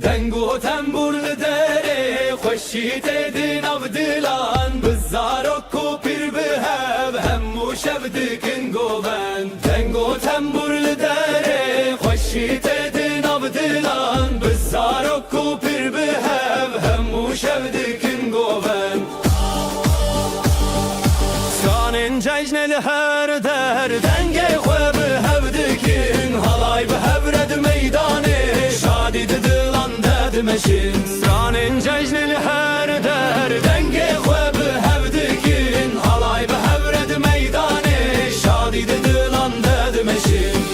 دنگو تنبورل داره خوشیت دین آف دلان بزارک و پیر به همو شب دکن گوبن دنگو تنبورل داره خوشیت دین آف دلان بزارک و پیر به همو شب دکن گوبن سانن ججنل هر در دنگ خواب هفدکن halay به هفرد میدانه شادی دلان دمشین سانن ججنل هر در دنگ خواب هفدکن halay به هفرد میدانه شادی دلان دمشین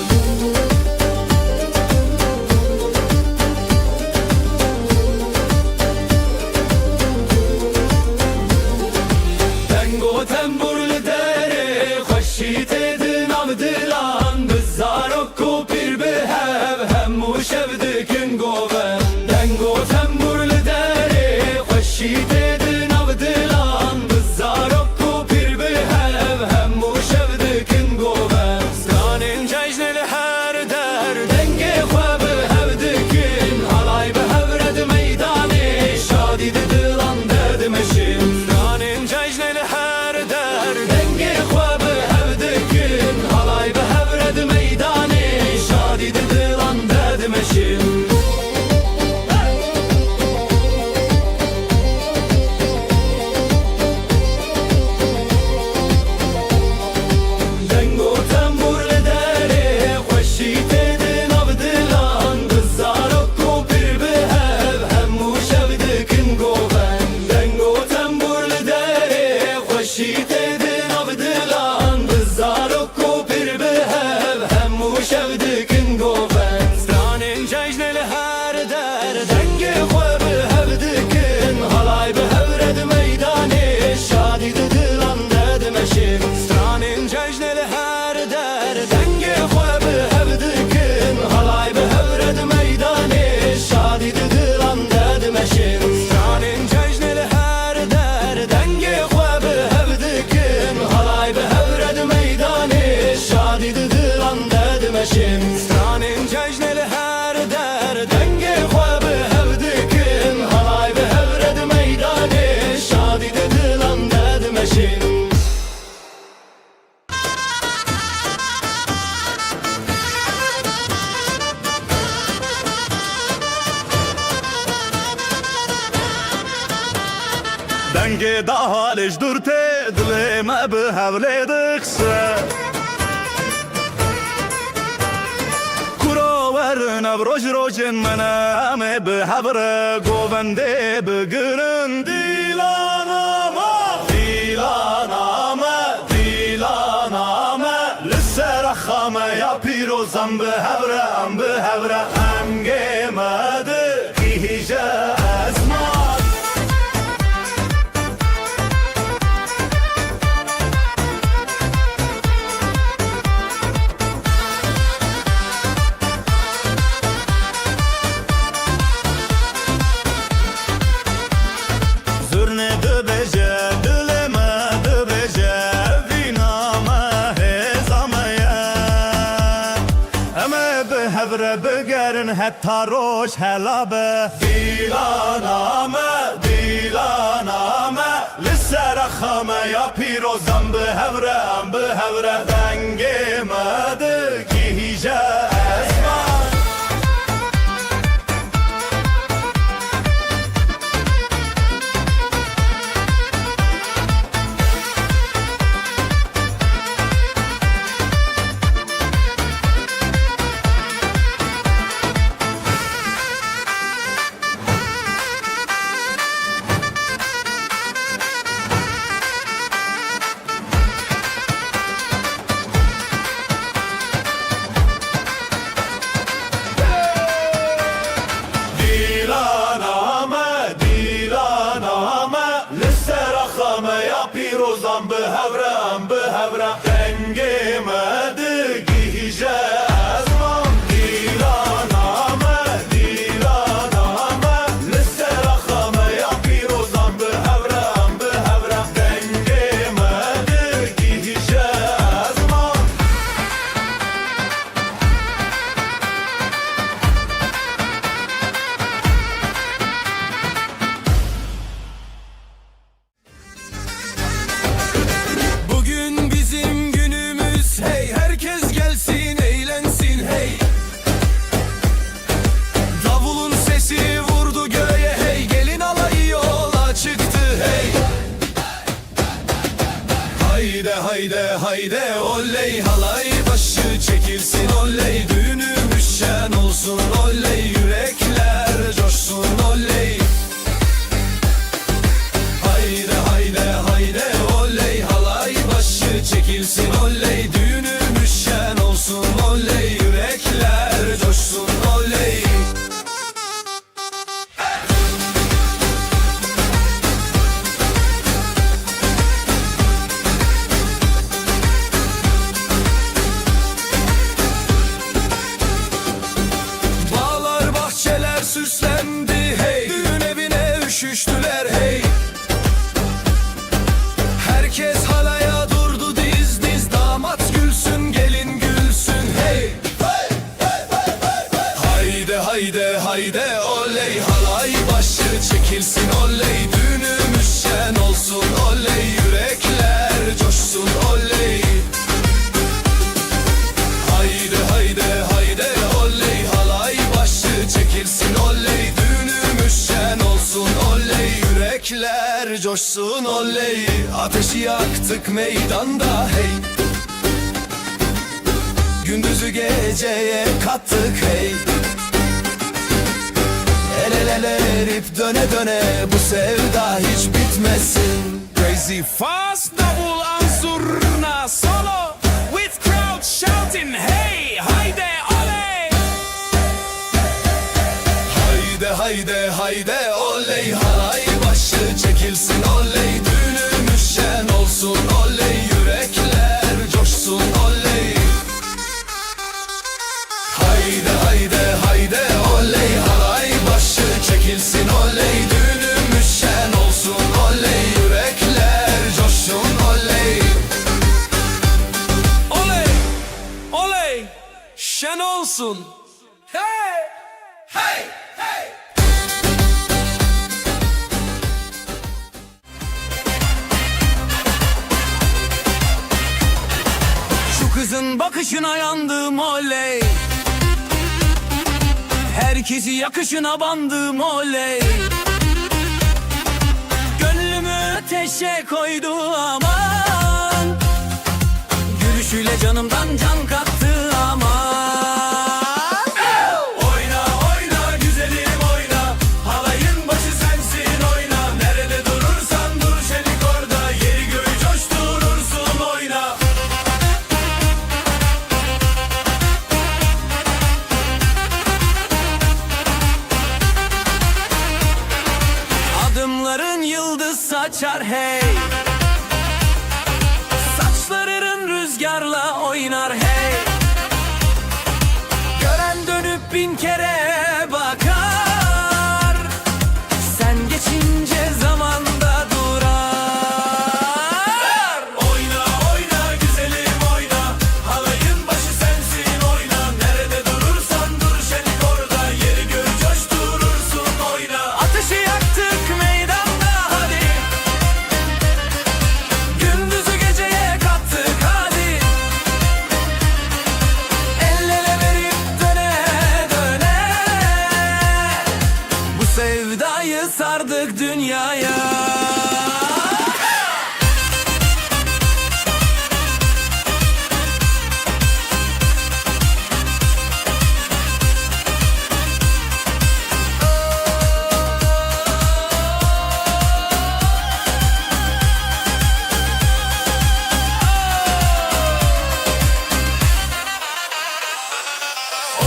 دنگو تنبورل داره خوشیت دین آف دلان بزارک و پیر به همو شب دکن گوبن دنگو تنبورل داره خوشیت دین آف دلان بزارک و پیر به همو شب دکن گوبن سانن ججنل هر در دنگ خواب هفدکن halay به هفرد میدانه شادی دلان دمشین سانن ججنل هر در دنگ خواب هفدکن halay به هفرد میدانه شادی دلان دمشین دنگو تنبورل داره خوشیت دین آف دلان بزارک و پیر به همو شب دکن گوبن دنگو تنبورل داره خوشیت دین آف دلان بزارک و پیر به همو شب دکن گوبن سانن ججنل هر در دنگ خواب هفدکن halay به هفرد میدانه شادی دلان دمشین سانن ججنل هر در دنگ خواب هفدکن halay به هفرد میدانه شادی دلان دمشین سانن ججنل هر در دنگ خواب هفدکن halay به هفرد میدانه شادی دلان دمشین سانن ججنل هر در دنگ خواب هفدکن halay به هفرد میدانه شادی دلان دمشین دنگ دهالش دورته دلم به حوله دخسه کراور نبروج روجن منم به حبر گوونده بگرن دیلانامه دیلانامه دیلانامه لسر خامه یا پیروزم به حبر هم گمده هیجه ازمان بگرن حتی روش هلابه دیلانامه دیلانامه لسر خامه یا پیروزم به هوره دنگ مده کی هیجه اسمان hayde hayde oley, halay başı çekilsin oley, düğünümüz şen olsun oley, yürekler coşsun oley. Hayde hayde hayde oley, halay başı çekilsin oley, düğünümüz şen olsun oley, yürekler coşsun oley. Bağlar bahçeler süslendi hey, düğün evine üşüştüler hey. Herkes halaya durdu diz diz, damat gülsün gelin gülsün hey. Hayde hayde hayde oley, halay başı çekilsin oley, düğünümüz şen olsun oley, yürekler coşsun oley. Hayde hayde hayde oley, halay başı çekilsin oley, düğünümüz şen olsun oley, yürekler coşsun oley. Ateşi yaktık meydanda hey, gündüzü geceye kattık hey. El ele ele erip döne döne, bu sevda hiç bitmesin. Crazy fast double ansurna solo with crowd shouting hey hayde oley. Hayde hayde hayde oley, halay başı çekilsin oley, düğünümüz şen olsun oley, yürekler coşsun oley. Hayde hayde hayde oley, halay başı çekilsin oley, düğünümüz şen olsun oley, yürekler coşsun oley. Oley oley şen olsun hey hey hey. Şu kızın bakışına yandım oley, herkesi yakışına bandım oley. Gönlümü ateşe koydu aman, gülüşüyle canımdan can kattı aman. Oyna oyna güzelim oyna, halayın başı sensin oyna, nerede durursan dur şenik orada, yeri göğü coşturursun oyna. Adımların yıldız saçar hey, saçların rüzgarla oynar hey. Gören dönüp bin kere bakar, sen geçince zamanda durar. Oyna oyna güzelim oyna, halayın başı sensin oyna, nerede durursan dur şenik orada, yeri göğü coşturursun oyna. Ateşi yaktık meydanda hadi, gündüzü geceye kattık hadi. El ele verip döne döne, bu sevdayı sardık dünyaya.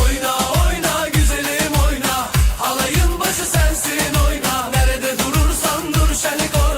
Oyna oyna güzelim oyna, halayın başı sensin oyna, nerede durursan dur şenlik oyna.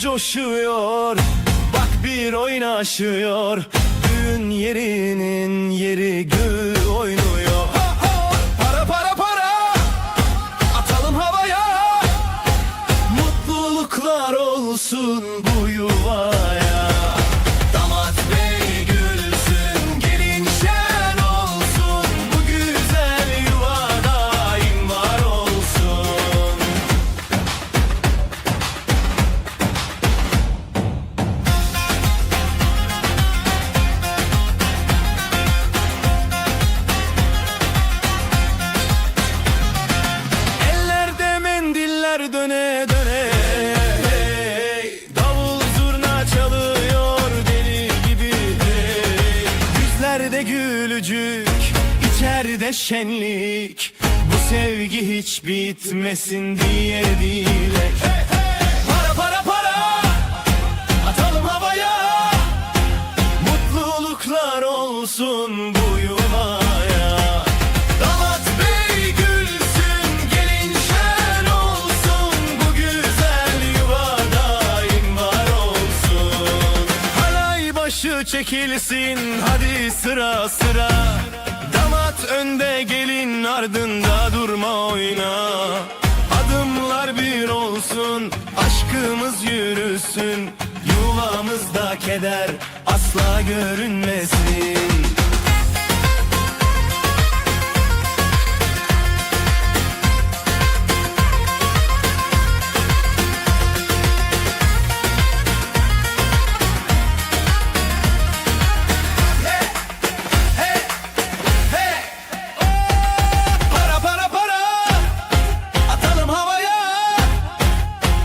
coşuyor, bak bir oynaşıyor. Düğün yerinin yeri gül oynuyor. Para para para, atalım havaya. Mutluluklar olsun bu yuvaya. Damat bey gülsün, gelin şen olsun. Bu güzel yuva daim var olsun. Ellerde mendiller döne döne. Davul zurna çalıyor deli gibi. Yüzlerde gülücük, içeride şenlik. Bu sevgi hiç bitmesin diye dilek. Para para para, atalım havaya. Mutluluklar olsun bu yuvaya. Damat bey gülsün, gelin şen olsun. Bu güzel yuva daim var olsun. Halay başı çekilsin, hadi sıra sıra. Damat önde, gelin ardında, durma oyna. Adımlar bir olsun, aşkımız yürüsün. Yuvamızda keder asla görünmesin. Para para para, atalım havaya.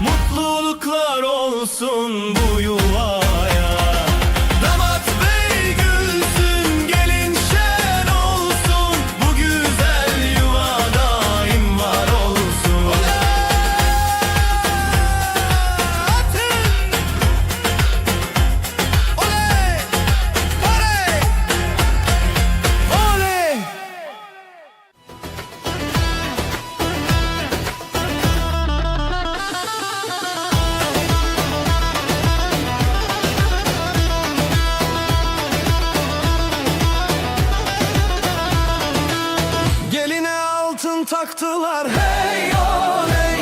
Mutluluklar olsun bu yuvaya. Damat bey gülsün, gelin şen olsun. Bu güzel yuva daim var olsun. Atın! Oley! Oley! Oley! Geline altın taktılar, hey oley.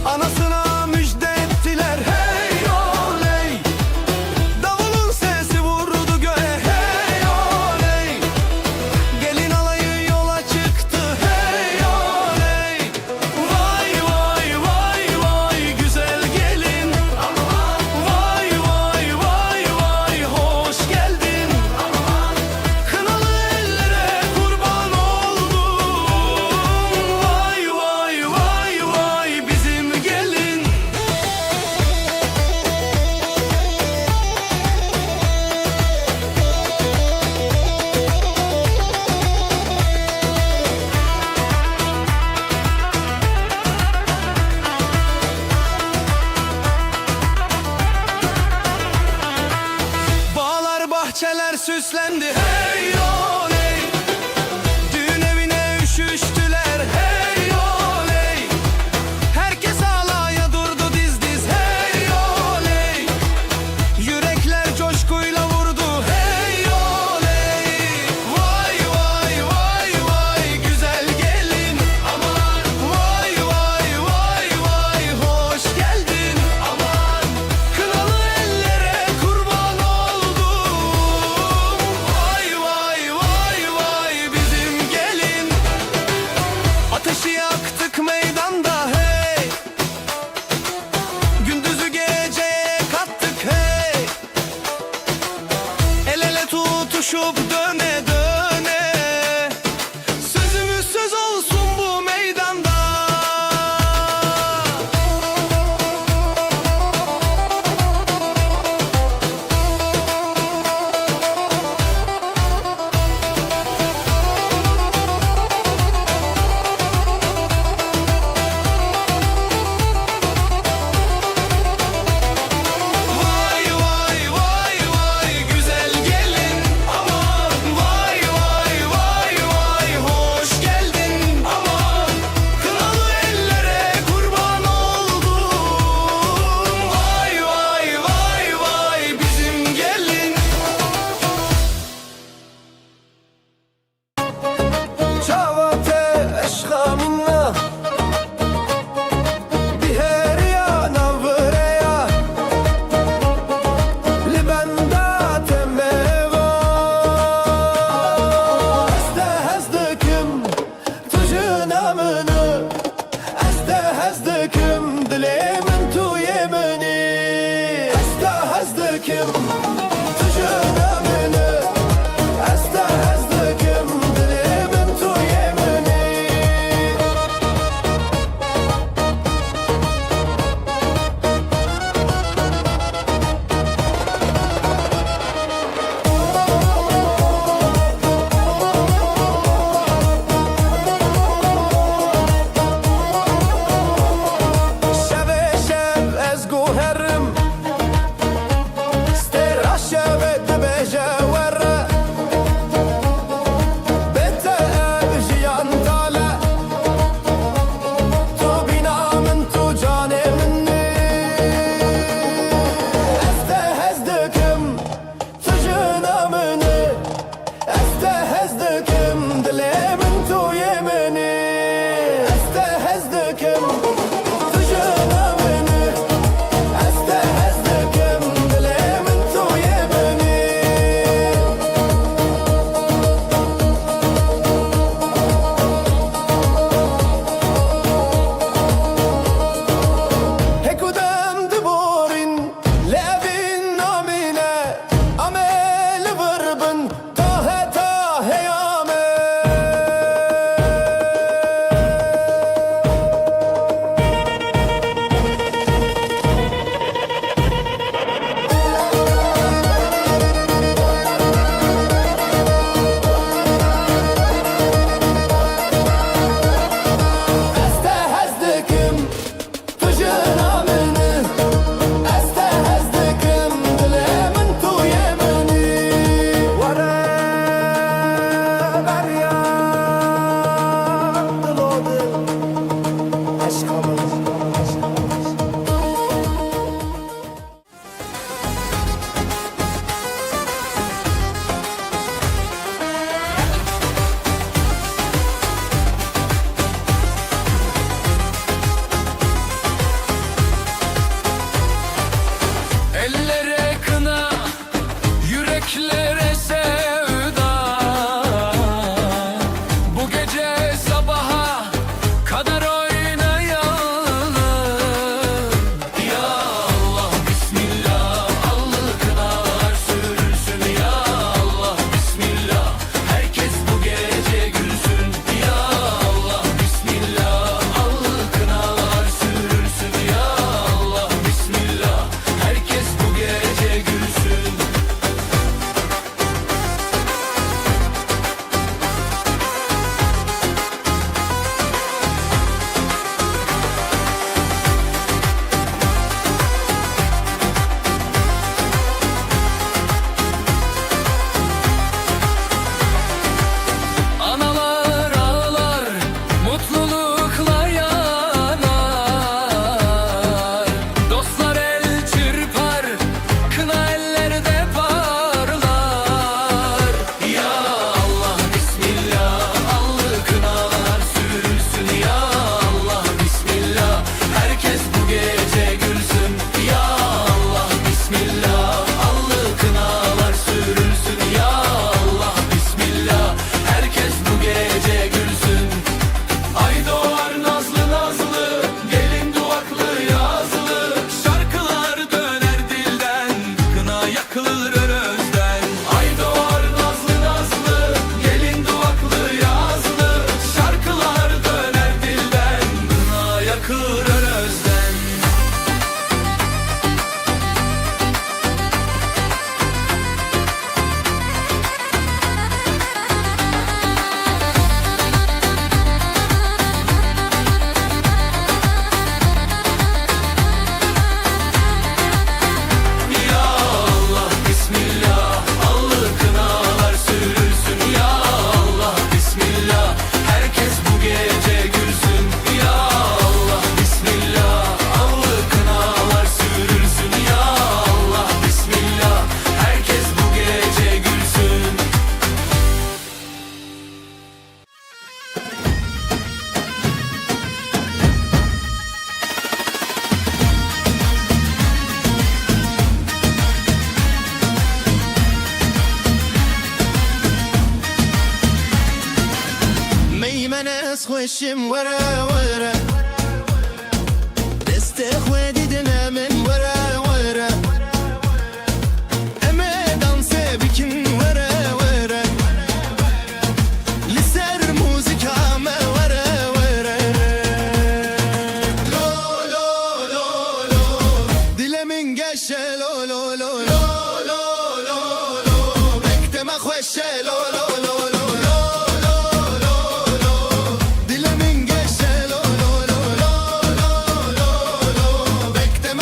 Anasına müjde ettiler, hey oley. Davulun sesi vurdu göğe, hey oley. Gelin alayı yola çıktı, hey oley. Vay vay vay vay güzel gelin. Vay vay vay vay hoş geldin. Kınalı ellere kurban oldum. Vay vay vay vay bizim gelin. Bağlar bahçeler süslendi, hey oley. Düğün evine üşüştüler, hey oley. Herkes alaya durdu diz diz, hey oley. Yürekler coşkuyla vurdu, hey oley. Vay vay vay vay güzel gelin. Aman vay vay vay vay hoş geldin. Aman kınalı ellere kurban oldum. Vay ورم ستر عشا بتبجا ورا بتا بجيان طالع تو بينا من تو جاني مني استهزدكم تجنا مني استهزدكم دلي من تو يمني استهزدكم تجنا مني استهزدكم دلي من تو يمني هيكو دم دبورين لابين نامينة عمل بربن تاه تاه يامي استهزدكم تجنا مني استهزدكم دلي من تو يمني ورا بريا دلودي عشقمız Ellere kına, yüreklere sevda. Bu gece sabaha kadar oynayalım. Ya Allah bismillah, allı kınalar sürülsün. Ya Allah bismillah, herkes bu gece gülsün. Ya Allah bismillah, allı kınalar sürülsün. Ya Allah bismillah, herkes bu gece gülsün. Analar ağlar, mutlulukla yanar. Dostlar el çırpar, kına ellerde parlar. Ya Allah bismillah, allı kınalar sürülsün. Ya Allah bismillah, herkes bu gece gülsün. Ya Allah bismillah, allı kınalar sürülsün. Ya Allah bismillah, herkes bu gece gülsün. Ay doğar nazlı nazlı, gelin duvaklı yazlı. Şarkılar döner dilden, kına yakılır özden. Ay doğar nazlı nazlı, gelin duvaklı yazlı. Şarkılar döner dilden, kına yakılır özden. Ya Allah bismillah, allı kınalar sürülsün. Ya Allah bismillah, herkes bu gece gülsün. Ya Allah bismillah, allı kınalar sürülsün. Ya Allah bismillah, herkes bu gece gülsün. ميمناس خوشم ورا ورا دست خوادي دنا من ورا ورا اما دانس بكن ورا ورا لسر موزيكا ما ورا ورا لو لو لو لو دلمن قشه لو لو لو لو لو لو لو بكتم خوشه لو لو لو لو Bekle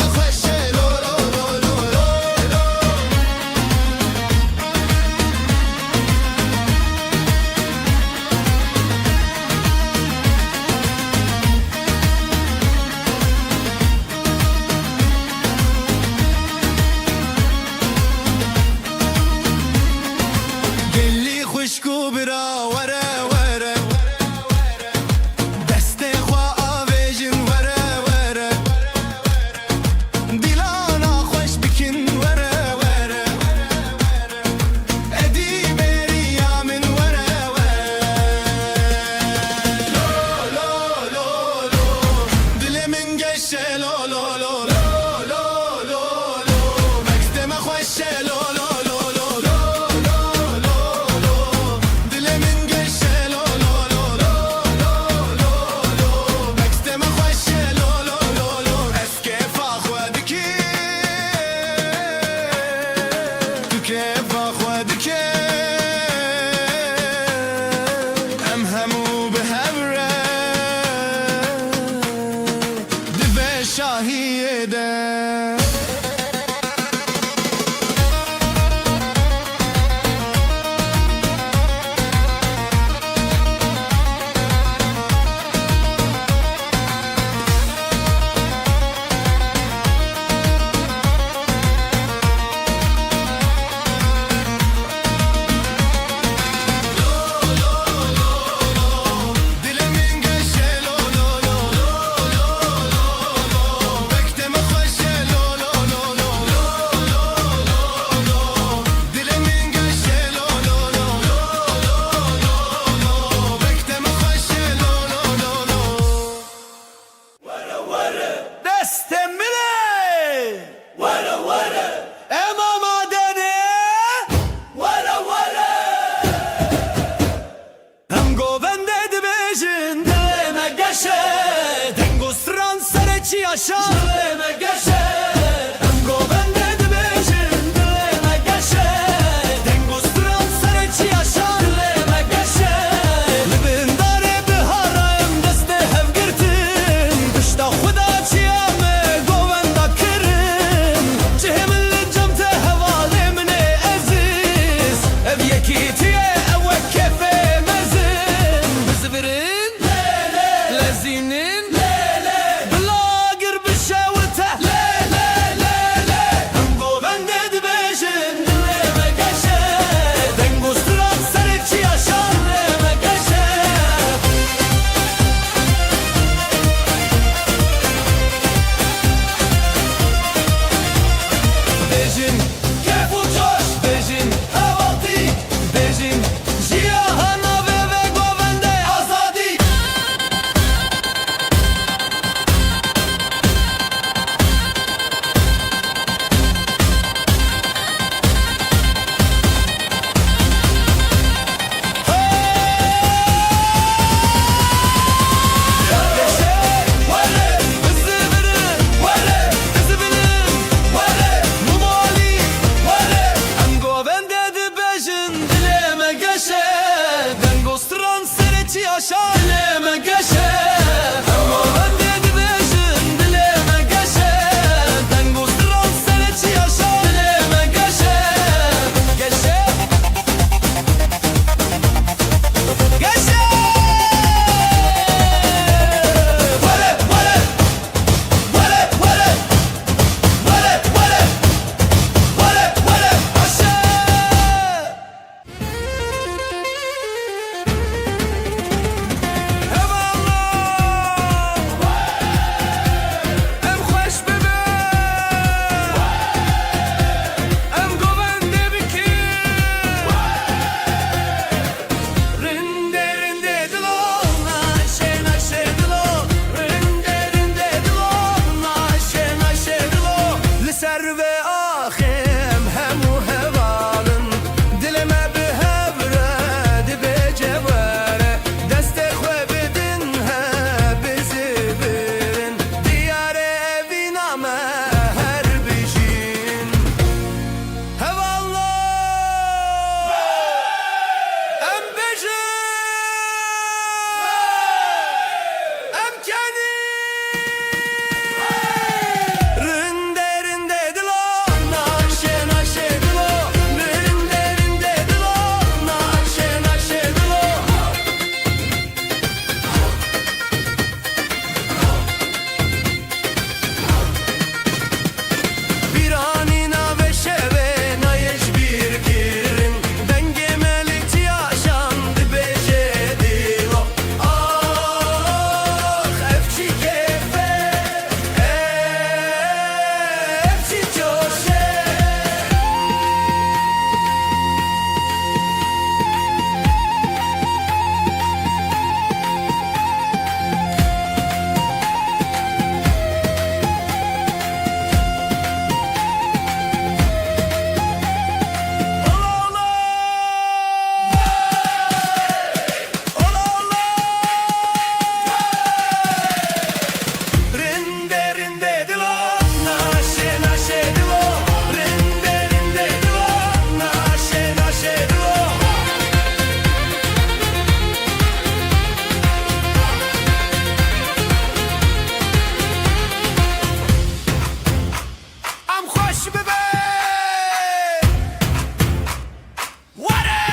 برا ورا ورا دست خوا آویجن ورا ورا دیلانا خوش بکن ورا ورا ادی بری من ورا ورا لو لو لو لو دل من گشه لو لو لو لو لو لو لو مکتم خوشه لو لو لو لو لو لو لو لو دل من گشه لو لو لو لو لو لو لو مکتم خوشه لو لو لو لو اسکه فاخودکی تو که فاخودکی ام همو به هبره دو شاهیده دل من گشه لو لو لو لو لو لو لو مکتم خوشه لو لو لو لو لو لو لو لو دل من گشه لو لو لو لو لو لو لو مکتم خوشه لو لو لو لو دستم بله وره وره امام آدنه وره وره هم گوونده دبیجن دلمه گشه دنگو سران سره چی آشا دلمه گشه هم گوونده دبیجن دلمه گشه دنگو سران سره چی آشا دلمه گشه لبن داره بهارم دست هف گرتن دشتا خدا چیامه گوونده کرن چهم الجم ته حواله من عزیز اف یکی تیه او کفه مزن بزبرن لزینن بلاگر بشاوته هم گوونده دبیجن دلمه گشه دنگو سران سره چی آشا دلمه گشه بجن کیف و جوش بجن هواتی بجن جیاهانا و گوونده آزادی باش ببه وره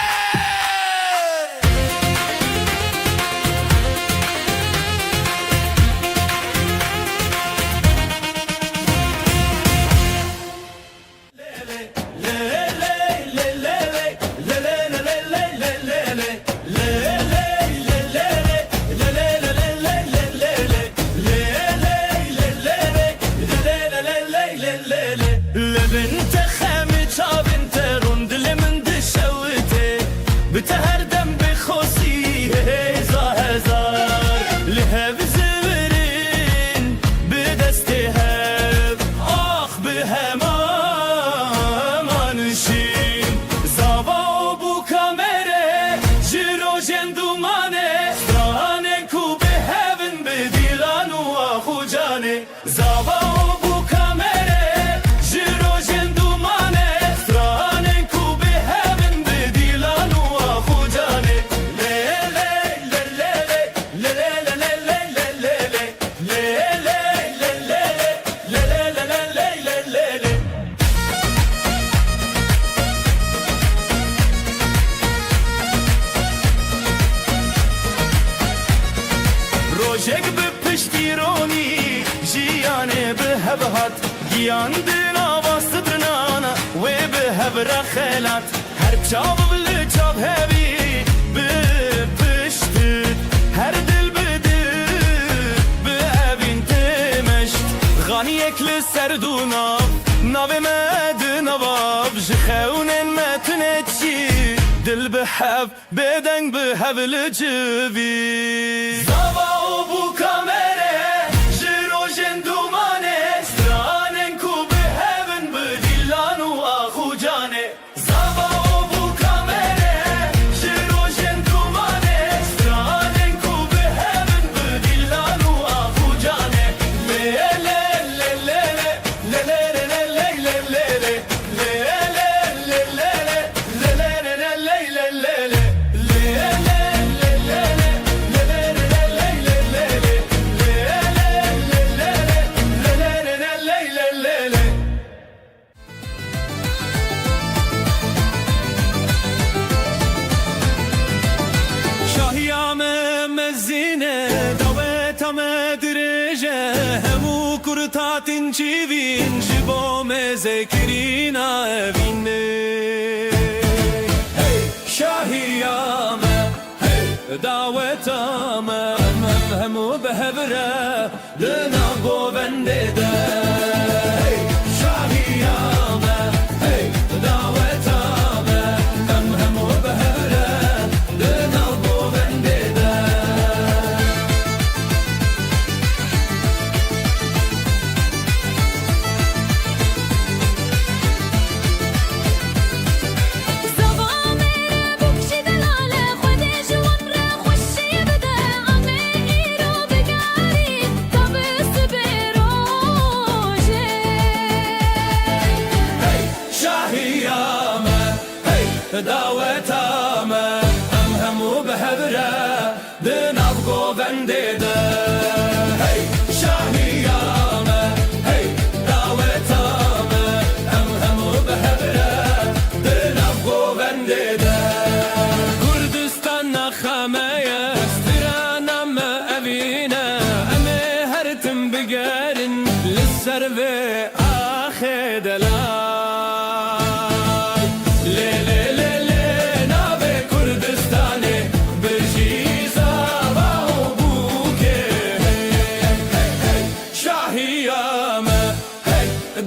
لبنت خامت بنت روند لمن دشوته بتهردم بخوصي هزار هزار لهب زبرين بدستهب آخ بهما منشين زابا بو كاميرا جرو جندومانه سترانه کو بهبن بدیلان و آخو جانه زابا بو كاميرا جرو جندومانه سترانه کو بهبن بدیلان و آخو جانه روجك بپشتیرونی جیانه به هبهات گیاندنا واسطرنانا و به هبر خلات هر چاب بل چاب هبی بپشتید هر دل بدید به اوین تمشت غانی اکل سردونا ناوی مد نواب جخونن متنه چی دل به هب بدنگ به هبل جوی زاوا بو کامره جرو جندومانه سترانن کو به هبن بدیلان و آخو جانه زاوا بو کامره جرو جندومانه سترانن کو به هبن بدیلان و آخو جانه شاهیام مزینه دویتم درجه همو کرتاتین چیوین جبو مذکرین آوینه شاهیام دویتم همو بهبره دنابو بنده ده شاهیام دویتم همو بهبره دنابو بنده ده زبا میره بکشی دلاله خودی جوان را خوشی بده امه ایرو بگاری تا بس بروجه شاهیامه دعوتامه همو بهبره دنابگو بنده ده شاهیامه دعوتامه همو بهبره دنابگو بنده ده کردستان نخمه استرانم اوینه امه هرتم بگرن لسر و آخه دلال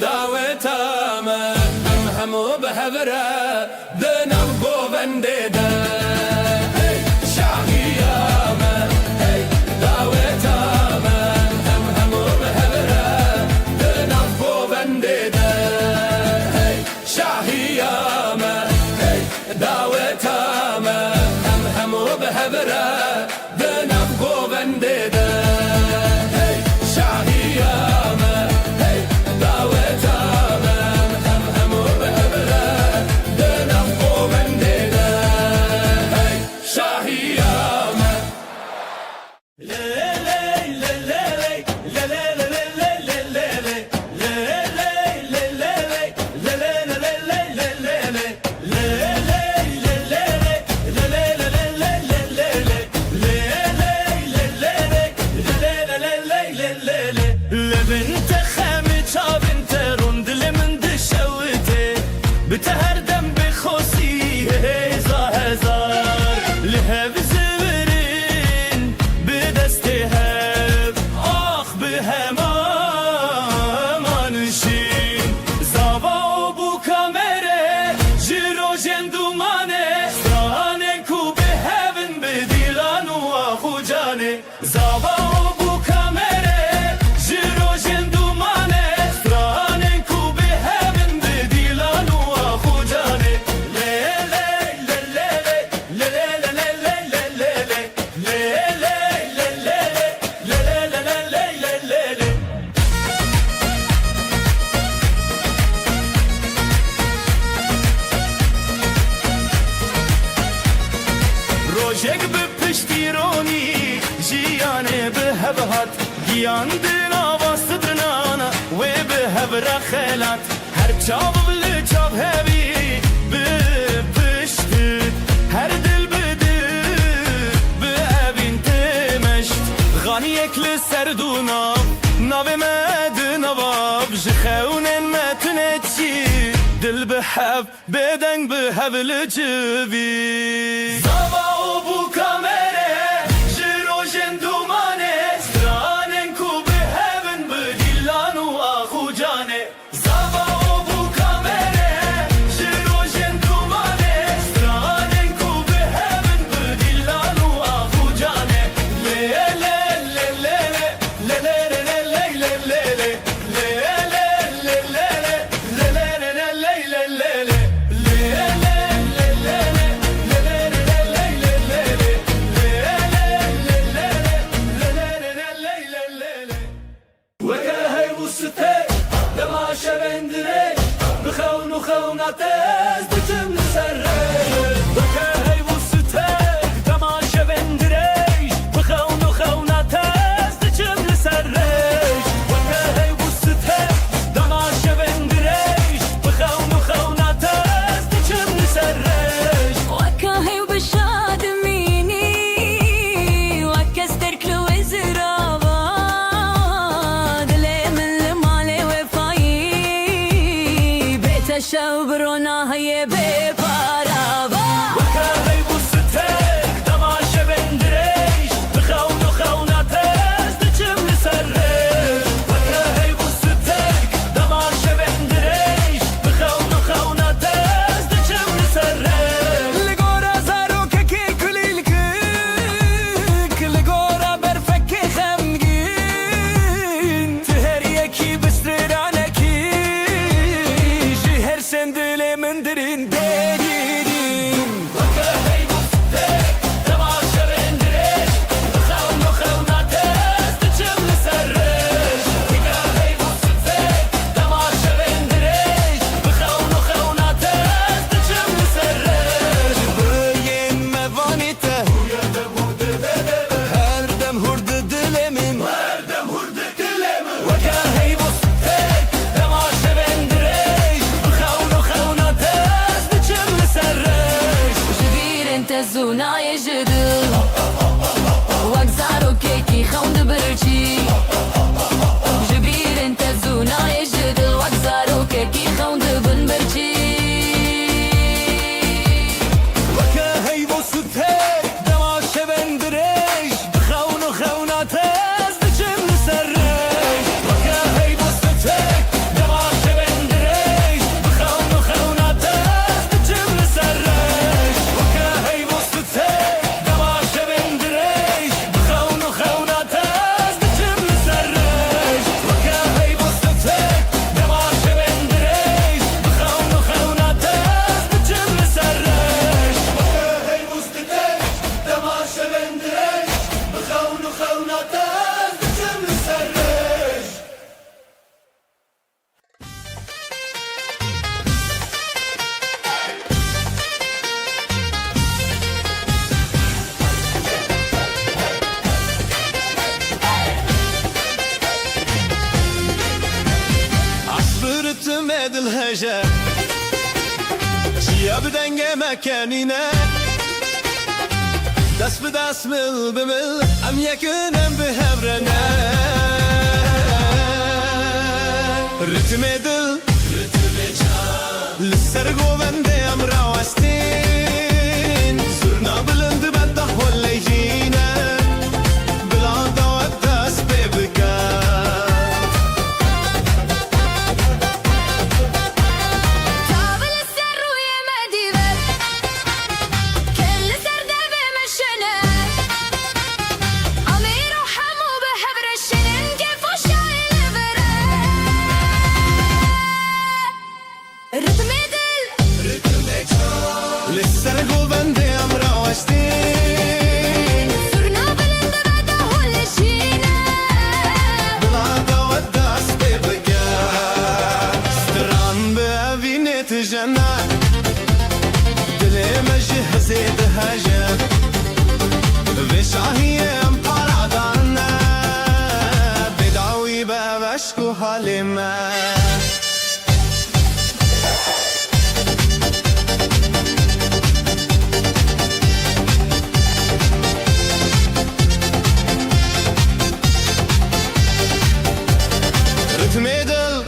دعوتامه همو بهبره دنابگو بنده ده شاهیامه دعوتامه همو بهبره دنابگو بنده ده شاهیامه دعوتامه همو بهبره دنابگو بنده ده شاهیامه دعوتامه همو بهبره دنابگو بنده ده بتهردم بخوصی هزار لهب زورین به دست هب آخ به همانشین زاوا بو کامره جیرو جندومانه سترانه کو به هبن به دیلان و آخو جانه زاوا بو کامره جیرو جندومانه سترانه کو به هبن به دیلان و آخو جانه روشک به پشتیرونی جیانه به هبهات گیان دینا باستدرنانا و به هبرا خیلات هر چاو بلی چاو هبی به پشتی هر دل بده به اوین تمشت غانی اکل سردونا ناو مدن واب جخونن متنه چی دل به هب بدنگ به هبل جوی زاوا بو کامره جیرو جندومانه سترانن کو به هبن به دیلان و آخو جانه زاوا بو کامره جیرو جندومانه سترانن کو به هبن به دیلان و آخو جانه وكاهي وستي لما شبندري بخون وخوناتز بتم نسري وكاهي وستي لما شبندري بخون وخوناتز بتم نسري وكاهي وستي لما شبندري بخون وخوناتز بتم نسري وكاهي وبشاد ميني وكسترك لو زرابا شبرونا هي ببارابا وكاهي وستك دماشه بندريش بخون وخوناتز دچم نسرش وكاهي وستك دماشه بندريش بخون وخوناتز دچم نسرش لگورا زارو که کلیلکک لگورا برفک خمگین تهر یکی بسترانکی جهر سندل مندرین دیدین وكاهي وستك دماشه بندريش بخون وخوناتز دچم نسرش وكاهي وستك دماشه بندريش بخون وخوناتز دچم نسرش بین موانیته هر دم هرد دلمین وكاهي وستك دماشه بندريش بخون وخوناتز دچم نسرش جبير انت الزونا يجدل وكزارو كيكي خوند برجي جبير انت الزونا يجدل وكزارو كيكي خوند بنبرجي وكاهي وستك دماشه بندريش بخون وخوناتز دچم نسرش وكاهي وستك دماشه بندريش بخون وخوناتز دچم نسرش وكاهي وستك دماشه بندريش بخون وخوناتز دچم نسرش وكاهي وستك دماشه بندريش بخون وخوناتز دچم نسرش وكاهي وستك دماشه بندريش بخون وخوناتز دچم نسرش عصفرتم edil هجا چیا بدنگ مكانينا دست به دست مل به مل ام یکنم به هبرنا رتم دل لسر رتم دل لسر گوونده ام راوشتین سرنا بلند بدا هلشینه بلا داود دست ببگم ستران به اوینت جنن دلی مجهزه دهجم به شاهیم پارادانه بدعوی به وشکو حالمه رتم دل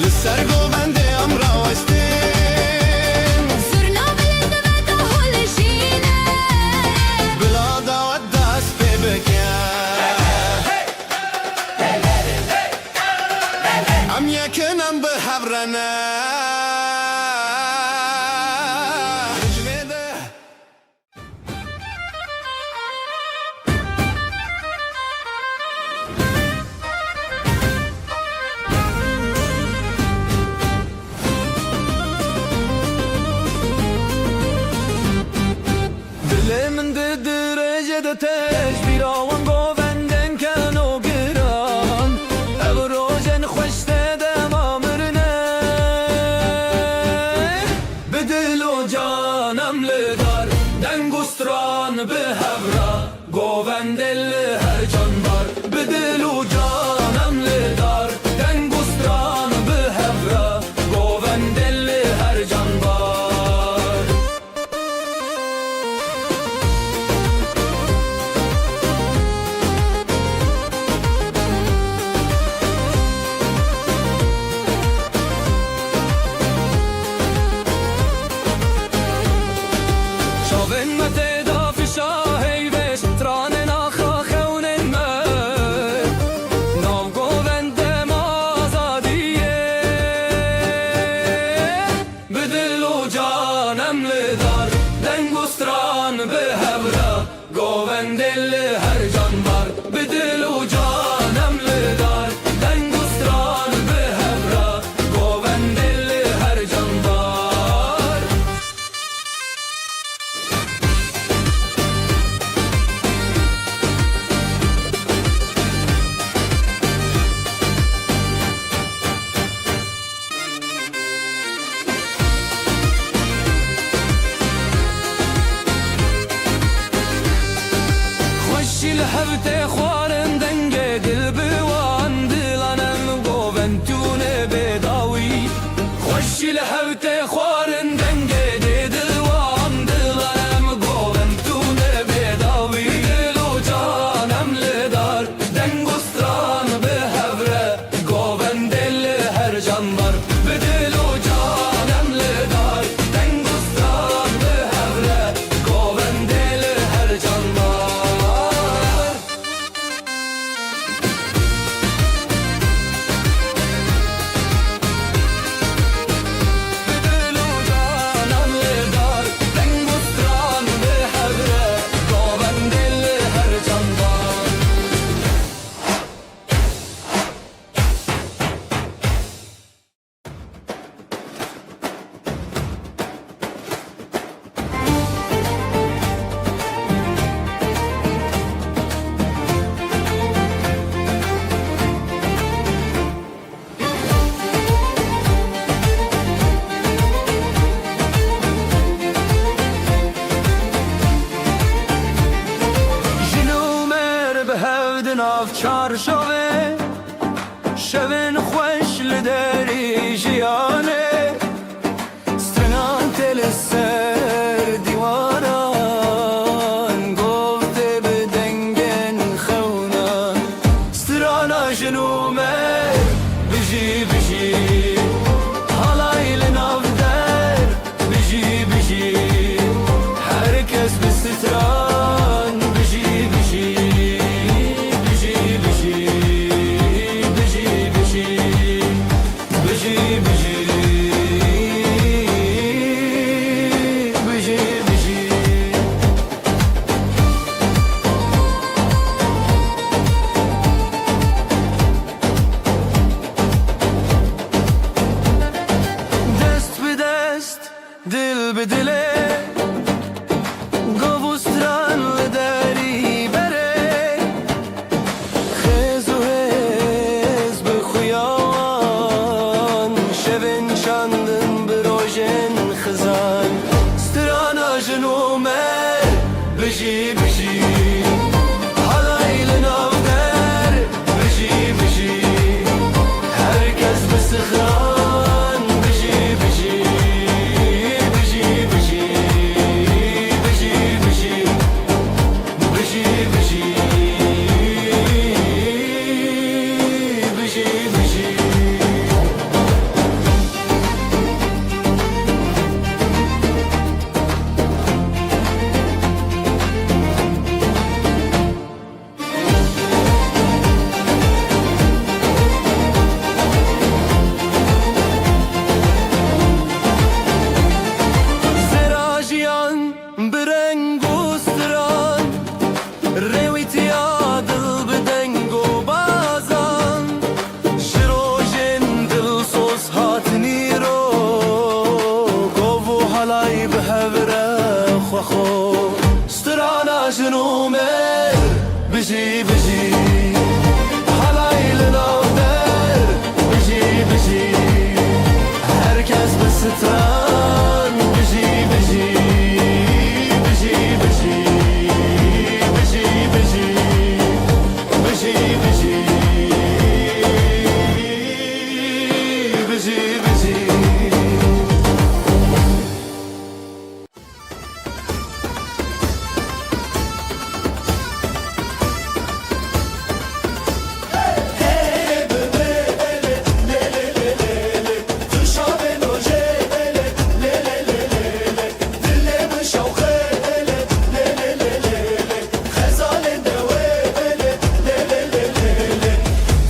لسر گوونده ام راوستین سرنا بلند بدا هلشینه بلا داود دست ببگم ام یکنم به هبرنه من ده درجه ده تش بیراوان گووندن کن و گران او روژن خوشته دم آمرنه به دل و جانم لدار دنگستران به هورا گووندل هر جان بار به دل و جانم لدار دنگستران به هورا گووندل هر جان بار شاون مته دا فشاهی بش تران ناخا خون مر نام گووند آزادیه به دل و جانم لدار دنگستران به هورا گووندل هر جان بار به دل و جانم لدار دنگستران به هورا گووندل هر جان بار خوشی لحبت خوارن دنگ دل بوان دلانم گوونتونه بداوی خوشی لحبت خوارن دنگ دل وان دلانم گوونتونه بداوی دل و جانم لدار دنگستران به هوره گووندل هر جان بار به دل و جانم لدار دنگستران به هوره گووندل هر جان بار دل و جانم لدار دنگستران به هوره گووندل هر جان بار دل به دل گوستران لداری بره خیز و هز به خویان شوین شاندن بروژن خزان سترانا جنومه بجی بجی حالای لناودر بجی بجی herkes بسخان بجی بجی بجی بجی بجی بجی بجی بجی بجی بجی Serajian berengo stran Rewit yadıl bedengo bazan Şirojen dil sos hatni ro Govu halay behevre khwakhو Strana jnumer biji biji Halay lenavder biji biji Herkes bistran biji biji biji biji biji biji biji biji biji biji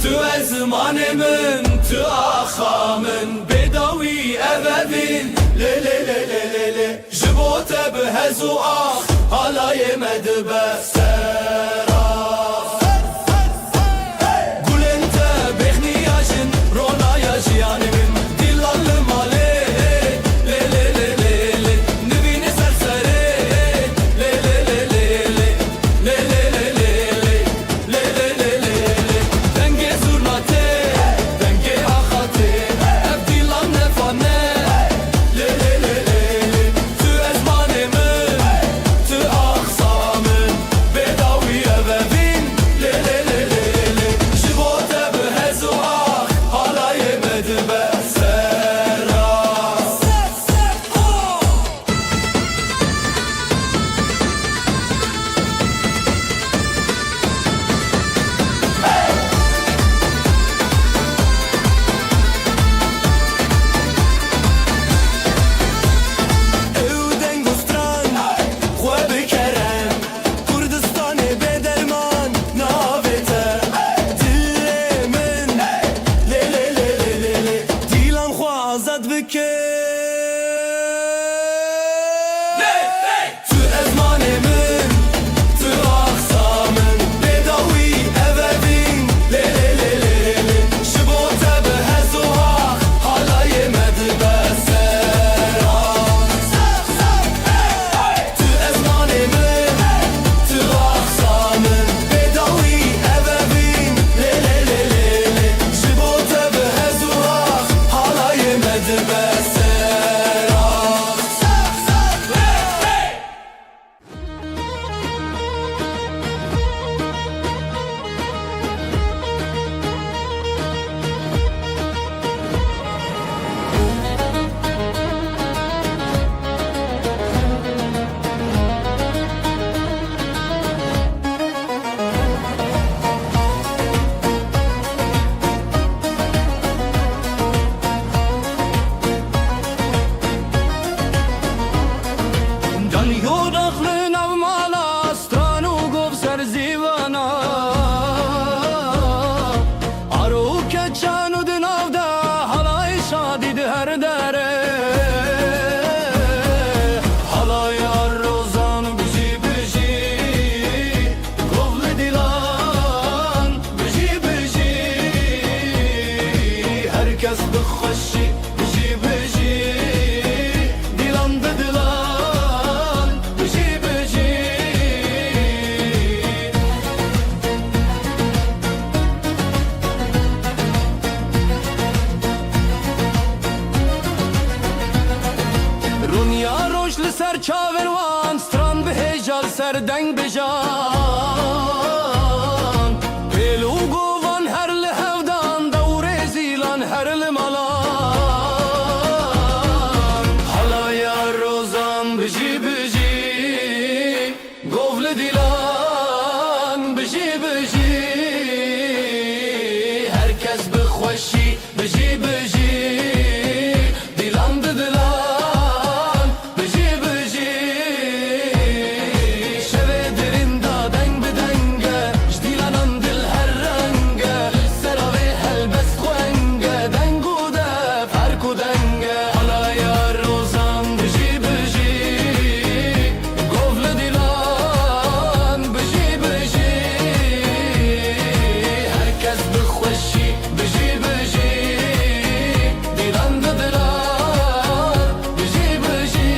Tu ezmanemin, tu axamın Bedavi evevin Le le le le le le Jibote behezu ah Halaye medbe seraf Gulente behniyajin Ronaya jiyanimin Dillallı male Le le le le le Nivini sersere Le le le le le Le le le le le Le le le le le Denge zurnate Denge ahate Evdilan nefane Le le le le le Tu ezmanemin Tu aksamın Bedavi evevin Le le le le le Jibote behezu ah Halaye medbe seraf Evden gustran Khwe bikerem Kurdistan bederman Navete Dilemin Le le le le le le Dilan khwe azad bike Tu ezmanemin Tu aksamın Bedavi evevin Le le le le le Jibote behezu ah Halaye medbe seraf Tu ezmanemin Tu aksamın Bedavi evevin Le le le le le Jibote behezu ah Halaye medbe seraf Dal dakhli navmala stranu gov ser zivana Aro keçanu dinavda halay şadid her dere Halay arrozan biji biji Govli dilan biji biji Herkes bixweşi biji biji Dilan li ser çavên wan stran bi hêja li ser deng bijan pêl û govan her li hevdan dewrê zîlan her li malan helaya rozan bijî bijî gov li dîlan bijî bijî herkes bi xweşî bijî bijî dîlan di dilan bijî bijî şevê dirîn da deng bi denge ji dîlanan dil her renge sera vê helbest xwenge deng û dev her ku denge helaya rozan bijî bijî gov li dîlan bijî bijî herkes bi xweşî bijî bijî dîlan di dilan bijî bijî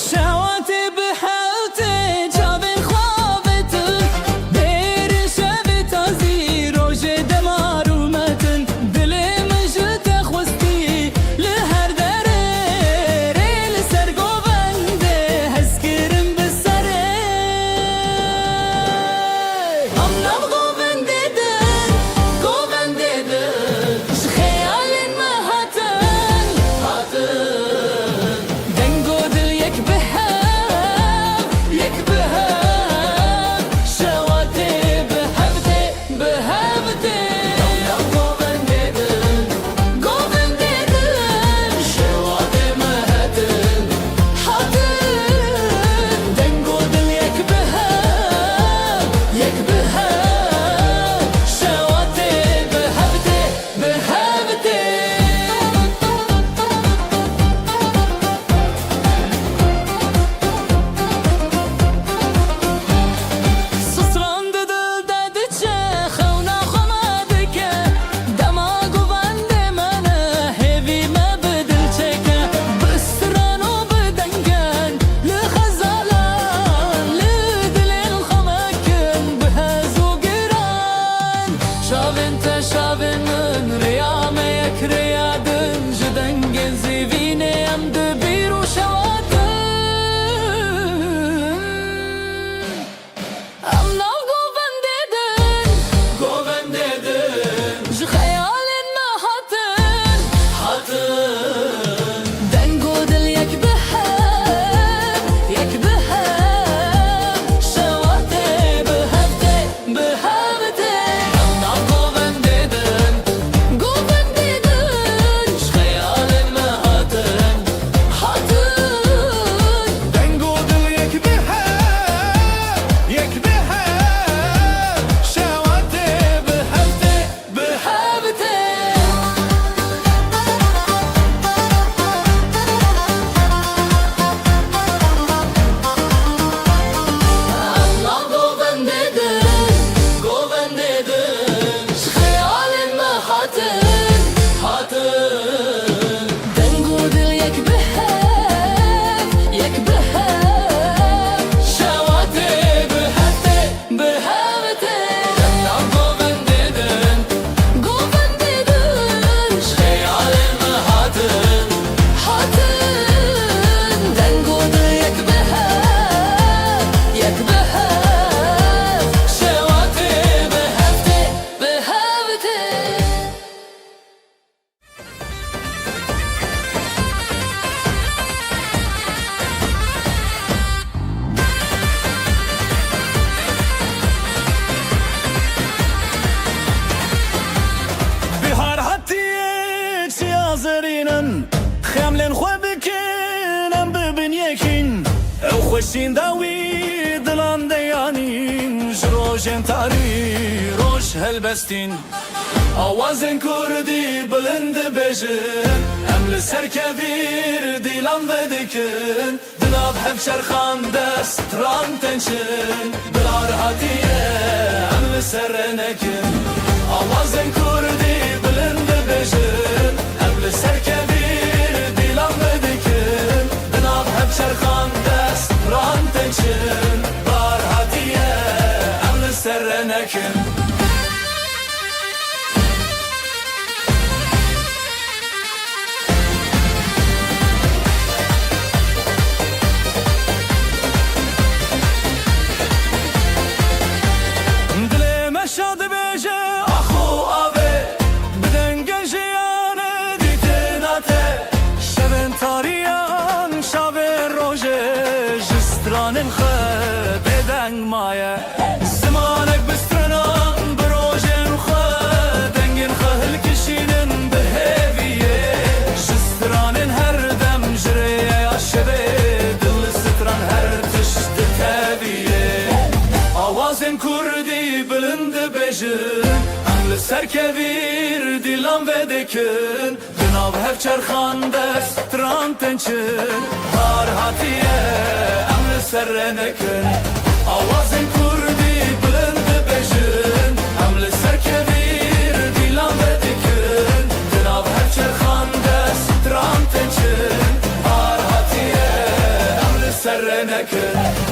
شواتي بحالتي جابن خوابتن بيري شابي تازي روجي دمار ومتن دلي مجد خوستي لهر داري ريل سرقو بندي هسكرم بالسري أمنا بغو بنديدن قو بنديدن شخيال ما هاتن دنگو دل یک بهاب شواتي بهبتي قوبن ديدن شواتي مهتن حاطن دنگو دل یک بهاب شواتي بهبتي سسراند دل دادچه خونا خمادکه دماغو بنده منه هیوی ما بدل چکه بستران و بدنگن لخزالان لدلین خمکن بهزو گران شاوین تا شاوین من ریام یک ریادن جدنگن زیوینه ام دبیر و شواتن I'm not going dead. Ji xeyalên me hatin dengû dil yek bihev şewatê bihevtê I'm not going dead. Ji xeyalên me hatin دنگو دل یک بهب شواتي بهبتي bihevtê Allah goven dedin Şxeyalin me hatin Dengû dil yek bihev Şewatê bihevtê Allah goven dedin Şxeyalin me hatin Dengû dil yek bihev Şewatê bihevtê بهار هاتیه چی آزرینن خملن خو بکنم ببین یکین او خوشین داوی دلان دیانین جروجن تاری روش هلبستین آوازن کردی بلند بجن هم لسر کبیر دیلان بدکن دلاب هفشر خان دست ران تنشن بلار هاتیه هم لسر نکن آوازن کردی بلند بجن هم لسر کبیر دیلان بدکن دلاب هفشر خان دست ران تنشن بلار هاتیه هم لسر نکن شاد بیجه آخو آبه بدن گجیانه دیتناته شبن تاریان شب روژه جستران خد بدن مایه زمانک بسترنان بروژن خد دنگن خهل کشینن به هیویه جستران هر دم جریه یا شبه دل ستران هر تشت تبیه آوازن کردی بلند بجن ام لسر کبیر دیلان بدکن جناب هفچر خان دست تران تنچن هار هاتیه ام لسر نکن آوازن کردی بلند بجن ام لسر کبیر دیلان بدکن جناب هفچر خان دست تران تنچن هار هاتیه ام لسر نکن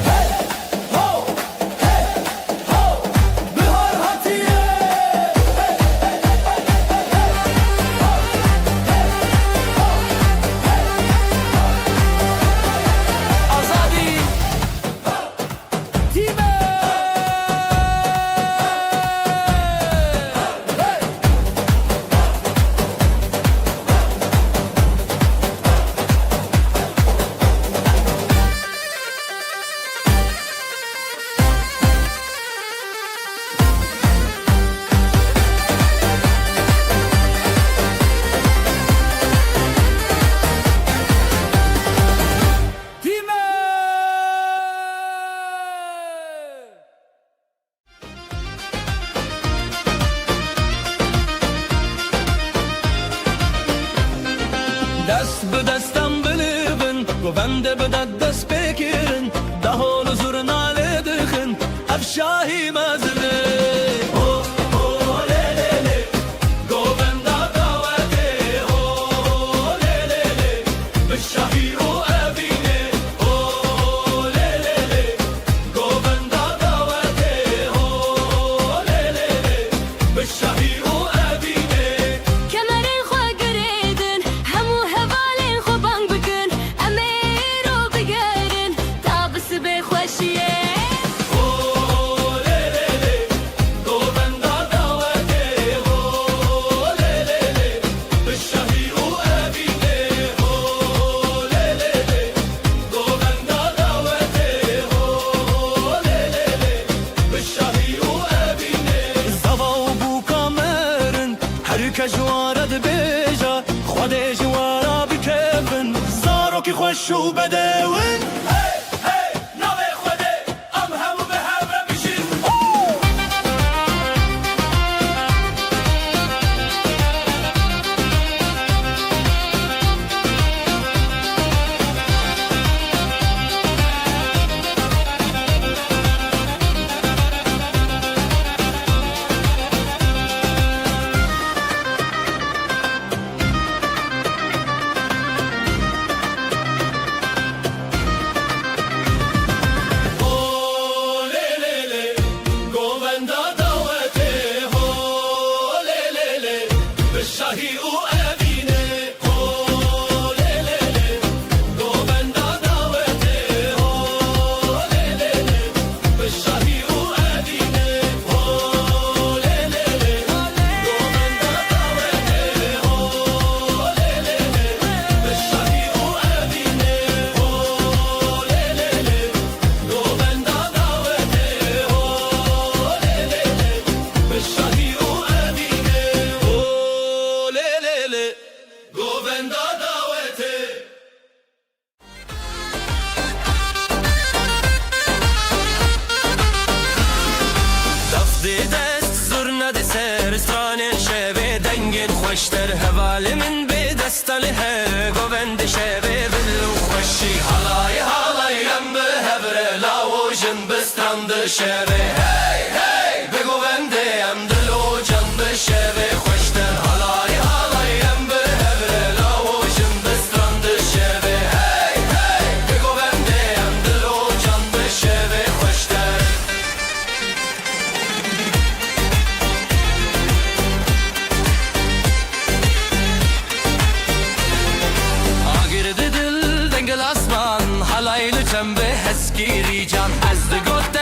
دست به دستم بلیبن گوونده به دست بکرن دهان زرناله دخن افشاهی مزنه کجوارد بیجا خود جوارا بکفن زارو کی خوشو بدون شوی هی هی بگو بندیم دل و جان بشوی خوشتر حالای حالایم به هبر لاوشم بسترند شوی هی هی بگو بندیم دل و جان بشوی خوشتر آگرد دل دنگل اسمان حالایل چنبه هسگیری جان از دگوت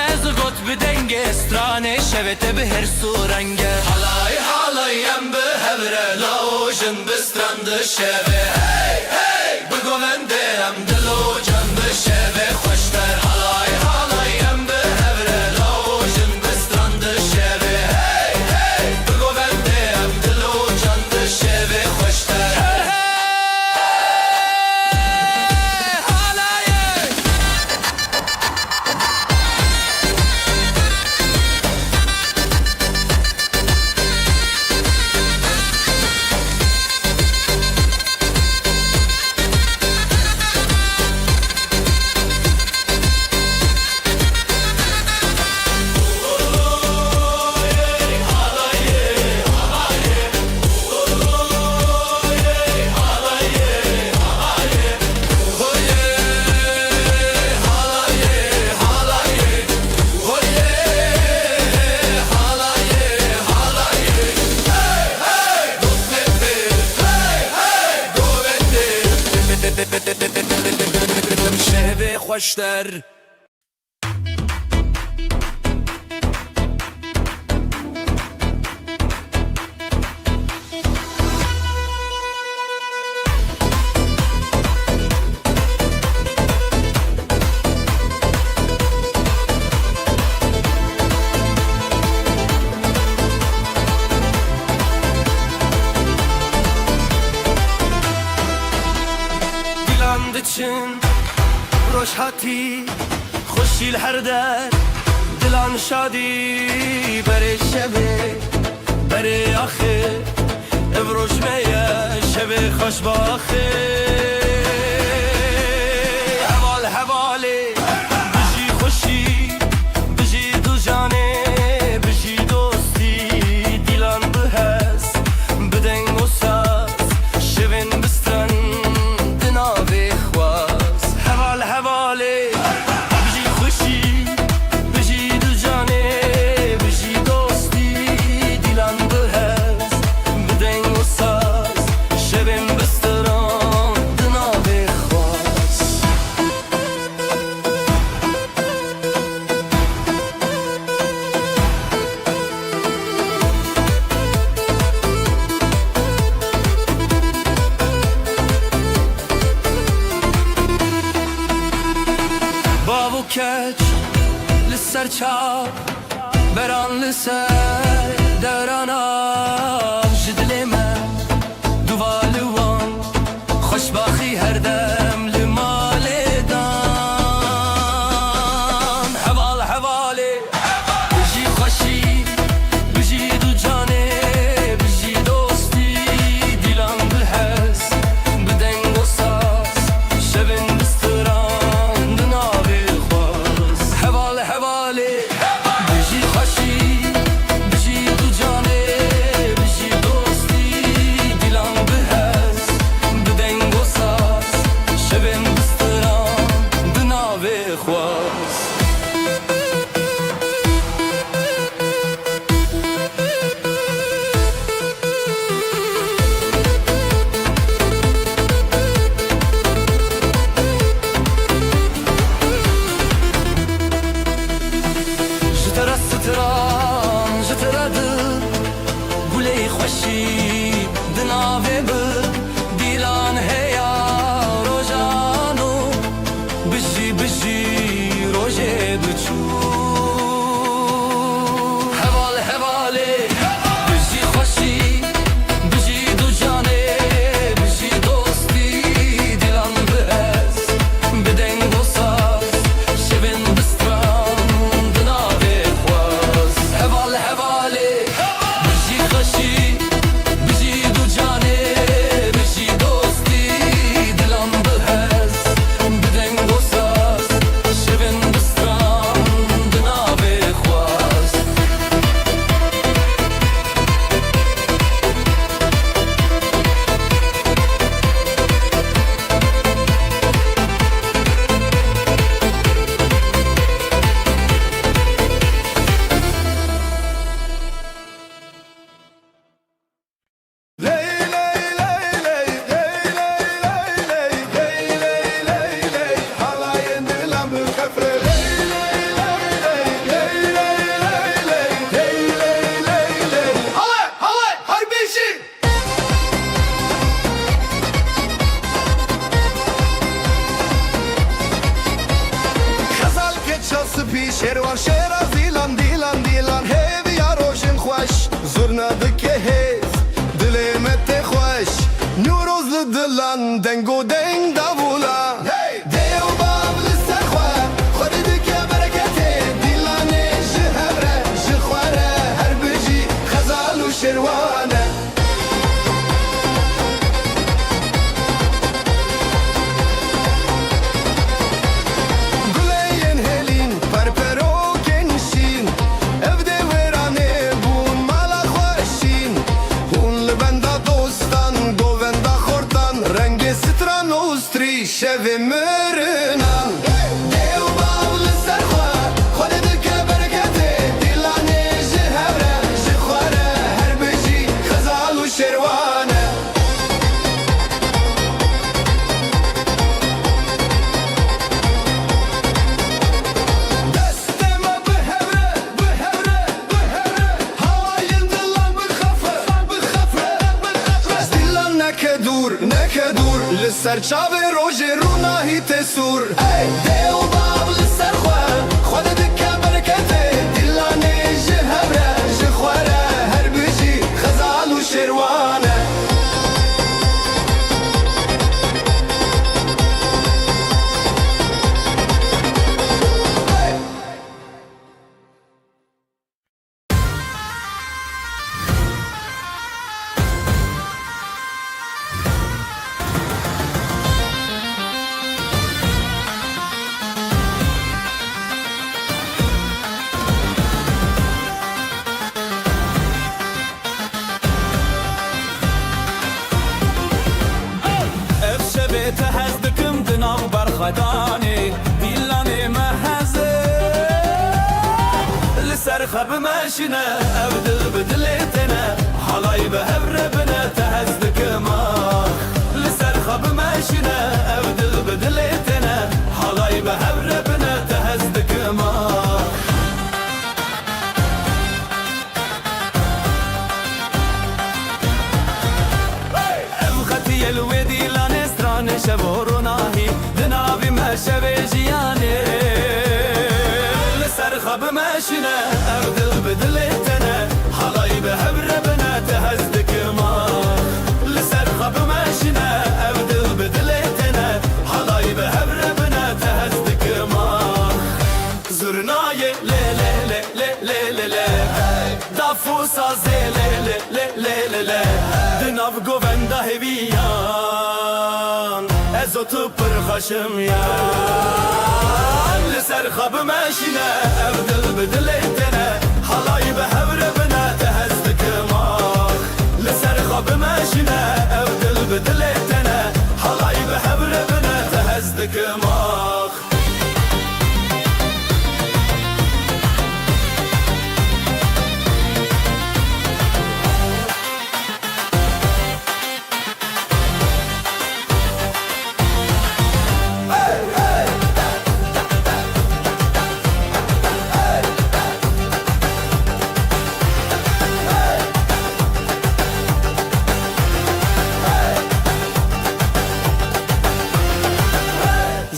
به دنگ استرانه شویت به هر سورنگه حالایم به هبره لاوشن بسترند شوی هی هی بگو بندیم دل و جان بشوی خوشتر حالایم به هبره لاوشن بسترند شوی هی هی بگو بندیم دل و جان بشوی خوشتر شبه خوشتر diland için روشهاتی خوشیل هر در دلان شادی بره شبه بره آخه ابروش میه شبه خوش باخه حوال حواله بجی خوشی بجی دو جانه بجی دوستی دیلان بهست بدنگ و ساز شبن بستن دناوی خواست حواله بجی خوشی بجی دو جانه بجی دوستی دیلان بهست بدنگ و ساز شبن بستران دناوی خواست بابو کچ لسر چاپ بران لسر دورانم جدل من دوالوان خوشباخی هر دم لمال دان حواله بجی خوشی بجی دو جانه بجی دوستی دیلان بهست بدنگ و ساز شبن بستران دناوی خواست حواله بجی خوشی بجی دو جانه بجی دوستی دیلان بهست بدنگ و ساز شبن بستران دناوی خواست جترا ستران جترا دل گلی خوشی دناوی بر دیلان هیا روزان پی شێروان شێرە زیلان دیلان دیلان هێویا ڕۆژن خوۆش زورنا دکێ هێز دلێ me tê xweş nûroz li dilan deng û deng davûla dêw bav li ser xwe xwedî dike bereketê dîlanê ji hev re ji xwe re her bijî xezal û şêrwan e guleyên hêlîn perperokên şîn ev dê wêranê bûn mala xweşîn hûn li benda dostan govenda xortan rengê stran û strî şevê mirinan dêw bav li ser xwe xwedî dike bereketê dîlanê ji hev re ji xwe re her bijî xezal û şêrwan e destê me bihevre bihevre bihevre hawayên dilan bixefe bixefe bixefe dilan neke dûr li ser çavê rojê rûnahî tê sûr dêw bav li ser xwe xwedî dike bereketê dîlanê ji hev re ji xwe re her bijî xezal û şêrwan e ev şevê te hez dikim di nav berxwedanê dîlanê me hez e li ser xwe bimeşîne ev dil bi dilê têne halayî bi hev re bine te hez dikim ah li ser xwe bimeşîne ev dil bi dilê têne halayî bi hev re bine te hez dikim ah ev xetiyê li wê dîlanê stranê şev û rûnahî di navî me şevê jiyanê li ser xwe bimeşîne ev dil bi dilê têne halayî bi hev re bine te hez dikim ah li ser xwe bimeşîne ev dil bi dilê têne halayî bi hev re bine te hez dikim ah zurnayê lê lê lê lê lê lê lê dafû sazê lê lê lê lê lê lê di nav govenda hêviyan ez û tu pir xweşim yan li ser xwe bimeşîne ev dil bi dilê têne halayî bi hev re bine te hez dikim ah li ser xwe bimeşîne ev dil bi dilê têne halayî bi hev re bine te hez dikim ah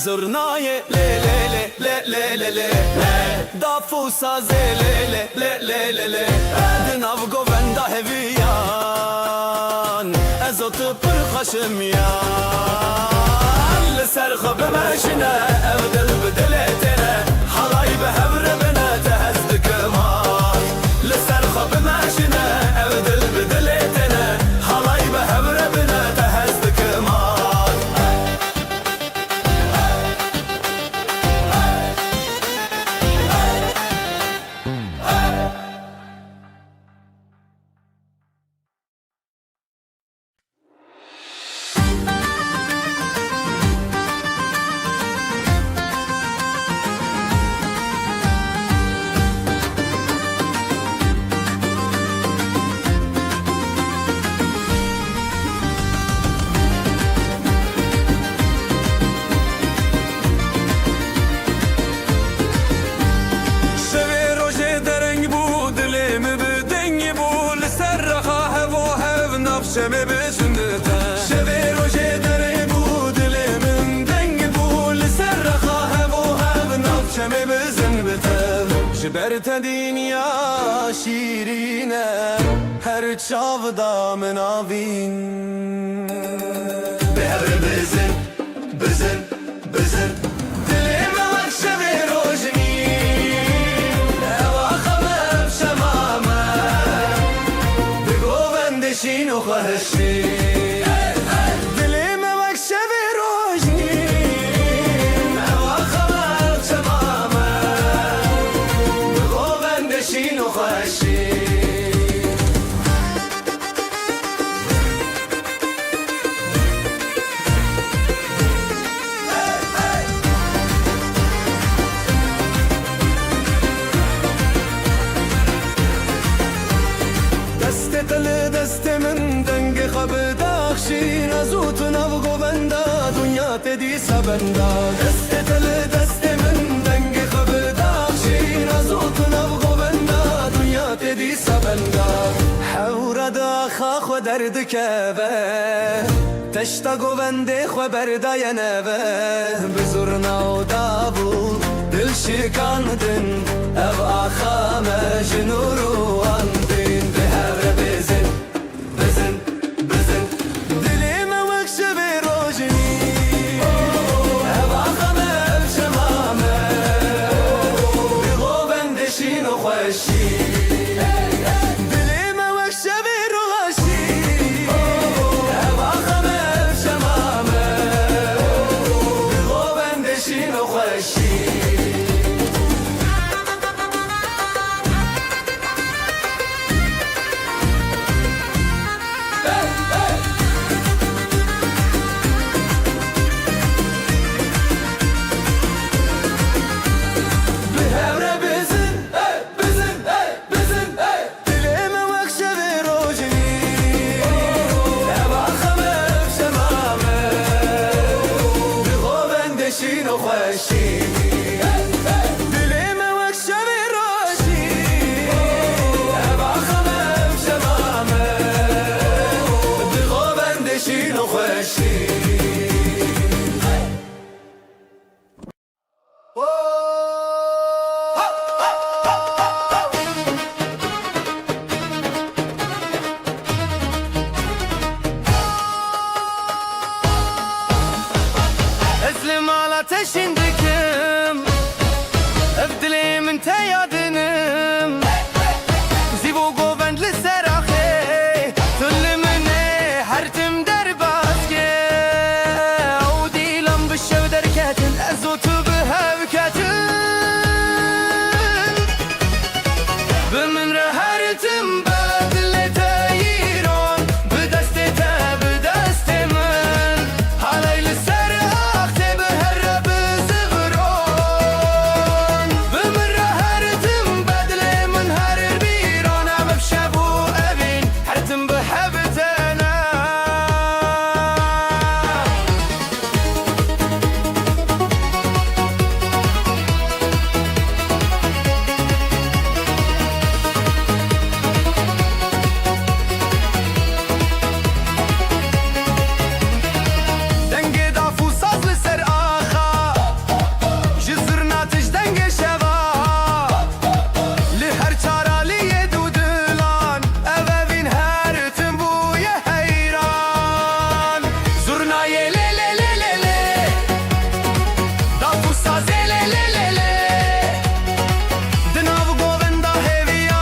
zurnayê lê lê lê lê lê lê lê dafû sazê lê lê lê lê lê lê di nav govenda hêviyan ez û tu pir xweşim yan li ser xwe bimeşîne ev dil bi dilê têne halayî bi hev re bine te hez dikim ah li ser xwe bimeşîne ev dil bi dilê têne halayî bi hev re bine te hez dikim ah جبر دنیا شیرینه هر چاودا مناوین به هر بزن بزن بزن دلم وقت شب روزنی هوا خمم شمامه بگو بندشین و خواهشی دلم وقت شب روزنی هوا خمم شمامه بگو بندشین و خواهشی دست من دنگ خب داخشین از او تو نو بنده دنیا تدی سبنده دست من دنگ خب داخشین از او تو نو بنده دنیا تدی سبنده حور داخا خو درد کبه تشتا گوبنده خو برده نبه بزرنا و دابو دل شکاندن او آخا مجنورو اندین به هر بزن بزن بزن دلی موقش به روزنی او آخا مجمامه بگو بندشین و خوشی دلی موقش به روزنی او آخا مجمامه بگو بندشین و خوشی اسلم على تشندكم افدلي من تيادنم زيبو قوبند للسراخي تل مني حرتم درباسكي عودي لم بالشو دركاتن ازوت بها بكاتن بمن رهرتم بدل تايرون بدستي بدستي من علي للسراخ تبهرب زغرون بمن رهرتم بدل من هر بيرون عم بشابو ابين حرتم بحبتنا دنگ دافو ساز لسر آخا جزرنا تش دنگ شوا لهر چارالی دودلان اوین هر تنبوی حیران زرنای لی لی لی لی لی دافو ساز لی لی لی لی دناو گووندا هیویان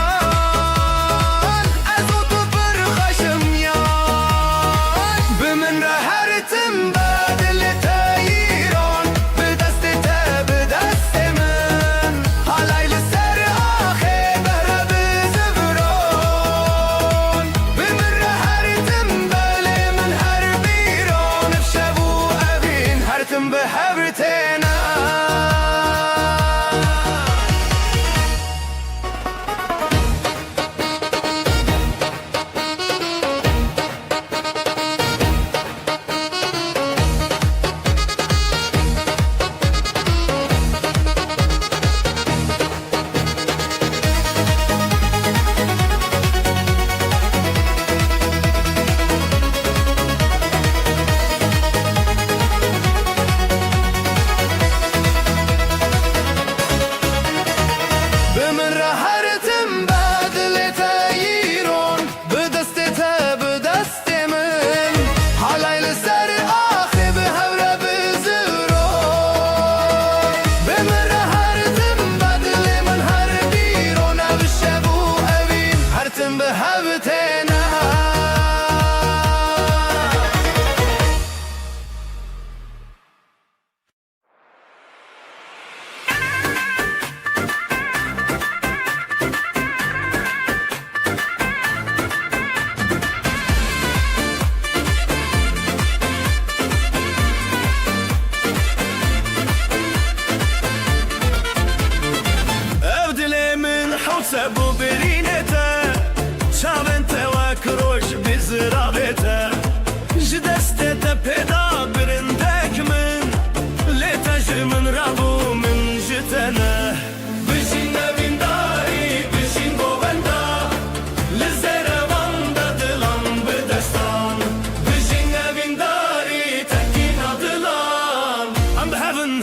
ازو تو برخشم یان بمن رهرتم بدل تايرون بدست بدست من علي لسر آخي بهرب زغرون بمن رهرتم بلي من هر بيرون بشابو أبين هرتم بحبرتنا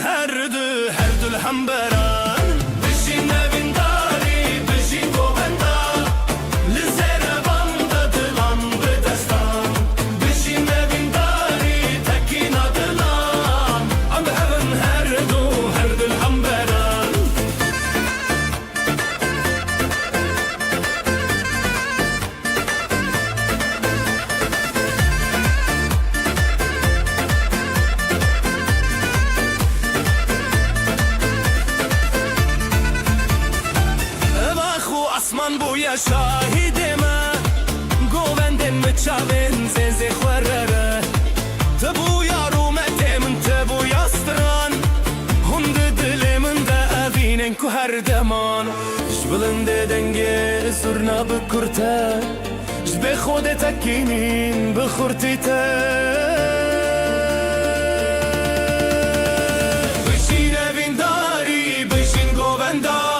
her dul hemberan Bişin evindari, bişin govenda Lizere banda dilan bedestan Bişin evindari, tekin adılan Am heaven her dul hemberan Asman buya şahidime Govenden mi çavin zeze xwerrere Te bu yarumetemin te bu yastran Hunde dilimin de evinen ku her deman Jbilinde denge surna bikurte Jbe khode tekinin bikhurtite Bişin evindari, bişin govenda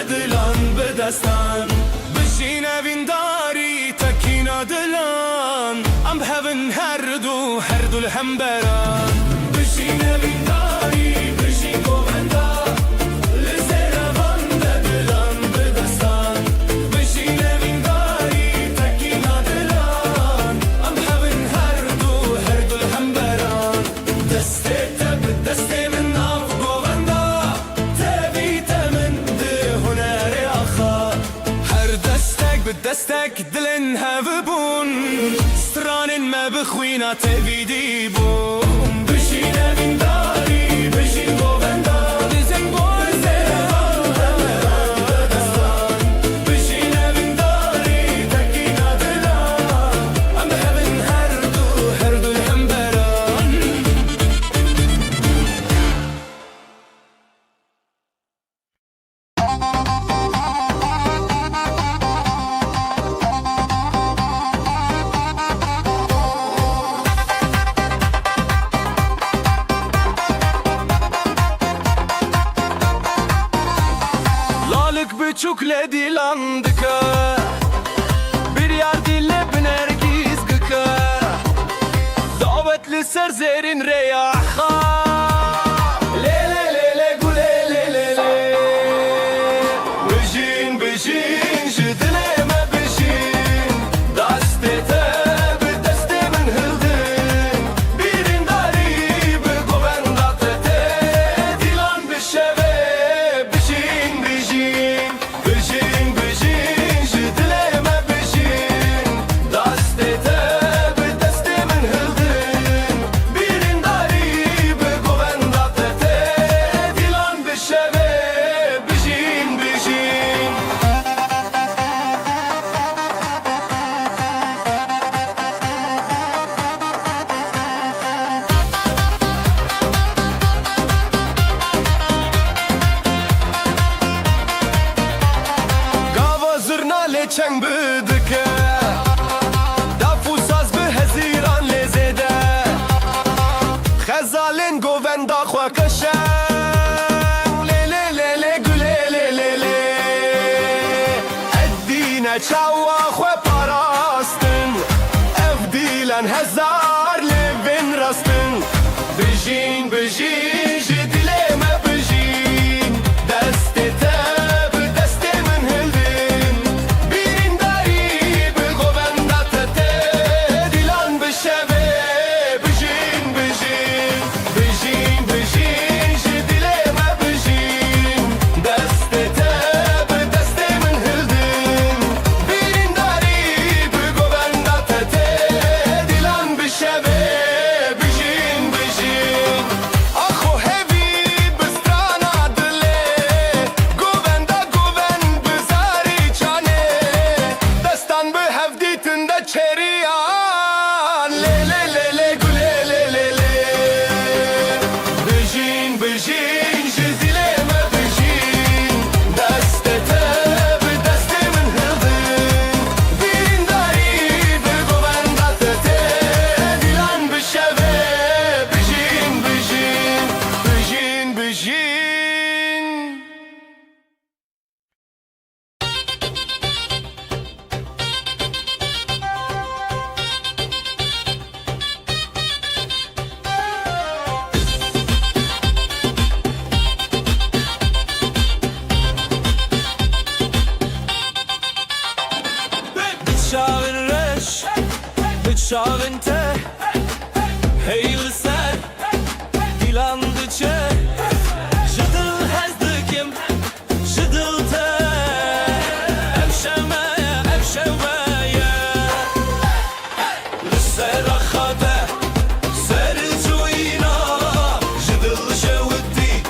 dilan bedestan Bişin evindari tekin adılan Am heaven her dul hemberan Bişin evindari, bişin govenda Lizere vanda dilan bedestan Bişin evindari tekin adılan Am heaven her dul hemberan Deste teb deste min av govenda بدستك دلن هفبون سترانن ما بخوينا تبيدي بون بشين من داري بشين غوبندا دزن بشين من داري تكينا دلان أم هبن هردو الهمبران Çukle dilandıka Bir yar dille binergiz gıka Davetli serzerin reyaha Lele lele gule lele le Bijin bijin jidileme bijin Dastete bir destemin hıldın Birin dari bir govendate Dilan bir şeve bijin bijin Bijin bijin jidileme bijin Dastete bir destemin hıldın Birin dari bir govendate Dilan bir şeve bijin bijin Gava zırna leçen bıdıke Dafu saz bi heziran lezede Xezalin govenda xwa keşen Lele lele güle lele le Eddine çawa xwe parastin Ev dilen hezar levin rastın Bijin bijin jidileme bijin Destete bir destemin hıldın Birin dari bir govendate Dilan bir şeve bijin bijin Bijin bijin jidileme bijin Destete bir destemin hıldın Birin dari bir govendate Dilan bir şeve bijin bijin Ah Şavinte Heyliser Dilandıçe Jıdıl hezdikim Jıdılte Evşemeye Evşemeye Lüserakhade Sercuyina Jıdıl şevdi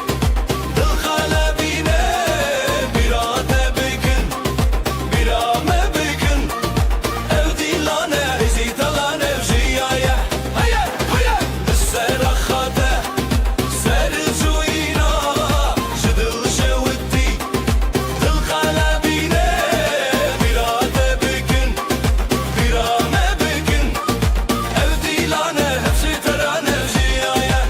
Dıl kalebine Birate bigin Birame bigin Evdilane Ezitalan evjiyaye Hayır hayır Lüserakhade Sercuyina Jıdıl şevdi Dıl kalebine Birate bigin Birame bigin Evdilane hepsi teran evjiyaye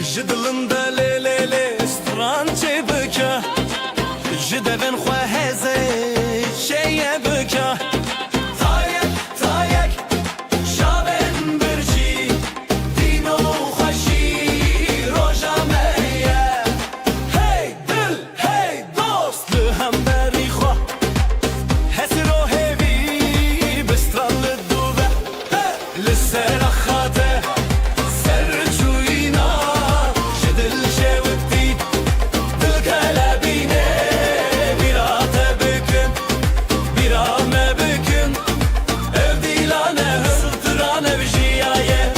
Jidilinde le le le strançe bıka Jidevin xweheze şeye bıka Tayek tayek şaben birci Dino xweşi roja meye Hey dil hey dost li hemberî xwe Hesro hevî bistran li dûve Li sera xate Serçuyina Jidil şevdi Dil kalebine Birate bükün Birame bükün Evdilane hısıltıran evjiyaye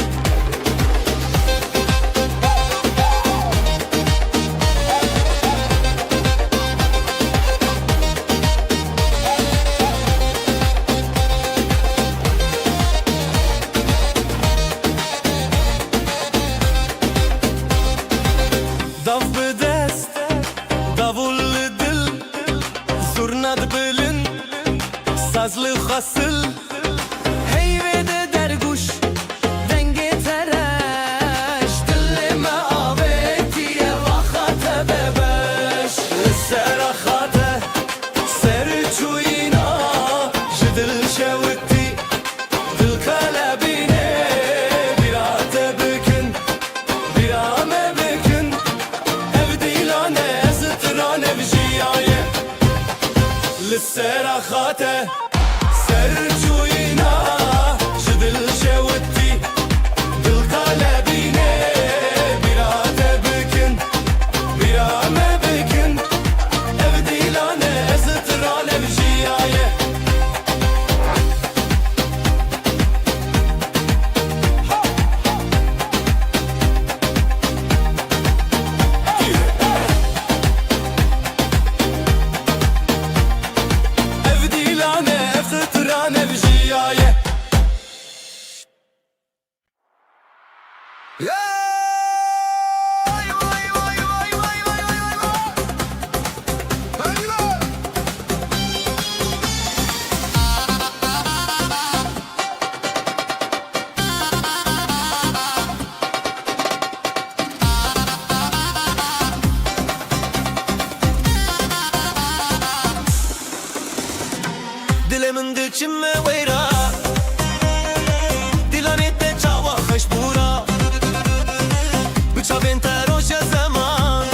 Dav bidest Davul dil Zurnad bilin Sazlı hasıl Heyvede derguş Denge tereş Dillime avetiye Vakate bebeş Serakhate Serçuyina Jidil şevdi Dil kalebine Birate bükün Birame bükün Evdilane zıtıran evjiyaye Lisserakhate Serçuyina Jidil şevdi Dil kalebine Birate bükün Birame bükün Evdilane zıtıran evjiyaye Evdilane zıtıran evjiyaye Dilimin diçime weyra Dilanette çava khashbura Bıçavin teroşa zaman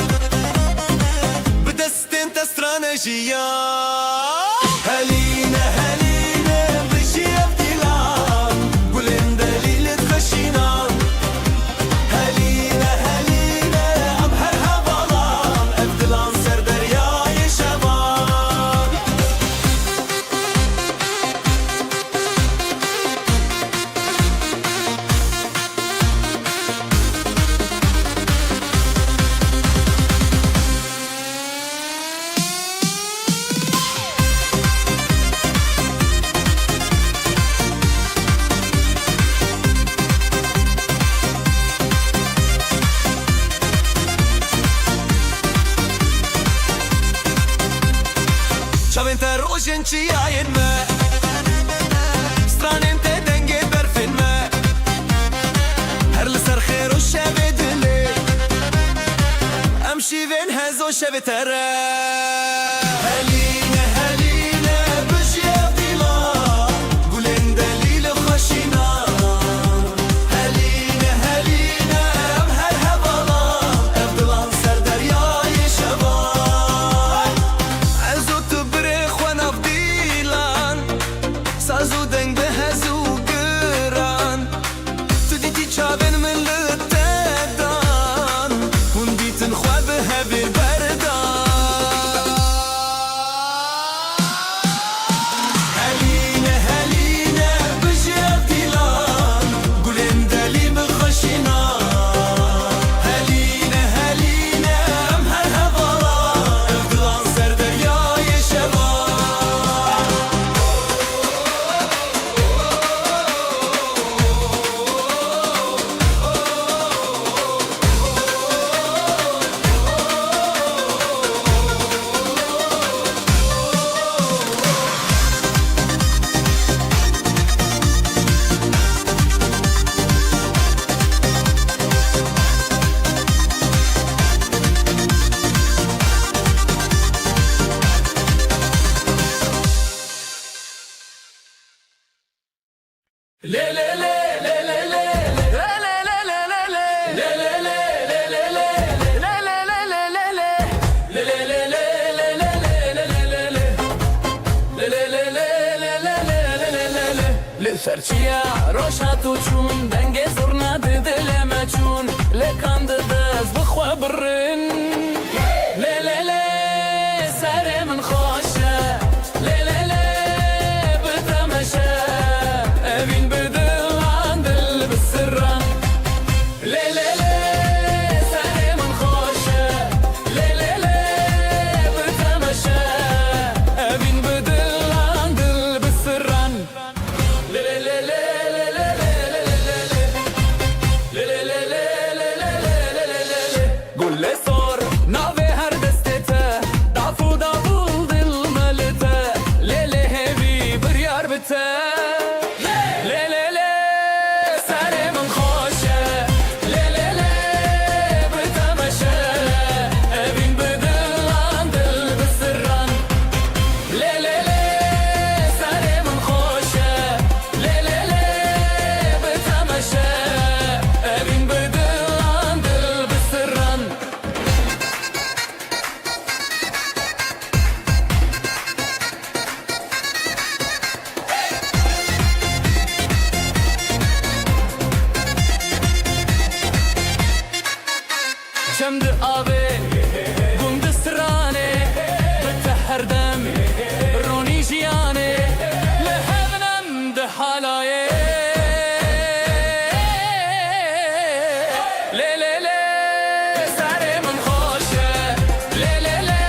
Bidestin testranejiya Heline heline Bişi evdilan Gulin delilit khashinan Heline heline Am her havalan Evdilan serderyayı şevan Çavin terojin çiyayin me Stranin te denge berfin me Her li ser xêr û şevê dilê Em şîvên hez û şevê tere Heline heline bijî evdî Serçiya roşa tuçun denge zurna didileme çun le kandı dez bixwe birrin le le le serê min xweş e le le le bitemeşe evîn bi dilan dil bi sirran le le le serê min xweş e le le le bitemeşe evîn bi dilan dil bi sirran Gulle sor nave her destete dafu davul dil melete lele hevi bir yar bite lele le serê min xweş e lele le bitemeşe evîn bi dilan dil bi sirran lele le serê min xweş e lele le bitemeşe evîn bi dilan dil bi sirran Çemdi avê gund stranê bite her dem ronî jiyanê li hevnem di halayê lê lê lê serê min xweş e lê lê lê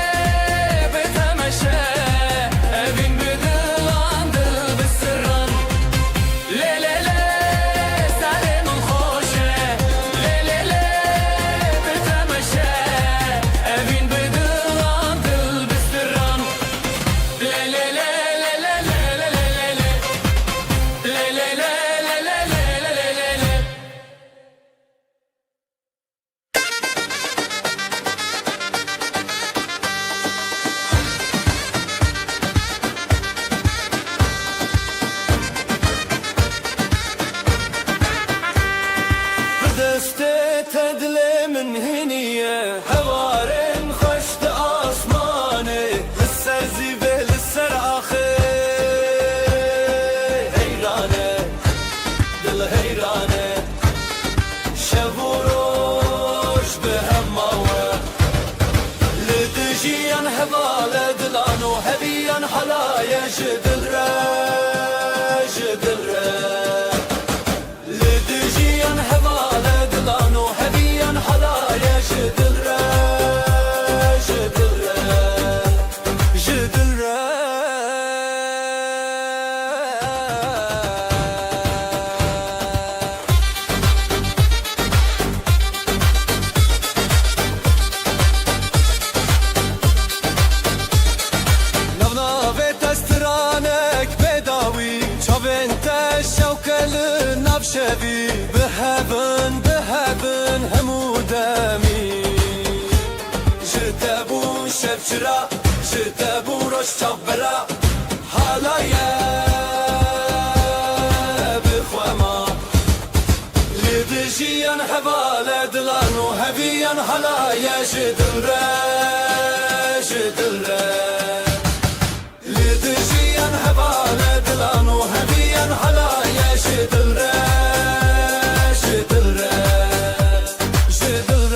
bitemeşe evîn bi dilan dil bi sirran lê lê lê serê min xweş e lê lê lê bitemeşe evîn bi dilan dil bi sirran lê lê lê lê lê lê lê lê lê lê lê lê lê lê lê lê lê lê بدسته تدلي من هنية هوارين خشت آسماني لسر زيبه لسر آخي هيرانه دل هيرانه شبوروش بهماوه لدجيان هبالة دلانو هبيان حلايا جدل جدل لدجيان هبالة دلانو هبيان حلايا جدل جدل جدل نافنافه تسترانك بداوي چاوين تشوكل نافشوي بهبن بهبن همو دمي جتبو شبشرا جتبو روش چابرا حالايا بخوما لدجيان هبالة دلانو هبيان حالايا جدل جدل لدجيان هبالة دلانو هبيان حلايا جدل جدل جدل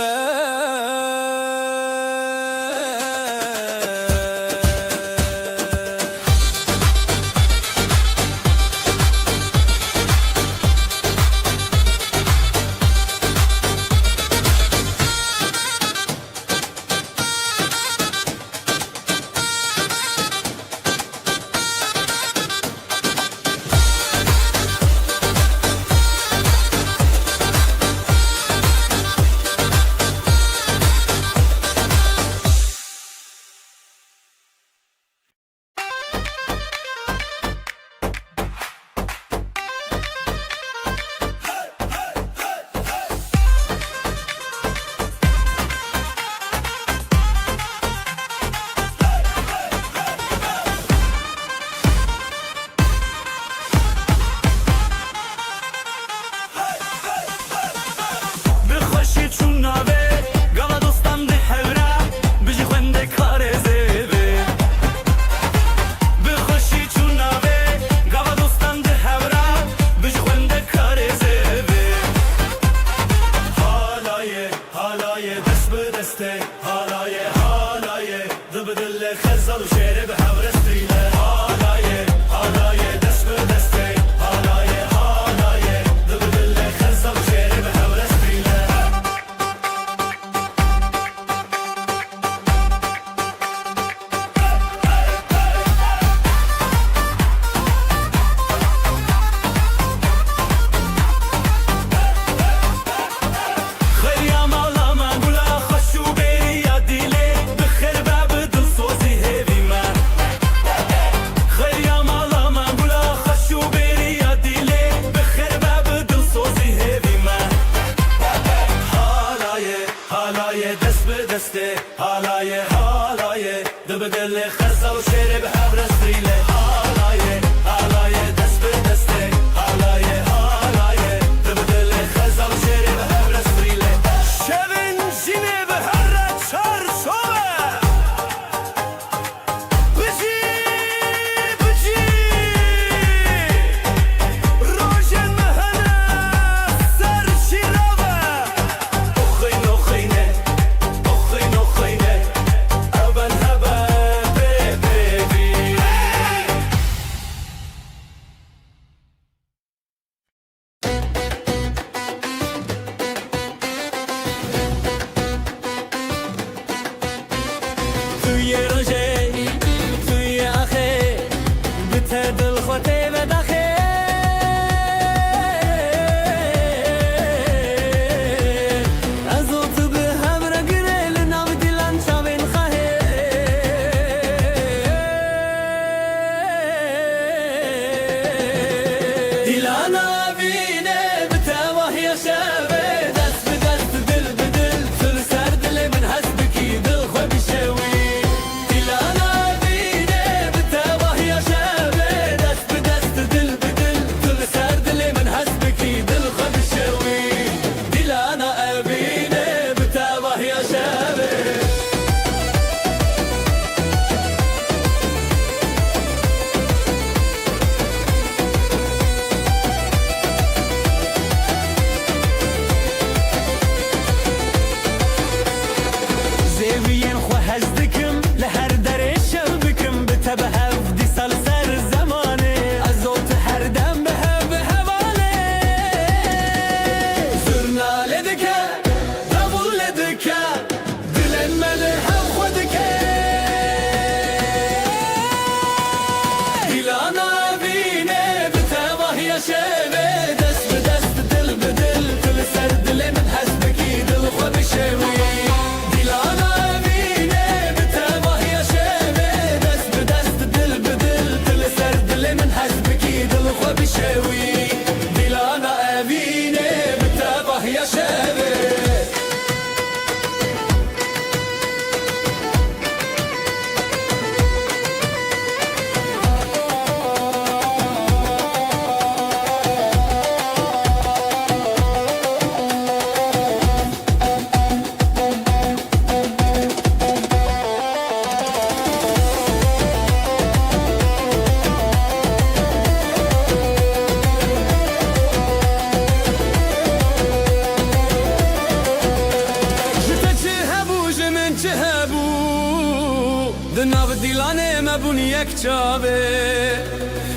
بون یک چاوه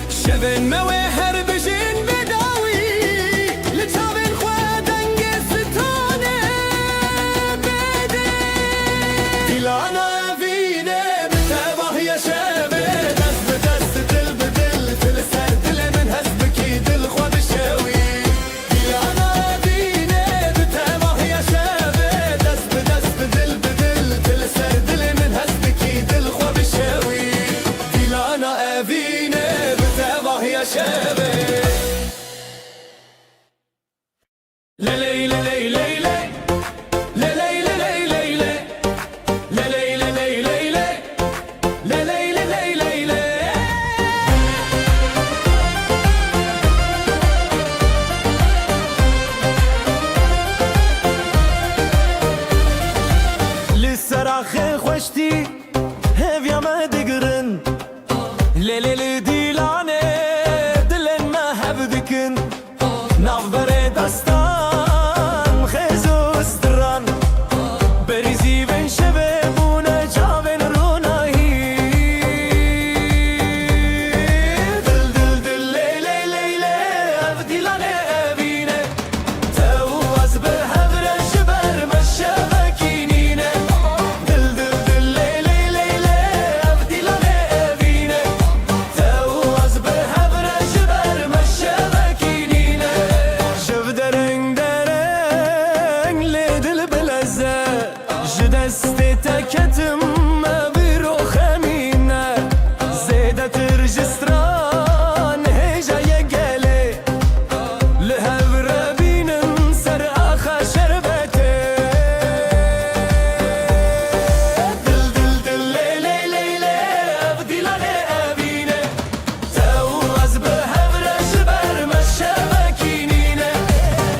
شبن موه هر بجین بداوی لچاوین خواه دنگ ستانه بده دیلانا وینه بتابه یا شبه دست به دست دل به دل دل سر دل من هست بکی دل خواه بشوی دیلانا وینه بتابه یا شبه دست به دست دل به دل دل سر دل من هست بکی دل خواه بشوی دیلانا وینه بتابه یا شبه للی للی للی للی للی للی للی للی للی لسراخ خوشتی هفیا ما دگرن للی دیلانه دلن ما هبدکن نافبر دستان خیزوز دران بریزی بین شبه بونه جاوین رونایی دل دل دل لیلی لیلی اف دیلانه بینه تو از به هبرش بر مشبکینینه دل دل دل لیلی لیلی اف دیلانه بینه تو از به هبرش بر مشبکینینه شب درنگ درنگ لیدل بلزه جدست تکتم بیرو خمینه زیده ترجستران هجای گله لهو ربینم سر آخا شربته دل دل دل لیلی لیلی اف دیلانه بینه تو از به هبرش بر مشبکینینه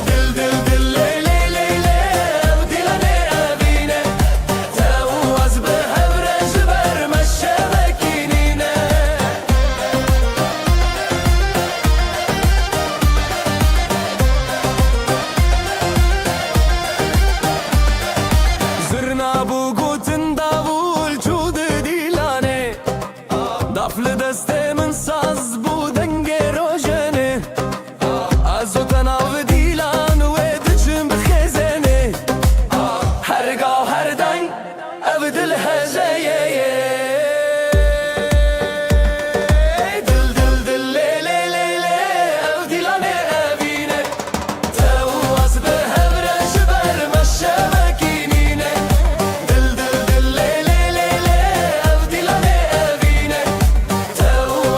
دل دل دل لیلی لیلی اف دیلانه بینه تو از به هبرش بر مشبکینینه زرنا بو گوتن داول چود دیلانه دافل دست من ساز بو دنگ روشنه از او تناو دیلان و دچم بخزنه هرگاه هر دنگ او دل هزایه دل دل دل لیلی لیلی او دیلانه بینه تو از به هبرش بر مشبکینینه دل دل دل لیلی لیلی او دیلانه بینه تو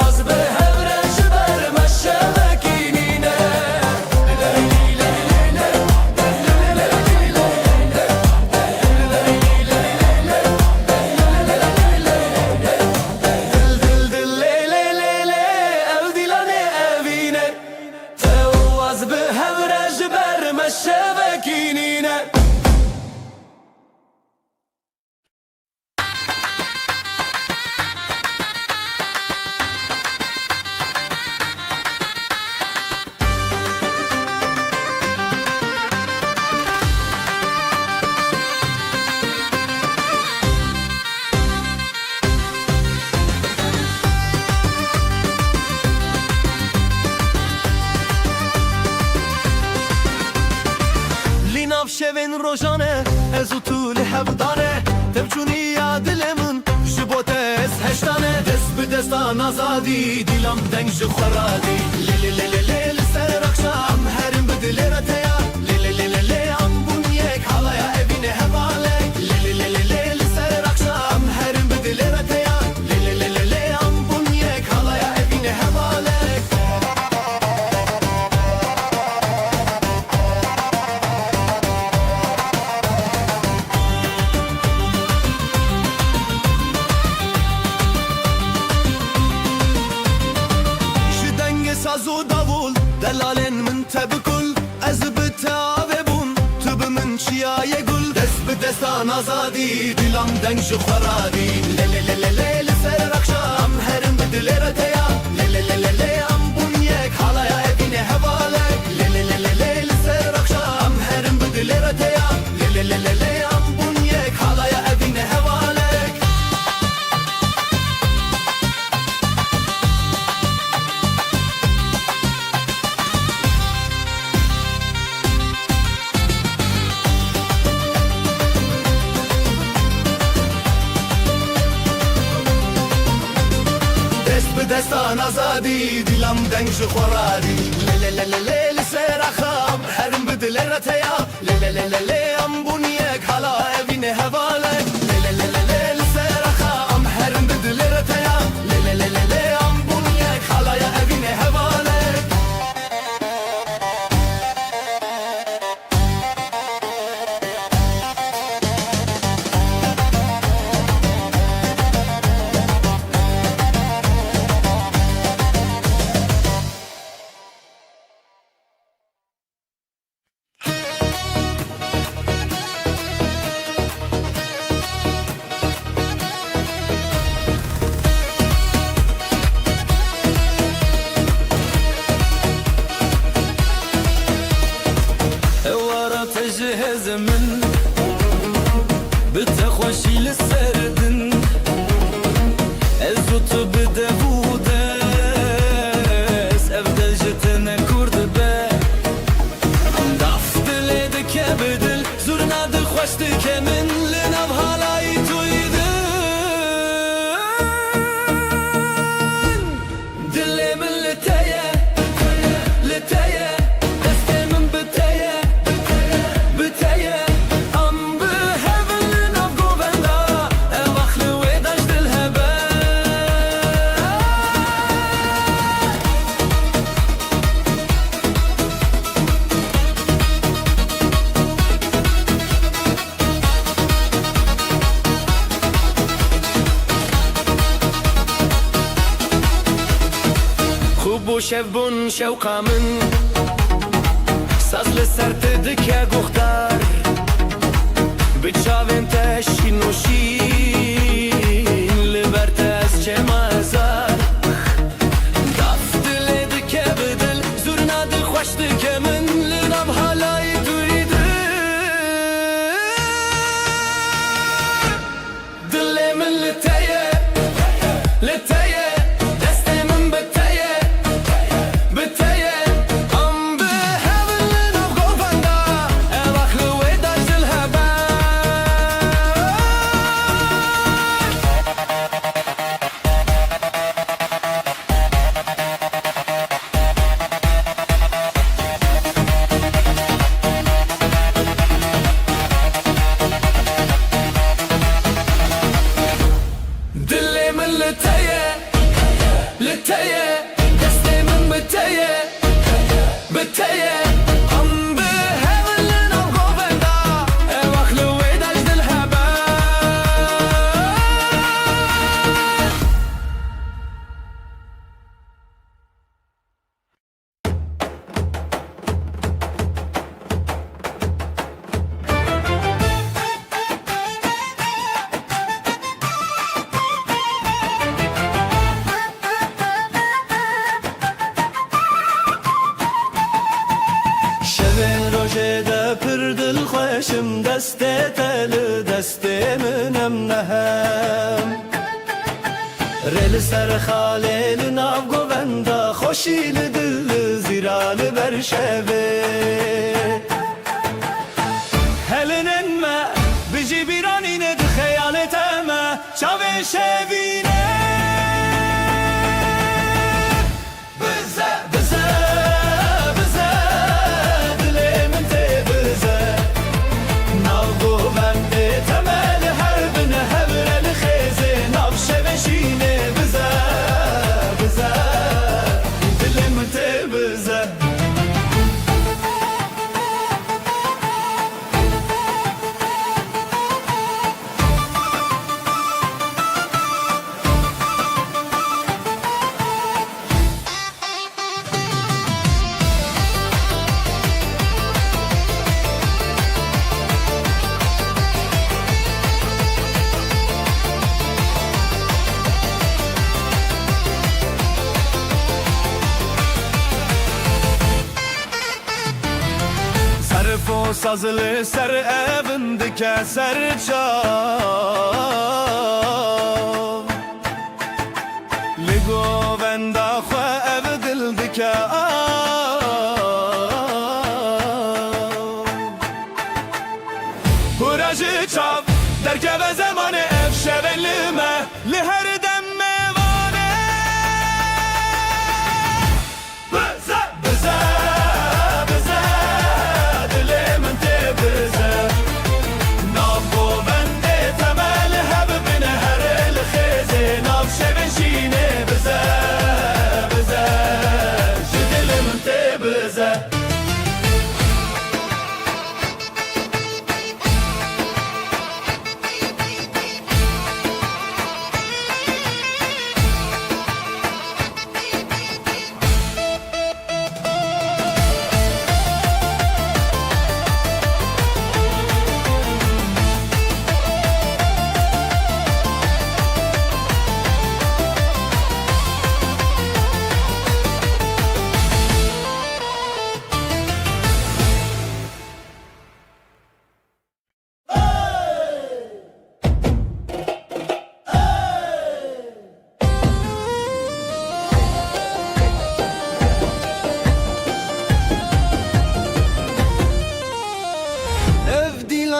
از به هبرش بر مشبکینینه دل دل دل لیلی لیلی او دیلانه بینه تو از به هبرش بر مشبکینینه لیناف شوین روشانه از او طول هفدانه تبچونی یاد لمن جبوت از هشتانه دست به دستان آزادی دیلم دنگ جخورادی لیلی لیلی لیلی سر رخشام هرم بدل رتیا لیلی لیلی لیلی ام بون یک حالا evine hevale لیلی لیلی لیلی سر رخشام هرم بدل رتیا لیلی لیلی لیلی ام بون یک حالا evine hevale شدنگ ساز و داول دلالن من تبکل از بتاوه بون تو به من چیای گل دست به دستان آزادی دیلم دنگ جخورادی لیلی لیلی لیلی سر رخشام هرم بدل رتیا لیلی لیلی لیلی ام بون یک حالا evine hevale لیلی لیلی لیلی سر رخشام هرم بدل رتیا لیلی لیلی لیلی ام بون یک حالا evine hevale آزادی دلم دنگ خورادی لی سر خام هرم بدل رتیا لی ام بونیک حالا اوین حواله لی سر خام هرم بدل رتیا لی ام بونیک حالا اوین حواله تجهز من بتخوشي للسردن ازوت بدبودس افضل جتنا كرد با ضعف دلدك بدل زورنا دخوشتك من لنا بهالاي تويدن دلي من لتايا لتايا شبون شوقا من ساز لسر تدك گختار بتشاوین تشین نوشین لبرت از چه مازار داف دل دک بدل زورنا دل خوش دک من لناب حالای دویده دل من لتایه لتایه خوشم دست تل دست منم نهم رل سر خاله ناو گوندا خوشی دل زیرال برشوه هلنن ما بجی بیرانین د خیالت ما چاوه شوینه Sazlı ser evindeki ser çav Ligo venda xwe ev dil dike Hurajı çav derkeve zamanı ev şevelime Li her dem mevane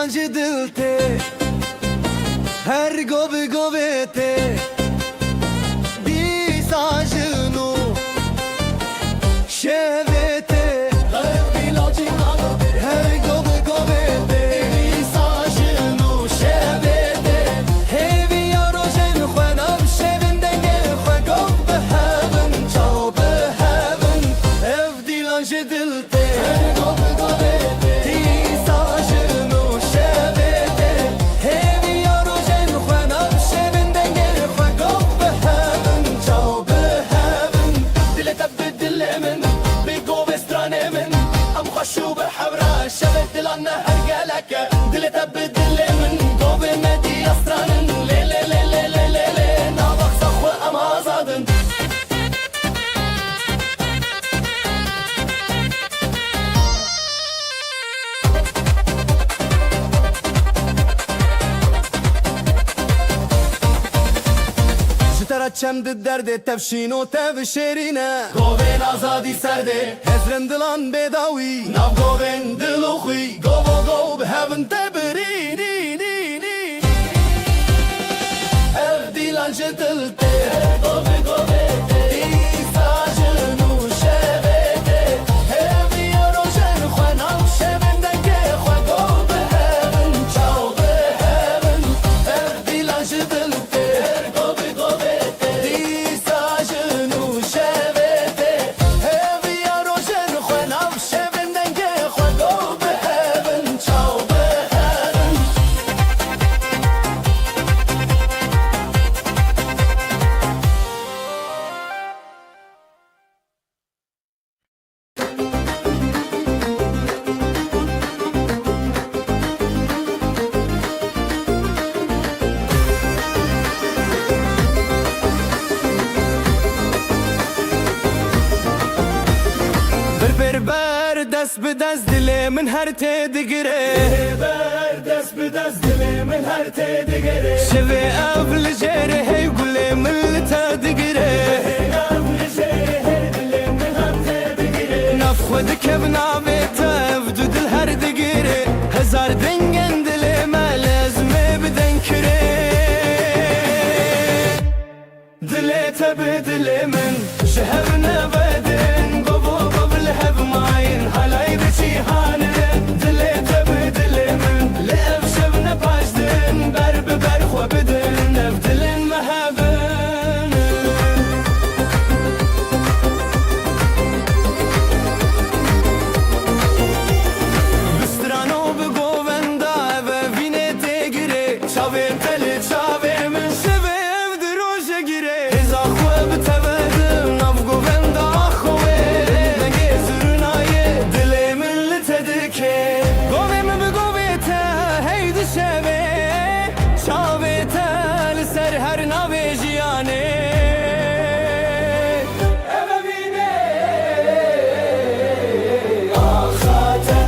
dilancı dilte her gobe gobete di sajnu şevete her dilancı her gobe gobete di sajnu şevete hevi yarojen khwanam şevinde gel khagov behaven çav behaven ev dilancı dilte her gobe gobete di sajnu şevete hevi yarojen khwanam şevinde gel khagov behaven çav behaven dile tabdil من بيقو بستراني من ام خشو بحبرا شبت دلنا هرقلك دل تبدل من قوب مدي استران لي لي لي لي لي لي لي نابخ صخوة ام ازادن ترچم درد تفشین و تفشیرینه گوین آزادی سرده هزرن دلان بداوی ناو گوین دلوخی گو به هون تبرینی اف دیلان جدلته گوه دیساجنو شبته همی روشن خوانم شبندگه خواه گو به هون چاو به هون اف دیلان جدلته دست به دست دل من هر تدگره بر دست به دست دل من هر تدگره شوی اول جره هی گل من تدگره اول جره دل من هر تدگره نف خود کب ناوی تفدو دل هر دگره هزار دنگن دل ما لازمه بدن کره دل تب دل من شهر نبدن قبو قبل هب ماين هلاي بجيهانن دلي تبدل من لأف شبنا باشدن برب برخو بدن نبدلن مهبن بسترانو بگوون دا و وینه تگیره چاوه تلی چاوه من شبه اف دروشه گیره ازا خواه بتبدم نف گوون دا خوه سر هر نوی جیانه امامینه آخاته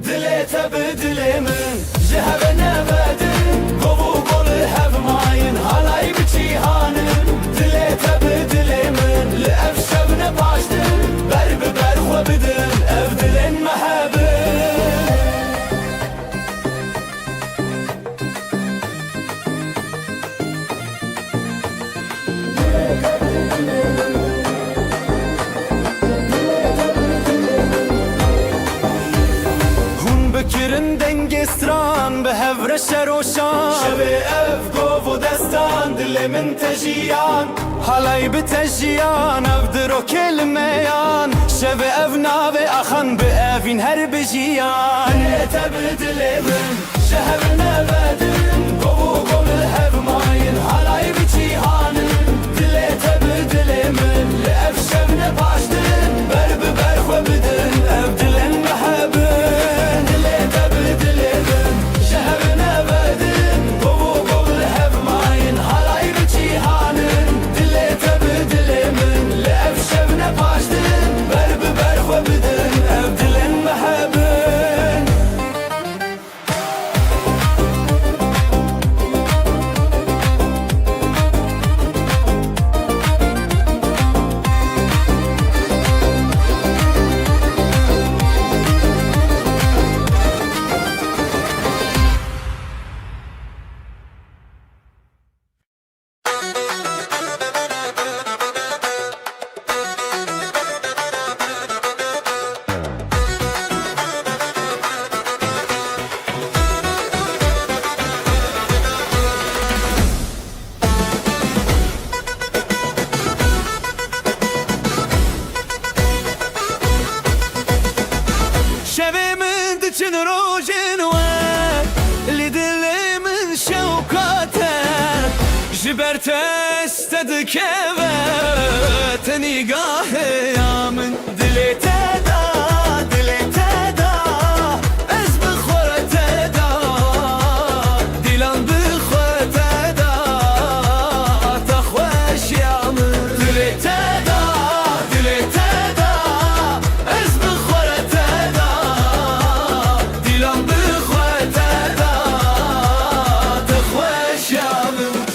دلی تبدل من جهب نبدن قبو قل هف ماین حالای بچیهانن دلی تبدل من لأف شب نباشدن برب برخو بدن افدلن محبن بکرن دنگ استران به هفر شروشان شبه اف گوف و دستان دل من تجیان حالای به تجیان اف درو کلمیان شبه اف ناوی اخان به افین هر بجیان تبدل من شهر نبدن گو گل هف ماین حالای بجیهانن دل تبدل من لأف شب نباشدن برب برخو بدن اف دلن محبن شبي من دچن روجن و لدل من شوقاته جبرت استدك تنيقاه يا من دلي تدا دلي تدا از بخورت دا دلان بخورت دا تخوش يا من دلي تدا دلي تدا از بخورت دا دلان بخورت دا تخوش يا من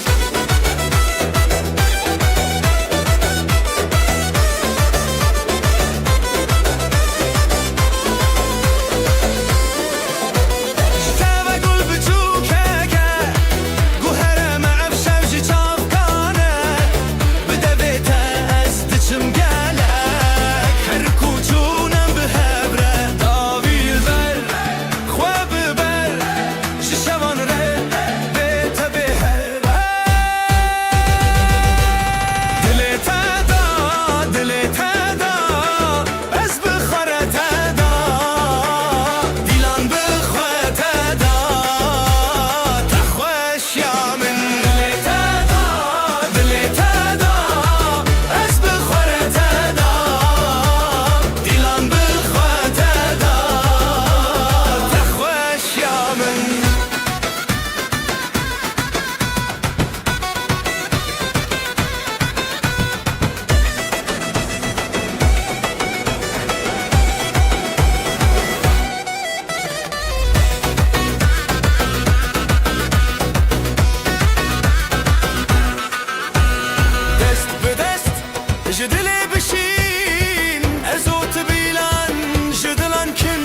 جدلي بشين ازوت بيلان جدلان كن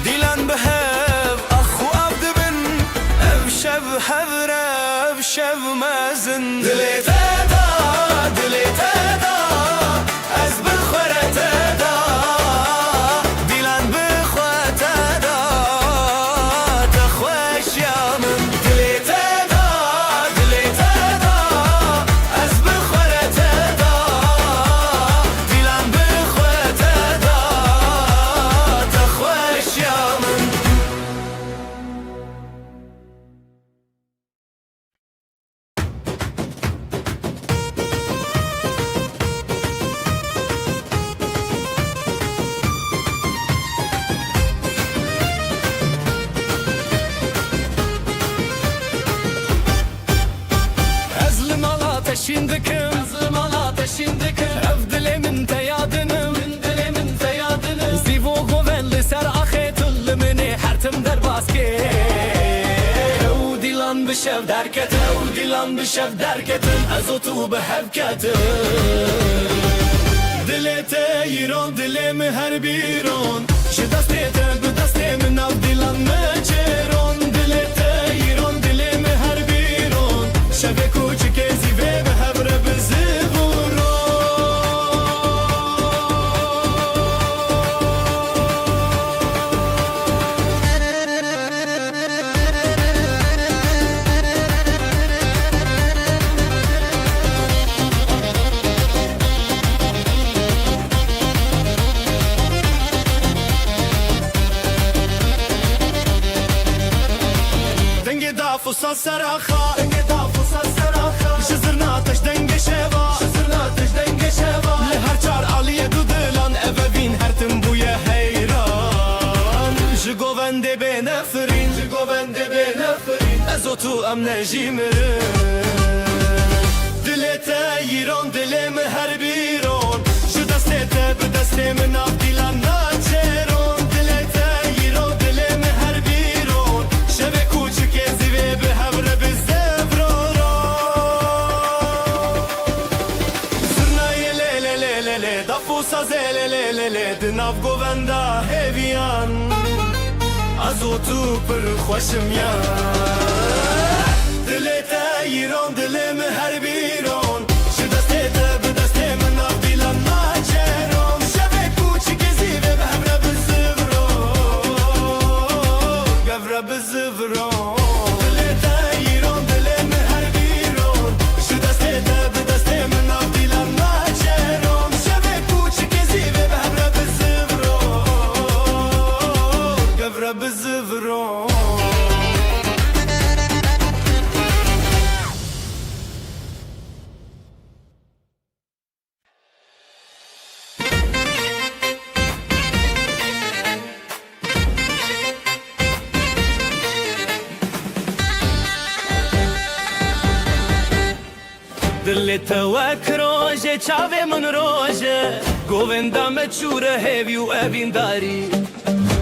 ديلان بهاب اخو عبد بن ابشب حذرة ابشب مازن دلي تدا دلي تدا از بخورة تدا ديلان بخورة تدا تخوش يا من دلي تدا دلي تدا از بخورة تدا Şimdikim, zımala teşindikim Evdile min teyadınım, dile min teyadınım Zivo govenli ser ahetulli mini hertim der baske Ev dilan bişev derketin, ev dilan bişev derketin Ezotu behevketin Dile teyiron, dile mi her biron Şidastete, bidastete min av dilan meçeron Dile teyiron, dile mi her biron Şeve kuçik ezive Fusa saraha, denge da fusa saraha Şızırna ateş denge şeva, şızırna ateş denge şeva Le her çar aliye dudulan evevin her tim buye heyran Jigovende be nefrin, jigovende be nefrin Ezotu amne jimirin Dilete yiron, dilemi her biron Şu destete bu destemin av dilan naçeron Dilete yiron, dilemi her biron Şeve kuçuk ezive behevre bizevrora Zırnayı le le le le le Dafusa zele le le le Dinav govenda heviyan Azotu pır xoşim ya Dilete yiron dilemi her biron Şu destete bu destemin av dilan naçeron Şeve kuçuk ezive behevre bizevro Gevre bizevro ورا بالزفرون دل تواک روژه چاوه من روژه گووندا مچوره هیویو اوین داری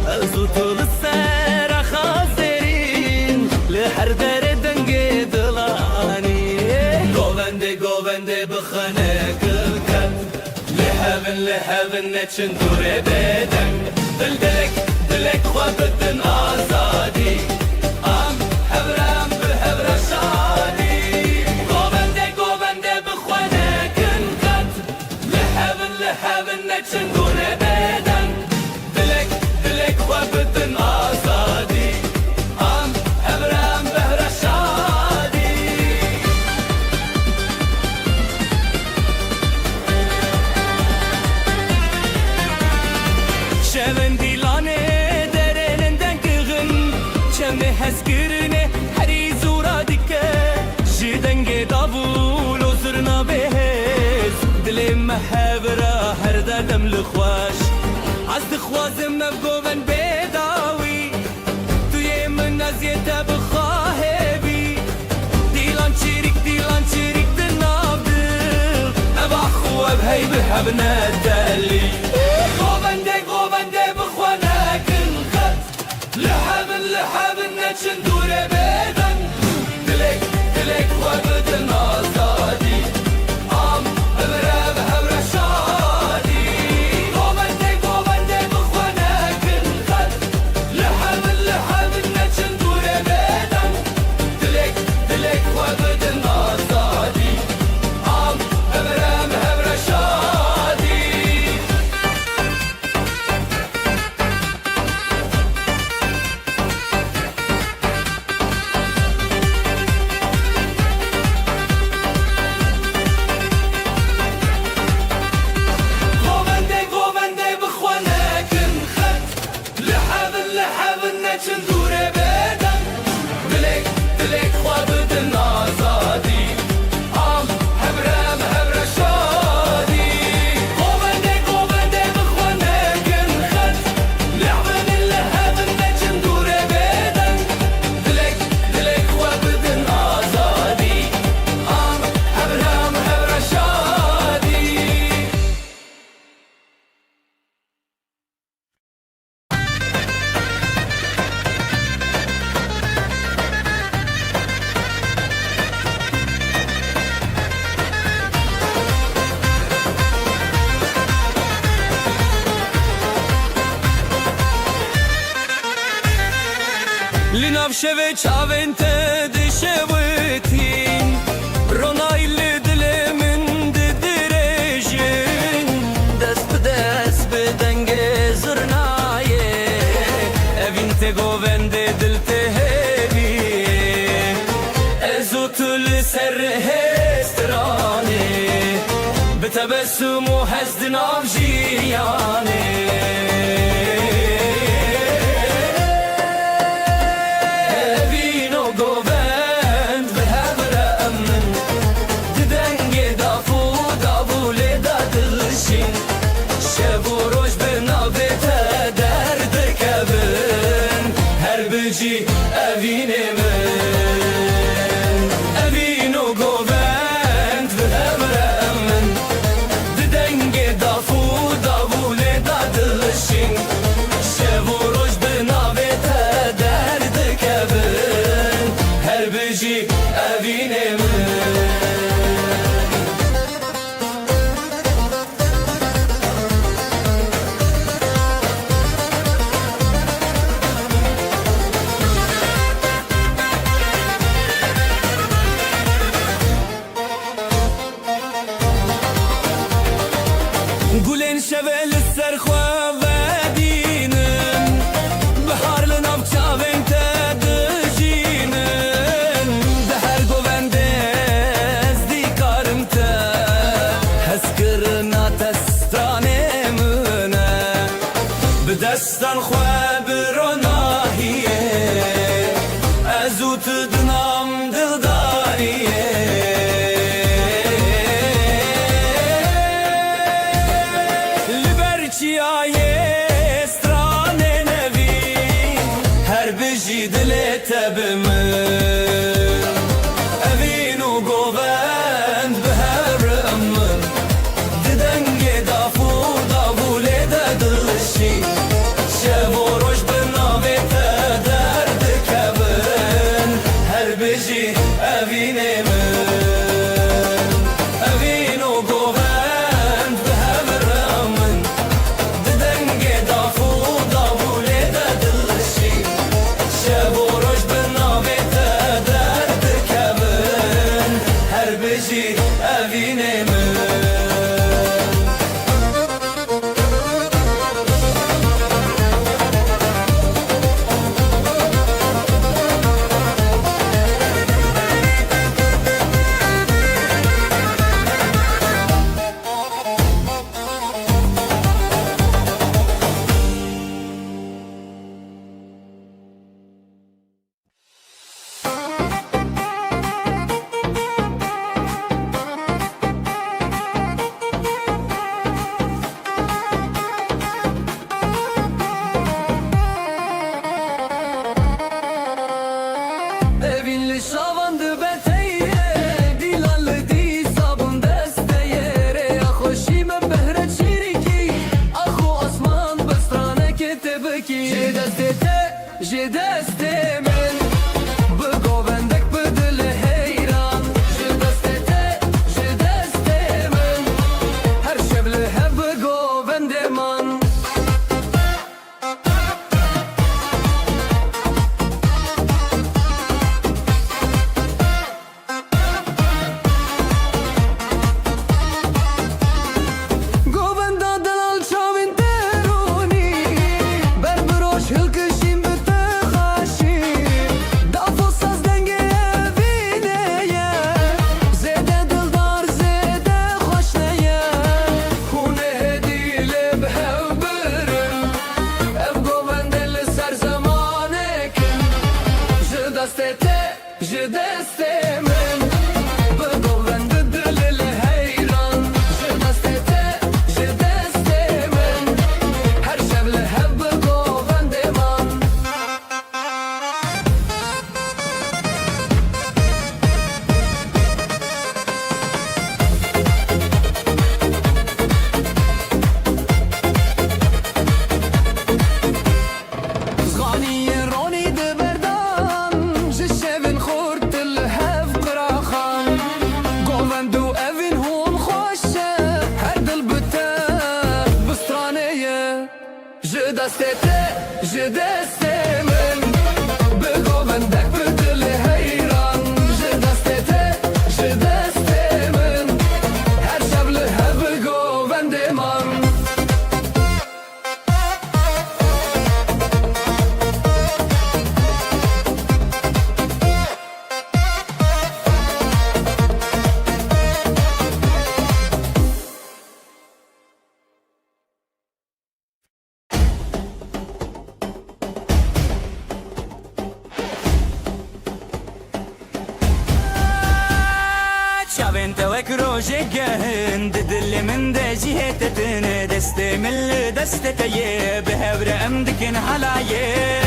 ازو تو لسر خاسرین لحر در دنگ دلانی گوونده بخانه کلکت لحبن نچن دوره بدن دلک خواه بدن آزادی ام حبرم به حبر شادی لحبن نچن دوره بدن دلک خواه بدن آزادی ام حبرم بهر شادی شون دیلانه درنندن کغن چمه هزگرنه هری زورا دیکه جدنگ دابول و زرنا بهز دل محبرا هر دردم لخواش از دخوازم مبگوون بداوی توی من نزیت بخواه بی دیلان چیریک دناب دل ابا خواب هی بحب ندلی گوونده بخوانه کن خط لحب نچن دوره بدن دلک خواه بدن آزادی ام حبره بحبره شادی گوونده بخوانه کن خط لحب نچن دوره بدن دلک خواه بدن آزادی ام حبره بحبره شادی گوونده بخوانه کن خط لحب نچن دوره بدن دلک خواه بدن آزادی ام حبره بحبره شادی گوونده بخوانه کن خط لحب نچن دوره بدن دلک خواه بدن آزادی ام حبره بحبره شادی لناف شوه چاوین دشوتین رونایل دل من درجین دست بدنگ زرنایه اوین تگوونده دل تهوی ازو تل سر هسترانه بتبسم و هزدن آف جیانه evine men evino govend behemre men didenge dafu davule dadılışın şevoroj benavete derde kevin her beci evine men بجی دلت بمن اوین و گوبند به هر امن ددنگ دافول دلشی شب و روش به ناویت درد کبن هر بجی اوین من اوین و گوبند به هر امن ددنگ دافول دلشی شب و روش به ناویت درد کبن هر بجی اوین من Evinli şavandı beteye Dilanlı di sabun desteye Ya hoşi me behret şiriki Ahu asman bestrane ketebeki Je deste men Bego bendek bedele heyran Je deste men Her şeble hep bego bendeman Govenda dalal çavin teruni Berberoş hılkışim büte haşi Dafosaz denge evineye Zede dildar zede hoşneye Hune hedile behev birim Ev govendeli ser zamanekim Je deste men Be govende dilili heyran Je deste men Her şevle hep be govende man Zgani roni de berdan Je şevin khurt el hev qraxan Govendo evin hon khoşe Her dil bite bistraneye Je deste men Be govendek be dili heyran Je deste men Her şevle hep be govende man شاوين توك روجي جهند دل من دا جهتتن دست من دست تيه بهبر امدكن حلايه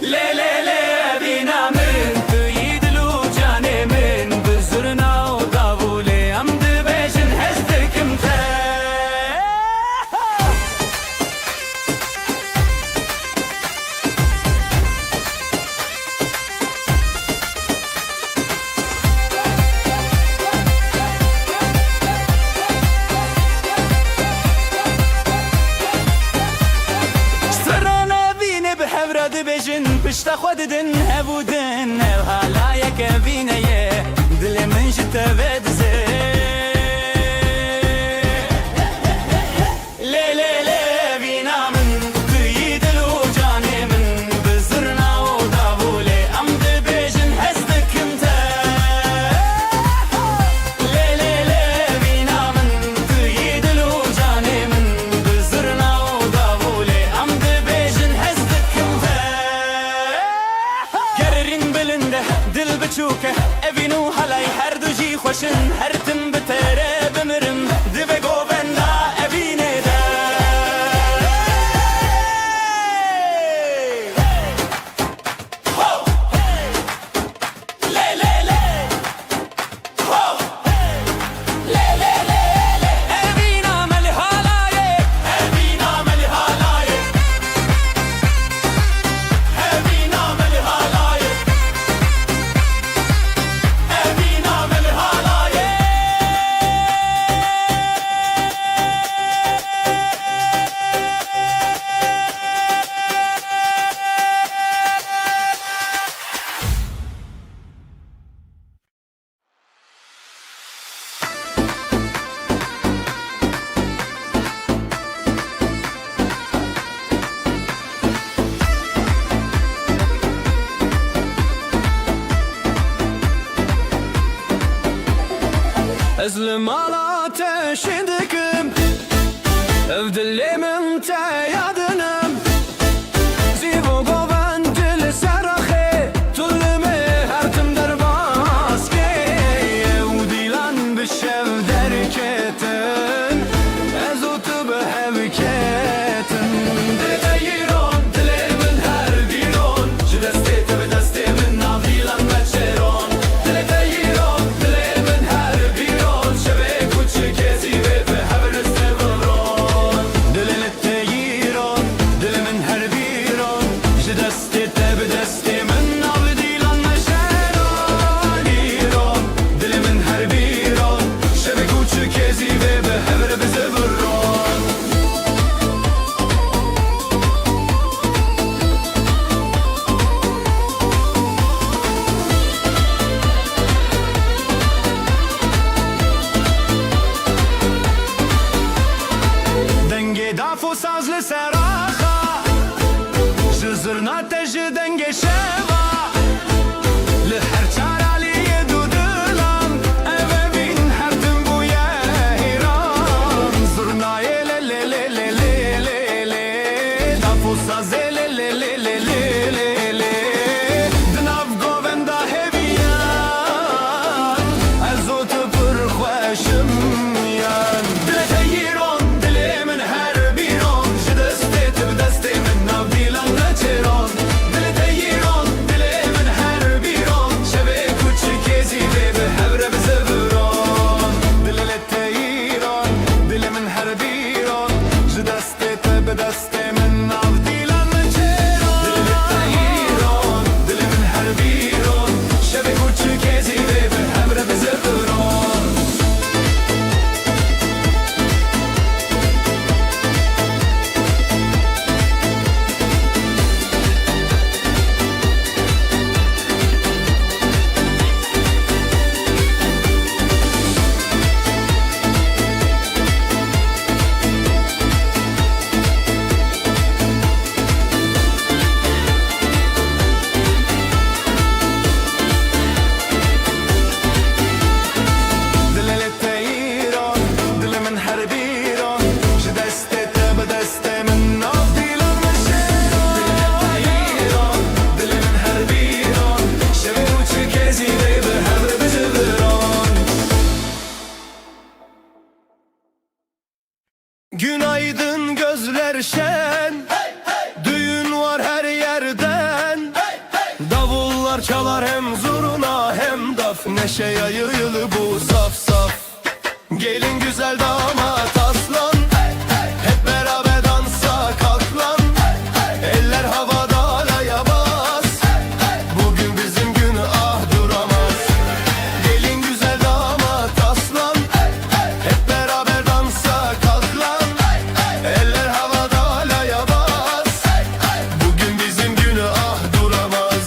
لي لي لي بينا من تيد لو جاني من بزرنا ودافولي امد بيجن هزدك متى دبجن پشت خوددن هبودن حالا یک بینه دل من جت بدزه لی لی لی بینا من توی دل و جان من بزرنا و داوله ام دبجن هزدکم تا لی لی لی بینا من توی دل و جان من بزرنا و داوله ام دبجن هزدکم تا گررین بلنده دل بچوکه evinu halay her duji خوشن her tim betere bemirim dibe govenda evine de mal ateşi dikim Evdilimin te yadınım Zivo goven dil serahe Tullimi her tim der baske Evdilan bişev derketin Ezotu behevketin Dile yiron, dilimin her biron Ji destê te bi destê min navîlan meçeron Dile yiron, dilimin her biron Şevê kûçikê zîvê bi hevir seviron Dilê te yiron, dilimin her biron Ji destê te bi destê min navîlan meçeron Yiron, dilimin her biron Şevê kûçikê zîvê bi hevir bi seviron Denge dafo saz li seraxa Ji zirna te ji denge şeva Li her çaraliyê du dilan Ev evîn her tim bûye hêran Zirnayê lê lê lê lê lê lê lê Dafo sazê lê lê lê lê lê lê lê Di nav govenda heviyan Ez û tu pir xweşim yan Dilê te yîron, dilê min her bîron Ji destê te bi destê min nav dîlan neçêron Dilê te yîron, dilê min her bîron Şevê kûçikê zîvê bi hevre bi seviron Dilê te yîron, dilê min her bîron Ji destê te bi destê min nav dîlan neçêron Dilê te yîron, dilê min her bîron Şevê kûçikê zîvê bi hevre bi seviron Dilê te yîron, dilê min her bîron Ji destê te bi destê min nav dîlan meçêron Dilê te yîron, dilê min her bîron Şevê kûçikê zîvê bi hevre bi seviron Günaydın gözler şen Düğün var her yerden Davullar çalar hem zurna hem daf Neşe yayılı bu saf saf Gelin güzel damat aslan Hep beraber dansa kalk lan Eller havada alaya bas Bugün bizim gün ah duramaz Gelin güzel damat aslan Hep beraber dansa kalk lan Eller havada alaya bas Bugün bizim gün ah duramaz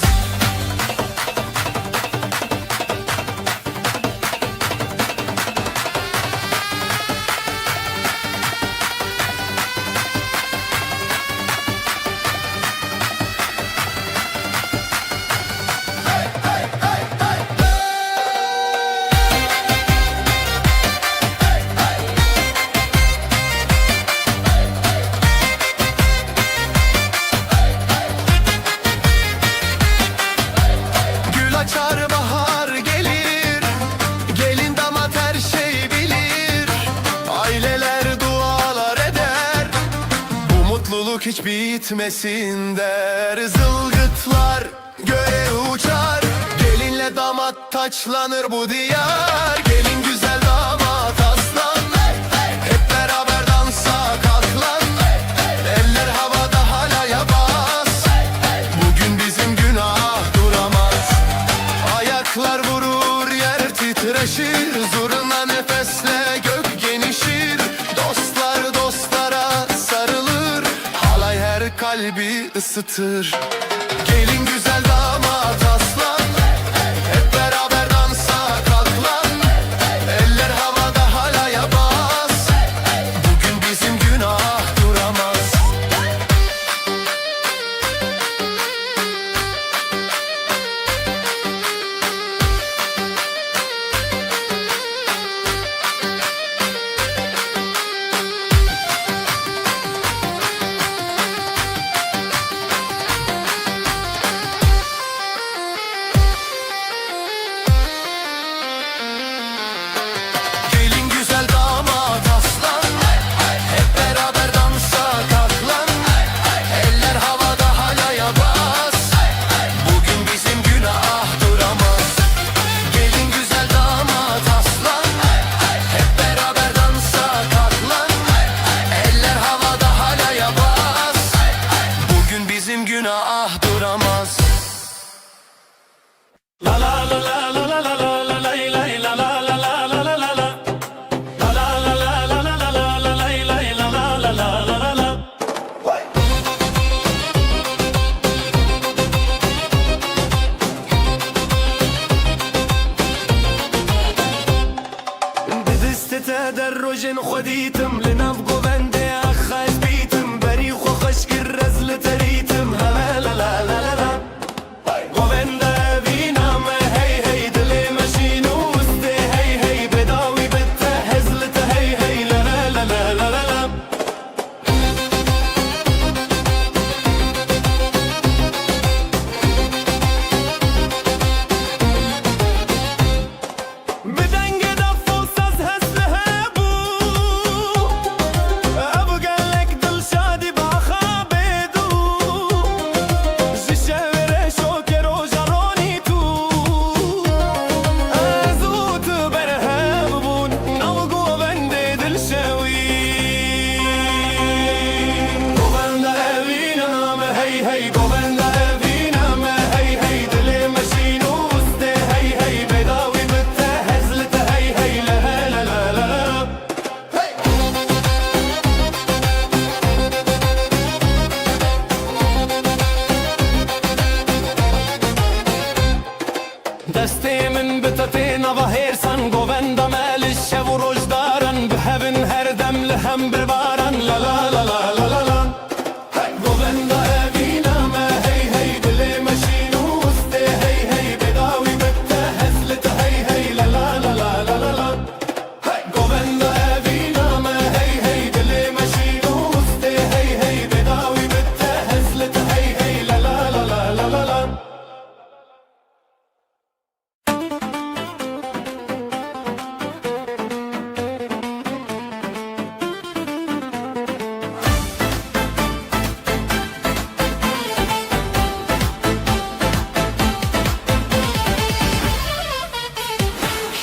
Gül açar bahar gelir Gelin damat her şey bilir Aileler dualar eder Bu mutluluk hiç bitmesin der Zılgıtlar göğe uçar Gelinle damat taçlanır bu diyar Gelin güzel damat aslan Hep beraber dansa kalk lan Eller havada halaya bas Bugün bizim günah duramaz Ayaklar vurur yer titreşir Zurna nefesle gök genişir Dostlar dostlara sarılır Halay her kalbi ısıtır Gelin güzel damat aslan Hep beraber dansa kalk lan Eller havada halaya bas Bugün bizim günah duramaz خلقتی نوا هیرسن گووندا مل شب و روز دارن به هبن هر دم لهم بربارن لا لا لا لا لا لا لا گووندا اوینا ما هی هی دل مشین و استه هی هی بداوی بته هزلت هی هی لا لا لا لا لا لا لا گووندا اوینا ما هی هی دل مشین و استه هی هی بداوی بته هزلت هی هی لا لا لا لا لا لا لا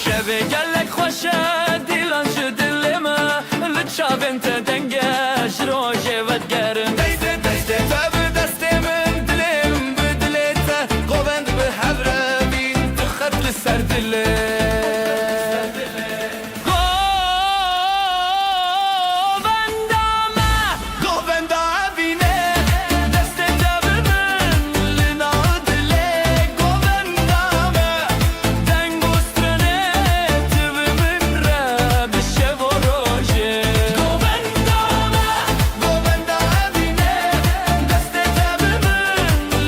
شبه گلک خوشه دیلان شو دل ما لچاب انت دنگش روژه ودگرم دسته دسته تا به دست من دلم به دلت قوند به حبره بین تو خط سر دله گووندا بینه دست جب من لنا دله گووندا دنگ و سترنه تب من را بشه و روژه گووندا بینه دست جب من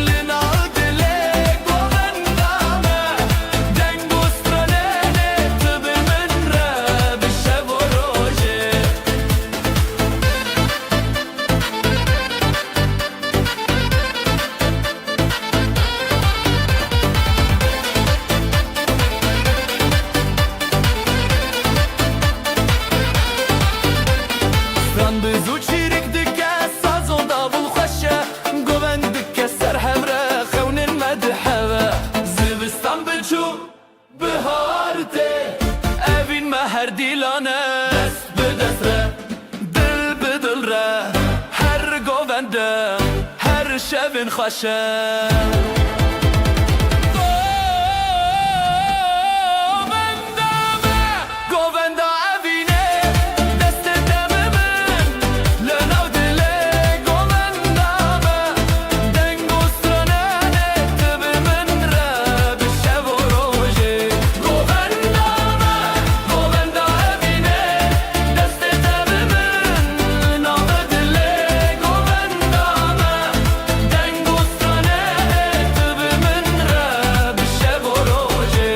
لنا دله گووندا دنگ و سترنه تب من را بشه و روژه Stran bizu çirik dike sazon davul خوشه گوند دکه سر همره خونین مدحوه زبستان بچو بهارته اوین مهر دیلانه دست به دست ره دل به دل ره هر گونده هر شبین خوشه گووندا اوینه دست دم من لناو دله گووندا دنگ و سترنه تب من را بشه و روژه گووندا اوینه دست دم من لناو دله گووندا دنگ و سترنه تب من را بشه و روژه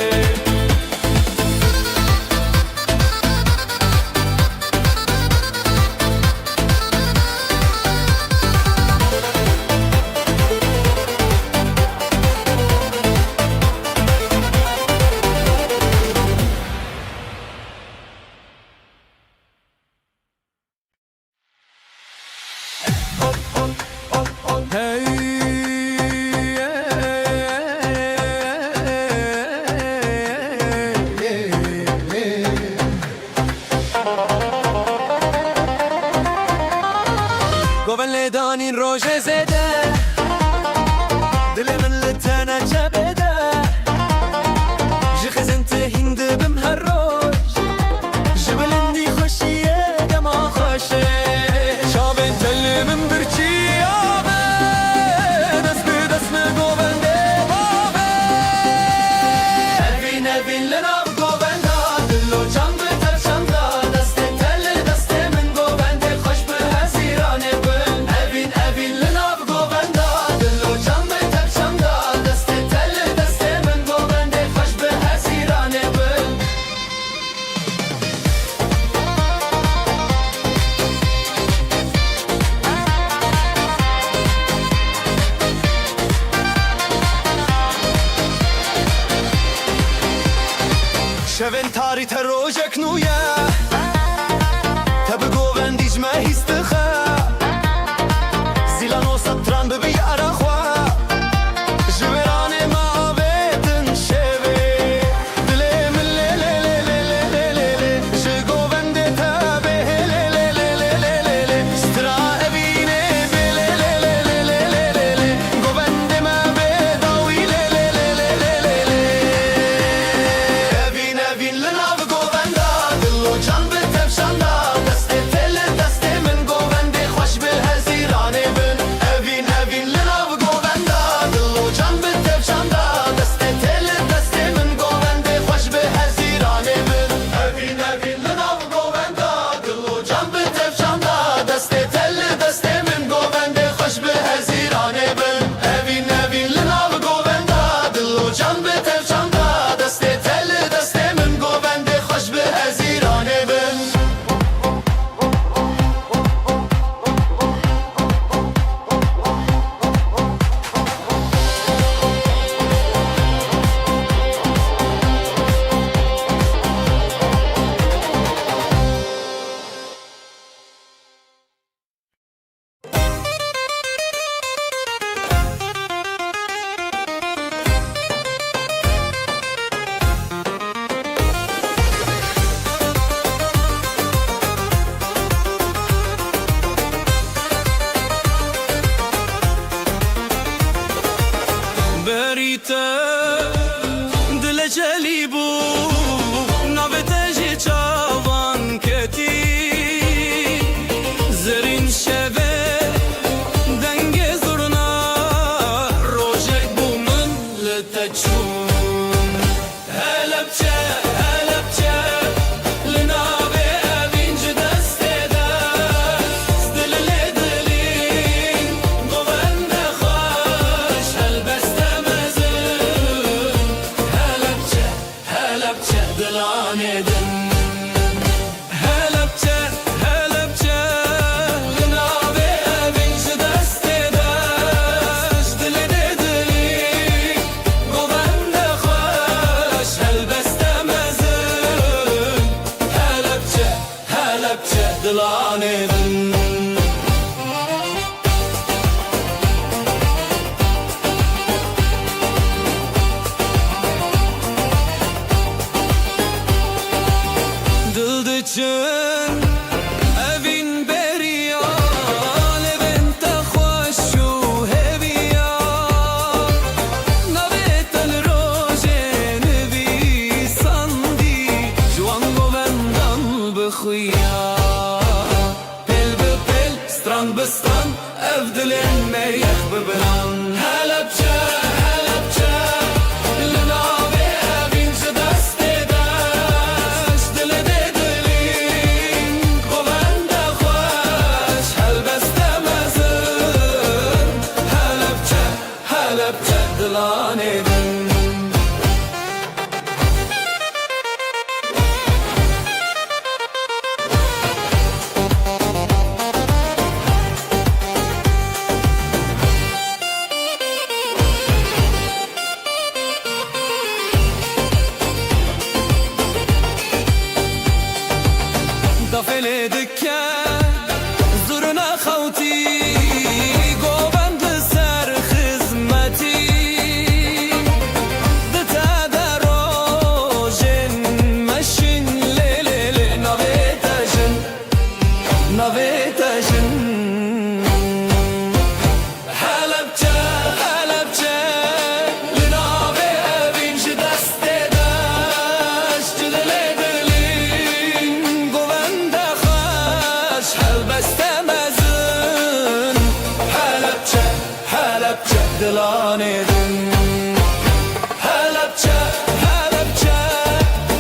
گوون لیدانین روژه زده دل من لتنه جبده جی خزنت هند بم هر روش جبلندی خوشیه دما خوشه شابن تل من برچی آبه دست به دست گوونده بابه اوین اوین لناب گووندا دل و جان به تر چندا دست تل دست من گوونده خوش به هزیرانه بل اوین اوین لناب گووندا دل و جان به تر چندا دست تل افدلن ميخ ببلان هلبچه هلبچه لناوی اوین چه دست داشت دل دلین قوند خوش هلبسته مزن هلبچه هلبچه دلانه دن دفل دکه زورنا خوتی گوبند سر خدمتی دتا دروژن مشین لیل نویتاجن نویتاجن هلبچه هلبچه لناوی اوین چه دست داشت دل دلین گوند خوش هلبسته مزن هلبچه هلبچه دلانه دن هلبچه هلبچه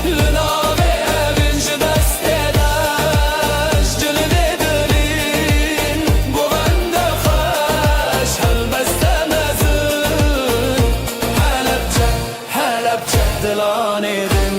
لناوی اوین چه دست داشت دل دلین گوند خوش هلبسته مزن هلبچه هلبچه دلانه دن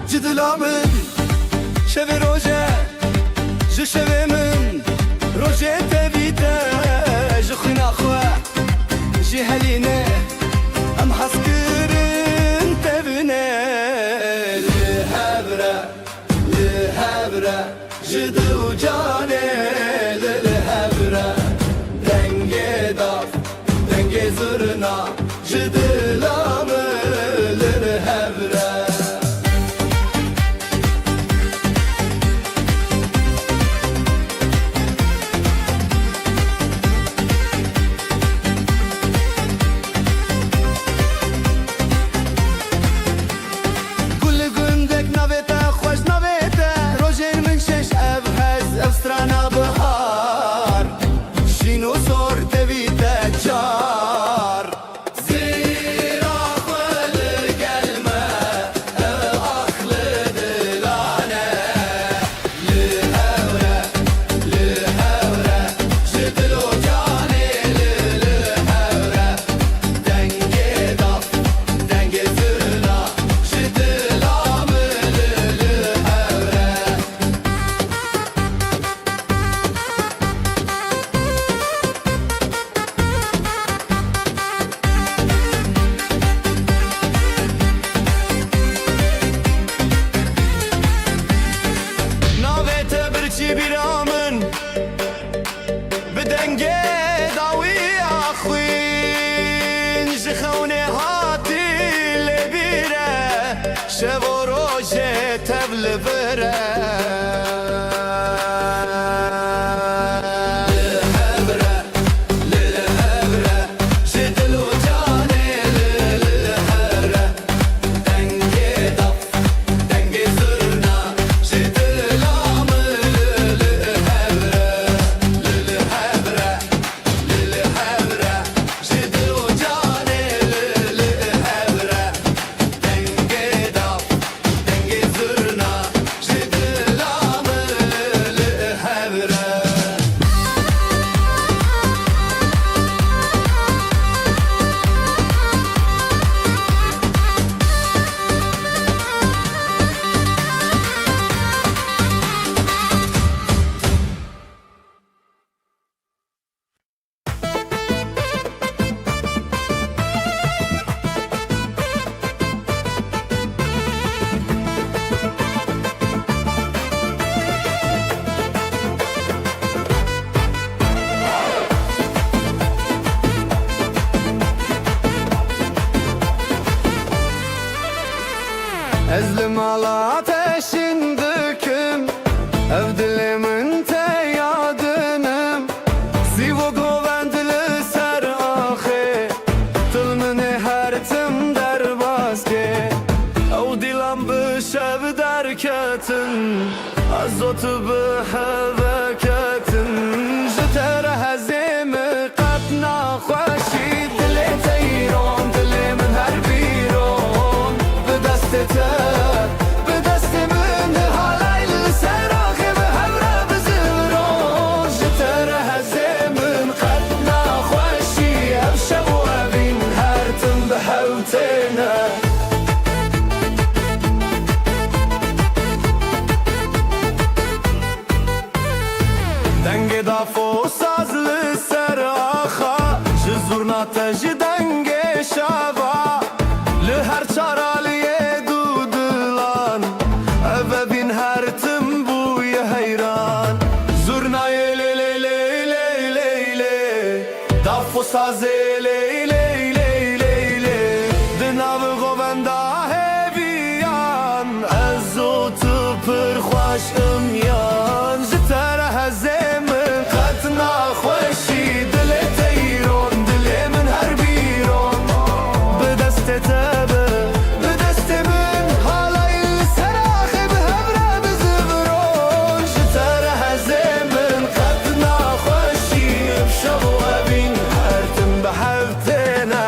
جدلا من شب روزه ج شب من روزه تبیته ج خونا خوا ج هلینه ام حسکرین تبنه لهبره لهبره جدو جانه لهبره دنگه داف دنگه زرنا جدلا من لهبره شب و روز تبل بره mala ateşin döküm Ev dilimin te yadınım Sivo govendili ser ahe Tılmını her tim der baske Ev dilam bişev derketin Azotu bihevketin Jiter hezimi qatna خوشی دل تیران دل من هر بیرون به دست به دست من حالای سراغ به همراه بزرون جتر هزمن قد نخوشی افشب و ابین هر تم به حوتنا دنگ دافو سازlı seraxa Jizurna teji denge şava Li her çaraliye dudulan Eve bin her tim buye heyran Zurna ye le le le le le le Dafo saze le le le le le Dinav govenda heviyan Ezotu pır xoş ımyan Jiter hezem خوشی دل تیرون دل من هر بیرون به دست تبه به دست من حالای سراخ به همراه بزبرون شتر هزمن قد نخوشی بشو ابین هر تم به حوتنا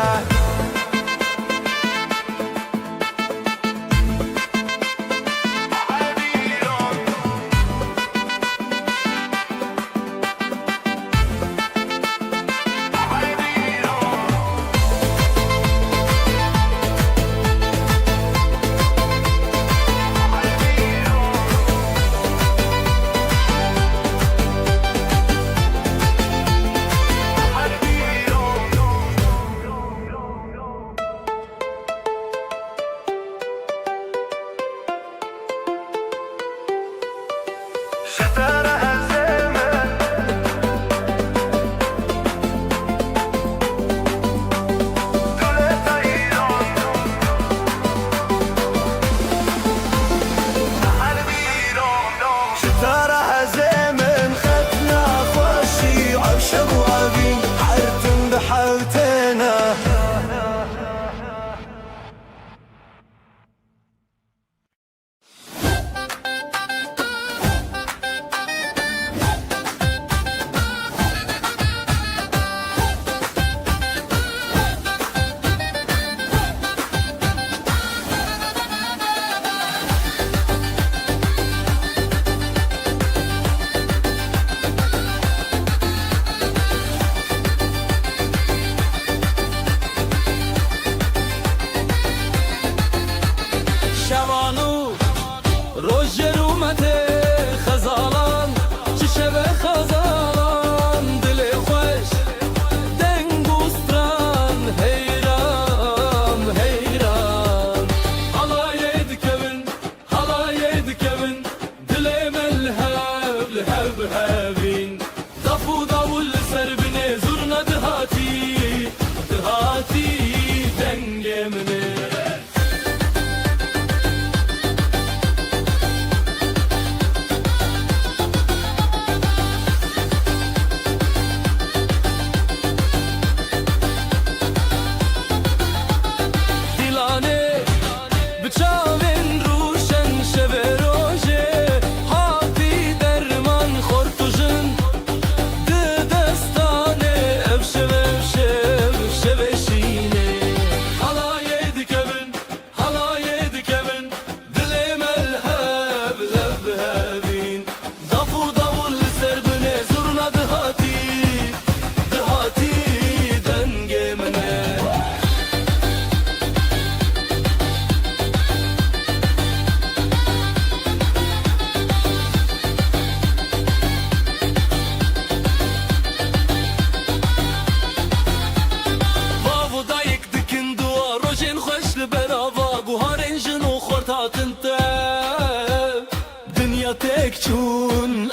چون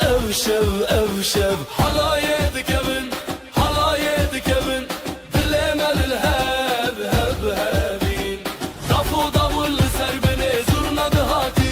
او شب حلایه دکبن دل مل الهب هب هبین دفو دول سر بنه زرنا دهاتی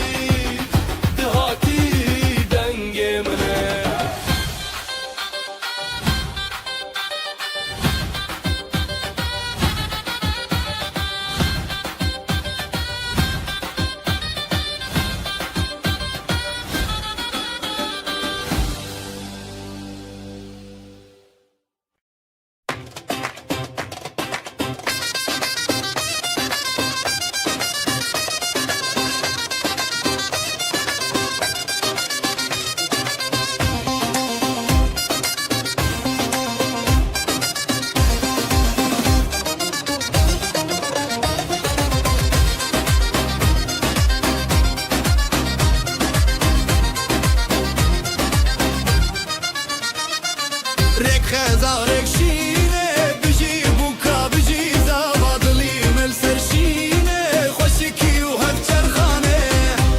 رك خزارك شینه بجی بوکا بجی زوادلی مل سرشینه خوشکی و هف چرخانه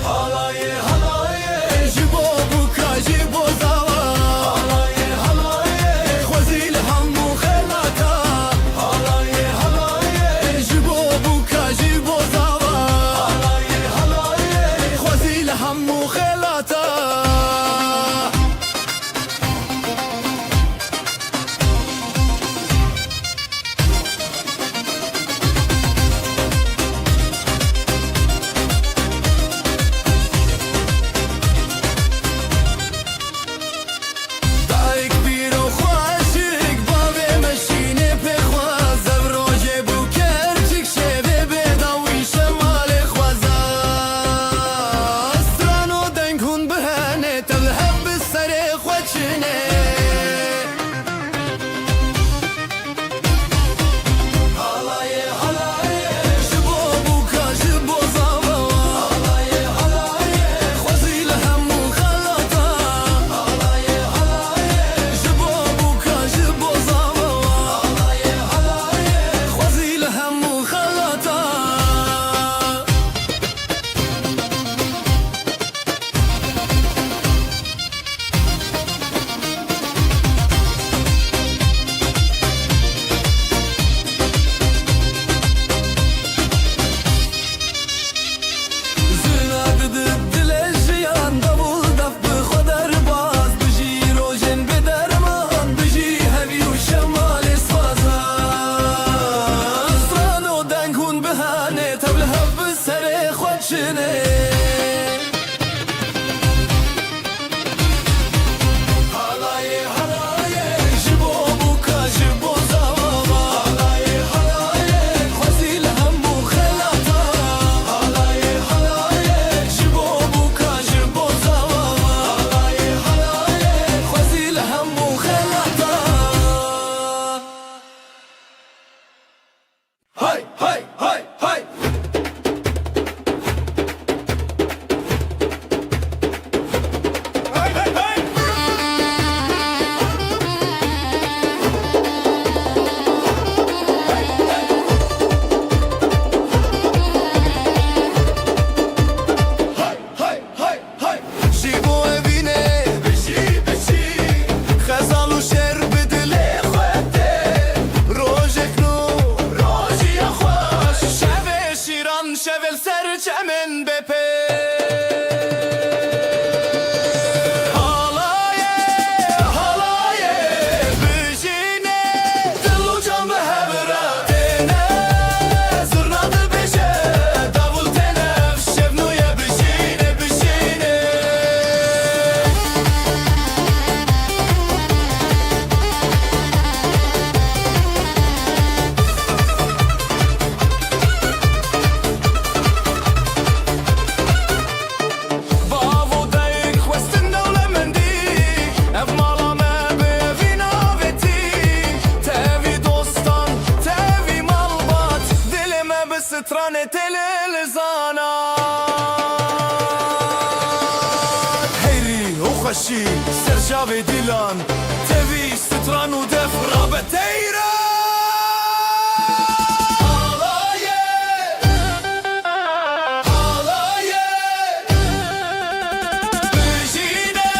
حالای حالای جبو بوکا جبو زوا حالای حالای خوزیل همو خلاتا حالای حالای جبو بوکا جبو زوا حالای حالای خوزیل همو خلاتا دایک بیر و خواشک بابه مشینه پخواز زبروجه بو کرچک شبه بداوی شمال خوازا استرانو دنگون بهنه تلهب بسر خوچنه حالای حالای جبو بوکا جبو زاوا حالای حالای خوزیل همو خلاطا حالای حالای جبو بوکا جبو زاوا حالای حالای خوزیل همو خلاطا زناد دلجیان دبول دف بخدر باز بجی روشن بدرمان بجی هوی و شمال سازا زرانو دنگون بهانه تبله بسر خودشنه حالای حالای جبو بوکا جبو زاوا حالای حالای خوزیل همو خلاطا حالای حالای جبو بوکا جبو زاوا حالای حالای خوزیل همو خلاطا های های های های های های های جبو بینه بشی بشی خزال و شر بدله خواته روژک نو روزی خوش شب شیران شول سر چمن بپه حالایه حالای بجینه دل و جان به هبره تنه زرناد بشه داول تنف شبنویه بجینه بجینه باو دایک خوستن دولة مندی اف مالا ما بفی ناوتی تاوی دوستان تاوی مالبات دل ما بسترانه تلزانات هیری و خوشی سرجاوی دیلان تاوی ستران و دف رابط ایران حالای حالای بجینه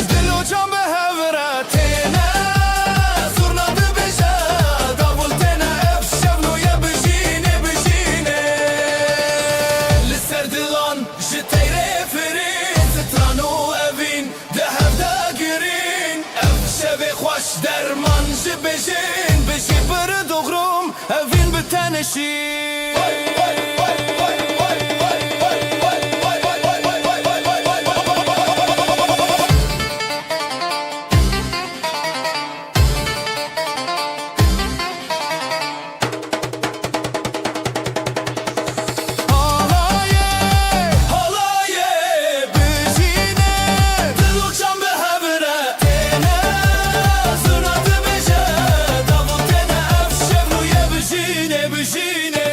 دل و جان به هوره تنه زرناد بشه داول تنه اف شبنویه بجینه بجینه لسر دلان جتیره فرین ستران و اوین دهب دا گرین اف شب خوش درمان جبجین بجی بر دغرم اوین بتنشی حالای بجینه دل و جان به هبره تنه زرنات بشه داول تنه اف شب روی بجینه بجینه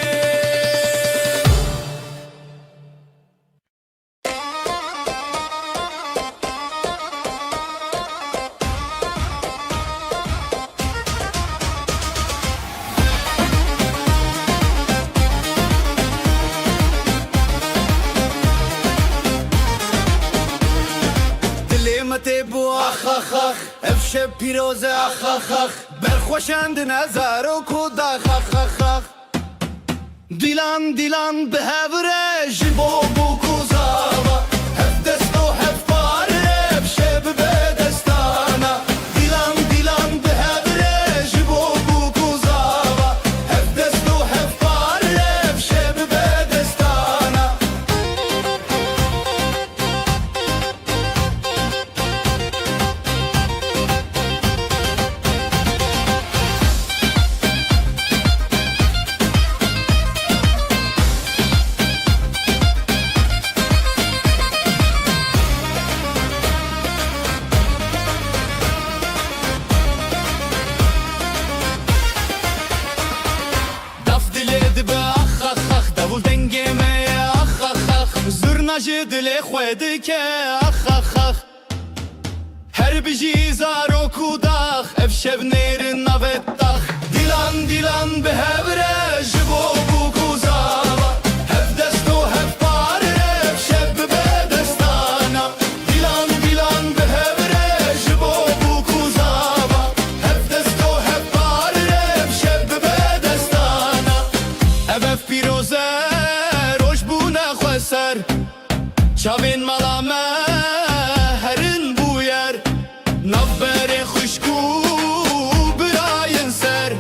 شب پیروز اخ اخ اخ برخوشند نظر و کودخ اخ اخ اخ دیلان دیلان به هوره جبو بو کوزاوا هف دست و هف پاره بشب به دستانا دیلان دیلان به هوره جبو بو کوزاوا هف دست و هف پاره بشب به دستانا دل خود که اخ اخ اخ هر بجی زار و کوداخ اف شب نیر نوتاخ دیلان دیلان به هبره جبو بو کوزاوا هف دست و هف پاره اف شب به دستانا دیلان دیلان به هبره جبو بو کوزاوا هف دست و هف پاره اف شب به دستانا اف پیروزه روش بو نخوسر چاوین ملامه هرن بویر نفر خوشکو براین سر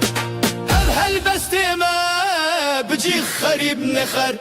هل بستیمه بجی خریب نخر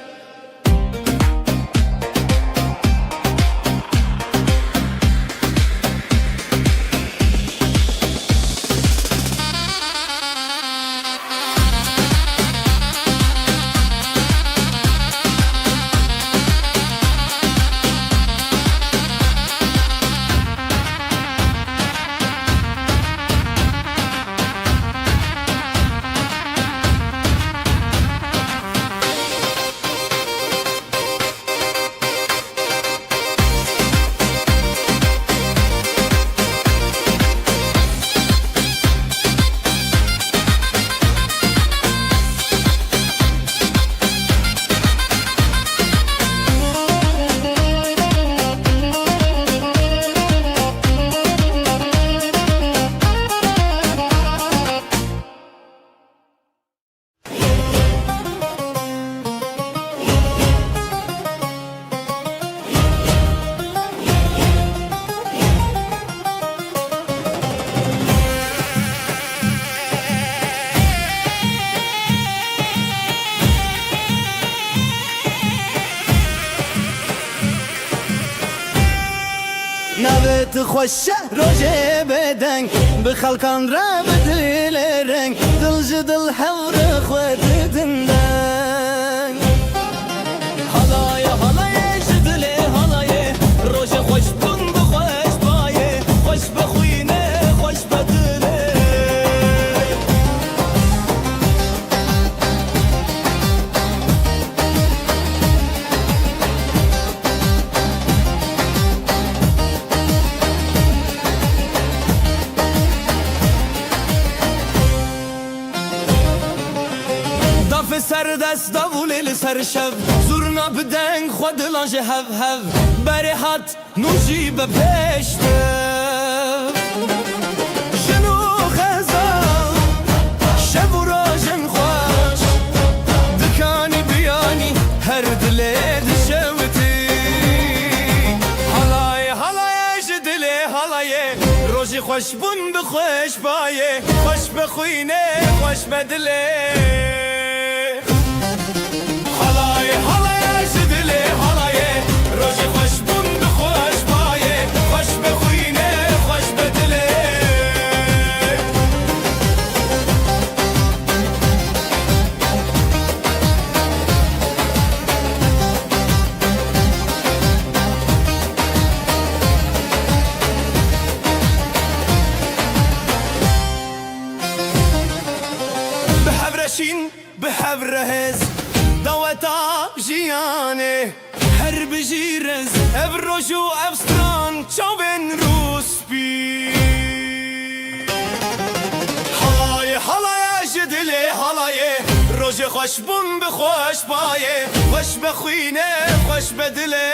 نوت خوش روجه بدنگ بخلقان را بدل رنگ دل جدل حور خود دندنگ حالای حالای جدل حالای روجه خوش بون بخوش بایه خوش بخوینه خوش بدله سر دست داولی سر شب زورنا بدنگ خود لانج هف هف بری هات نوشی به پشته جنو خزال شب و راجن خوش دکانی بیانی هر دلی دشوتی حالای حالای جدلی حالای روشی خوش بون بخوش بایه خوش بخوینه خوش بدله حالای جدلی حالای روزی خوش بون بخوش بایه خوش بخوینه خوش بدله به حبرشین به حبرهز دوتا جیانه هر بجیرز ابروجو ابستران چاوین روسپی حالای حالای جدلی حالای روز خوش بون بخوش بایه خوش بخوینه خوش بدله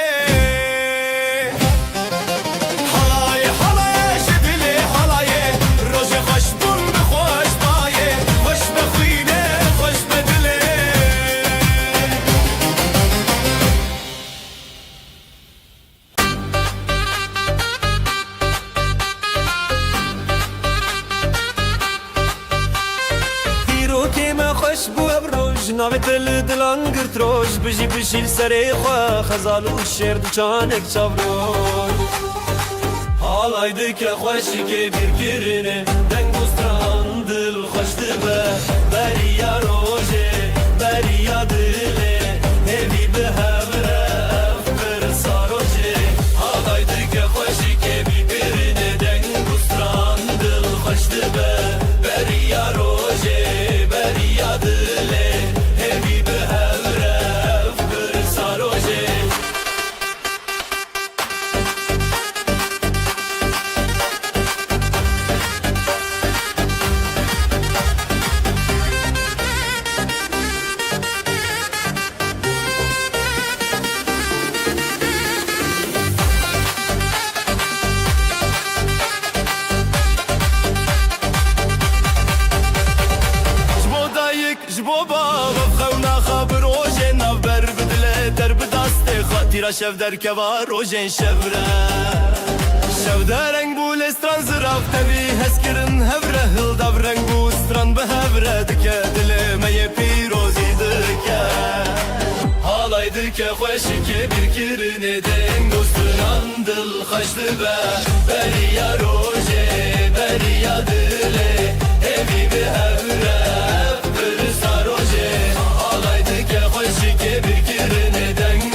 حالای حالای جدلی حالای باش بو ابروج ناوی تل دلان گرت روش بجی بشیل سری خواه خزال و شیر دو چانک چاوروش حالایdı که خوشی که bir girine دنگ و stran dil خوش دبه بری یا روژه بری یا دله همی به هفره افبر ساروژه حالایdı که خوشی که bir girine دنگ و stran dil خوش دبه بری یا روژه بری یا دله همی به هفره افبر ساروژه تیرا شف در کوا روژن شفره شف در رنگ بو لستران زراف تبی هس کرن هفره هل دب رنگ بو ستران به هفره دکه دل می پیروزی دکه حالایdı که خوشی که bir kirine دنگ و ستران دل خوشت به بری یا روژه بری یا دله evi به هفره افبر ساروژه حالایdı که خوشی که bir kirine دنگ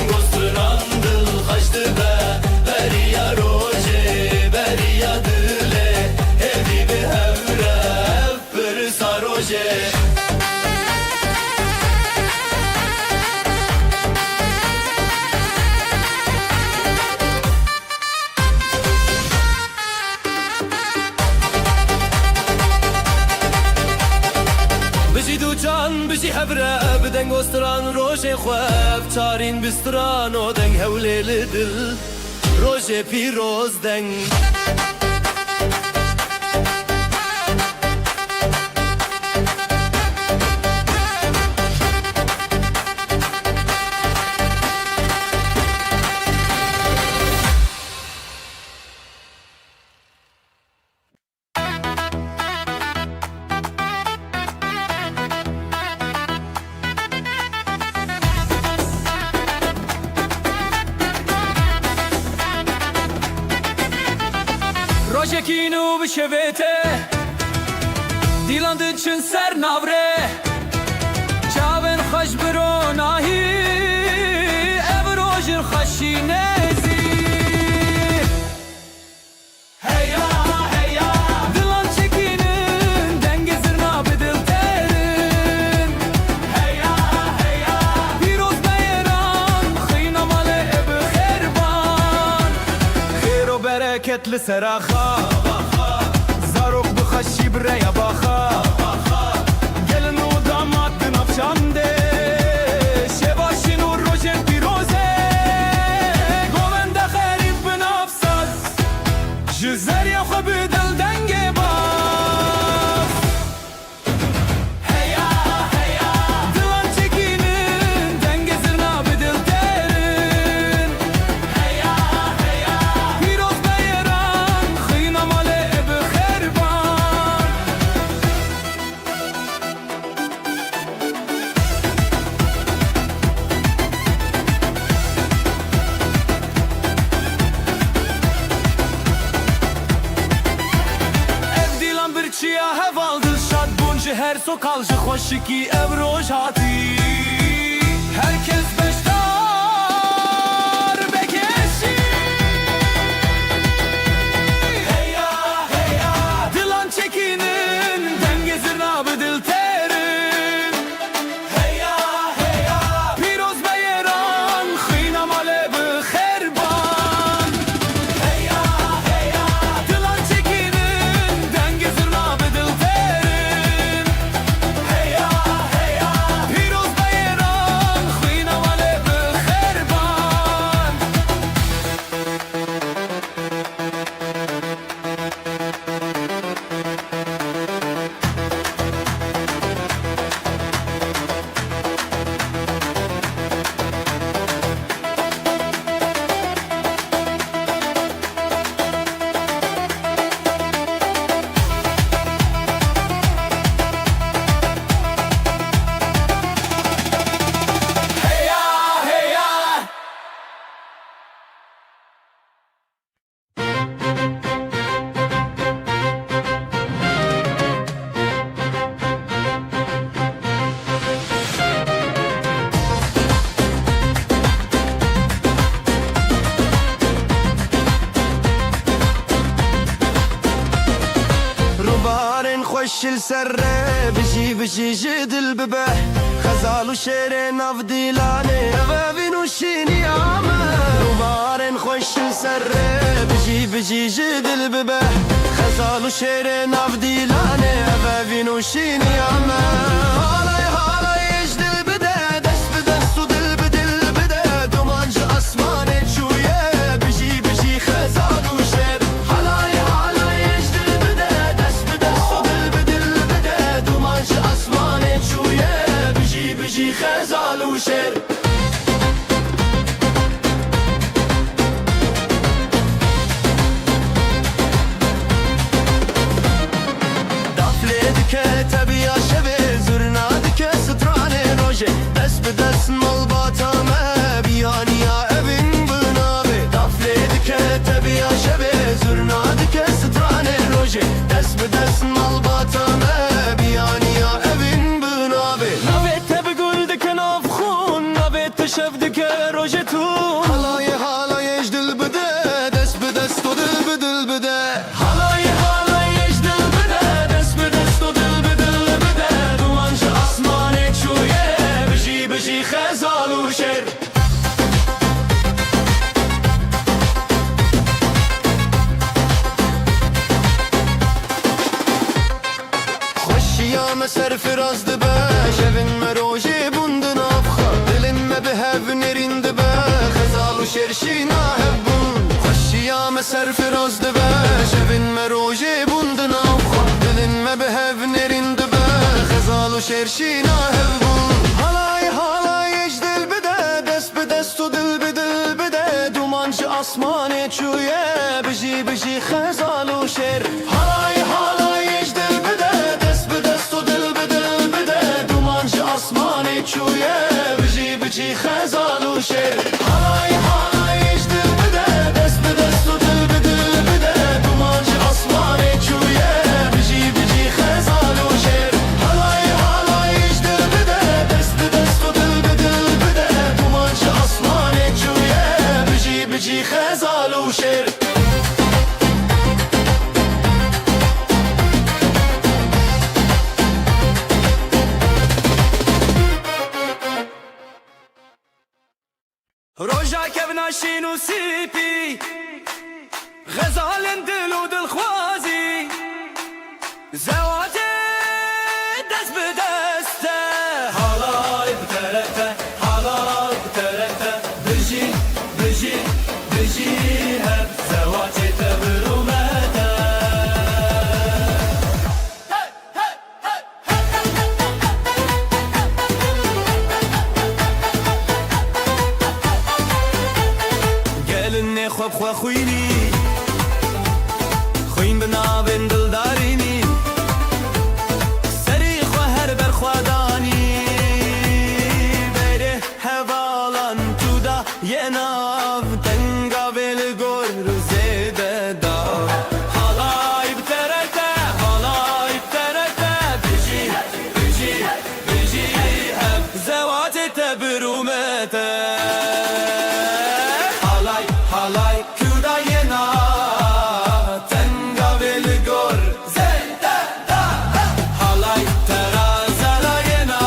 بجی هفره بدنگ و ستران روژ خواب چارین بستران و دنگ هولیل دل روژ پیروز دنگ Rojekinu bişevete Dilandı çın ser navre Çaven xoş biro nahi Ev rojir xaşinezi Heya heya Dilan çekinin Denge zırna bedil terin Heya heya Piroz beyran Xıyna male ev xerban Xero bereketli seraxa خشی بره یا باخا گلن و داماد بنافشانده شباشین و روژن پیروزه گوونده خریب بنافساز جزر یا خواب دل دنگه باز هیا هیا دلان چکینن دنگه زرنا بدل ترین هیا هیا پیروز بیران خینا ماله چیا هوال دل شاد بونج هر سو کالج خوشی کی ابروج هاتی herkes beştar bekeşi heya heya dilan çekinin denge zirna bedil terin heya heya piroz beyran xıyna male bi xerban heya heya dilan çekinin denge zirna Heya heya Piroz beyran Xıyna male خوش السره بجي بجي جدل ببه خزال وشير ناف ديلاني أبابين وشيني عامة دوبارن خوش السره بجي بجي جدل ببه خزال وشير ناف ديلاني أبابين وشيني عامة هالاي هالاي يجدل بده دست بدست ودل بدل بده دومانج أسماني تشويه بجي بجي خزال وشير هالاي هالاي يجدل بده دست بدست ودل بدل بده دومانج أسماني تشويه بجي بجي خزال وشير تبي يا شبه زرنا دك ستراني روجه دس بدس ملباتا ما بياني يا ابن بنابي دفليدك تبي يا شبه زرنا دك ستراني روجه دس بدس ملباتا ما بياني يا ابن بنابي نبيت بقول دك نافخون نبيت تشف دك روجتون هلاي هلاي يجدل بدا دس بدس تدل بدل بدا هلاي خزال وشير خوشي يا مسر فراز دبا شبن مروجي بوندن افخا دلن ما بهب نرين دبا خزال وشير شينا هبون خوشي يا مسر فراز دبا شبن مروجي بوندن افخا دلن ما بهب نرين دبا خزال وشير شينا هبون هلاي هلاي يجدل بده دست بدست ودل بدل بده دومانج اسماني تشويه بجي بجي خزال وشير هلاي هلاي يجدل بده دست بدست ودل بدل بده دومانج اسماني تشويه بجي بجي خزال وشير هلاي هلاي يجدل بده دست بدست ودل بدل بده دومانج اسماني تشويه بجي بجي خزال وشير هلاي هلاي يجدل بده دست بدست ودل بدل بده دومانج اسماني تشويه بجي بجي خزال وشير روجا كبنا شينو سيبي غزال دلو دل خوازي زواتي دست بدسته هالاي بترته هالاي بترته بجي بجي بجي هب زواتي تبرومته قالني خوب خوا خويني خوين بنابن دلداريني سري خوا هر بر خوا داني بره هوالان تو دا يناف تنگا بالگور زيده دا هالاي بترته هالاي بترته بجي بجي بجي هب زوات تبرومته هالاي كودا ينا تنگا بالگور زيده دا هالاي ترازلا ينا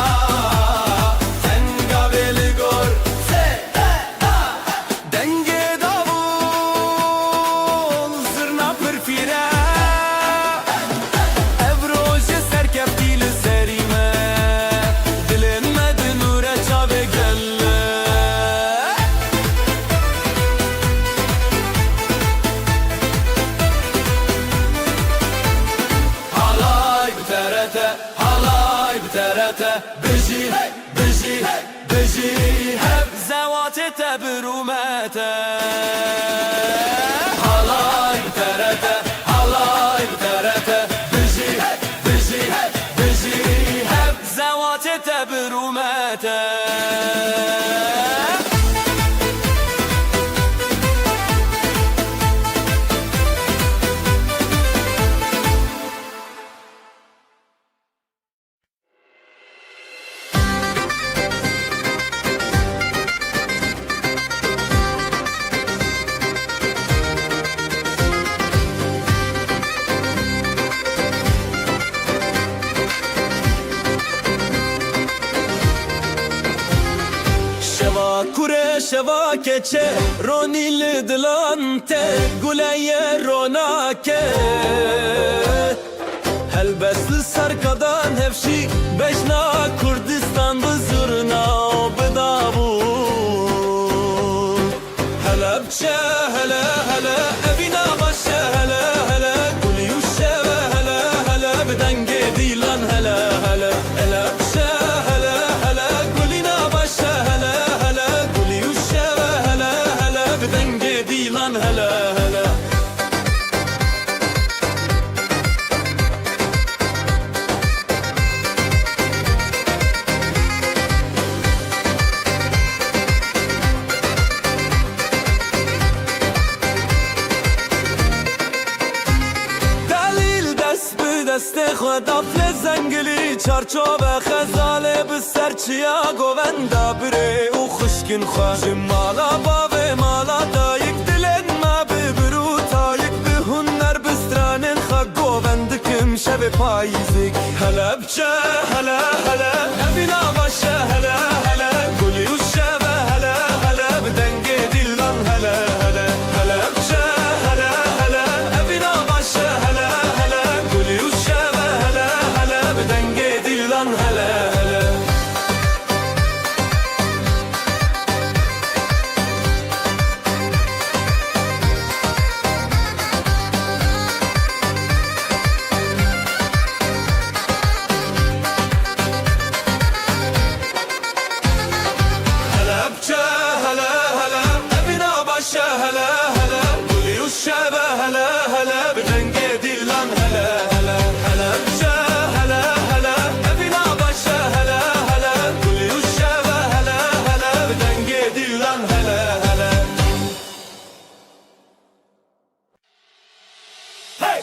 تنگا بالگور زيده دا دنگه داول زرنا پرفیره افروج سرکفتی لسریمه دلن مدنوره چاوه گله هالاي بترته بجي بجي بجي هب زوات تبرومته هالاي بترته بجي بجي بجي هب زوات تبرومته شواکچه رونی لدلانته گوله روناکه هل بسل سرکدان هفشی بجنا کردستان بزرنا بدابون هلا بچه هلا هلا ابینا باشه هلا هلا گلی و شبه هلا هلا بدنگ دیلان هلا هلا هلا بچه هلا هلا گلینا باشه هلا هلا گلی و شبه هلا هلا بدنگ دیلان هلا هلا دست خود افل زنگلی چارچوب خزاله بسر چیا گووندا بره و خشکن خواه مالا باوه مالا دایک دلن ما ببرو تایک به هنر بسترانن خواه گووندکم شب پاییزک هلا بچه هلا هلا ابینا باشه هلا هلا گلی و شبه هلا هلا بدنگ دیلان هلا هلا هلا بچه هلا هلا ابینا باشه هلا هلا گلی و شبه هلا هلا بدنگ دیلان هلا هلا هلا بچه هلا هلا ابینا باشه هلا هلا گلی و شبه هلا هلا بدنگ دیلان هلا هلا هلا بچه هلا هلا ابینا باشه هلا هلا گلی و شبه هلا هلا بدنگ دیلان هلا هلا Hey!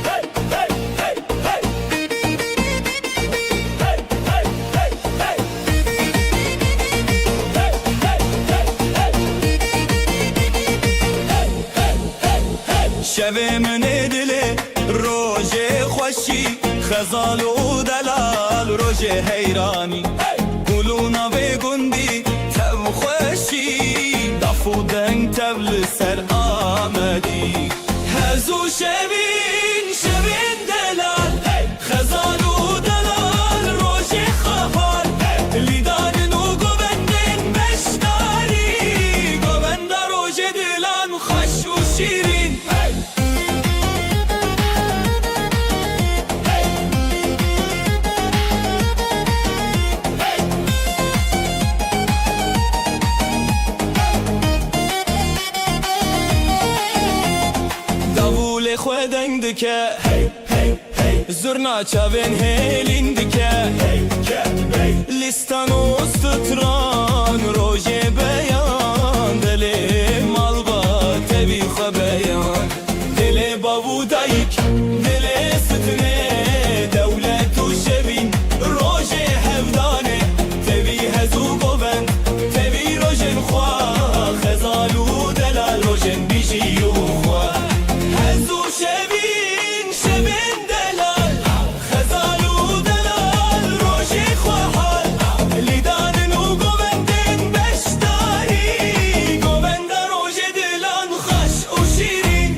Hey! Hey! Hey! Hey! Hey! Hey! Hey! Hey! شب من دل روز خوشی خزال و دلال روز حیرانی گلونا به گندی تب خوشی دفو دنگ تبل سر آمدی هزو شبین شبین دلال خزال و دلال روز خفال لیدان و گوبندن بشتاری گوبند روز دلان خوش و شیرین davul خودنگ دکه زرنا چاوین هلین دکه لیستان و ستران روژ بیان دل مالبا تبی خو بیان دل بابو دایک دل ستنه دولت و شبین روژ هفدانه تبی هزو گوبند تبی روژن خواه خزال و دلال روژن بیجی و خواه هزو شبین شبین دلال خزال و دلال روژ خواه لیدان و گوبندن بشتاری گوبند روژ دلان خوش و شیرین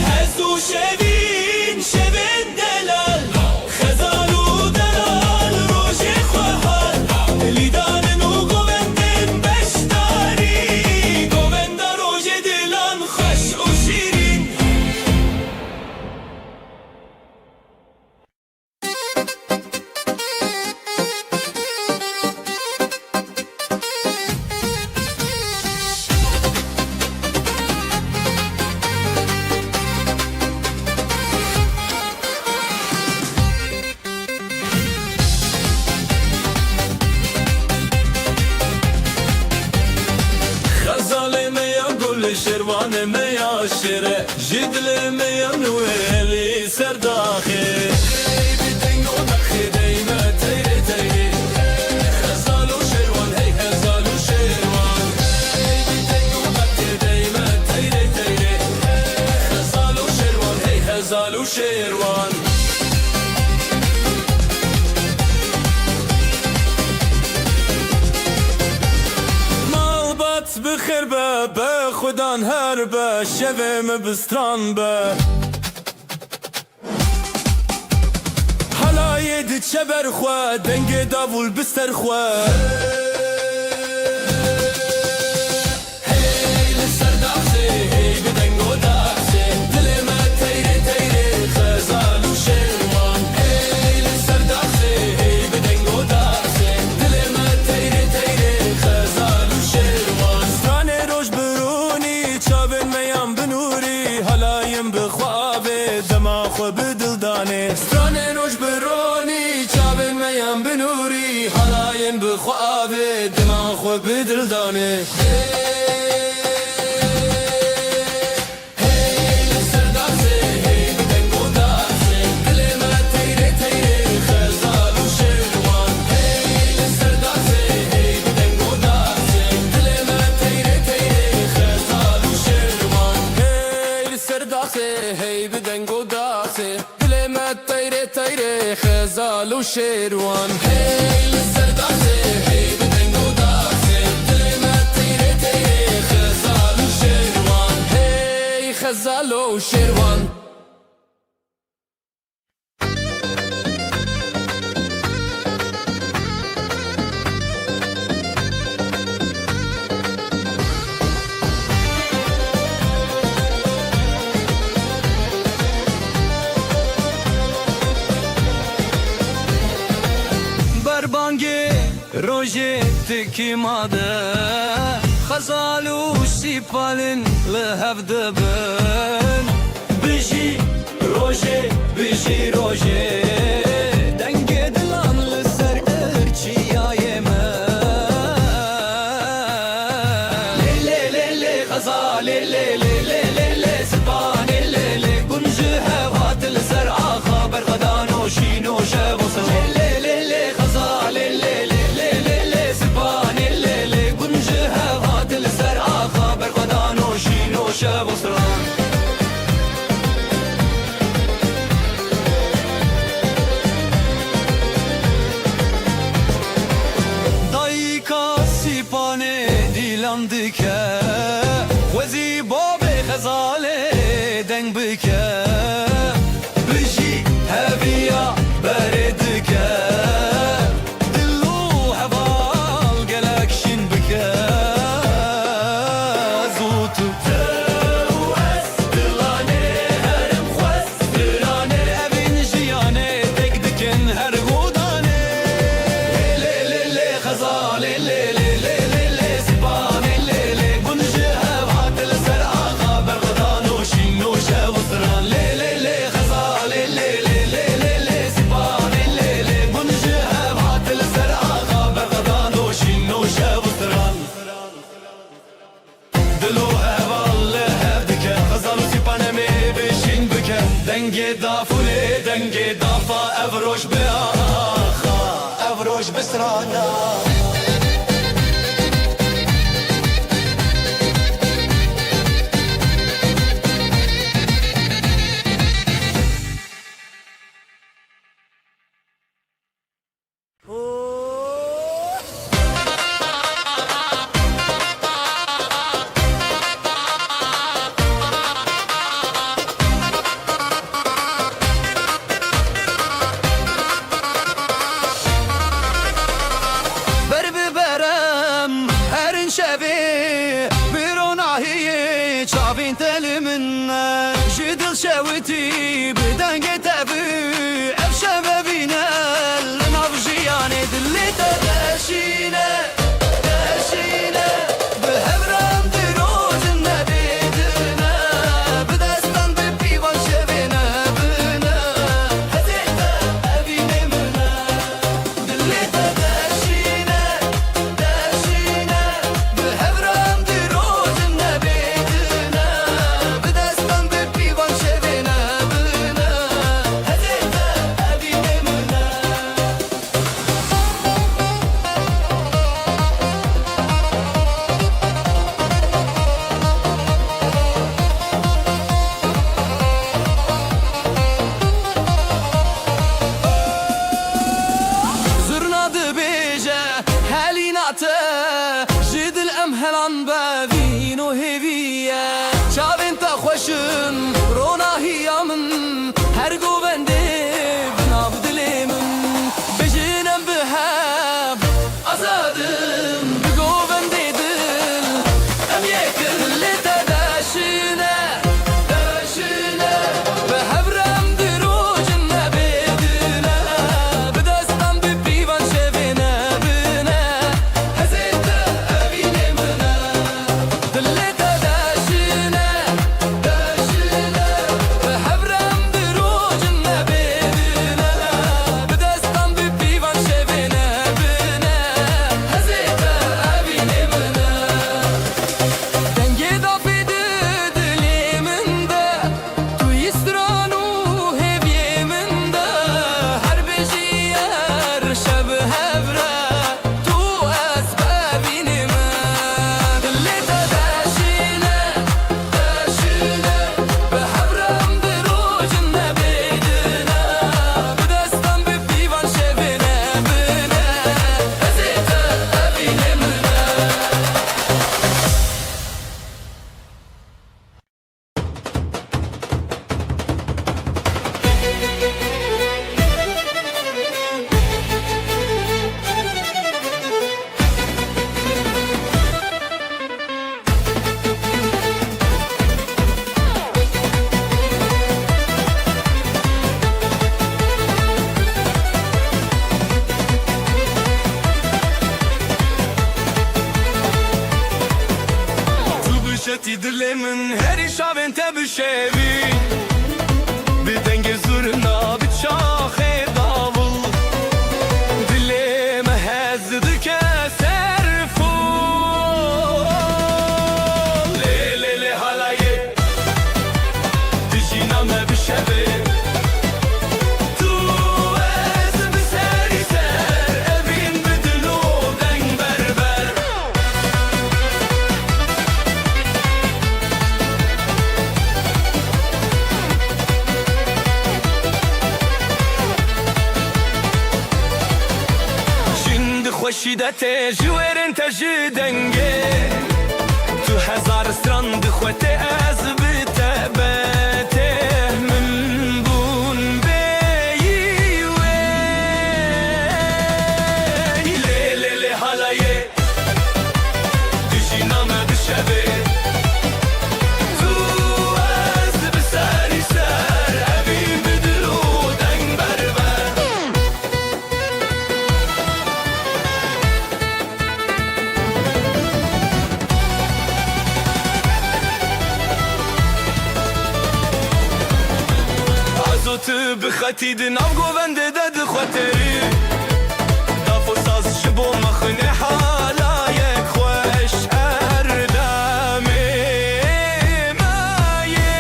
هزو شبین شبین دلال خزال و دلال روژ خواه لیدان و گوبندن بشتاری گوبند روژ دلان خوش و شیرین خزال میا گل شروان میا شره جدل میا نویلی سرداخه بدنگ و نخی دیمه تیره تیره خزال و شروان هی خزال و به خودان هر به شوم بستران به حلای دی چبر خواه دنگ داول بستر خواه هی لسر داخزه هی بدنگو داخزه دل ما تیره تیره خزال و شروان هی لسر داخزه هی بدنگو داخزه دل ما تیره تیره خزال و شروان سترانه روش برونی چاون میام بنوری حلایم بخوابه دما خو بدلدانه سترانه روش برونی چاون میام بنوری حلایم بخوابه دما خو بدلدانه هی بدنگو داخزه دل ما تیره تیره خزال و شیروان هی لسر داخزه هی بدنگو داخزه دل ما تیره تیره خزال و شیروان هی خزال و شیروان بانگی روژه تکی ماده خزالو سیپالن لحف دبن بجی روژه دنگ دلان لسر ارچیای من لیلی خزال لیلی سپان لیلی گنج هوات لسر آخا برغدان و شین و شب و سوان شب و سران دایکا سیپانه دیلان دکه وزی باب خزاله دنگ بکه بجی هبیا بردکه دلو حوال گلکشین بکه زوتو دنگ دافوله دنگ دافا افروش به آخا افروش بسرانا دل من هری شاوین تبشوی بدنگ زورنا بچاخ داول دلم هزد که سرفول لیلی حالایه دجینم بشوی خوشیدت جویرن تجدنگه تو هزار سترند خوته از بتبته من بون بیوه لیلی حالایه دجینام بشوه تو از بسری سر ابی بدلو دنگ بربر تو بخطی دناو گوونده دد خاطری دافو ساز شبو مخنه حالایک خوش اردامه مایه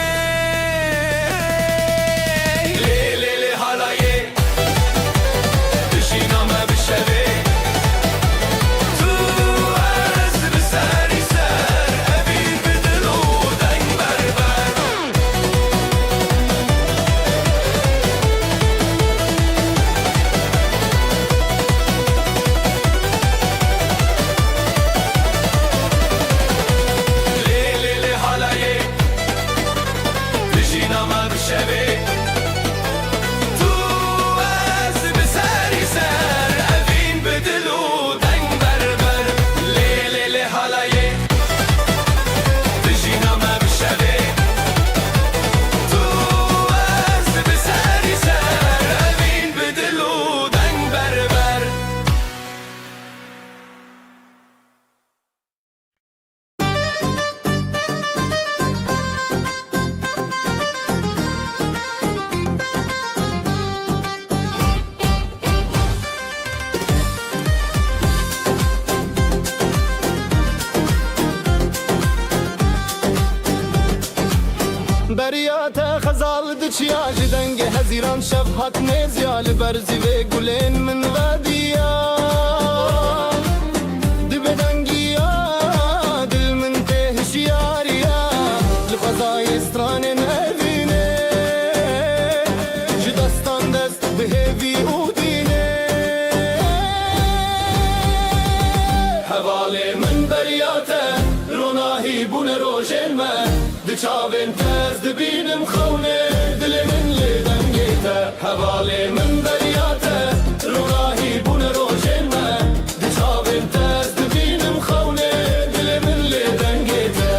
لیلی حالایه دشینامه بشوه تو از بسری سر ابی بدلو دنگ بربر بریات خزال دچیا جدنگ هزیران شب حق نزیال برزی و گلین من ودیا دبدنگیا دل من تهشیاریا لفظای استران نبینه جدستان دست بهوی او دینه حواله من بریاته روناهی بون روشن من دچاوین تز دبینم خونه دل من لدنگیته حواله من بریاته روناهی بون روشن من دچاوین تز دبینم خونه دل من لدنگیته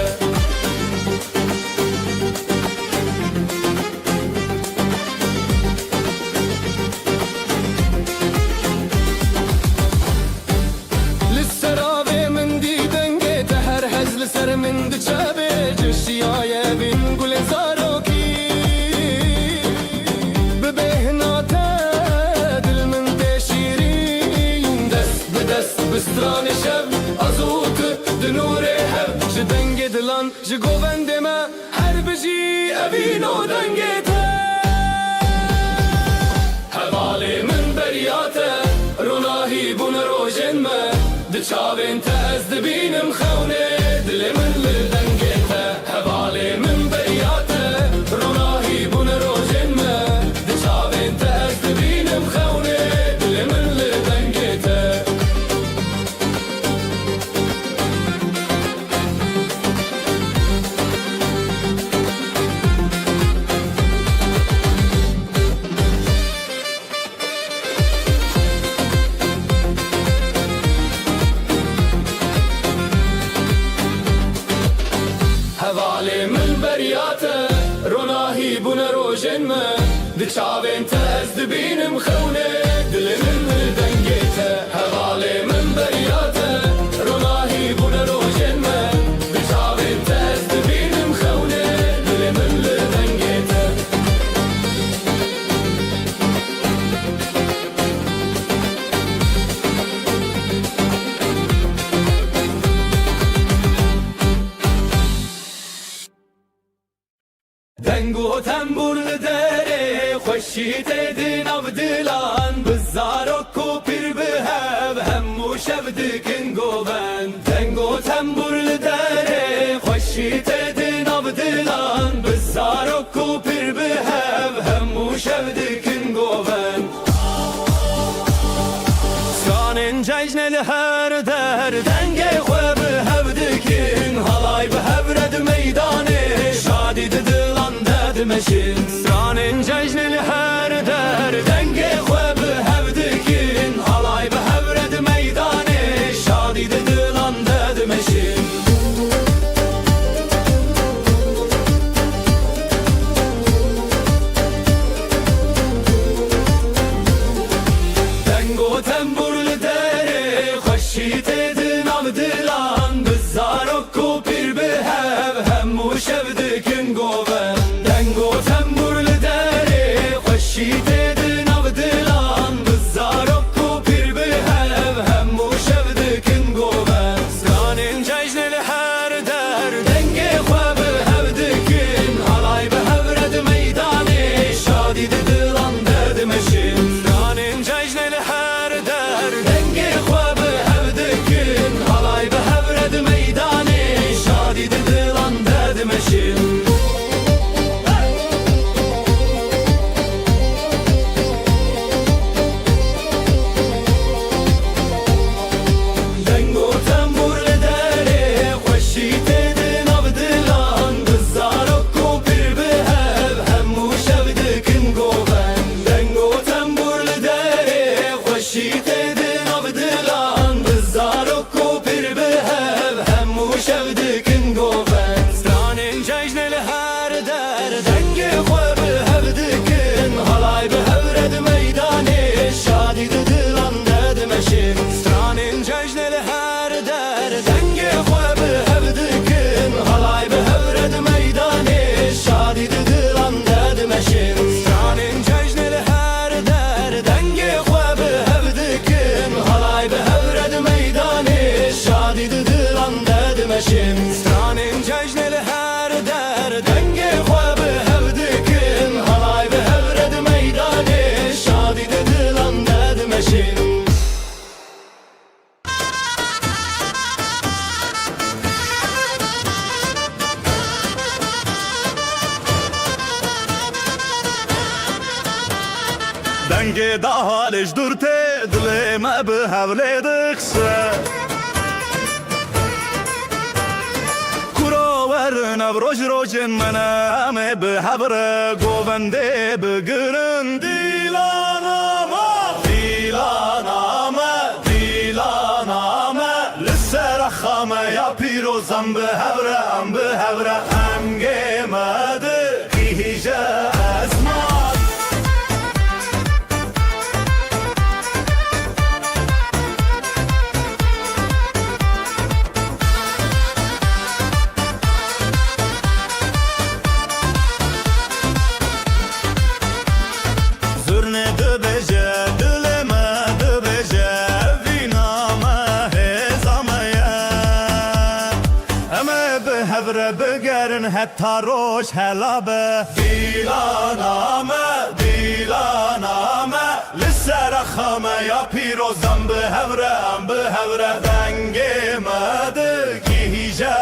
لسراوی من دیدنگیته هر هزل سر من دچاوی جشیای بین گل زاروکی ببهناته دل من تشیرین دست به دست بستران شب ازوت دنور هب جدنگ دلان جگووند ما هر بجی ابینو دنگیته حواله من بریاته روناهی بون روشن ما دچاوین تز دبینم خونه دل من لدنگیته حواله من بریاته روناهی بون روشن ما دچاوین تز دبینم خونه دل من لدنگیته حواله من بریاته روناهی بون روشن ما دچاوین تز دبینم خونه دل من لدنگیته حواله من بریاته روناهی بون روشن ما دچاوین تز دبینم خوشی تدین عبدالان بزارک و پیر بهب همو شب دکن گوبن دنگو تنبور لداره خوشی تدین عبدالان بزارک و پیر بهب همو شب دکن گوبن سانن ججنل هر در دنگ خوب هب دکن halay بهبرد میدانه شادی دلان دد مشین سانن ججنل هر در دنگ خوب هب دکن halay بهبرد میدانه شادی دلان دد مشین دنگو تنبورل دره خوشی تدین عبدالان بزارک و پیر بهب همو شب دکن گوبن دنگو تنبورل دره خوشی تدین عبدالان بزارک و پیر بهب همو شب دکن گوبن سانن ججنل هر در دنگ خواب هب دکن halay بهبرد میدانه شادی دلان دد مشین سانن ججنل هر در دنگ خواب هب دکن halay بهبرد میدانه شادی دلان دد مشین دنگو تنبور لداره خوشی تدین عبدالان بزارک و پیر بهب همو شب دکن گوبن دنگو تنبور لداره خوشی تدین عبدالان بزارک و پیر بهب همو شب دکن گوبن سانن ججنل هر در دنگ خوب هب دکن halay بهبرد میدانه شادی دلان دد مشین سانن ججنل هر در دنگ خوب هب دکن halay بهبرد میدانه شادی دلان دد مشین سانن ججنل هر در دنگ خوب هب دکن halay بهبرد میدانه شادی دلان دد مشین سانن ججنل هر در دنگ خوب هب دکن halay بهبرد میدانه شادی دلان دد مشین دنگ دا حالش durte dilime bi hevledikse Kuro verin ev roj rojin meneme bi hevre govende biginin dilanama Dilaname, dilaname Lisserachame ya pirozam bi hevre em bi hevre em gemedi Kihije ezman Zürne döbece, dileme döbece Viname hezameye Eme behevre begerin hetta roş helabe Dilaname, dilaname Lisserachame ya pirozam behevre am behevre Dengemedi ki hice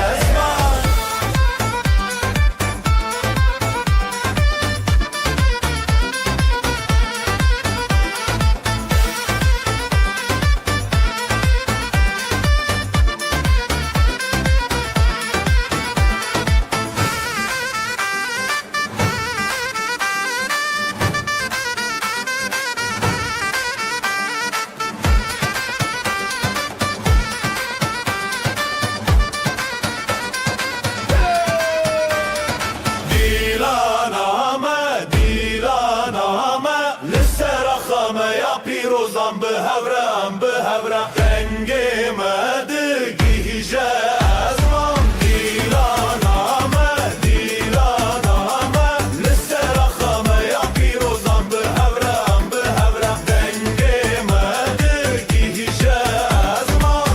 esman pirozam behevre dengemedi gihije ezman dilaname dilaname lisserachame ya pirozam behevre dengemedi gihije ezman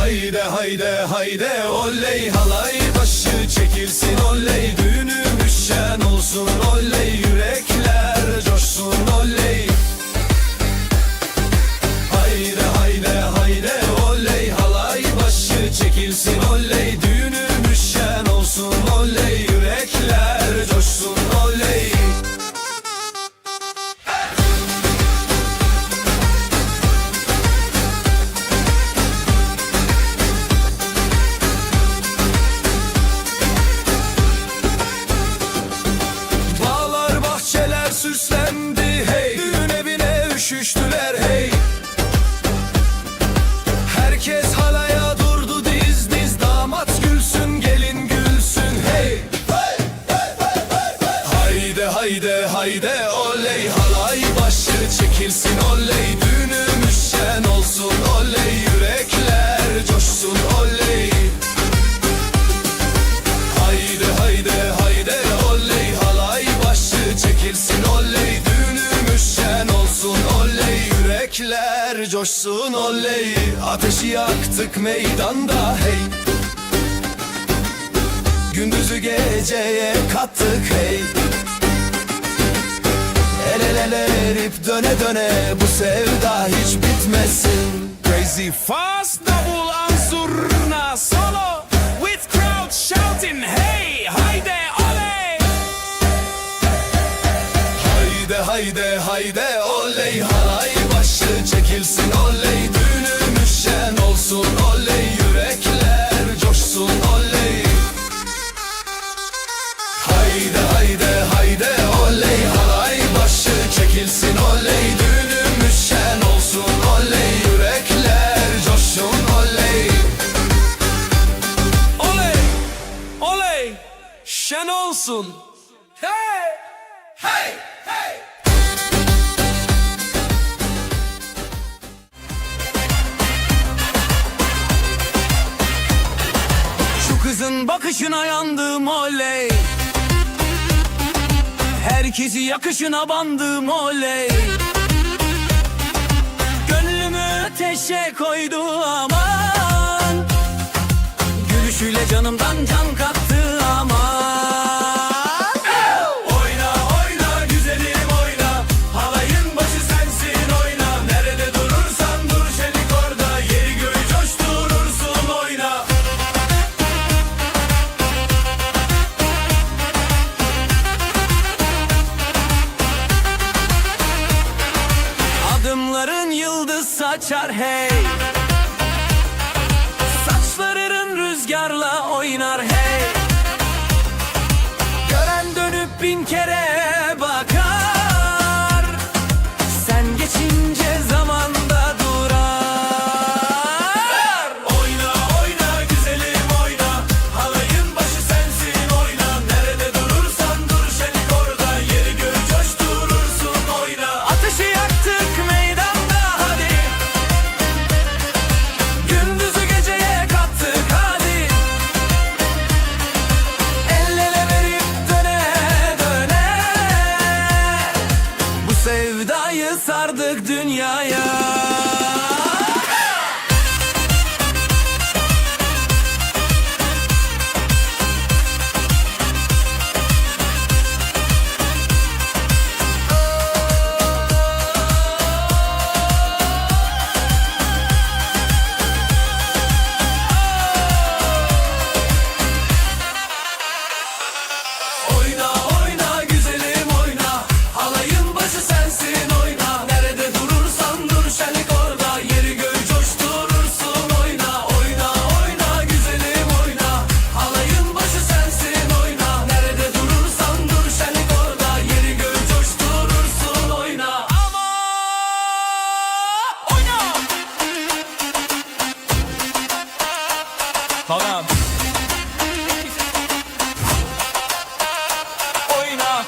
Hayde hayde hayde oley, halay başı çekilsin oley, düğünümüz şen olsun oley, yürekler coşsun oley. Hayde hayde hayde oley, halay başı çekilsin oley, düğünümüz şen olsun oley, yürekler coşsun oley. Bağlar bahçeler süslendi hey, düğün evine üşüştüler hey. Herkes halaya durdu diz diz, damat gülsün gelin gülsün hey. Hayde hayde hayde oley, halay başı çekilsin oley, düğünümüz şen olsun oley, yürekler coşsun oley. Hayde hayde hayde oley, halay başı çekilsin oley, düğünümüz şen olsun oley, yürekler coşsun oley. Ateşi yaktık meydanda hey, gündüzü geceye kattık hey. El ele ele erip döne döne, bu sevda hiç bitmesin. Crazy fast double ansurna solo with crowd shouting hey hayde oley. Hayde hayde hayde oley, halay başı çekilsin oley, düğünümüz şen olsun oley, yürekler coşsun oley. Hayde hayde hayde oley, halay başı çekilsin oley, düğünümüz şen olsun oley, yürekler coşsun oley. Oley oley şen olsun hey hey hey. Şu kızın bakışına yandım oley, herkesi yakışına bandım oley. Gönlümü ateşe koydu aman, gülüşüyle canımdan can kattı aman. Oyna oyna güzelim oyna, halayın başı sensin oyna, nerede durursan dur çelik orada, yeri göğü coşturursun oyna. Adımların yıldız saçar hey, saçların rüzgarla oynar hey. Gören dönüp bin kere bakar, sen geçince zamanda durar. Oyna oyna güzelim oyna, halayın başı sensin oyna, nerede durursan dur çelik orada, yeri göğü coşturursun oyna. Ateşi yaktık meydanda hadi, gündüzü geceye kattık hadi. El ele verip döne döne, bu sevdayı sardık dünyaya. Oyna oyna güzelim oyna, halayın başı sensin oyna, nerede durursan dur şenlik orada, yeri göğü coşturursun oyna. Oyna oyna güzelim oyna, halayın başı sensin oyna, nerede durursan dur şenlik orada, yeri göğü coşturursun oyna. Ama oyna. Tamam. Oyna.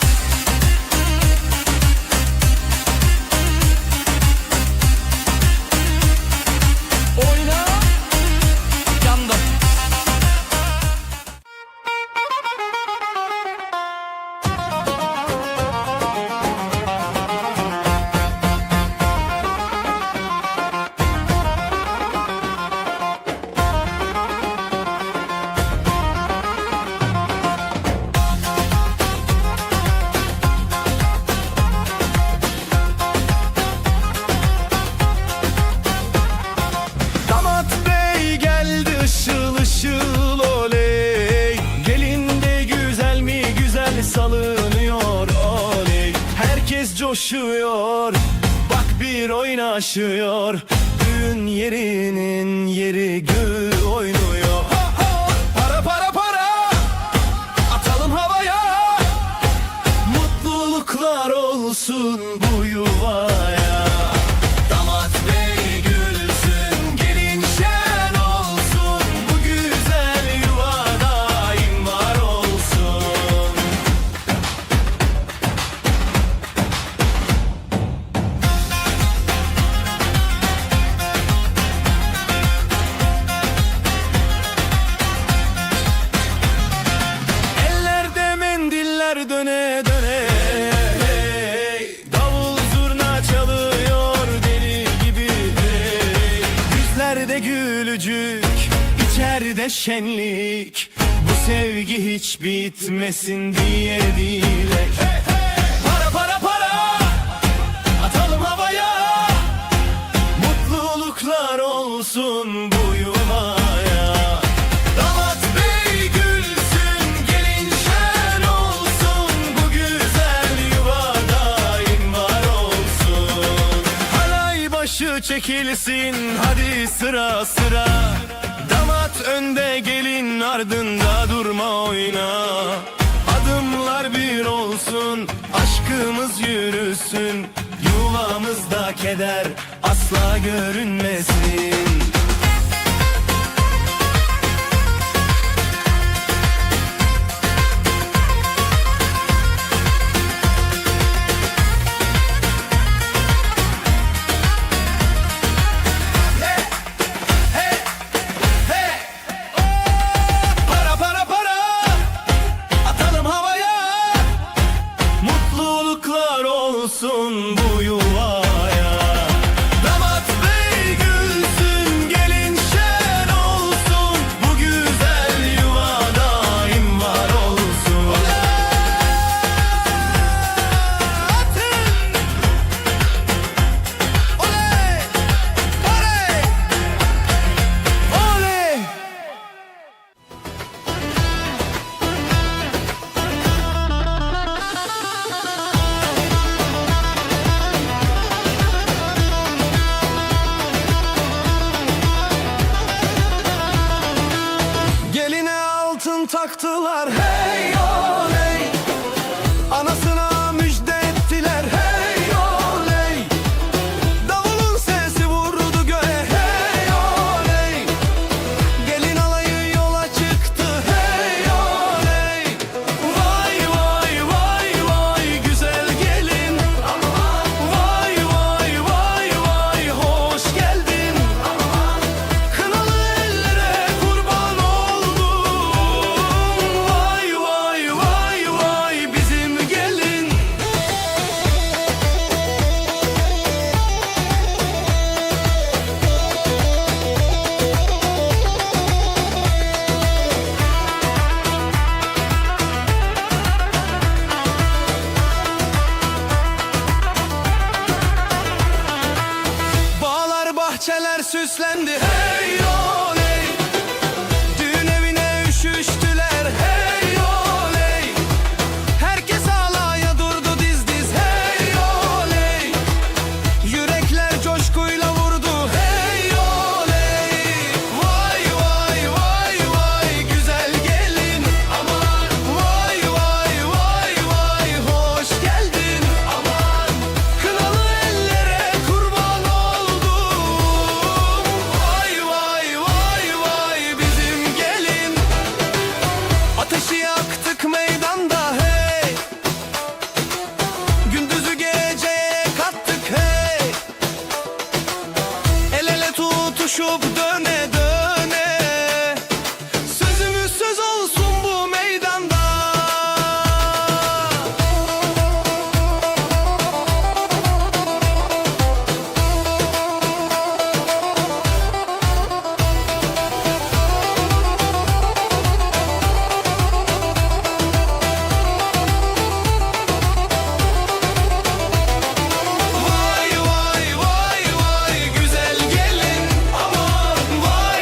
Oyna. Yandım. coşuyor. Bak bir oynaşıyor. Düğün yerinin yeri gül oynuyor. Para para para, atalım havaya. Mutluluklar olsun bu yuvaya. Damat bey gülsün, gelin şen olsun. Bu güzel yuva daim var olsun. Ellerde mendiller döne döne. Davul zurna çalıyor deli gibi. Yüzlerde gülücük, içeride şenlik. Bu sevgi hiç bitmesin diye dilek. Para para para, atalım havaya. Mutluluklar olsun bu yuvaya. Damat bey gülsün, gelin şen olsun. Bu güzel yuva daim var olsun. Halay başı çekilsin, hadi sıra sıra. Damat önde, gelin ardında, durma oyna. Adımlar bir olsun, aşkımız yürüsün. Yuvamızda keder asla görünmesin. Para para para, atalım havaya. Mutluluklar olsun bu yuvaya. Damat bey gülsün, gelin şen olsun. Bu güzel yuva daim var olsun. Atın! Oley! Oley! Oley! Geline altın taktılar, hey oley. Anasına müjde ettiler, hey oley. Davulun sesi vurdu göğe, hey oley. Gelin alayı yola çıktı, hey oley. Vay vay vay vay güzel gelin. Vay vay vay vay hoş geldin. Kınalı ellere kurban oldum. Vay vay vay vay bizim gelin. Bağlar bahçeler süslendi, hey oley. Düğün evine üşüştüler, hey oley. Herkes alaya durdu diz diz, hey oley. Yürekler coşkuyla vurdu, hey oley. Vay vay vay vay güzel gelin. Aman vay vay vay vay hoş geldin. Aman kınalı ellere kurban oldum. Vay vay vay vay bizim gelin. Ateşi yaktık meydanda, hey. Gündüzü geceye kattık, hey. El ele tutuşup döne döne. Sözümüz söz olsun bu meydanda. Vay vay vay vay güzel gelin. Aman vay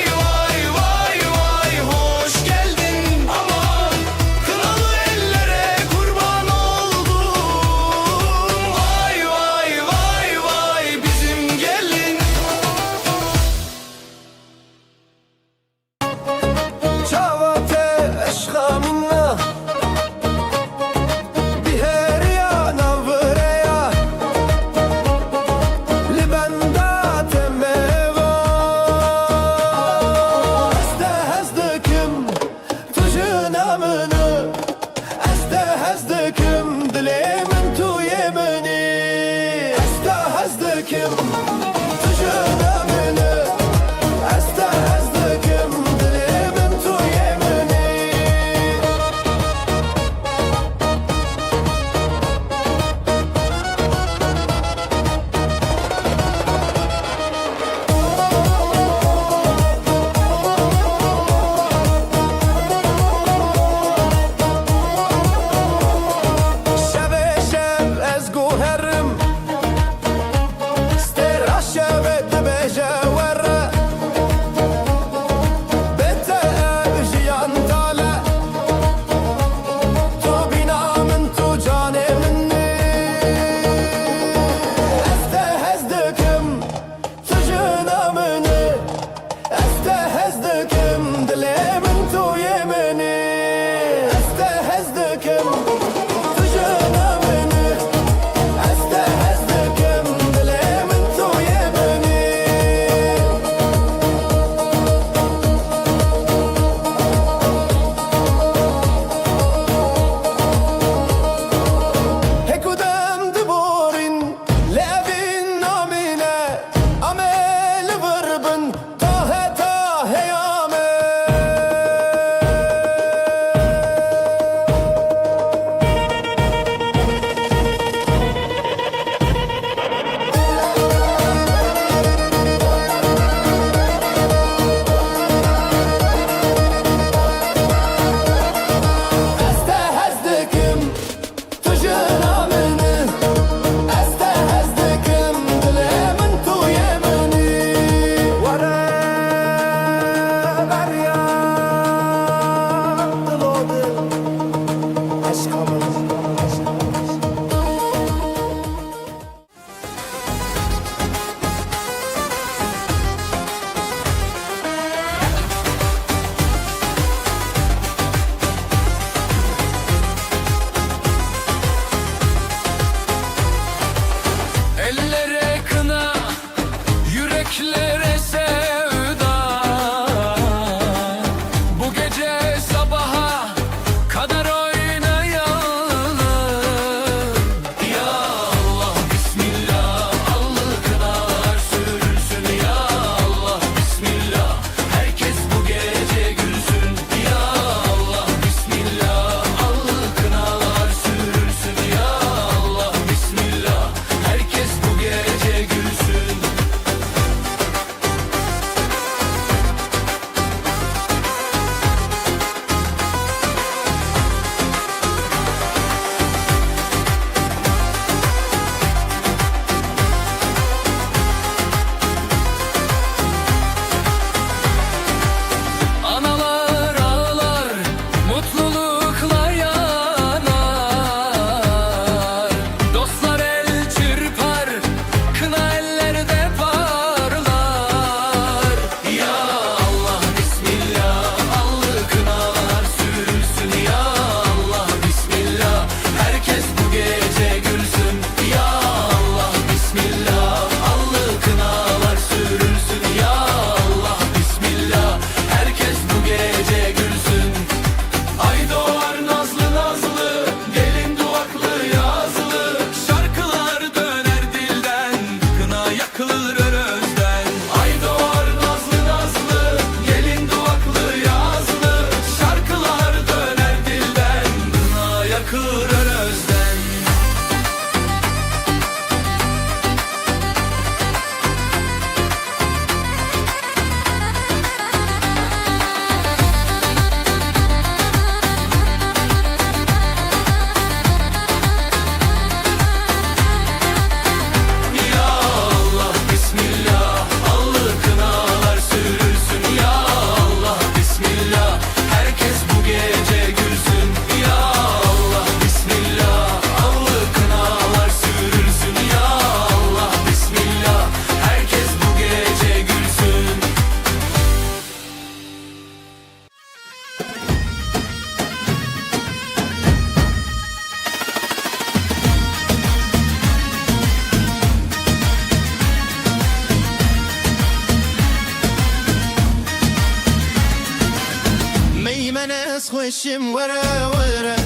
از خوشم وره وره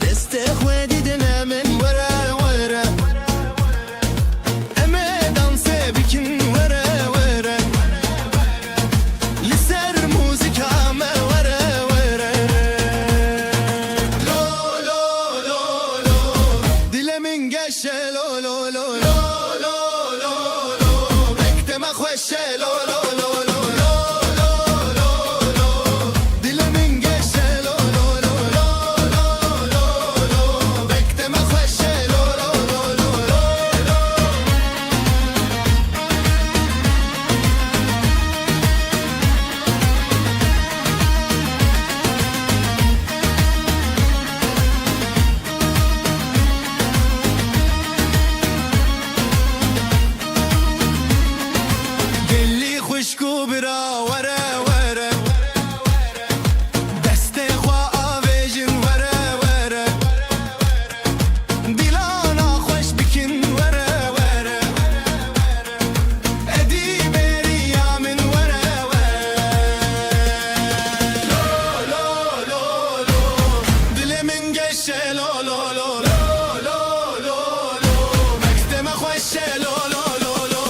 دست خودی دل من وره وره همه دانسه بکن وره وره لسر موزیک همه وره وره لو لو لو لو دلمن گشه لو لو لو لو لو لو بکتم خوشه لو لو لو خوشکو برا وره وره دست خوا آویجن وره وره دیلانا خوش بکن وره وره ادی بری من وره وره لو لو لو لو دل من گشه لو لو لو لو لو لو مکتم خوشه لو لو لو لو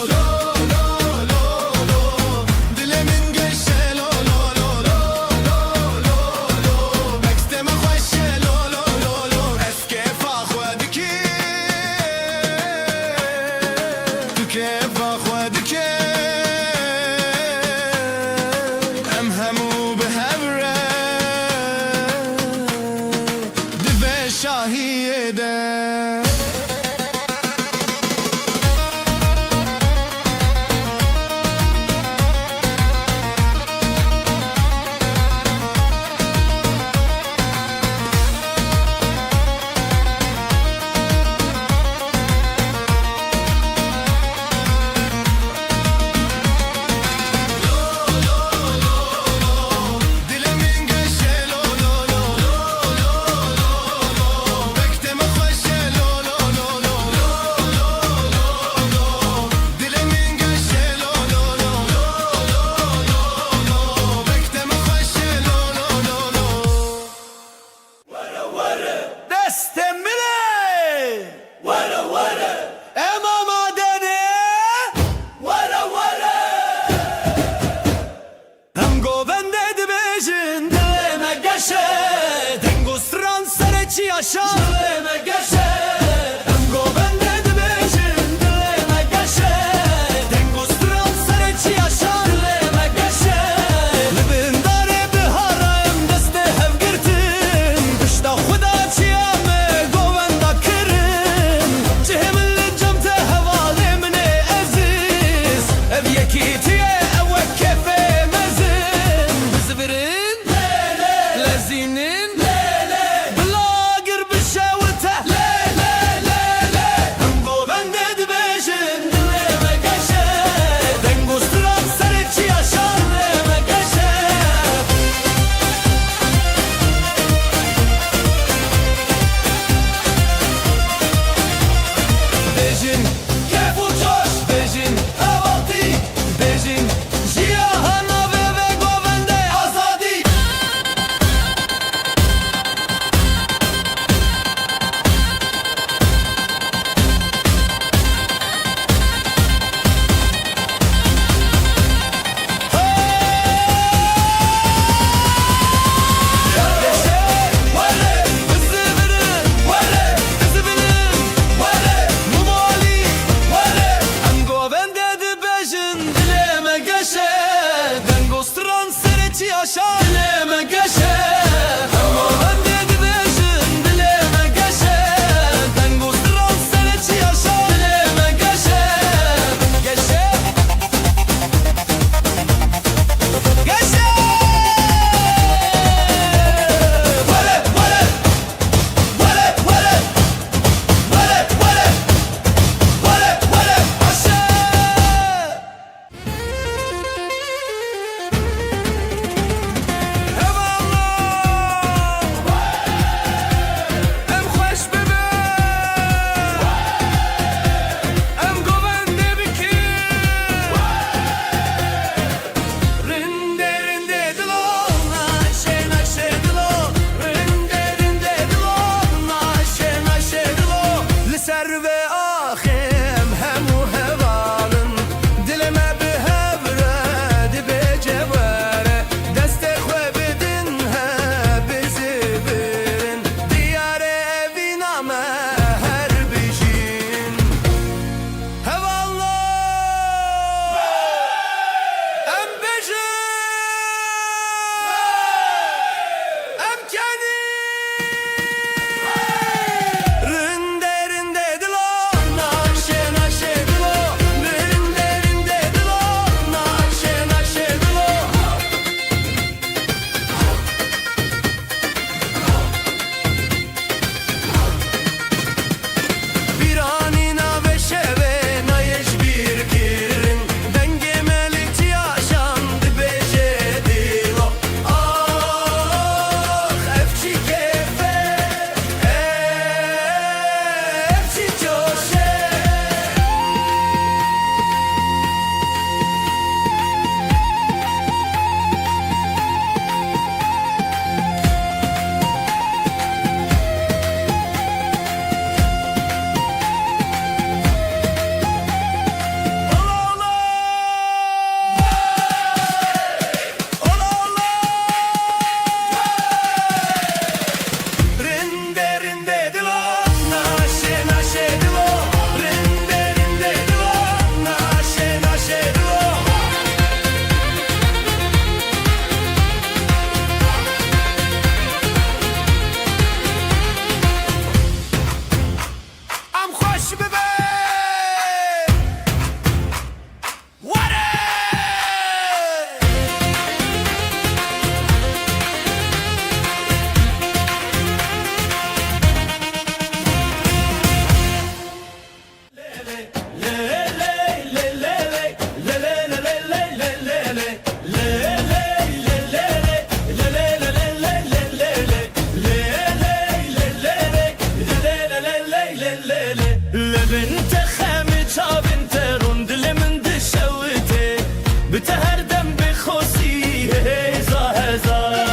بتهردم بخوصی هزار هزار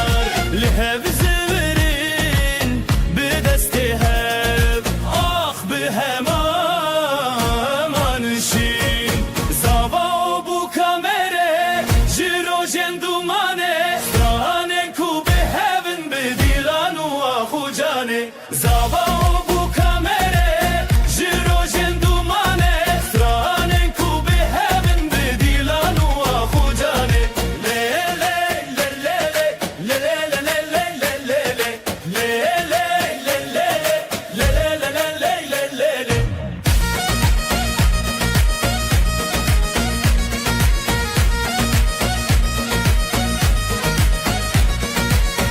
لهب زورین به دست هب آخ به همانشین زاوا بو کامره جرو جندومانه سترانه کو به هبن به دیلان و آخو جانه زاوا بو کامره جرو جندومانه سترانه کو به هبن به دیلان و آخو جانه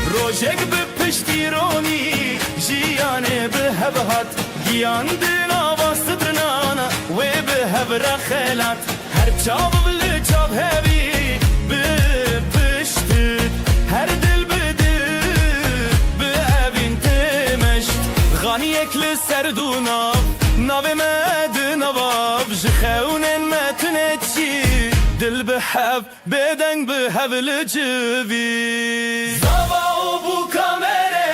روشک به پشتیرونی جیانه به هبهات گیان دنا واستدرنانا و به هبرا خیلات هر چاو بلی چاو هبی به پشتید هر دل بده به اوین تمشت غانی اکل سردونا ناو مدن واب جخونن متنه چی دل به هب بدنگ به هبل جوی زاوا بو کامره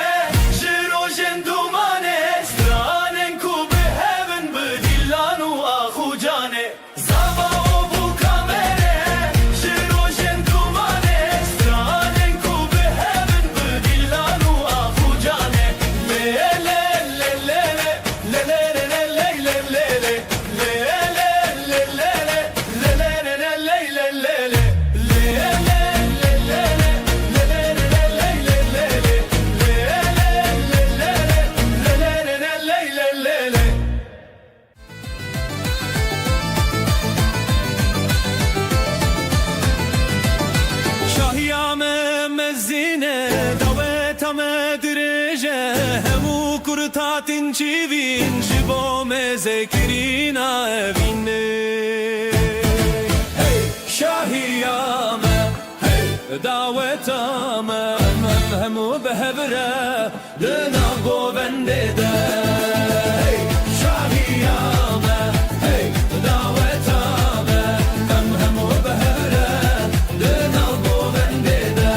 جرو جندومانه سترانن کو به هبن به دیلان و آخو جانه زاوا بو کامره جرو جندومانه سترانن کو به هبن به دیلان و آخو جانه شاهیام مزینه دوتام درجه همو کرتاتین چیوین جبو مذکرین آوینه شاهیام دعوتام همو بهبره دنا گوونده ده شاهیام دعوتام همو بهبره دنا گوونده ده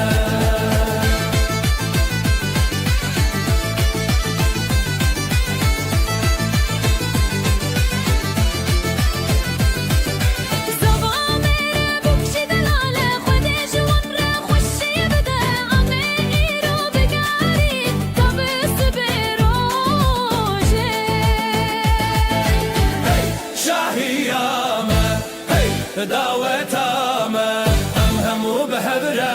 زاوا میره بکشی دلاله خودی جوان را خوشی بده آمه ایرو بگاری تا بس بروجه شاهیام دعوتام همو بهبره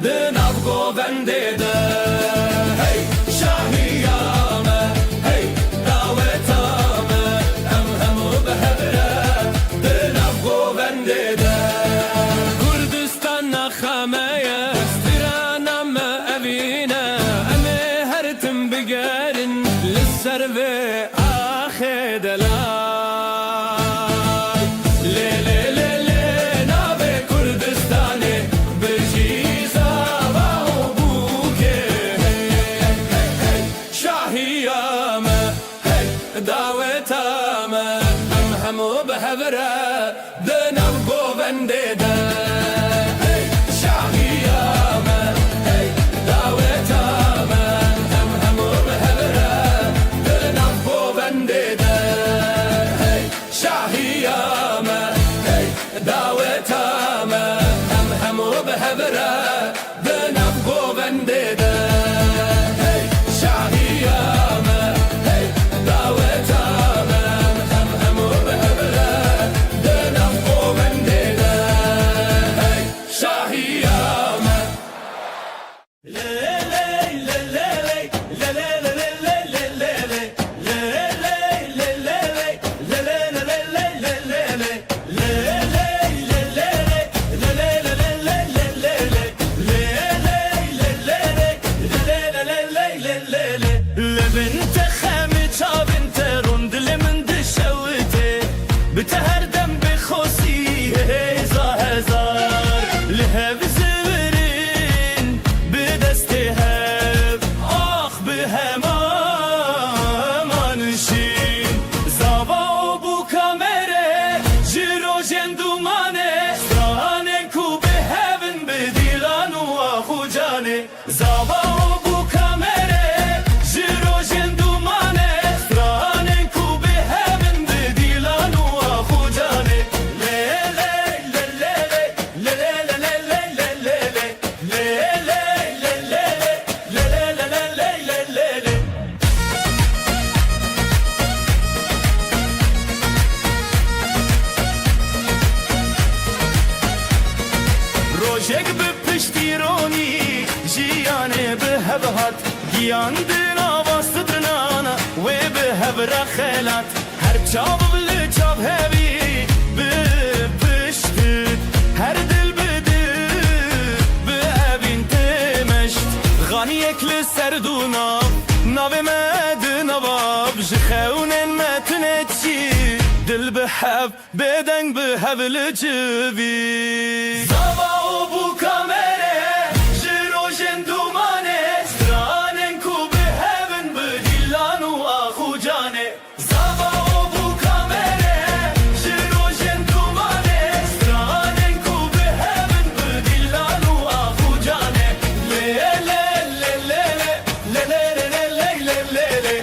دناو گوونده ده شاهیام دعوتام همو بهبره دناو گوونده ده کردستان نخمه استرانم اوینه امه هرتم بگرن لسر و آخه دلال لی لی لی لی ناوه کردستانه برجی زاوا و بوکه شاهیام دعوتام همو بهبره دناو گوونده ده شاهیام دعوتام همو بهبره دناو گوونده ده شاهیام دعوتام همو بهبره دناو گوونده ده شاهیام دعوتام همو بهبره دناو گوونده ده شاهیام روجك بپشتیرونی جیانه به هبهات گیاندنا باستدرنانا و به هبرا خیلات هر چاو بل چاو هبی بپشتید هر دل بده به ابین تمشت غانی اکل سردونا ناو مدنا باب جخونن متنچی دل بحب بدنگ بحب لجبی زاوا و بو کامره جروجن دومانه سترانن کو بحبن بدیلان و آخو جانه زاوا و بو کامره جروجن دومانه سترانن کو بحبن بدیلان و آخو جانه لی لی لی لی لی لی لی لی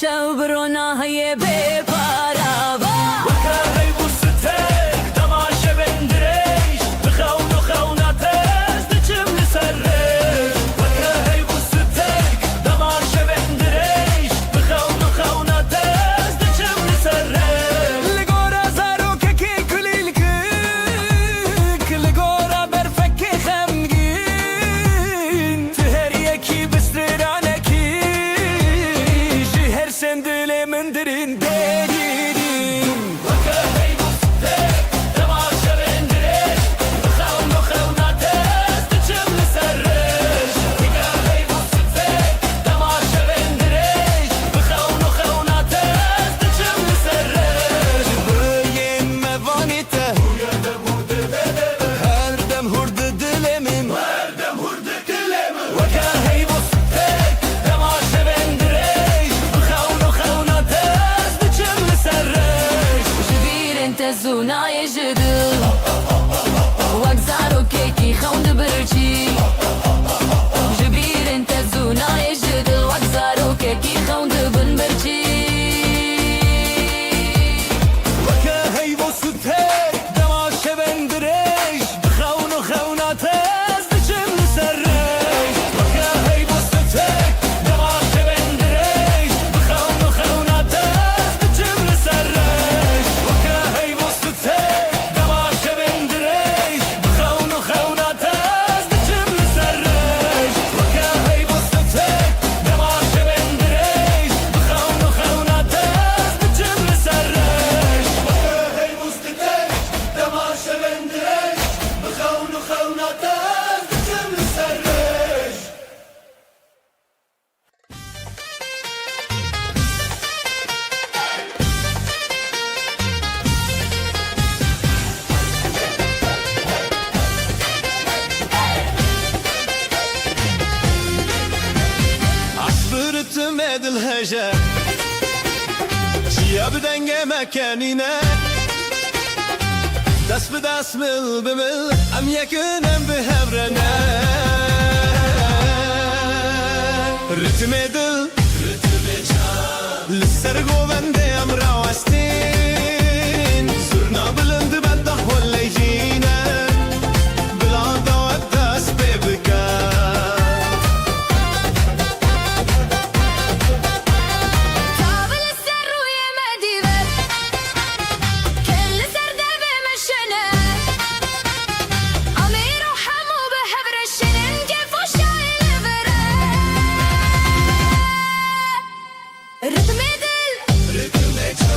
شبرنا هي ببارابا وكاهي بوستك تماشا بندريش بخون وخوناتز دجم لسرش وكاهي بوستك تماشا بندريش بخون وخوناتز دجم لسرش لغورا زاروككي كليلكك لغورا برفكي خمجين تهريكي بسرانكي Sendile mendirin derinin Vakahay bustek Temaşa bendireş Bıxavn uxavnatez Dıçımlı sarreş Vakahay bustek Temaşa bendireş Bıxavn uxavnatez Dıçımlı sarreş Böyen mevanite Uyada hurdu bedeve Her dem hurdu dilemin Her dem hurdu dilemin Vakahay bustek Temaşa bendireş زونا يجدل وقزارو كيكي خوند برجي جبير انت زونا يجدل وقزارو كيكي خوند بنبرجي وكاهي بوستك دماشة بندريش بخون وخوناتز دجم لسرش وكاهي بوستك دماشة بندريش بخون وخوناتز دجم لسرش وكاهي دماشة بندريش بخون وخوناتز دجم لسرش وكاهي بوستك دماشة بندريش بخون وخوناتز دجم لسرش وكاهي بوستك دماشة بندريش بخون وخوناتز دجم لسرش عصبرتم ادل هجا جيا بدنگه مكانينا دست بدست مل بمل ام يكنم بهبرنا رتم دل رتم جان لسرگو بنده ام راوستين زرنا بلند بدخ ولی جينا بلا دوات دست ببکا رتم دل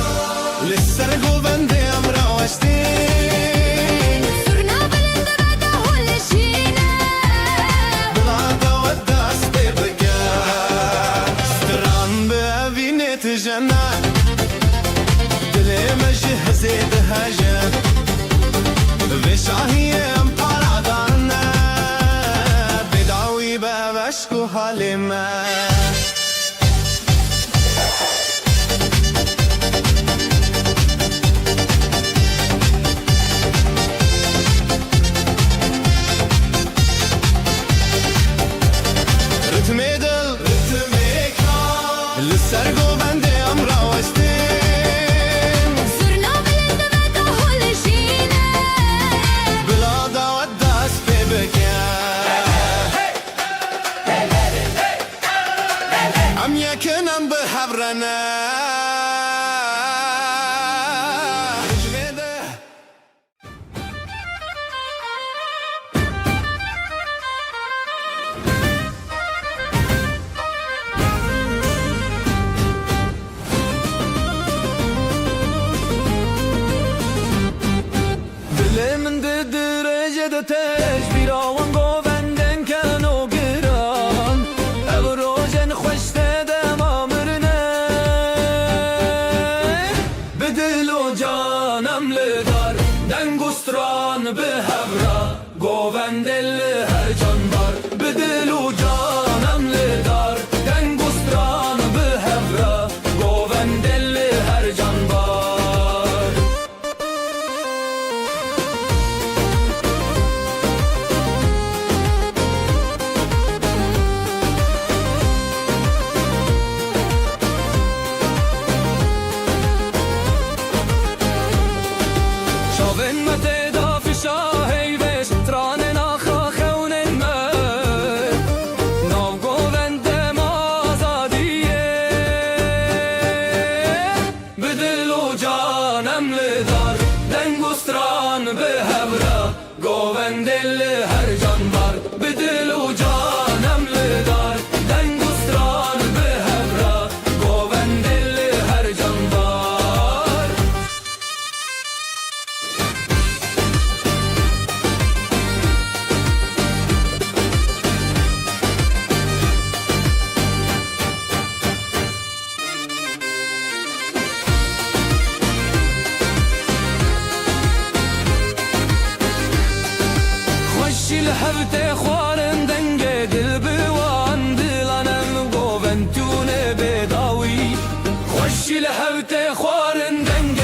دتش بیراوان گووندن کن و گران او روژن خوشته دم آمرنه به دل و جانم لدار دنگستران به هورا گووندل هر جان بار به دل و جانم لدار دنگستران به هورا گووندل هر جان بار شاون مته دا فشاهی بش تران ناخا خونن مر ناو گووندم آزادیه به دل و جانم لدار دنگستران به هورا گووندل هر جان بار به دل و جانم لدار دنگستران به هورا گووندل هر جان بار خوشی لحبت خوارن دنگ دل بوان دلانم گوونتون بداوی خوشی لحبت خوارن دنگ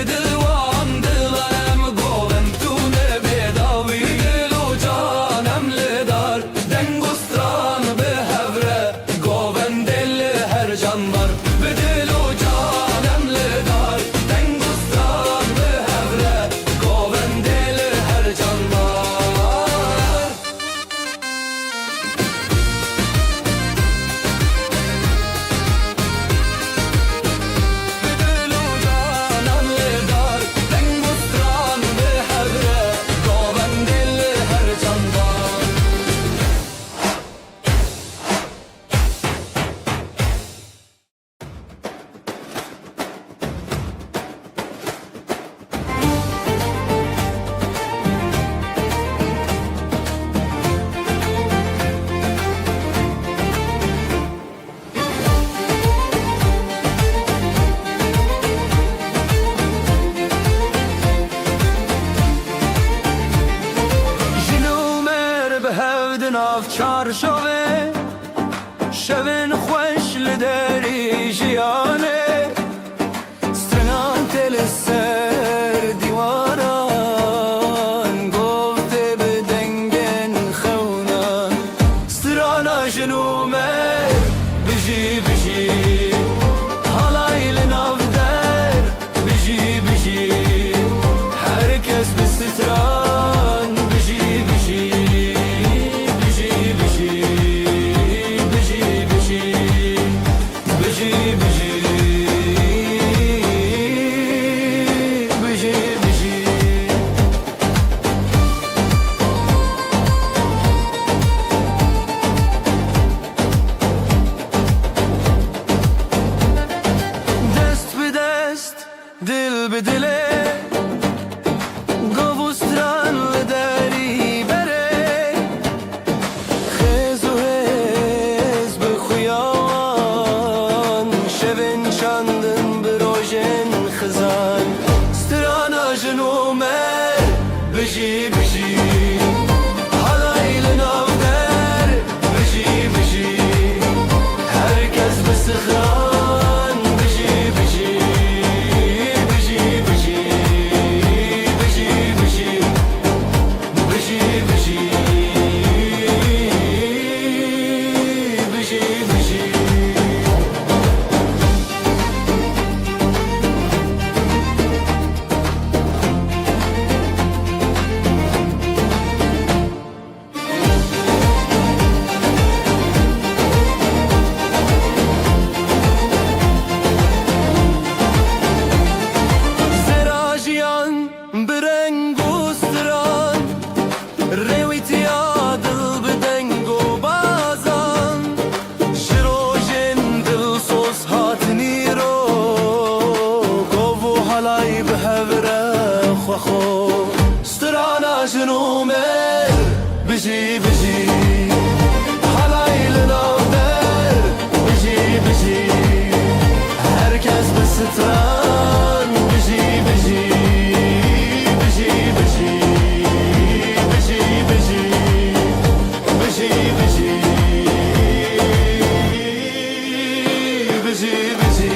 دل وان دلانم گوونتون بداوی دل و جانم لدار دنگستران به هوره گووندل هر جان بار به دل و جانم لدار دنگستران به هوره گووندل هر جان بار دل و جانم لدار دنگستران به هوره گووندل هر جان بار جلومر به هودن آف چار شوه شوین خوش لدری جیانه سترنان تل سر دیواران گفته به دنگن خونان سترانا جلومر بجی بجی حالای لناف در بجی بجی herkes bir stran biji biji biji biji biji biji biji biji biji biji dest be dest dil be dile گوستران لداری بره خیز و حز به خویان شوین شاندن به روژن خزان سترانا جنومر بجی بجی حالای لناو در بجی بجی herkes به سخران بجی بجی بجی بجی بجی بجی بجی بجی بجی بجی زراجیان برنگ و ستران رویت یادل بدنگ و بازان شروجن دل سوز هاتنی رو گو و حلای به هوره خوخو سترانا جنومر بجي بجي حلايل نافدر بجي بجي herkes بستران بجي بجي بجي بجي بجي بجي بجي بجي بجي بجي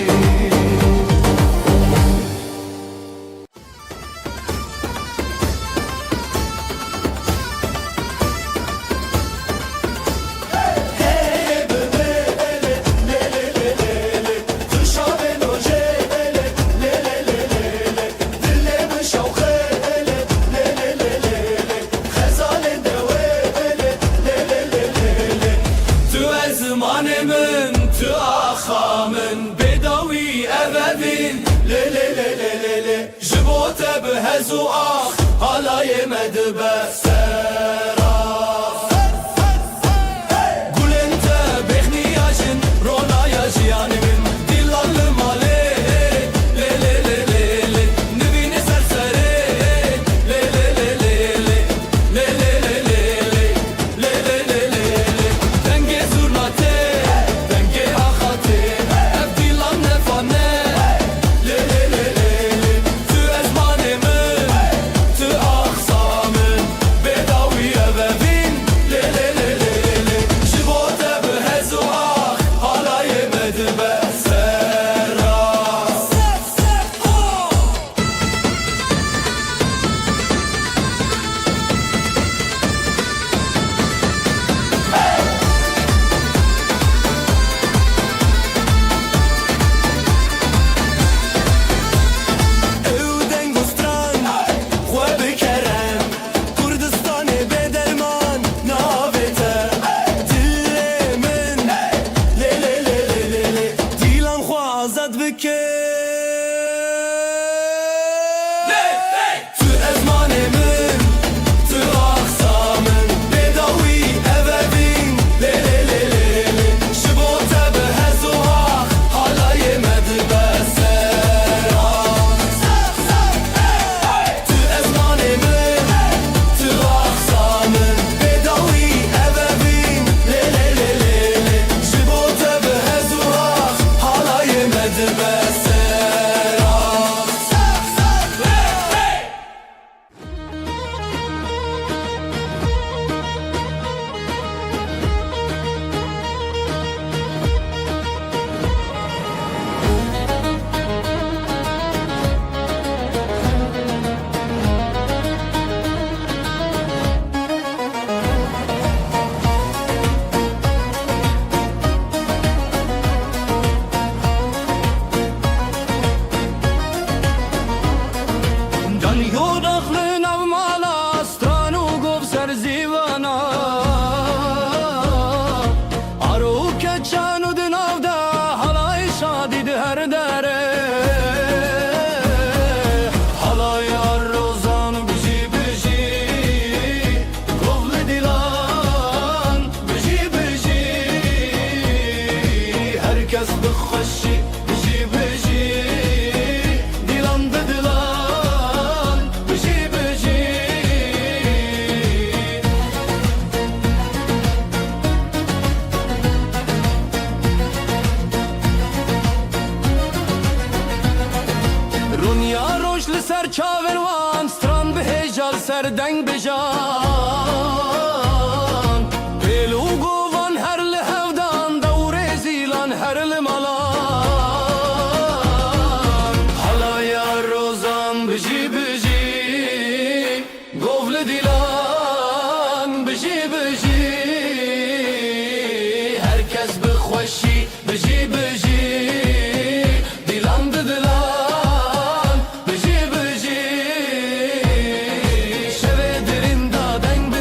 زمانمن تو آخامن بداوی اوین لی لی لی لی لی لی جبوت بهزو آخ حالای مدبه سراخ گلنت بخنیاجن رونایا جیانمن دیلال مالی لی لی لی لی لی نبین سرسره لی لی لی لی لی لی لی لی لی لی لی لی لی دنگ زورناته دنگ آخاته ابدیلان نفانه لی لی لی لی لی تو ازمانمن تو آخسامن بداوی اوین لی لی لی لی لی جبوته بهزو آخ حالای مدبه سراخ او دنگستان خو بکرم کردستان بدرمان ناوته دل من لی لی لی لی لی دیلم خو آزاد بکر تو ازمانمن تو آخسامن بداوی اوین لی لی لی لی لی شبوته بهزو آخ حالای مدبه سراخ تو ازمانمن تو آخسامن بداوی اوین لی لی لی لی لی شبوته بهزو آخ حالای مدبه سراخ دنیو داخل نومالا سترانو گفت سر زیوانا آرو که چانو دناو ده حالای شادی ده هر دره حالای هر روزانو بجی بجی گفل دیلان بجی بجی herkes بخوشی بجی بجی دیلان ده دیلان بجی بجی رونیا روش لسر چاوروان ستران به هجال سر دنگ بجان بلو گوان هر لحودان دور زیلان هر لمالان حالای روزان بجی بجی گفل دیلان بجی بجی herkes بخوشی بجی بجی دیلان ده دیلان بجی بجی شوه درین دادن به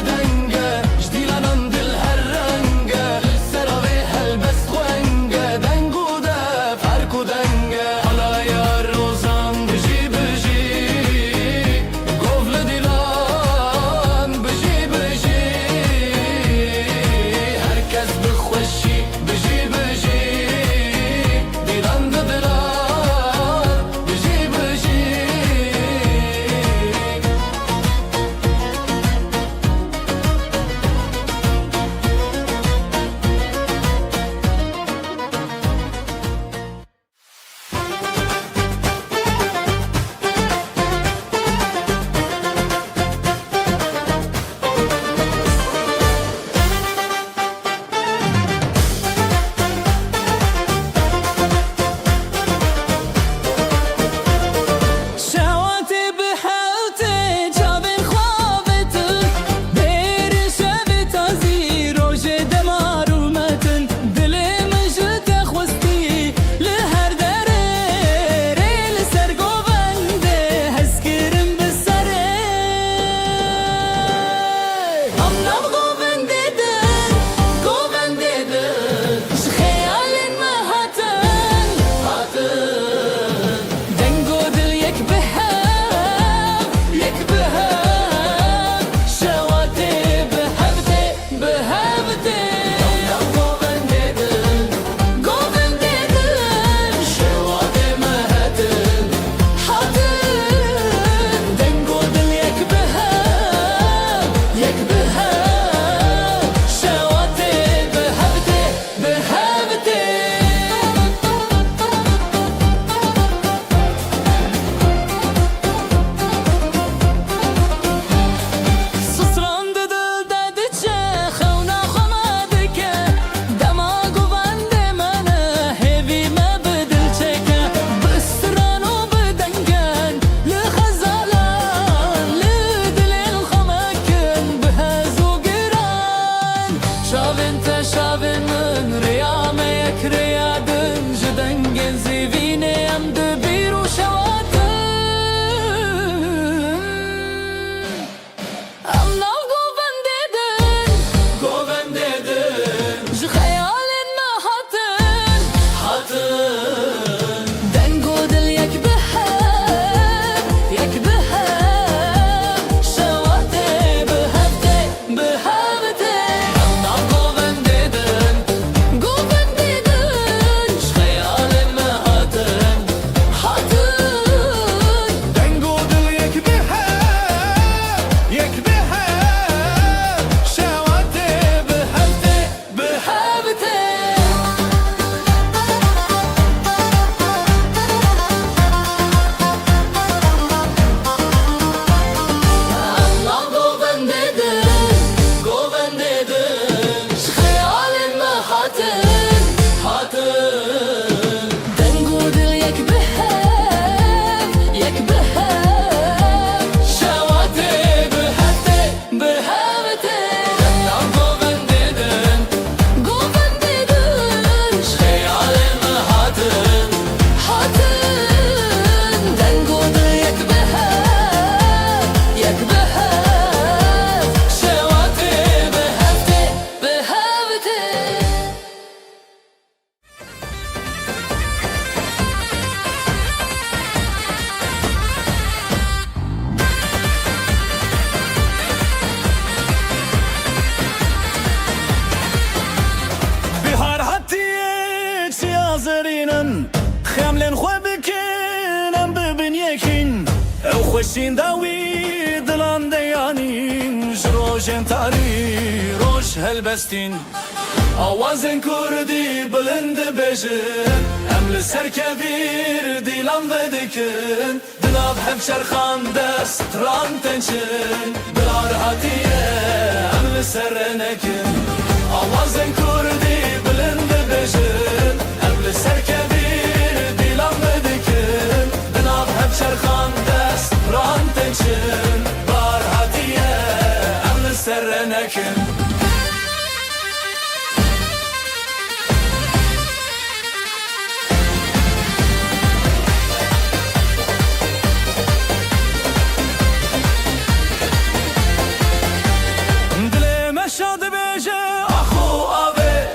حسین داوی دلان دیانین جروجن تاری روش هلبستین آوازن کردی بلند بجن ام لسر کبیر دیلان ودکن دلاب همشر خان دست ران تنشن دلار هاتیه ام لسر نکن آوازن کردی بلند بجن ام لسر کبیر دیلان ودکن دلاب همشر خان دست ران تنشن بار هاتیه ام لسر نکن شاد بیجه آخو آوه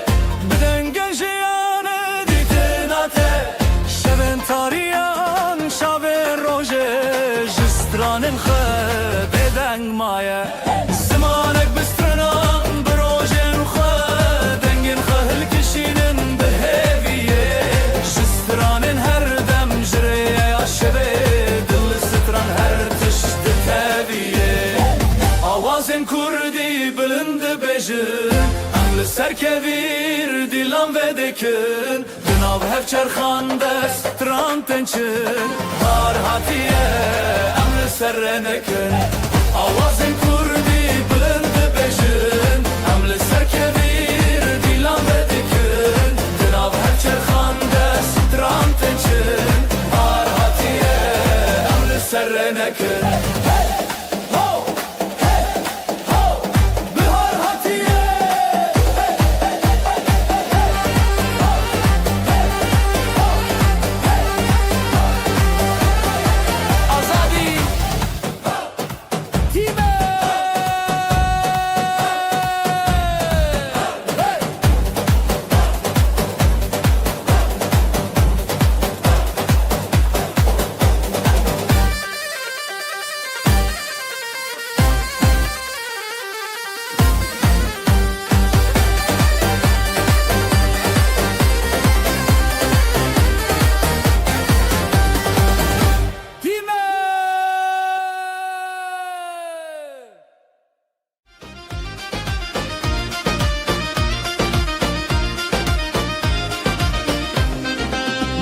بدن گنجیانه دیدناته شبن تاریان شبن روژه جسترانن خود بدن مایه زمانک بسترنان بروژن خود دنگن خهل کشینن بهویه جسترانن هر دم جریه یا شبه دل ستران هر تشت تبیه آوازن کردی بلند بجن ام لسر کبیر دیلان ودکن جناب هفچر خان دست ران تنچن بار هاتیه ام لسر نکن آوازن کردی بلند بجن ام لسر کبیر دیلان ودکن جناب هفچر خان دست ران تنچن بار هاتیه ام لسر نکن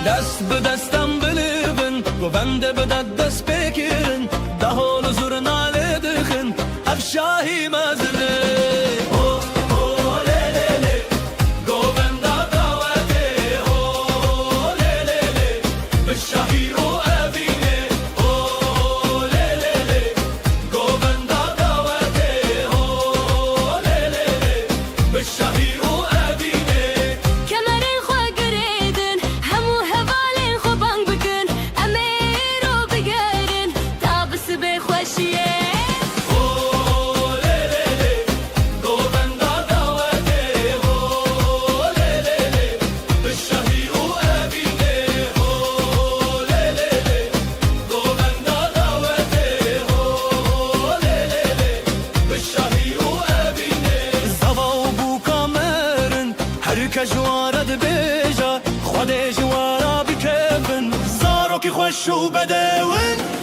دست به دستم بلیبن گوونده به دست بکرن دهال زرناله دخن افشاهی مزنه جوارد بیجا خود جوارا بکبن زارو کی خوشو بدون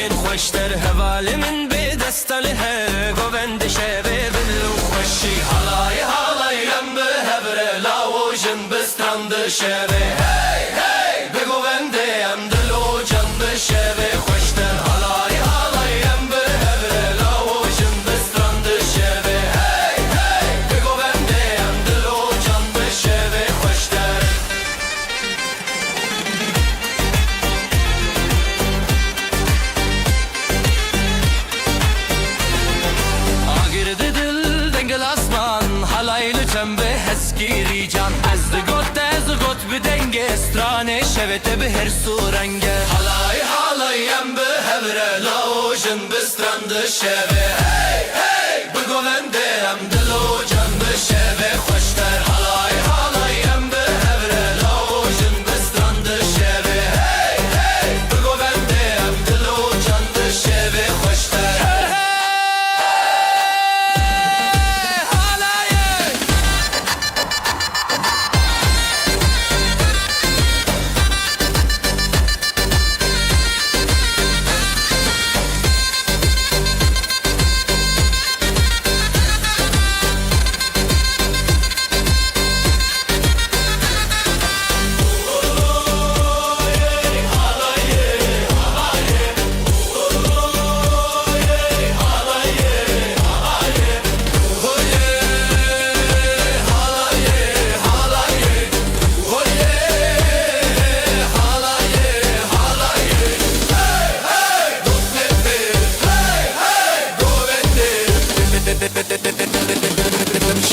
شبین خوشتر حوالی من به دستاله گوند شبه بلو خوشی حالای حالایم به هبره لاوجن بسترند شبه هی هی به گوندیم دلو جن به شبه خوشتر حالای حالایم به هبره لاوجن بسترند شبه هی هی به گوندیم دلو جن به شبه خوشتر آگرد دل دنگل اسمان حالایل چنبه هسگیری جان از گوت به دنگ استرانه شوته به هر سورنگه حالایم به هبره لاوجن بسترند شبه هی هی بگوونده هم دلو جان به شبه خوشتر حالایم به هبره لاوجن بسترند شبه هی هی بگوونده هم دلو جان به شبه خوشتر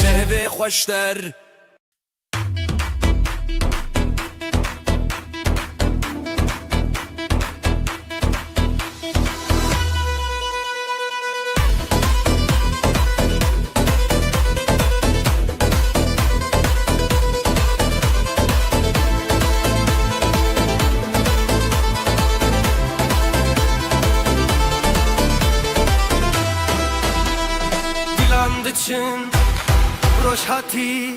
شبه خوشتر diland için روشهاتی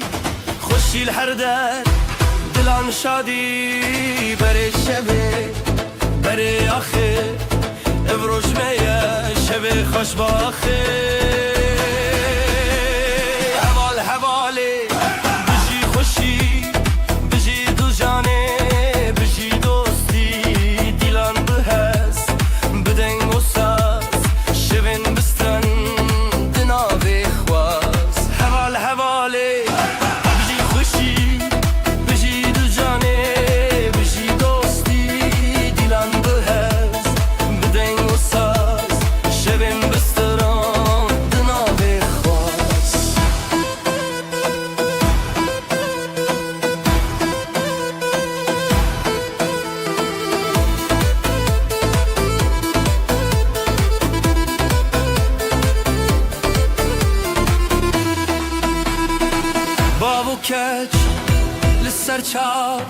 خوشیل هر در دلان شادی بره شبه بره آخه ابروش میه شبه خوش باخه حواله بجی خوشی بجی دو جانه بجی دوستی دیلان بهست بدنگ و ساز شبن بستن دناوی خواست حواله بجی خوشی بجی دو جانه بجی دوستی دیلان بهست بدنگ و ساز شبن بستران دناوی خواست بابو کچ لسر چاو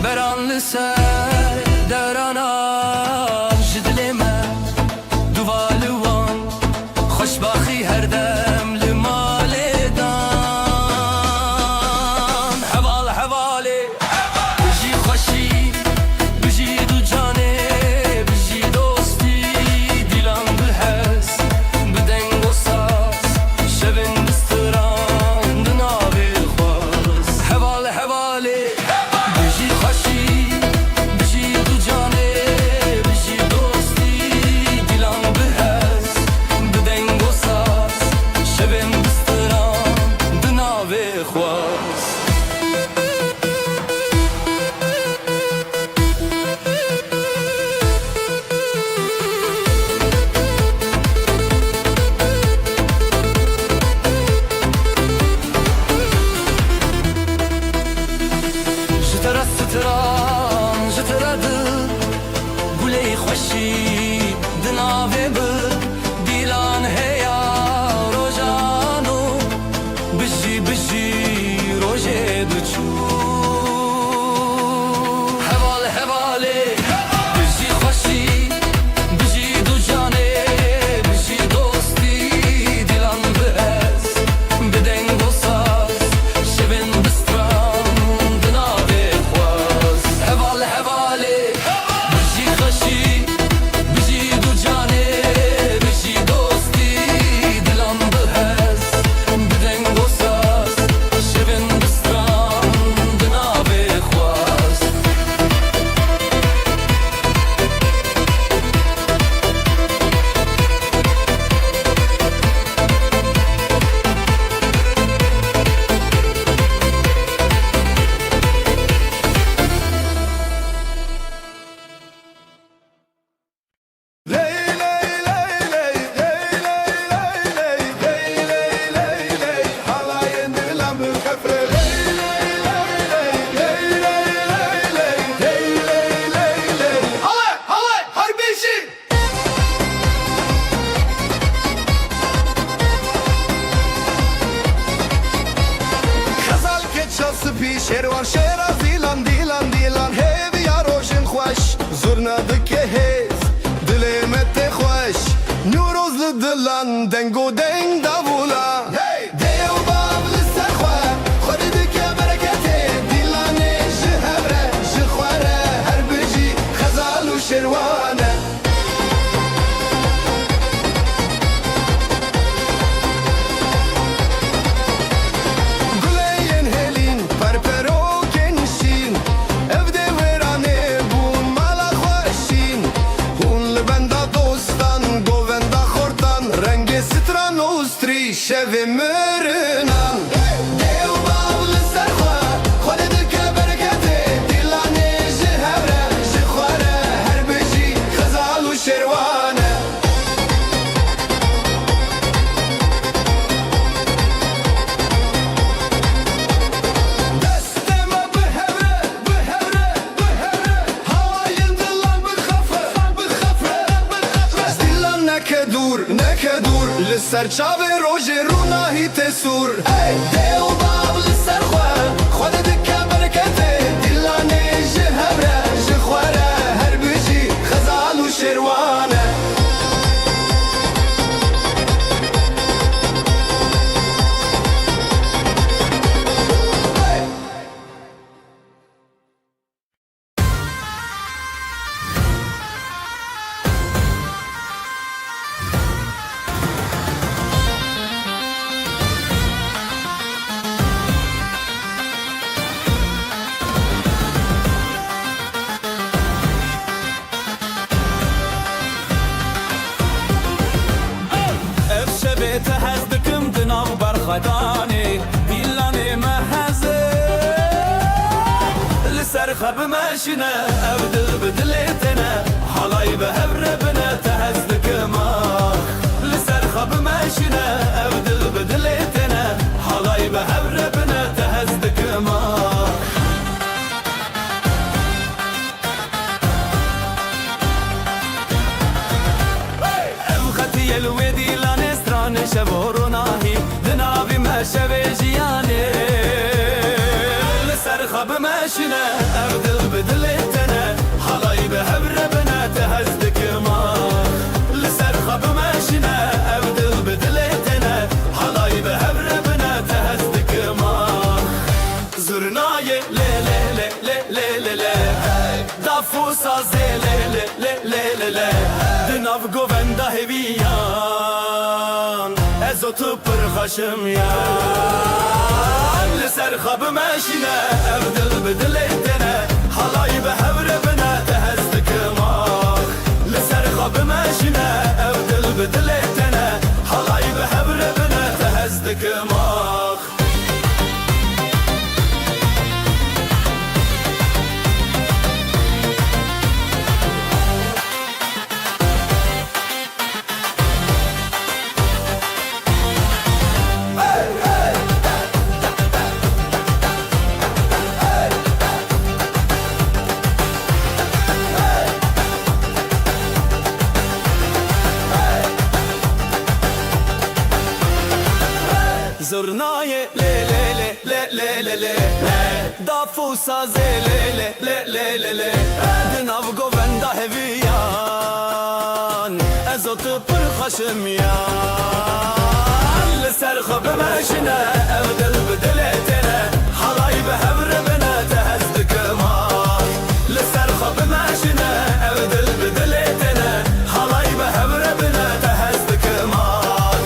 بران لسر دورانان جدل من دوالوان خوشباخی هر دم لمال دان حواله بجی خوشی بجی دو جانه بجی دوستی دیلان بهست بدنگ و ساز شبن بستران دناوی خواست حواله بجی خوشی بجی دو جانه بجی دوستی دیلان بهست بدنگ و ساز شبن بستران دناوی خواست جترا ستران جترا دل گلی خوشی دناوی بر دیلان هیا روزانو بجی روزه دچو حواله بجی خوشی بجی دو جانه بجی دوستی دیلان بهست بدنگ و ساز شبن بستران دناوی خواست دیلان شیرا دیلان دیلان دیلان هیوی یا روشن خوش زورنا دکه هیز دلی مت خوش نوروز لدلان دنگو دنگ داولا دیو باب لسرخوا خود دکه برکته دیلان جهبره جخواره هر بجی خزال و شروانه شوی مرنان دیو باول سرخوا خود دکه برکته دیلانه جهبره جخواره هر بجی خزال و شروانه دستما بهبره بهبره بهبره هواین دلان بخفره بخفره بخفره دیلان نکدور نکدور لسر چاوه رونا تسور دیو باب لسر خود دکه برکته دیلانه جهبره جخواره هر بجی خزال و شروانه تهزدكم دناغ برخداني ديلاني مهزه لسرخب ماشنا أبدل بدلتنا حلاي بهبر بنا تهزدكم لسرخب ماشنا أبدل بدلتنا حلاي بهبر بنا تهزدكم أبختي الودي شبورناهي دنابي ما شبي جياني لسرخب ماشنا أبدل بدلتنا حلاي بهبر بنا تهزدك ماخ لسرخب ماشنا أبدل بدلتنا حلاي بهبر بنا تهزدك ماخ زرناي لي لي لي لي لي لي دافوسا زي لي لي لي لي لي دناف قوفندا هبيان ازوتو پر خشم یا لسر خب ماشینا ابدل بدلتنا حلای به هبر بنا تهزدك ماخ لسر خب ماشینا ابدل بدلتنا حلای به هبر بنا تهزدك ماخ زرناي لي لي لي لي لي لي دافوسا زي لي لي لي لي لي دناف قوفندا هبيان ازوت پر خشم يان لسرخب ماشنا ابدل بدلتنا حلاي بهبر بنا تهزدك ماخ لسرخب ماشنا ابدل بدلتنا حلاي بهبر بنا تهزدك ماخ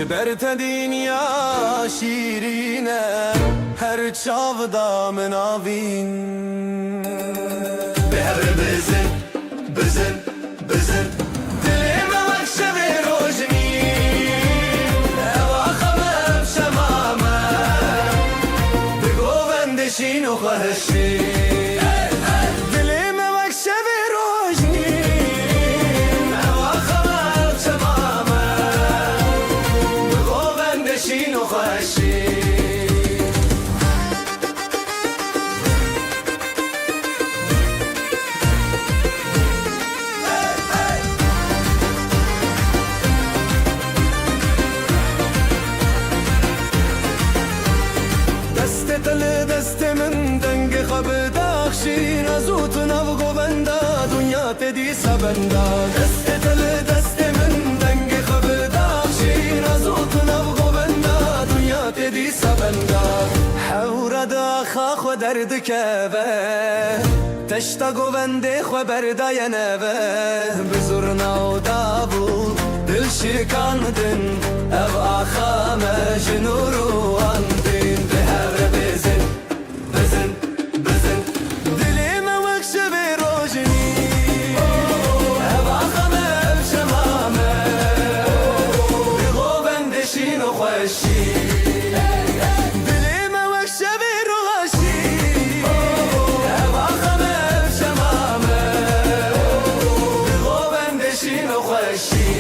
جبر دنیا شیرینه هر چاودا مناوین به هر بزن بزن بزن دلم وقت روزنی واخمم شمامه بگو بندشین و خواهشی دست من دنگ خواب داخشین از اوت نو بنده دنیا تدی سبنده دست من دنگ خواب داخشین از اوت نو بنده دنیا تدی سبنده حور داخا خو درد کبه تشتا گوبنده خو برده نبه بزرنا و دابو دل شکاندن او آخا مجنورو اندین به هر بزن بزن بزن دلی موقش به روشنی او آخا مجمامه بگو بندشین و خوشی دلی موقش به روشی او آخا مجمامه بگو بندشین و خوشی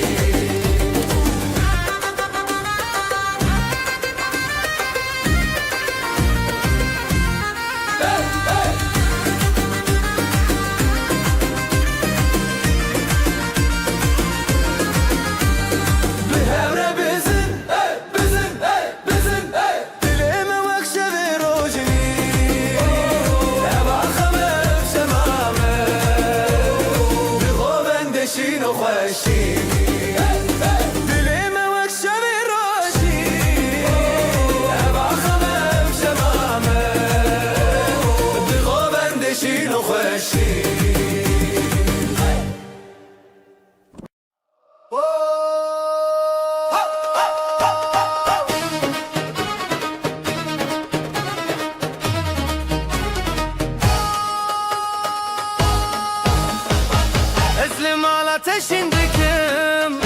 تشندكم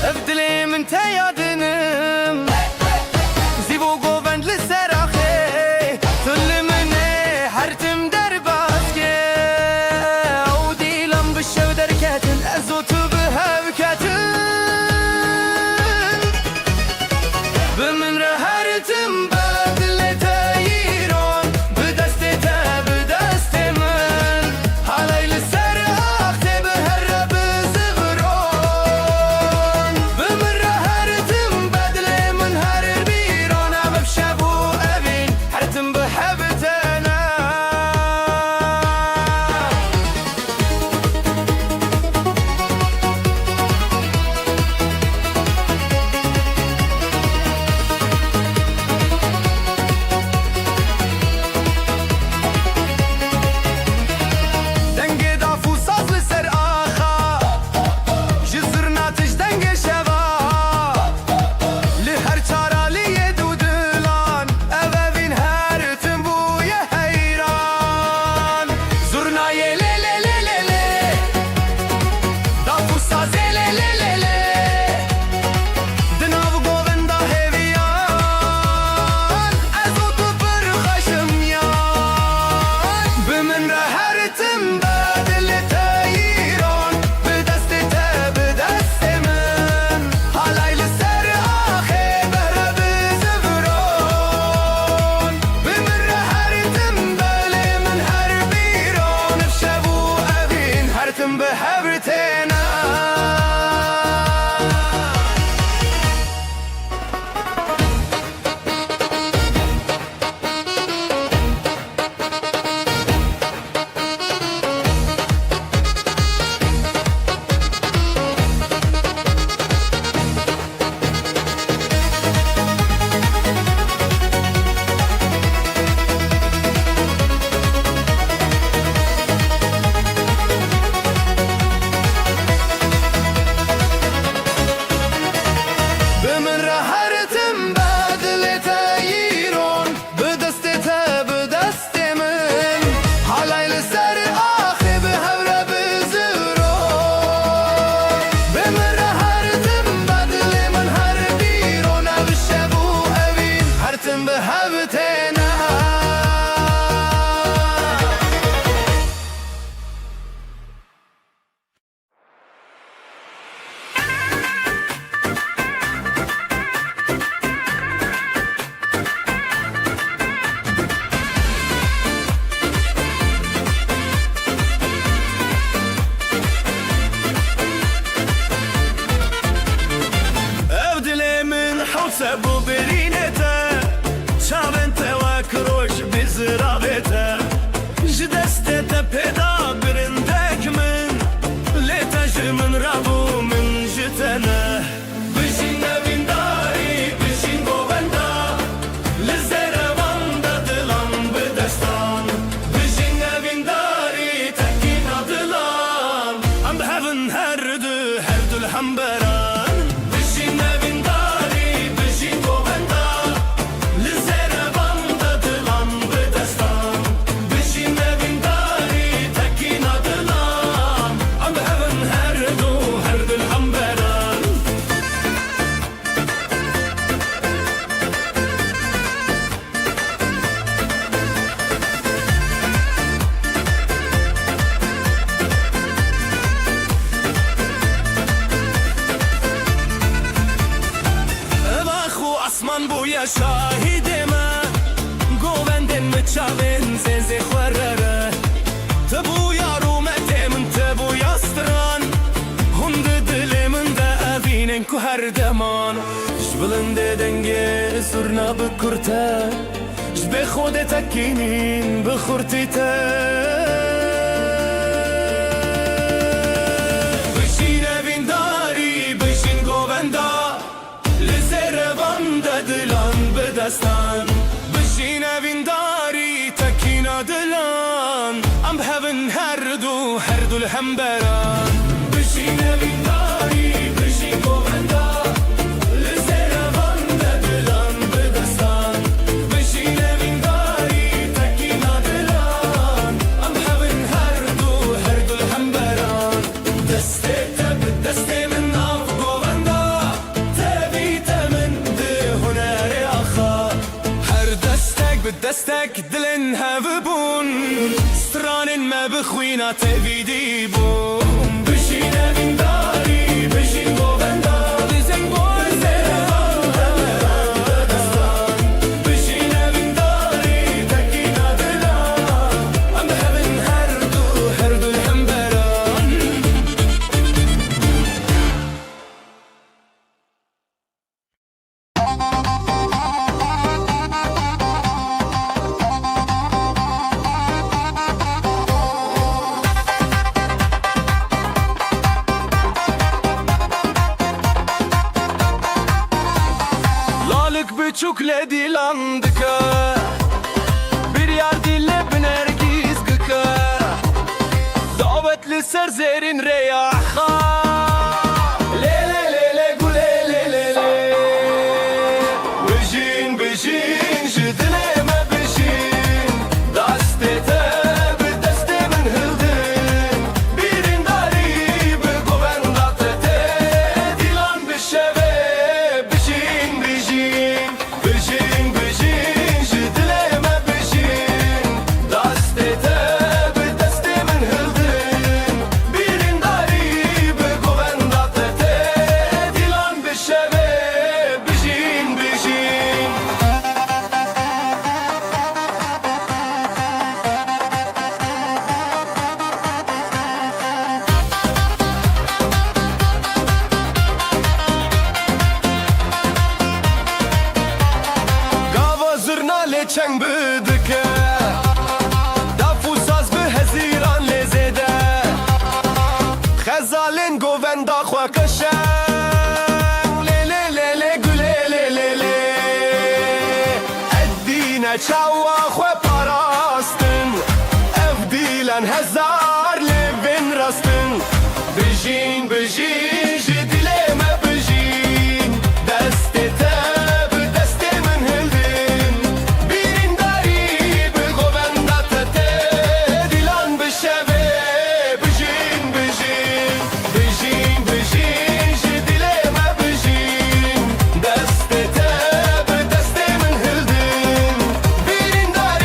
افدلي من تيادنم زيبو قوبند للسراخي تل مني حرتم درباسكي عودي لم بالشو دركاتن ازوت بها بكاتن بمن رهرتم بدل تايرون بدستتا بدست من علي للسراخ تبهر بزغرون بمن رهرتم se bu birinete Çavên te wek roj bi ziravete Ji destê te pêda birindek min Lê te ji min rabû min ji te ne Bijî nevîndarî bijî govenda Li zêrevan de dilan bi destan Bijî nevîndarî tekîna dilan Em bihevin her du li hemberan Bijî nevîndarî bijî govenda Li zêrevan de dilan bi destan Bijî nevîndarî tekîna dilan Em bihevin her du li hemberan Evaxu asman buya şahidê me Govendên mi çavên zêzê xwerere Te bûya rûmetê min te bûya stran Hûn di dilê min de evînin ku her deman Ji bilindê dengê zurna bikurte Ji bê xwedê tekînîn bixurtî te Bijî nevîndarî bijîn govenda Li zêrevan de dilan bi destan Bijî nevîndarî tekîna dilan Em bihevin her du li hemberan Bijî nevîndarî bijî govenda Li zêrevan de dilan bi destan Bijî nevîndarî tekîna dilan Em bihevin her du li hemberan Destê te bi destê min nav govenda Tevî te min di hunerê axa Her destek bi destek dilên hevî bûn Stranên me bixwîna tevî dîbûn Bijî nevîndarî bijî govenda Li zêrevan de dilan bi destan Bijî nevîndarî tekîna dilan Em bihevin her du li hemberan Lalık biçuk le dilan dike Bir yar dille binergiz gike Davetli serzerin reyaha Le le le le gule le le le Bijîn bijîn ji dilê me bijîn Destê te bi destê min hildin Birîndarî bi govenda te tê Dilan bişeve bijîn bijîn Bijîn bijîn ji dilê me bijîn Destê te bi destê min hildin Birîndarî bi govenda te tê Dilan bişeve bijîn bijîn Gava zırna lê çeng bidike Daf û saz bi hezîran lê zêde Xezalên govenda xwe keşeng Lê lê lê lê gulê lê lê lê Eddîne çawa xwe parastin Ev dîlen hezar lêvên rastin Bijîn bijîn ji dilê me bijîn Destê te bi destê min hildin Birîndarî bi govenda te tê Dilan bişeve bijîn bijîn Bijîn bijîn ji dilê me bijîn Destê te bi destê min hildin Birîndarî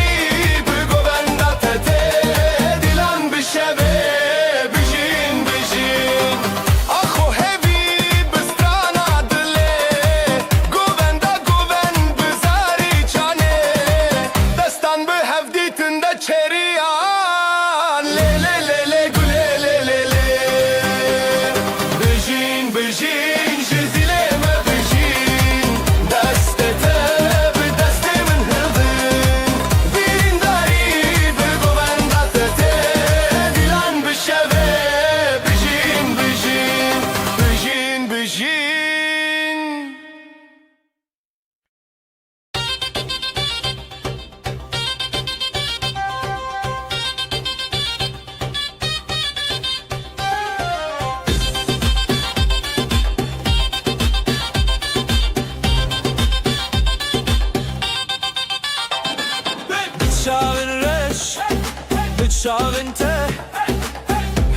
çağınca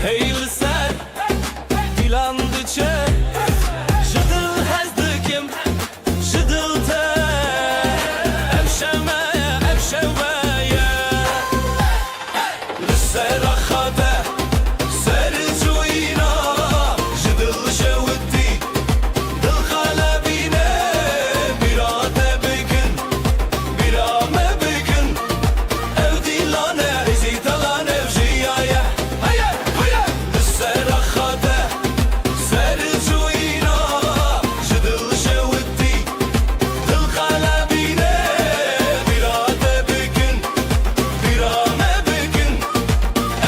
Heyli ser Dilandıça Jıdıl hezdikim Jıdıl te Evşemeye Evşemeye Lissera khade Sercuyina Jıdıl şevdi Dıl kalebine Birate bigin Birame bigin Ev dilane Ezitalan evjiyaye Haye haye Lissera khade Sercuyina Jıdıl şevdi Dıl kalebine Birate bigin Birame bigin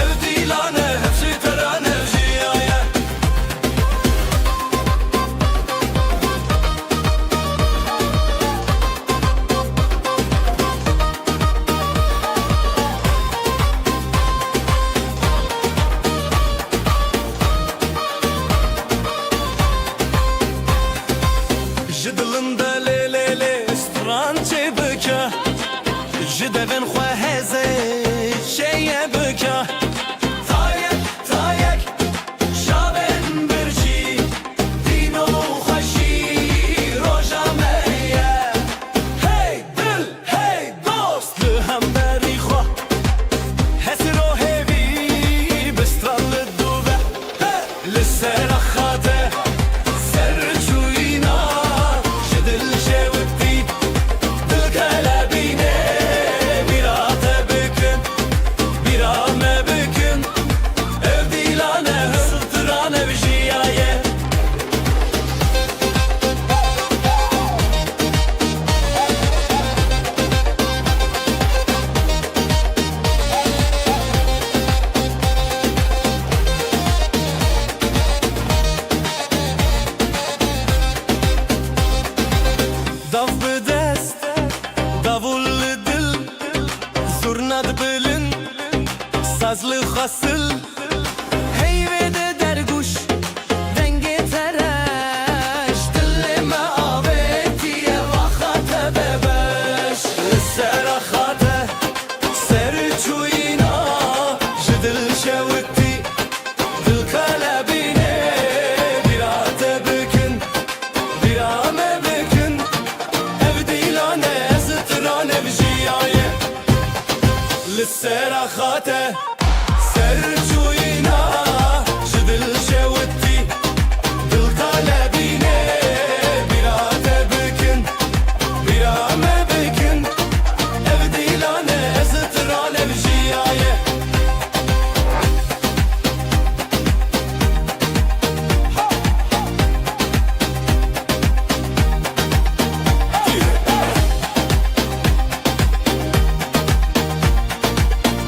Ev dilane Hepsi teran evjiyaye Jidilinde le le le stran çebeke Jidevin xweheze şeye beke Tayek tayek şaben birci Dino xweşî roja meye Hey dil hey dost li hemberî xwe Hesiro hevî bi stran li dûve Li sera xade Sercuyina Jidil şevdi Dil kalebine Birate bikin Birame bikin Ev dilane Hısıltıran evjiyaye Dav bi dest Davul li dil Zurna dibilin Saz li xasil Heyvede derguş Denge tereş Dillime avetiye Vaxate bebeş Sera xate Serçuyina Jidil şevdi Dil kalebine Birate bikin Birame bikin Ev dilane Ezitran evjiyaye Lissera khate Sercuyina Jidil şevdi Dil kalebine Birate bikin Birame bikin Ev dilane Ezitran evjiyaye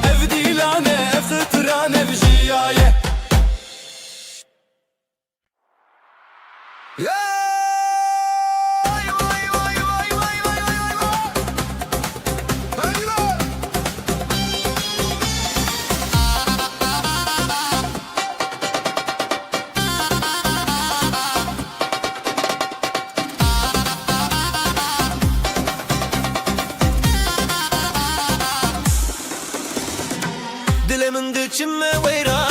Ev dilane Ezitran evjiyaye Dilimin diçime weyra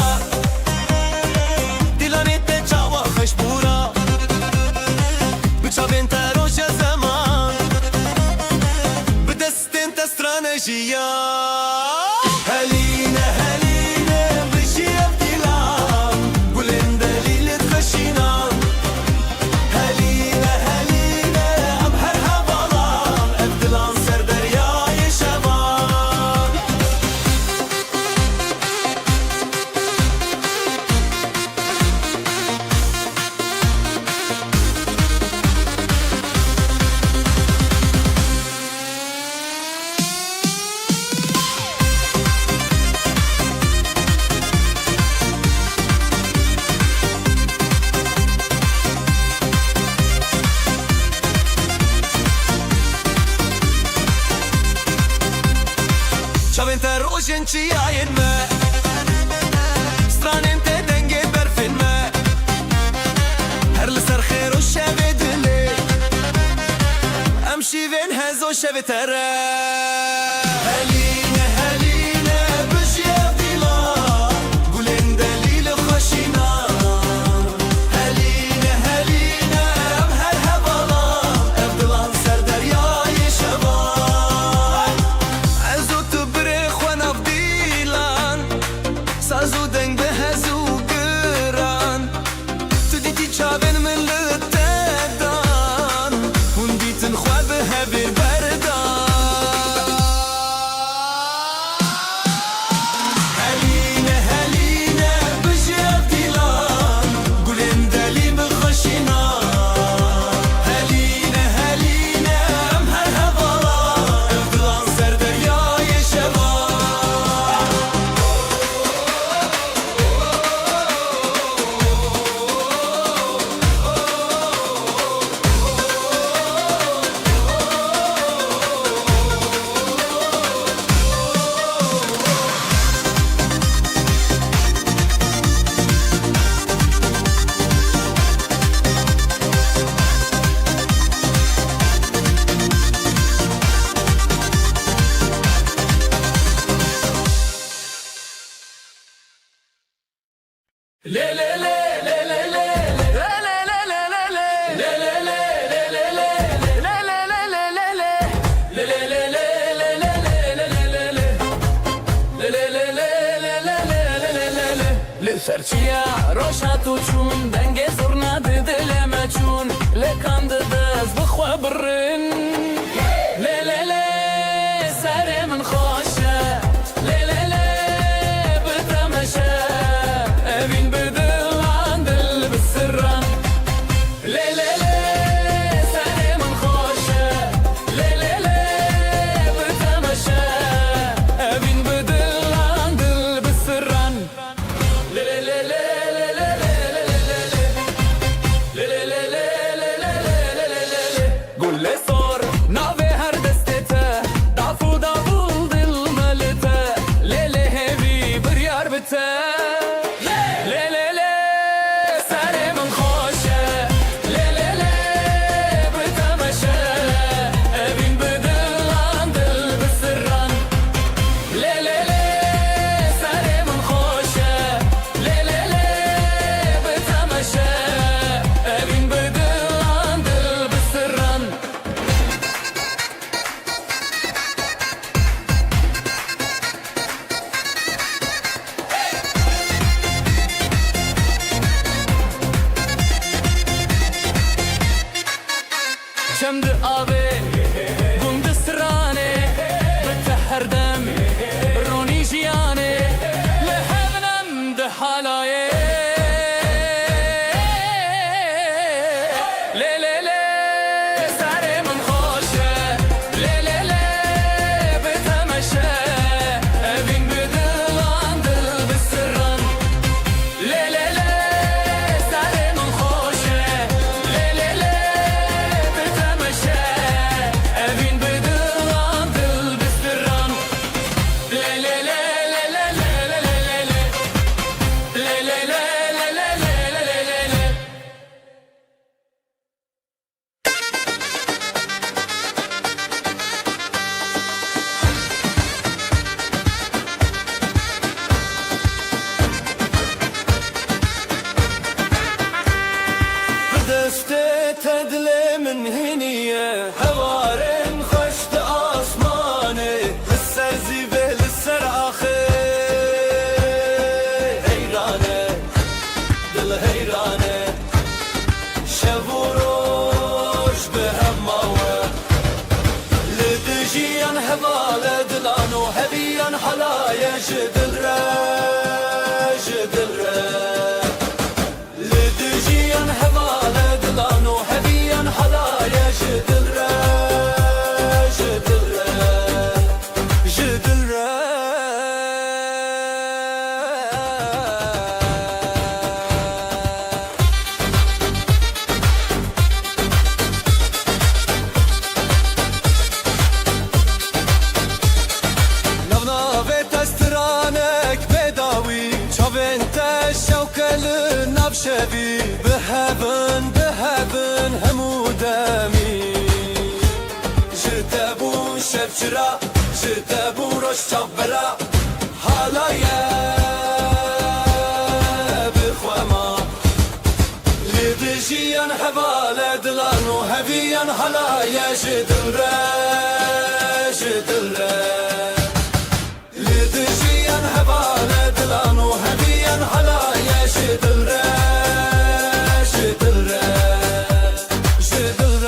Dilanete çawa xeşbura Bıçavên te roja zaman Bi destên te stranejiya Heline heline Bijî ev dilan Gulên delîlê xweşînan Heline heline Em her hevalan Ev dilan ser deryayê şevan Çavên te rojên çiyayên me Stranên te dengê berfên me Her li ser xêr û şevê dilê Em şîvên hezo şevê te re Heline heline Bijî ev dilê سرچیا روشاتو چون دنگ زرنا دل ما چون لکان دز بخوا برن لی لی لی سر من خوشه لی لی لی بتمشه بین بدل عن دل بسران لی لی لی سر من خوشه لی لی لی بتمشه بین بدل عن دل بسران قول لي صار ناوي هر دستته ضعفو ضابل دل ملته ليلي هبي بريار بته ليلي لي ساري من خوشه ليلي لي بتمشى بين بدل عن دل بسران ليلي لي ساري من خوشه ليلي لي بتمشى بين بدل عن دل بسران شمد آبی گند سرانه بتهر دم رونی جیانه لحبنم ده حالایه لی لی لی سر من خوشه لی لی لی بتمشه بین بدل عن دل بسران لی لی لی سر من خوشه لی لی لی بتمشه بین بدل عن دل بسران لی لی لی لی لی لی لی لی لی لی لی بدسته تدلي من هنية هوارن خشت آسماني لسر زيبه لسر آخي هيرانه دل هيرانه شبوروش بهماوه لدجيان هبالة دلانو هبيان حلايا جدل جدل لدجيان هبالة دلانو هبيان حلايا جدل جدل جدل نافنافه تسترانك بداوي چاوين تشوكل نافشبي بهبن بهبن همو دمي جتبو شبچرا جتبو روش چابرا حالايا بخوما لدجيان هبالة دلانو هبيان حالايا جدل جدل لدجيان هبالة دلانو هبيان حلايا جدل جدل جدل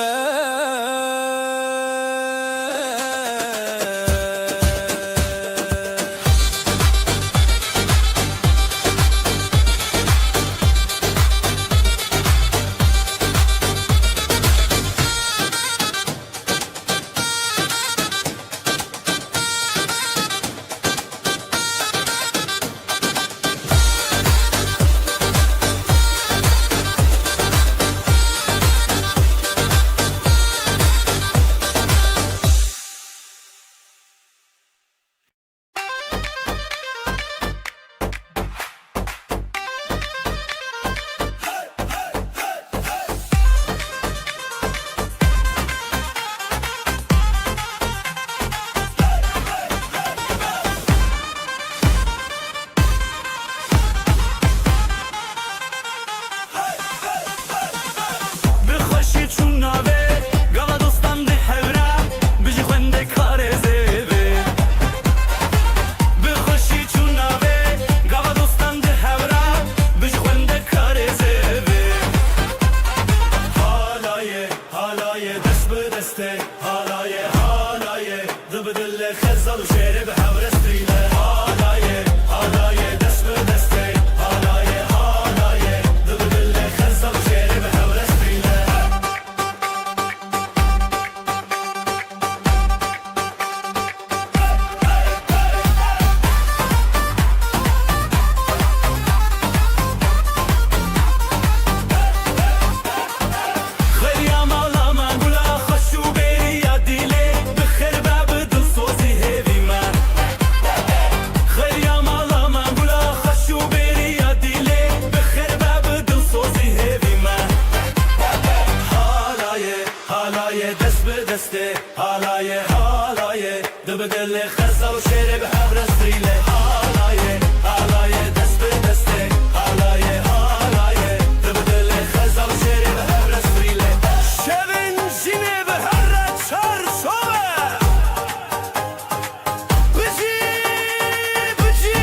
دسته حالایه حالایه دبدل خزل و شعر به هورستریله حالایه حالایه دست به دسته حالایه حالایه دبدل خزل و شعر به هورستریله خیام آلما گلا خشو بری دیله بخیر باب دل سوزی هیوی من خیام آلما گلا خشو بری دیله بخیر باب دل سوزی هیوی من حالایه حالایه دست به دسته حالایه حالایه دبدل خزل و شعر به هورستریله حالایه حالایه دست به دسته حالایه حالایه دبدل خزل و شعر به هورستریله شبن جینه به هر چار شوه بجی بجی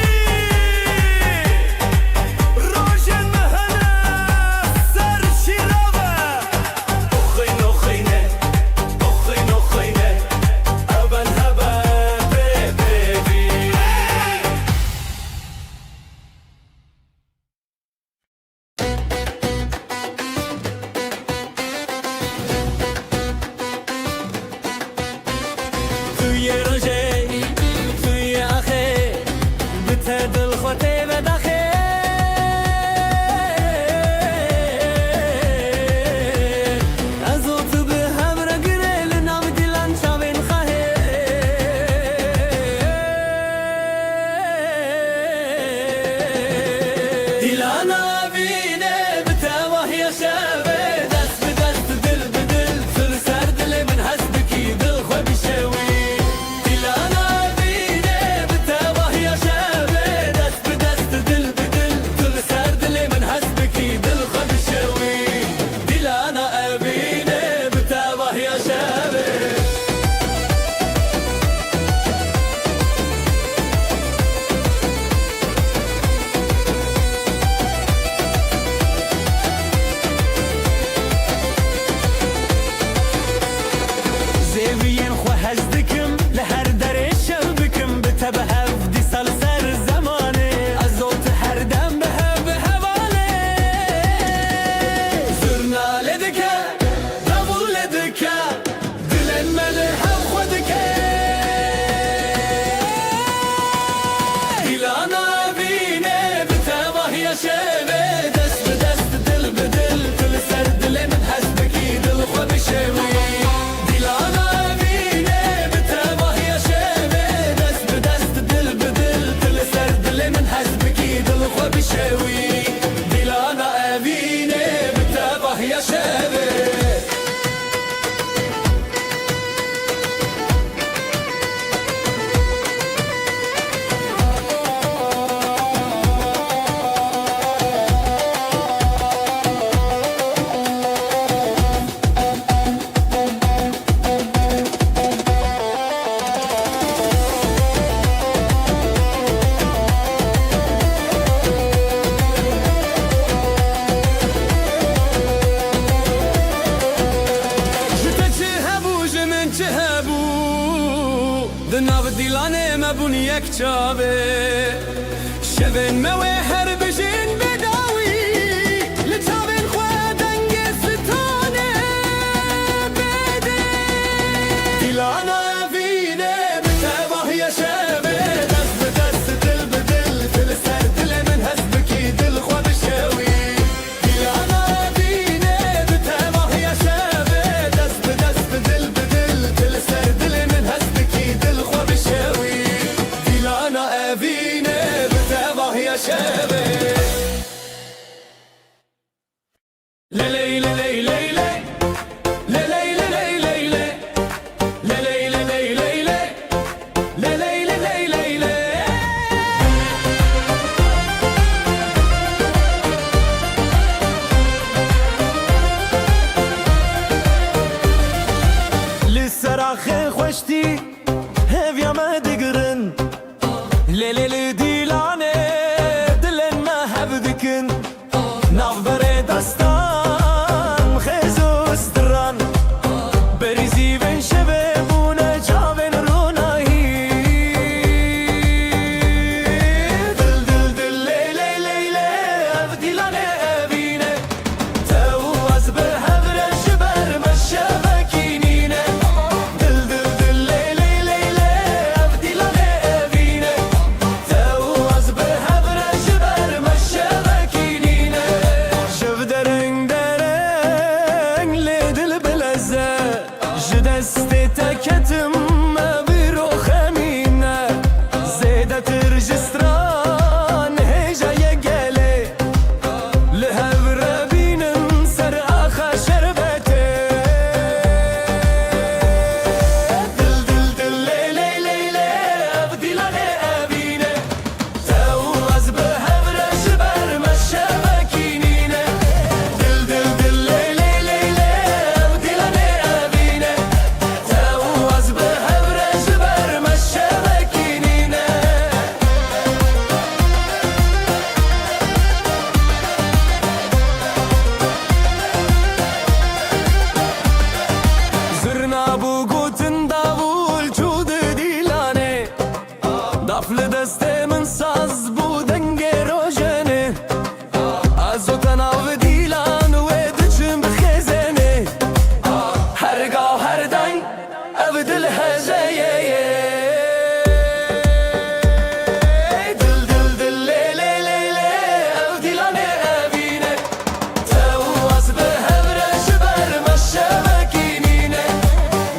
روشن مهنه سر شیراوه اخین اخینه اخین اخینه ابن هبه بیبی توی روژه توی آخه بته دل خوته و داخه از او تو به هم را گره لنام دیلان چاوین خواهه دیلان آبینه بته وحی شبه دست به دست دل به دل سر سر دل من هست بکی دل خو بشوی دیلان آبینه بته وحی شبه دست به دست دل به دل سر سر دل من هست بکی دل خو بشوی دیلان آبینه بته وحی شبه زیوین خو هزدکم لهر در شو بکم بتبه هفدی سال سر زمانه از اوت هر دم به حواله زرناله دکه دبول دکه دلن مله هم خودکه دیلانا بینه بتبه یا شبه دست به دست دل به دل دل سر دل من هست بکی دل خو بشوی دیلانا بینه بتبه یا شبه دست به دست دل به دل دل سر دل من هست بکی دل خو بشوی دیلانا بینه بتبه یا شبه جتا چه هبو جمن چه هبو دناو دیلانه مبون یک چاوه شبن موه هر بجین بداوی لچاوین خواه دنگ ستانه بده دیلانا وینه بتباه یا شبه دست به دست دل به دل دل سر دل من هست بکی دل خواه بشوی دیلانا وینه بتباه یا شبه دست به دست دل به دل دل سر دل من هست بکی دل خواه بشوی دیلانا وینه بتباه یا شبه لیلی لیلی لیلی لیلی لیلی لیلی لیلی لیلی لیلی لیلی لیلی لسراخ خوشتی هفیا ما دگرن لیلی دیلانه دلن ما هبدکن نافبر دستان خیزو استران بریزی تكتم بيرو خمينة زيدة ترجستران هيجا يقالي لها برابين سر آخا شربتي دل دل دل لي لي لي لي أبدي لاني أبيني تواز بها برش برمش مكينيني دل دل دل لي لي لي لي أبدي لاني أبيني تواز بها برش برمش مكينيني زرنا بوقوتن داول جود ديلاني دافل دسته من ساز بودن روجاني ازوتن او ديلان ودجم بخزاني هرقا هردان ابدل هزايا دل دل دل لي لي لي لي ابدي لاني ابيني تواز بهبرش برمش مكينيني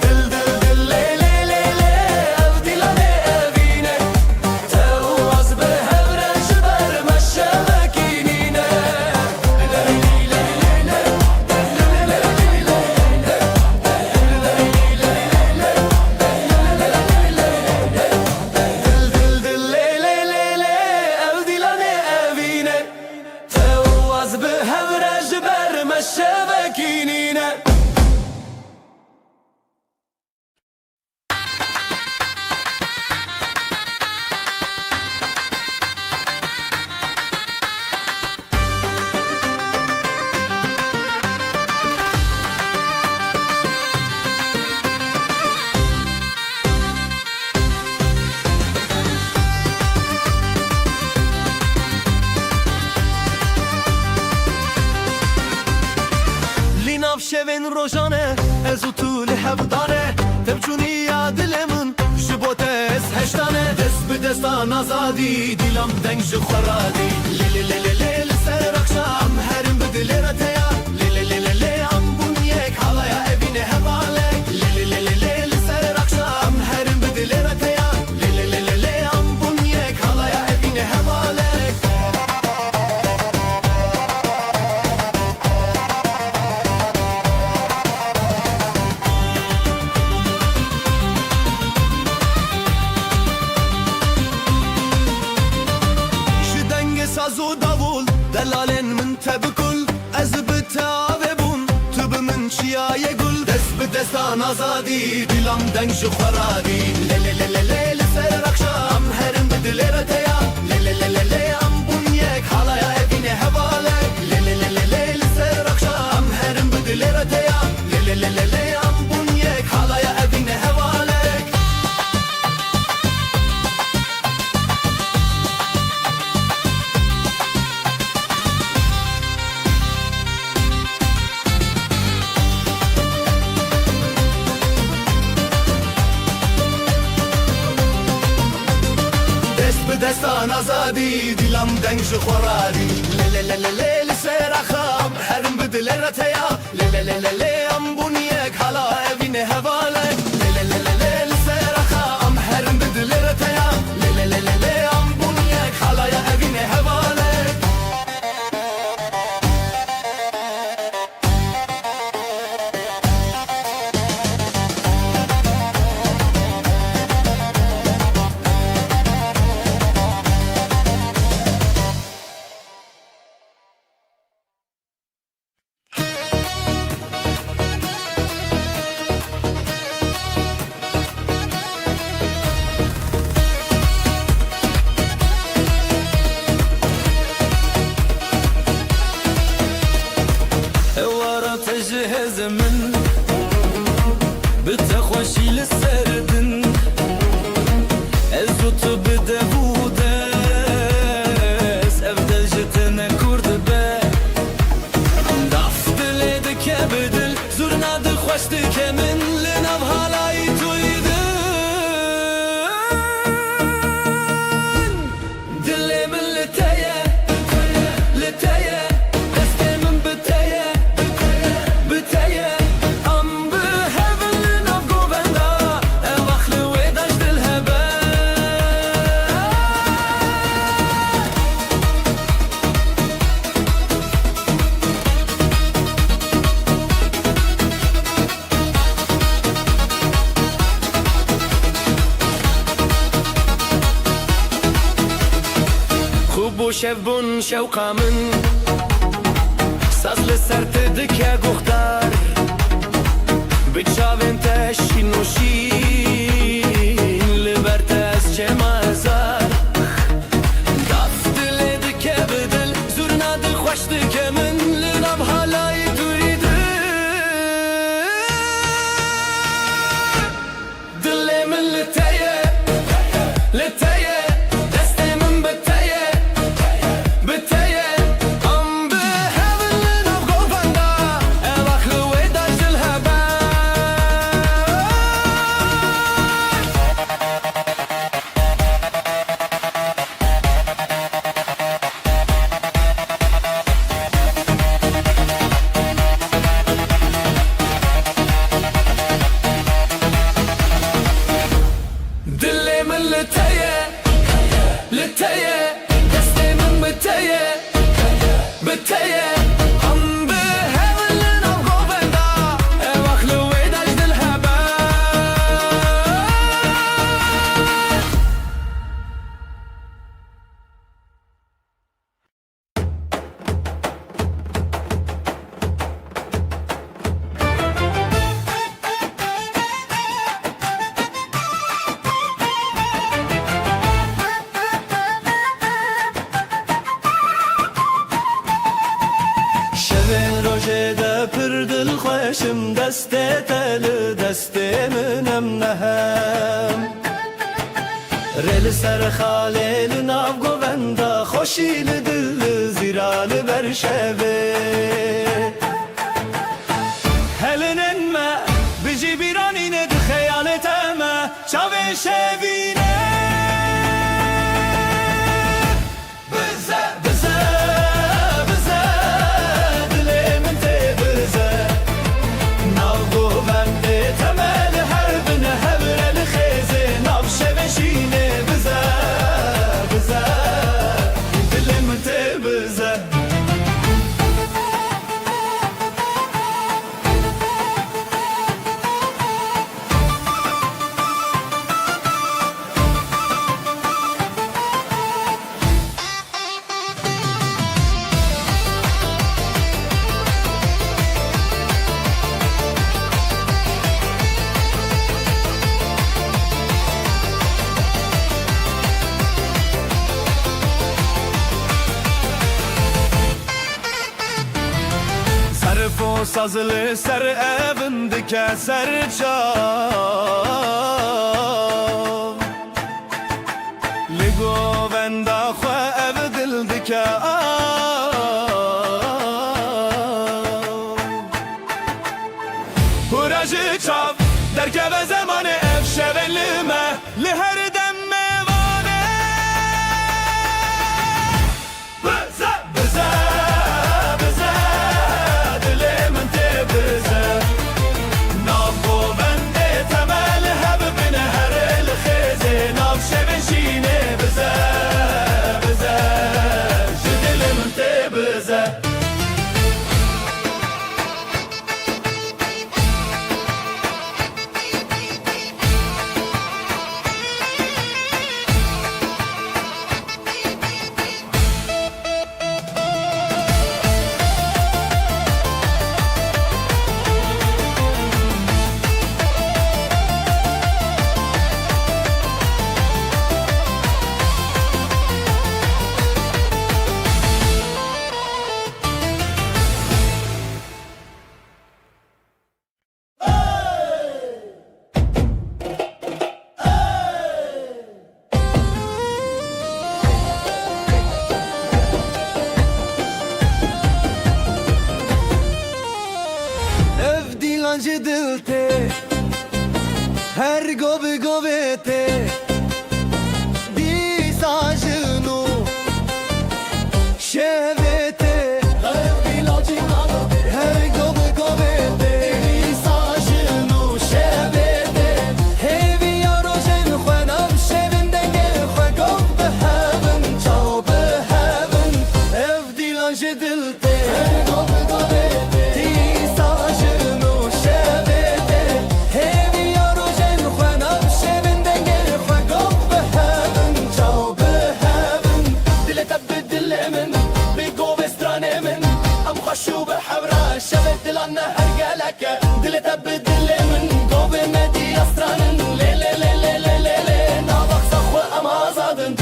دل دل دل لي لي لي لي ابدي لاني ابيني تواز بهبرش برمش مكينيني دل دل لي لي لي لي ابدي لاني ابيني تواز بهبرش برمش مكينيني ليناف شوين روجانه ازو طول حبدانه تبجوني يا دلمن جبوتس هشتانه دست بدستان آزادی دیلم دنگ خورادی لی لی لی لی لی لسر اخشام هرم بدلره تیا لی لی لی لی لی ام بونیک حالaya evine hevalek لی لی لی لی لی لسر اخشام هرم بدلره تیا لی لی لی لی لی ام بونیک حالaya evine hevalek شدنگ ساز و davul دلالن من تبکل از بتاوه بون تب من چیای گل دست به دستان آزادی دیلم دنگ خورادی لی لی لی لی لی لسر اخشام هرم بدلره تیا لی لی لی لی لی ام بونیک حالaya evine hevalek لی لی لی لی لی لسر اخشام هرم بدلره تیا لی لی لی لی لی ام بونیک حالaya evine hevalek دست به دستان آزادی دیلم دنگ خورادی لی لی لی لی لی لسر اخام هرم بدلره تیا لی لی لی لی لی ام بونیک حالا evine hevalek لی لی لی لی لی لسر اخام هرم بدلره تیا لی لی لی لی لی ام بونیک حالaya evine hevalek ورا تجهز من بتخوشي للسردن ازوت بدبودس افضل جتنا كرد با ضعف دليدك بدل زرنا دخوشتك من لنا بهالاي تويدن دلي من لتايا لتايا بتايا ام بهبل نبقو بندا شبون شوقا من ساز لسر تدکه گختار بچاوین تشی نوشین لبرت از چه مازار داف دل دکه بدل زورنا دل خوش دکه من لناب حالای دویده دل من لتیه لتیه دست من بتیه بتیه ام به هون لناب گوفندا اواخ لویدا جل هبا دل من لتیه لتیه دست من بتیه بتیه ام به هون لناب گوفندا اواخ لویدا جل هبا شبین روژه ده پر دل خوشم دست تل دست منم نهم رل سر خالیل ناو گووندا خوشیل دل زیرال بر شبه هلنن ما بجی بیرانینه ده خیالت اما چاوه شبینه بزه بزه بزه دلی من تی بزه ناو گوونده تمل حربن هبر الخیزه ناو شبشینه بزه بزه دلی من تی بزه و سازل سر evin dike سر çav Ligo venda xwe ev dil dike Hurajı çav derkeve zamanı ev şevelime li her dem mevane Bize bize bize dilimin te bize Nav govende temel hebibine her el khize Nav şeveşine bize bize dilimin te bize Ev dilancı dilte Her gobi gobete Di sajnu Şevete Ev dilancı Her gobi gobete Di sajnu Şevete Hevi yarojen Khwenam şevinde gel Khwegov behevin Çav behevin Ev dilancı dilte Her gobi gobete Di sajnu Şevete Hevi yarojen Khwenam şevinde gel قوة مدي أستران لي لي لي لي لي لي لي نابخ صخوة أما زادن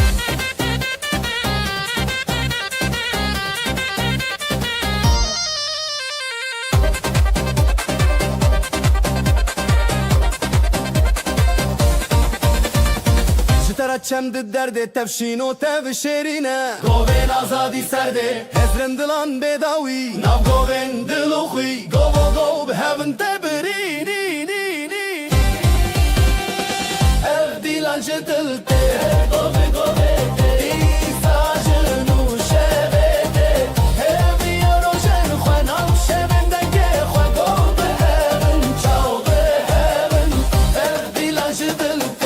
چند درد تفشین و تفشیرینه گوین آزادی سرده هزرن دلان بداوی ناو گوین دلوخی گو به هون تبرینی اف دیلان جدلته گوه ایساجن و شبته همی روشن خواناو شبن دنگه خواه گو به هون چاو به هون اف دیلان جدلته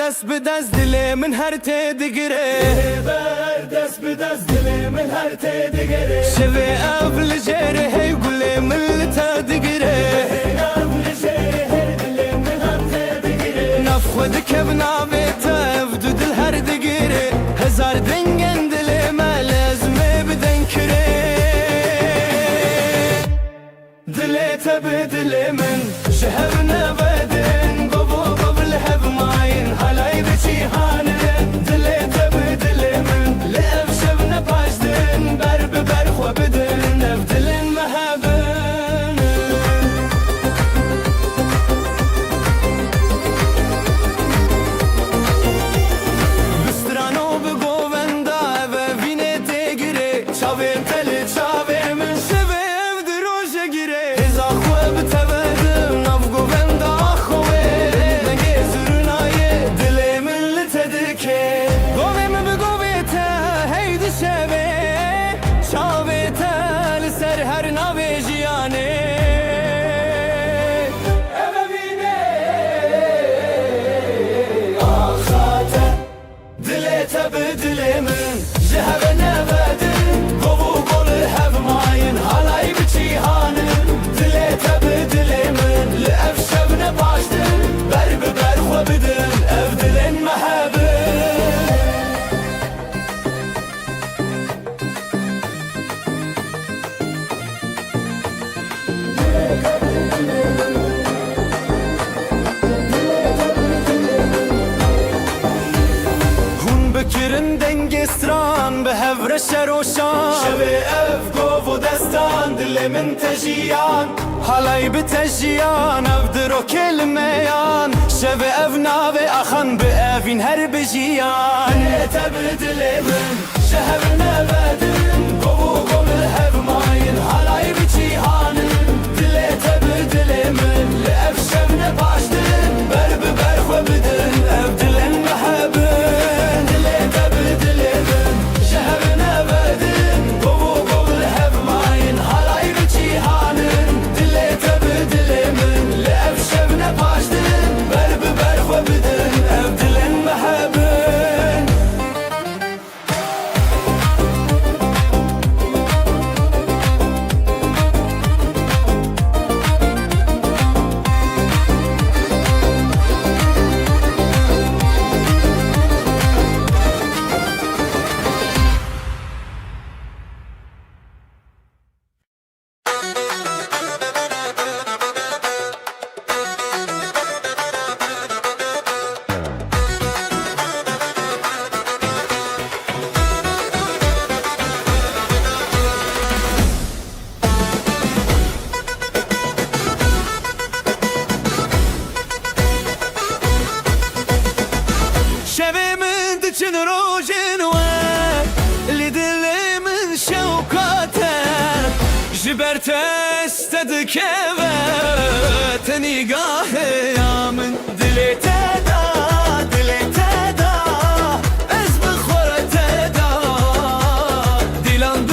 دست به دست دل من هر تدگره بر دست به دست دل من هر تدگره شوی اول جره هی گل من تدگره اول جره هر دل من هر تدگره نف خود کب ناوی تف دو دل هر دگره هزار دنگن دل ما لازمه بدن کره دل تب دل من شهر نبدن قبل هب ماين هلاي بجيهانه دلي تبدل من لأف شبنا باشدن برخو بدن نبدلن مهابن بسترانو بگوون دا و وینه تگیره چاویم تلی چاویم من شبه دروشه گیره ازا خواه بتبدم ناف گوون دا خواه به هفر شروشان شوی اف گو و دستان دل من تجیان حالای بتجیان اف درو کلمیان شوی اف ناوی اخان به افین هر بجیان تبدل من شهر نبدن گو به هف ماین حالای بجیان دل تبدل من لأف شبن باشدن برخو بدن اف دلن محبن دل تبدل من جبرت استدك نگاه یا من دلی تدا از بخور تدا دیلان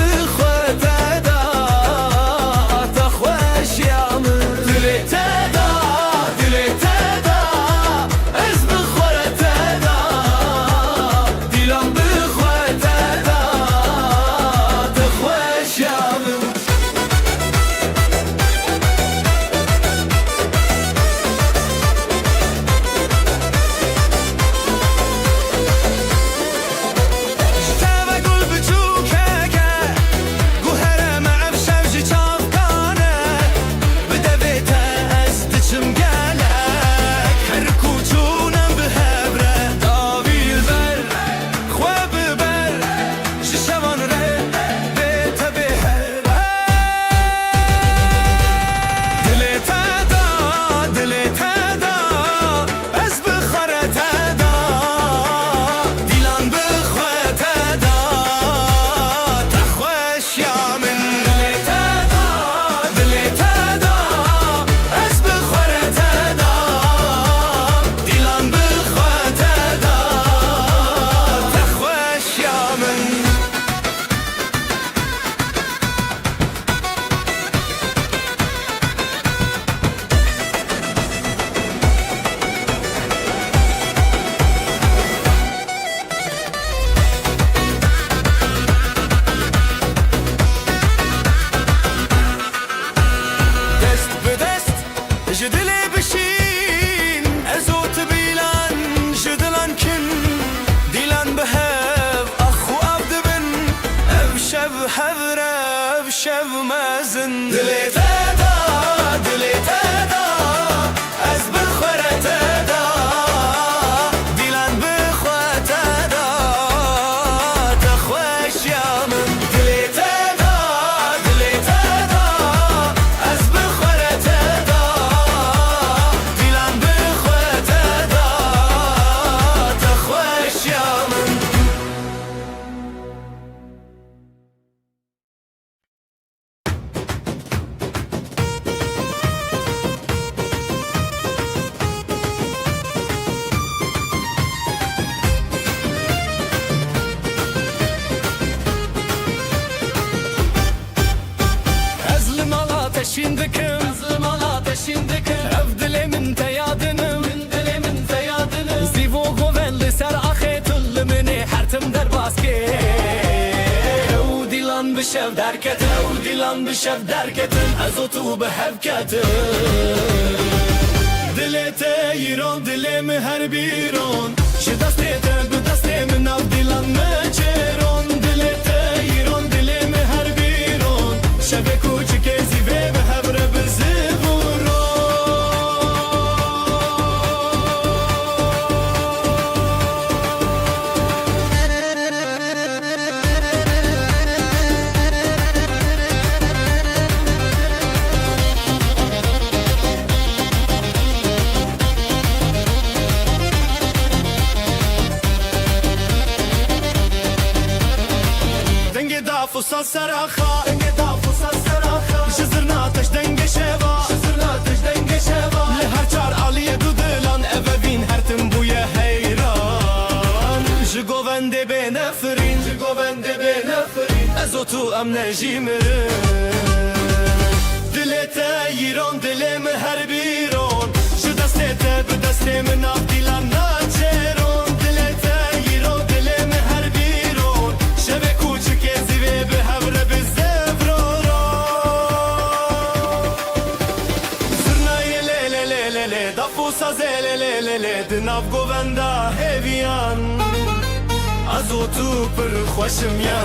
مرف شب مزن دلی تدا دلی تدا از بخوره تدا دیلان بخواه تدا تخوش یا من دلی تدا دلی تدا از بخوره تدا دیلان بخواه تدا تخوش یا من Ezlim ateşin dikim Azlım al ateşin dikim Ev dilimin teyadınım Min dilimin zeyadını Zivo govelli ser axetulli mini hertim der baski Ew dilan bişev derketin Ew dilan bişev derketin Ez o tu behevketin دلی ایران دلم هر بیرون ش دسته ته به دسته من او دیلان مچرون دلی ایران دلم هر بیرون شب کوچک زیوه به هبر بزبورون دنگ دافوسا سراخا دنگ دافوسا سراخا جزرنا تش دنگ شوا Şızırna tış denge şeva لهر چار عالی دو دلان اوین هر تم بوی حیران جگوونده به نفرین Govende be nefrin از او تو ام نجیمرین دلت ایران دلم هر بیرون شو دسته به دست من اف دیلان ناچرون دلت ایران دلم هر بیرون شب کوچک زیوه به هبره به زفرورون زرنای لیله لیله لی دفوسا زیله لیله لی دناف گوونده هیویان از او تو پر خوشم یا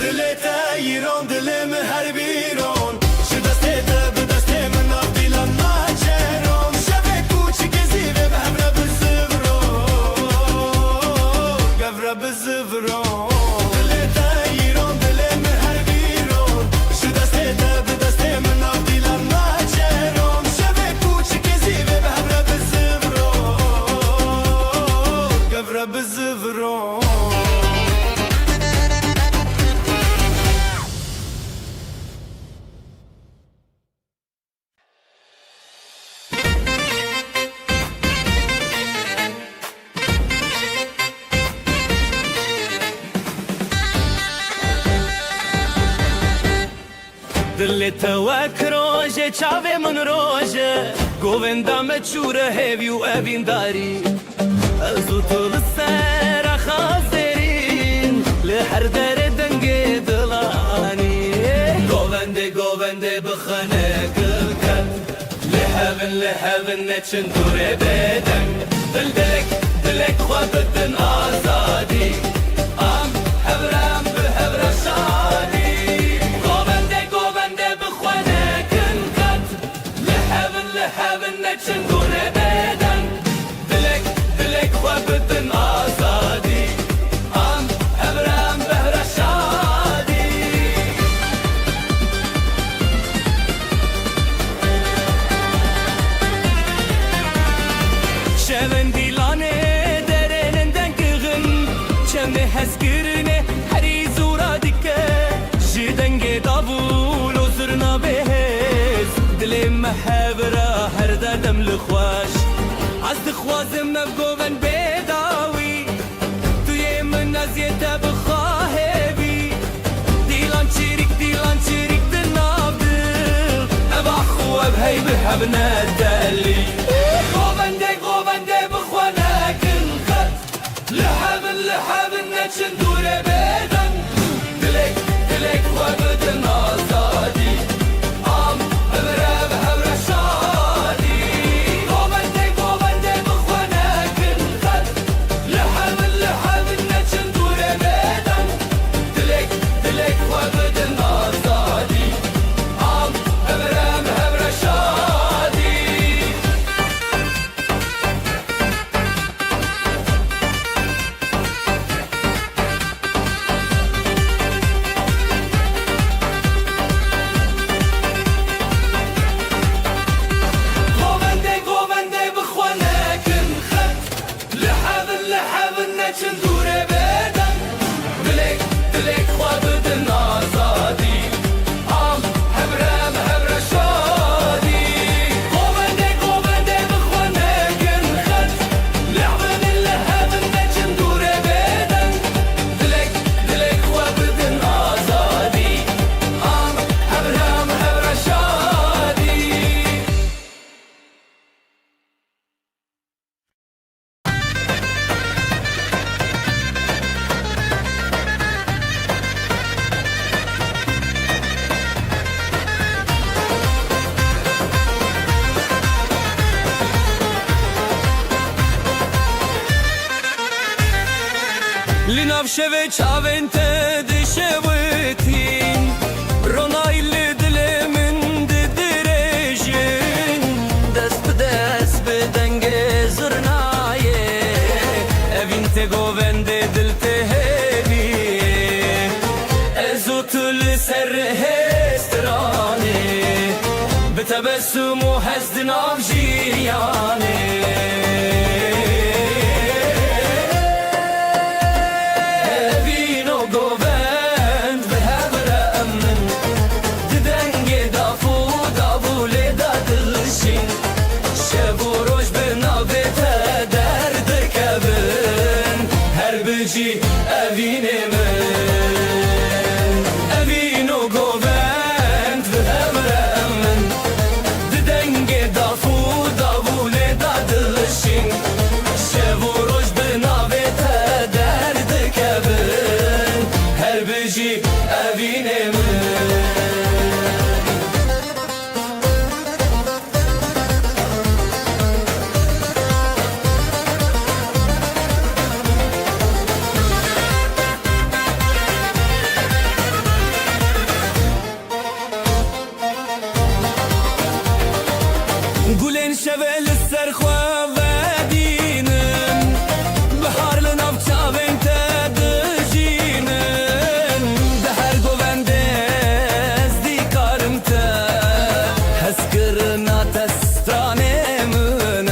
دلت ایران دلم هر بیرون شو دسته به دست من اف دیلان ناچرون شب کوچک زیوه به همراه بزفرون گفره بزفرون دلت ایران دلم هر بیرون شو دسته به دست من اف دیلان ناچرون شب کوچک زیوه به همراه بزفرون گفره بزفرون دل توک روژه چاوه من روژه گووندا مچوره هیوی و اوین داری از او تو لسر خازرین لحر در دنگ دلانی Govende bıkhane kılken Lehevin neçin dure beden Dilek khwabedin azadi Am hevrem bi hevre şadi Govende bıkhane kılken Lehevin neçin dure beden Dilek khwabedin azadi Am hevrem bi hevre şadi شون دیلانه درنندن کغن چمه هزگرنه هری زورا دیکه جدنگ دابول و زرنا بهز دلی محبرا هر دردم لخواش از دخوازم نبگوون بداوی توی من ازیت بخواهبی دیلان چیریک دناب دل ابا خواب هی به هب ندلی Govende bıkhane kılken Lehevin neçin dure beden Dilek khwabedin azadi Am hevre bi hevre şadi Govende bıkhane kılken Lehevin neçin dure beden شوی چاوین ته دشویتین رونایل دل من ددرجین دست به دنگ زرنایه evin te govende dil te hevi ezotul ser hestrane betebessumu hezdin avjiyane evino govend behevre emmin didenge dafu davule dadilshin şevu roj benavete derde kevin her bici evine min evino govend behevre emmin didenge dafu davule dadilshin şevu roj benavete derde kevin her bici evine min Gulen şevel serxwe vedinin Biharlı navçavên te dijînin Di her govende ez dîkarim te Hezkirina te stranê min e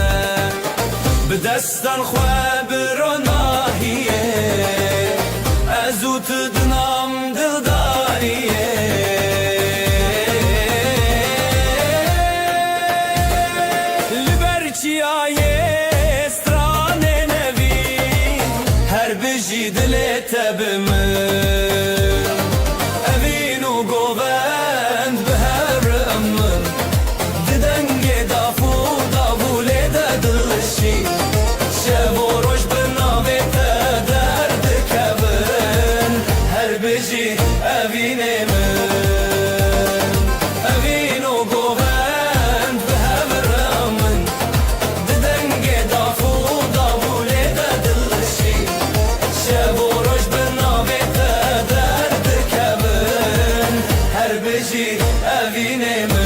Bi destan xwe bi ronahiyê Ez û tu dinam dildariyê Çiyaye strane nevi her biji dile tebimin evinu govend beheremmin didenge dafu davule dadilşi şevoroj benavete derdi kevin her biji evinemin evinu govend beheremmin didenge dafu davule dadilşi şevoroj benavete derdi kevin her biji evinemin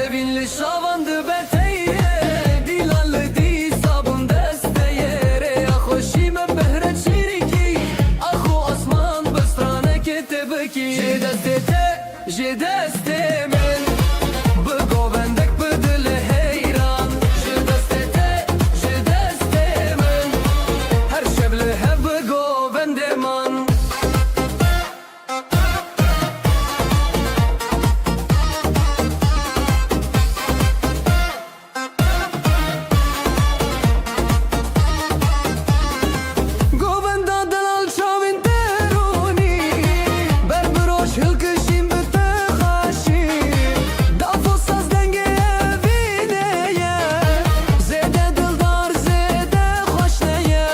Evinli şavandı beteye Dilanlı di sabun desteye Ya hoşime behret şiriki Ahu asman bestrane ketebeki Je destete min Bu govendek bu dili heyran Je destete min Her şevli hev bu govendeman Govenda dalal çavin teruni Berberoş hılkışim büte xaşi Dafosaz denge evineye Zede dildar zede xoşneye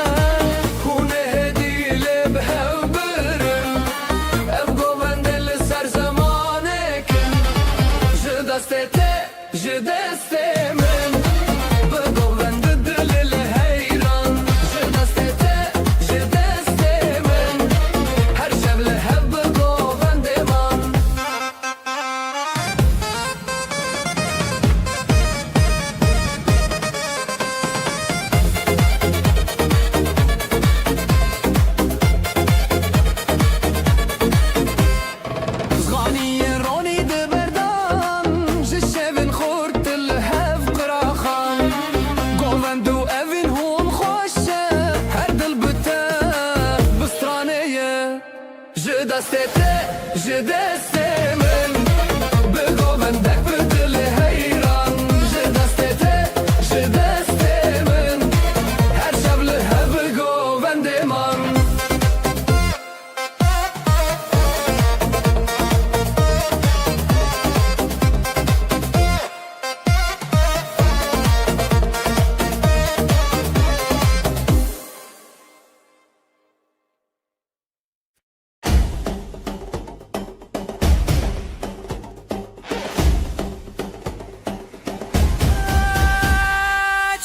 Hune hedile behev birim Ev govendeli ser zamanekin Je destete min Bu govendi dilili heyran Je destete min Her şevli hev bu govendeman Zganiye roni de berdan Je şevin xurt il hev qiraxan Govendu evin hun xoşe Her dil bite bistraneye Je destete min Bu govend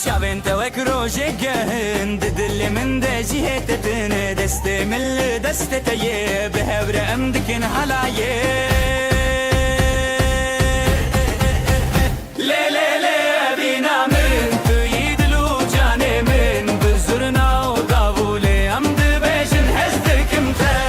شابين توك روجي جهند دل من دجي هتتن دست من دست تيب هبر امدكن هلايه لي لي لي بينا من تيد لو جاني من بزرنا ودابولي امد بيجن هزدك متى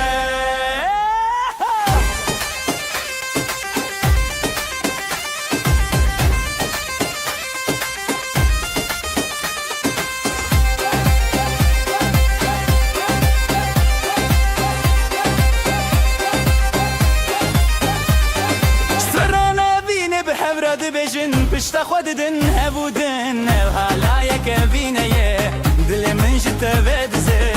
بيجن بشتا خوددن هبودن وهلا يكبينيه دل من جت بدزي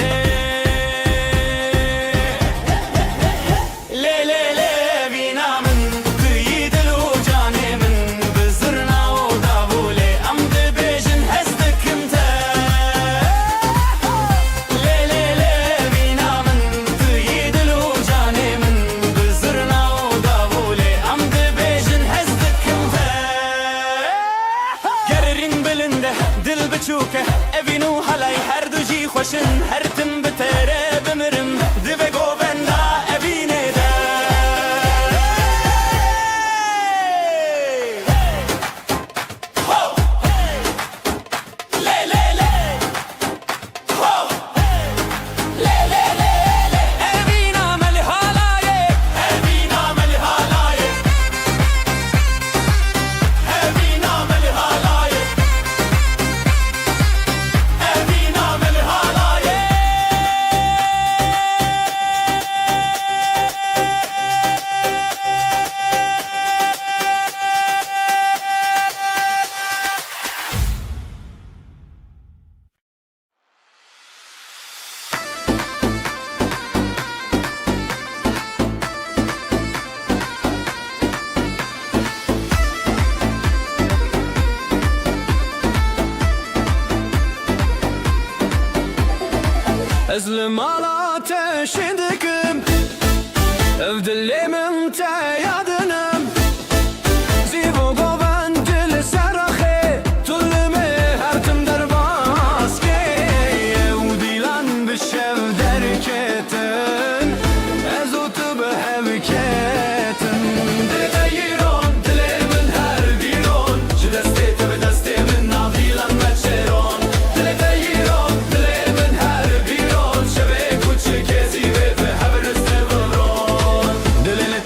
لي لي لي بينا من تيد لو جاني من بزرنا ودابولي امد بيجن هزدك متى لي لي لي بينا من تيد لو جاني من بزرنا ودابولي امد بيجن هزدك دل بچوکه اوینو حلای هر دو جی خوشن هر تم بتره بمرم دو گووندا اوینه ده لی لی لی لی لی لی اوینا ملی حالایه اوینا ملی حالایه اوینا ملی حالایه ازلم على تشدكم افدلي من تيادنم زيبو قوان دل سرخي تلمي هرتم درباسكي وديلان بالشف دركتن ازوت بهبكتن دلتيرون دلي من هر ديرون شدستي تبدستي من نافيلان بچرون دلتيرون دلي من هر ديرون شبه كوچه كزي به هبرست برون دلنت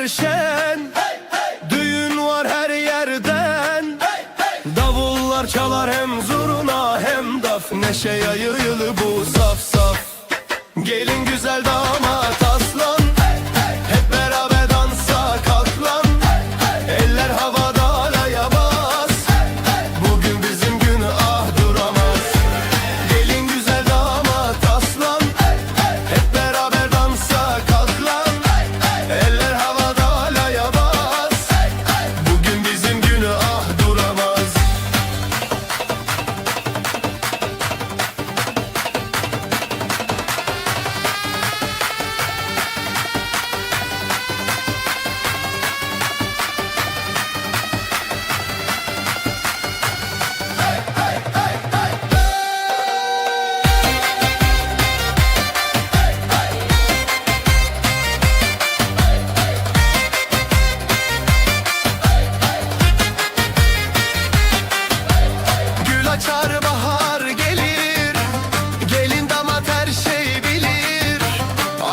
her şen, düğün var her yerden. Davullar çalar hem zurna hem daf, neşe yayılı bu saf saf. Gelin güzel damat aslan, hep beraber dansa kalk lan. Eller havada alaya bas, bugün bizim gün ah duramaz. Gelin güzel damat aslan, hep beraber dansa kalk lan. Eller havada alaya bas, bugün bizim gün ah duramaz. Gül açar bahar gelir, gelin damat her şey bilir.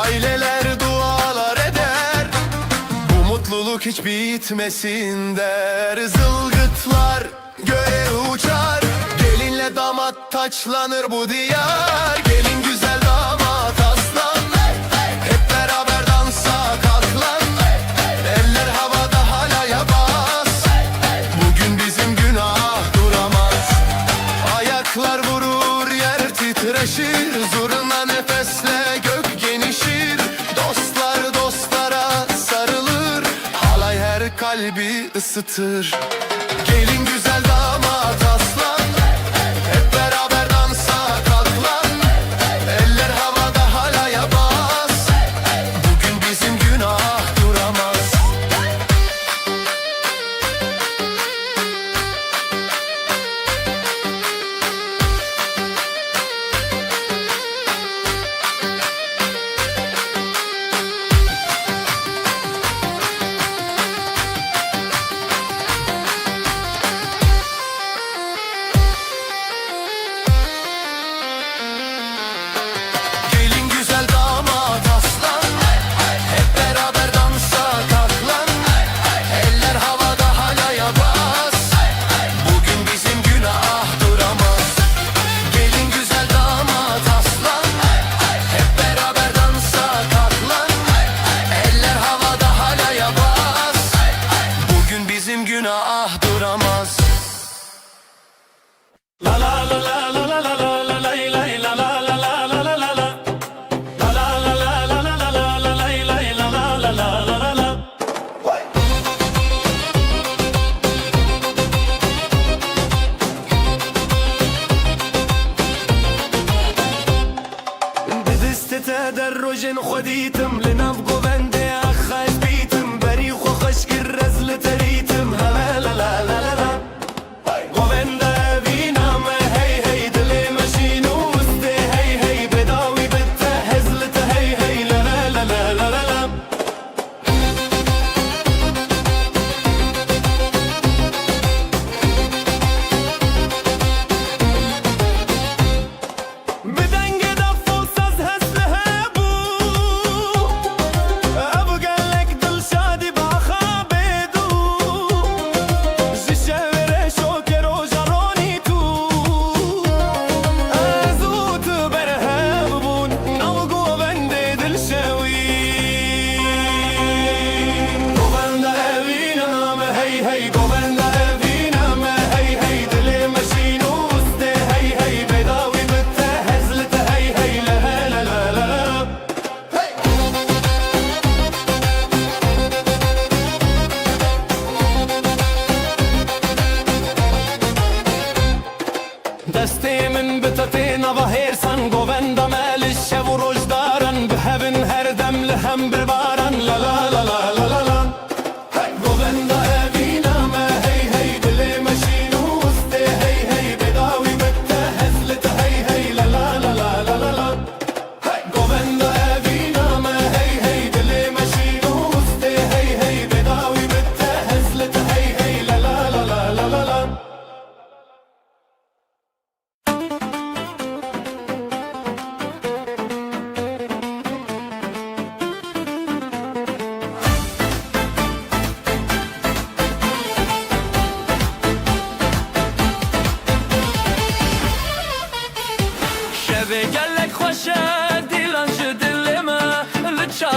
Aileler dualar eder, bu mutluluk hiç bitmesin der. Zılgıtlar göğe uçar, gelinle damat taçlanır bu diyar. Gelin güzel damat aslan, hep beraber dansa kalk lan. Eller havada halaya bas, bugün bizim günah duramaz. Ayaklar vurur yer titreşir, zurna nefesle gök genişir. Dostlar dostlara sarılır, halay her kalbi ısıtır. Gelin güzel damat aslan, hep beraber dansa kalk lan. Eller havada halaya bas, bugün bizim günah duramaz. Gelin güzel damat aslan, hep beraber dansa kalk lan. Eller havada halaya bas, bugün bizim günah duramaz. Gelin güzel damat aslan, hep beraber dansa kalk lan. Eller havada halaya bas, bugün bizim günah duramaz. بدست تدرج خديتم لنبقوا بندي أخاش بيتم بريخ وخشك الرزل تريتم لا لا لا لا لا لا قوبندا بينا ما هي هي دلي ماشينو وستي هي هي بداوي بتهزلت هي هي لا لا لا لا لا لا لا بدنگ دف و ساز هسله بو ابقى لك دل شادي بخابدو جشاور شوكر و جروني تو ازوت برهاب بون نوقو بندي دل شاوي قوبندا ابينا ما هي هي قوبندا ابينا ما هي هي دلي ماشينو وستي هي هي بداوي بتهزلت هي هي لا لا لا لا لا دستي من بتتينا بهيرسن قوبندا مال الشب ورجدارن بهبن هردم لهم بربارن لا لا لا لا لا لا لا قوبندا ابينا ما هي هي دلي ماشينو وستي هي هي بداوي بتهزلت هي هي لا لا لا لا لا لا لا قوبندا ابينا ما هي هي دلي ماشينو وستي هي هي بداوي بتهزلت هي هي لا لا لا لا لا لا لا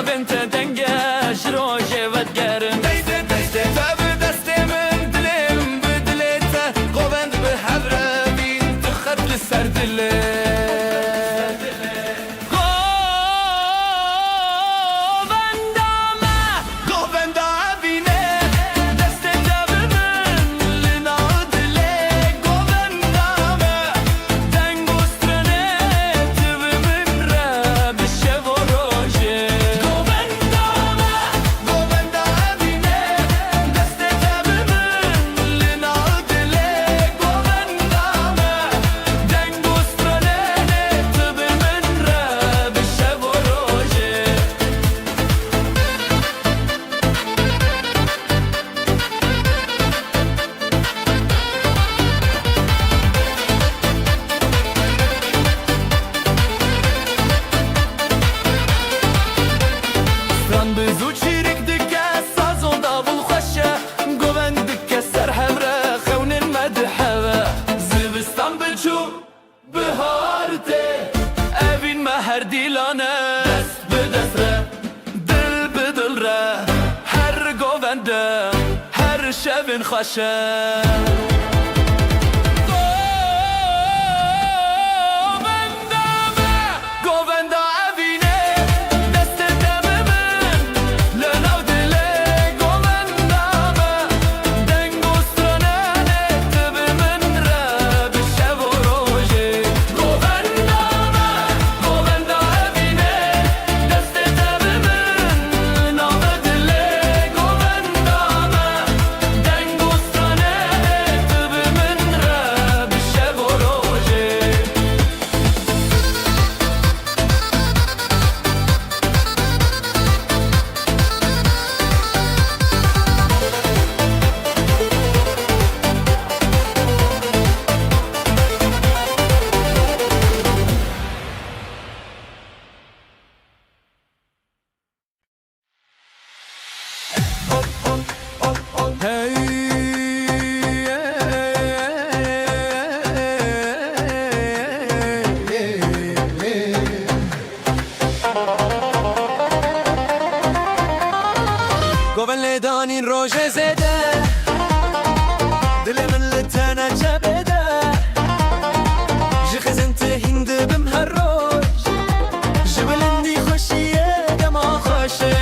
شابن تدنگه شروجه ودگرن دسته دسته تا به دست من دلم به دلت گوبند به هفره بین تو خط لسر دلت هر دیلانه دست به دست ره دل به دل ره هر گوونده هر شبن خوشه گوون لیدانین روژ زده دل من لتنه جبده جخزن تهند بم هر روز جبلندی خوشیه دما خوشه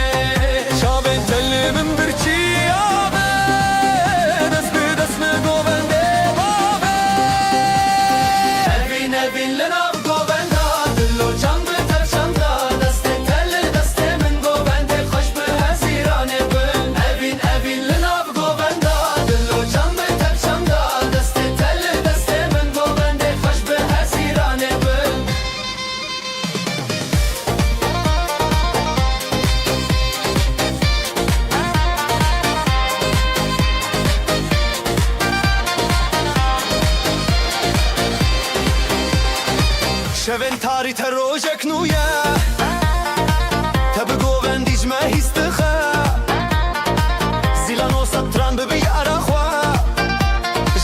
شابن تل من برچی آبه دست به دست گوون ده بابه نبین نبین لنام گوون دا دلو جان به تر شاندا دست تل دست من گوون ده خوش به هزیرانه شبن تاری تروجك نويا تبقو بنديج ما هيستخا زيلان وسطران ببي أراخوا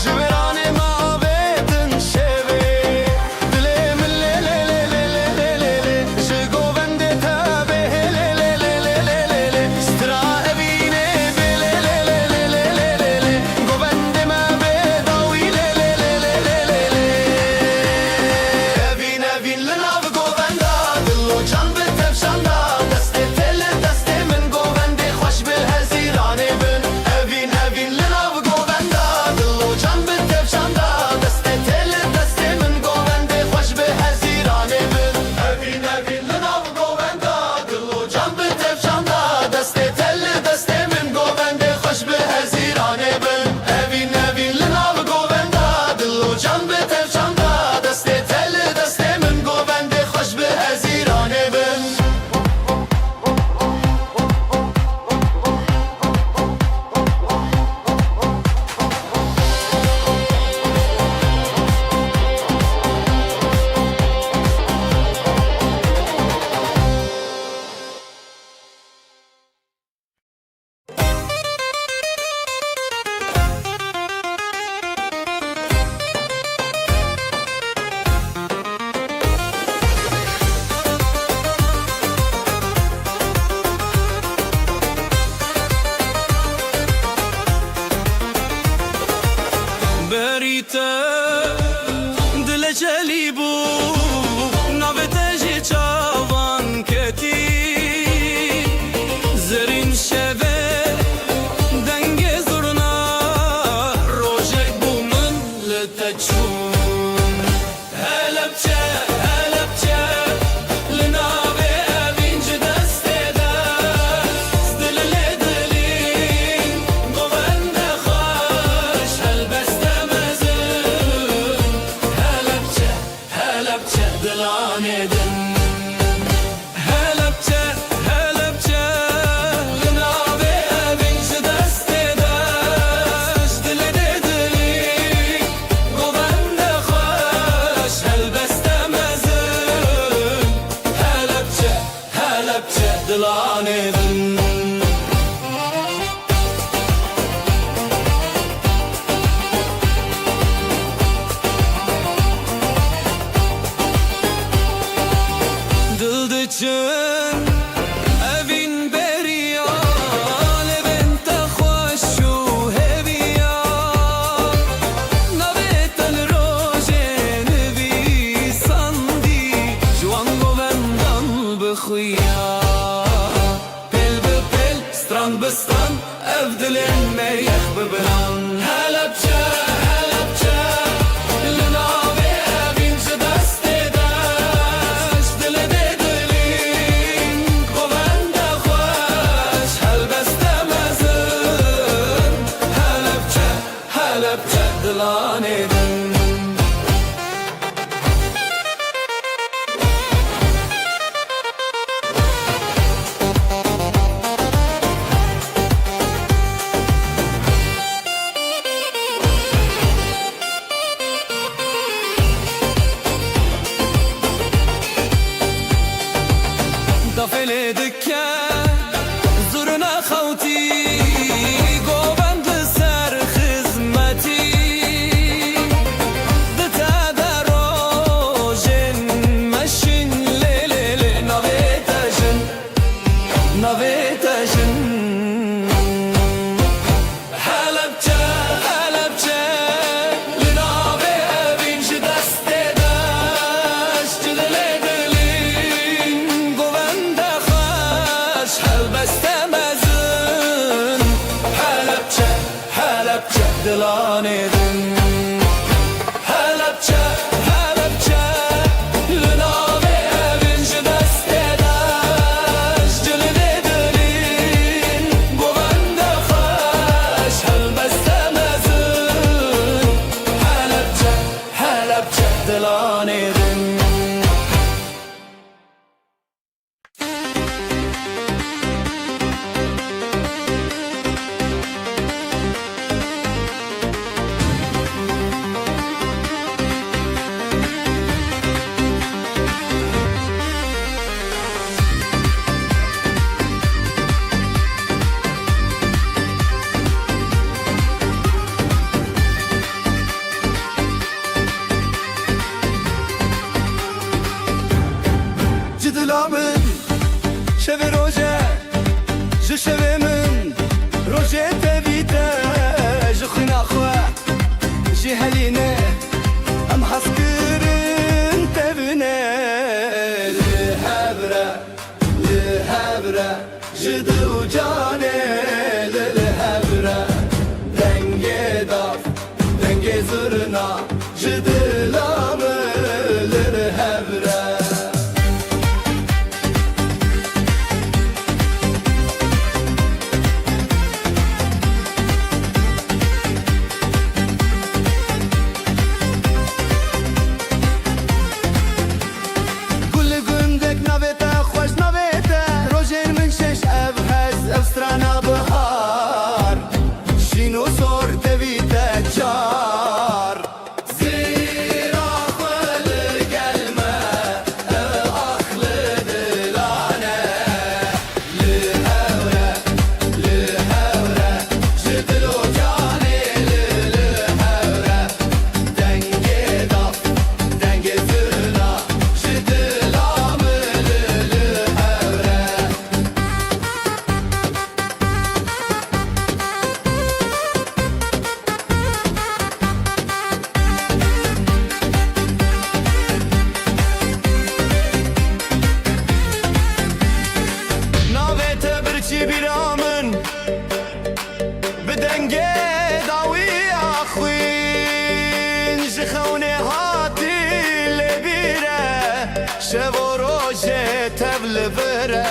جبراني ما بيتن شبي دلي من لي لي لي لي لي لي لي جقو بندي تابي لي لي لي لي لي لي سترا أبيني بي لي لي لي لي لي لي لي قو بندي ما بيضاوي لي لي لي لي لي لي أبين لنا بقو بندا دلو دلن ميخ ببلان هلبچه هلبچه لناوی اوین چه دست داشت دل دلین قوند خوش هلبسته مزن هلبچه هلبچه دلانه دن دافل دکه زورنا خوتی گوبند سر خدمتی دتا دروژن مشین لیل نویتشن نویتشن هلبچه هلبچه لناوی اوین ش دست داشت دل دلین گوند خوش هلبسته مزن هلبچه هلبچه دلانه دن هلبچه هلبچه لناوی اوین ش دست داشت دل دلین گوند خوش هلبسته مزن هلبچه هلبچه دلانه دن جدلا من شب روزه ج شب من روزه تبیته ج خنا خوا ج هلینه ام حسکرین تبنه لهبره لهبره جدو جانه لهبره دنگه دار دنگه زرنا جدلا من لهبره شب و روز تبل بره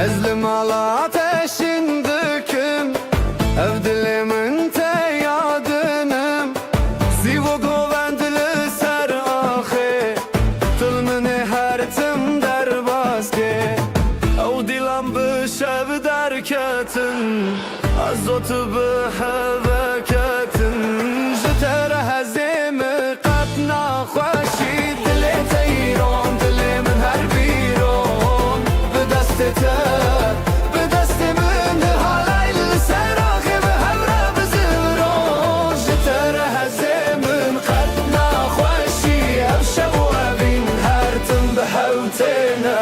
Ezlim ala ateşin döküm Ev dilimin te yadınım Sivo govendili ser ahi Tılmını her tim der baske Ev dilam bişev derketin Azotu biheveketin Jitere hezimi katna خوشی دل تیران دل من هر بیرون به دست به دست من حالای سراغ به همراه بزرون جتر هزمن قد نخوشی افشب و ابین هر تم به حوتنا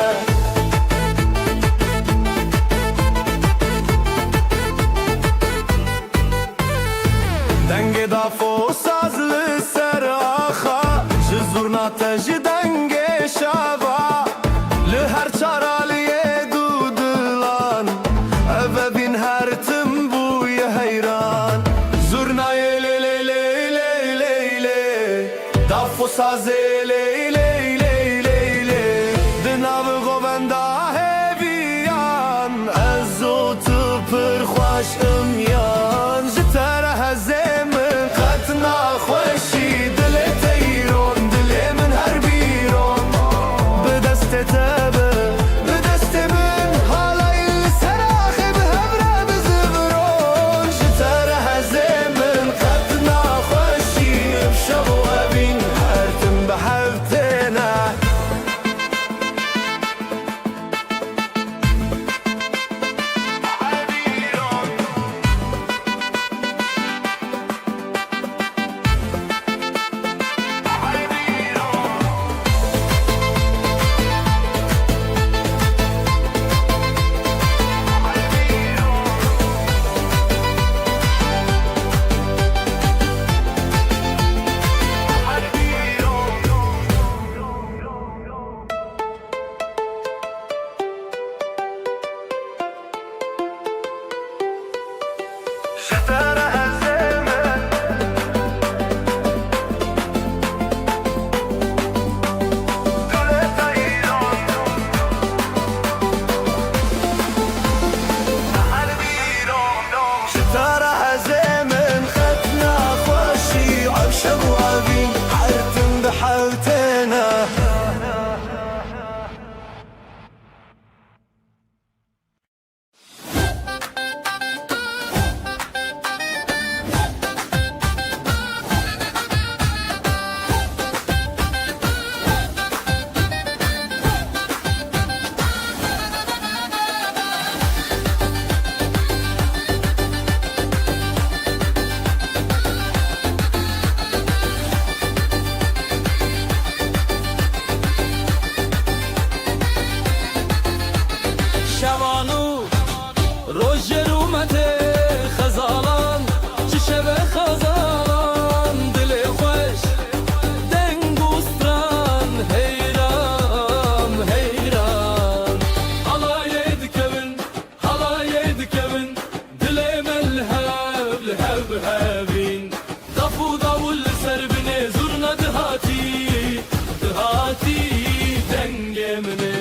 دنگ دافو سازlı seraxa Jizurna teji denge şava Li her çaraliye dudulan Eve bin her tim buye heyran Zurna ye le le le le le le Dafo saze le le le le le Dinav govenda heviyan Ezotu pır xoş ımyan Jitere hezem خوشی دل تیرون دل من هر بیرون به دست تبه به دست من حالای سراخی به همراه بزبرون جتر هزمن قد نخوشی بشب و ابین هر تم به حوتنا Jitere hezemmen Dile tayran Hal biran Jitere hezemmen Khatna خوشی عشق و ابین حرتم بحوتنا شوانو روژر اومده خزالان چی شبه خزالان دل خوش دنگوستران حیران حیران حالای دکوین دل ملهب لهب هبین دفو داول سر بینه زورنا دهاتی دنگ منه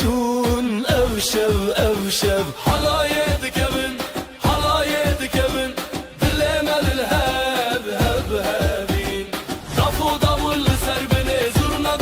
چون او شب حلایه دکبن دل مل الهب هب هبین دفو داول سر بنه زورنا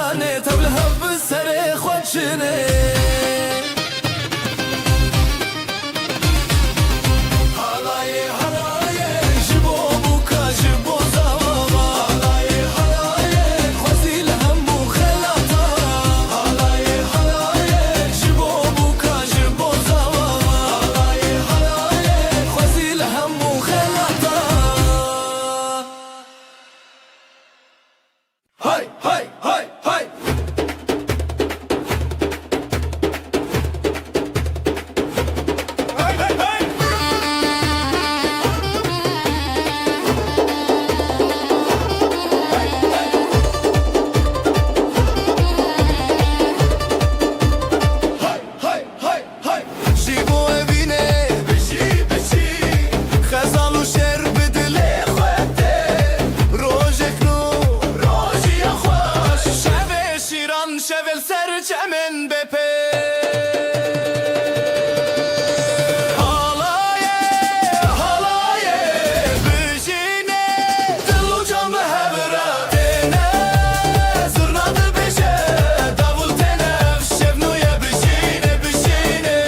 زانه تبله بسر خودشنه Hay hay hay hay Hay hay hay Hay hay hay hay جيبو evine Beşi beşi خزان و شعر بدله Khwete روجك نور Roji ya khwash شب شیران شول سر چمن بپه حالایه Halaye بجینه Dil u can be hevra تنه زرناdı beşe davul tenef şevnuye بجینه بجینه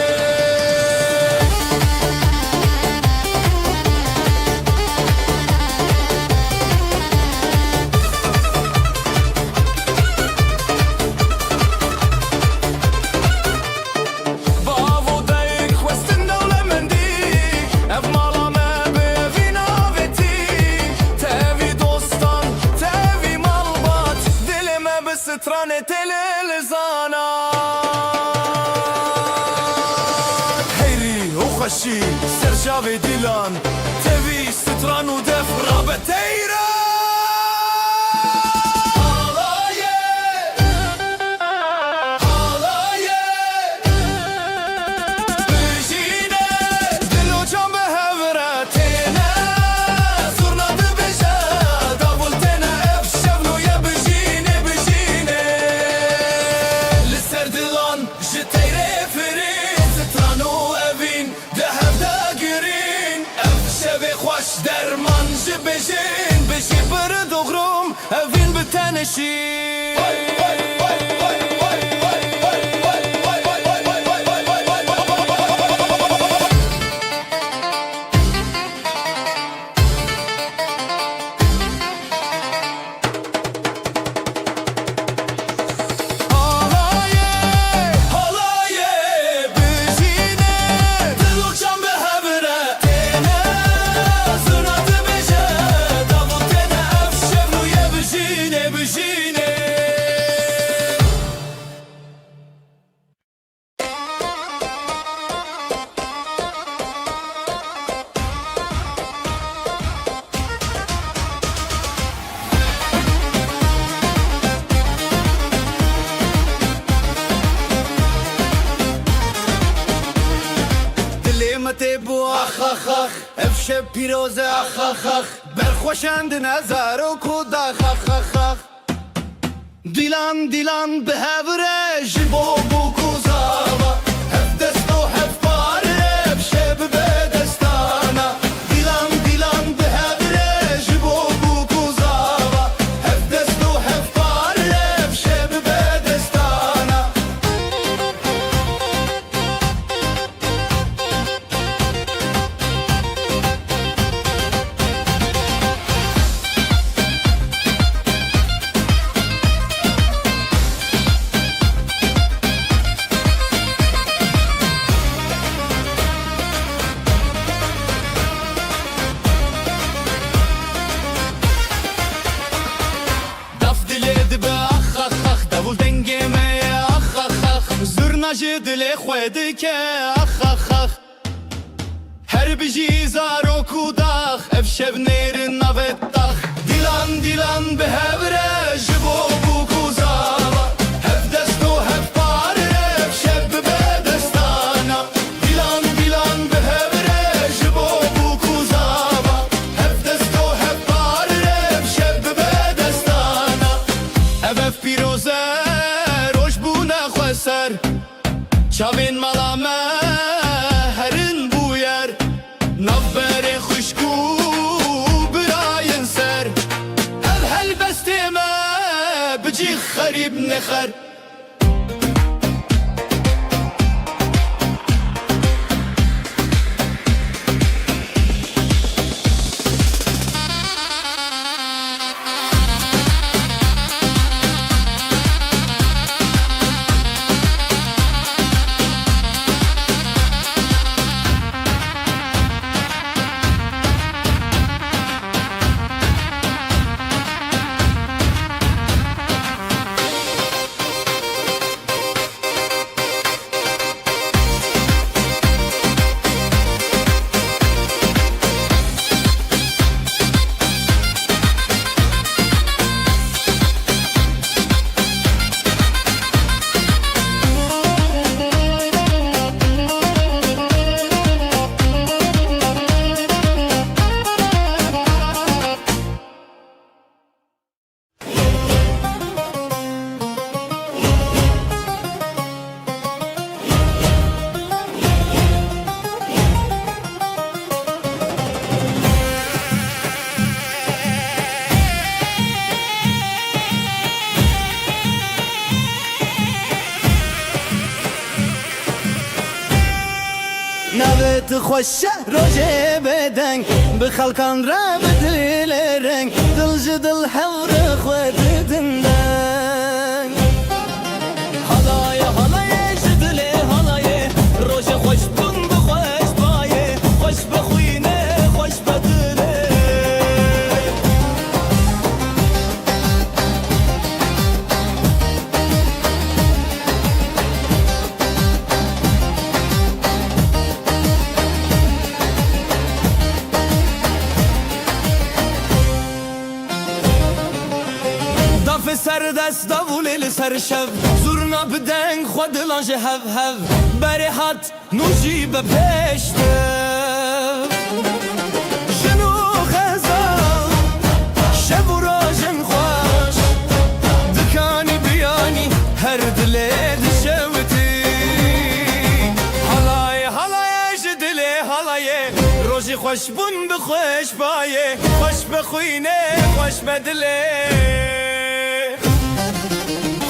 باو دایک وستن دولة مندی اف مالا ما بفی ناوتی تاوی دوستان تاوی مالبات دل ما بسترانه تل لزانات حیری و خشی سرجاوی دیلان تاوی ستران و دف رابط ایران Halaye Halaye بجینه دل و جان به هورتینه زرناdı beşe davul tene ev şevnuye بجینه بجینه Liser dilan ji teyre firin Stran û evîn de hev de girin Ev şevê xweş derman ji bijin بشی بر دغرم اوین به تنشی Halaye Halaye bejine Dil û can be hevre tene zırnadı beşe davul tene ev şevnuye bejine bejine دلێمەتێ بووە Xaxax ئەف شەب پیرۆزە Xaxax بەرخۆشاند نەزار و کودا خەخەخەخ دیلان دیلان بهەورە ji بۆ بوو کوزاوە Hev dest û hev pare ئەف شەب بەدەستانە دیلان دیلان بهەورە ji بۆ بوو کوزاوە Hev dest û hev pare ئەف شەب بەدەستانە Daf dilê dibe axaxax Davul dengê me ye axaxax Zurna ji dilê xwe dike axaxax Her bijî zarok û dax Ev şev nêrin navet dax Dilan dilan bihevre ji bo bû ku zava Hev dest û hev pare Ev şev bibe destana Dilan dilan bihevre ji bo bû ku zava Hev dest û hev pare Ev şev bibe destana Ev pîroze roj bûne xwe ser Çavên mala me herin bû yer Navberê xwişk û birayên ser Ev helbestê me bicî xerîb ne خر نوت خوش روجه بدنگ بخلقان را بدل رنگ دل جدل حور خود دندنگ حلای حلای جدل حلای روجه خوش بون بخوش بایه خوش بخوینه خوش بدله سر دست داولی سر شب زورنا بدنگ خود لانج هف هف بری هات نوشی به پشته جنو خزال شب و راجن خوش دکانی بیانی هر دلی دشوتی حلای حلای جدلی حلای روشی خوش بون بخوش بایه خوش بخوینه خوش بدله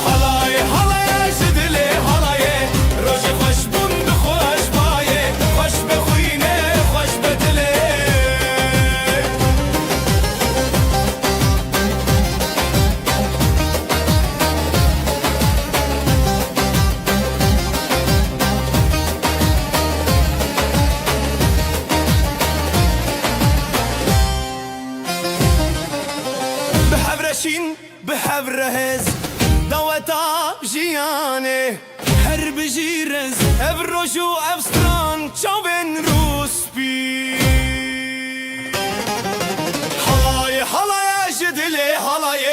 حلای جدلی حلای روزی خوش بون خوش بایه خوش بخوینه خوش بدله بحبرشین بحبرهز دوتا جیانه هر بجیرز افروشو افستران چاوین روسپی حلای حلای جدلی حلای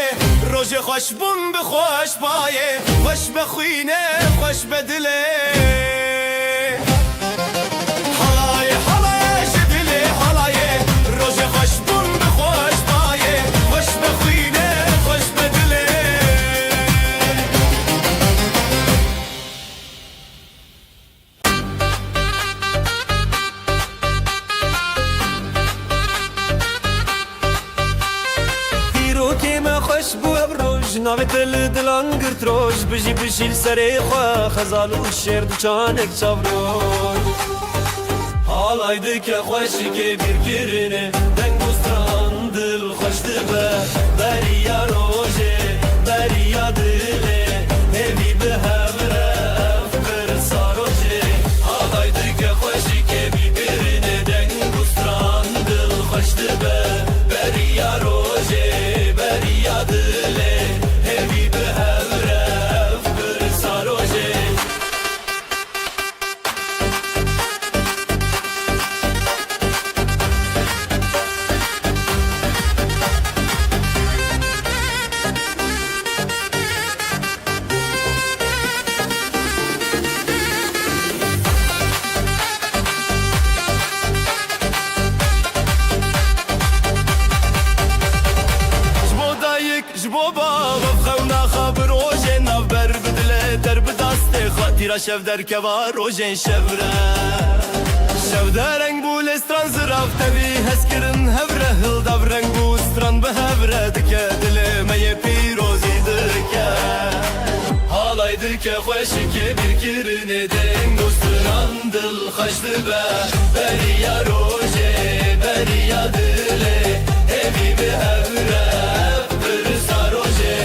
روز خوش بون بخوش بایه خوش بخوینه خوش بدله حلای حلای جدلی حلای روز خوش بون بخوش بایه خوش بخوینه خوش بدله ناوی دل دلان گرت روش بجی بشیل سری خواه خزال و شیر دو چانک چاوروش حالای دکه خوشی که بیر کرنه دنگ بستران دل خوش دبه بریا روژه بریا دله همی به همره افکر ساروژه حالای دکه خوشی که بیر کرنه دنگ بستران دل خوش دبه بریا روژه بریا دله تیرا شف در کوا روژن شفره شف در رنگ بول استران زراف تبی هس کرن هفره هل داف رنگ بول استران به هفره دکه دل می پیروزی دکه Alaydı ke hoşi ke bir kirine dengostran dil haşlı be Beriya roje beriya dile Evi be evre bir saroje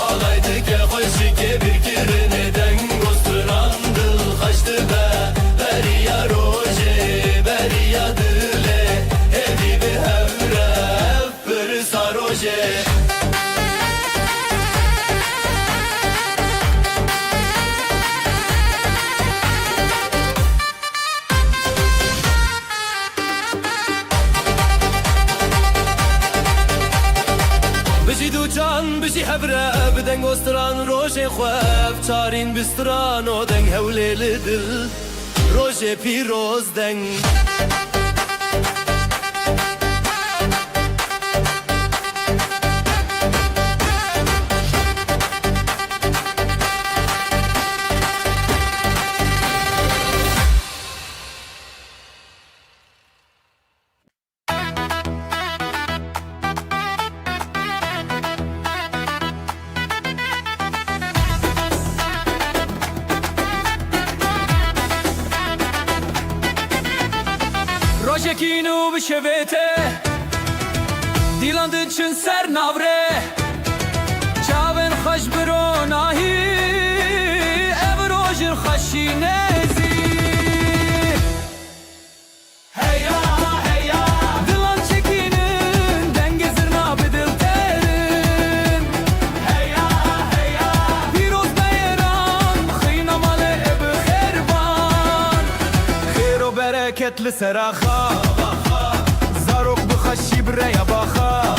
Alaydı ke hoşi ke bir kirine dengostran dil haşlı be Beriya roje beriya dile Evi be evre bir saroje بجی دو جان بجی هبره بدنگ استران روش خواب چارین بستران و دنگ هولیل دل روش پیروز دنگ Rojekinu bişevete Dilan için ser navre Çaven xaş biro nahi Ev rojir xaşinezi Heya heya Dilan çekinin denge zırna bedil terin Heya heya Piroz beyran Xıyna male ebi xerban Xero bereketli seraxa Zarok bixaşi breya baxa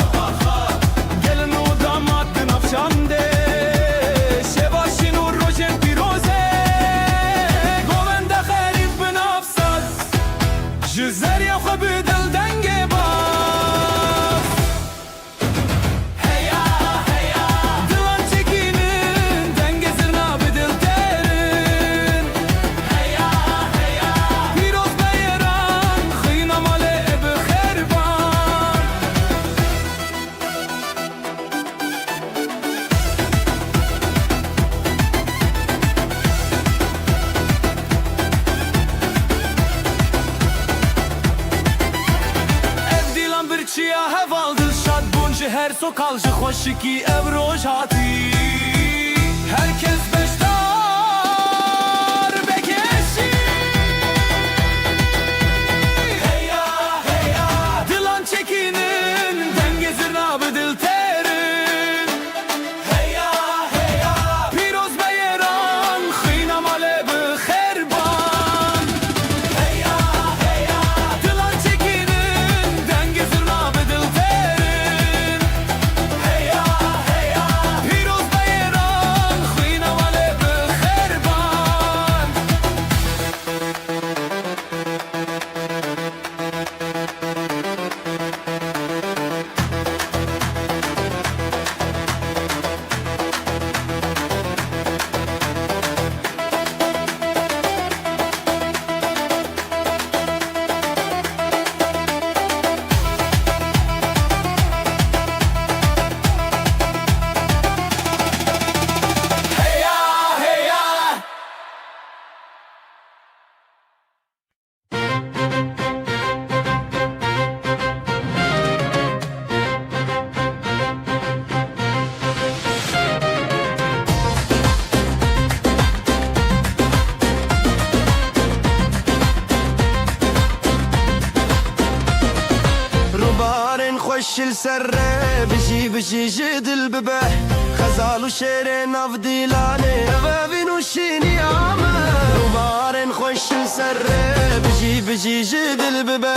Gelin u damat nafşande Şevaşin u rojen piroze Govende xerif binafsat Jizer ya xwe bidil denge bas Heya heya Dilan çekinin denge zırna bedil terin Heya heya Piroz beyran Xıyna male ebi xerban Ev dilan bir çiya heval dil şad bun ji her sokal ji xoşiki ev roj hati Herkes beşdar bekeşi Heya heya Dilan çekinin denge zırna bedil terin Heya heya Piroz beyran Xıyna male bi xerban Heya heya Dilan çekinin denge zırna bedil terin Heya heya Piroz beyran Xıyna male bi xerban Heya heya روبارن خوش السره بجي بجي جدل ببه خزال وشيرين افضيلاني بابين وشيني عامه روبارن خوش السره بجي بجي جدل ببه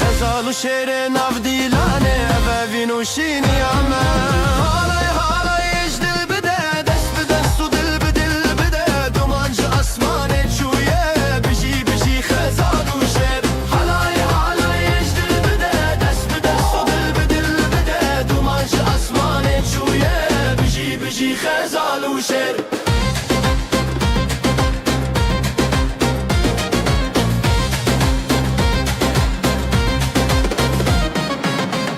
خزال وشيرين افضيلاني بابين وشيني عامه هالاي هالاي يجدل بده دست بدست ودل بدل بده دومانج اسماني شويه بجي بجي خزال وشير هالاي هالاي يجدل بده دست بدست ودل بدل بده دومانج اسماني شويه بجي بجي خزال وشير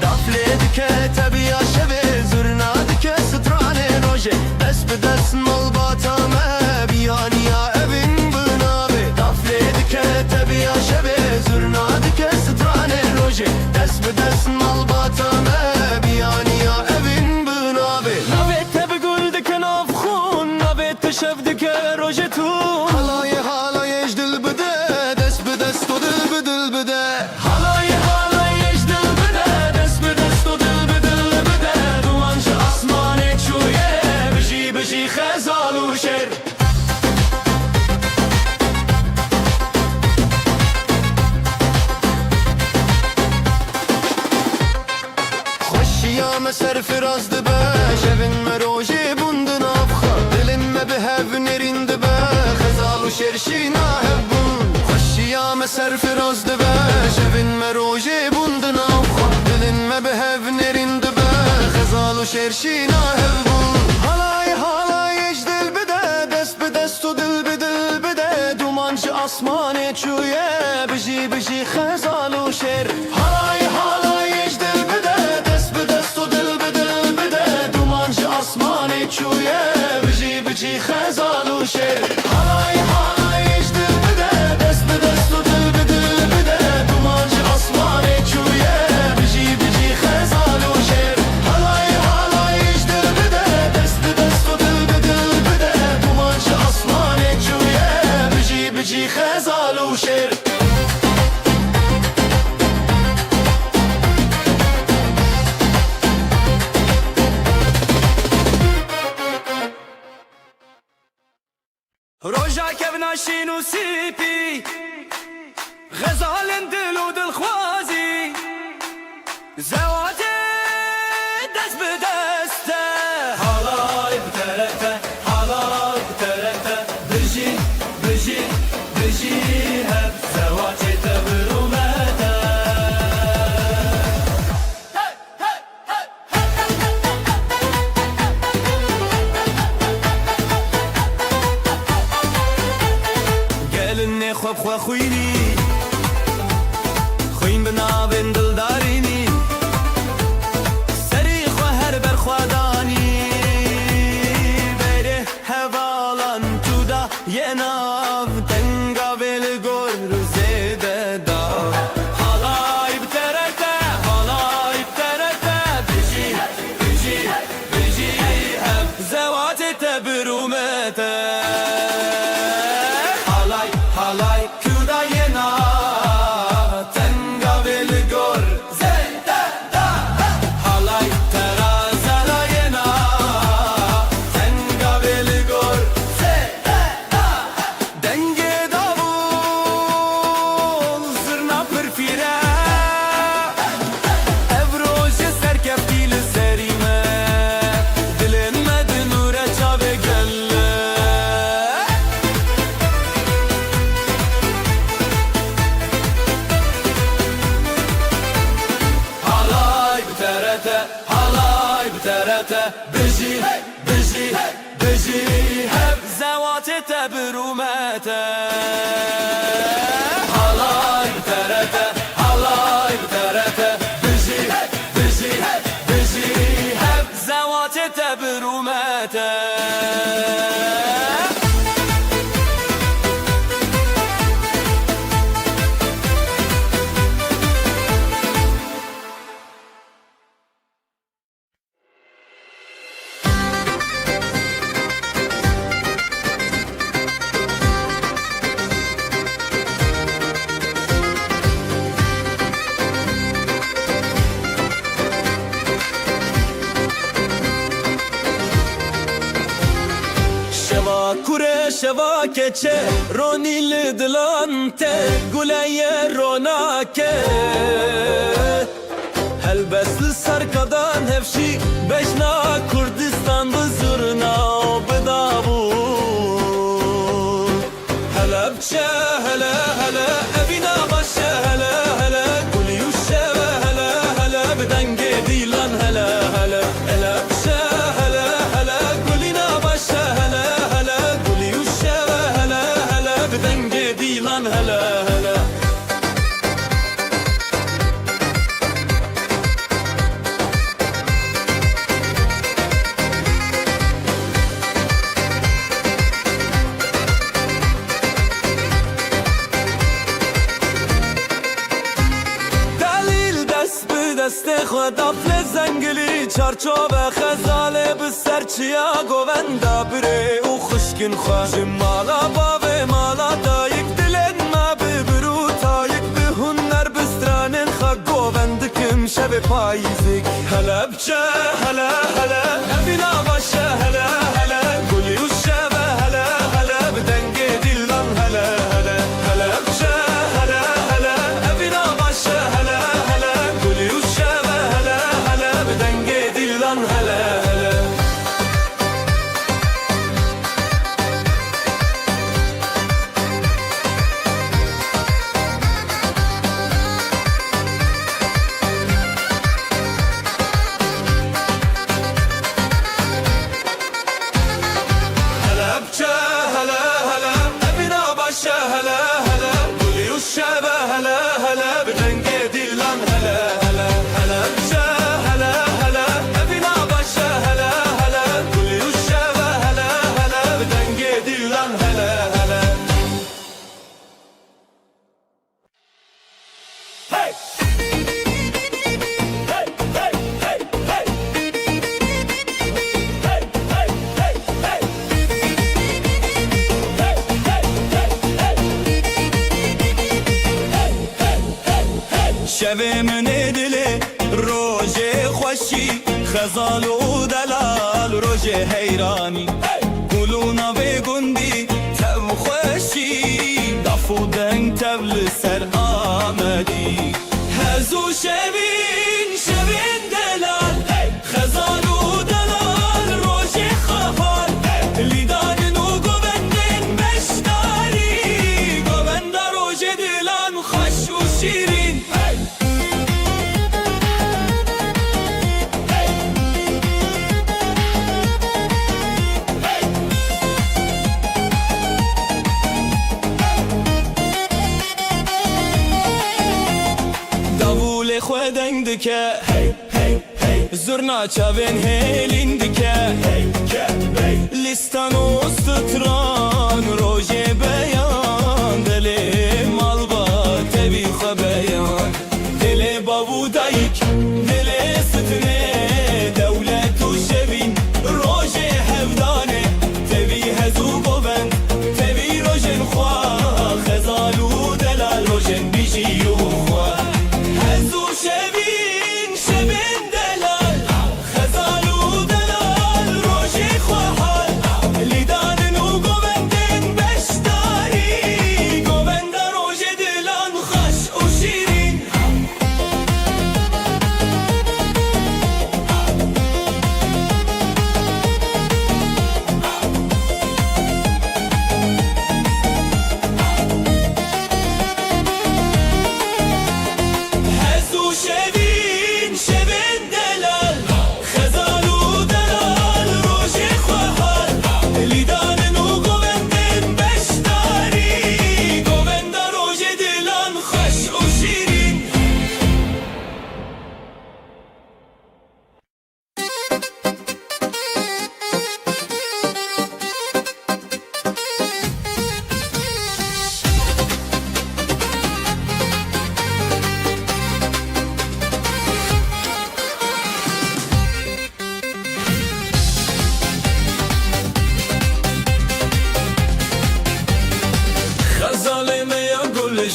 دافله دکه تبیا شوه زرنا دکه هفدك روجتون حالای حالایش دل بده دست به دست و دل به دل بده حالای حالایش دل بده دست به دست و دل به دل بده دوانج آسمان چویه بجی بجی خزال و شر خوشیام سرفراز دبه شبین مروجی بوندن افخا دلم ما به هف نرین دبه خزال و شرشینا هبون خوشیام سرفراز دبه شبین مروجی بوندن افخا دلم ما به هف نرین دبه خزال و شرشینا هبون halay halayش دل بده دست به دست و دل به دل بده دومانج آسمان چویه بجی بجی خزال و شر halay halayش دل بده دست به دست و دل به دل بده دومانج آسمان چویه بجی بجی خزال و شر halay halayش دل بده دست به دست و دل به دل بده دومانج آسمان چویه بجی بجی خزال و شر halay halayش دل بده دست به دست و دل به دل بده دومانج آسمان چویه بجی بجی خزال و شر روجا كبنا شينو سيبي غزال دل و دل خوازي زواتي دست بدسته حالاي بترته حالاي بترته بجي بجي بجي هب زواتي تبرومته قالني خوب خو خويني خوين بنابن دلداريني سري خو هر بر خداني بره هوالان تو دا يناف تنگا بل گور زيده دا حالاي بترته حالاي بترته بجي بجي بجي هم زوات تبرومته halay kudayena tenga velgor zende da halay terazalayena tenga velgor zende da denge davul zırna perfire evroje serkeftil serime dilenmedi nure çave gelle halay bterete biji biji biji hep zevati tebrumete halay bterete biji biji biji hep zevati tebrumete kure şeva keçe ronil dilante guleye ronake helbesli sarkadan hevşi beşna Kurdistan bızırna bıdabu helepçe hele hele evina başe hele hele guliyuşe ve hele hele bedenge dilan hele hele helepçe hele hele gulina başe hele hele guliyuşe ve hele hele bedenge dilan hele hele دست خدا فل زنگلی چارچوب خزاله به سرچیا گووندا بره او خشک مشکن خواه جمالا بابه مالا دایک دلن ما ببرو تایک به هنر بسترانن خواه گووندکم شب پاییزک هلا بچه هلا هلا نبینا باشه هلا هلا گلی و شبه هلا هلا بدنگ دیلان هلا هلا هلا بچه هلا هلا نبینا باشه هلا هلا گلی و شبه هلا هلا بدنگ دیلان هلا هلا هلا هلا قولي والشابة هلا هلا بدنجي ديلان هلا هلا هلا بجا هلا هلا أبينا باشا هلا هلا قولي والشابة هلا هلا بدنجي ديلان هلا هلا Hey! Hey! Hey! Hey! Hey! Hey! Hey! Hey! شب من دل روژه خوشی خزال و دلال روژه حیرانی گلونا به گندی تب خوشی دفو دنگ تبل سر آمدی هزو شبین شبین دلال خزال و دلال روژه خفال لیدان و گوبندن بشتاری گوبند روژه دلان خوش و شیرین خودن دکه زرنا چاوین هیلین دکه لیستان و ستران روژه بیان دل مال با تبی خو بیان دل بابو دایک دل ستنه دولت و شبین روژه هفدانه تبی هزو بوبند تبی روژن خواه خزالو دلال روژن بیشی و خواه شبین شبین دلال خزال و دلال روژه خواهال لیدان و گوبندن بشتاری گوبند روژه دلان خوش و شیرین شبین شبین دلال خزال و دلال روژه خواهال لیدان و گوبندن بشتاری گوبند روژه دلان خوش و شیرین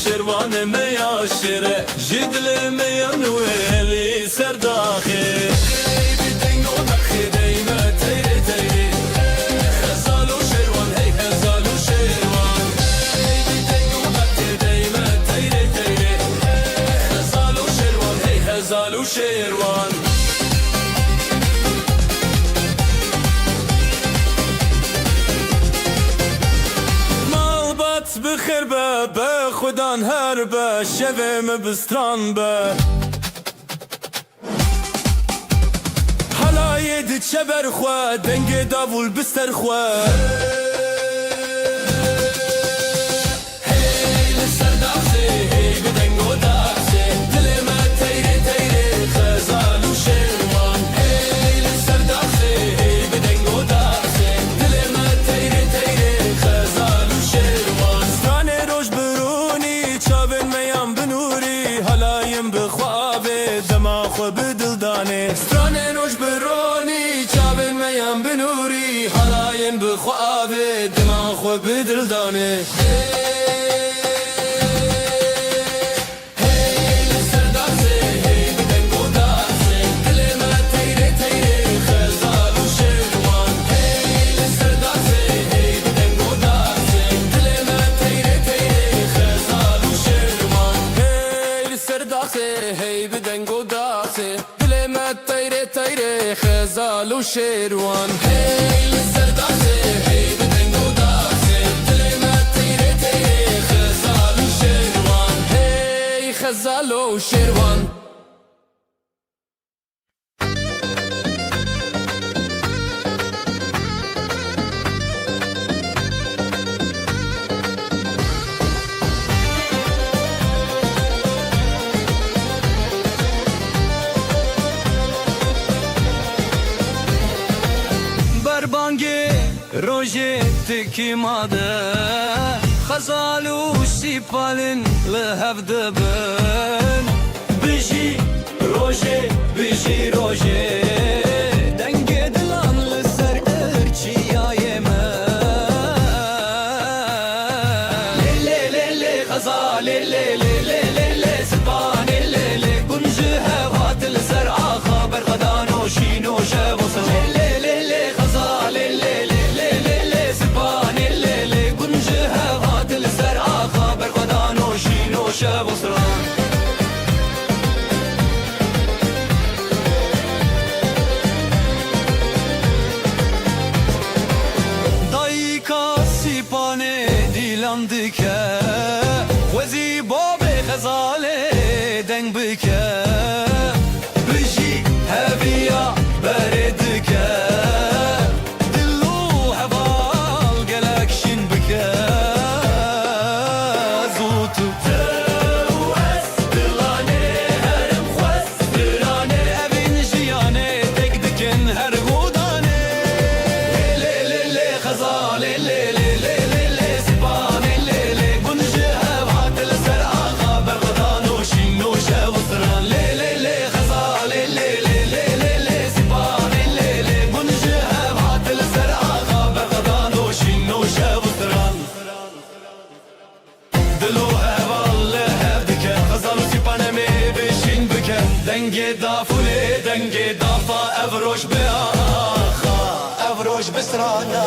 شروان میا شره جدل میا نویلی سرداخی بدنگو دخی دیمه تیری تیری خزال و شروان هی خزال و شروان بدنگو دخی دیمه تیری تیری خزال و شروان هی خزال و شروان بخیر به خودان هر به شوم بستران به حلای دی چبر خواه دنگ داول بستر خواه هی لسر داخزه هی بدنگو داخزه دل ما تیره تیره خزال و شروان هی لسر داخزه هی بدنگو داخزه دل ما تیره تیره خزال و شروان روش برونی چاوین میام بنوری حلایم بخوابه دماغو بدلدانه ستران روش برونی چاوین میام بنوری حلایم بخوابه خو بدل دانه خزال و شیروان هی لسرداسه هی بدنگو داسه دل ما تیره تیره خزال و شیروان هی خزال و شیروان روجت كيماده خزالو سيبالن لهفد بن بيجي روجي بيجي روجي دنگ دلان لسر ارچي يايما لي لي لي خزال لي لي لي لي سبان لي لي كنج هوات لسر خبر غدانو شينو شابوس لي لي لي خزال لي لي شاب وصران دايكا سيباني ديلان دكا وزي بابي غزالي دنگ بكا بجي هبيا بردكا دلو هبال قلقشن بكا زوتو دنگی دافولی دنگی دافا افروش به آخا افروش بسرانا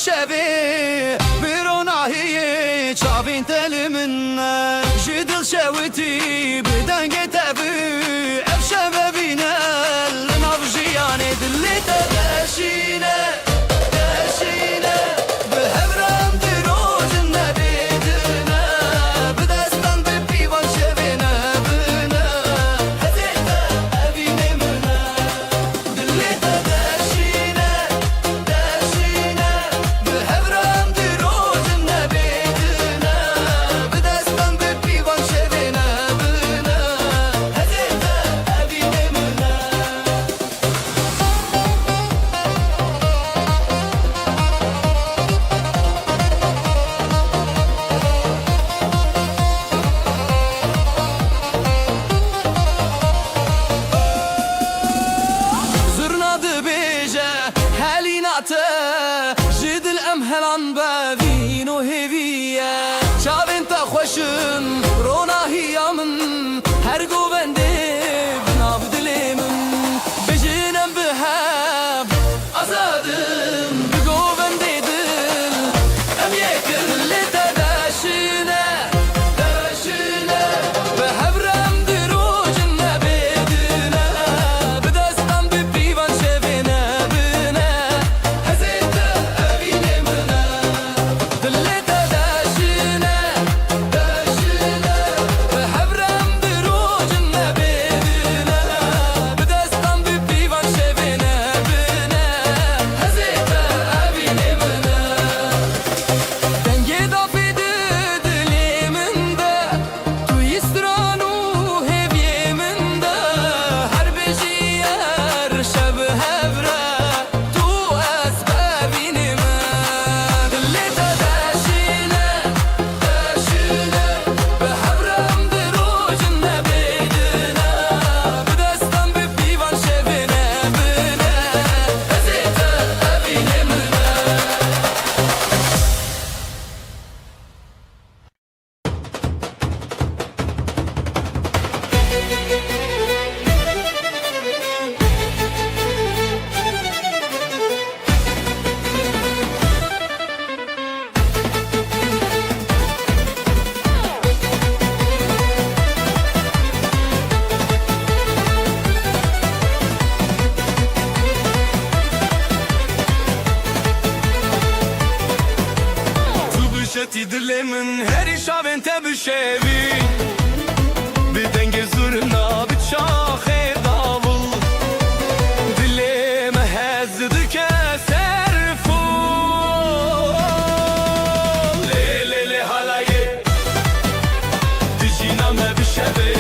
شبي بروناهي شابين تلمنا جدل شوتي بدنگ تبي افشبابينا المفجياني دلي تداشينا داشينا بهبرام دروج النبيدنا بدستان ببيوان شبينا بنا هزيتا ابيني منا دلي تداشينا داشينا جد الأمهلان بافينو هيفيا شابين تخوشن رونا هي من هرقو بندي بنابد ليمن بجينا بهاب أزادم بقو بندي دل أم يكر اللي تداشينا داشينا بهبرام دروج النبيدنا بدستان ببيبان شبينا بنا هزيتا أبيني منا عاشقتی دل من هری شاوین تبشوی به دنگ زورنا به چاخ داول دلم هزد که سرفول لیلی حالایه دیجینام بشوی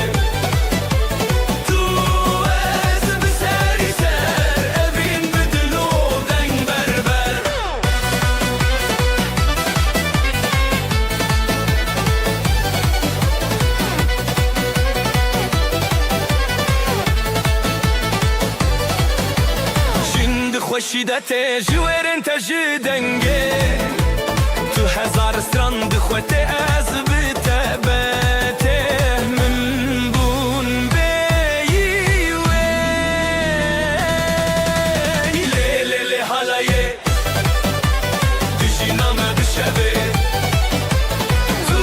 خوشیدت جویرن تجدنگه تو هزار سترند خوته از بتبته من بون بیوی لیلی حالایه دیجینام بشوی تو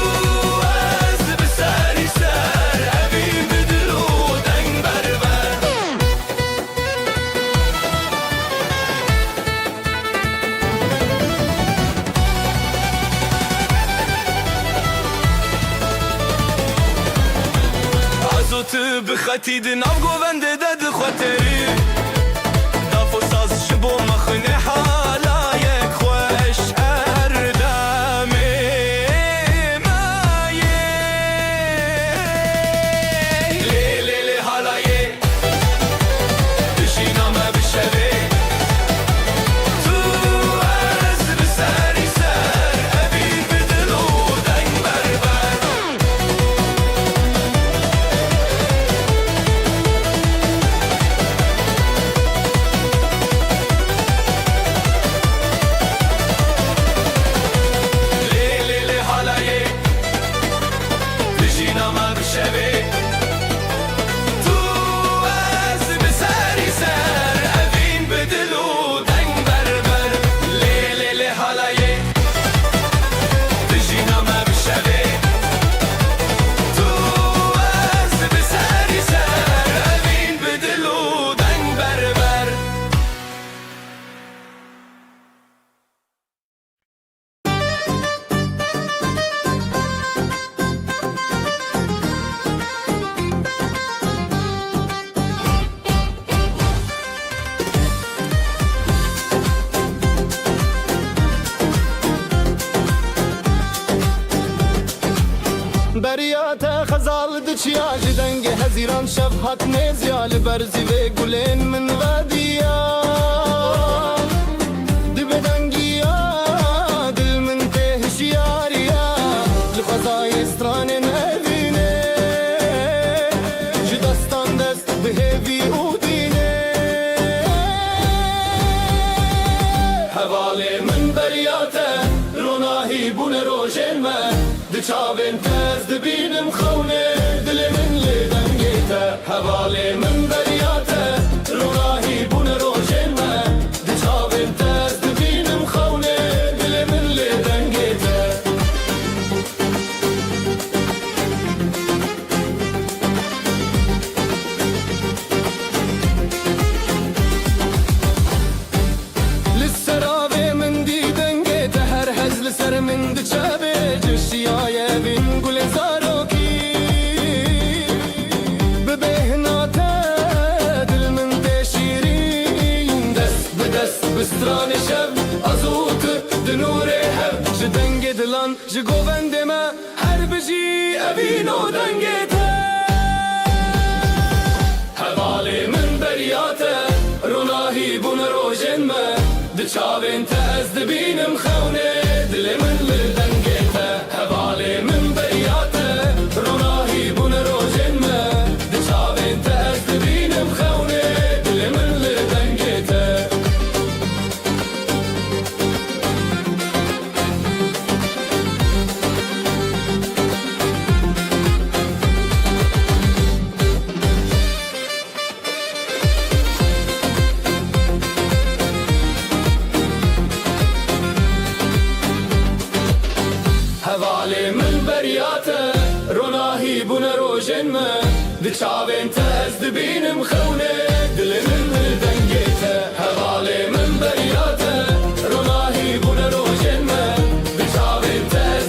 از بسری سر اوی بدلو دنگ بربر تو بخطی دناو گوونده دد خاطری دافو ساز شبو مخنه حالایک خوش اردامه مایه لیلی حالایه دشینامه بشوی تو از بسری سر اوی بدلو دنگ بربر بریات خزال دچیا جدنگ هزیران شب حق نزیال برزی و گلین من ودیا دبدنگیا دل من تهشیاریا لخزای استران نبینه جدستان دست بهوی اودینه حواله من بریات روناهی بون روشن من دچاوین تز دبینم خونه دل من لدنگیته حواله من بریاته روناهی بون روشن من دچاوین تز دبینم خونه دل من لدنگیته لسراوی من دیدنگیته هر هزل سر من دچاوی جشیای بین گل زاروکی ببهناته دل من تشیرین دست به دست بستران شب ازوت دنور هب جدنگ دلان جگووند ما هر بجی اوینو دنگیته حواله من بریاته روناهی بون روشن ما دچاوین تز دبینم خونه دل من لدنگیته حواله من بریاته روناهی بون روشن ما دچاوین تز دبینم خونه دل من لدنگیته حواله من بریاته روناهی بون روشن ما دچاوین تز دبینم خونه دل من لدنگیته حواله من بریاته روناهی بون روشن ما دچاوین تز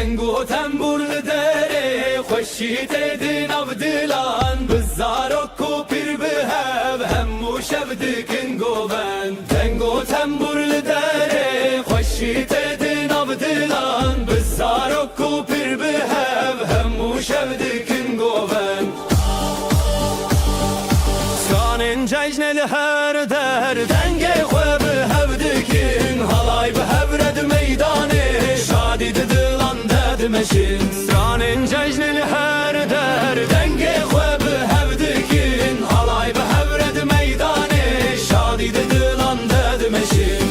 دنگو تنبور لداره خوشی تدین عبدالان بزارک و پیر بهب همو شب دکن گوبن دنگو تنبور لداره خوشی تدین عبدالان بزارک و پیر بهب همو شب دکن گوبن سرانین ججنل هر در دنگ خواب هبدکن halay به هبرد میدانه شادی دلان دد مشین سرانین ججنل هر در دنگ خواب هبدکن halay به هبرد میدانه شادی دلان دد مشین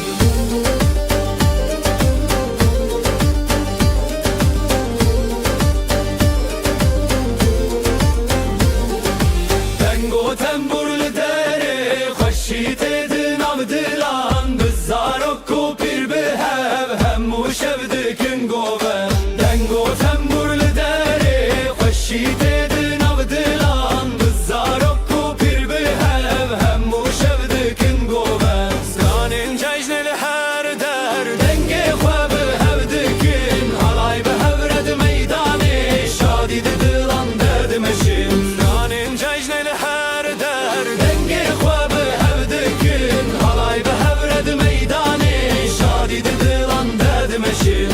دنگو تنبور لداره خوشی تدین عبدالان بزارک و پیر بهب همو شب دکن گوبن دنگو تنبور لداره خوشی تدین عبدالان بزارک و پیر بهب همو شب دکن گوبن سرانین ججنل هر در دنگ خواب هبدکن halay به هبرد میدانه شادی دلان درد مشین سرانین ججنل هر در دنگ خواب هبدکن halay به هبرد میدانه شادی دلان درد مشین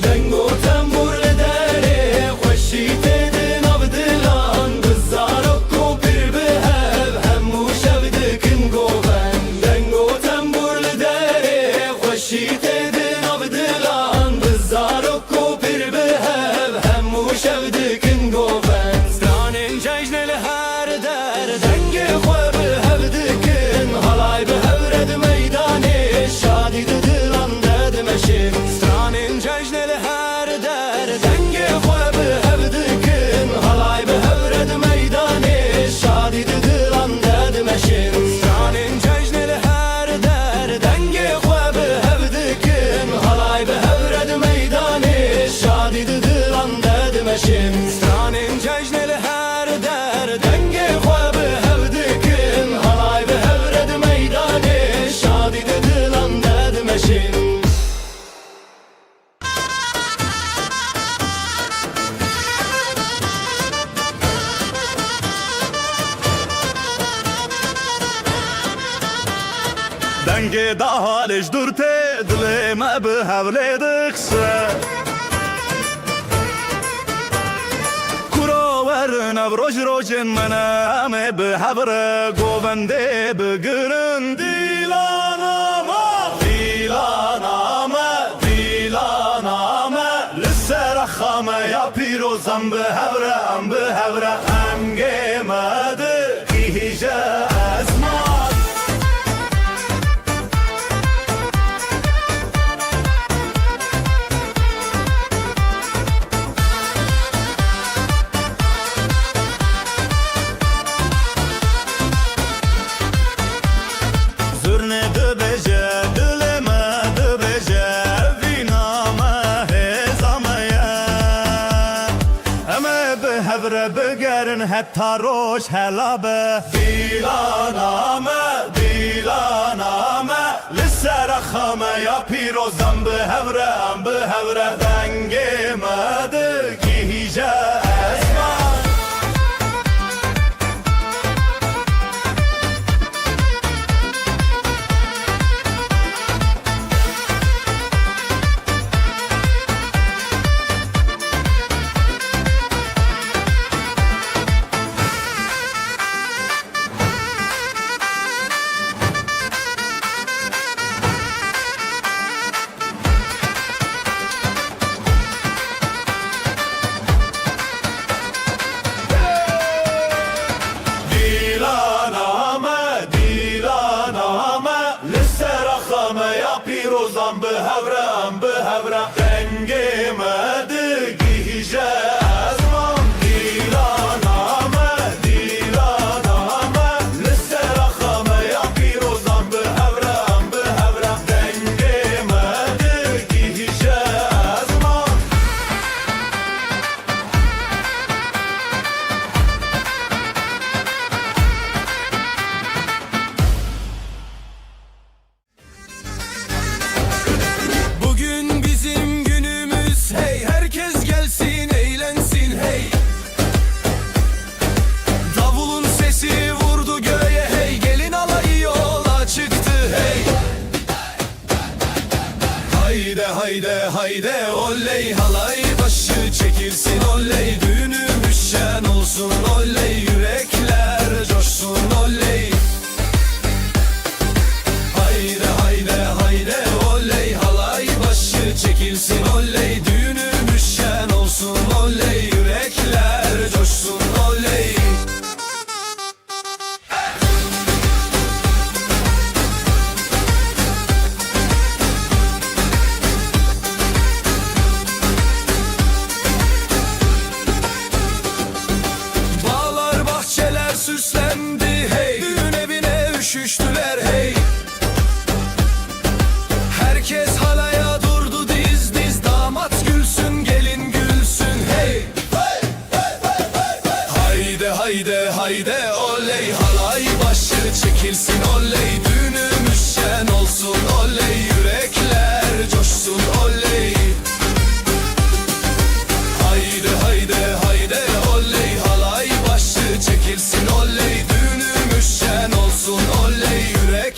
دنگو تنبور لداره خوشی تدین عبدالان بزارک و پیر بهب همو شب دکن گوبن دنگو تنبور لداره خوشی تدین عبدالان بزارک و پیر بهب همو شب دکن گوبن سرانین ججنل هر در دنگ خواب هبدکن halay به هبرد میدانه شادی دلان دد مشین سرانین ججنل هر در دنگ خواب هبدکن halay به هبرد میدانه شادی دلان دد مشین سرانین ججنل هر در دنگ خواب هبدکن halay به هبرد میدانه شادی دلان دد مشین سرانین ججنل هر در دنگ خواب هبدکن halay به هبرد میدانه شادی دلان دد مشین دنگ دا حالش durte dilime به havle dikse Kurover nevroj rojin mename به havre govende bugünün dilanama لسرخامه یا پیروزم به havre am به havre am gemedi iyice azmat Zürne de beje, dileme de beje, viname hezameye Eme be hevre begerin hatta roş helabe Dilaname, lisserakhame ya pirozam be hevre am be hevre Dengemedi ki hice esman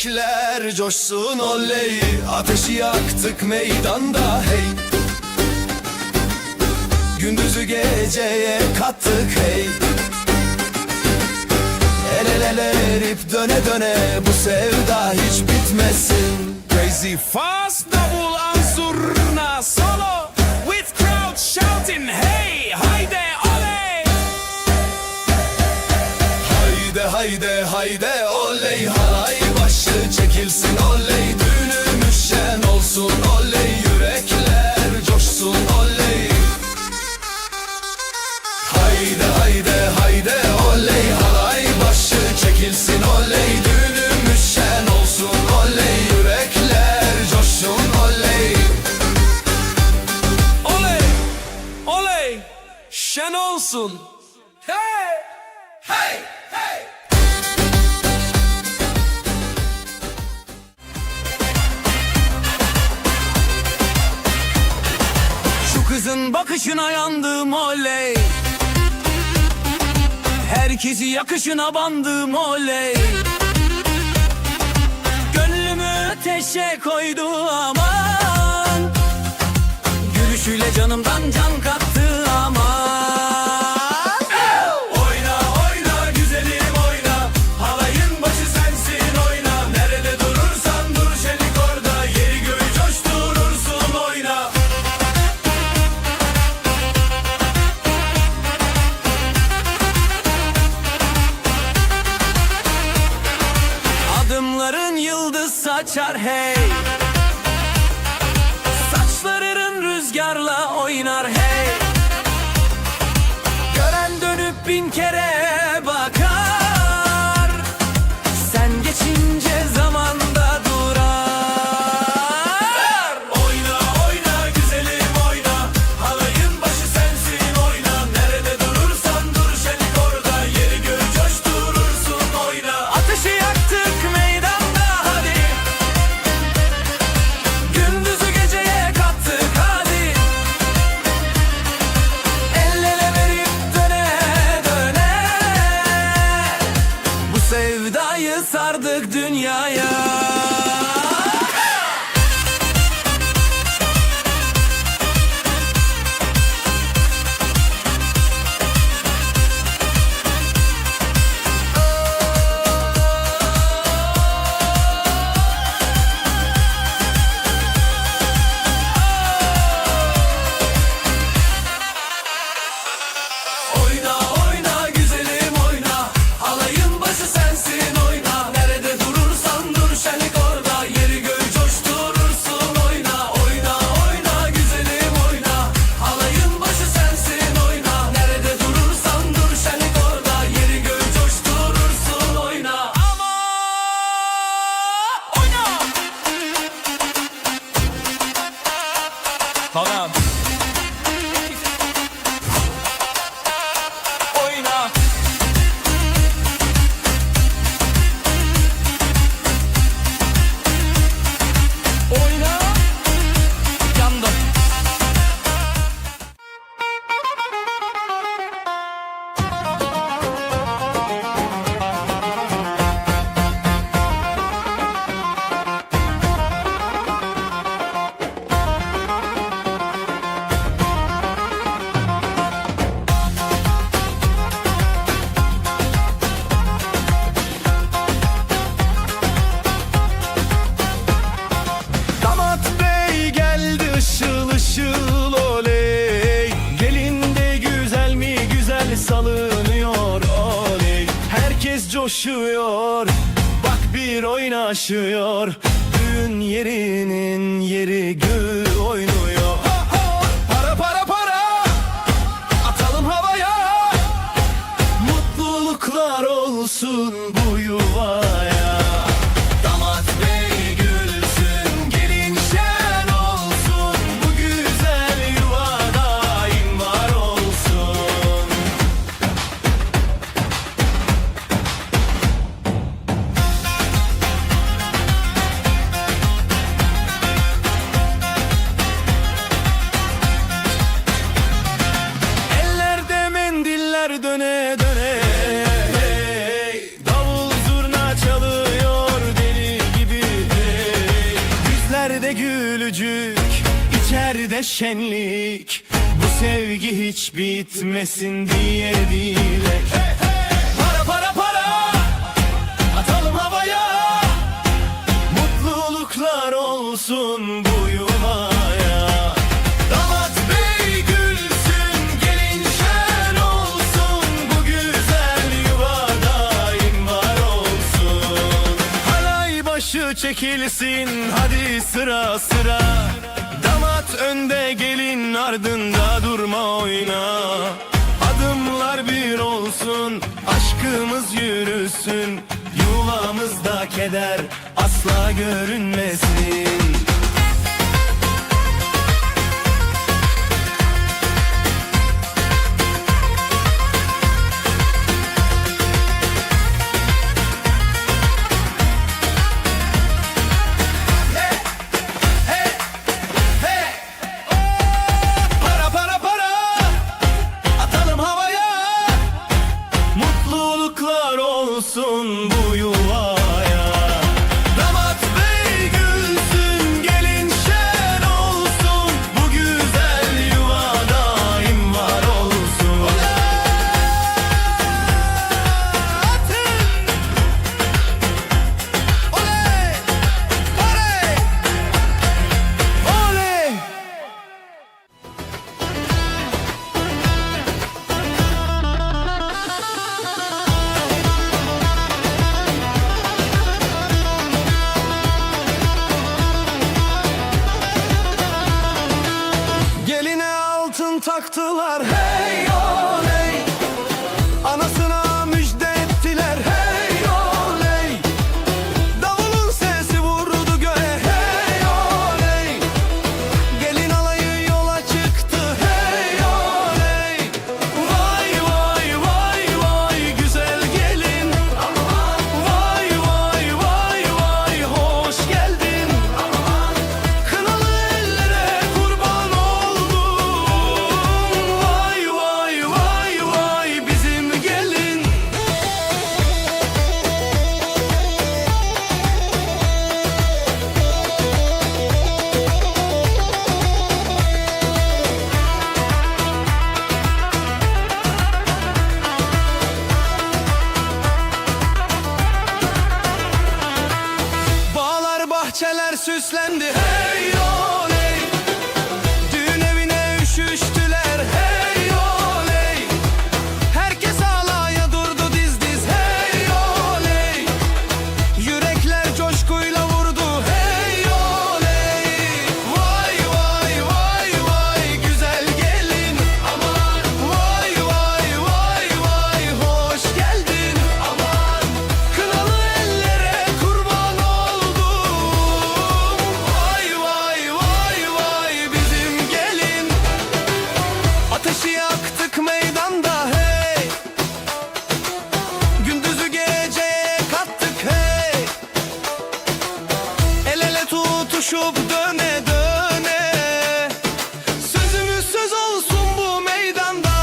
yürekler coşsun oley. Ateşi yaktık meydanda hey. Gündüzü geceye kattık hey. El ele ele erip döne döne bu sevda hiç bitmesin. Crazy fast double ansurna solo with crowd shouting hey hayde oley. Hayde hayde hayde oley, halay başı çekilsin oley. Düğünümüz şen olsun oley, yürekler coşsun oley. Hayde hayde hayde oley, halay başı çekilsin oley. Düğünümüz şen olsun oley, yürekler coşsun oley. Oley oley şen olsun hey hey hey. Şu kızın bakışına yandım oley. Herkesi yakışına bandım oley. Gönlümü ateşe koydu aman. Gülüşüyle canımdan can kattı aman. Oyna oyna güzelim oyna, halayın başı sensin oyna. Nerede durursan dur şenik orada, yeri göğü coşturursun oyna. Adımların yıldız saçar hey. Saçların rüzgarla oynar hey. Gören dönüp bin kere bakar. Sen geçince zamanda durar. Oyna oyna güzelim oyna, halayın başı sensin oyna. Nerede durursan dur şenik orada, yeri göğü coşturursun oyna. Ateşi yaktık meydanda hadi. Gündüzü geceye kattık hadi. El ele verip döne döne bu sevdayı sardık dünyaya. Oyna oyna güzelim oyna, halayın başı sensin oyna. Nerede durursan dur şenik orada, yeri göğü coşturursun oyna. Oyna oyna güzelim oyna, halayın başı sensin oyna. Nerede durursan dur şenik orada, yeri göğü coşturursun oyna. Ama oyna. Tamam. Oyna. Oyna. Yandım. Damat bey geldi ışıl ışıl oley. Gelin de güzel mi güzel salınıyor oley. Herkes coşuyor, bak bir oynaşıyor. Düğün yerinin yeri göğü oynuyor. Ha, ha! Para para para, atalım havaya. Mutluluklar olsun bu yuvaya. Damat bey gülsün, gelin şen olsun. Bu güzel yuva daim var olsun. evlerde şenlik, bu sevgi hiç bitmesin diye dilek. Para para para, atalım havaya, mutluluklar olsun bu yuvaya. Damat bey gülsün, gelin şen olsun, bu güzel yuva daim var olsun. Halay başı çekilsin, hadi sıra sıra. Damat önde, gelin ardında, durma oyna. Adımlar bir olsun, aşkımız yürüsün, yuvamızda keder asla görünmesin. Para para para, atalım havaya, mutluluklar olsun bu yuvaya. Damat bey gülsün, gelin şen olsun, bu güzel yuva daim var olsun. Atın! Oley! Oley! Oley! Geline altın taktılar, hey oley. Anasına müjde ettiler, hey oley. Davulun sesi vurdu göğe, hey oley. Gelin alayı yola çıktı, hey oley. Vay vay vay vay güzel gelin, vay vay vay vay hoş geldin. Kınalı ellere kurban oldum, vay vay vay vay bizim gelin. Bağlar bahçeler süslendi, hey oley. Düğün evine üşüştüler, hey oley. Herkes alaya durdu diz diz, hey oley. Yürekler coşkuyla vurdu, hey oley. Vay vay vay vay güzel gelin, aman. Vay vay vay vay hoş geldin, aman. Kınalı ellere kurban oldum, vay vay vay vay bizim gelin. Ateşi yaktık meydanda, hey. Gündüzü geceye kattık, hey. El ele tutuşup döne döne, sözümüz söz olsun bu meydanda.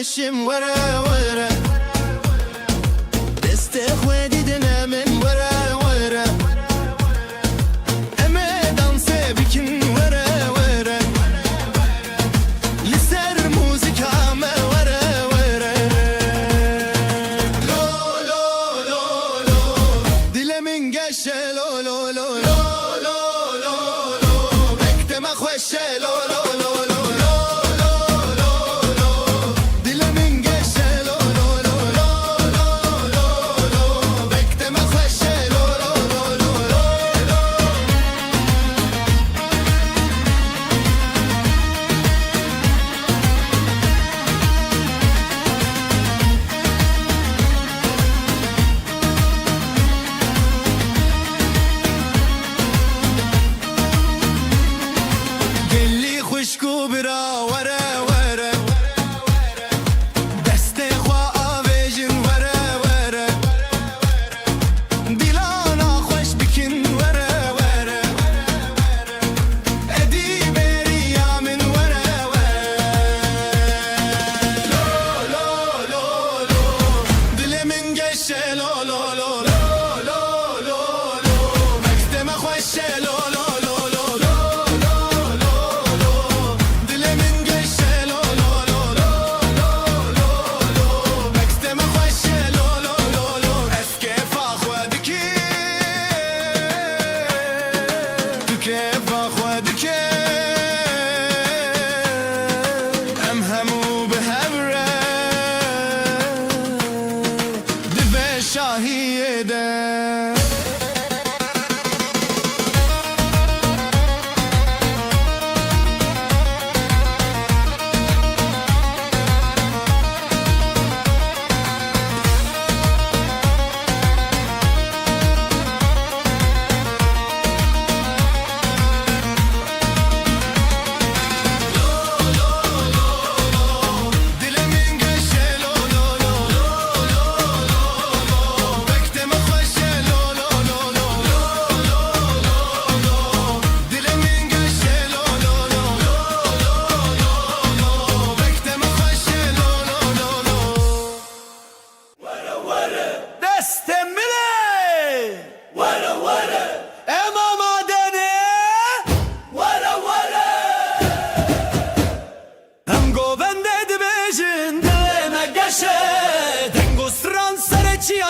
خوشم وره وره دست خودی دنه من وره وره امه دانسه بکن وره وره لسر موزیک همه وره وره لو لو لو لو دلمن گشه لو لو لو لو لو لو بکتم خوشه لو لو لو لو خوشکو برا وره وره دست خواه آویجن وره وره دیلانا خوش بکن وره وره ادی بری یامن وره وره لو لو لو لو دل من گشه لو لو لو لو لو لو مکتم خوشه لو لو شاهیده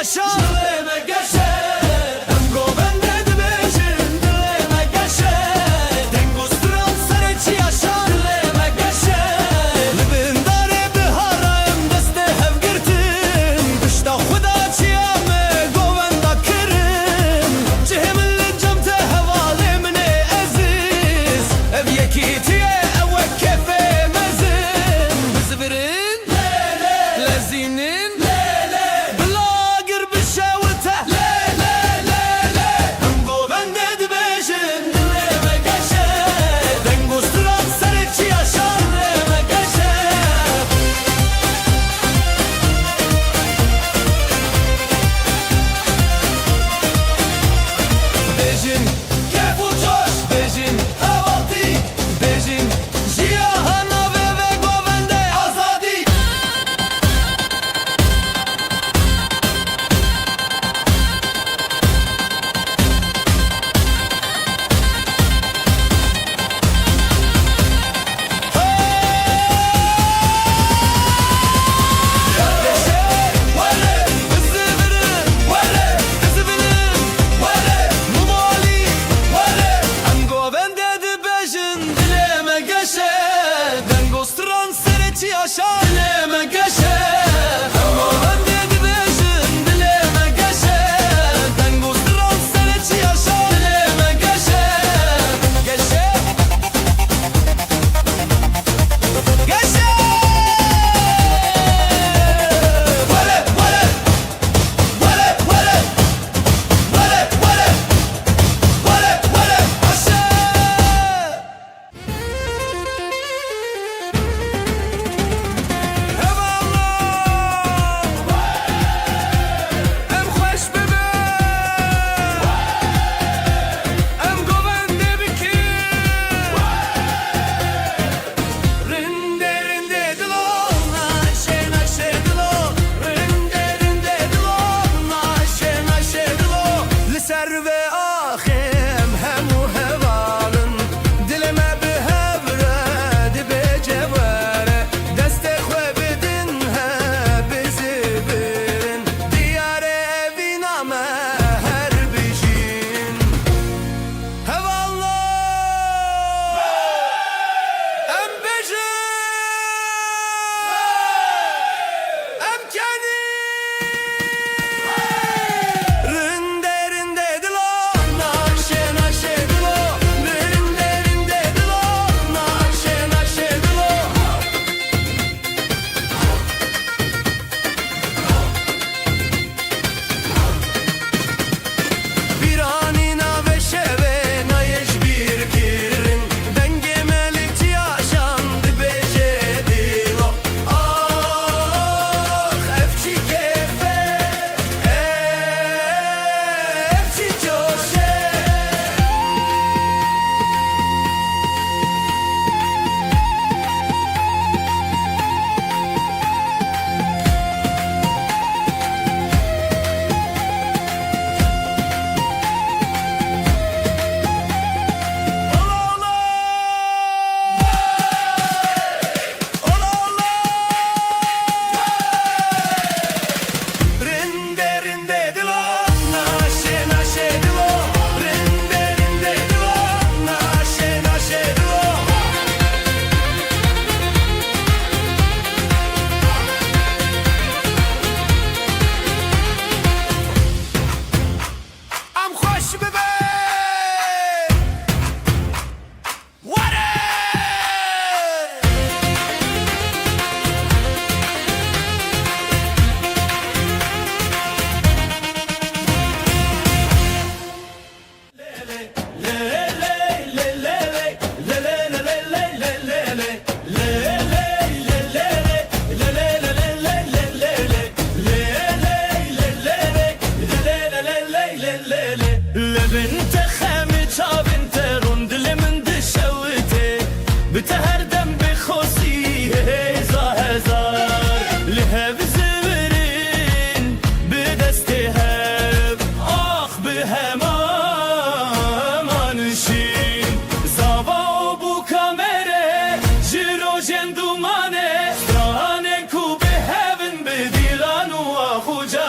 yaşa dileme geçe Tango bende de beşin dileme geçe Tango stran sarıçı yaşa dileme geçe Libin dare biharayım deste hev girtim Kışta xuda çiyame govenda kirim Cihimli cemte hevali mine aziz Ev yekitiye ev kefe mezin Bizbirin lezinin shower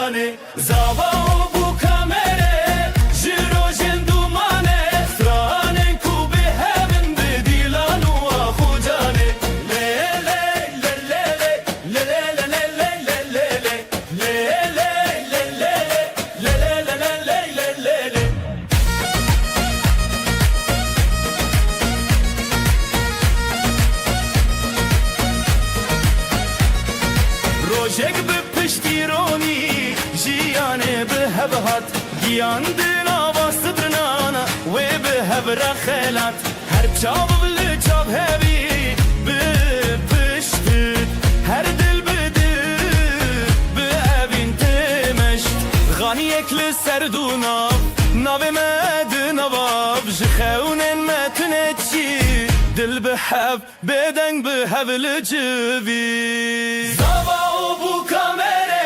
جانه زاوا بو کامره جرو جندومانه فرانن کو به هبن بدیلان و آخو جانه لی لی لی لی لی لی لی لی لی لی روشک به پشتیرونی جیانه به هبهات گیان دنا واسترنانا و به هبر خیلات هر چاو بل چاو هبی به پشتت هر دل بده به اوین تمشت غانی اکل سردونا ناو مدن واب جخونن متنچی دل به هب بدنگ به هبل جوی زاوا بو کامره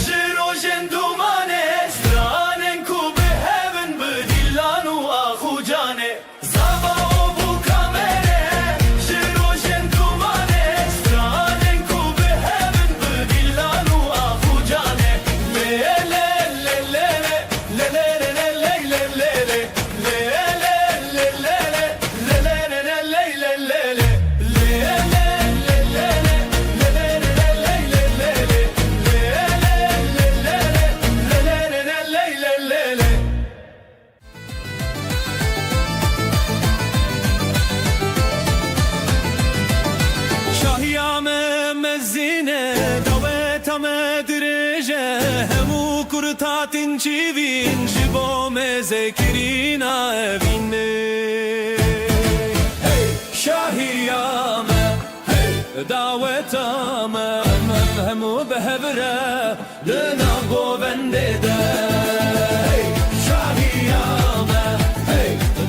جرو جندومانه سترانن کو به هبن بدیلان و آخو جانه زاوا بو کامره جرو جندومانه سترانن کو به هبن بدیلان و آخو جانه لی لی لی لی لی لی لی شاهیام مزینه دویتم درجه همو کرتاتین چیوین جبو مذکرینا وینه شاهیام دویتم همو بهبره دنا گوونده ده شاهیام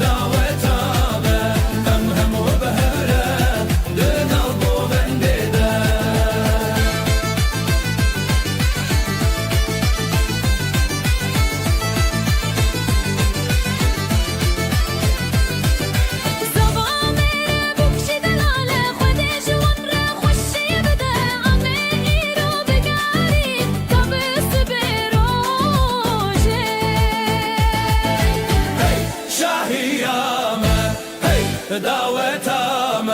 دویتم همو بهبره دنا گوونده ده زاوا میره بکشی دلاله خودی جوان را خوشی بده آمه ایرو بگاری تا بس بروجه شاهیام دعوتام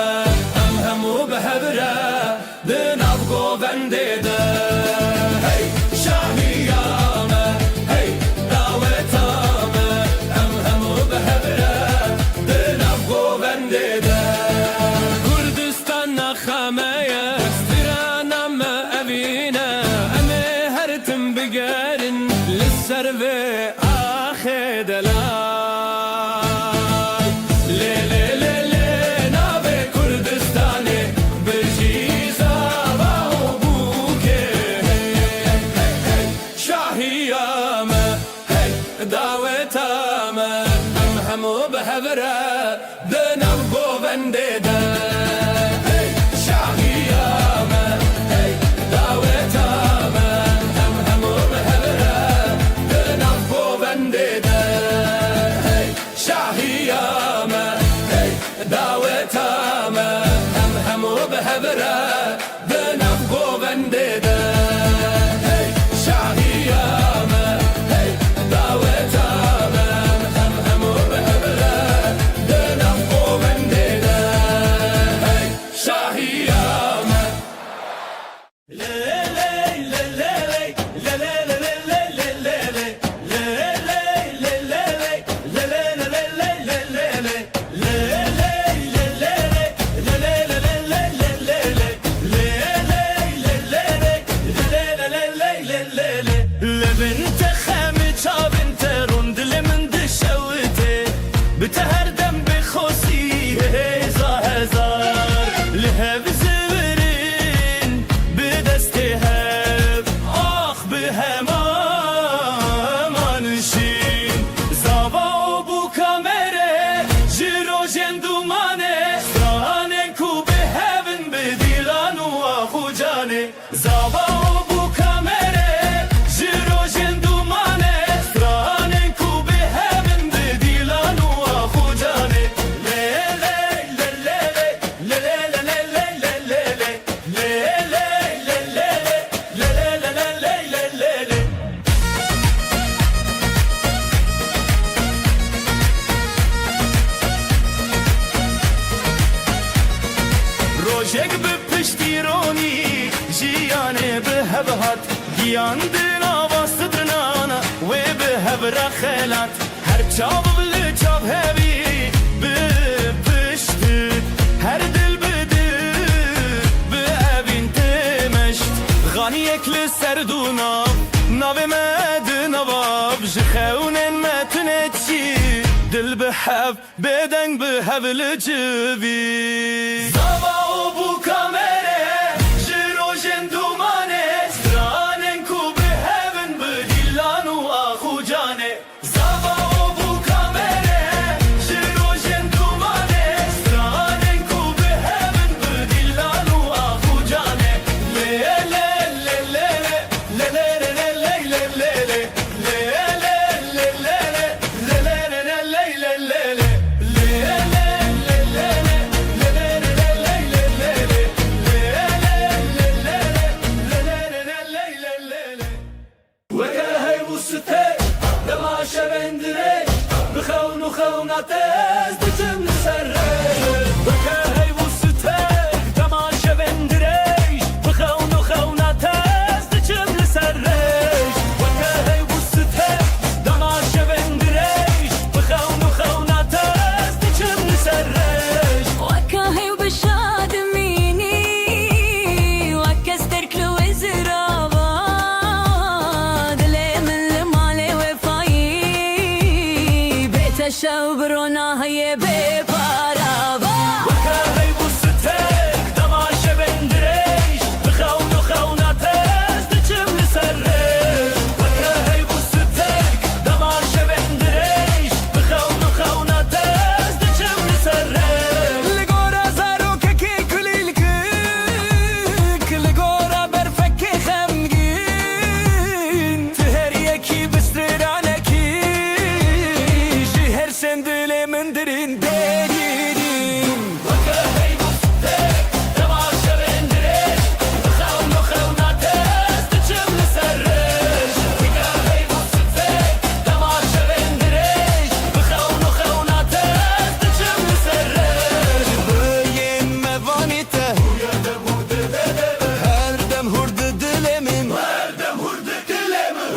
همو بهبره دناو گوونده ده شاهیام دعوتام همو بهبره دناو گوونده ده کردستان نخمه استرانم اوینه امه هرتم بگرن لسر و آخه دلال لی لی لی لی ناو کردستانه برجی زاوا و بوکه شاهیام دعوتام همو بهبره دناو گوونده ده شاهیام دعوتام همو بهبره دناو گوونده ده شاهیام دعوتام همو بهبره دناو گوونده ده شاهیام دعوتام همو بهبره دناو گوونده ده شاهیام لبنت خامت بنت روند لمن دشوته بتهردم بخوسي هزا هزار لهب زورين بدستهب آخ بهما منشين زاوا بو کامره جرو جندومانه سترانن کو بهبن بدیلان و آخو جانه زاوا بو کامره جرو جندومانه Giyandina bastırnana ve be hebra xelat Her çav bili çav hevi be pişti Her dil bidi be evin temeşt Gani ekli serduna Nave medina vab Jixeunen metinetçi Dil behev beden behev licivi Zava o bu kamere Jirojen dumane Stranen ku behevin bedillanu ahu cane Zava o bu kamere Jirojen dumane Stranen ku behevin bedillanu ahu cane Le le le le le le le le le le le خوناتز دچم لسرش وکهی وستک دماش بندریش بخون و خوناتز دچم لسرش وکهی وستک دماش بندریش بخون و خوناتز دچم لسرش وكاهي وبشاد ميني وكستر كلو زرابا دلي من المالي وفاي بيت الشوبرونا هي ببارابا وكهی وستک دماش بندریش بخون و خوناتز دچم لسرش وكهی وستک دماش بندریش بخون و خوناتز دچم لسرش لگورا زارو که کلیل که لگورا برفک خمگین تهر یکی بسترانه کی جهر سندل من درین دیدین وكهی وستک دماش بندریش بخون و خوناتز دچم لسرش وكهی وستک دماش بندریش بخون و خوناتز دچم لسرش بین موانیته هر دم هرد دلمین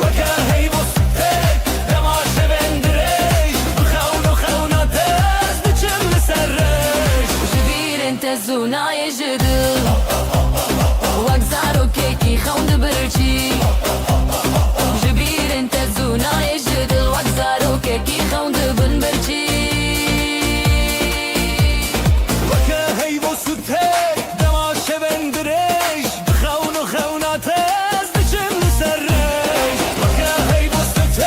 وكهی وستک دماش بندریش بخون و خوناتز دچم لسرش جبير انت الزوناي جدل وكزارو كيكي خوند برجي جبير انت الزوناي جدل وكزارو كيكي خوند بنبرجي وكهی وستک دماش بندریش بخون و خوناتز دچم لسرش وكهی وستک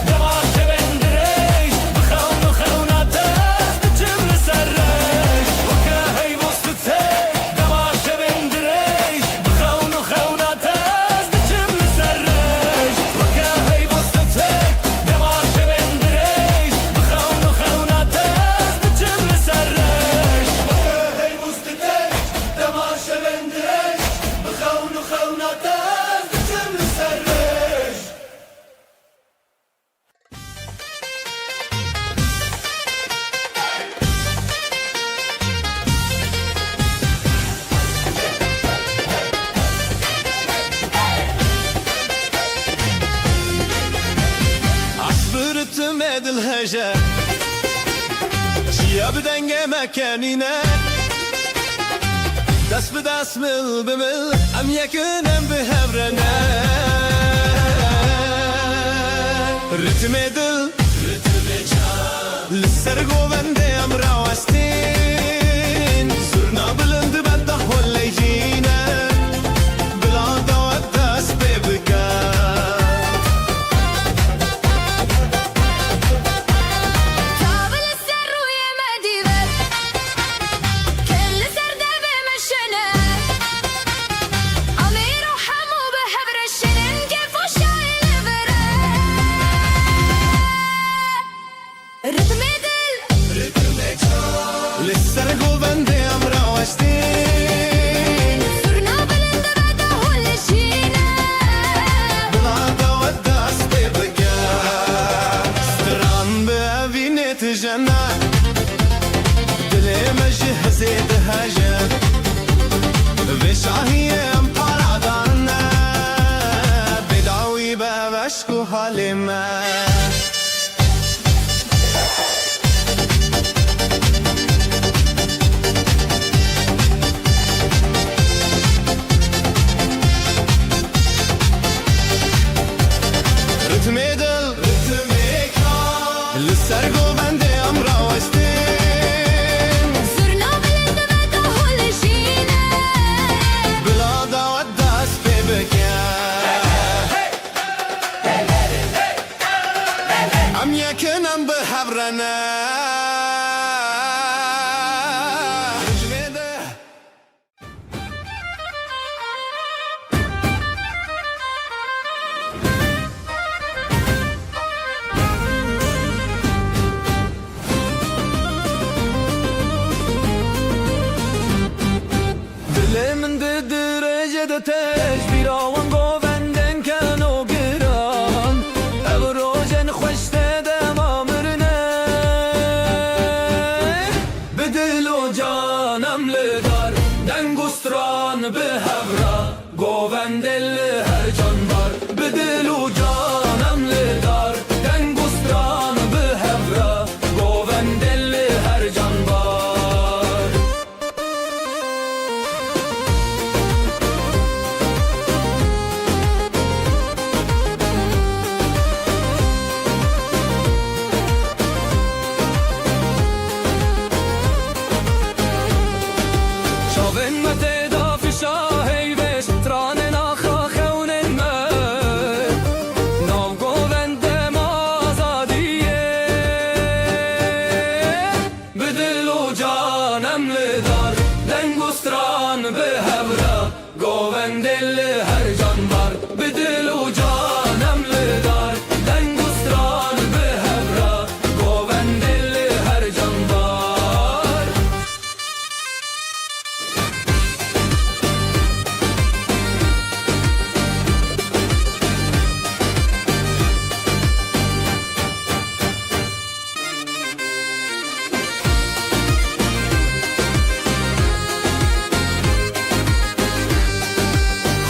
دماش بندریش بخون و خوناتز دچم لسرش وكهی وستک دماش بندریش بخون و خوناتز دچم لسرش وكهی وستک دماش بندریش بخون و خوناتز دچم لسرش وكهی وستک دماش بندریش بخون و خوناتز دچم لسرش عصبرتم edil hejer Çiya bedenge mekanine Dest be dest mil be mil Em yekin em be hevrene Ritim edil Lisser govende em rawestin Zurna bilindi bedde holleycine Bila davet dest be bigar كابل السر ويا مديبر كل سر دربي مشنا أمير وحمو بحبر الشنن كيف وشايل برا رتم دل عشق و حال من رتم دل رتم کار لسر گوونده امرا استیم زرنا بلند و دهول شینه بلا دعوت دست پی بکن ام یکنم به حبرنه من ده درجه ده تش بیراوان گووندن کن و گران او روژن خوشته دم آمرنه به دل و جانم لدار دنگستران به هورا گووندل هر جان بار به دل و جانم لدار دنگستران به هورا گووندل هر جان بار شاون مته دا فشاهی بش تران ناخا خون المر ناو گووند آزادیه به دل و جانم لدار دنگستران به هورا گووندل هر جان بار به دل و جانم لدار دنگستران به هورا گووندل هر جان بار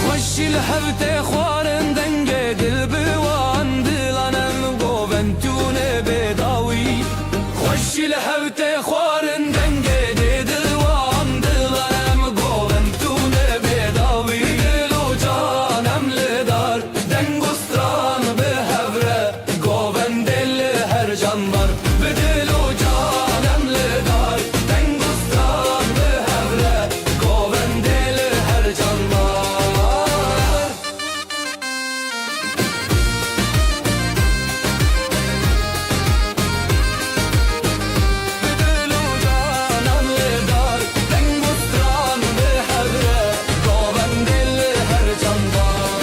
خوشی لحبت خوارن دنگ دل بوان دلانم گوونتونه بداوی خوشی لحبت خوارن دنگ دل وان دلانم گوونتونه بداوی دل و جانم لدار دنگستران به هوره گووندل هر جان بار به دل و جانم لدار دنگستران به هوره گووندل هر جان بار دل و جانم لدار دنگستران به هوره گووندل هر جان بار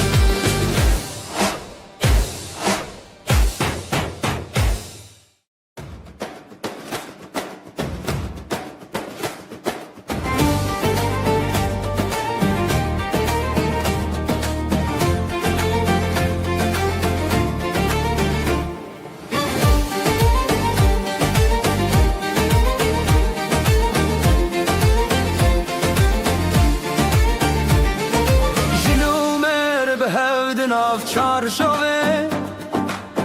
جلومر به هودن آف چار شوه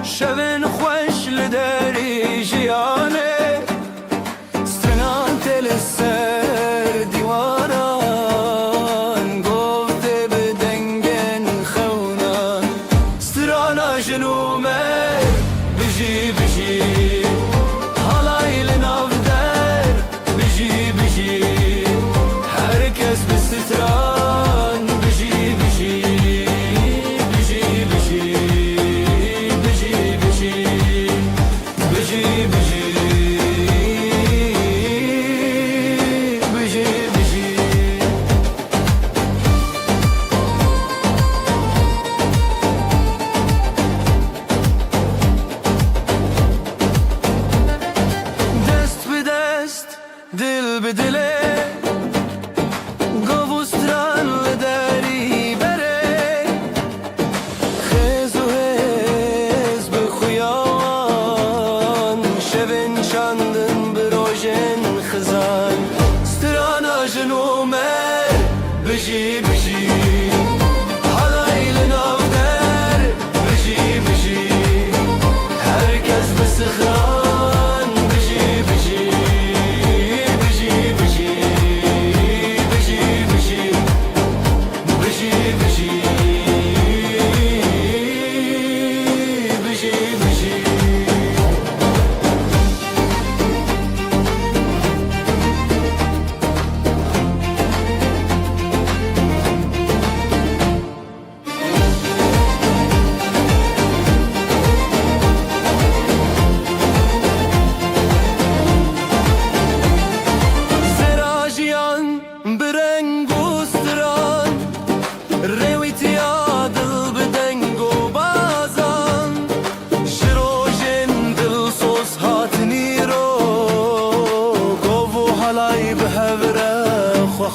شوین خوش لدری جیانه سترنان تل سر دیواران گفته به دنگن خونان سترانا جلومر بجی بجی حالای لناف در بجی بجی herkes bir stran biji biji biji biji biji biji biji biji biji biji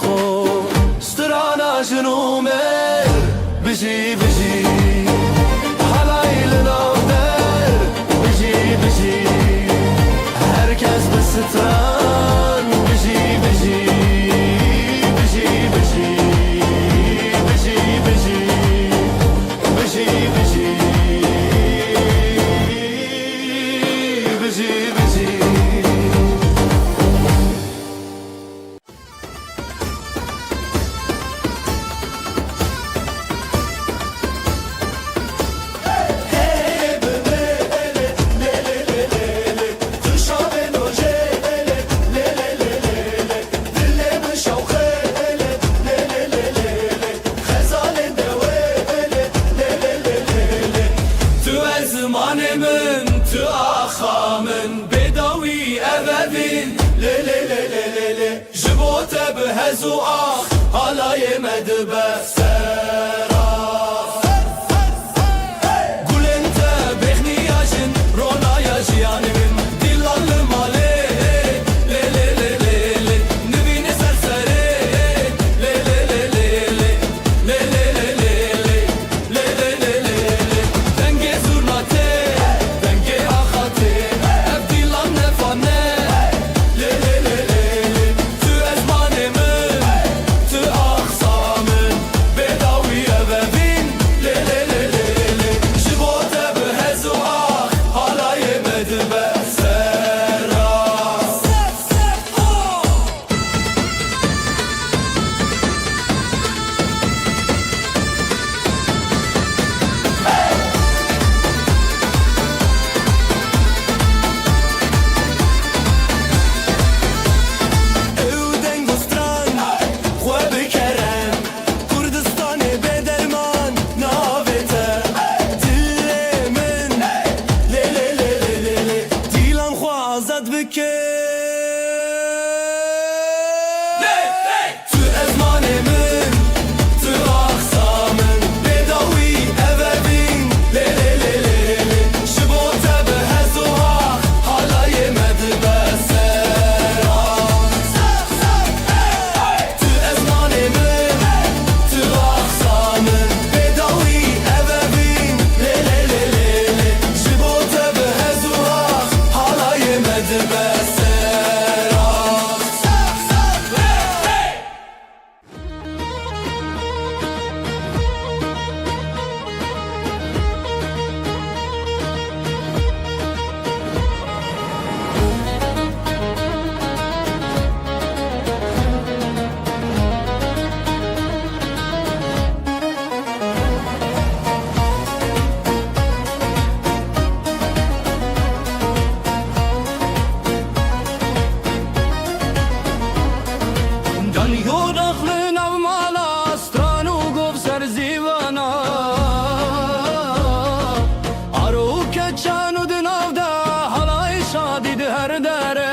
خو سترانا جنومر بجي بجي حلاي لنافدر بجي بجي herkes بستران بجي بجي بجي بجي بجي بجي بجي بجي بجي بجي زمانمن تو آخامن بداوی اوبین لی لی لی لی لی لی جبوت بهزو آخ حالای مدبه سراخ گلنت بخنی یاجن رونای جیانمن دیلال ماله لی لی لی لی لی نبین سرسره لی لی لی لی لی لی لی لی لی لی لی لی لی دنگ زورناته دنگ آخاته ابدیلان نفانه لی لی لی لی لی تو ازمانمن تو آخسامن بداوی اوبین لی لی لی لی لی جبوته بهزو آخ حالای مدبه سراخ او دنگستران خواه بکرم کردستان بدرمان ناوته دل من لی لی لی لی لی دیلم خواه آزاد بکر تو ازمان من تو آخسامن بداوی اوبین لی لی لی لی لی شبوته بهزو آخ حالای مدبه سراخ تو ازمان من تو آخسامن بداوی اوبین لی لی لی لی لی شبوته بهزو آخ حالای مدبه دنیو دخل نومالا سترانو گفت سر زیوانا آرو که چانو دناو ده حالای شادی ده هر داره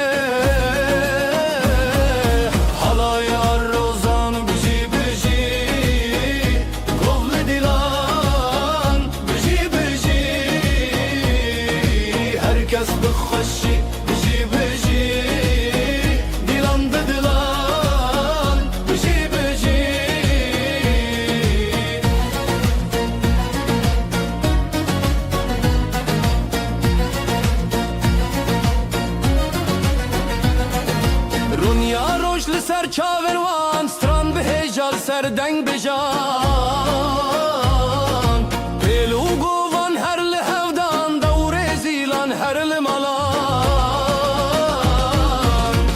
حالای هر روزان بجی بجی گفل دیلان بجی بجی herkes بخوشی بجی بجی دیلان به دیلان بجی بجی رونیا روش لسر چاوروان ستران به هجال سردنگ بجان پیلو گوان هر لحودان دور زیلان هر لمالان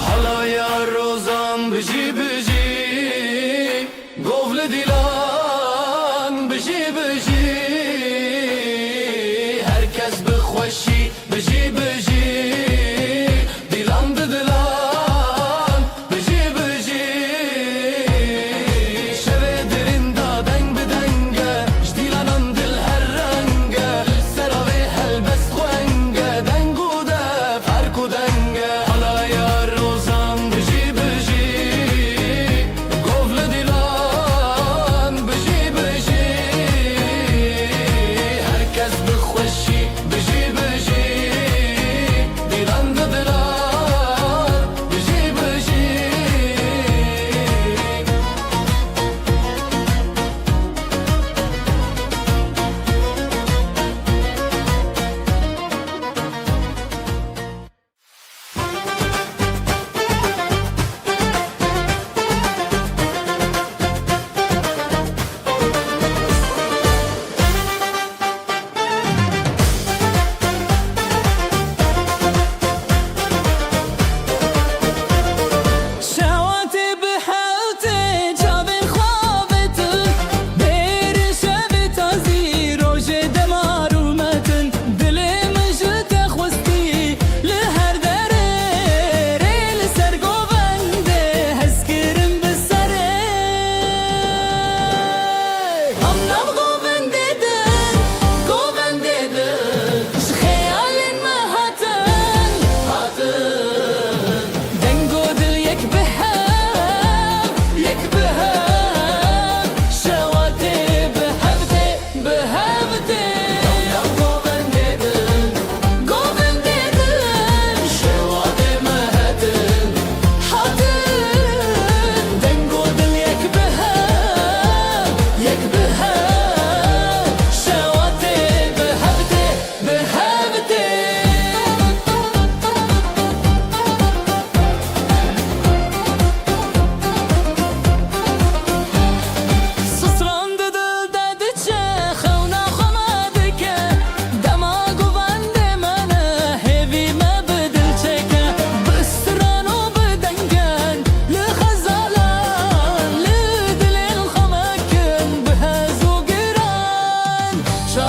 حالای روزان بجی بجی گفل دیلان بجی بجی herkes بخوشی بجی بجی دیلان به دیلان بجی بجی شوه درین دادنگ به دنگه جدیلانان دل هر رنگه سراوه هلبس خوانگه دنگو ده فرکو دنگه حالای روزان بجی بجی گفل دیلان بجی بجی herkes بخوشی بجی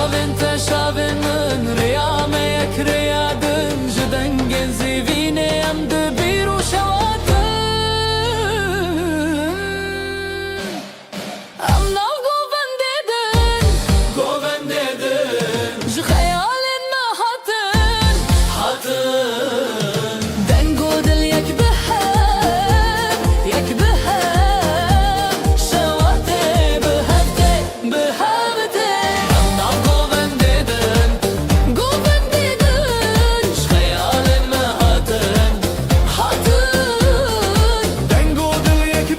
شاوین تا شاوین من ریام یک ریادن جدن گنزی وینه ام ده بیرو شواتن ام ناو گوون دیدن گوون دیدن ج خیالن ما هاتن هاتن دنگو دل یک بهم شواته بهفته ام ناو گوون دیدن ج خیالن ما هاتن دنگو دل یک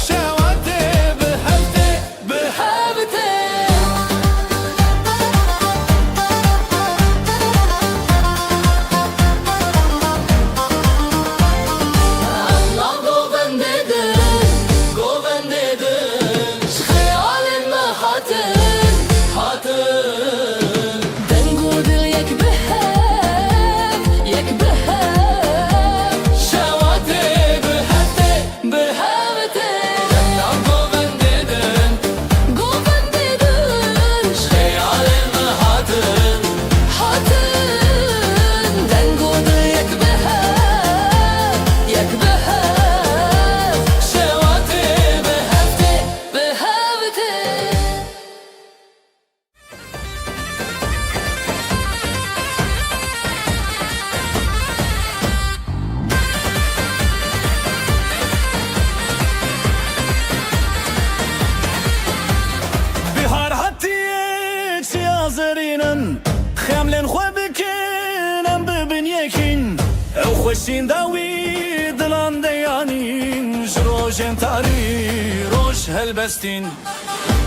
شواته بهفته الله گوون دیدن گوون دیدن خیالن ما هاتن هاتن دنگو دل یک بهم شواته بهفته نام گوون دیدن گوون دیدن خیالن ما هاتن دنگو دل یک بهم شواته بهفته بهار هاتیه چی آزرینن خملن خو بکنم ببین یکین او خوشین داوی دلان دیانین جروجن تاری روش هلبستین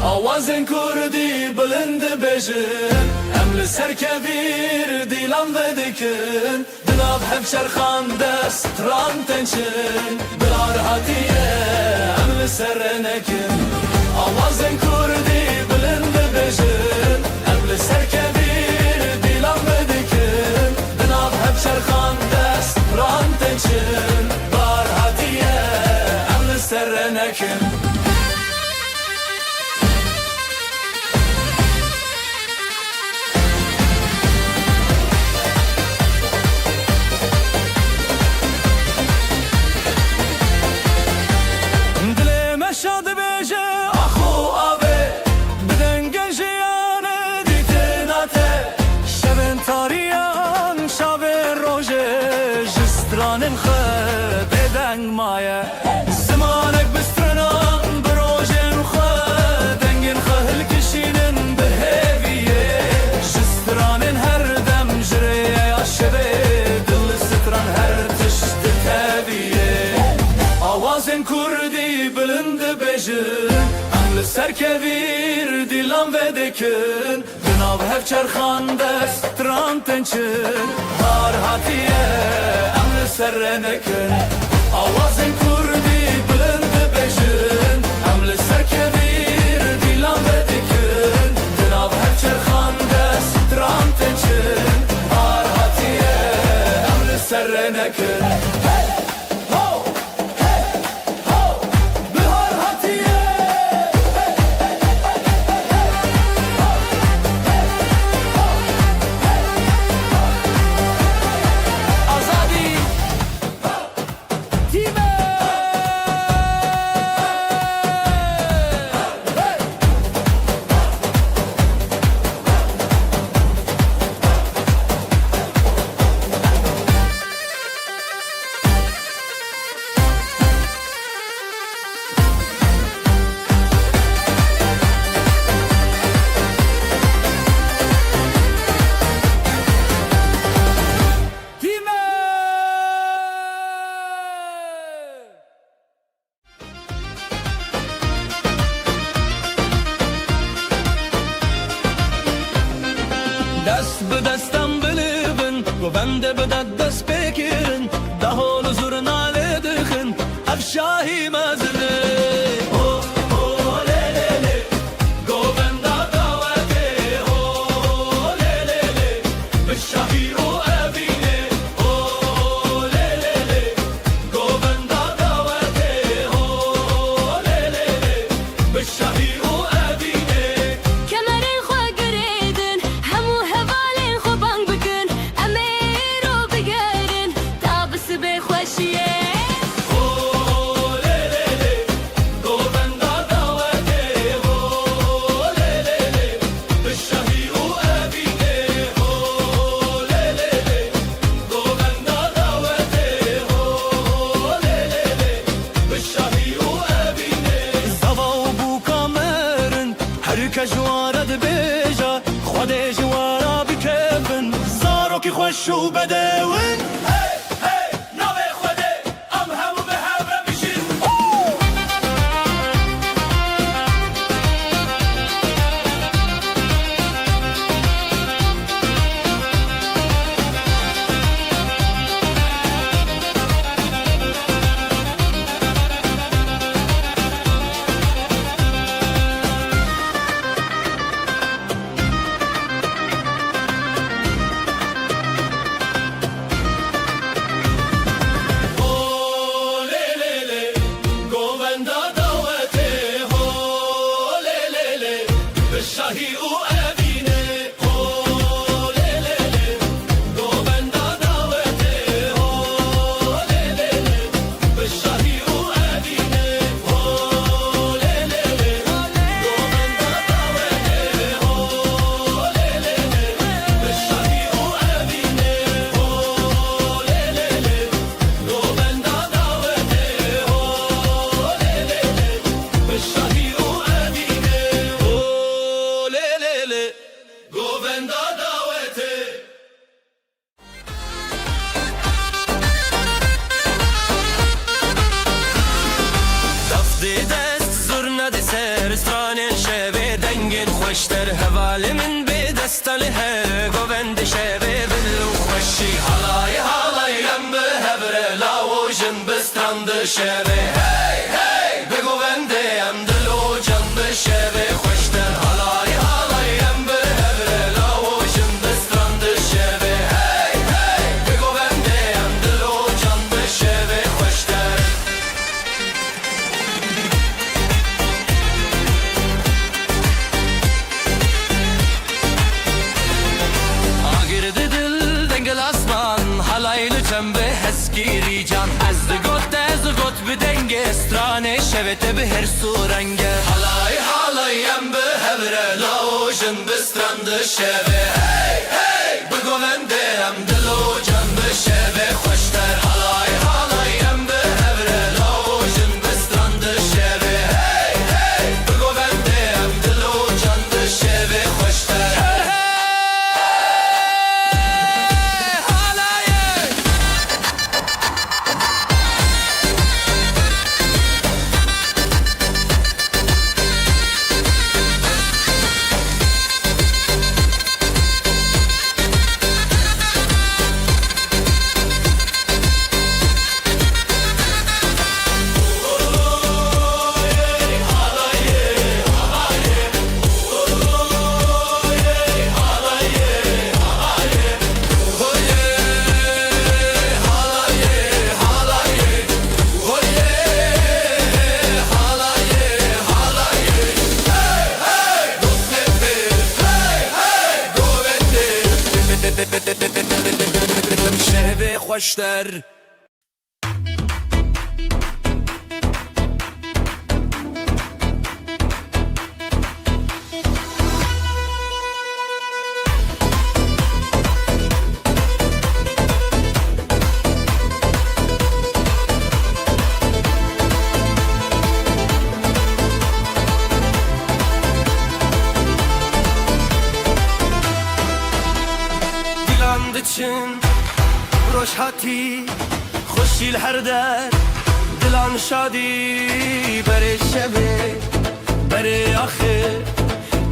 آوازن کردی بلند بجن ام لسر کبیر دیلان و دکن دلاب همشر خان دست ران تنشن بلار هاتیه ام لسر نکن آوازن کردی بلند بجن ام لسر کبیر دیلان و دکن دلاب همشر خان دست ران تنشن بلار هاتیه ام لسر نکن دل مشاد بیجه آخو آبه بدنگ جیانه دیتناته شبن تاریان شبن روژه جسترانن خد بدنگ مایه زمانك بسترنان بروجن خد دنگن خهل کشینن بهویه جسترانن هر دم جریه یا شبه دل ستران هر تشت تبیه آوازن کردی بلند بجن امل سرکویر دیلان و دکن بناو هفچر خان دستران تنچن هار هاتیه امل سر نکن آوازن کردی بلند بجن امل سرکویر دیلان و دکن بناو هفچر خان دستران تنچن هار هاتیه امل سر نکن بهار هاتیه آزادی دست به دستم بلیبن گوونده به دست بکرن ده حال زور دخن افشاهی مزنه شهید هر که جواره دبیجه خود جواره بکفن زاروکی خوش و بدون خوشتر هوالی من به دستاله گووند شبه بلو خوشی حالای حالای یم به هبره لاوجن بستند شبه هی هی به گوونده یم دلو جن به شبه خوشتر حالای حالای یم به هبره لاوجن بستند شبه هی هی به گوونده یم دلو جن به شبه خوشتر به هسگیری جان از گوت به دنگ استرانه شوته به هر سورنگه حالای حالایم به هبره لاوجن بسترند شبه هی هی بگوونده هم دلو جان به شبه خوشتر حالای حالایم به هبره لاوجن بسترند شبه هی هی بگوونده هم دلو جان به شبه خوشتر شبه خوشتر için روشهاتی خوشیل هر در دلان شادی بره شبه بره آخه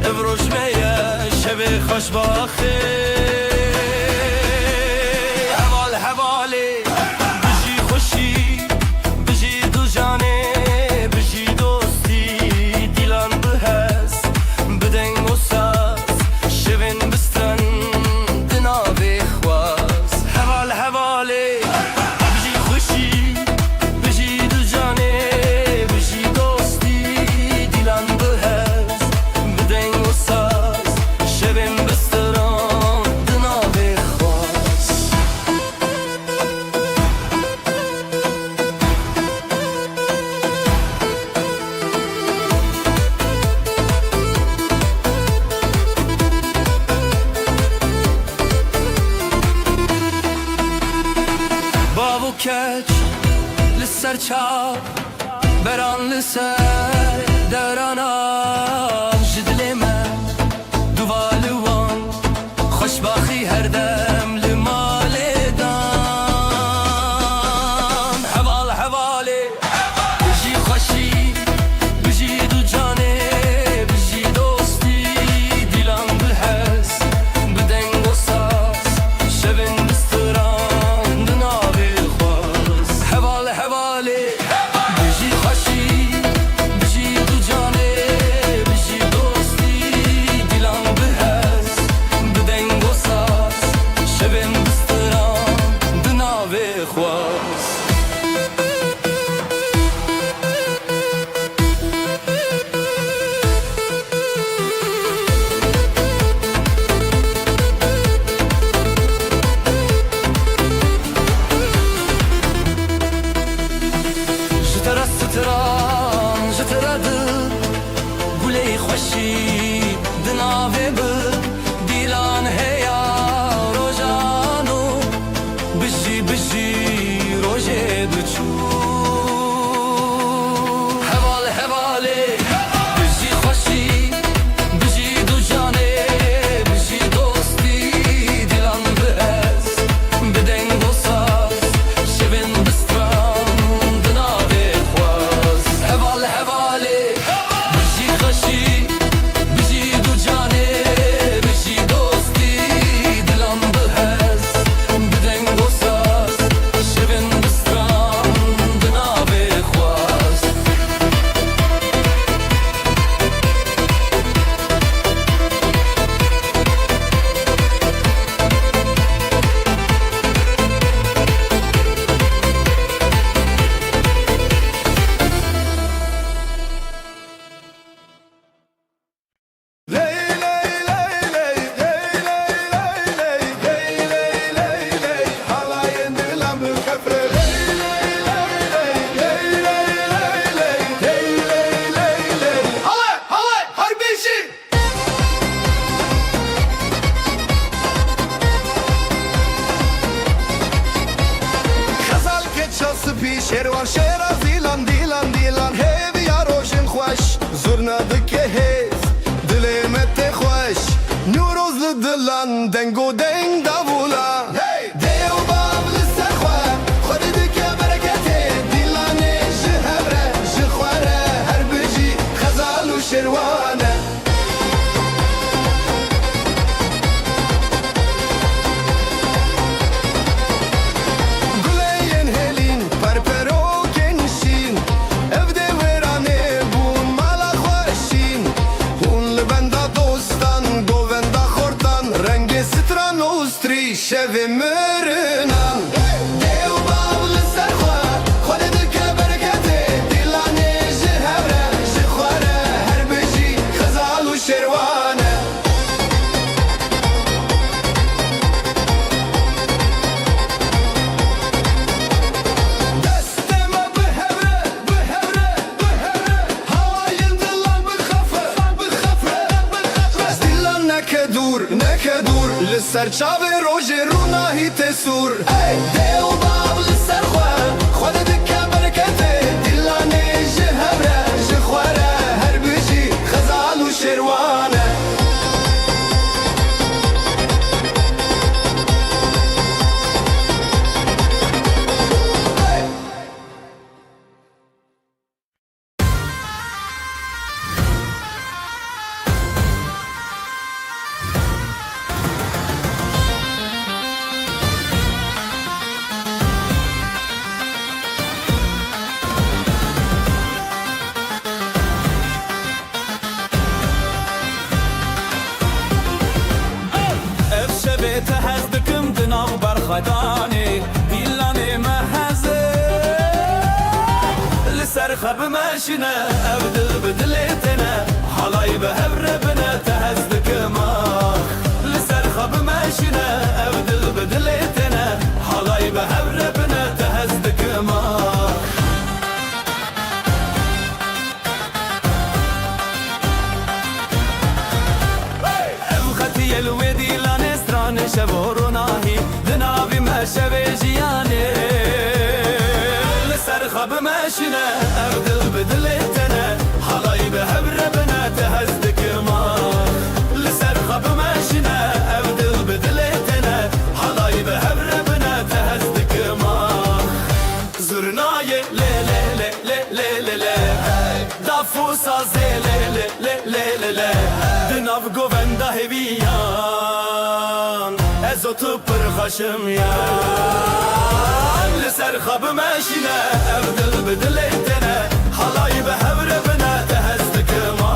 افروش میه شبه خوش باخه حوال حواله بجی خوشی بجی دو جانه بجی دوستی دیلان بهست بدنگ و ساز شبن بستن کج لسر چاپ بران لسر دورانان جدل Kervan şehra dilan dilan dilan Hev ya roşin xoş Zurna dike hez Dilime te xoş Nurozlu dilan Dengo deng davula Dev bablı serxwa Xwedi dike berekete Dilane ji hevre Ji xware her biji Xezal û şerwane شوی مرنم دیو باول سرخوا خود دکه برکته دیلانه جه هبره جه خواره هر بجی خزال و شروانه دستم به هبره به هبره به هبره هوای دلان بخفه بخفه بخفه دیلان نکدور نکدور لسر چاوه روnahi tesur ey dev babl serxwa xwed dike berekete dilane ji hevre ji xware her biji xezal û şerwane تهزدكم دناغ برخداني ديلاني مهزه لسر خب ماشنا أبدل بدلتنا حلاي بهبر بنا تهزدكم لسر خب ماشنا أبدل بدلتنا حلاي بهبر بنا تهزدكم أبختي الودي شبورناهي دنابي ما شبي جياني لسر خب ماشنا أبدل بدلتنا حلاي بهبر بنا تهزدك ما لسر خب ماشنا أبدل بدلتنا حلاي بهبر بنا تهزدك ما زرناي لي لي لي لي لي لي دافوسا زي لي لي لي لي لي دناف قوفندا هبيان ازوتو پر خشم یا لسر خب ماشنا ابدل بدلتنا حلاي بهبر بنا تهزدك ما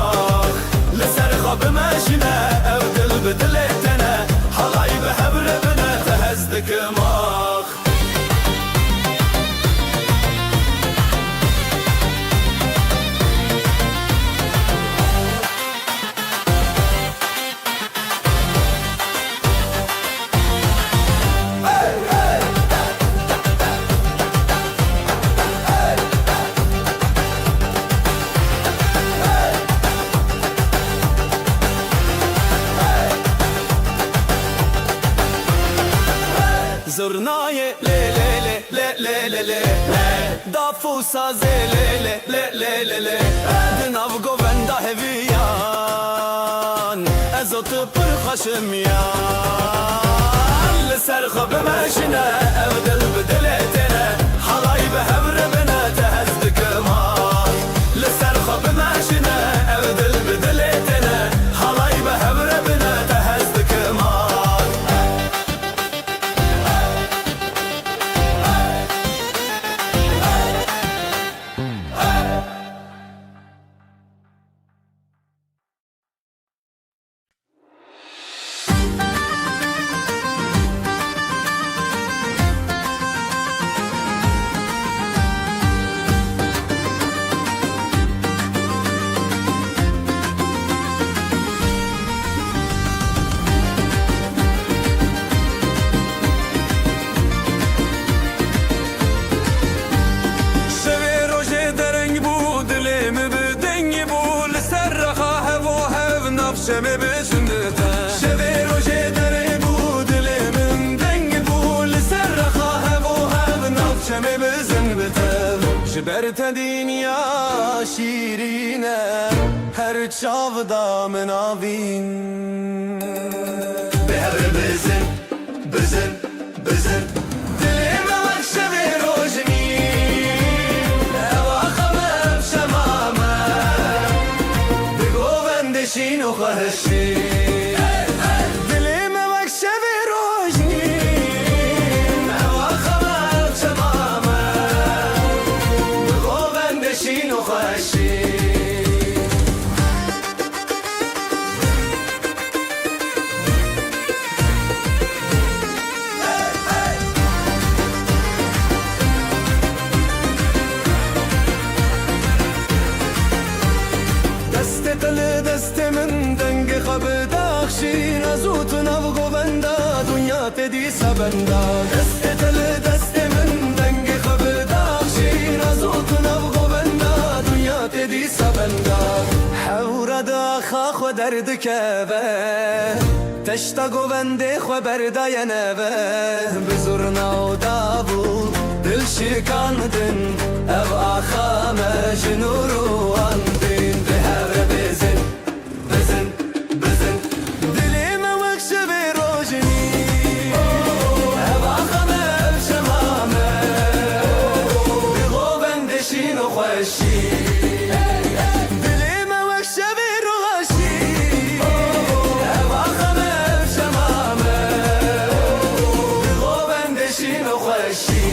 لسر خب ماشنا ابدل بدلتنا حلاي بهبر بنا تهزدك ما زرناي لي لي لي لي لي لي دافوسا زي لي لي لي لي لي دناف قوفندا هبيان ازوت پر خشم يان لسر خب ماشنا ابدل بدلتنا حلاي بهبر بنا تهزدك ما لسر خب ماشنا ابدل بدلتنا حلاي بهبر بنا تهزدك ما شبه بسندتا شبه روشه داره بود دلمن دنگ بود لسر رخاه و هب نفشمه بزن بتب برت دنیا شیرینه هر çavda مناوین به هر بزن بزن بزن دلیم وکشه به روزنی هوا خمم شمامه بگو بندشین و خواهشی دلیم وکشه به روزنی هوا خمم شمامه بگو بندشین و خواهشی دست من دنگ خب داخشین از او تو نو بنده دنیا تدی سبنده دست من دنگ خب داخشین از او تو نو بنده دنیا تدی سبنده حور داخا خو درد کبه تشتا گوبنده خو برده ینبه بزرنا و دابو دل شکاندن او آخا مجنورو اندین به هر بزن بزن بزن دلیم وکشه به روزنی او آخا مجمامه بگو بندشین و خوشی دلیم وکشه به روزنی او آخا مجمامه بگو بندشین و خوشی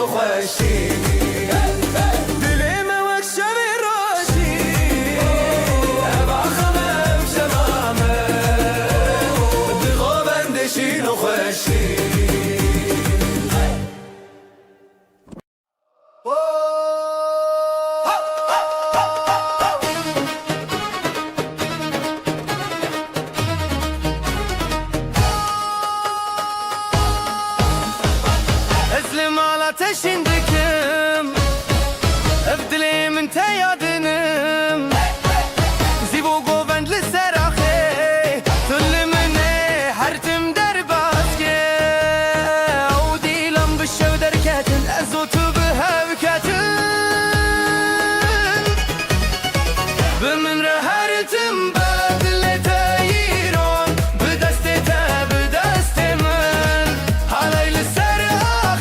خوشی دلیم وکشه به روشی با خمم شمامه بگو بندشین و خوشی اسلم على تشندكم افدلي من تيادنم زيبو قوبند للسراخي ثل مني حرتم درباسكي عودي لم بالشو دركاتن ازوت بها بكاتن بمن رهرتم بدل تايرون بدستي من علي للسراخ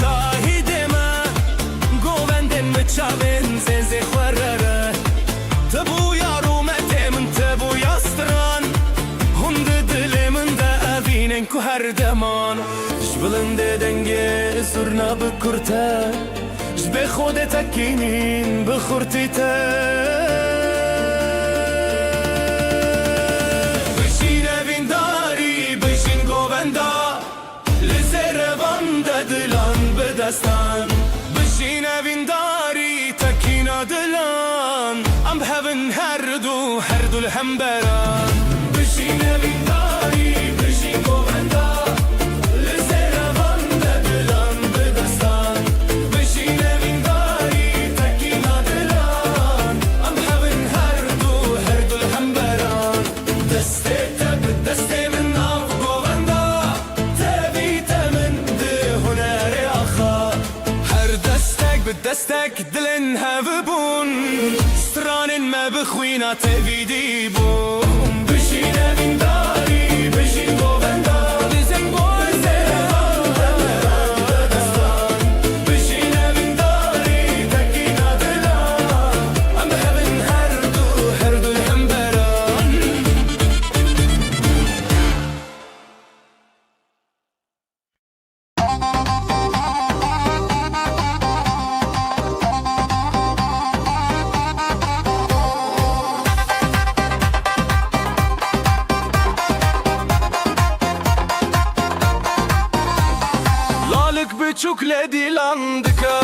شاهد ما گووندن مچاوین زنزی خورره تبو یارو مته من تبو یاستران هند دل من ده اوینن که هر دمان جبلنده دنگه سرنا بکرته جب خود تکینین بخورتی ته بشین اوینداری بشین گووندا لزروان ده دلان بدستان بشین اوینداری تکینا دلان ام بهون هر دو الهمبران بشین اوینداری بشین گووندا لزروان ده دلان بدستان بشین اوینداری تکینا دلان ام بهون هر دو الهمبران دسته تب دسته من ناف گووندا تبیت من ده هنر آخا هر دستک به دستک دلن هفبون سترانن ما بخوینا تبیدی بون بشین اوینداری بشین گووندا لزن گوزران بدستان بشین اوینداری تکینا دلان ام بهون هر دو الهمبران Lalık büçük ledilandıka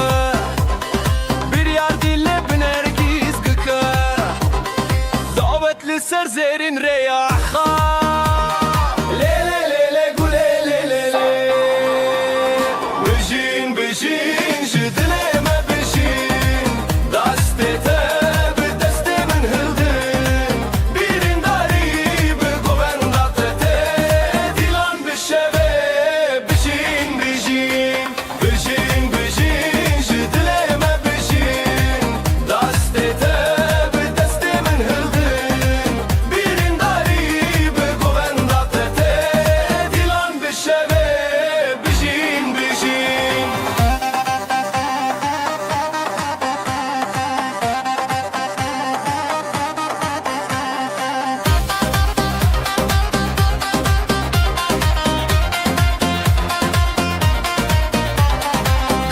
bir yar dille binergiz gıka davetli serzerin reyaha lele lele gule lele le bejin bejin jidleme bejin dastete bir destemin hıldın birin dari bir govendate dilan bir şeve bejin bejin bejin bejin jidleme bejin dastete bir destemin hıldın birin dari bir govendate dilan bir şeve bejin bejin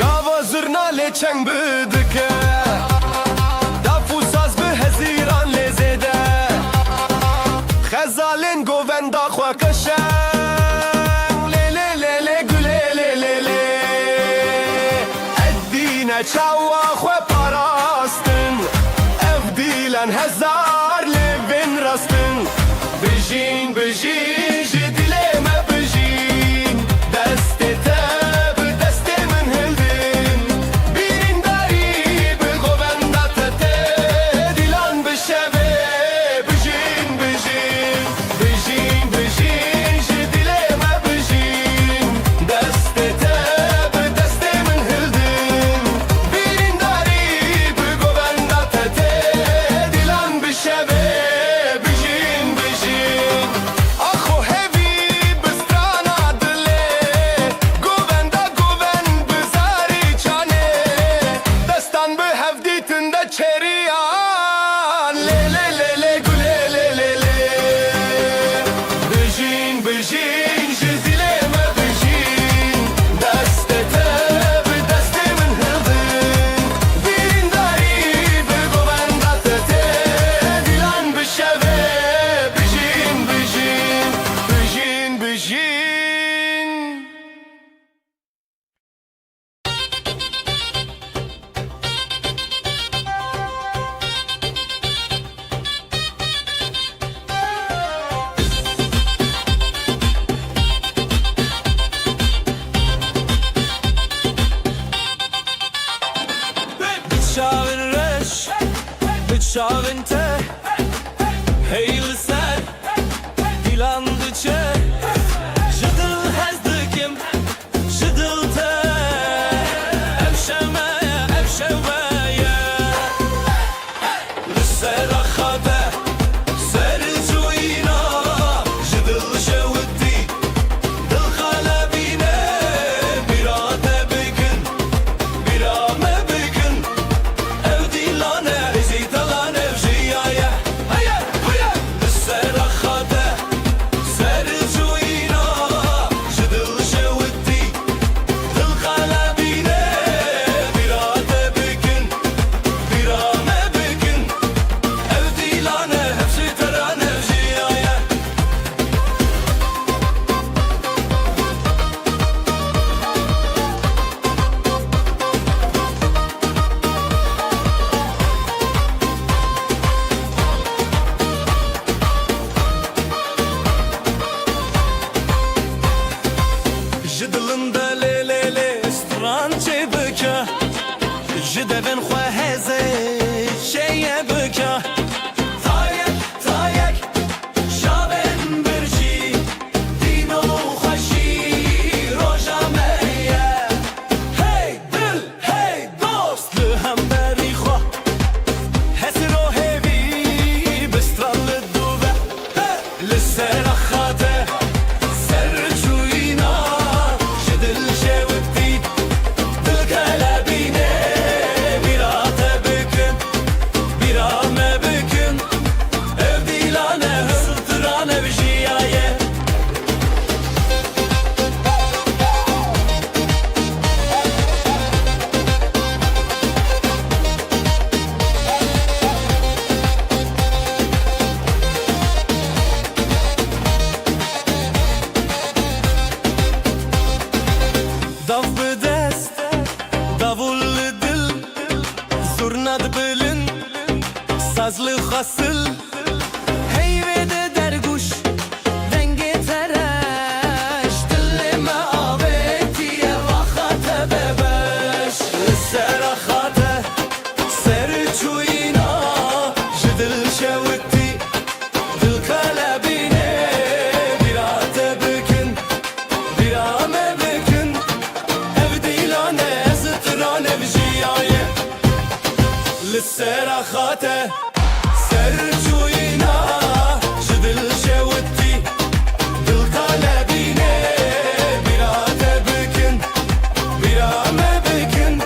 Gava zırna leçen bıdıke Dafu saz bi heziran lezede Xezalin govenda xwa kaşen Le le le le güle le le le Eddine çawa xwe parastin Ev dilen hezar levin rastin Bijin bijin jidileme bijin Destete bi destemin hildin Birin dari bi govendate dilan bi şeve Bijin bijin bijin bijin jidileme bijin Destete bi destemin hildin Birin dari bi govendate dilan bi şeve Bijin bijin Aho hevi bistrana dile Govenda goven bizari çane Destan bi hevditinde çeriyan Le le le le güle le le le Bijin bijin jizileme bijin Destete bi destemin hıldın Birin dari bi govendate dilan bi şeve Bijin bijin bijin bijin Bitşavin reş Bitşavin te Heyli ser Dilandı çe Jıdıl hezdikim Jıdıl te Evşemeye evşemeye Lissera xade Seri cuyina Jıdıl şevdi Dil xalebine Birate bigin sazlı hasıl Heyvede derguş denge tereş Dillime avetiye vakate bebeş Serahate serçuyina Jidil şevti dil kalebine Birate bükün birame bükün Ev dilane zıtıran ev jiyaye Serahate serçuyina Jidil şevti dil kalebine Birate bükün birame bükün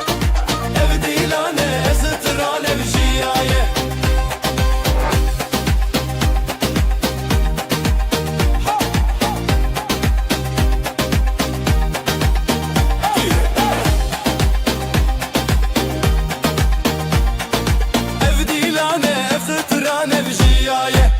Ev dilane zıtıran ev jiyaye Ev dilane zıtıran ev jiyaye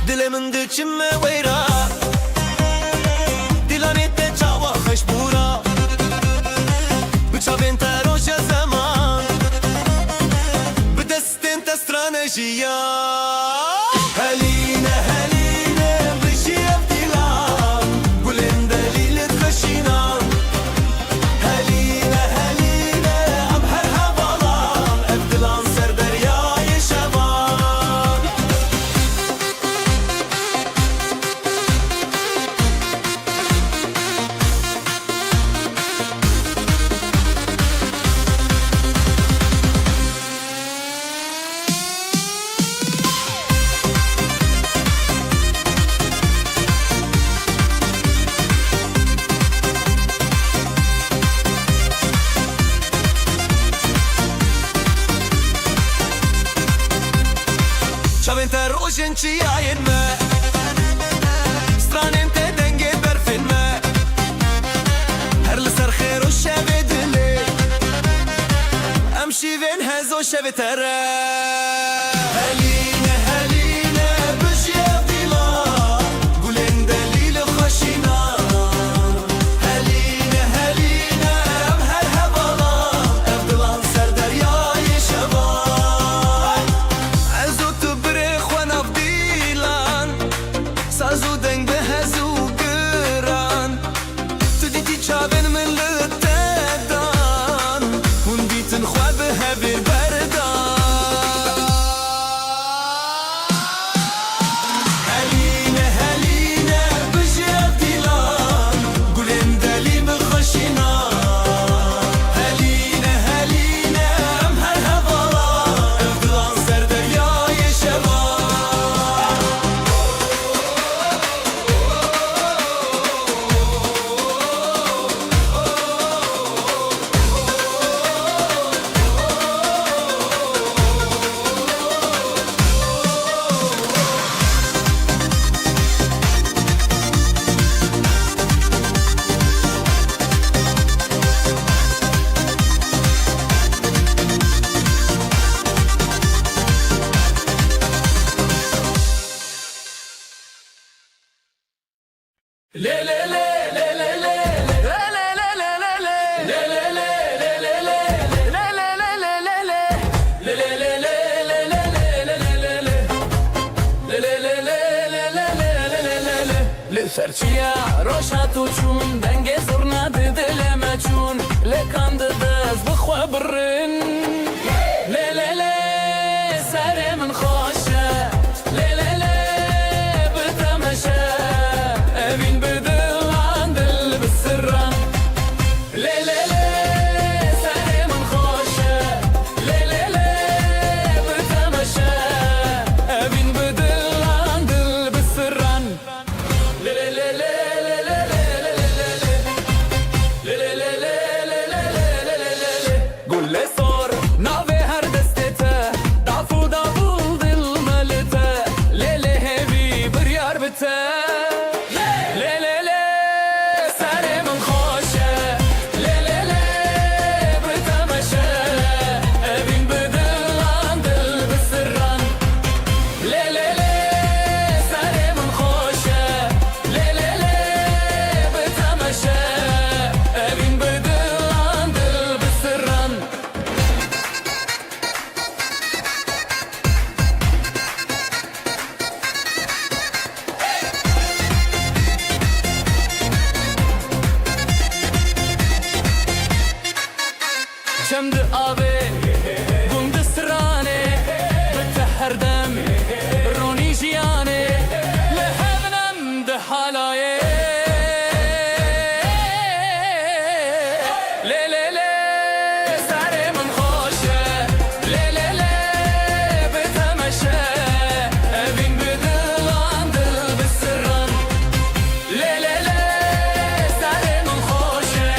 Dilimin diçime weyra Dilanette çava khashbura Bıçavin teroşa zaman Bidestin testranejiya Heline heline bışiyef dilan Gulin delilit khashinan Heline heline am her havalan Ev dilan ser deryayı şevan Çavin terojin çiyayin me Stranin te denge berfin me Her li ser xêr û şevê dilê Em şîvên hez û şevê tere Heline heline bijî dilan Gulên delîl xweşînan Heline heline em her hevalan Ev dilan ser deryayê şevan Ez û tu birê xwe nav dîlan Saz û deng bi hez û giran Tu dîtî çavên min li te dan Hûn dîtin xwe bi hevê berdan Heline heline bijî dilan Gulên delî bi xweşînan Heline heline em her hevalan Ev dilan ser deryayê şevan Serçiya roşa tu çun denge zurna didileme çun Le kandı dez bıxwe birrin Le le le serê min xoşe Le le le bitemeşe Evîn bi dilan dil bi sirran Le le le serê min xoşe Le le le bitemeşe Evîn bi dilan dil bi sirran Le le le le le le le le le le Le le le le le le le le le le Gulle sor nave her destete بته لی لی لی سر من خوشه لی لی لی بتمشه بین بدلان دل بسران لی لی لی سر من خوشه لی لی لی بتمشه بین بدلان دل بسران شمد آبه گند سرانه بته هر دم رونی جیانه لحبنم ده حالایه لی لی لی سر من خوشه لی لی لی بتمشه بین بدلان دل بسران لی لی لی سر من خوشه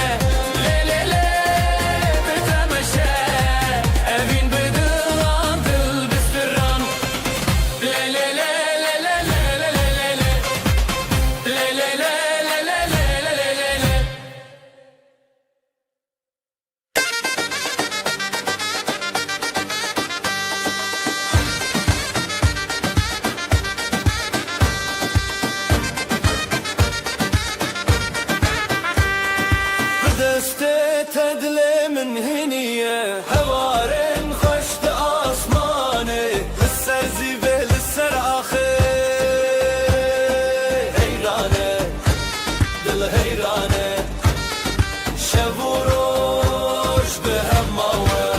لی لی لی بتمشه بین بدلان دل بسران لی لی لی لی لی لی لی لی لی لی لی لی لی لی بدسته تدلي من هنية هوارن خشت آسمانه لسر زيبه لسر آخر هيرانه دل هيرانه شبوروش بهماوه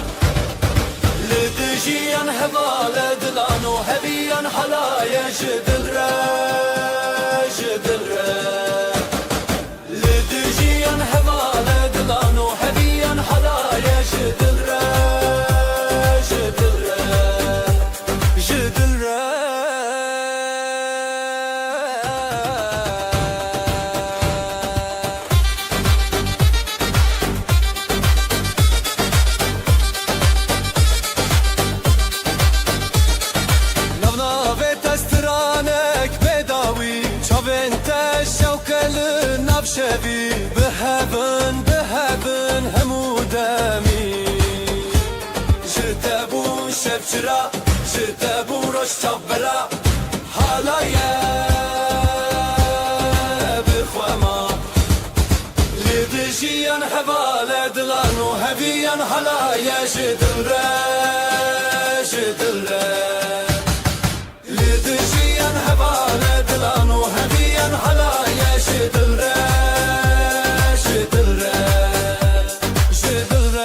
لدجيان هبالة دلانو هبيان حلايا جدل جدل لدجيان هبالة دلانو هبيان حلايا جدل جدل جدل نبنابه تسترانك بداوي شوفنت الشوكة للنبشبي بهبن بهبن همو دمي جتبو شبشرا جتبو رش تبرا حالايا بخوما لدجيان هبالة دلانو هبيان حلايا جدل جدل لدجيان هبالة دلانو هبيان حلايا جدل جدل جدل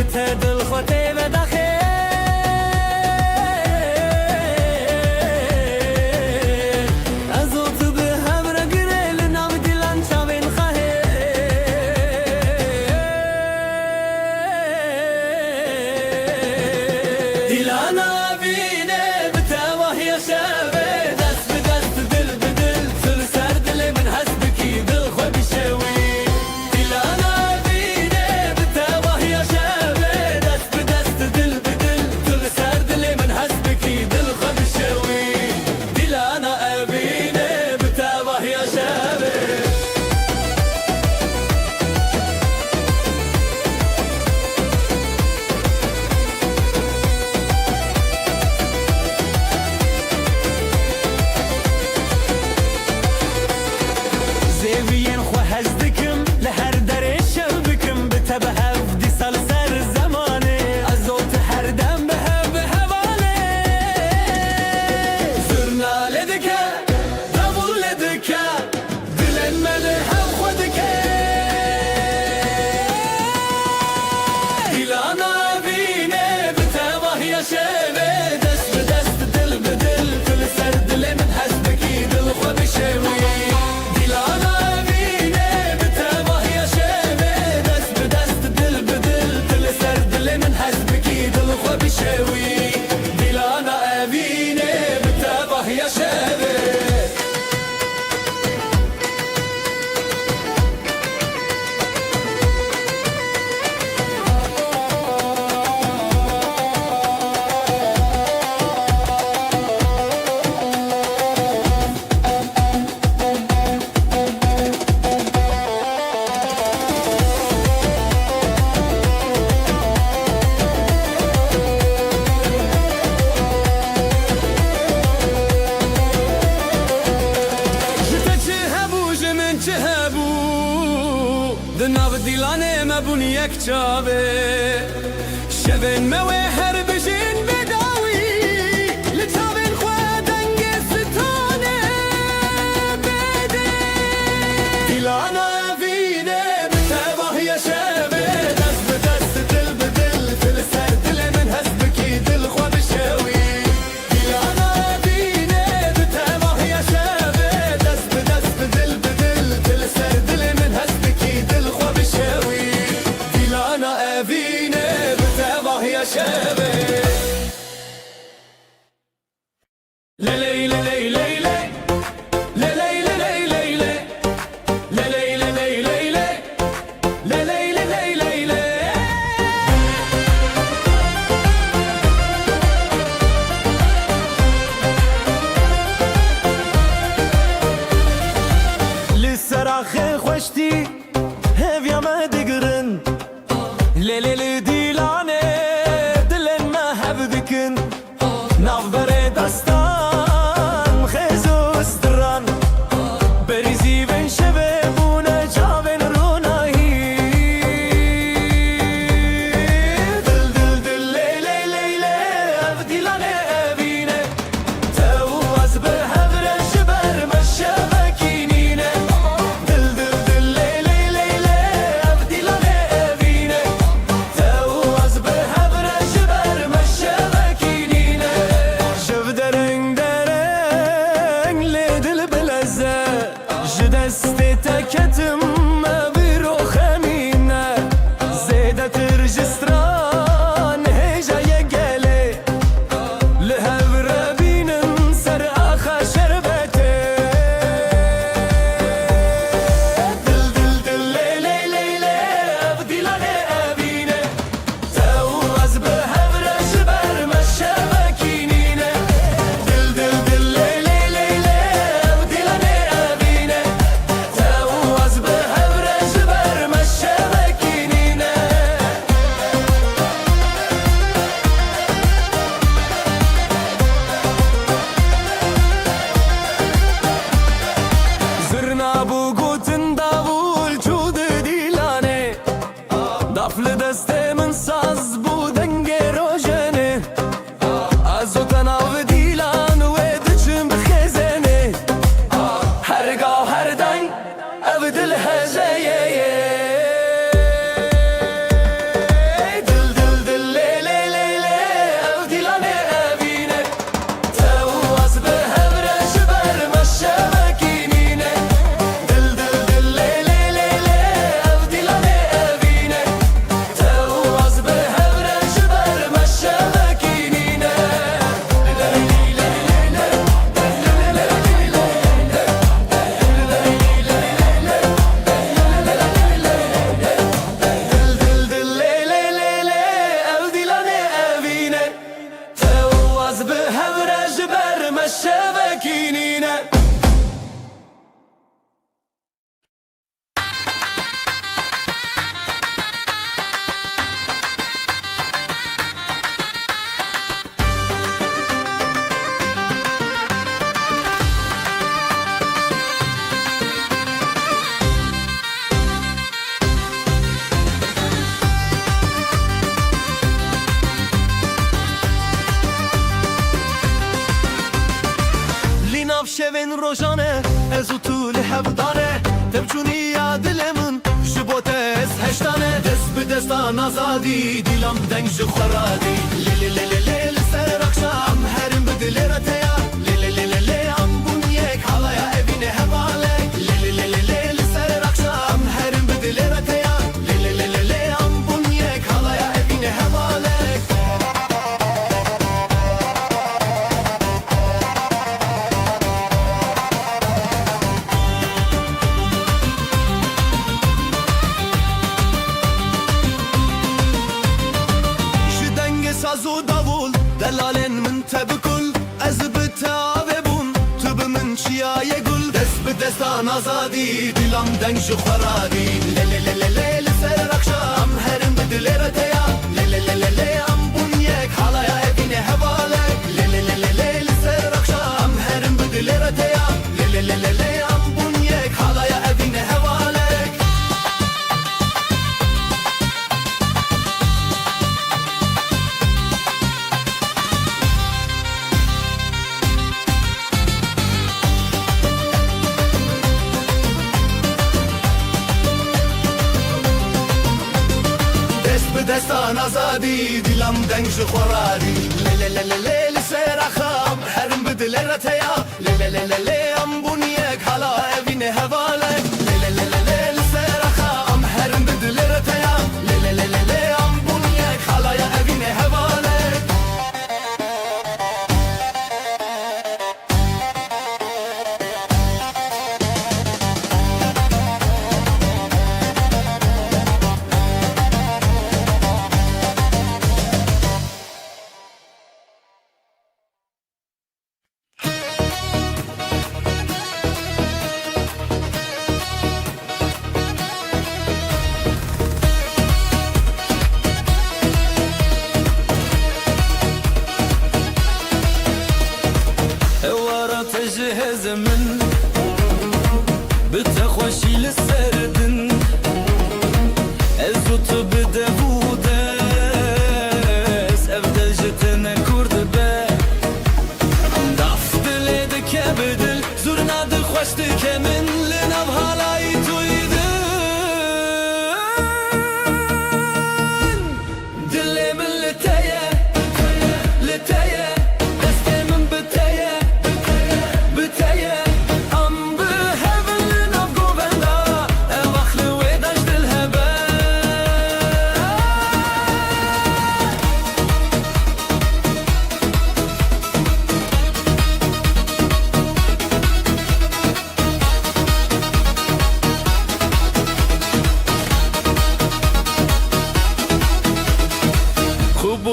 بته دل خوته و دخه از اوت به هم را گره لنام دیلان چاوین خواه دیلانا بینه بته وحی شبه دست به دست دل به دل سر سر دل من هست بکی دل خو بشوی دیلانا بینه بته وحی شبه دست به دست دل به دل سر سر دل من هست بکی دل خو بشوی دیلانا بینه بته وحی شبه زیوین خو هزدکم لهر در شب بکم بتبه هفدی سال سر زمانه از اوت هر دم به حواله زرناله دکه دبول دکه دلن من هم خودکه دیلانا بینه بتبه یا شبه دست به دست دل به دل کل سر دل من هست بکی دل خو بشوی دیلانا بینه بتبه یا شبه دست به دست دل به دل کل سر دل من هست بکی دل خو بشوی دیلانا بینه بتبه یا شبه جتا چه هبو جمن چه هبو دناو دیلانه مبون یک چاوه شبن موه هر بجین بداوی لچاوین خواه دنگ ستانه بده دیلانا بینه بتبه یا شبه دست به دست دل به دل دل سر دل من هست بکی دل خواه بشوی دیلانا بینه بتبه یا شبه دست به دست دل به دل دل سر دل من هست بکی دل خواه بشوی دیلانا بینه بتبه یا شبه لیلی لیلی لیلی لیلی لیلی لیلی لیلی لیلی لیلی لسراخ خوشتی هفیا ما دگرن لیلی دیلانه دلن ما هبدکن نافبر دستان خیزوس دران بریزی بین شبه بونه جاوین رونایی دل دل دل لیلی لیلی اف دیلانه بینه تو از به هفرش بر مشبکینینه دل دل دل لیلی لیلی اف دیلانه بینه تو از به هفرش بر مشبکینینه شب درنگ درنگ لی دل بلزه جدست تکتم بیرو خمینه زیده ترجستران هیجای گله لهور بینم سر آخا شربته دل دل دل لیلی لیلی اف دیلانه بینه تو از به هفرش بر مشبکینینه دل دل دل لیلی لیلی اف دیلانه بینه تو از به هفرش بر مشبکینینه زرنا بو گوتن داول چود دیلانه دفل دست من ساز بو دنگ روشنه از او تناو دیلان و دچم بخزنه هرگاه هر دنگ او دل هزایه دل دل شوین روشانه از او طول هفدانه تبچونی یا دلمون جبوت از هشتانه دست به دستان آزادی دیلم دنگ جو خورادی لی لی لی لی لی لی سر اخشام هرم بدل رتیا لی لی لی لی لی ام بون یک حالaya evine hevalek لی لی لی لی لی لی سر اخشام هرم بدل رتیا لی لی لی لی لی ام بون یک حالaya evine hevalek سازو داول دلالن من تبکل از بتاوه بون تو به من چیای گل دست به دستان آزادی دیلم دنگ جو خورادی لی لی لی لی لی لی سر اخشام هرم به دل رتیا لی لی لی لی لی ام بون یک حالaya evine hevalek لی لی لی لی لی لی سر اخشام هرم به دل رتیا لی لی لی لی لی ام بون یک حالaya evine hevalek دستان آزادی دیلم دنگ جو خورادی لی لی لی لی لی لی سر اخام هرم بدل رتیا لی لی لی لی لی ام بون یک حالا evine hevalek لی لی لی لی لی لی سر اخام هرم بدل رتیا لی لی لی لی لی ام بون یک حالaya evine hevalek تجهز من بتخوشي للسردن الزوت بدفودس افضل جتنا كرد با ضعف دلدك بدل زورنا دخوشتك من لنب هالاي تويدن دلي من لتايا لتايا دستي من بتايا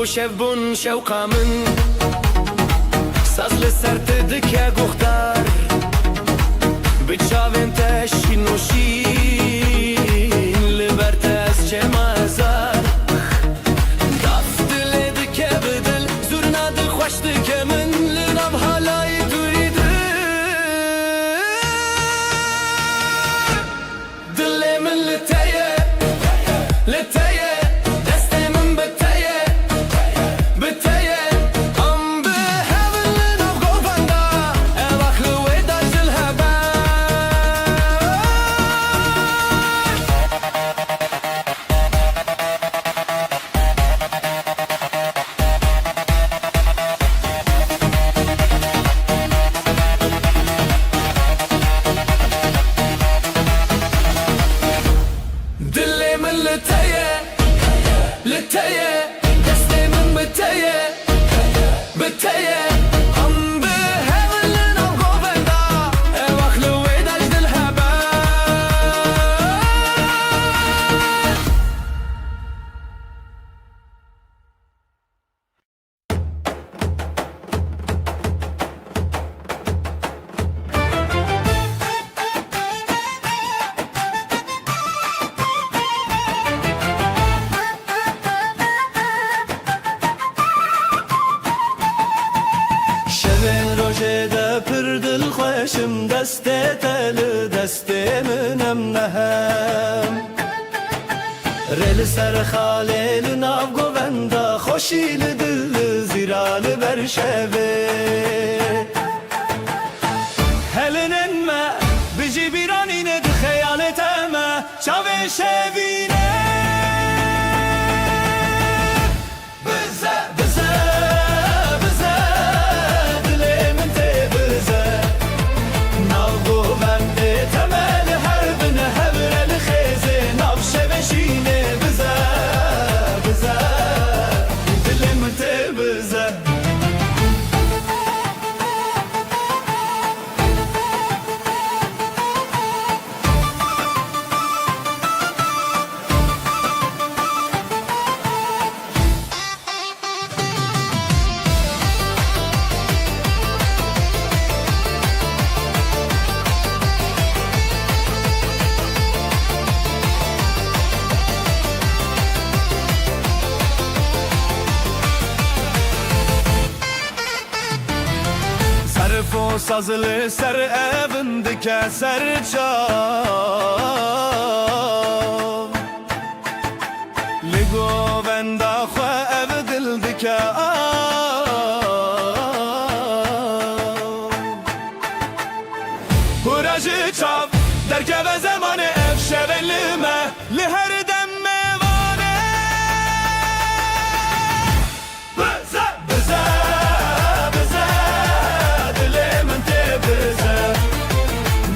شف بون شوقا من ساز لسر تدك گختار بچاوین تشین نوشین لبرت از چه مازار داف دل دک بدل زورنا دل خوش دک من لنب حالای دویدن دل من لتایه لتایه خوشم دست تل دست منم نهم رل سر خالیل ناو گووندا خوشیل دل زیرال برشوه و سازل سر evin dike ser çav Ligo venda xwe ev dil dike Hurajı çav derkeve zamanı ev şevelime li her dem mevane Bize bize bize dilimin te bize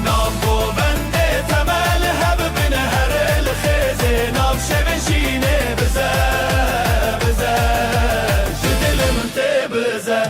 Nav bu bende temel hep bine her el khizi Nav şevin şine bize bize Şu dilimin te bize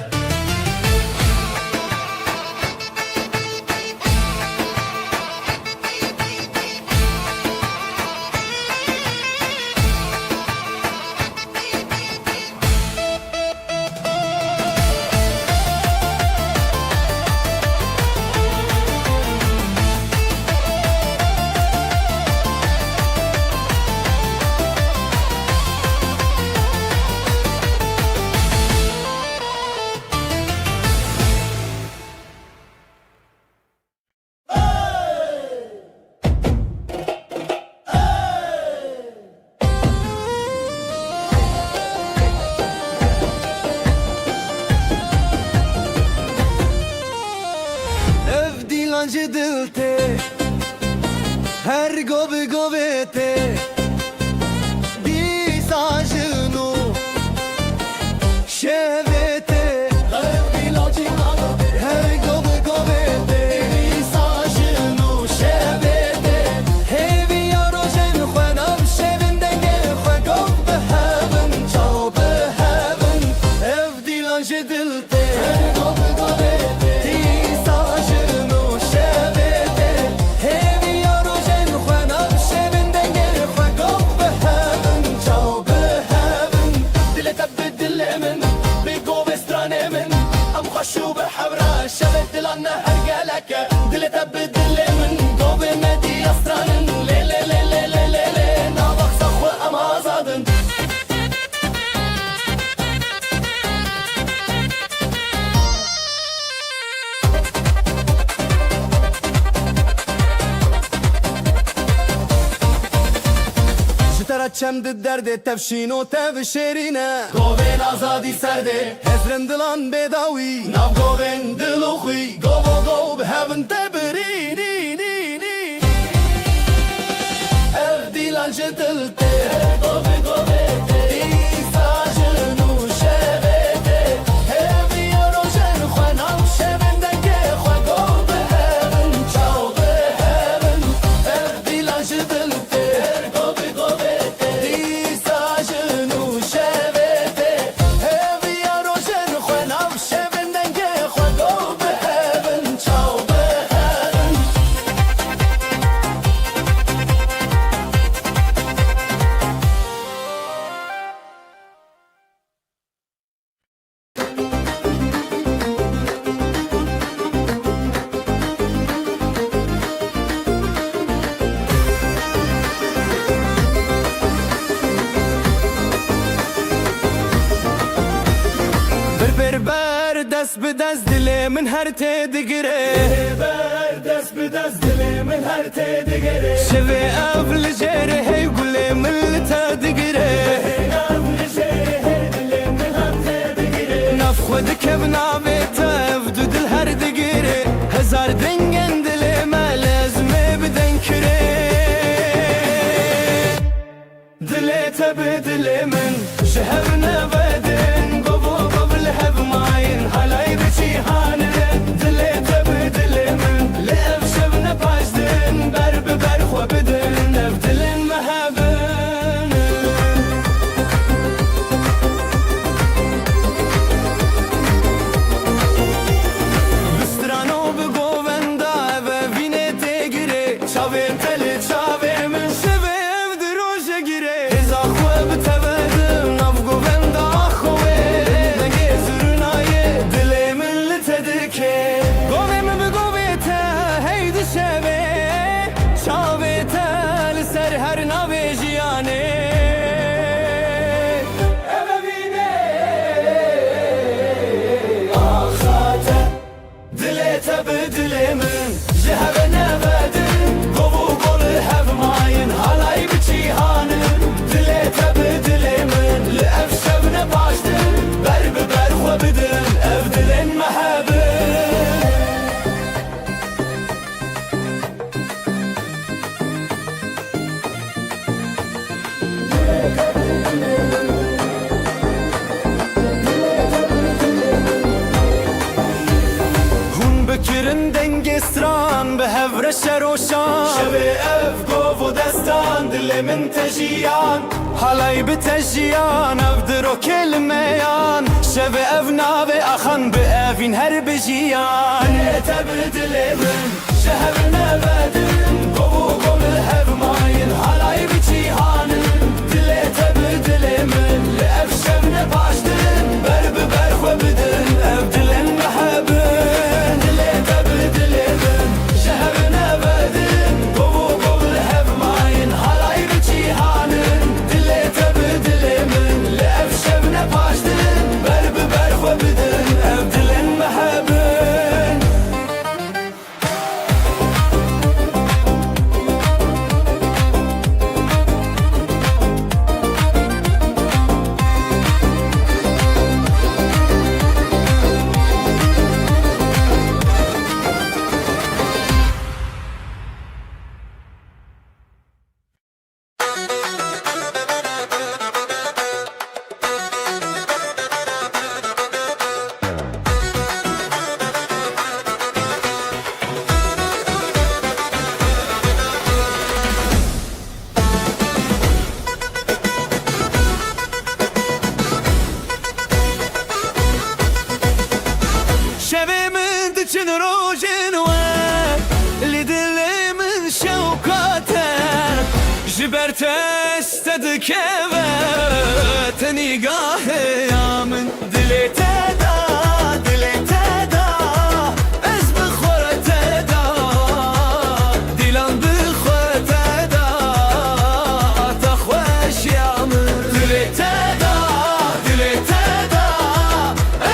Ev dilancı dilte Her gobi gobete Di sajinu Şevete Ev dilancı Her gobi gobete Di sajinu Şevete Hevi yarojen Khwenam şevinden gel Khwekov behevin Çav behevin Ev dilancı dilte Her gobi gobete شو بحبرة شبت لنا هرجلك دلت بدل من قوب مدي أسران لي لي لي لي لي لي لي نابخ صخوة أما زادن چم درد تفشین و تفشیرینه گوین آزادی سرده هزرن دلان بداوی ناو گوین دلو خوی گو گو به هون تبرینی نی نی اف دیلان جدلته گوی گوی دیساجنو شبته همی روشن خوانم شبندگه خوا گو به هون چاو به هون اف دیلان جدلته گوی گوی دست به دست دل من هر تدگره بر دست به دست دل من هر تدگره شوی اول جره هی گل من تدگره اول جره هی دل من هر تدگره نف خود کب ناوی تف دو دل هر دگره هزار دنگن دل ما لازمه بدن کره دل تب دل من شهر نبدن قبو قبل هب ماين هلاي بچی هانه دل تب دل من لف شبن پاشدن بر بر خو بدن نف دلن مهبن بسترانو بگووندا و وینه تگیره چاوی تل چاوی من شبه اف دروش گیره ازا خو بتبدم نف گووندا نشان شب اف گو و دستان دل من تجیان حالای بتجیان اف درو کلمیان شب اف ناوی اخان به افین هر بجیان تبدل من شهر نبدن گو گل هف ماین حالای بجیهانن دل تبدل من لأف شب نباشتن بر ببر خو بدن اف دل محبن دل تبدل من شهر نبدن گو گل هف ماین حالای بجیهانن دل تبدل من لأف شب نباشتن بر ببر خو بدن اف دل محبن شبه من دچن روژن و لدل من شوقاته جبرت استد كبت نگاه یا من دلی تدا دلی تدا از بخورت دا دیلان بخورت دا تخوش یا من دلی تدا دلی تدا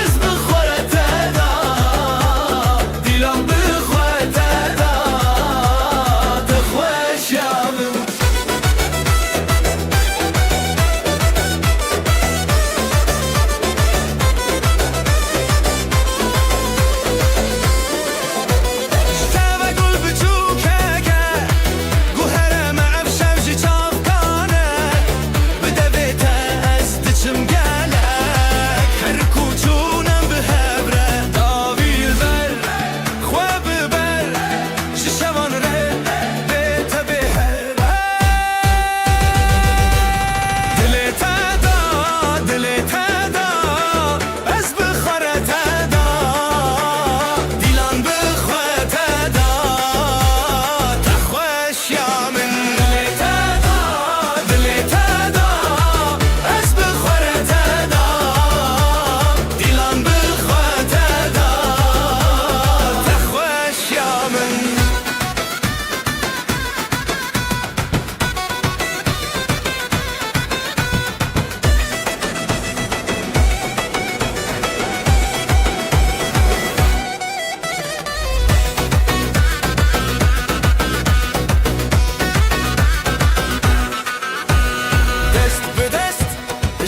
از بخورت دا دیلان بخورت دا تخوش یا من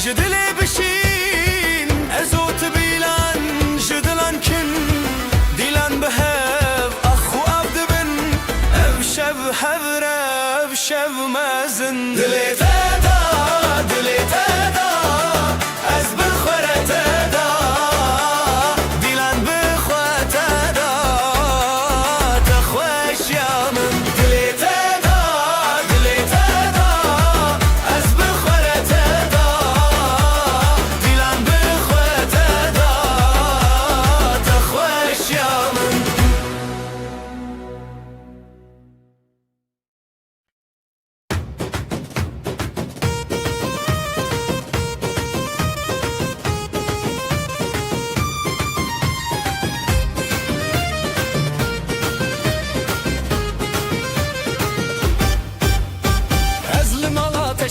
جدلي بشين ازوت بيلان جدلان كن ديلان بهاب اخو عبد بن ابشب حذرة ابشب مازن دلي تادا دلي تادا از بخورة تادا ديلان بخورة تادا تخوش يا من دلي تادا دلي تادا از بخورة تادا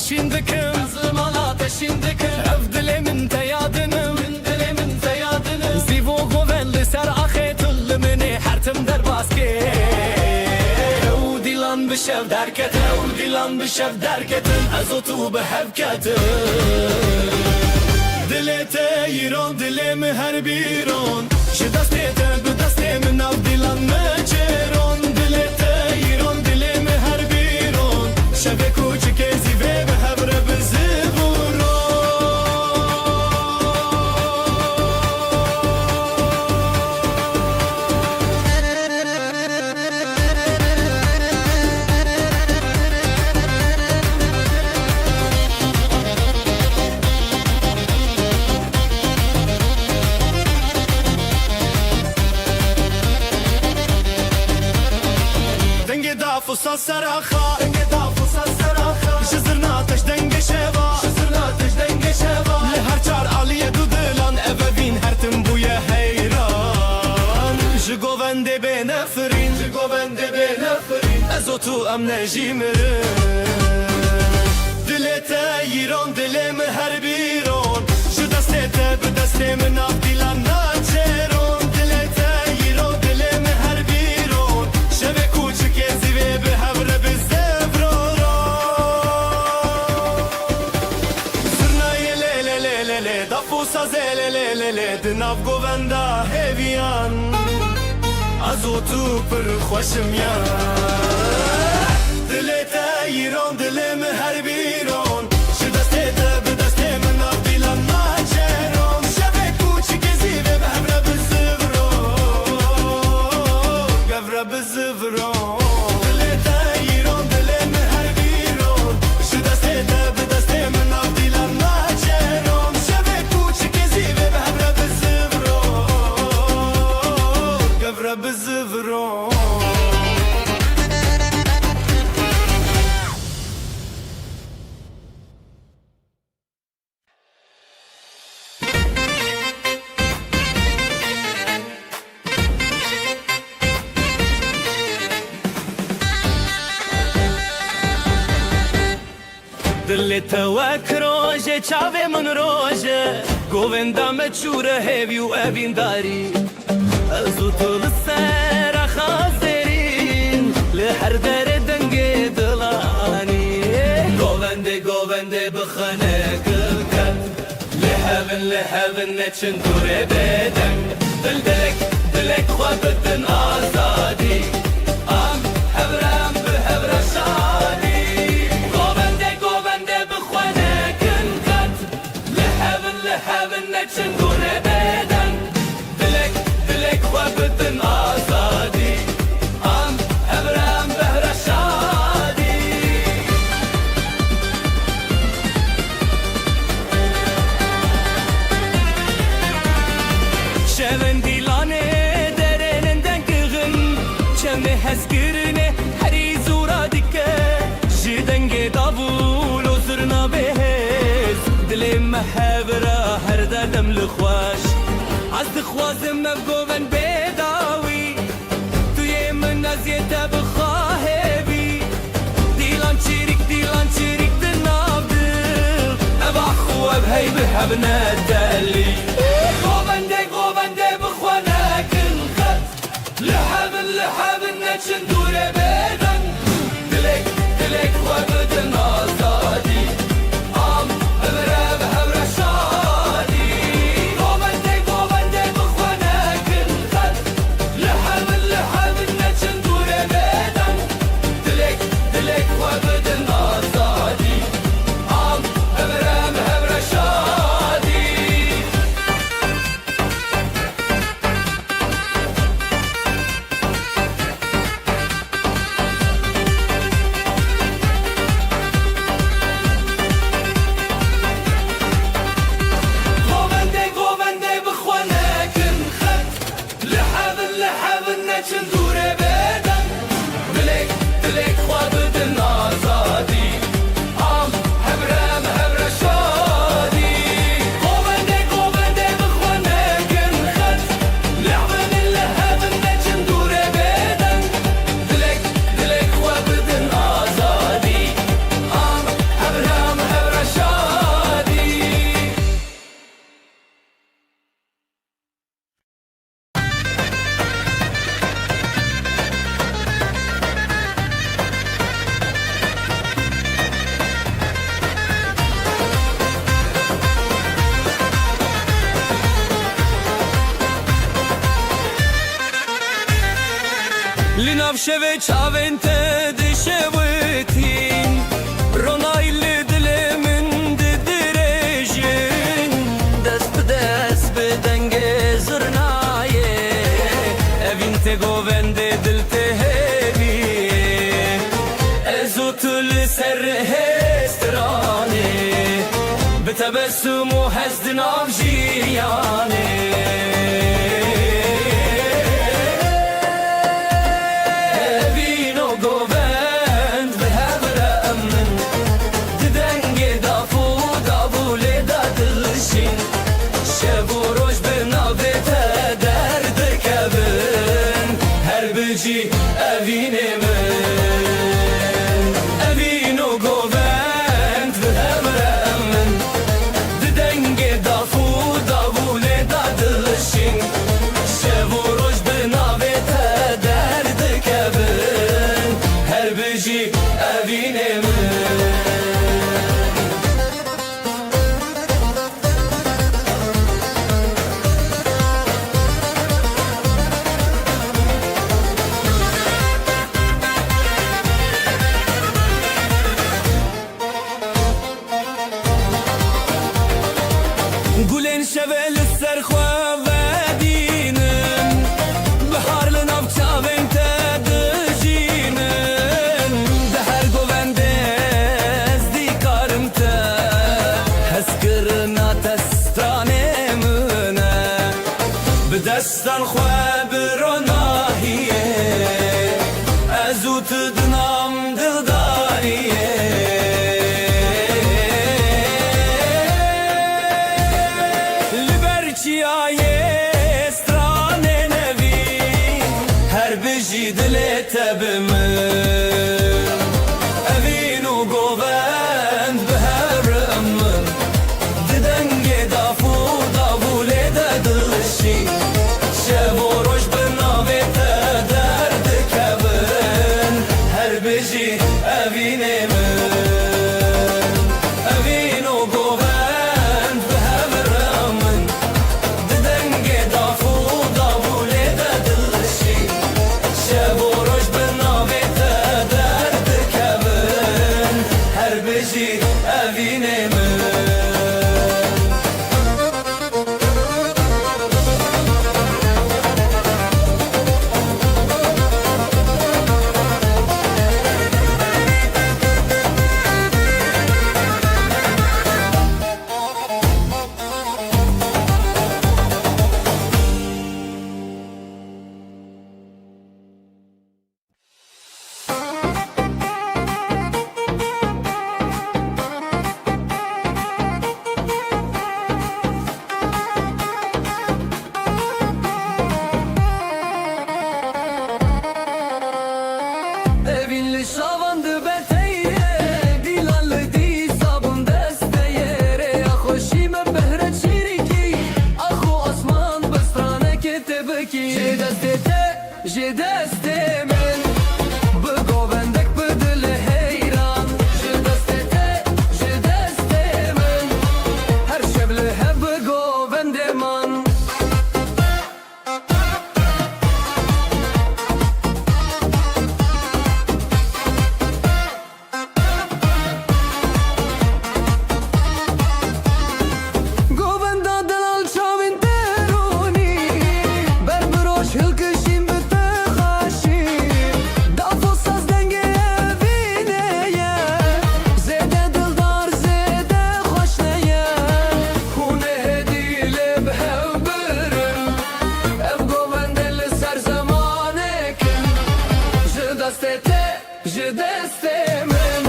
Şimdikim Zımala teşindikim Evdile min teyadınım Dile min teyadınım Zivo govelli ser ahetul mini Hertim der baski Ev dilan bişev derketin Ev dilan bişev derketin Ezotu behevketin Dile teyiron Dile mi her biron Şidastete Bidastemin Ev dilan meçeron Dile teyiron Dile mi her biron Şeve kuçik ezive behevre bizivuron زوتو ام نجیمرن دلت ایران دلم هر بیرون شو دستت به دست من دیلان ناچرون دلت ایران دلم هر بیرون شب کوچک زیوه به هبر بزفرون سرنای لی لی لی لی دفو سازه لی لی لی لی دناف گووندا هیویان ازو تو پر خوشم یا دلت ایران دلم هر بیرون شو دستت به دست من دیلان ناچرون شب کوچک زیوه به هبر بزفرون گفر بزفرون دلت ایران دلم هر بیرون شو دستت به دست من دیلان ناچرون شب کوچک زیوه به هبر بزفرون گفر بزفرون دلت وک روژه چاوه من روژه گووندا مچوره هیویو اوین داری ازو طول سر خازرین لحر در دنگ دلانی گوونده بخانه کلکت لحبن نچن دوره بدن دلک خوابتن آزادی ام هبرم به هبر شادی گوونده بخانه کلکت لحبن نچن دوره بدن دلک خوابتن آزادی ام هبرم به هبر شادی شون دیلانه درنندن کغن چمه هزگرنه هری زورا دیکه جدنگ داوول و زرنا بهز دل محبرا هر دادم لخواش از دخوازم مبگوون بداوی توی من ازیت بخواه بی دیلان چیریک دناب دل ابا خواب هی به هب ندلی گوونده بخوانه کن خط لحبن نچن دوره بدن دلک خوابتن آزادی ام هبره به هبر شادی گوونده بخوانه کن خط لحبن نچن دوره بدن دلک خوابتن آزادی ام هبره به هبر شادی گوونده بخوانه کن خط لحبن نچن دوره بدن دلک خوابتن آزادی ام هبرم هبر شادی گوونده بخوانه کن خط لحبن نچن دوره بدن دلک خوابتن آزادی ام هبرم هبر شادی لناف شوه چاوین دشوتین رونایل دل من درجین دست به دنگ زرنایه اوین گوونده دل تهوی ازو طول سر هسترانه به تبسم و هزدن آف جیریانه جی اوین من گلین شوه لسر خواه و دینن بحار لناف چاوین تا دجینن ده هر گوونده از دی کارم تا هز کرنا تستانه منه بدستان خواه بروناهیه ازو تدنام دلداریه لبرچیای استرانه نوی هر بجی دلت بمن اوینو گوبند به هر من ددنگ دافو داوله ددلشی شب و روش بناوه تا درد کبن هر بجی اوینه من اوینو گوبند به هر من ددنگ دافو داوله ددلشی شب و روش بناوه تا درد کبن هر بجی اوینه من Evinli şavandı beteye Dilanlı di sabun desteye Ya hoşime behret şiriki Ahu asman bestrane ketebeki Je destete men Bu govendek bu dili heyran Je destete men Her şebli hep bu govendeman Govenda dalal çavin teruni Berberoş hılkışim büte haşim Dafosaz denge evineye Zede dildar zede hoşneye Hune hedile behev birim Ev govendeli ser zamanekim Je destete men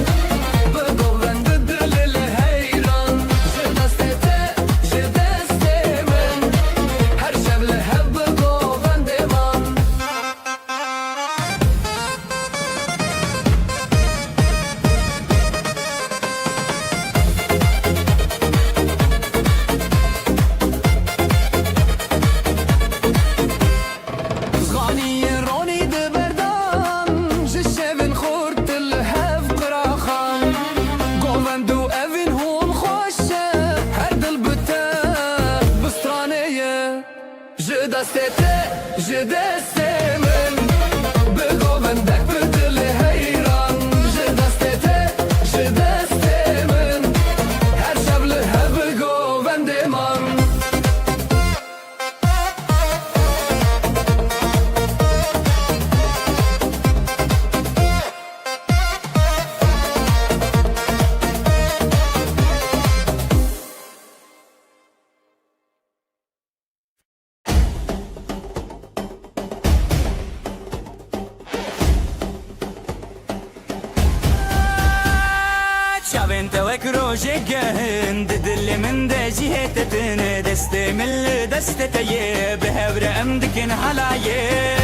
Bu govende dilili heyran Je destete men Her şevle hep bu govendeman Zgani roni de berdan Je şevin khurt el hev qraxan Govendu evin hun خوشه Her dil bite bistraneye Je destete men Be govendek bu dili heyran Je destete men Her şevle hep govendeman شابن توك روجي جهند دل من دجيتتن دست من دست تيب هبر امدكن حلايه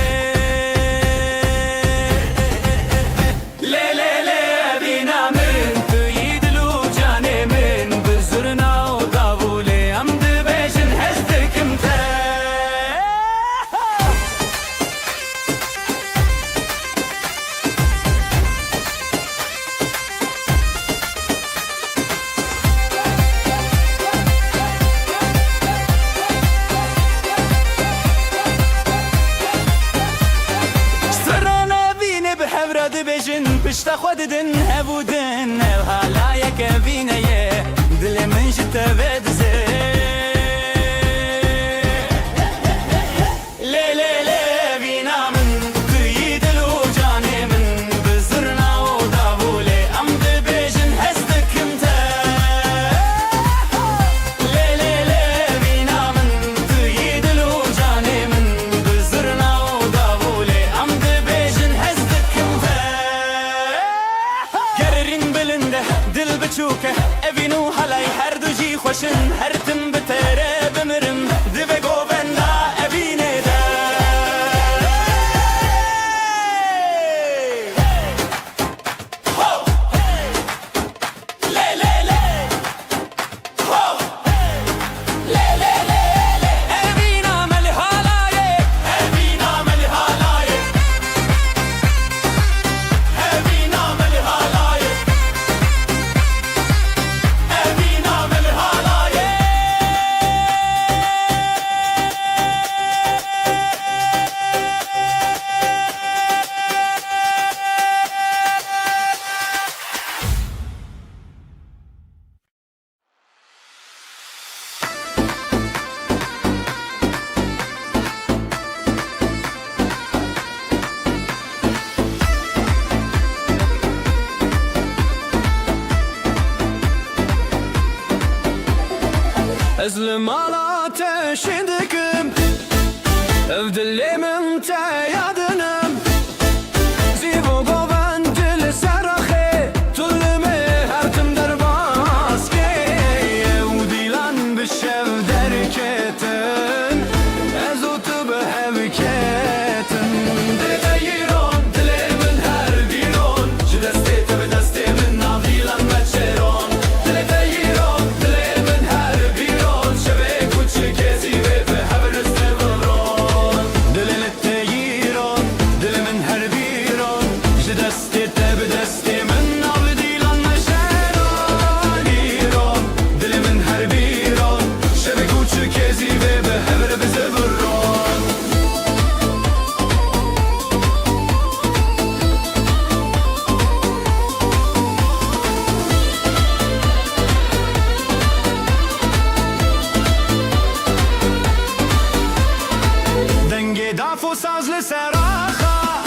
لا لا لا بينا من تيد لو جاني من بزرنا وقابولي امد بيجن هزدك متى دبجن پشت خود دن هبودن هلايك بينيه دل من جت بدزه ateşidikim Evdilimin te yadınım Zivo goven dil serahe Tullimi her tim derbaske Evdilan bişev derketin Ezotu behevketin Dile yiron dilimin her biron Şu deste tebe deste min navdilan meçeron Dile yiron dilimin her biron Şeve kuçi kezi ve behevres nevron Dile yiron dilimin her biron Şu deste tebe deste min navdilan meçeron Yiron dilimin her biron Şeve kuçi kezi ve behevres nevron Denge dafo sazlı seraha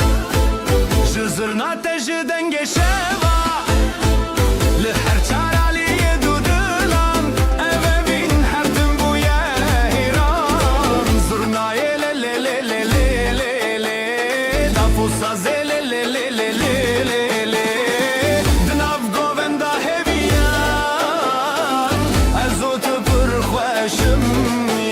Jızırna teji denge şeva Li her çaraliye dudulan Evevin her tüm bu yehiran Zurnaye le le le le le le le Dafo sazı le le le le le le le Dnav govenda heviyan Ezotu pır khweşim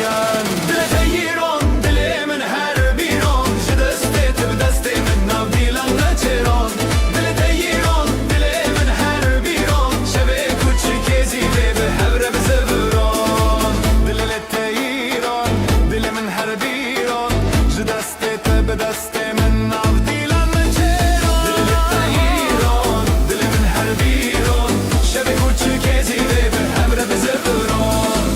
yan Dile teyiron dilimin her biron Ji destê te bi destê min navdîlan neçêron Dile teyiron dilimin her biron Şevê kuçî kêzî vê bi hevre bi zeviron Dile teyiron dilimin her biron Ji destê te bi destê min navdîlan neçêron Dile teyiron dilimin her biron Şevê kuçî kêzî vê bi hevre bi zeviron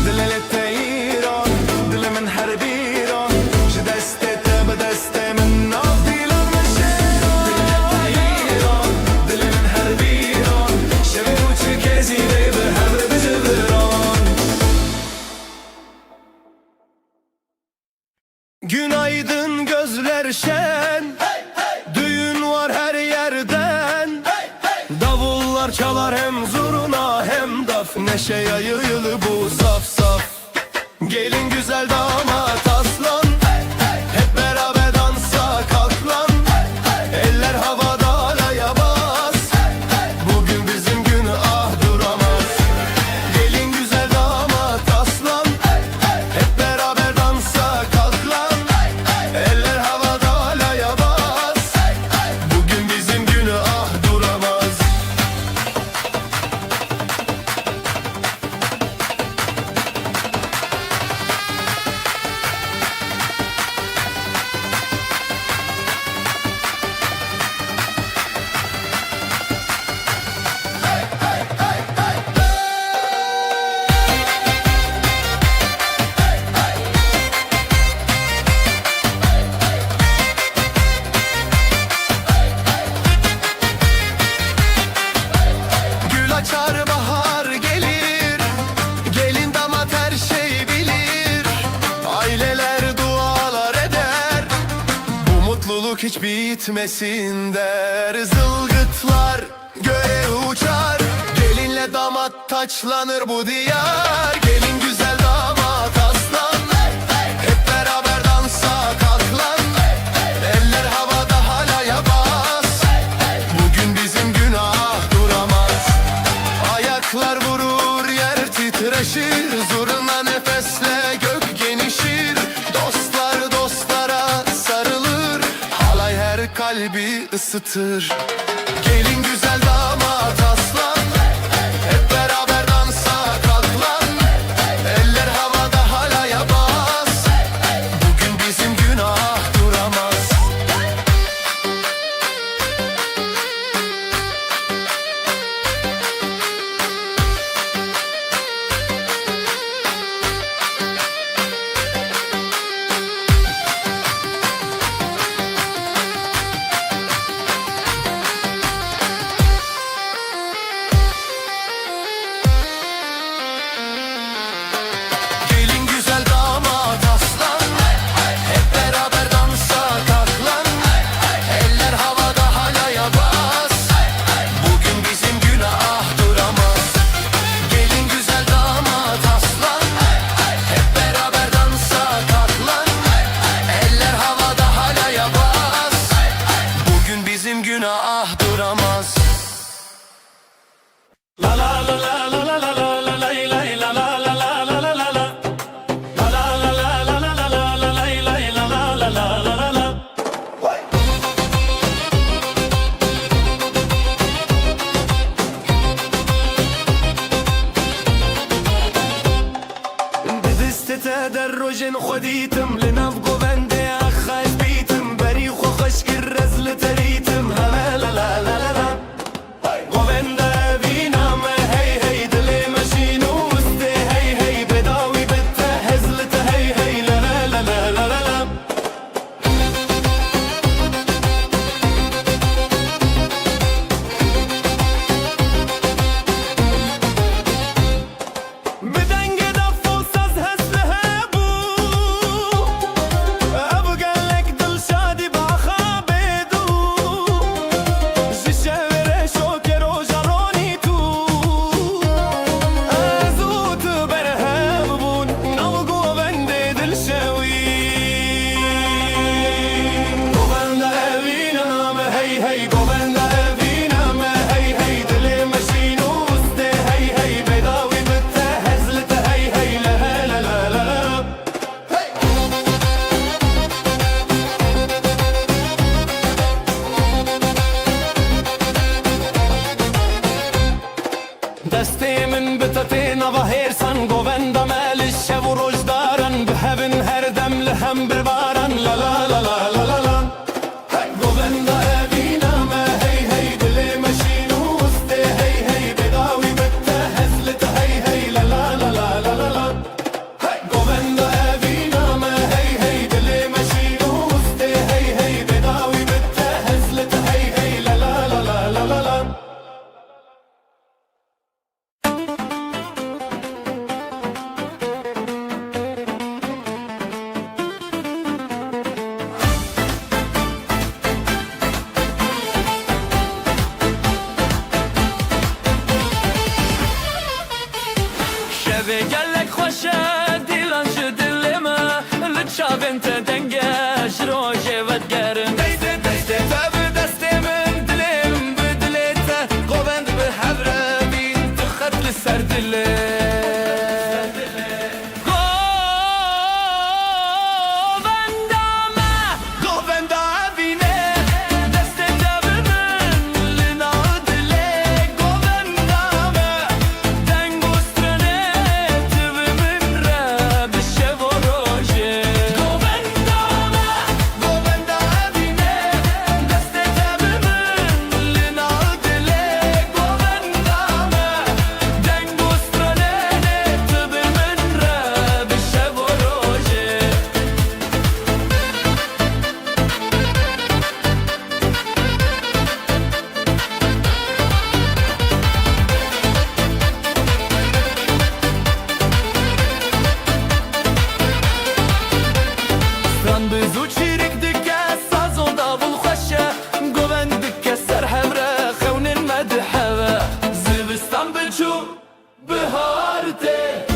Dile teyiron dilimin her biron Ji destê te bi destê min navdîlan meçêron Dile teyiron dilimin her biron Şevê kuçî kêzî vê bi hevre bi zeviron Günaydın gözler şen Düğün var her yerden Davullar çalar hem zurna hem daf Neşe yayılı bu saf saf Gelin güzel damat aslan Hep beraber dansa kalk lan Eller havada alaya bas Bugün bizim gün ah duramaz Gelin güzel damat aslan Hep beraber dansa kalk lan Eller havada alaya bas Bugün bizim gün ah duramaz Gül açar bahar gelir Gelin damat her şey bilir Aileler dualar eder Bu mutluluk hiç bitmesin der Zılgıtlar göğe uçar Gelinle damat taçlanır bu diyar Gelin güzel damat aslan Hep beraber dansa kalk lan Eller havada halaya bas Bugün bizim günah duramaz Ayaklar vurur yer titreşir Zurna nefesle gök genişir Dostlar dostlara sarılır Halay her kalbi ısıtır Gelin güzel damat aslan Hep beraber dansa kalk lan Eller havada halaya bas Bugün bizim günah duramaz روژن خودیتم لناف گوونده اخش بیتم بری خو خشکر رزل تریتم هلا لا لا لا لا لا گوونده بینام هی هی دل مشینو استه هی هی بداوی بته هزلت هی هی لا لا لا لا لا لا لا بدنگ دف و ساز هست هبو ابو قالك دل شادي بخابي دو جشاور شوكر و جروني تو ازوت برهاب بون نوقو بندي دل شاوي قوبنده ابينا ما هي هي قوبنده ابينا ما هي هي دل مشينو استه هي هي بداوي بته هزلت هي هي لا لا لا لا لا دستی من بتتین و هیرسن گوونده مال الشب و روز دارن بهبن هر دم لهم بربارن لا لا لا لا لا لا لا گوونده ابینا ما هی هی دل مشینو استه هی هی بداوی بته هزلت هی هی لا لا لا لا لا لا لا گوونده ابینا ما هی هی دل مشینو استه هی هی بداوی بته هزلت هی هی لا لا لا لا لا لا لا شبه گلک خوشه دیلان شو دلما لچاو انت دنگش روژه ودگرم دسته دسته تا به دست من دلم به دلت قوبند به حبره بین تو خط لسر دله قوبنده بینه دست جب من لنا دله قوبنده دنگ و سترنه تب من را بشه و روژه قوبنده بینه دست جب من لنا دله قوبنده دنگ و سترنه تب من را بشه و روژه Stran بزو چیرک دکه ساز و دابل خوشه گوون دکه سر حبره خونین مدحوه زبستان بچو بهارته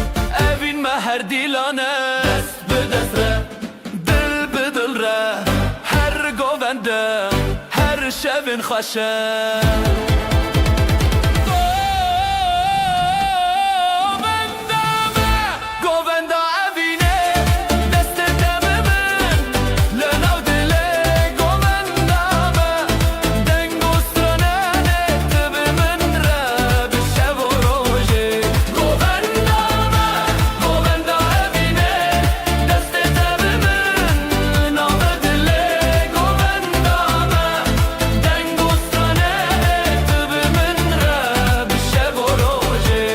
اوین مهر دیلانه دست به دست ره دل به دل ره هر گوونده هر شبین خوشه گوونده اوینه دست دم من لناو دله گوونده دنگ و سترنه تب من را بشه و روژه گوونده اوینه دست دم من لناو دله گوونده دنگ و سترنه تب من را بشه و روژه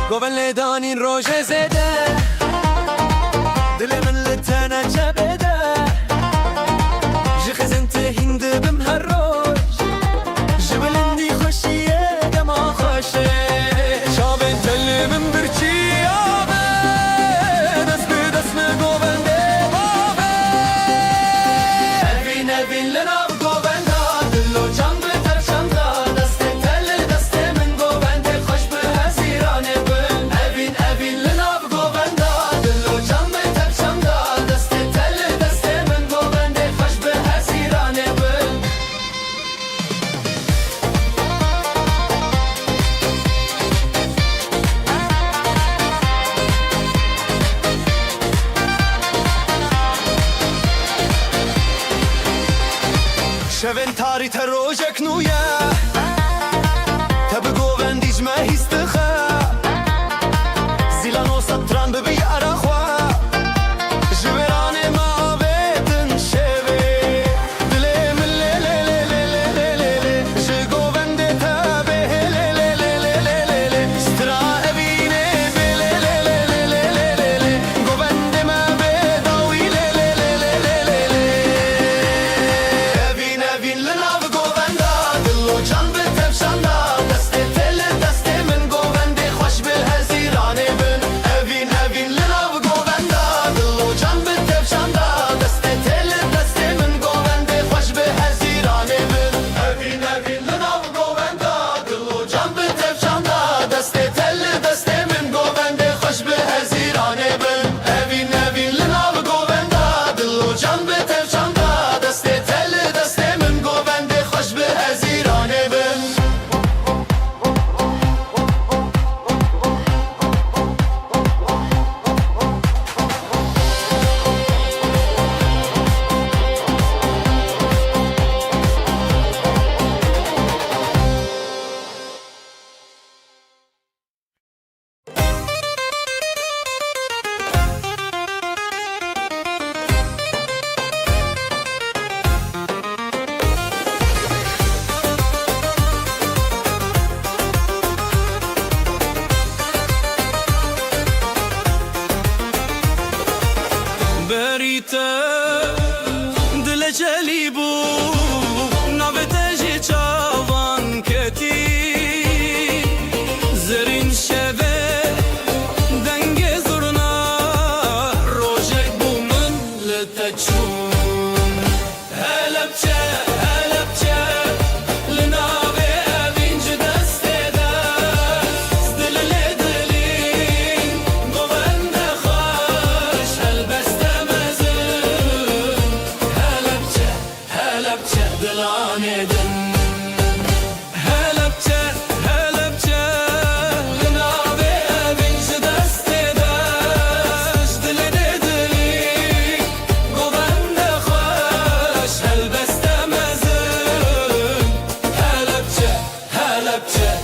گوون دانین روژه زده دل من لتنا جبده جخزن تهند بم هر روز جبلندی خوشیه دما خوشه شابن تل من برچی آبه دست به دست گوونده بابه اوین لنا گوونده دلو جان به ترشنده دست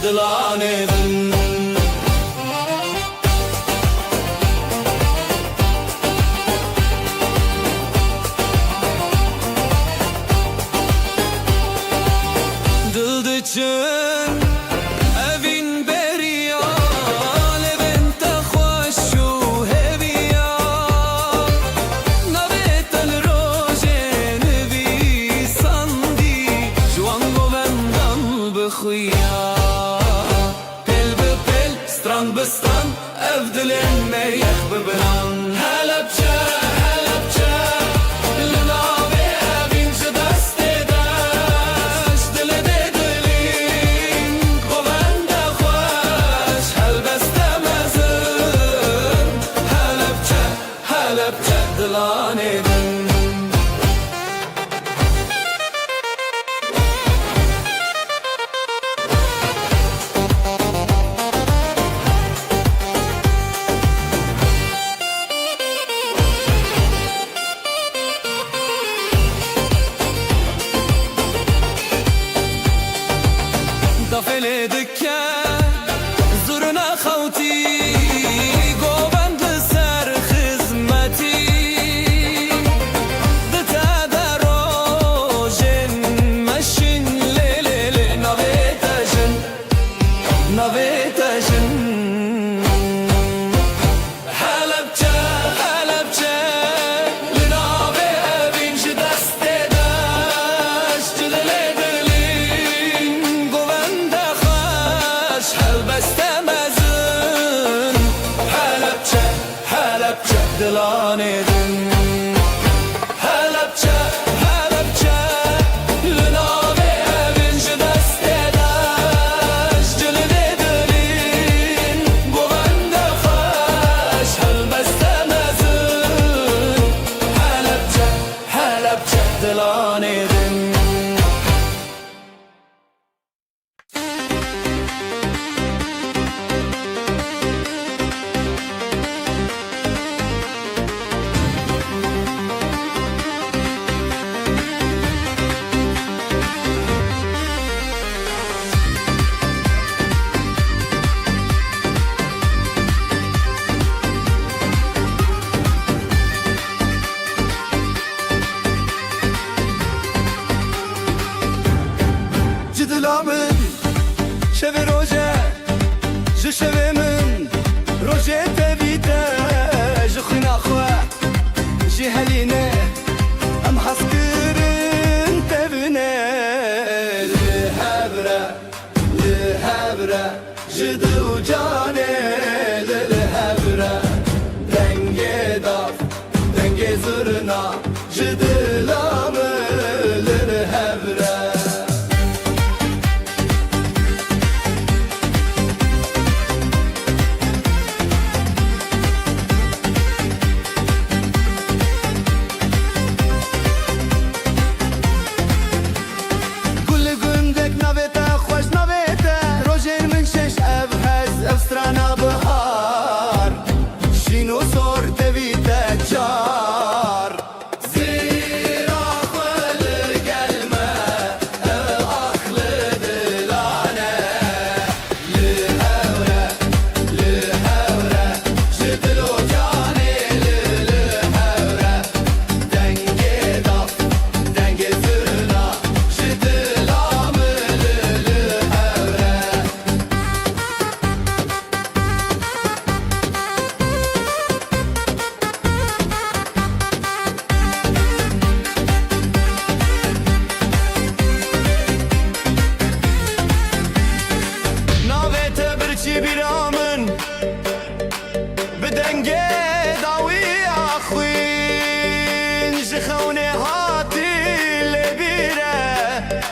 دلانه بن دل دچن اوین بریا لبنت خوش و هویا نویت الروج نوی سندی جوان گوندن بخویا پل به پل ستران به ستران افدلن میخ ببران هلبچه هلبچه لناوی اوین چه دست داشت دل دلین گوند خوش هلبسته مزن هلبچه هلبچه دلانه دن دفل دکه زورنا خوتی گوبند سر خدمتی دتا دروژن مشین لیلی نویتاجن نویتاجن هلبچه هلبچه لناوی اوین چه دست داشت دل دلین گوند خوش هلبسته مزن هلبچه هلبچه دلانه دن هلبچه هلبچه لناوی اوین چه دست داشت دل دلین گوند خوش هلبسته مزن هلبچه هلبچه دلانه دن جدلا من شب روزه ج شب من روزه تبیته ج خونا خوا ج هلینه ام حسکرن تبنه لهبره لهبره جدو جانه لهبره دنگه داف دنگه زرنا جدلا من لهبره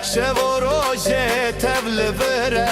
شب و روز تبل بره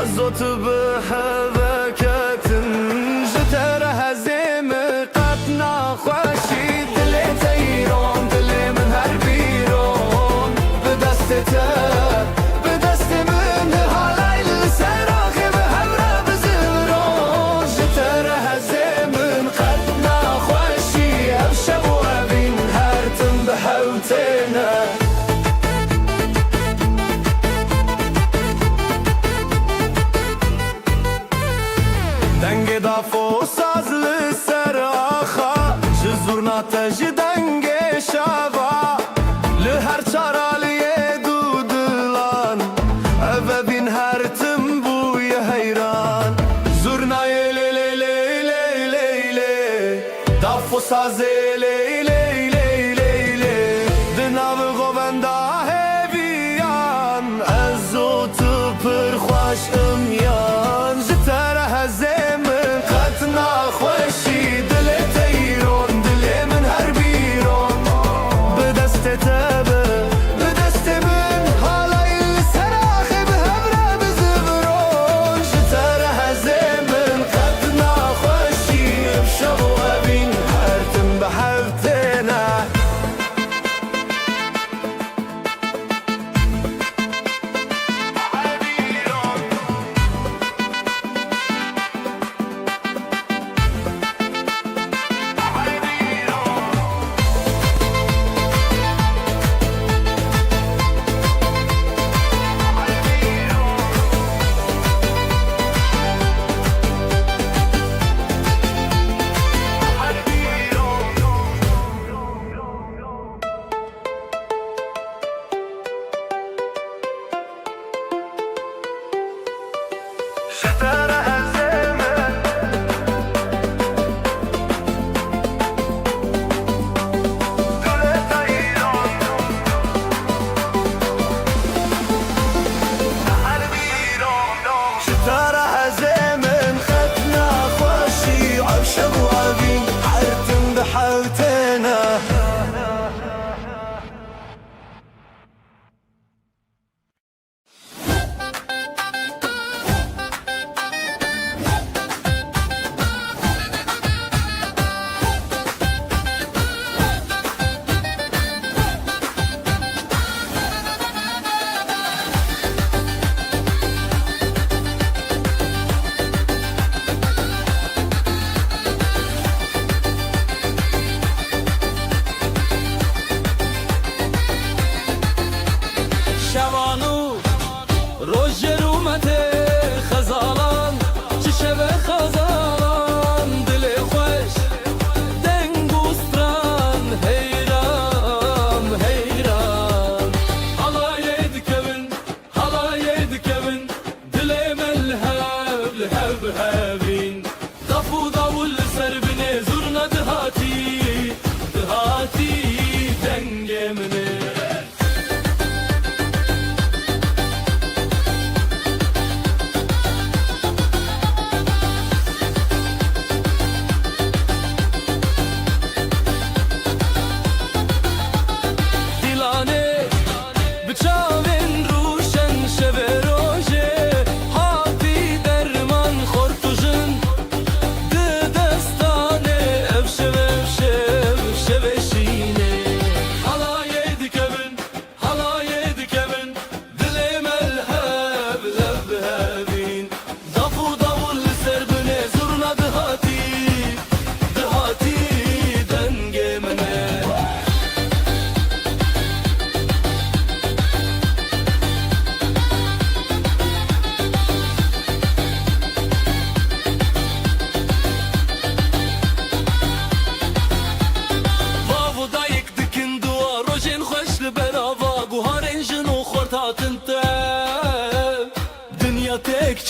زوت بهذاكتن جتر هزيم قطنا خوشي دلي تيرون دلي من هربيرون بدستته بدست من هالاي السراخي بهورا بزبرون جتر هزيم قطنا خوشي ابشبوا بين هرتم بحوتنا دنگ دافو ساز لسر آخا جزورنا تج دنگ شوا لهر چارالی دو دلان او بین هر تم بوی حیران زورنای لی لی لی لی لی لی دافو ساز لی لی لی لی لی دناو گووندا هیویان ازو تو پر خوش امیان جتر هزه خوشی دل تیرون دل من هر بیرون به دست تبه به دست من حالای سراخی به هبره بزبرون جتر هزه من قدنا خوشی بشو بین هرتم به حوتنا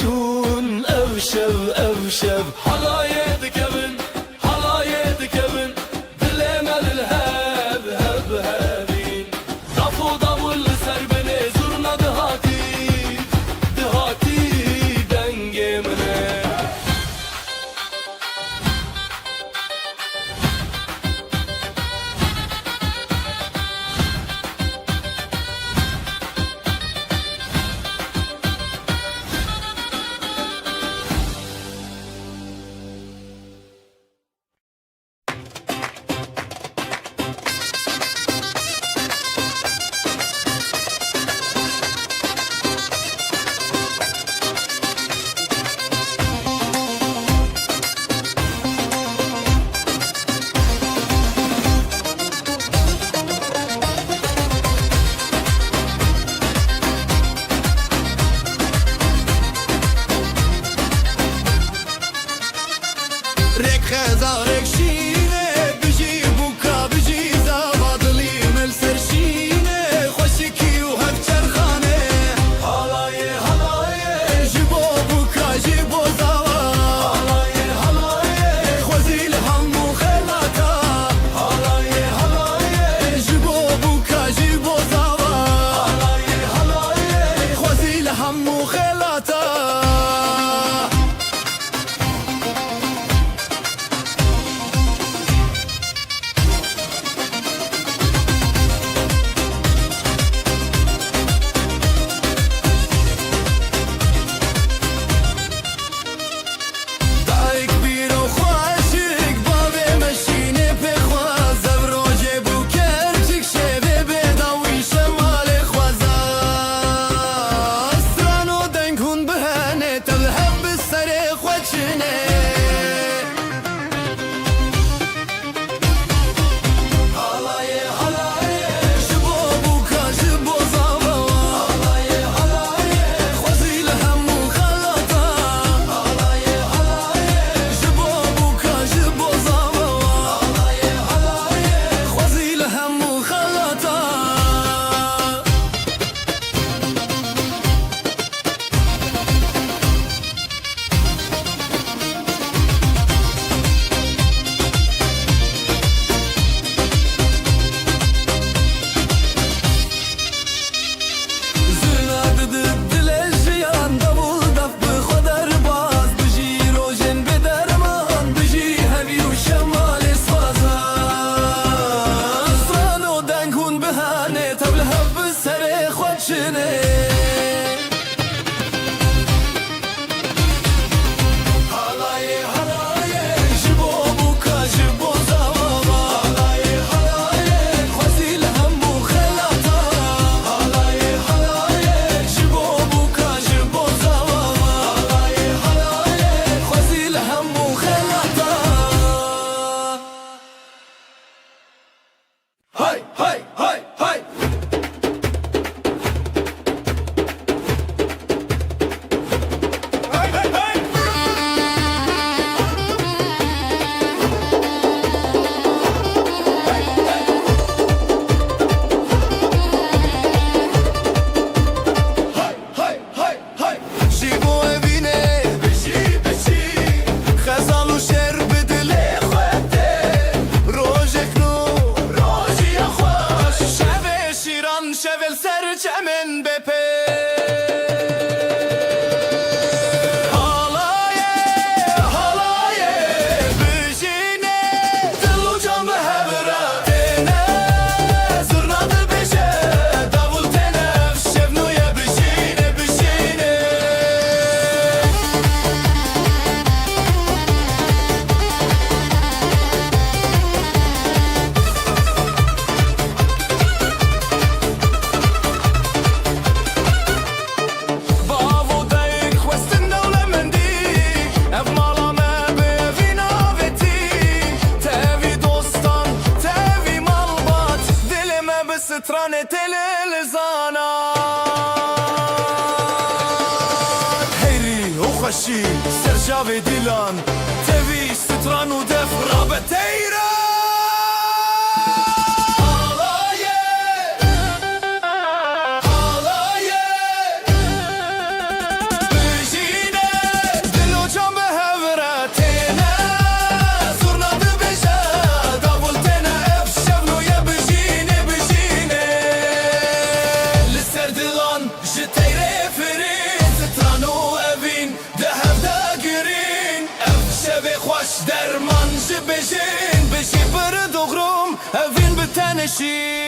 چون اوشب حلایه دکبن حلایه دکبن دل مل الهب هب هبین دافو داول سر بنه زورنا دهاتی دنگ منه لزانان هيري وخشي سرجابي ديلان تبي ستران ودف رابتيران درمان جبجين بشي برد وغروم أفين بتنشي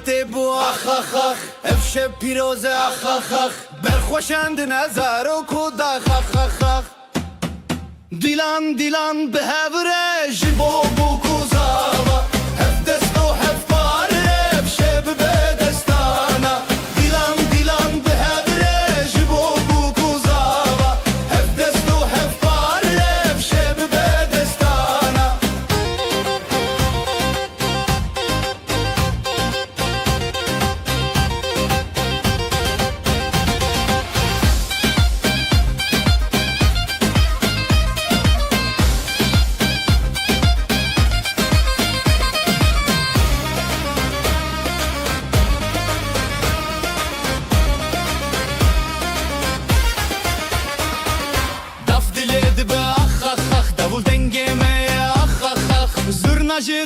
تبو اخ اخ اخ افشب پیروز اخ اخ اخ برخوشند نظر و کود اخ اخ اخ اخ دیلان دیلان به هوره جبو بو کوزاوا هف دست و هف پاره افشب به دستانا دیلان دیلان به هوره جبو بو کوزاوا هف دست و هف پاره افشب به دستانا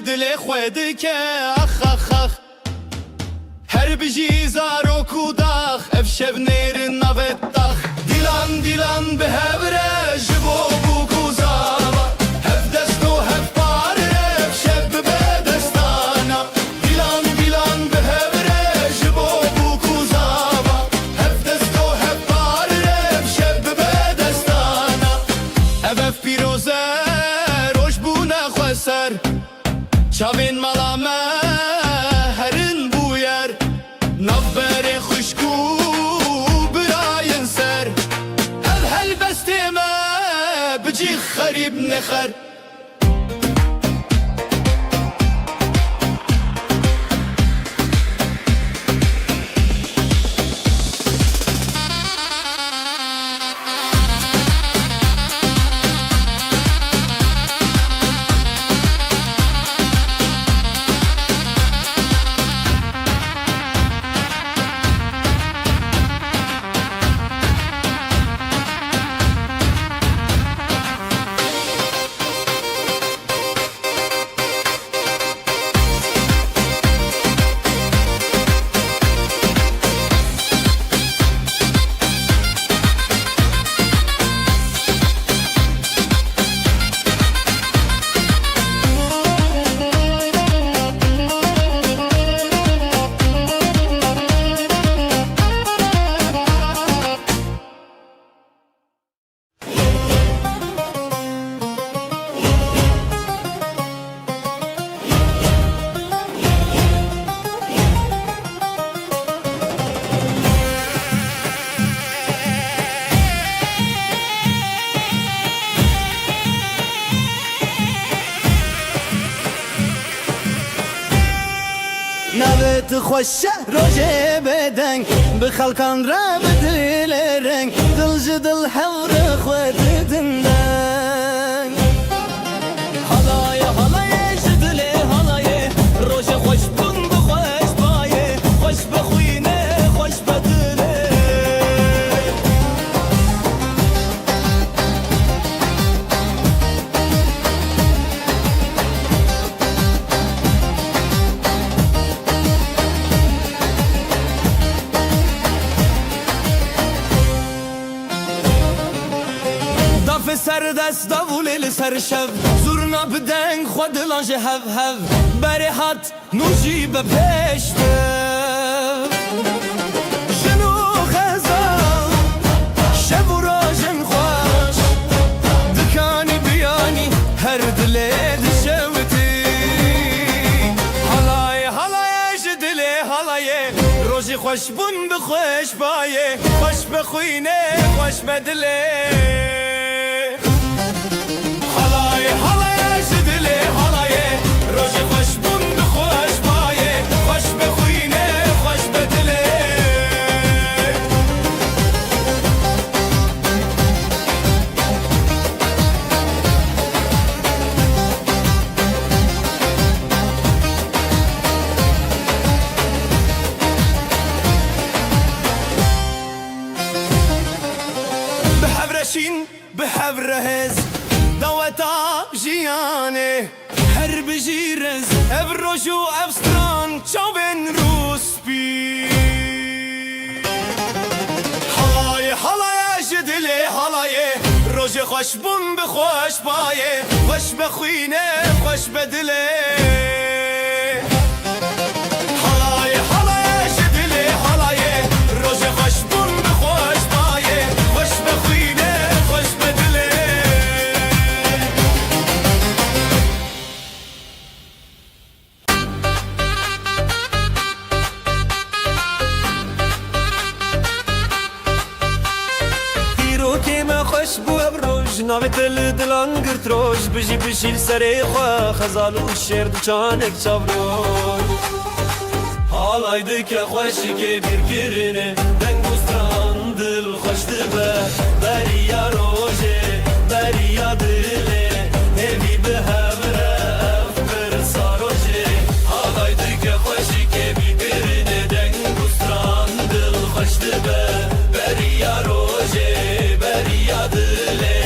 دل خود که اخ اخ اخ هر بجی زارو کوداخ افشب نیر نوتاخ دیلان دیلان به هبره جبو بو کوزاوا هف دست و هف پاره افشب به دستانا دیلان دیلان به هبره جبو بو کوزاوا هف دست و هف پاره افشب به دستانا اف پیروزه روش بو نخوسر چاوین ملامه هرن بویر نبر خشکو براین سر هل بستمه بجی خریب نخر نوت خوش روجه بدنگ بخلقان را بدل رنگ دل جدل حور خود دندنگ حلای حلای جدل حلای روجه خوش بند خوش بایه خوش بخوینه خوش بدله دست داولی لسر شب زورنا بدنگ خود لانج هف هف بری هات نوشی به پشته جنو خزان شب و راجن خوش دکانی بیانی هر دلی دشوتی حالای حالای جدلی حالای روزی خوش بون بخوش بایه خوش بخوینه خوش بدلی حالای حالای جدلی حالای روزی خوش بون بخوش بایه خوش بخوینه خوش بدلی بحبرشين بحبرهز دوتا جياني هر بجيرز ابروجو ابستران چوبن روسبي حلاي حلاي جدلي حلاي روج خوش بون بخوش بايه خوش بخوينه خوش بدلي حلاي حلاي جدلي حلاي روج خوش بون بخوش بايه خوش بخوينه خوش بدلي كيما خوش بو ابروج ناوي دل دلان قرت روج بجي بشيل سري خوا خزالو الشير دوچانك چابروج حالايدك خوشي كي بير كرنه دنگو ستران دل خوش دبه بريا روجه بريا دله هبي بهبره افكر ساروجه حالايدك خوشي كي بير كرنه دنگو ستران دل خوش دبه بريا روجه بريا دله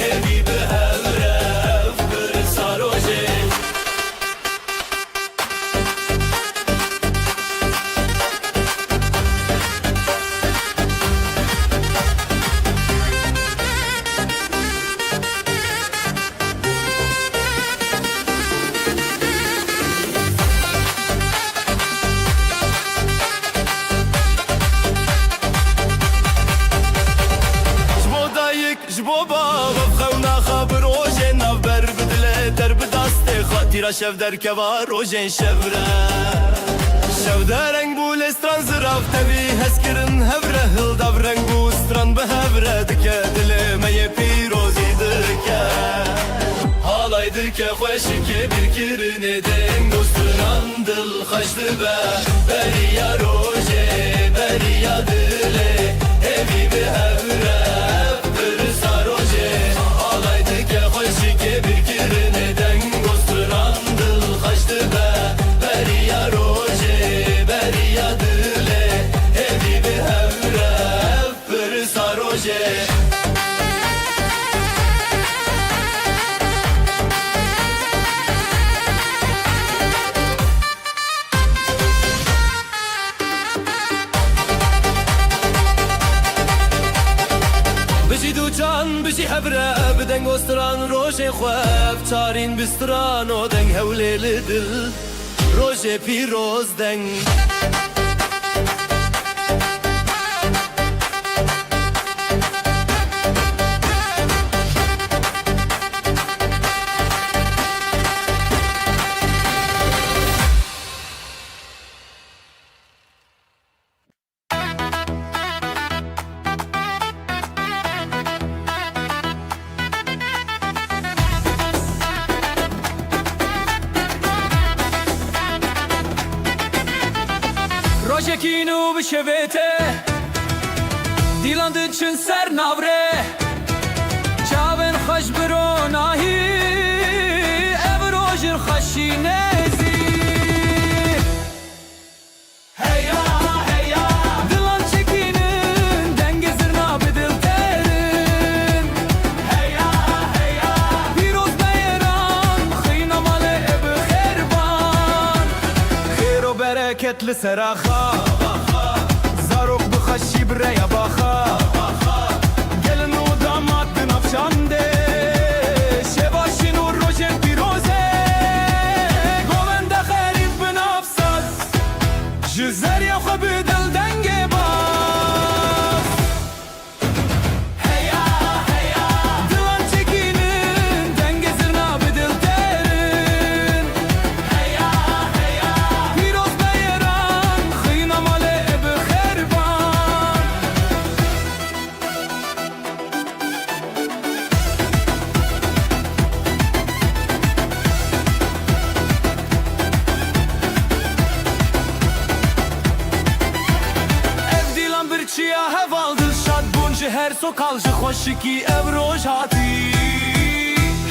هبي بهبره افكر ساروجه جبو بابا بخونا خبر روجه نوبر بدله در بدسته خاطر شف در کوا روجه شبره شو در رنگ بول استران زراف تبی هسکرن هبره هل دب رنگ بو استران به هبره دکه دل می پیروزی دکه حالای دکه خوشی که bir kirine دنگ استران دل خوش دبه بریا روجه بریا دله evi به هبره bir kirine dengo strandıl kaçtı be Beriya roje, beriya dile Evi bir hevre, bir saroje بجي دوچان بجي حبره بدنگ استران روژه خواب چارین بستران و دنگ هولی دل روژه پیروز دنگ Rožekinu vyševete Dilan dıçın ser navre Çaven xoş biro nahi Ev rojir xaşinezi Heya heya Dilan çekinin Denge zırna bedil terin Heya heya Piroz beyran Xıynamalı ebi xerban Xero bereketli seraha Zarok bıxaşi bre ya baxa Gelin o damat bin afşande جزر یا خواب دل دنگ باز هیا هیا دلان چکینن دنگ زرنا به دل درن هیا هیا پیروز بیران خینا ماله بخربان چیا هوال دل شاد بونج هر سو کالج خوشکی ابروج هاتی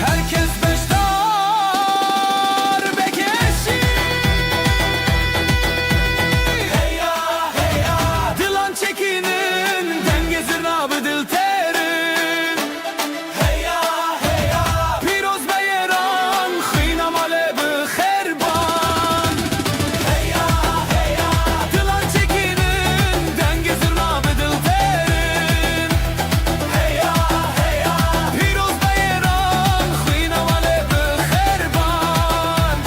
herkes beştar bekeşi heya heya dilan çekinin denge zirnabı dil terin heya heya piroz beyeran khina male bi kherban heya heya dilan çekinin denge zirnabı dil terin heya heya piroz beyeran khina male bi kherban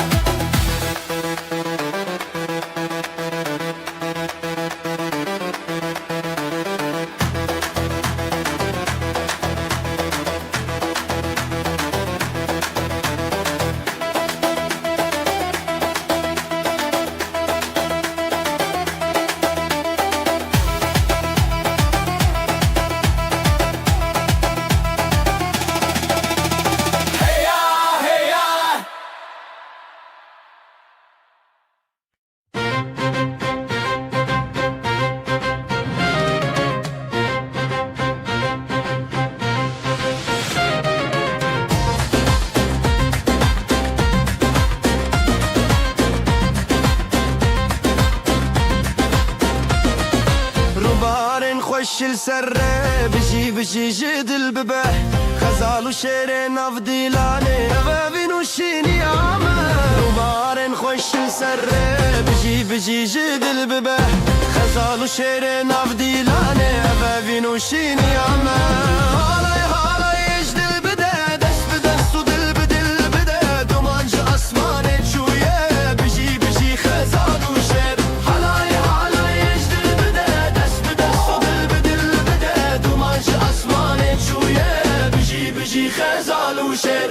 heya heya روبارن خوش السره بجي بجي جدل ببه خزال وشير ناف ديلاني بابين وشيني عامه روبارن خوش السره بجي بجي جدل ببه خزال وشير ناف ديلاني بابين وشيني عامه هالاي هالاي يجدل بده دست بدست ودل بدل بده دومانج اسماني شويه بجي بجي خزال وشير هالاي هالاي يجدل بده دست بدست ودل بدل بده دومانج اسماني شويه بجي بجي خزال وشير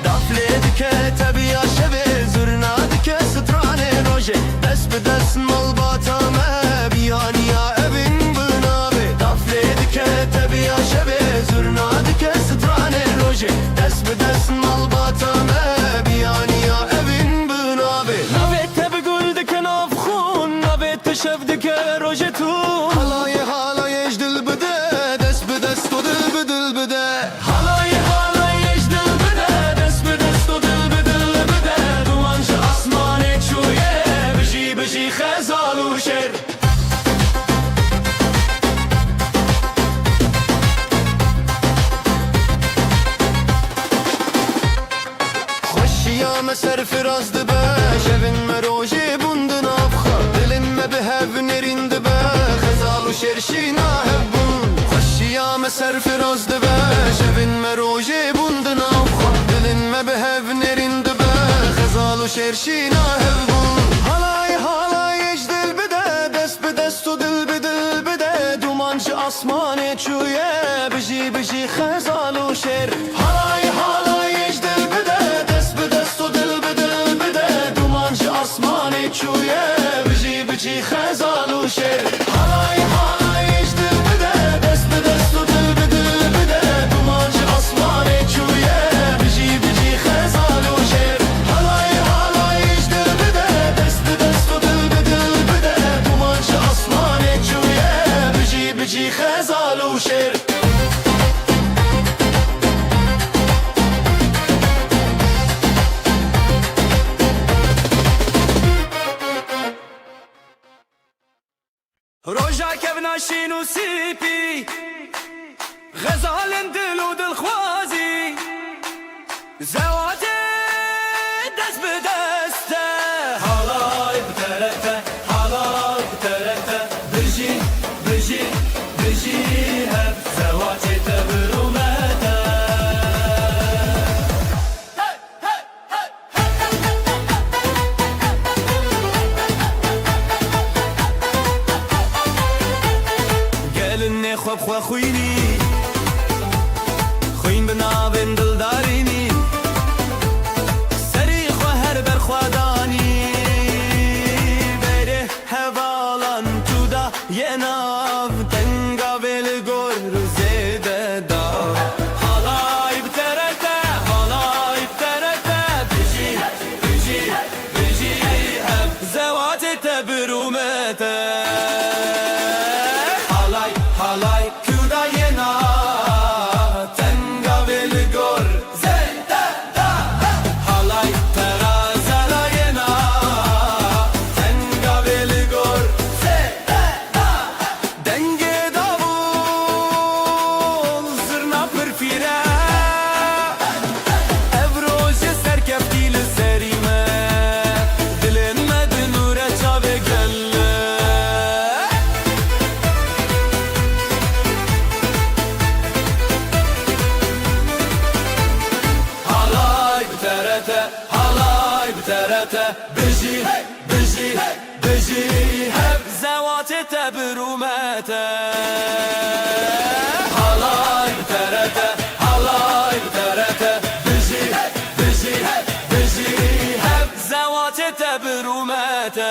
دافليدك تبي شبه زرنادك ستراني روجي دس بدس ملباتا ما بياني يا ابن بنابي دافليدك تبي شبه زرنادك ستراني روجي دس بدس ملباتا ما بياني يا ابن بنابي نویت بگل دکن افخون نویت تشفدک روجتون هلاي هلاي اجدل بده دس بدس و دل بدل بده halay halay ecdil bide dest bi dest u dil bi dil bide dumanj asmanê çûye bijî bijî xezal û şêr خوشيا مسر فراز دبه شevin مروجي بندن افخا دلم ما بهف نرين دبه خزال وشرشينا هبون خوشيا مسر فراز دبه شevin مروجي بندن افخا دلم ما بهف نرين دبه خزال وشرشينا هبون هلاي هلاي اجدل بده دست بدست و دل بدل بده دومانج اسماني çûye بجي بجي خزال وشير هلاي هلاي اجدل بده دست بدست و دل بدل بده دومانج اسماني çûye بجي بجي خزال وشير هلاي هلاي اجدل بده دست بدست و دل بدل بده دومانج اسماني çûye بجي بجي خزال وشير هلاي هلاي اجدل بده دست بدست و دل بدل بده دومانج اسماني çûye بجي بجي خزال وشير روجا kevna şîn û sîpî غزالên dil û dilxwazî zewatê dest bi dest e halay bi terekte halay bi terekte bijî bijî bijî hep zewaçê te birûme ترته بجي بجي بجي هب زواتت برومته هلاي ترته هلاي ترته بجي بجي بجي هب زواتت برومته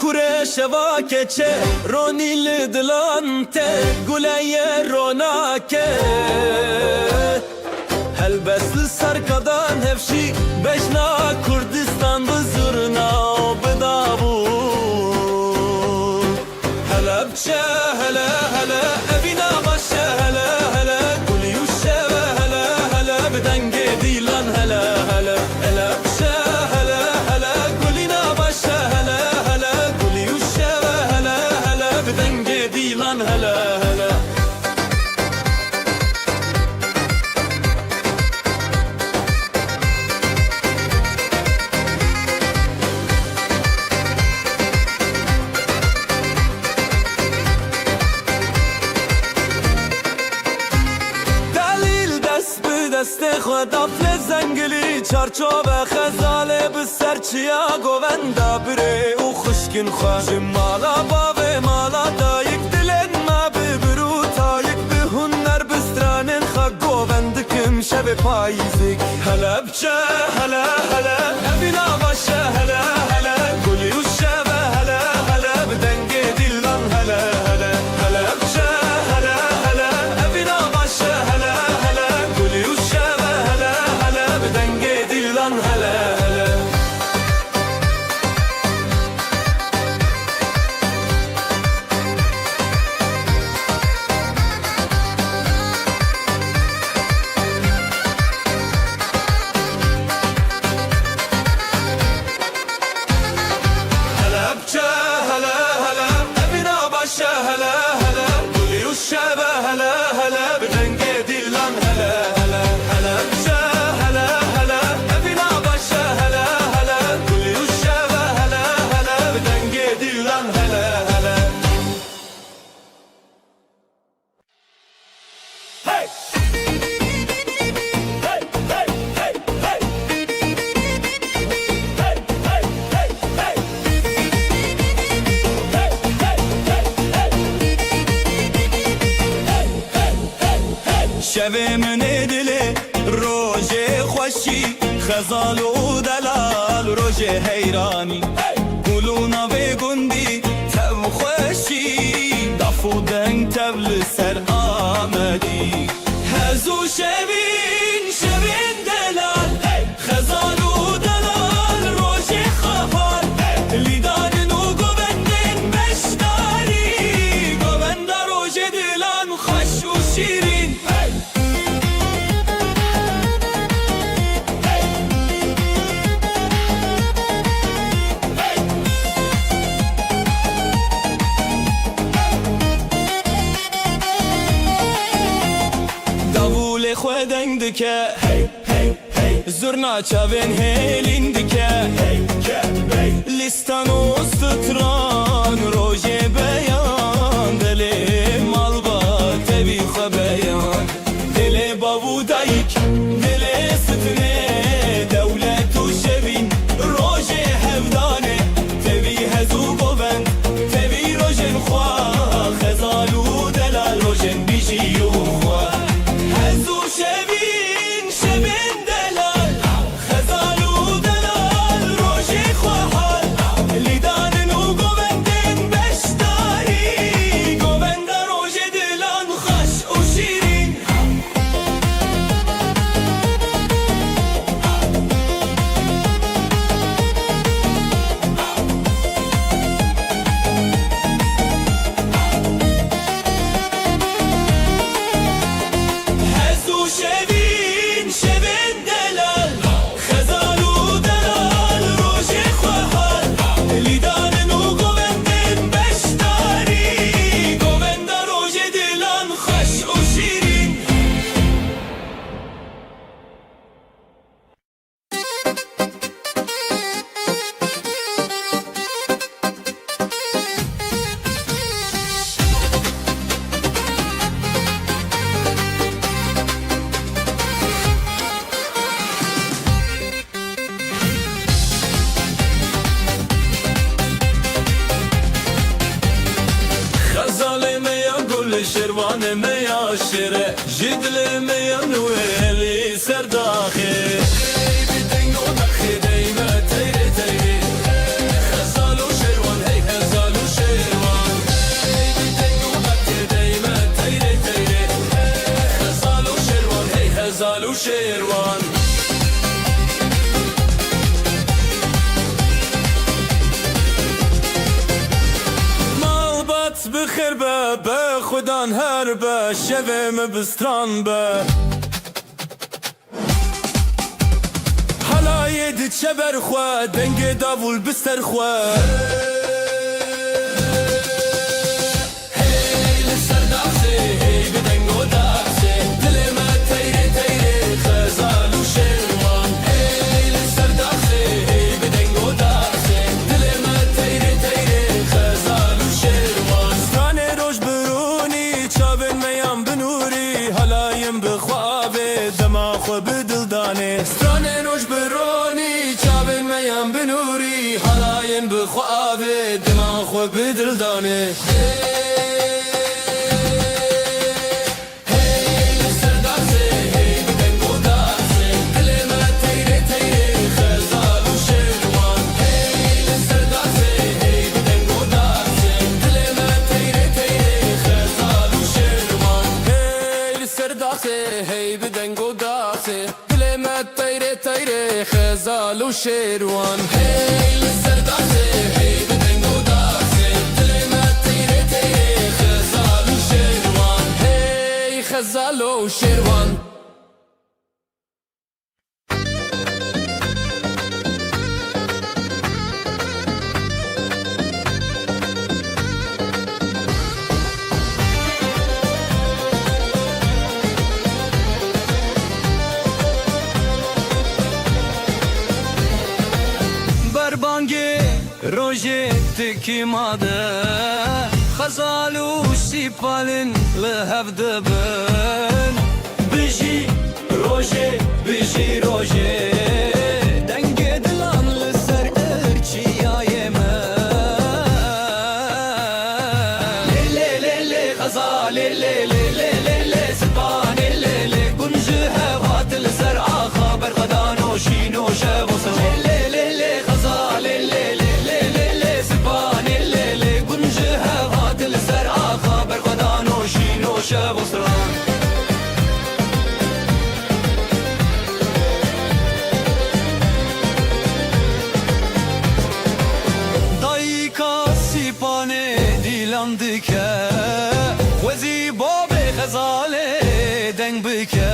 کره شوا کچه رونیل دلانته گوله روناکه هل بسل سرکدان هفشی بجنا کردستان بزرنا بدابو هلا بچه هلا هلا ابینا باشه هلا هلا گلیوشه هلا هلا بدنگ دیلان هلا هلا هلا بچه هلا هلا گلینا باشه هلا هلا گلیوشه هلا هلا بدنگ دیلان هلا هلا دست خدا فل زنگلی چارچوب خزاله به سرچیا گوندا بره او خشکین خواه مالا بابه مالا دا یک دلن ما ببرو تا یک به هنر بسترانن خواه گوندکم شب پاییزک هلا بچه هلا هلا ابینا باشه هلا هلا گلی و شب هلا هلا بدنگ دیلان هلا هلا هلا بچه هلا هلا ابینا باشه هلا هلا گلی و شب هلا هلا بدنگ دیلان هلا هلا هلا بچه هلا هلا ابینا باشه هلا هلا گلی و شب هلا هلا بدنگ دیلان هلا هلا هلا بچه هلا هلا ابینا باشه هلا هلا گلی و شب هلا هلا بدنگ دیلان هلا هلا Hey! Hey! Hey! Hey! Hey! Hey! Hey! Hey! Hey! شب من دل روز خوشی خزال و دلال روز حیرانی گلونا به گندی تب خوشی دفو دنگ تبل سر آمدی هزو شبین شبین دلال خزال و دلال روز خفال لیدان و گوندن بشتاری گوند روز دلان خوش و شیرین davul خودنگ دکه زرنا چاوین هیلین دکه لیستان و ستران روژ بیان دل مالبا تبی خو بیان دل بابو دایک دل ستنه دولت و شوین روژ هفدانه تبی هزو گوند تبی روژن خواه خزال و دلال روژن بیشی و خواه هزو شبین شبین دلال خزال و دلال روژ خواه لیدان و گوندن بشتاری گوند روژ دلان خوش و شیرین شره جدل میان ولی سرداخه بدنگو دخی دیمه تیره تیره خزال و شروان هی خزال و شروان بدنگو دخی دیمه تیره تیره خزال و شروان هی خزال و شروان بخیر به خودان هر به شویم بستران به حلای دی چه برخواه دنگ داول بستر خواه هی لسر داخسه هی بدنگو داخسه دل ما تیره تیره خزال و شروان هی لسر داخسه هی بدنگو داخسه دل ما تیره تیره خزال و شروان روش برونی چاوین میام بنوری حلایم بخوابه دماغو بدل دانه سترانه روش برونی چاوین میام بنوری حلایم بخوابه دماغو بدل دانه هی بدنگو داخسه دل ما تیره تیره خزال و شروان هی لسر داخسه هی بدنگو داخسه دل ما تیره تیره خزال و شروان هی خزال و شروان روجه تکی ماده خزالو سیپالن لهف دبن بجی روجه بجی روجه دنگ دلان لسر ارچیای من لیلی لیلی خزال لیلی لیلی سپان لیلی گنجه هوات لسر آخا برقدان و شین و شب و سوال لیلی خزال لیلی شب و سران دایکا سیپانه دیلان دکه وزی باب غزاله دنگ بکه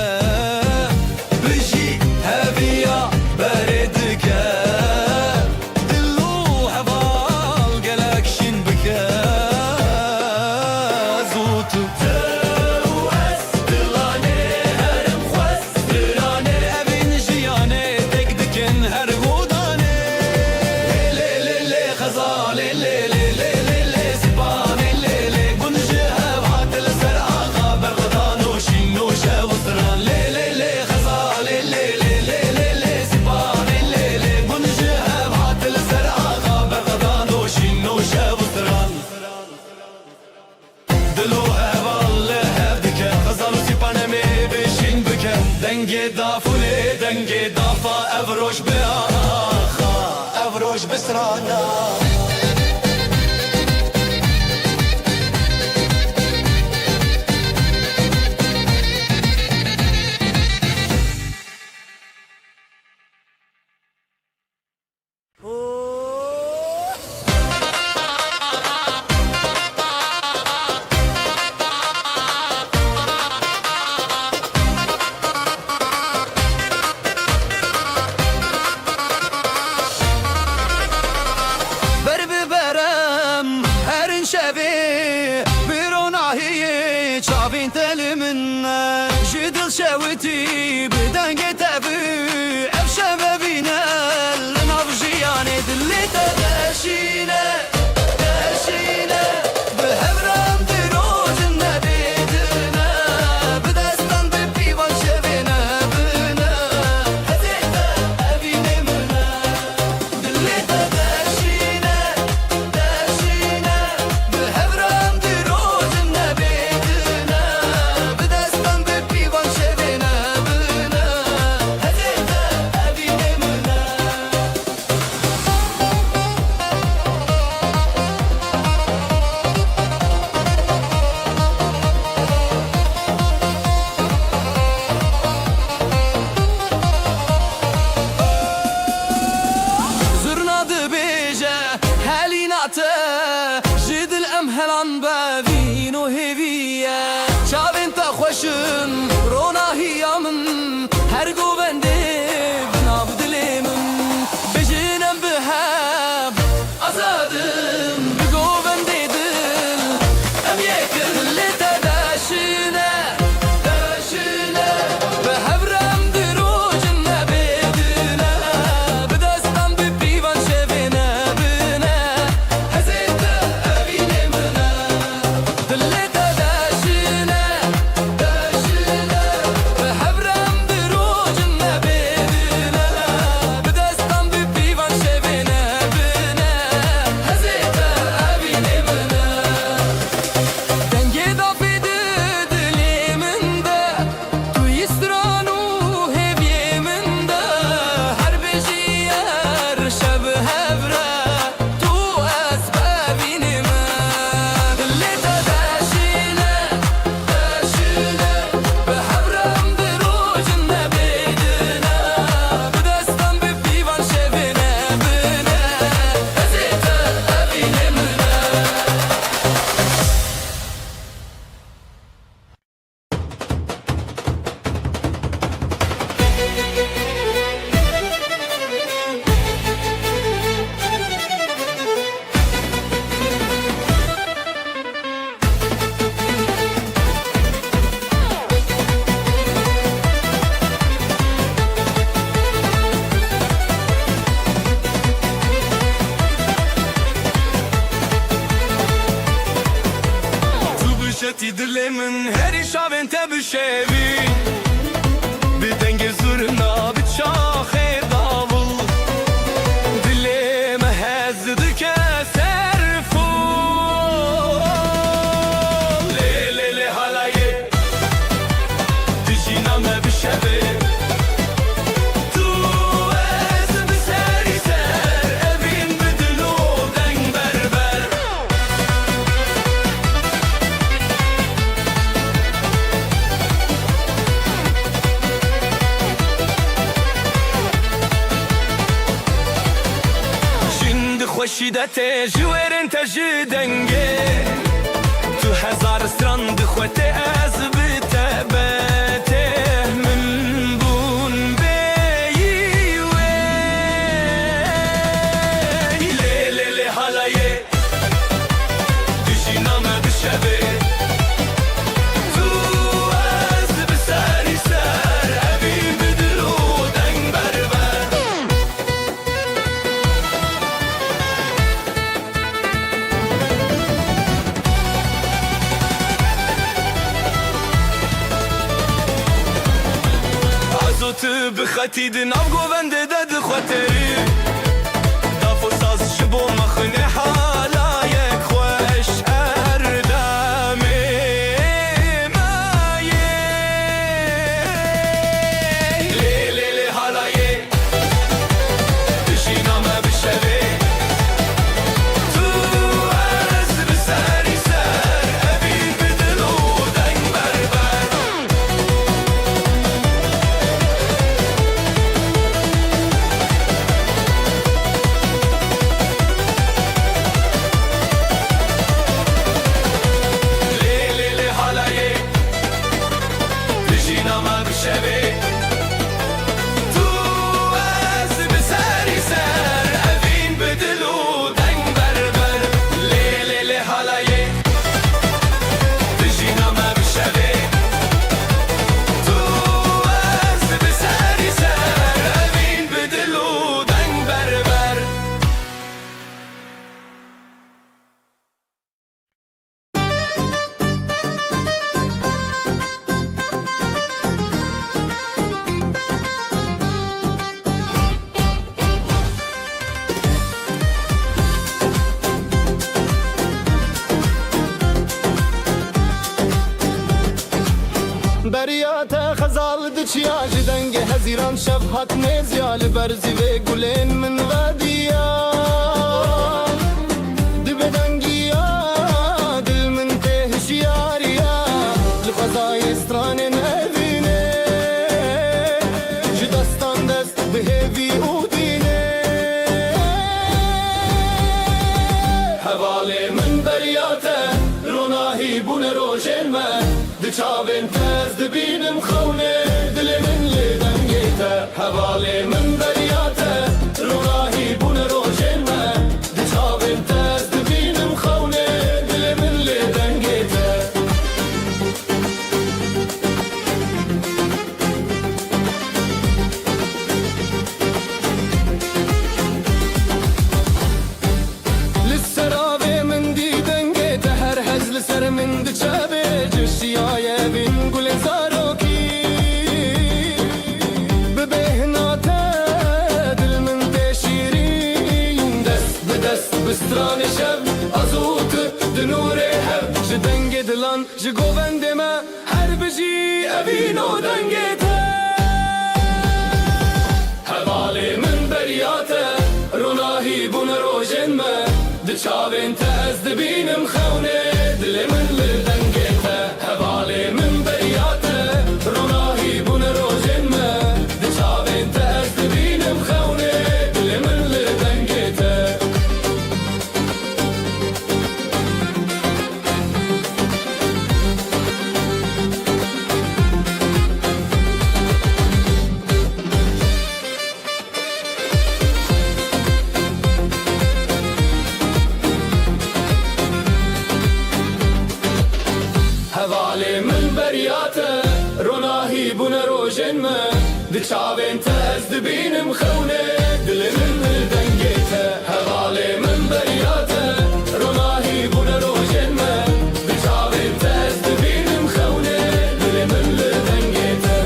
بجی هبیا بردکه دلو هوال گلکشین بکه زوتو دنگ دافوله دنگ دافا افروش به آخا افروش بسرانا شوتي بدنك تابي أفشى بينا لنفجياني دلي تغشينا تغشينا بهبرام دروج النبيدنا بدستان ببي وشبنا بنا هزيتا أبيني منا دلي تغشينا تغشينا بهبرام دروج النبيدنا من روناهیا من هر گوونده بناو دلی من بجنم بهب آزادم بگوونده دل ام یکل لتداشنه داشنه به هبرم دروجن نبیدنه بدستم بپیوان شبینه بینه هزیت اوینه منه دل لتداشنه داشنه به هبرم دروجن نبیدنه بدستم بپیوان شبینه بینه هزیت اوینه منه دنگی دافی دلی من ده توی استرانو هبی من ده هر بجی هر شب هبره تو اسبابینی من دلی تداشینه داشینه به هبرم دروجن نبیدنه بدستم بپیوان شبینه بینه هزیت اوینه منه تو بشتی دل من هری شاون تبشوی بدنگ زورنا بچاخ داول دلم هزد که سرفو لیلی حالایه دجینام بشوی تو از بسری سر اوین بدلو دنگ بربر şimdi خوشیدت جویرن تجدنگه تو هزار استراند خوته از بتبته من بون بیوی لیلی حالایه دجینام بشوی تو از بسری سر اوین بدلو دنگ بربر عزوت بخطيدن او گوونده دد خوتری دافو ساز شبو مخنه حالایک خوش اردامه مایه لیلی حالایه دجینامه بشوی تو از بسری سر اوین بدلو دنگ بربر لیلی حالایه دجینامه بشوی تو از بسری سر اوین بدلو دنگ بربر لیلی حالایه دجینامه بشوی تو از بسری سر اوین بدلو دنگ بربر بریات خزال دچیا جدنگ هزیران شب حق نزیال برزی و گلین من ودیا دبدنگیا دل من تهشیاریا لفظای استران نبینه جدستان دست بهوی او دینه حواله من بریات روناهی بونه روشن من دچاوین تز دبینه دنوره هب جدنگ دلان جگوبند ما هر بجی اوینو دنگته هوالی من بریاته روناهی بون روژن ما دچاوین تا از دبینم خونه دل من لدنگته هوالی من بریاته روناهی بون روژن ما دچاوین تا از دبینم خونه دل من لدنگته هوالی من بریاته روناهی بون روژن ما دچاوین تا از دبینم خونه دل من دنگیته هوالی من بریاته روناهی بون روژن ما دچاوین تا از دبینم خونه دل من دنگیته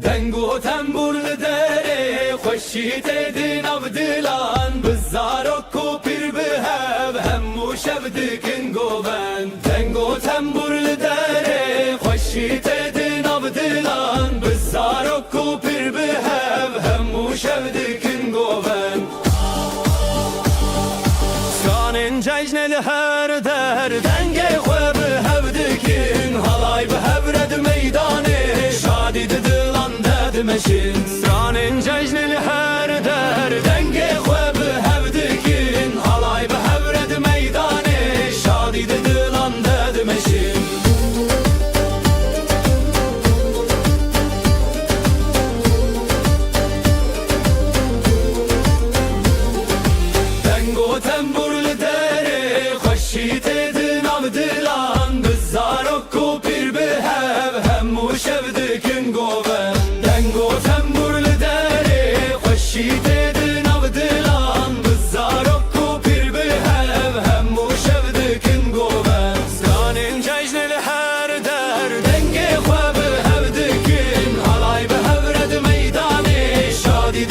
دنگو تنبور لداره خوشی تدین عبدالان بزارک و پیر بهب همو شب دکن گوبن دنگو تنبور لداره خوشی تدین عبدالان بزارک و پیر بهب همو شب دکن گوبن سانن ججن لهر در دنگ خواب هب دکن halay بهب رد میدانه شادی دلان مشین سرانن ججن الهر در دنگ خواب هب دکن halay به هبرد میدانه شادی دلان دد مشین دنگو تنبور لدره خوشی تدن عبدالان بزارک و پیر به هب همو شب دکن گوبن دنگو تنبور لداره خوشی تدن عبدالان بزارک و پیر به هب همو شب دکن گوبن سرانن ججن لهر در دنگ خواب هب دکن halay به هبرد میدانه شادی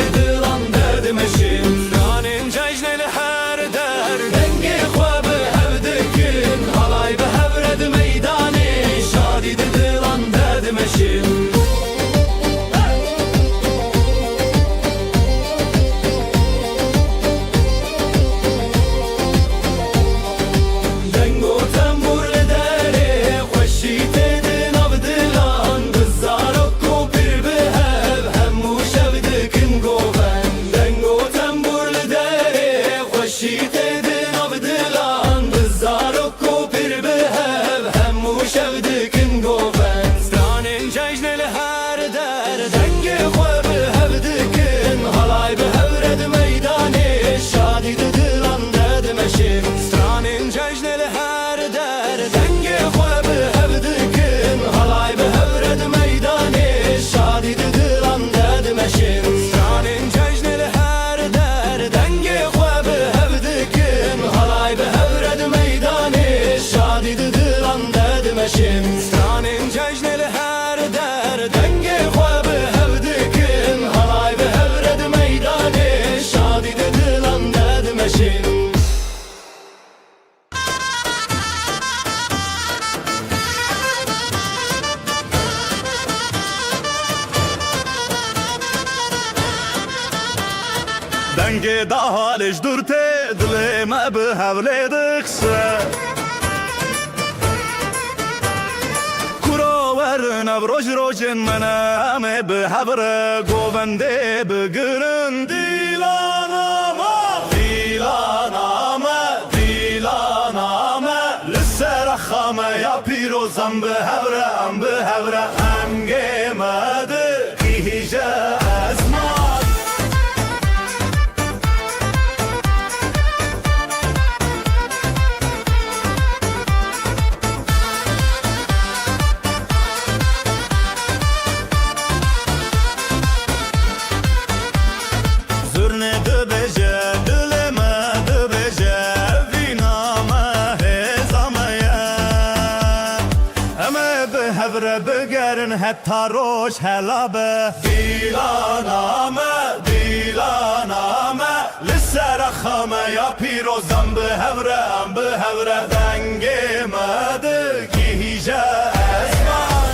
دلان درد مشین سرانن ججن لهر در دنگ خواب هب دکن halay به هبرد میدانه شادی دلان درد مشین دنگ دهالش دورته دل ما به حوله دخسه کراور نبروج روجن منامه به حبره گوونده بگرن دیلانامه دیلانامه دیلانامه لسر خامه یا پیروزم به حبره هم به حبره همگه مده ایجه ازمان دن حتی روش هلابه دیلانامه لسر خامه یا پیروزم به هوره دنگی مده گیجه ازمان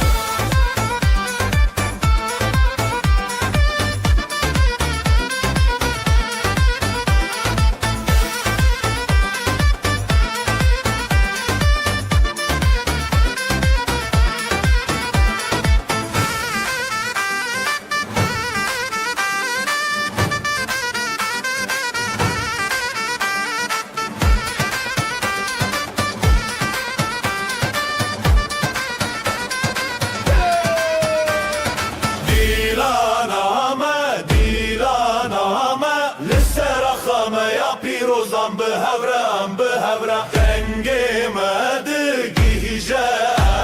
پیروزم به هوره دنگی مده گیجه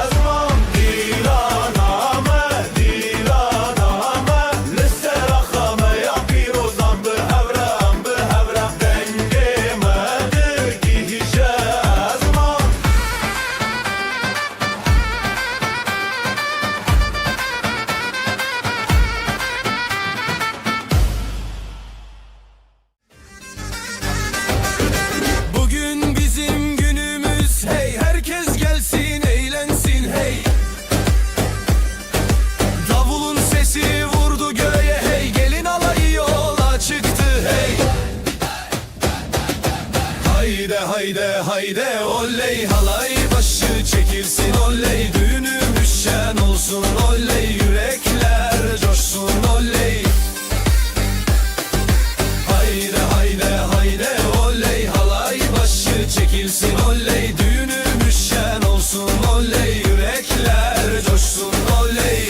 ازمان دیلانامه لسر خامه یا پیروزم به هوره دنگی مده گیجه ازمان Bugün bizim günümüz hey, herkes gelsin eğlensin hey. Davulun sesi vurdu göğe hey, gelin alayı yola çıktı hey. Hayde hayde hayde oley, halay başı çekilsin oley, düğünümüz şen olsun oley, yürekler coşsun oley. Hayde hayde hayde oley, halay başı çekilsin oley, düğünümüz şen olsun oley, yürekler coşsun oley.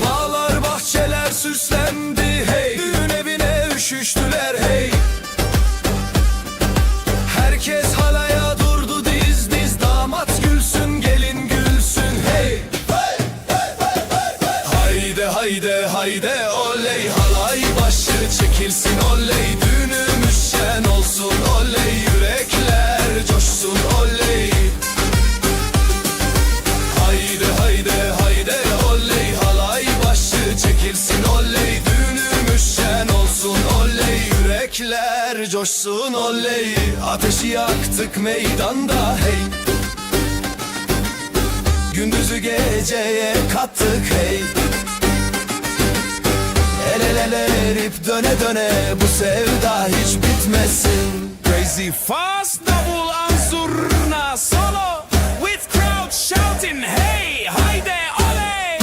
Bağlar bahçeler süslendi hey, düğün evine üşüştüler hey. Herkes halaya durdu diz diz, damat gülsün gelin gülsün hey. Hayde hayde hayde oley, halay başı çekilsin oley, düğünümüz şen olsun oley, yürekler coşsun oley. Hayde hayde hayde oley, halay başı çekilsin oley, düğünümüz şen olsun oley, yürekler coşsun oley. Ateşi yaktık meydanda hey, gündüzü geceye kattık hey. El ele ele erip döne döne, bu sevda hiç bitmesin. Crazy fast davul ansurna solo, with crowd shouting hey, hayde oley.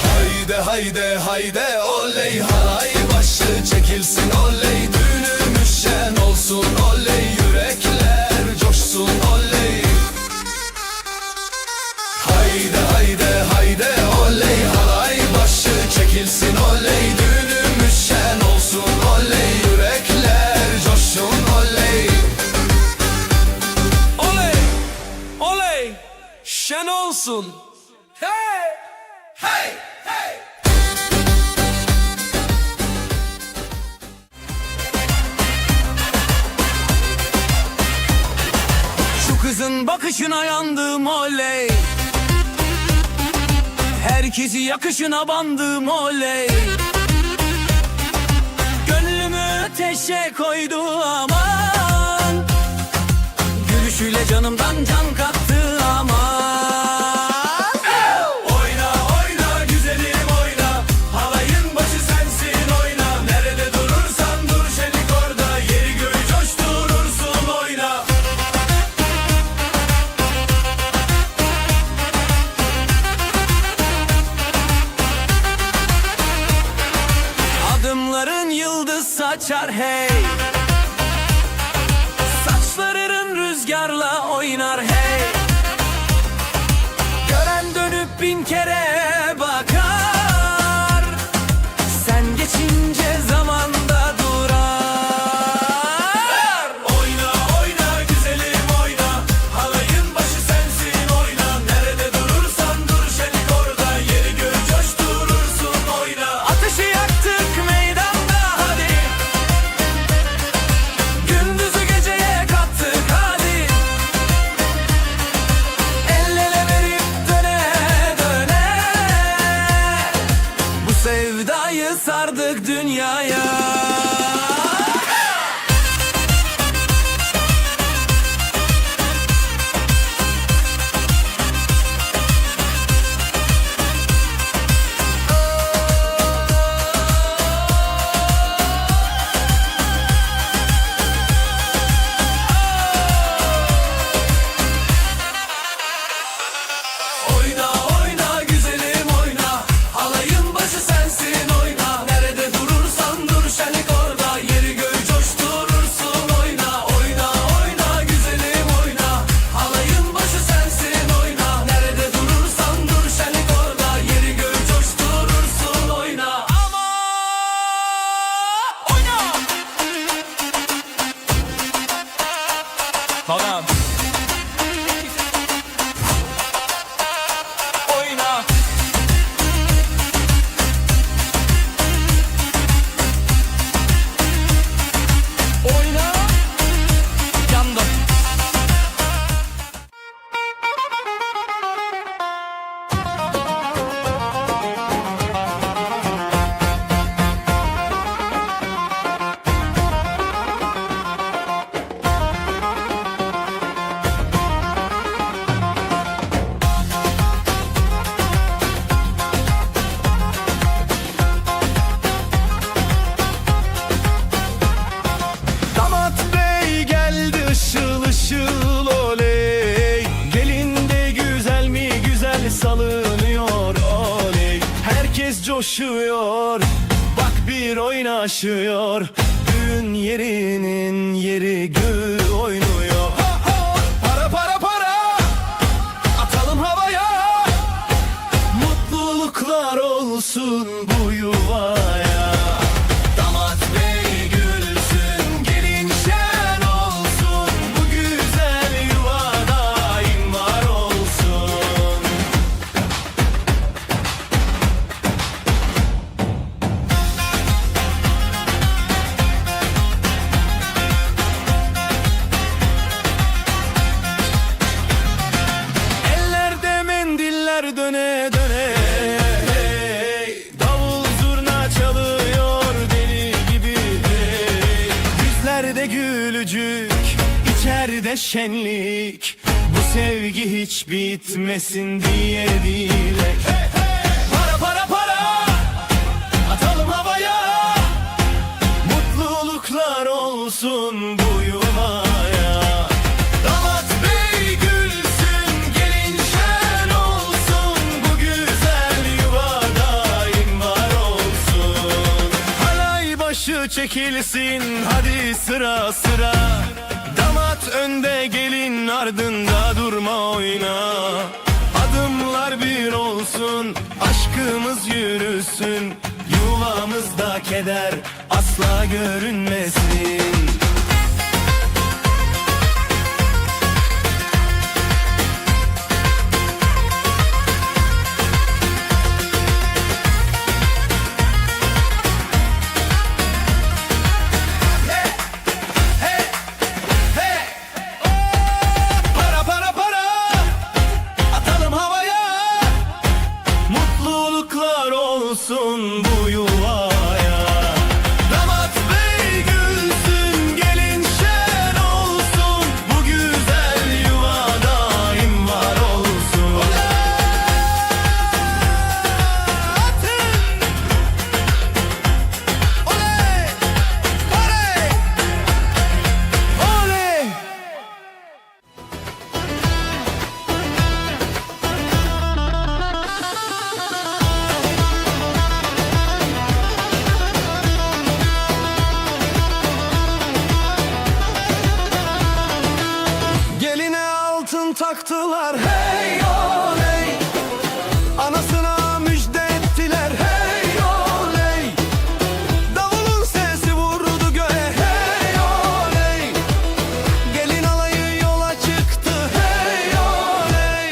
Hayde hayde hayde oley, halay başı çekilsin oley, düğünümüz şen olsun oley, yürekler coşsun oley. Hayde hayde hayde oley, halay başı çekilsin oley, düğünümüz şen olsun oley, yürekler coşsun oley. Oley oley şen olsun hey hey hey. Şu kızın bakışına yandım oley, herkesi yakışına bandım oley. Gönlümü ateşe koydu aman, gülüşüyle canımdan can kattı aman. Oyna oyna güzelim oyna, halayın başı sensin oyna. Nerede durursan dur şenik orada, yeri göğü coşturursun oyna. Adımların yıldız saçar hey, saçların rüzgarla oynar hey. Gören dönüp bin kere bakar, sen geçince zamanda durar. Oyna oyna güzelim oyna, halayın başı sensin oyna. Nerede durursan dur şenik orada, sevdayı sardık dünyaya. Oyna oyna güzelim oyna, halayın başı sensin oyna. Nerede durursan dur şenlik orada, yeri göğü coşturursun oyna. Oyna oyna güzelim oyna, halayın başı sensin oyna. Nerede durursan dur şenlik orada, yeri göğü coşturursun oyna. Ama oyna. Tamam. Oyna. Oyna. Yandım. Damat bey geldi ışıl ışıl oley. Gelin de güzel mi güzel salınıyor oley. Herkes coşuyor, bak bir oynaşıyor. Düğün yerinin yeri göğü oynuyor. Para para para, atalım havaya. Mutluluklar olsun bu yuvaya. Damat bey gülsün, gelin şen olsun. Bu güzel yuva daim var olsun. Ellerde mendiller döne döne. Davul zurna çalıyor deli gibi. Yüzlerde gülücük, içeride şenlik. Bu sevgi hiç bitmesin diye dilek. Para para para, atalım havaya. Mutluluklar olsun bu yuvaya. Damat bey gülsün, gelin şen olsun. Bu güzel yuva daim var olsun. Halay başı çekilsin, hadi sıra sıra. Damat önde, gelin ardında, durma oyna. Adımlar bir olsun, aşkımız yürüsün. Yuvamızda keder asla görünmesin. Para para para, atalım havaya. Mutluluklar olsun bu yuvaya. Damat bey gülsün, gelin şen olsun. Bu güzel yuva daim var olsun. Atın. Oley! Oley! Oley! Geline altın taktılar, hey oley. Anasına müjde ettiler, hey oley. Davulun sesi vurdu göğe, hey oley. Gelin alayı yola çıktı, hey oley.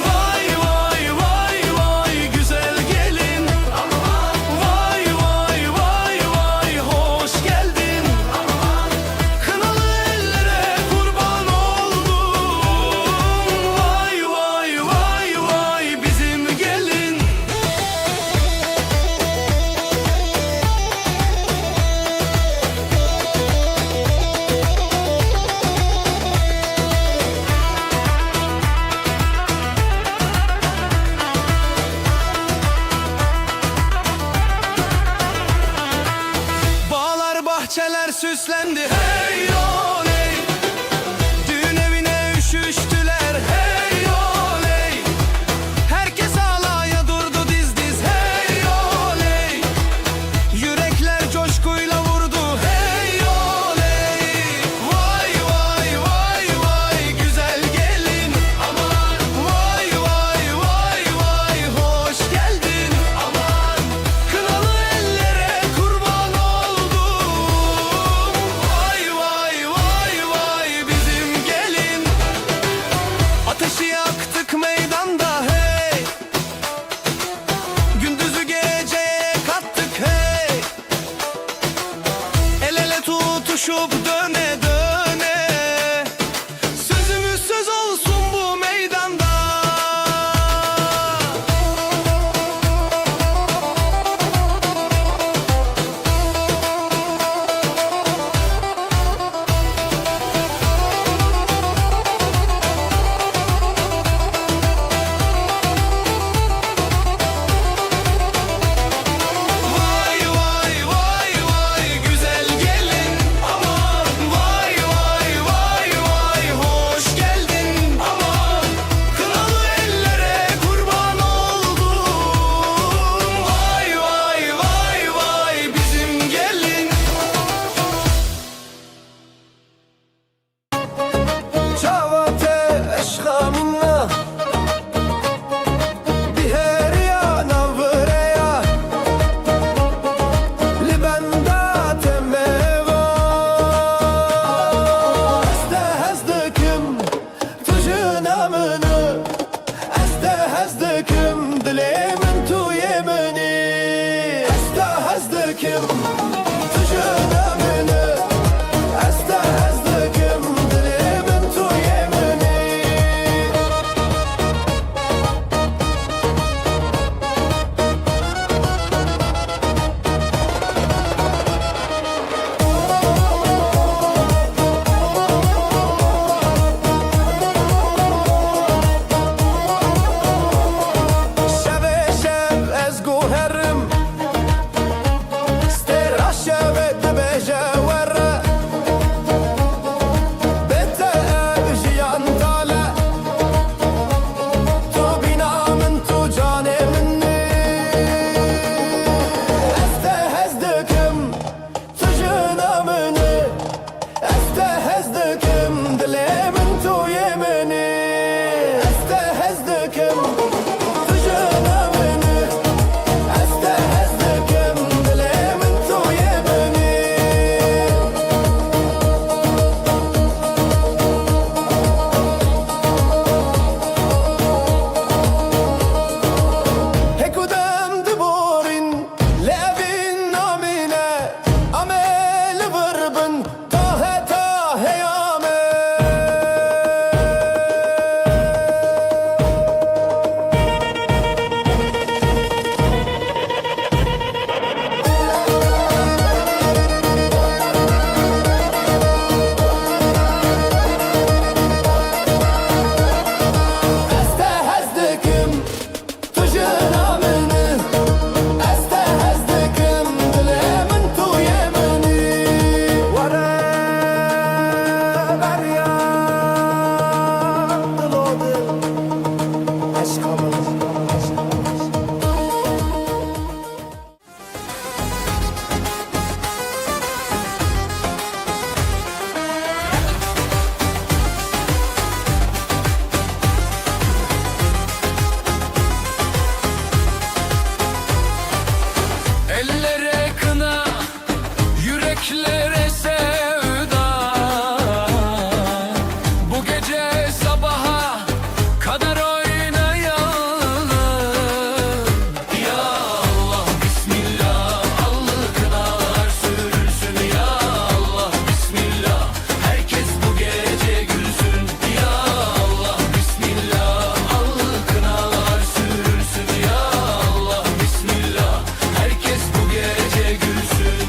Vay vay vay vay güzel gelin. Vay vay vay vay hoş geldin. Kınalı ellere kurban oldum. Vay bahçeler süslendi hey oley. Düğün evine üşüştüler hey oley. Herkes alaya durdu diz diz hey oley. Yürekler coşkuyla vurdu hey oley. Vay vay vay vay güzel gelin aman. Vay vay vay vay hoş geldin aman. Kınalı ellere kurban oldum. Vay vay vay vay bizim gelin. Ateşi yaktık meydanda hey. Gündüzü geceye kattık hey. El ele tutuşup döne döne. Sözümüz söz olsun bu meydanda. Vay vay vay vay güzel gelin aman. Vay vay vay vay hoş geldin aman. Kınalı ellere kurban oldum. Vay vay vay vay bizim gelin. Çavate eşka minna Biheriya navreya Libenda temeva Este hezdekim tujun amını Este hezdekim dilemin tu yemini Este hezdekim tujun amını Este hezdekim dilemin tu yemini Şeve şev ez guherim Stera şeve tebeje verre Bete jiyan tale Tu bina min tu cane minni Este hezdekim tujun amını Este hezdekim dilemin tu yemini Este hezdekim tujun amını Este hezdekim dilemin tu yemini Hekudem diborin levin namine amel vırbın tahe tahe yame Este hezdekim tujun amını Este hezdekim dilemin tu yemini Vare berya dilodir Aşkamız Ellere kına, yüreklere sevda. Bu gece sabaha kadar oynayalım. Ya Allah bismillah, allı kınalar sürülsün. Ya Allah bismillah, herkes bu gece gülsün. Ya Allah bismillah, allı kınalar sürülsün. Ya Allah bismillah, herkes bu gece gülsün.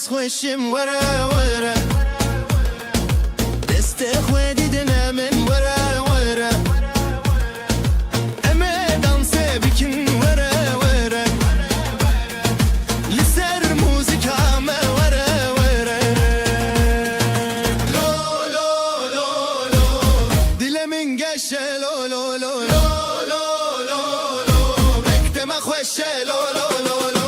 خوشم وره وره دست خودی دلم وره وره امه دانسه بکن وره وره لسر موزیکام وره وره لو لو لو لو دلمن گشه لو لو لو لو لو لو لو بکتم خوشه لو لو لو لو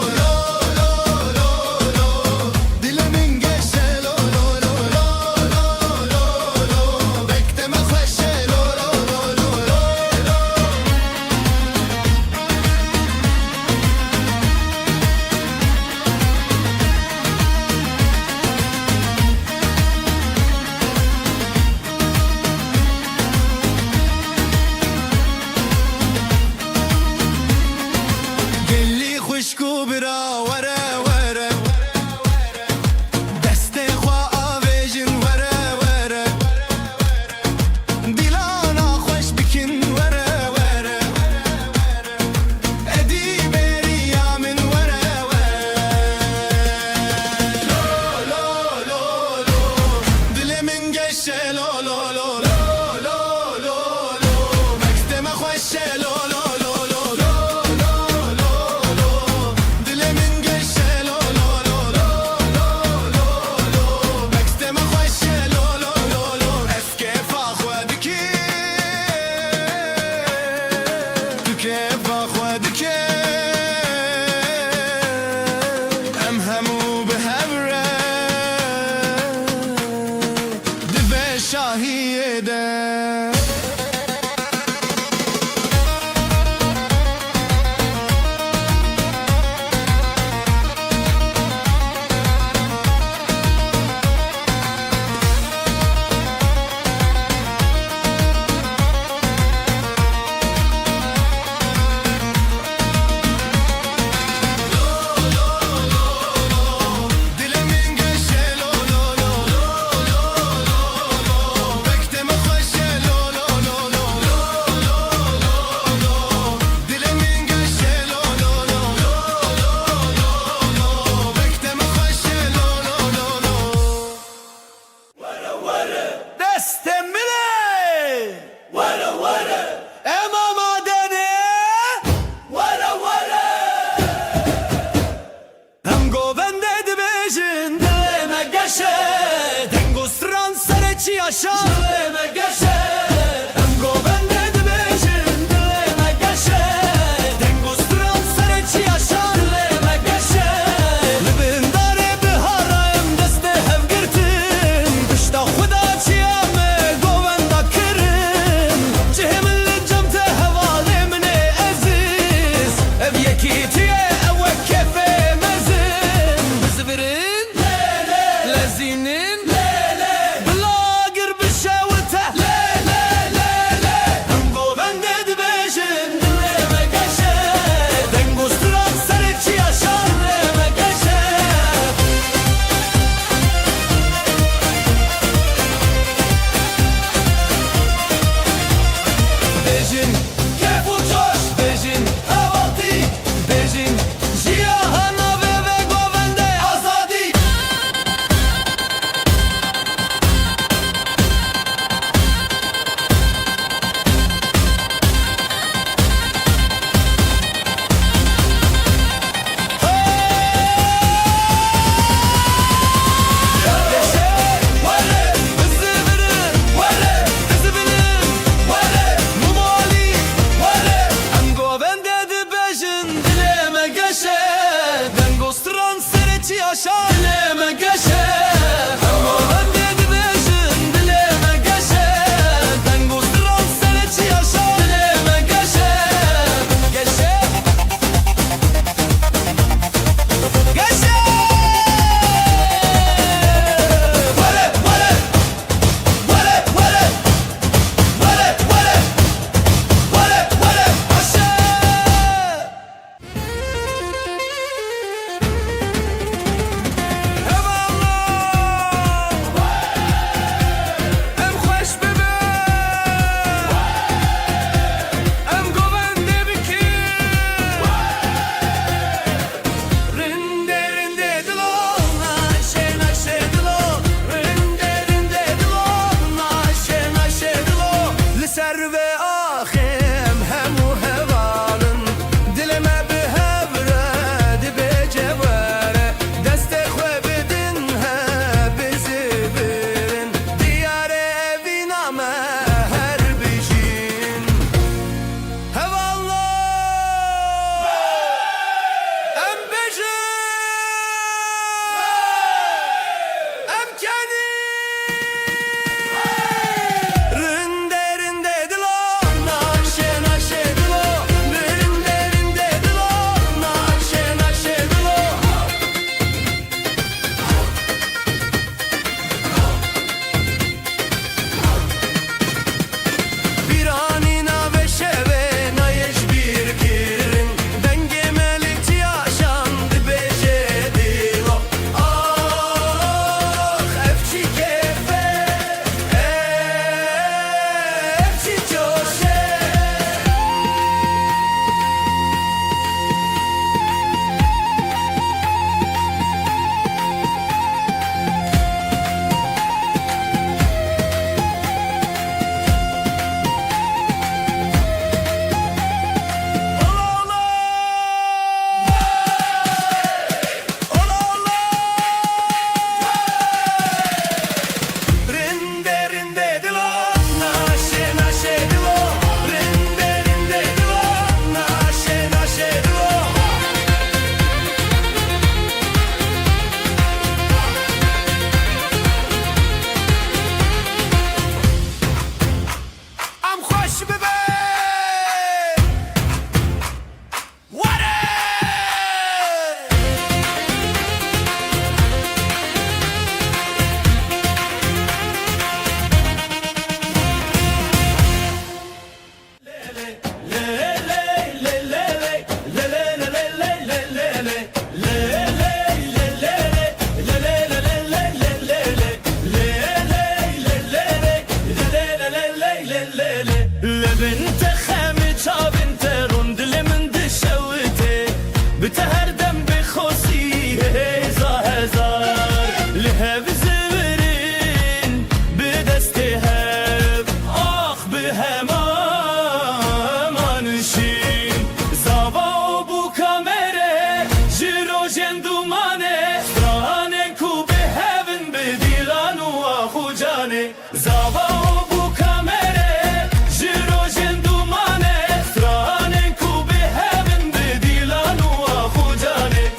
بشین زاوا بو کامره جروجن دومانه سترانه کو به هون به دیلان و آخو جانه زاوا بو کامره جروجن دومانه سترانه کو به هون به دیلان و آخو جانه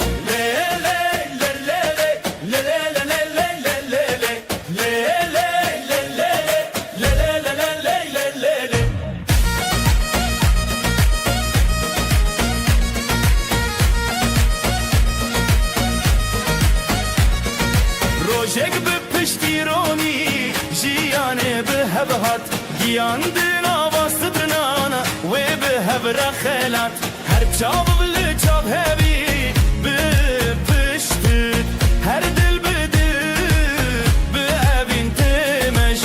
روژک به پشتیرونی جیانه به هبهات گیاندن آواست برنانا و به هبرا خیلات هر چاو بلی چاو هبی به پشتید هر دل بده به اوین تمشت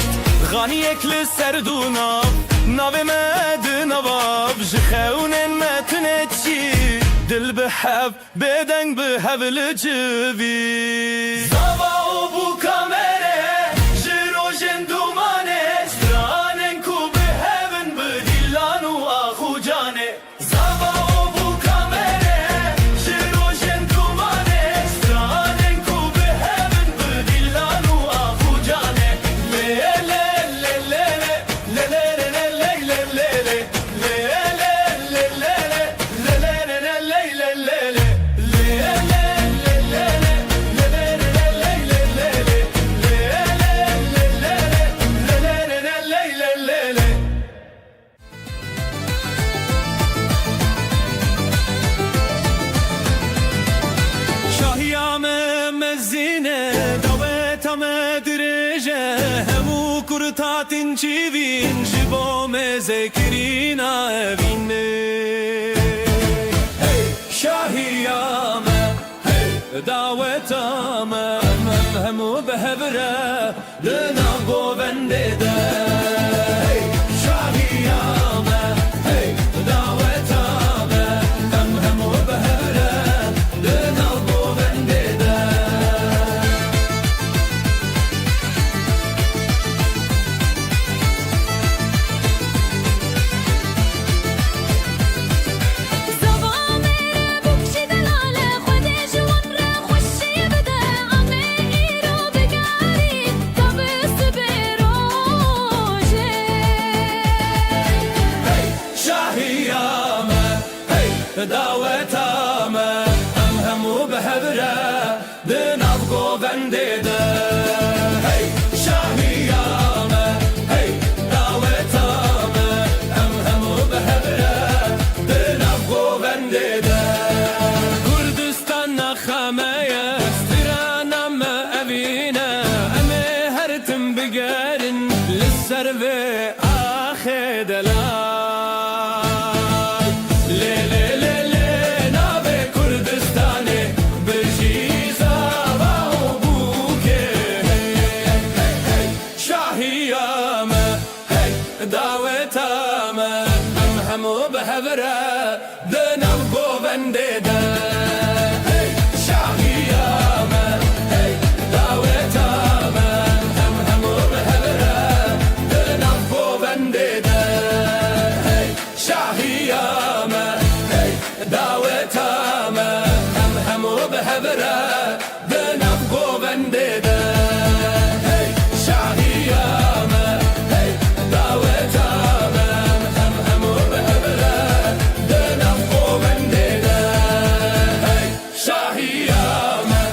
غانی اکل سردونا ناو مدن آواب جخونن متنه چی دل به هب بدنگ به هبل جوی زاوا بو کامره جروجن دومانه سترانن کو به هون به دیلان و آخو جانه زاوا بو کامره جروجن دومانه سترانن کو به هون به دیلان و آخو جانه شاهیام مزینه دویتم درجه همو کرتاتین چیوین جبو مذکرینا اوینه شاهیام دویتم همو بهبره لنا گوونده ده شاهیام دویتم همو بهبره لنا گوونده ده زاوا میره بکشی دلاله خودی جوان را خوشی بده امه ایرو بگاری تابست بروجه شاهیامه دعوتامه همو بهبره دناو گوونده ده شاهیامه دعوتامه همو بهبره دناو گوونده ده کردستان نخمه استرانم اوینه امه هرتم بگرن لسر و آخه دلال دعوتامه همو بهبره دنم گوونده ده شاهیامه دعوتامه همو بهبره دنم گوونده ده شاهیامه دعوتامه همو بهبره دنم گوونده ده شاهیامه دعوتامه همو بهبره دنم گوونده ده شاهیامه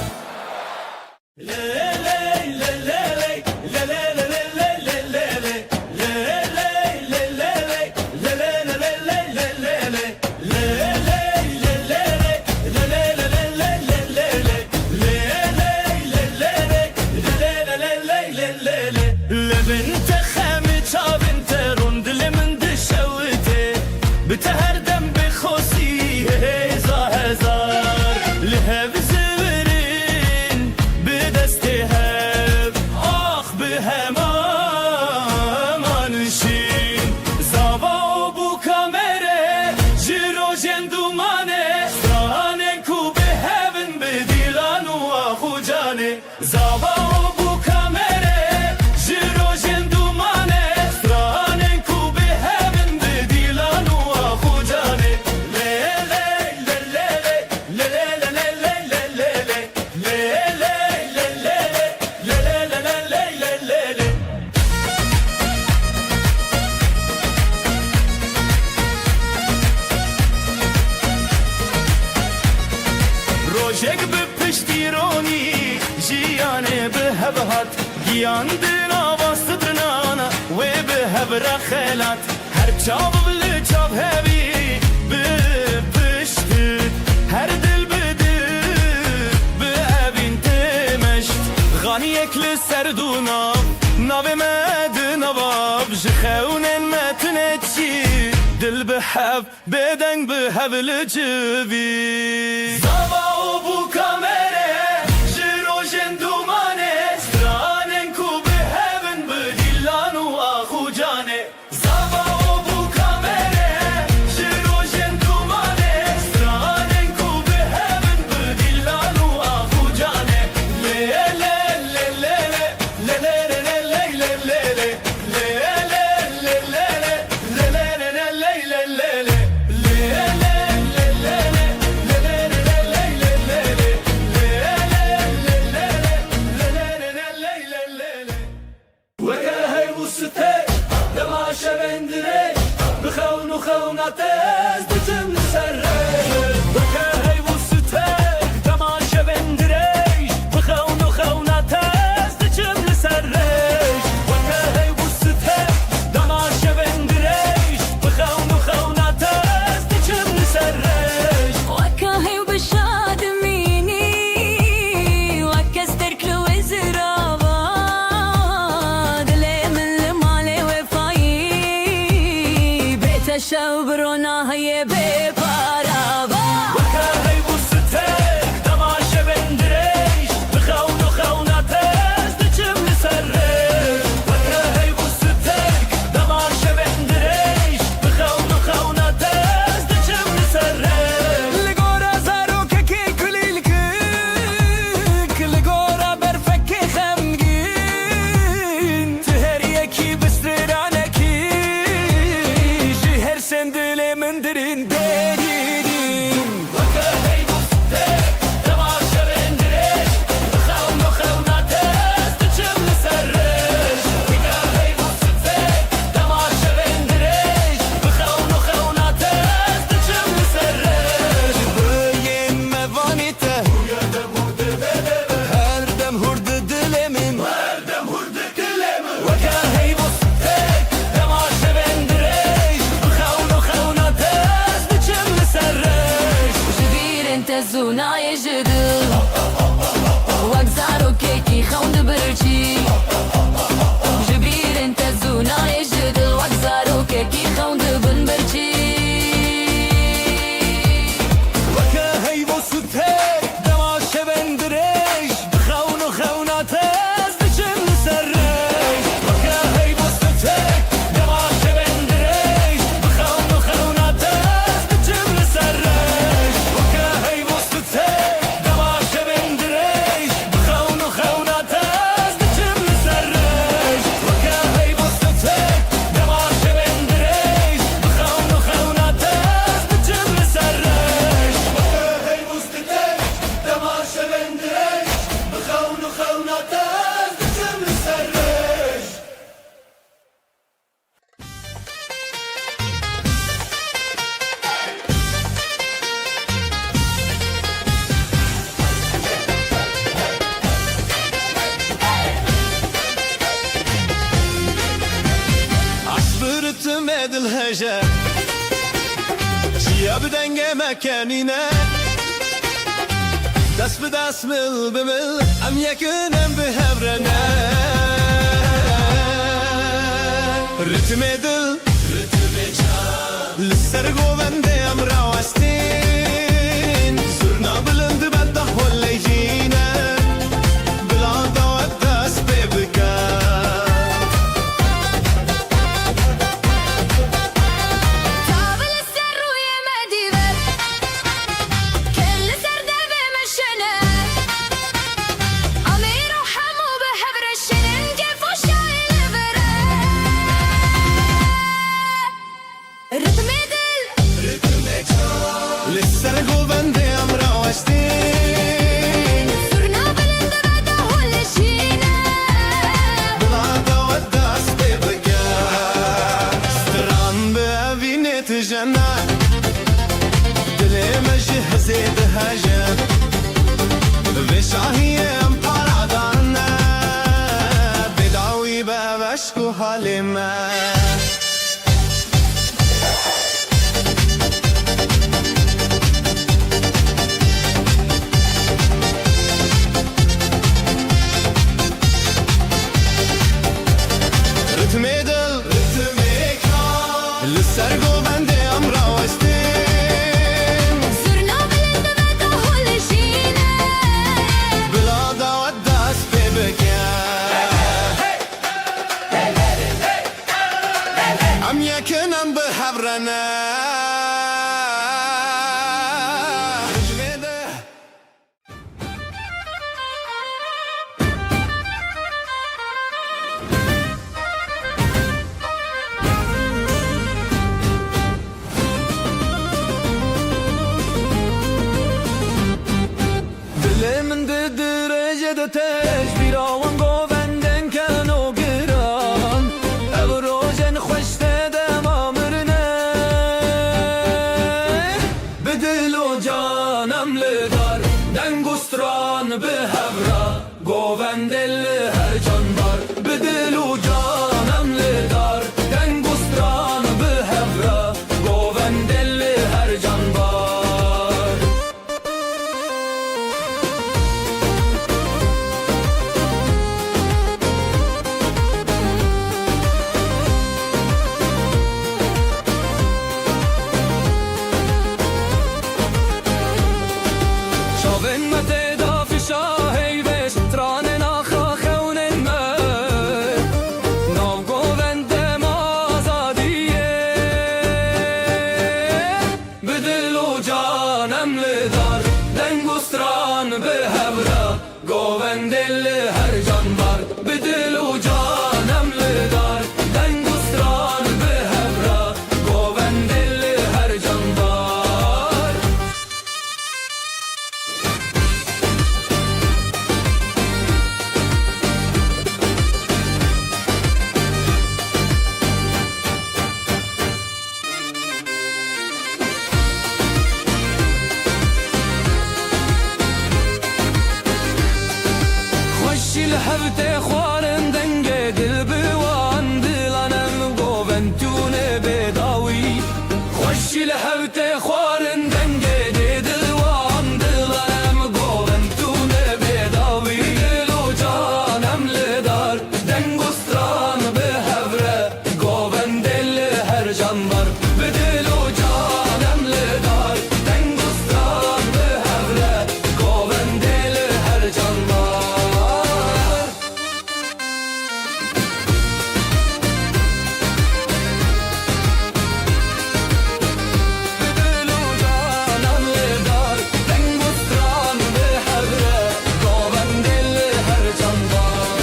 هبهات گیاندن آواستدرنانا و به هبر خیلات هر چاو بلی چاو هبی به پشت هر دل بده به اوین تمشت غانی اکل سردونا ناو مد نواب جخونن متنه چی دل به هب بدنگ به هبل جوی زاوا و بو کامره جروجن دومانه سترانن کو به هبن به دیلان و آخو جانه زاوا و بو کامره جروجن دومانه سترانن کو به هبن به دیلان و آخو جانه لی لی لی لی لی لی لی لی خوناتز بتم سرش وكاهي وستك تماشا بندريش بخون خوناتز بتم سرش وكاهي وستك تماشا بندريش بخون خوناتز بتم سرش وكاهي وبشاد ميني وكستر كلو زرابا دلي من المالي وفاي بيت شوبرونا هي ببارابا وكاهي وستك تماشا بندريش بخون خوناتز بتم سرش وكاهي وستك تماشا بندريش بخون خوناتز بتم سرش لگورا زاروکه کی کلیلکک لگورا برفک خمگین تهر یکی بسترانکی جهر سندل مندرین دیدین وكاهي وستك تماشا بندريش بخون خوناتز بتم سرش وكاهي وستك تماشا بندريش بخون خوناتز بتم سرش Böğün mevanite Her dem hurdu dilemin وكاهي وستك تماشا بندريش بخون خوناتز بتم سرش جبير انت زونا يجدل وكزارو كيكي خوند برجي جبير انت زونا يجدل وكزارو كيكي خوند بنبرجي وكاهي وستك تماشا بندريش بخون خوناتز بتم سرش وكاهي وستك تماشا بندريش بخون خوناتز بتم سرش وكاهي وستك تماشا بندريش بخون خوناتز بتم سرش وكاهي وستك تماشا بندريش بخون خوناتز بتم سرش وكاهي وستك تماشا بندريش بخون خوناتز بتم سرش Asbırtım edil heje Çiya bedenge mekanine Dest be dest mil be mil Em yekin em be hevrene Ritim edil Lisser govende em rawestin Zurna bilindi bedda hollejine Bila davet dest be bigar تابل السر ويا مديبر كل سر دبي مشنا أمير وحمو بحبر الشنن كيف وشايل برا رتم دل Lisser govende em rawestin صرنا بلند بعده ولا شينا Bila davet dest be bigar Stran be evine tijena Dile me jihzed heje Ve şahiye em paradarne حالمه رتم دل لسر گوونده ام راوستین زرنا بلند و دهول شینه بلا دعوت دست پی بکن ام یکنم به حبرنه من ده درجه ده تشبیر آوان گووندن کن و گران او روژن خوشته دم آمرنه به دل و جانم لدار دنگستران به هبرا گووندل هر جان بار به دل و جانم لدار دنگستران به هبرا گووندل هر جان بار شاون مته دا في شاهي بش تران ناخا خون المر ناو گووند مازادیه بدل و جانم لدار دنگستران به هبرا گووندل هر جان بار بدل و جانم لدار دنگستران به هبرا گووندل هر جان بار خوشی لحبت خوارم دنگ دل بوان دلانم گوونتون بداوی خوشی لحبت خوارم دنگ دل وان دلانم گوونتون بداوی دل و جانم لدار دنگستران به هبره گووندل هر جان بار به دل و جانم لدار دنگستران به هبره گووندل هر جان بار دل و جانم لدار دنگستران به هبره گووندل هر جان بار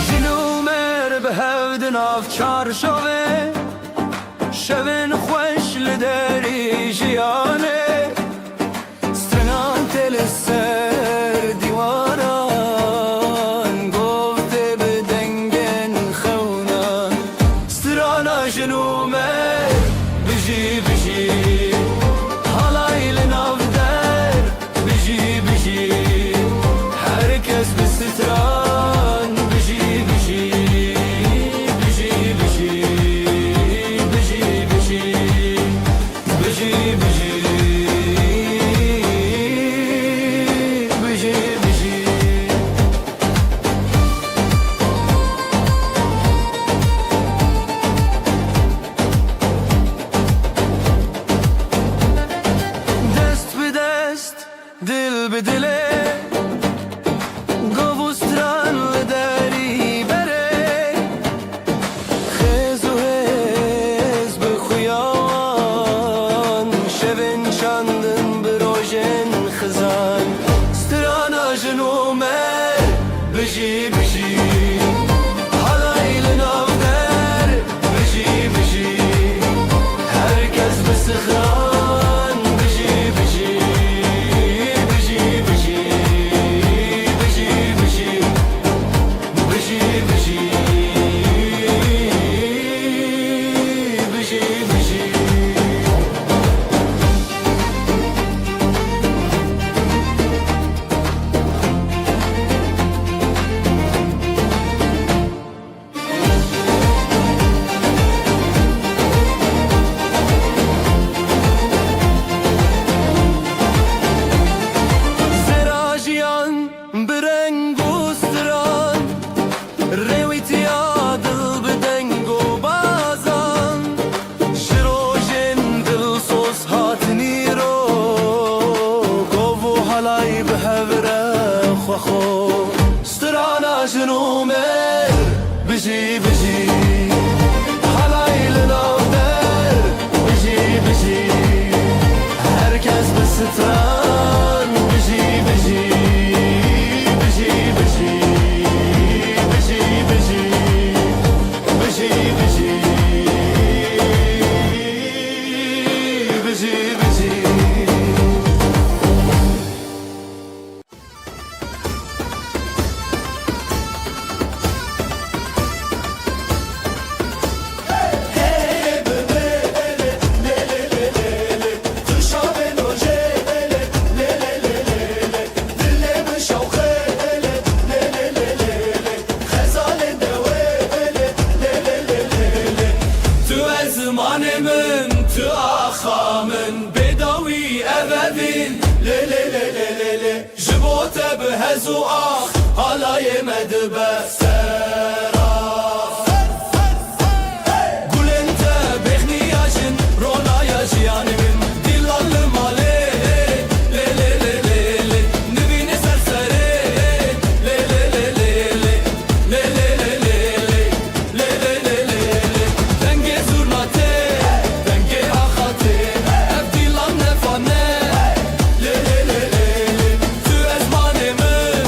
جلومر به هودن آف چار شوه شوین خوش لدری جیانه سترنان تل سر دیواران گفته به دنگن خونان سترانا جلومر بجی بجی حالایل نافدر بجی بجی هر کس به ستران بجی بجی بجی بجی بجی بجی بجی بجی بجی بجی دست به دست دل به دله گوستران لدری بره خیز و هز به خویان شوین چندن به روژن خزان سترانا جنومه بجی بجی حالایل نافدر بجی بجی بخو سترانا جنومر بجي بجي حلايل نودر بجي بجي herkes بستران بجي بجي بجي بجي بجي بجي بجي بجي بجي بجي زمانمن تو آخامن بداوی اوین لی لی لی لی لی لی جبوت به هزو آخ حالای مدبه سراخ گلنت بخنی یاجن رونای جیانمن دیلال ماله لی لی لی لی لی نبین سرسره لی لی لی لی لی لی لی لی لی لی لی لی لی دنگ زورناته دنگ آخاته افدیلان نفانه لی لی لی لی لی تو ezmanımın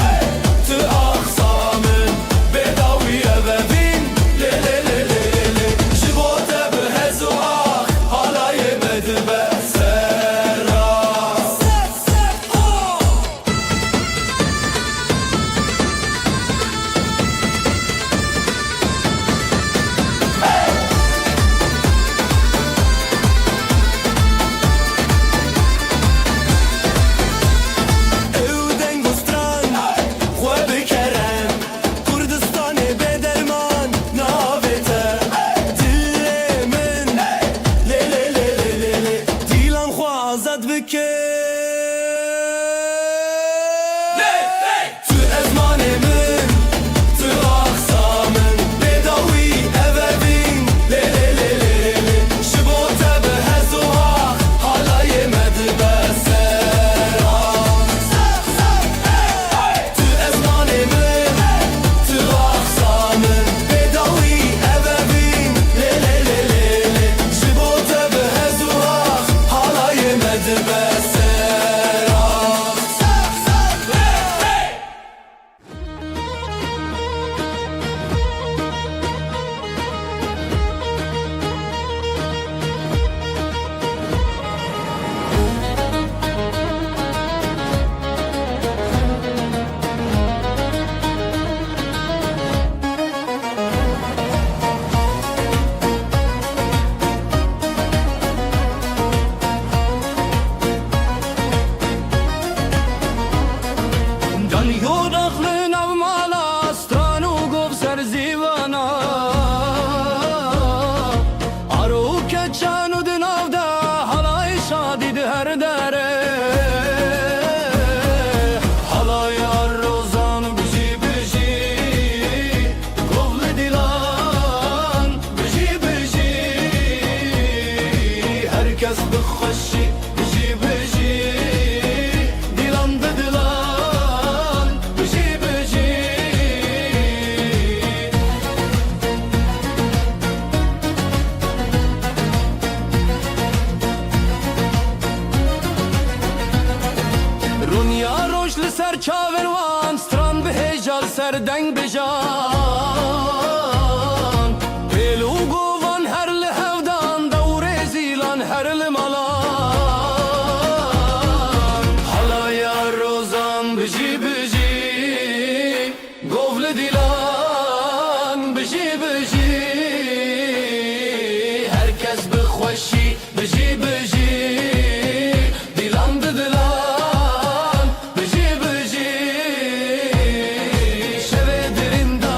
تو آخسامın بداوی اوین لی لی لی لی لی جبوته به هزو آخ حالای مدبه سراخ Evden gustran Xwe bikerem Kurdistanê bederman navete Dilê min Lê lê lê lê lê lê Dîlan xwe azad bike تو ezmanımın تو آخسامın بداوی اوین لی لی لی لی لی جبوته به هزو آخ حالای مدبه سراخ تو ezmanımın تو آخسامın بداوی اوین لی لی لی لی لی جبوته به هزو آخ حالای مدبه سراخ Can yoraklı navmala Stranu gov ser zivana Aro keçanu dinavda Halay şadid her dere Halay arrozan biji biji Govli dilan biji biji Herkes bixweşi biji biji Dilan dilan biji biji Runya roş li ser çaven wan Stran bi hejal ser deng bijan Pêlû govan her li hevdan Dewrê zîlan her li malan Halaya rozan bijî bijî Gov li dîlan bijî bijî Herkes bixweşî bijî bijî Dîlan di dilan bijî bijî Şevê dirînda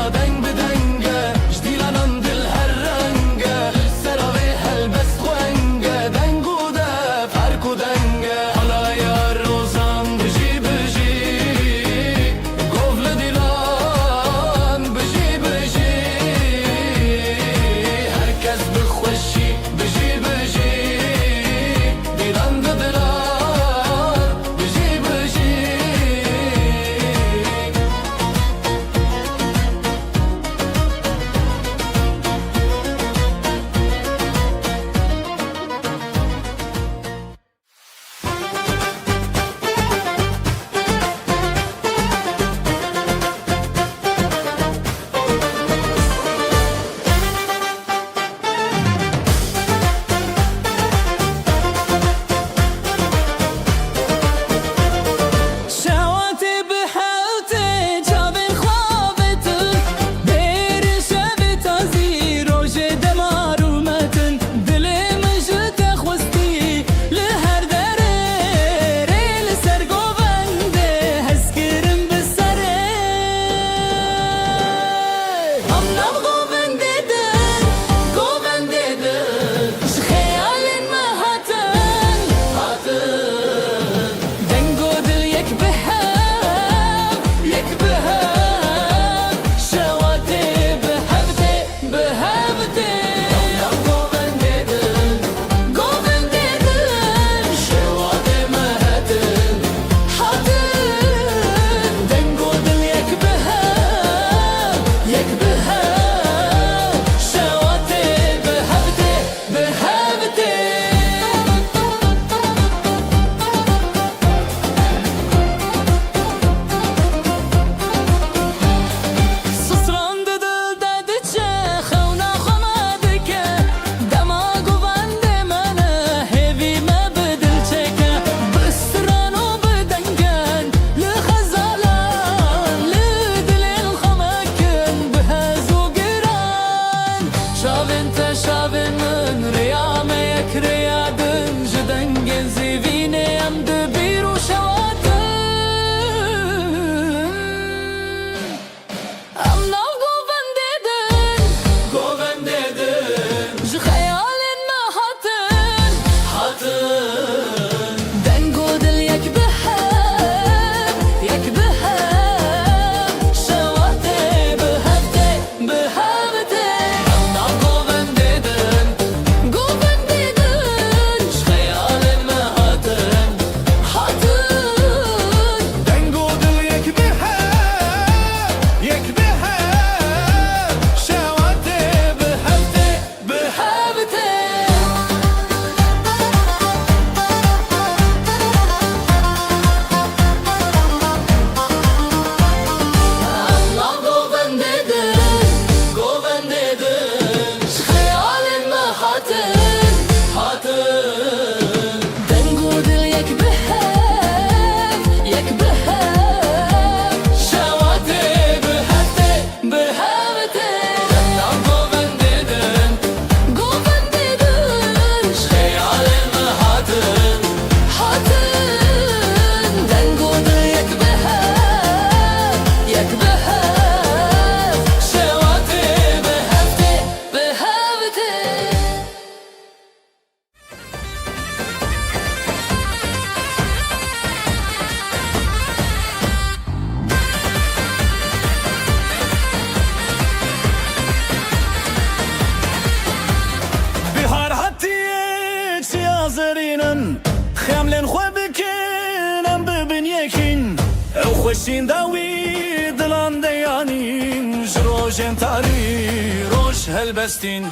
خوشین داوی دلان دیانین جروجن تاری روش هلبستین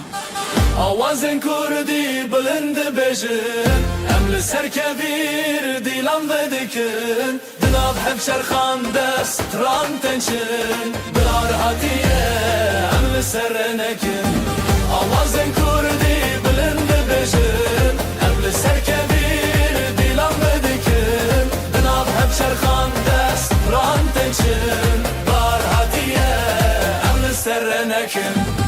آوازن کردی بلند بجن امل سرکبیر دیلان ودکن دناب همشر خان دست ران تنشن بلار هاتیه امل سرنکن آوازن کردی بلند بجن امل سرکبیر دیلان ودکن دناب همشر خان دست ران تنشن بلار هاتیه امل سرنکن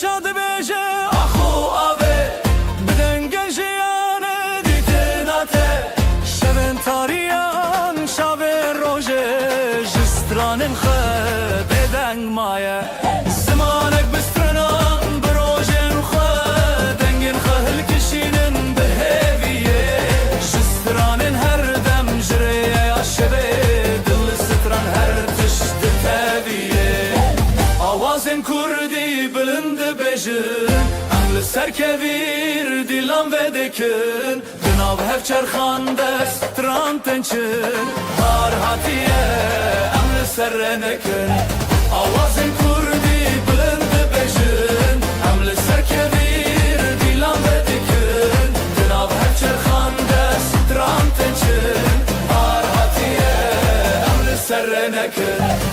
شاد بیجه آخو آوه بدن گنجیانه دیتناته شبن تاریان شاوه روژه جسترانن خد بدنگ مایه زمانک بسترنان بروژن خد دنگن خهل کشینن بهویه جسترانن هر دم جریه یا شبه دل ستران هر تشت تبیه آوازن کردی بلند بجن امل سرکویر دیلان ودکن دناب هفچر خان دستران تنچن بار هاتیه امل سرنکن آوازن کردی بلند بجن امل سرکویر دیلان ودکن دناب هفچر خان دستران تنچن بار هاتیه امل سرنکن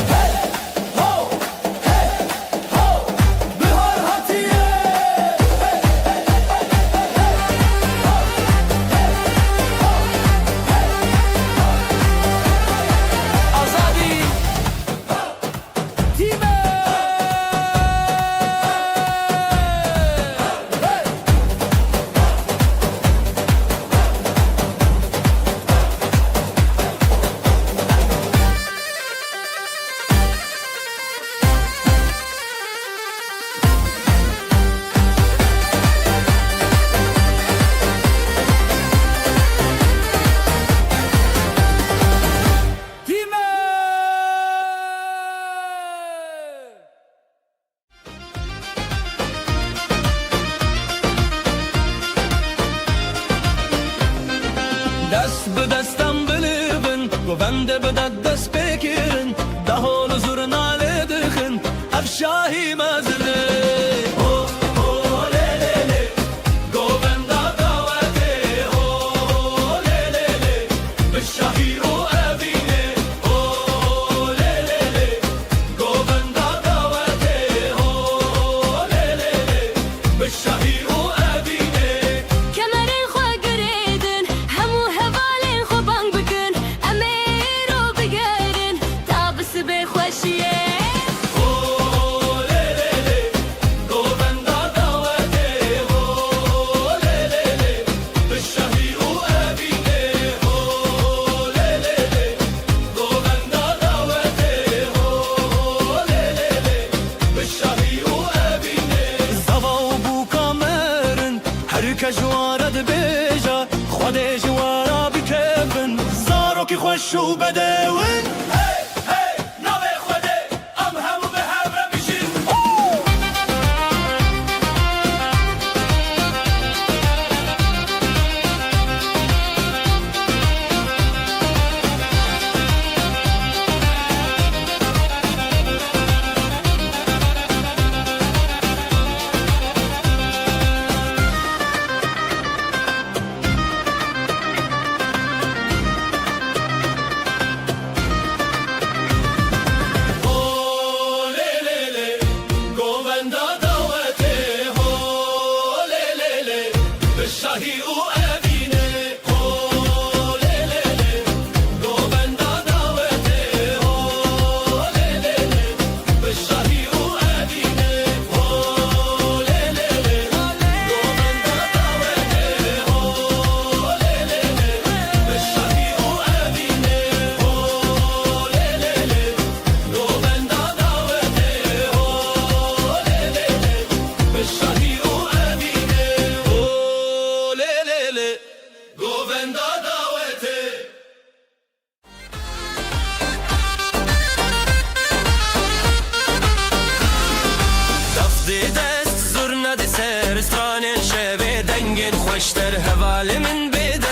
دست به دستم بلیبن گوونده به دست بکرن دهال زورناله دخن افشاهی مزله جوارد بیجا خود جوارا بکفن زاروکی خوشو بدون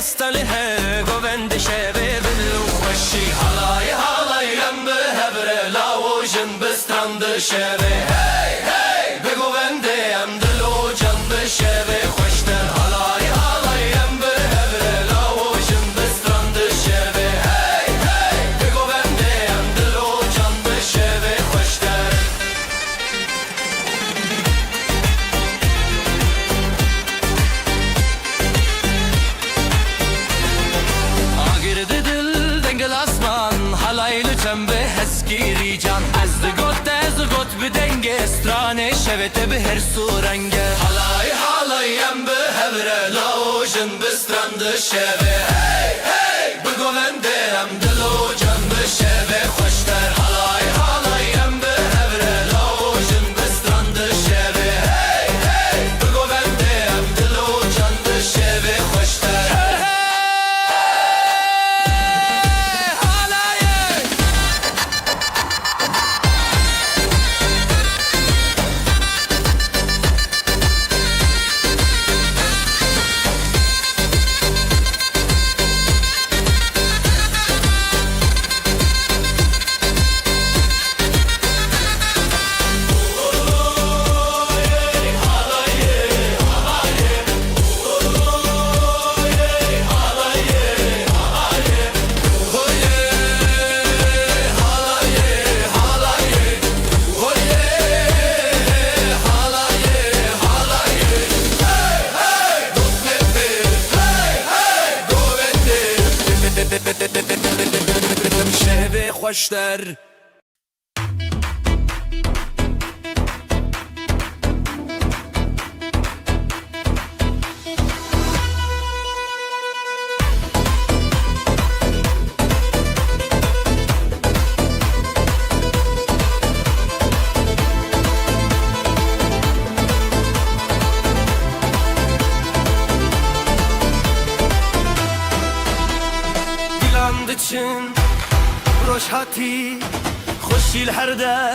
دنگستانی هی گووند شبه دلو خوشی حالای حالای یم به هبره لاوجن بسترند شبه هی هی بگو بنده یم دلو جن به شبه خوشتر حالای حالای یم به هبره لاوجن بسترند شبه هی هی بگو بنده یم دلو جن به شبه خوشتر آگرد دل دنگل اسمان حالایل چنبه هسگیری جان از دگوت به دنگ استرانه شوت به هر سورنگه حالای حالای یم به هبره لاوجن بسترند شبه هی هی بگو بنده یم دلو جن به شبه خوشتر حالای حالای یم به هبره لاوجن بسترند شبه هی هی بگو بنده یم دلو جن به شبه خوشتر شبه خوشتر دیلند چن روش هاتی خوشیل هر در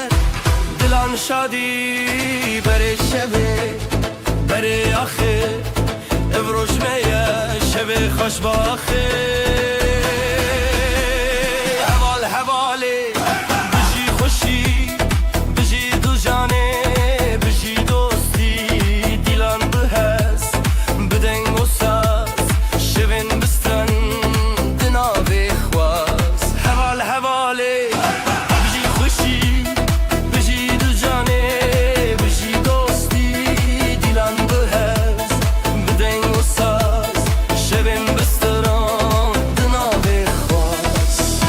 دلان شادی بره شبه بره آخه افروش میه شبه خوش باخه حوال حواله بجی خوشی بجی دو جانه بجی دوستی دیلان بهست بدنگ و ساز شبن بستن دناوی خواست حوال حواله بجی خوشی بجی دو جانه بجی دوستی دیلان بهست بدنگ و ساز شبن بستن دناوی خواست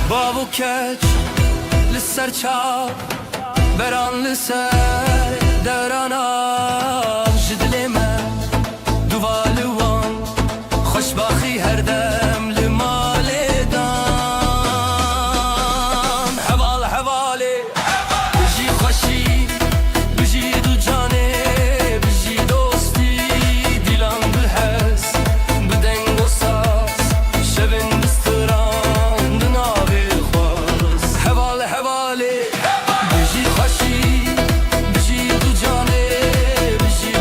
بابو کچ لسر چاو بران لسر دورانان جدل من دوالوان خوشباخی هر دم لمال دان حوال حواله بجی خوشی بجی دو جانه بجی دوستی دیلان بهست بدنگ و ساز شبن بستران دناوی خواست حوال حواله بجی خوشی بجی دو جانه بجی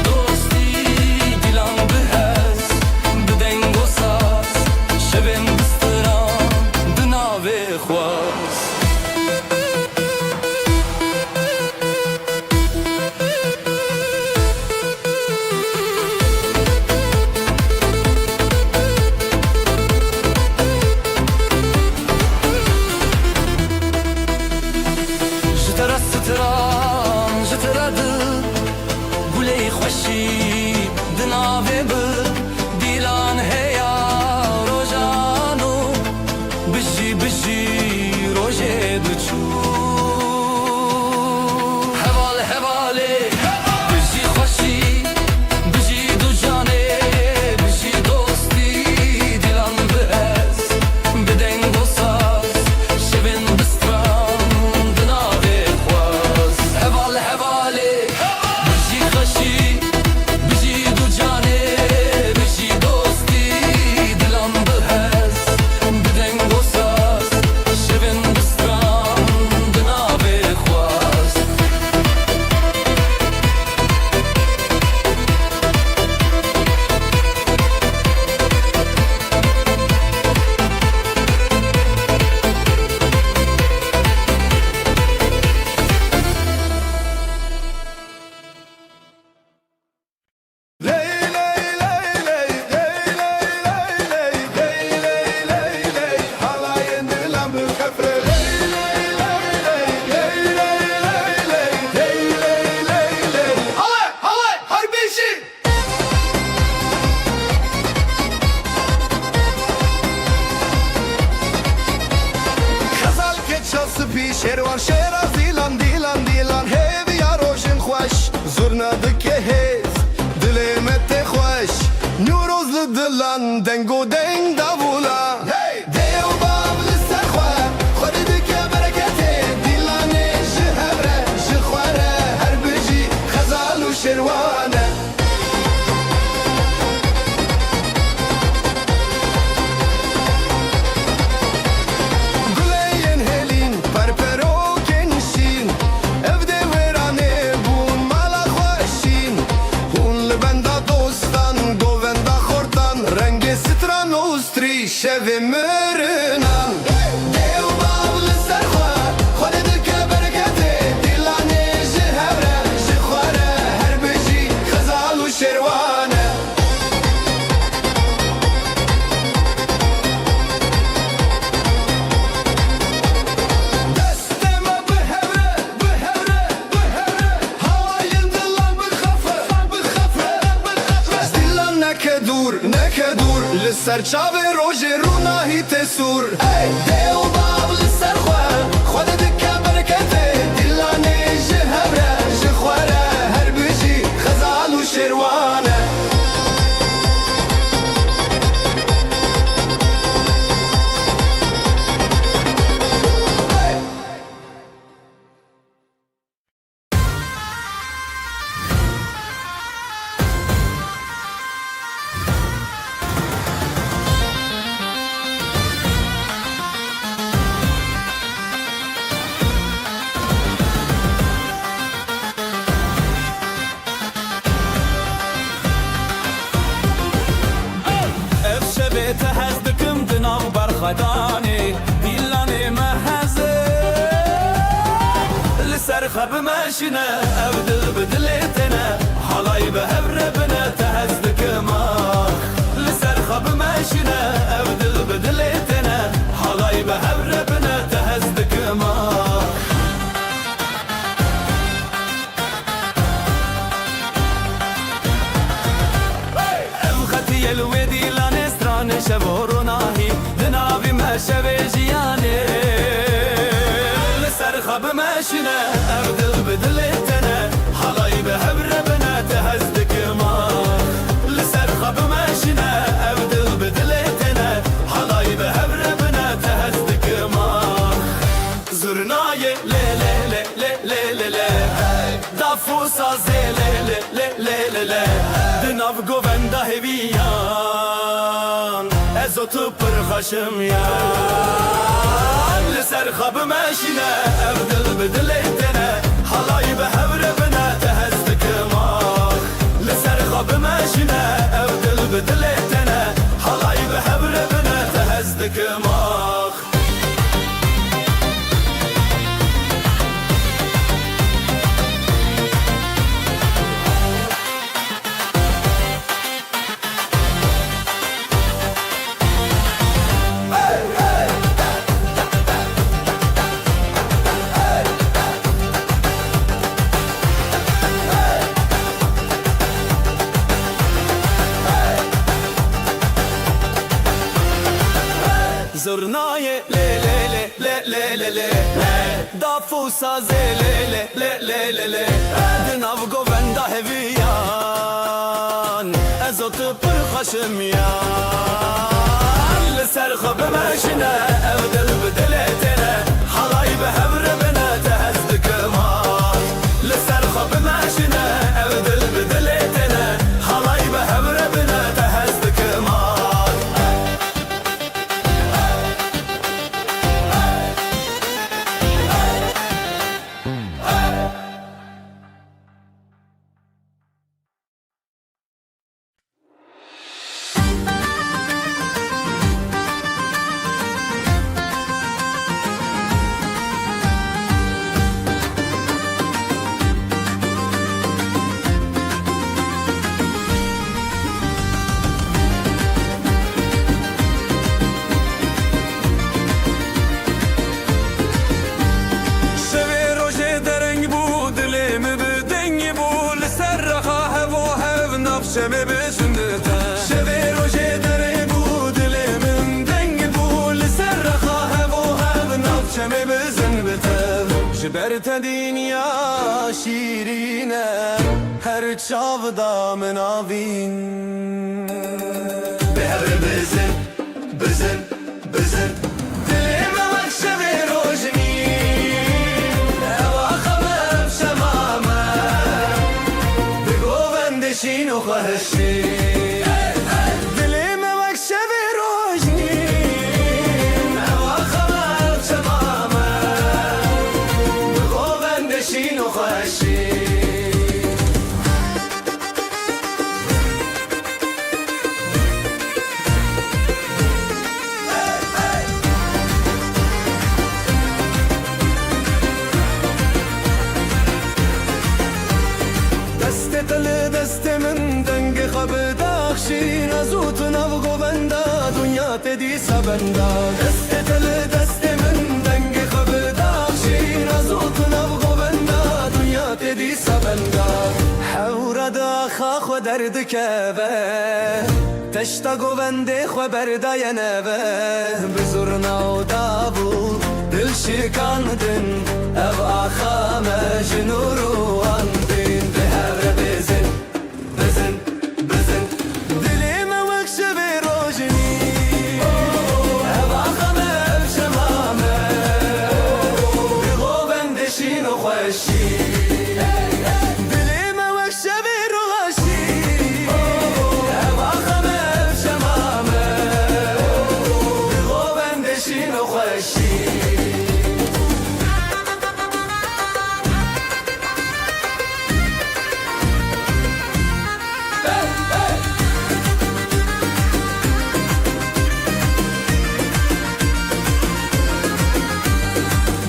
شێروان شێرە دیلان دیلان دیلان هێوی یا ڕۆژن خۆش زورنا دکێ هێز دلێ me tê xweş نوروز li dilan deng û deng davûla Dêw bav li ser xwe xwedî dike bereketê Dîlanê ji hev re ji xwe re her bijî xezal û şêrwan e Guleyên hêlîn perperokên şîn ev dê wêranê bûn mala xweşîn hûn li benda dostan govenda xortan rengê stran û strî şevê mirinan Dêw bav li ser xwe xwedî dike bereketê Dîlanê ji hev re ji xwe re her bijî xezal û şêrwan e Destê me bihevre, bihevre, bihevre Hawayên dilan bixefe, bixefe, bixefe Ez dilan neke dûr Li ser çavê rojê rûnahî tê sûr Dêw bav li ser xwe xwedî dike bereketê Dîlanê ji hev re ji xwe re her bijî xezal û şêrwan e Ev şevê te hez dikim di nav berxwedanê Dîlanê me heze Li ser xwe bimeşîne ev dil bi dilê têne Halayî bi hev re bine te hez dikim ah Li ser xwe bimeşîne ev dil bi dilê têne Halayî bi hev re bine te hez dikim ah Ev xetiyê li wê dîlanê stranê şev û ronahî Di navî me şevê jiyanê Li ser xwe bimeşîne ev dil bi dilê têne Halayî bi hev re bine te hez dikim ah Li ser xwe bimeşîne ev dil bi dilê têne Halayî bi hev re bine te hez dikim ah Zurnayê lê lê lê lê lê lê lê Dafû sazê lê lê lê lê lê lê Di nav govenda hêviyan Ez û tu pir xweşim yan Li ser xwe bimeşîne ev dil bi dilê têne Halayî bi hev re bine te hez dikim ah Li ser xwe bimeşîne ev dil bi dilê têne Halayî bi hev re bine te hez dikim ah Zurnayê lê lê lê lê lê lê lê Dafû sazê lê lê lê lê lê lê Di nav govenda hêviyan Ez û tu pir xweşim yan Li ser xwe bimeşîne ev dil bi dilê têne Halayî bi hev re bine te hez dikim ah Li ser xwe bimeşîne ev dil bi dilê têne Halayî bi hev re bine te hez dikim ah Ji te dünya şirine her çavda min avîn Behevre bizim, bizim Dilime vek şevê rojnî Eva xemem şemame Bi govendê şîn û xweşî Dilime vek şevê rojnî Eva xemem şemame Bi govendê şîn û xweşî دست من دنگ خواب داخشین ازوت نو گوبندا دنیا تدی سبندا دست من دنگ خواب داخشین ازوت نو گوبندا دنیا تدی سبندا حورا داخا خو درد کبه تشتا گوبنده خو بردا ینبه بزرنا و دابو دل شکاندن او آخا مجنورو اندین Bizim Dilime vek şevê rojnî Eva xemem şemame Bi govendê şîn û xweşî Dilime vek şevê rojnî Eva xemem şemame Bi govendê şîn û xweşî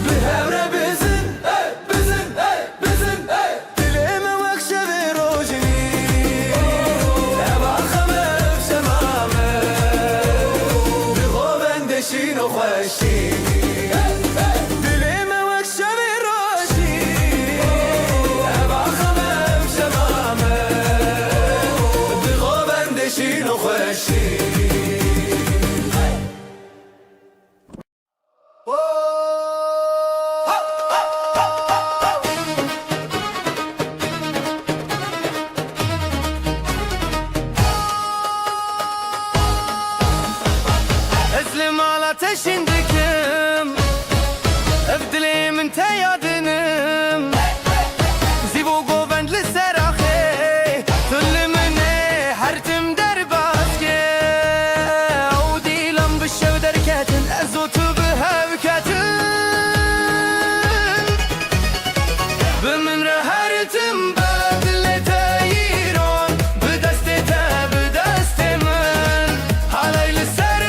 Behevre bizim, bizim Dilime vek şevê rojnî Eva xemem şemame Bi govendê şîn û xweşî Dilime vek şevê rojnî Eva xemem şemame Bi govendê şîn û xweşî Ezlim ala teşindikim Ev dilimin te yadinim Zivo govendli seraxe Tülümüne her tim derbazge O dilam bişev derketin Ezotu bihevketin Bimin rehertim bedlete yiron Bideste te bideste min Halayli ser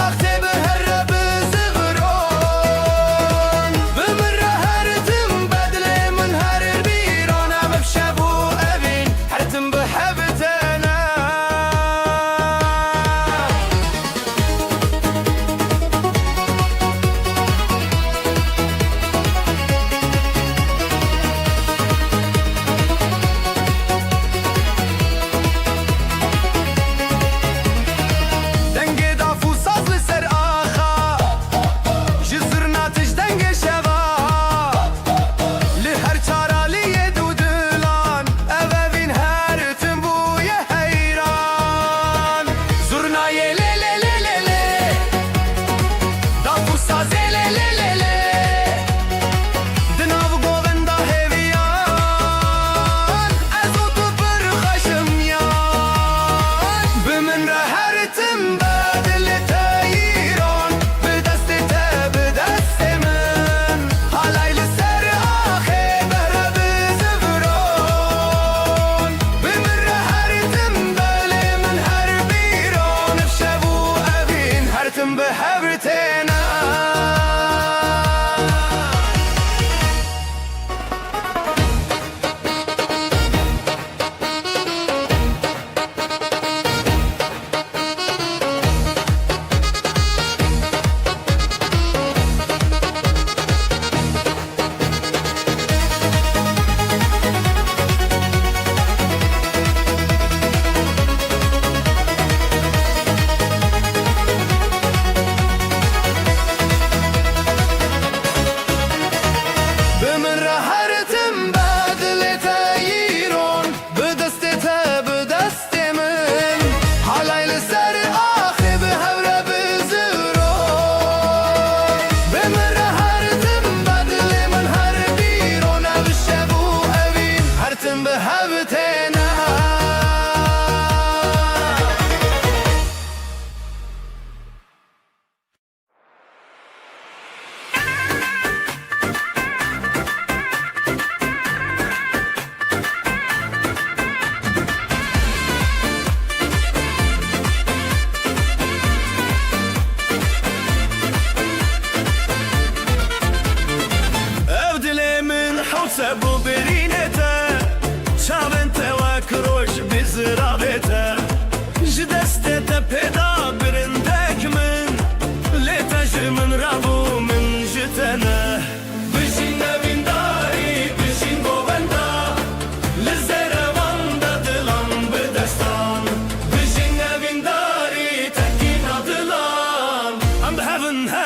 akte biherre bizigron Bimin rehertim bedle min her biron Evv şebu evin hertim bihevtena Denge dafu sazlı ser axa Jizrna tiş denge şeva Li her çaraliye dudulan Evevin her tüm buye heyran Zurnaye le le le le le Dafu saz le le le le Dinav govenda heviyan Ezotu bir xeşim yan Bimin rehertim bedli teyran Bideste te bideste min Halayli ser axe behre bizivron Bimin rehertim bedli min her biran Efşevu evin hertim bihevritena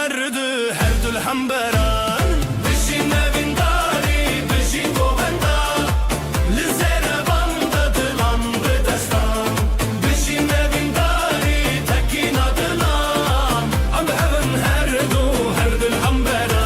هر دل هم برن بشین نوینداری بشین گووندا لزر باندا دلان به دستان بشین نوینداری تکینا دلان ام هون هر دل هم برن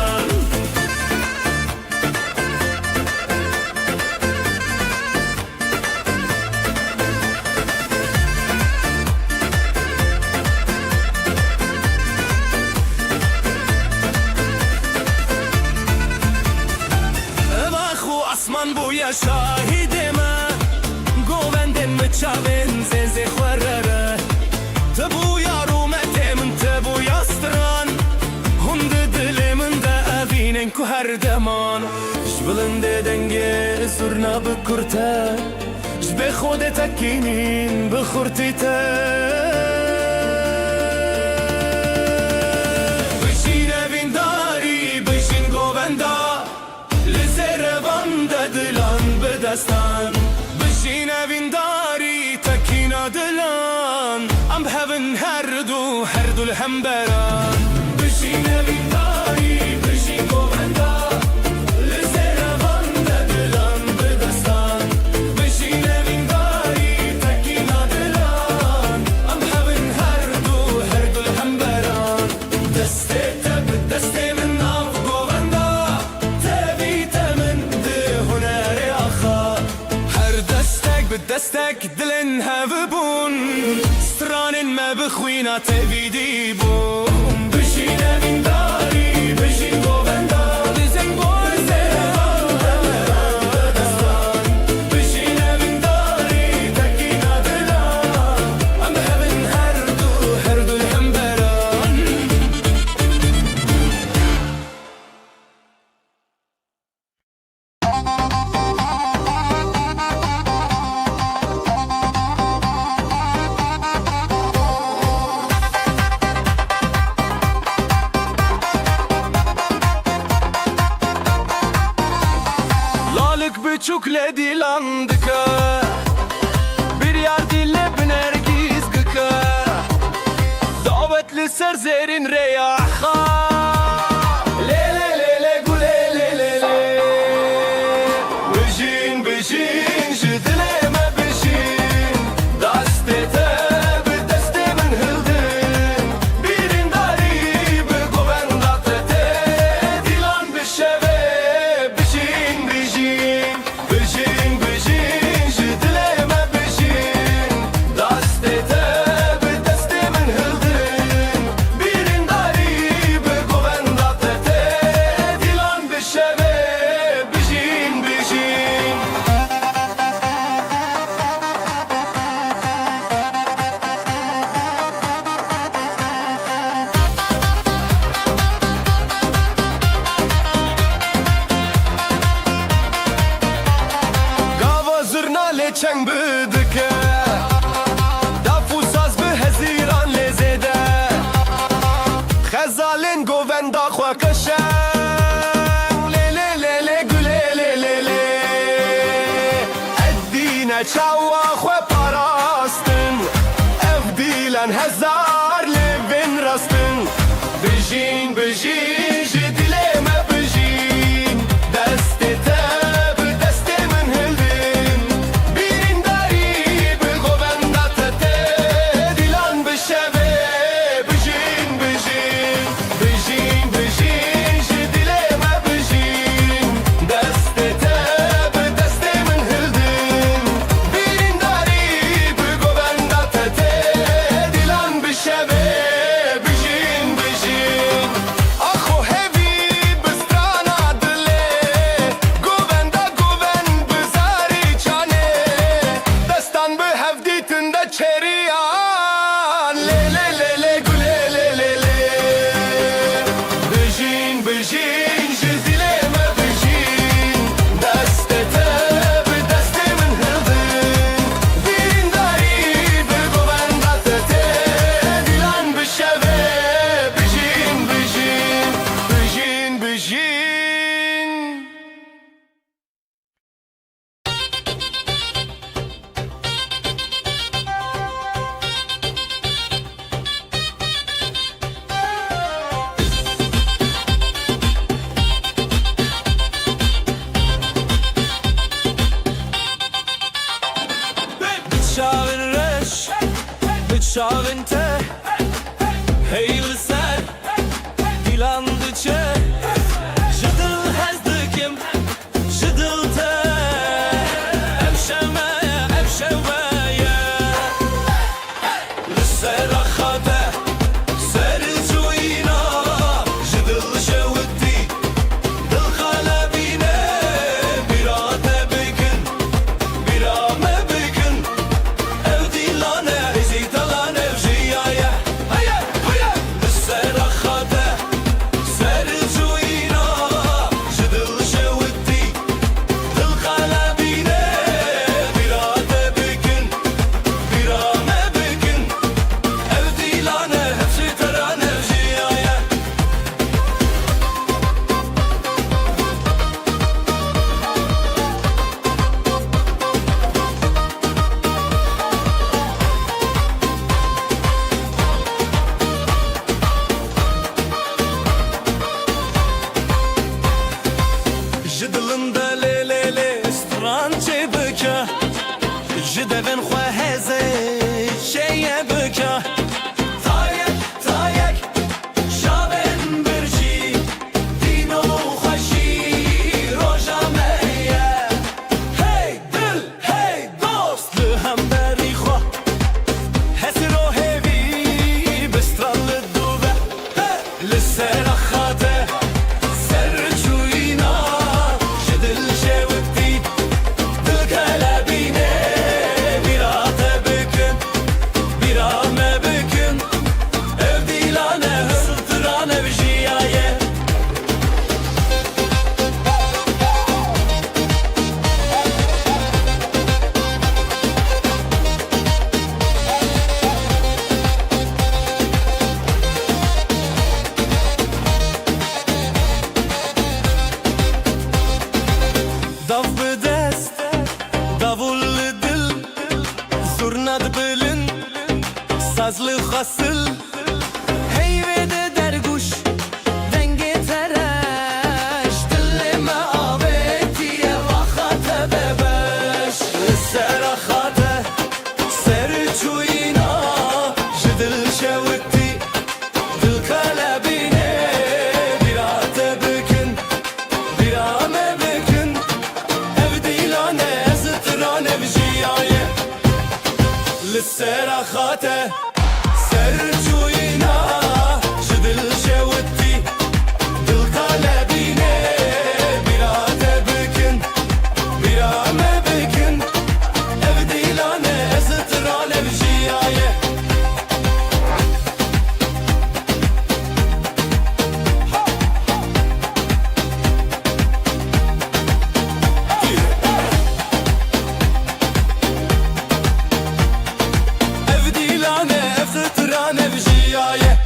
اسمان بویا شاهد من گووندن مچاون زنزه خورره تبویا رومت من تبویا ستران هند دل من ده اوینن که هر دمان جبلنده دنگه سرنا بکرته جب خود تکینین بخورتی ته بشین اوینداری بشین گووندا دلان به دستان بشین اوینداری تکینا دلان ام هون هر دل هم بران بشین اوینداری بشین گووندا لزر باندا دلان به دستان بشین اوینداری تکینا دلان ام هون هر دل هم بران دسته تب دسته من ناف گووندا دستك دلن هفبون ستران ما بخوينا تبيدي بون بشين من داري بشين گووندا لزن بشين من داري تكينا دلان ام هبن هر دل هم بران Çok ledilandık bir yer dille binergiz gıka davetli serzerin reyaha le le le le gule le le le bejin bejin jidleme bejin dastete bir deste min hildin birin dari bir govenda tete dilan bir şeve bejin bejin بشین بشین جدلمه بشین دستته به دست من هلدن بیرین داری به گووندته دیلان بشوه بشین بشین چنگ بدکه دفو ساز به هزیران لزده خزالین گووندا خواه کشن لی لی لی لی گله لی لی لی ادینه چاوا خواه پاراستن افدیلن هزار لیوین راستن بجین بجین جدیلمه بجین دسته çağınca Heyli ser dilandıça Jıdıl hezdikim Jıdıl te Evşeveye Lisser akhate Ser cuyina Jıdıl şevdi Dıl kalabine Birate bükün Birame bükün Ev dilane Ezidalan ev jiyaya Haye haye Lisser akhate Ser cuyina Jıdıl şevdi Dıl kalabine Birate bükün Birame bükün Ev dilane Hepsi teran ev jiyaya Jidilinde le le le strançe bıka Jidevin xweheze şeye bıka Tayek tayek şaben birci Dino xweşi roja meye Hey dil hey dost li hemberî xwe Hesiro hevî bistralı dûve Li ser axate Ser cuyina Jidil şevdi Dil kalabine Birate bükün Birame bükün Ev dilane Hısıltıran ev jiyaye Dav bidest Davul dil Zurna bilin Sazlı hasıl Heyvede derguş Denge tereş Dilleme avetiye Vakate bebeş Ser akhate Ser çuyina Jidil şevdi Dil kalabine Birate bükün Birame bükün Ev dilane Zıtıran ev jiyaye Lisser akhate Ser cuyina Jidil şevdi Dil kalabine Birate bükün Birame bükün Ev dilane Zıtıran ev jiyaye Ev dilane Ev zıtıran ev jiyaye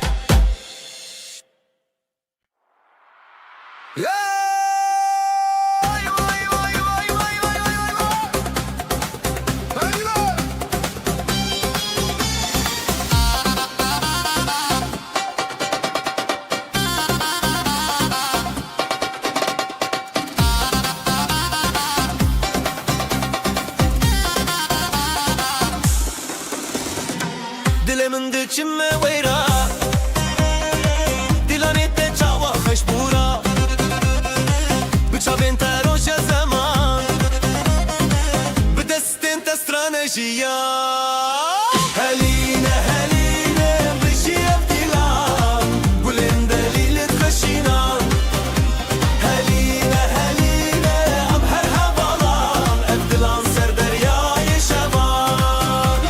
Dilimin dikçime weyra Dilanette çava xeşbura Bıçavên te roja zaman Bi destên te stranejiya Heline heline bijî ev dilan Gulên delîlit xeşînan Heline heline em her hevalan Ev dilan ser deryayê şevan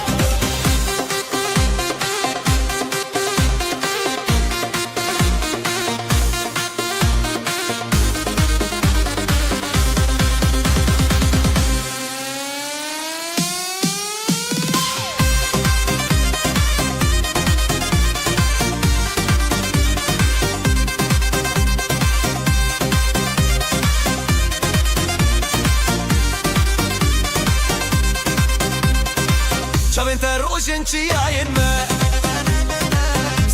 Çavên te rojên çiyayên me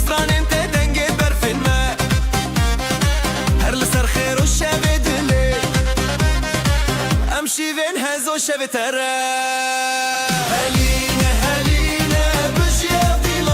Stranên te dengê berfên me Her li ser xêr û şevê dilê Em şîvên hezo şevê te re Heline heline bijî ev dilê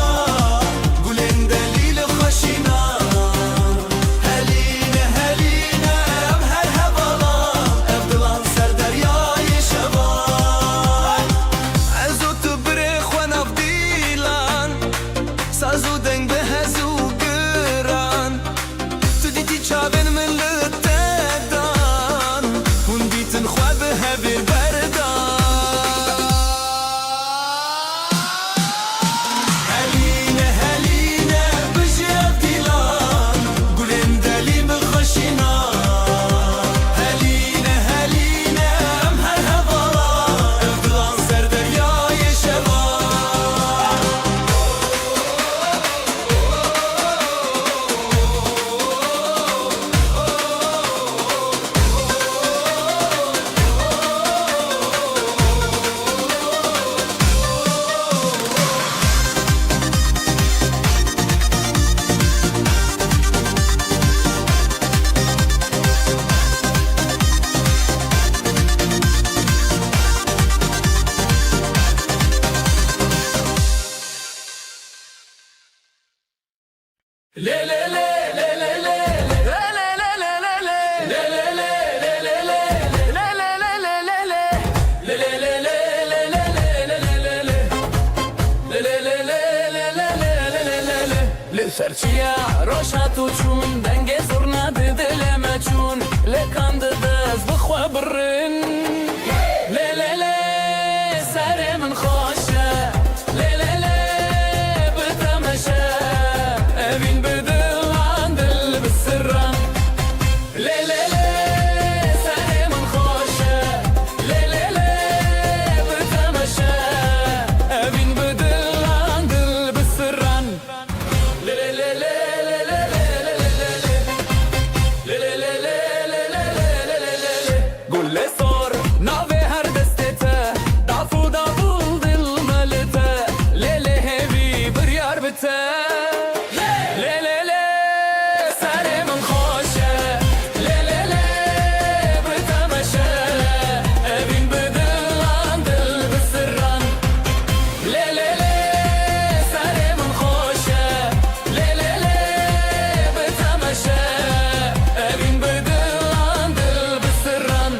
چیا روشاتو چون دنگ زورنا ددل ما چون لکان دز بخوا برن لی لی لی سر من خوشه لی لی لی بتمشه بین بدل عن دل بسرم لی لی لی سر من خوشه لی لی لی بتمشه بین بدل عن دل بسرم لی لی لی قول لي صار ناوي هر دستته دافو دافو دل ملته ليلي هبي بريار بته ليلي لي ساري من خوشه ليلي لي بتمشى بين بدل عن دل بسران ليلي لي ساري من خوشه ليلي لي بتمشى بين بدل عن دل بسران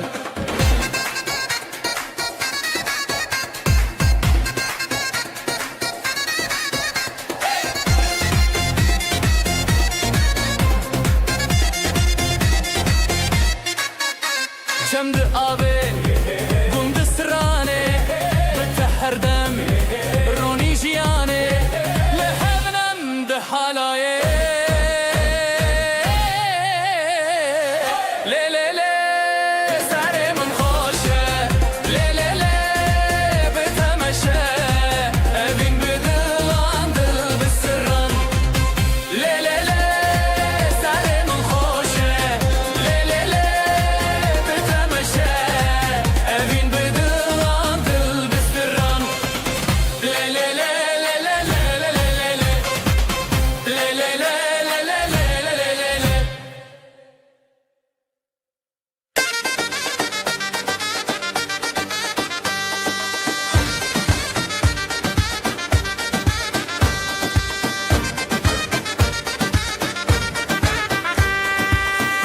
شمد آبی گند سرانه بتهر دم رونی جیانه لحبنم ده حالایه لی لی لی سر من خوشه لی لی لی بتمشه بین بدل عن دل بسران لی لی لی سر من خوشه لی لی لی بتمشه بین بدل عن دل بسران لی لی لی لی لی لی لی لی لی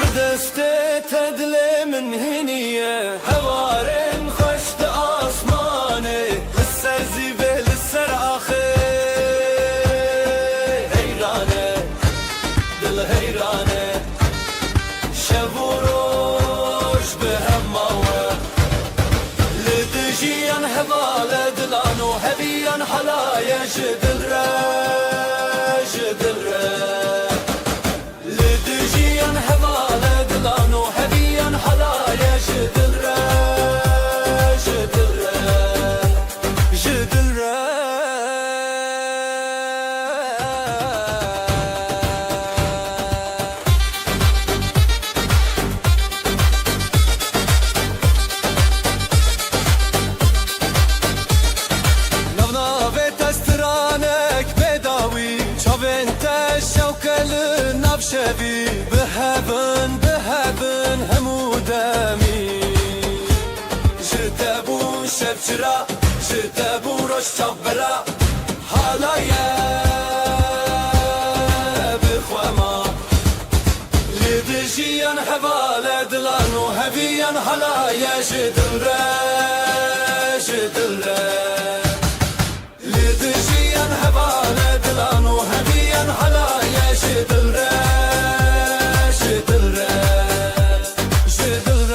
بدسته تدلي من هنية هوارن خشت آسماني لسر زيبه لسر آخي هيرانه دل هيرانه شبوروش بهماوه لدجيان هبالة دلانو هبيان حلايا جدل جدل لدجيان هبالة دلانو هبيان حلايا جدل جدل جدل نبنا تسترانك بداوي شوفنت الشوكة للنبشبي بهبن بهبن همودامي جتبو شبشرا جتبو روش شبرا حالايا بخوما لدجيان حبالة دلانو هبيان حلايا جدل جدل لدجيان هبالة دلانو هبيان حلايا جدل جدل جدل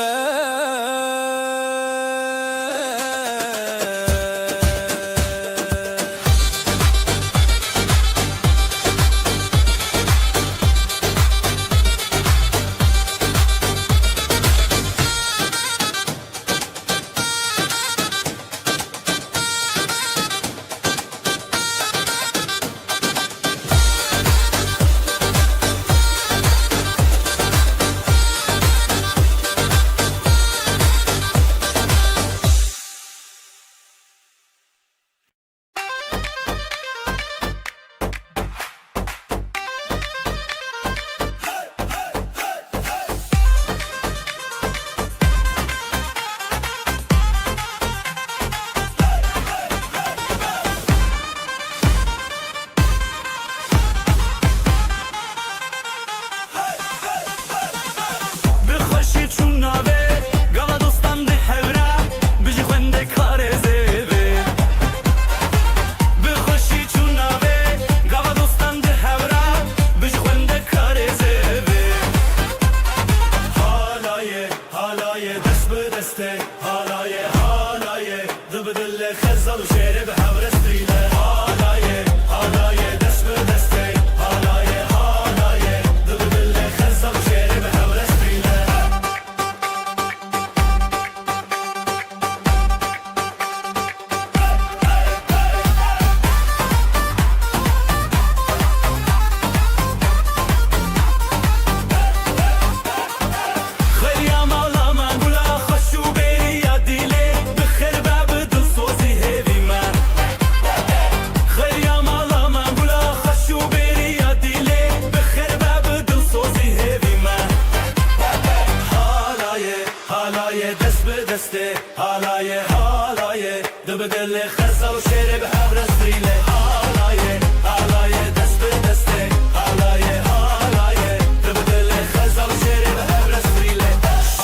بدل خزر وشرب حبر ستريلة حالاية حالاية دست بدسته حالاية حالاية بدل خزر وشرب حبر ستريلة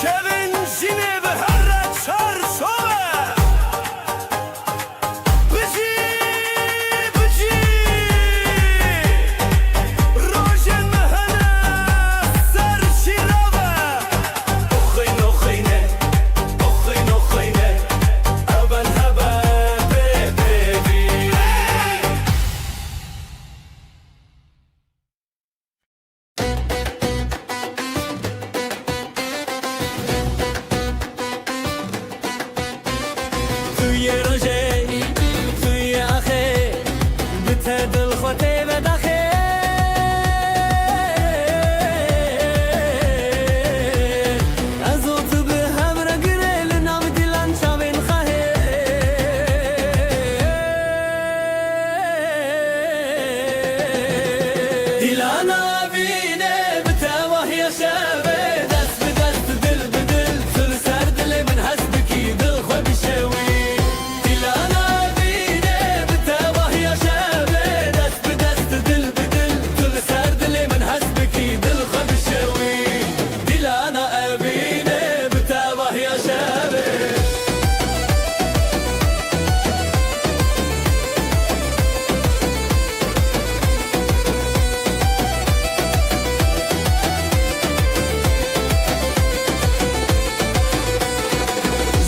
شبن جنب هرة شار صوبة بجي بجي روشن مهنا سر شرابة أخين أخينة أخين أخينة أبن هبا بيبي توی روژه توی آخه بته دل خوته بداخه از او تو به هم را گره لنام دیلان چاوین خواهه دیلانا بینه بته وحی شبه دست به دست دل به دل سر سر دل من هست بکی دل خو بشوی دیلانا بینه بته وحی شبه دست به دست دل به دل سر سر دل من هست بکی دل خو بشوی دیلانا بینه بته وحی شبه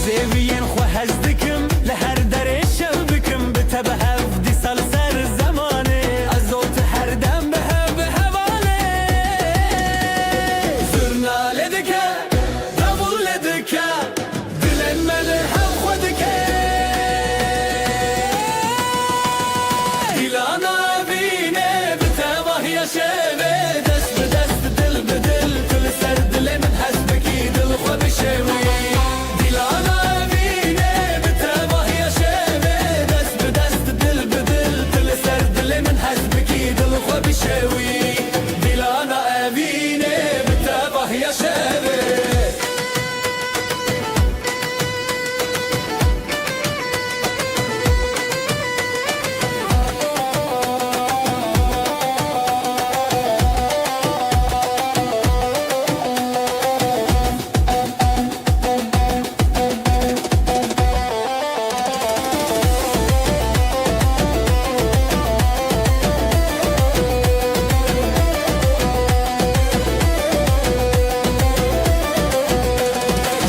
زیوین خو هزدکم لهر در شل بکم بتبه هفدی سال سر زمانه از اوت هر دم به هواله زرناله دکه دبول دکه دلن من هم خودکه دیلانا بینه بتبه یا شبه دست به دست دل به دل کل سر دل من هست بکی دل خو بشوی دیلانا بینه بتبه یا شبه دست به دست دل به دل کل سر دل من هست بکی دل خو بشوی دیلانا بینه بتبه یا شبه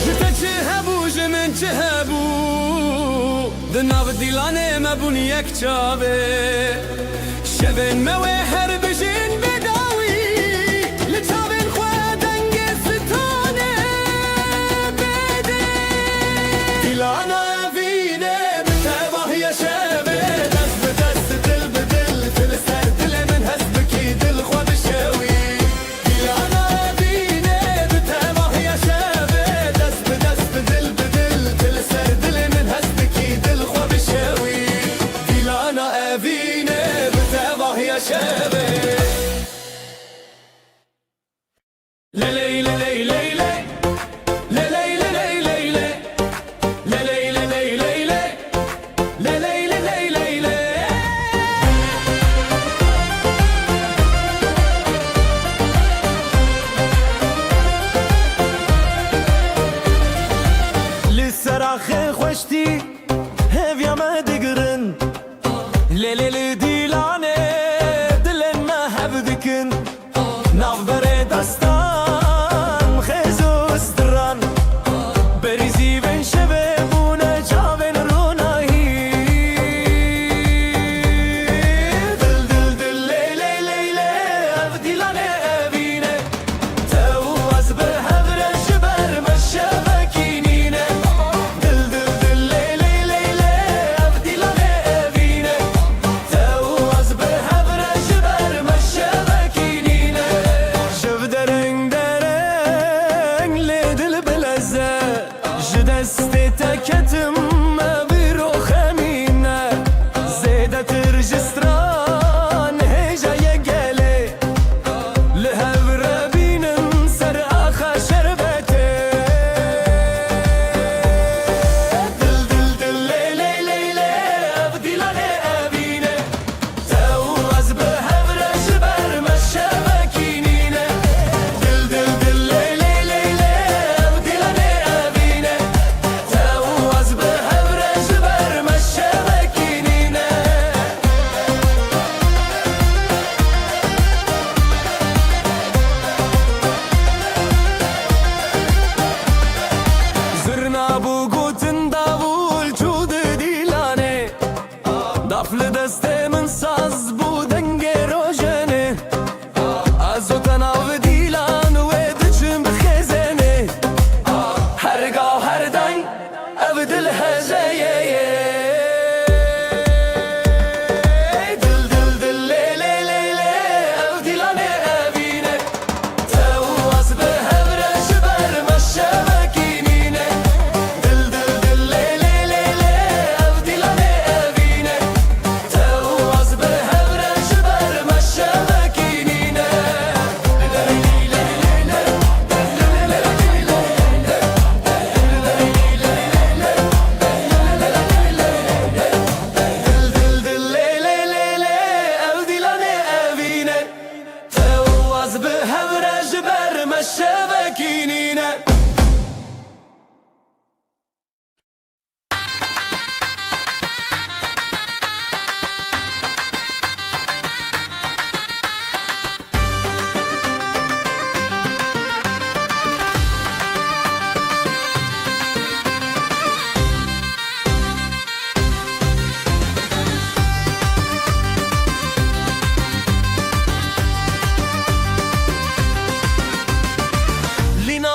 جتا چه هبو جمن چه هبو دناو دیلانه مبون یک چاوه شبن موه هر بجین بداوی لچاوین خواه دنگ ستانه بده دیلانا وینه بتبه یا شبه دست به دست دل به دل دل سر دل من هست بکی دل خوا بشوی دیلانا وینه بتبه یا شبه دست به دست دل به دل دل سر دل من هست بکی دل خوا بشوی دیلانا وینه بتبه یا شبه لیلی لیلی لیلی لیلی لیلی لیلی لسراخ خوشتی هفیا ما دگرن لیلی دیلانه دلن ما هبدکن ناف بره دستان خیزوس دران بریزی بین شبه بونه جاوین رونایی دل دل دل لیلی لیلی اف دیلانه بینه تو از به هبره شبر مشبکینینه دل دل دل لیلی لیلی اف دیلانه بینه تو از به هبره شبر مشبکینینه شب درنگ درنگ لی دل بلزه جدست تکتم بیرو خمینه زیده ترجستران هجای گله لهور بینم سر آخا شربته دل دل دل لیلی لیلی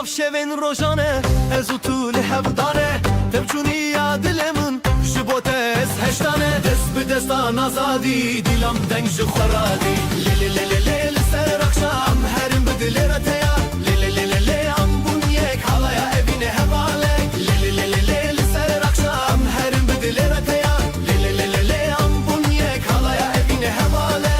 شوین روزانه از او طول هفدانه تبچونی یا دلمون جبوت از هشتانه دست به دستان آزادی دیلم دنگ جو خورادی لیلی لیلی لیلی سر اخشام هرم بدلی را تیا لیلی لیلی لیلی ام بون یک حالا evine hevalle لیلی لیلی لیلی سر اخشام هرم بدلی را تیا لیلی لیلی لیلی ام بون یک حالا evine hevalle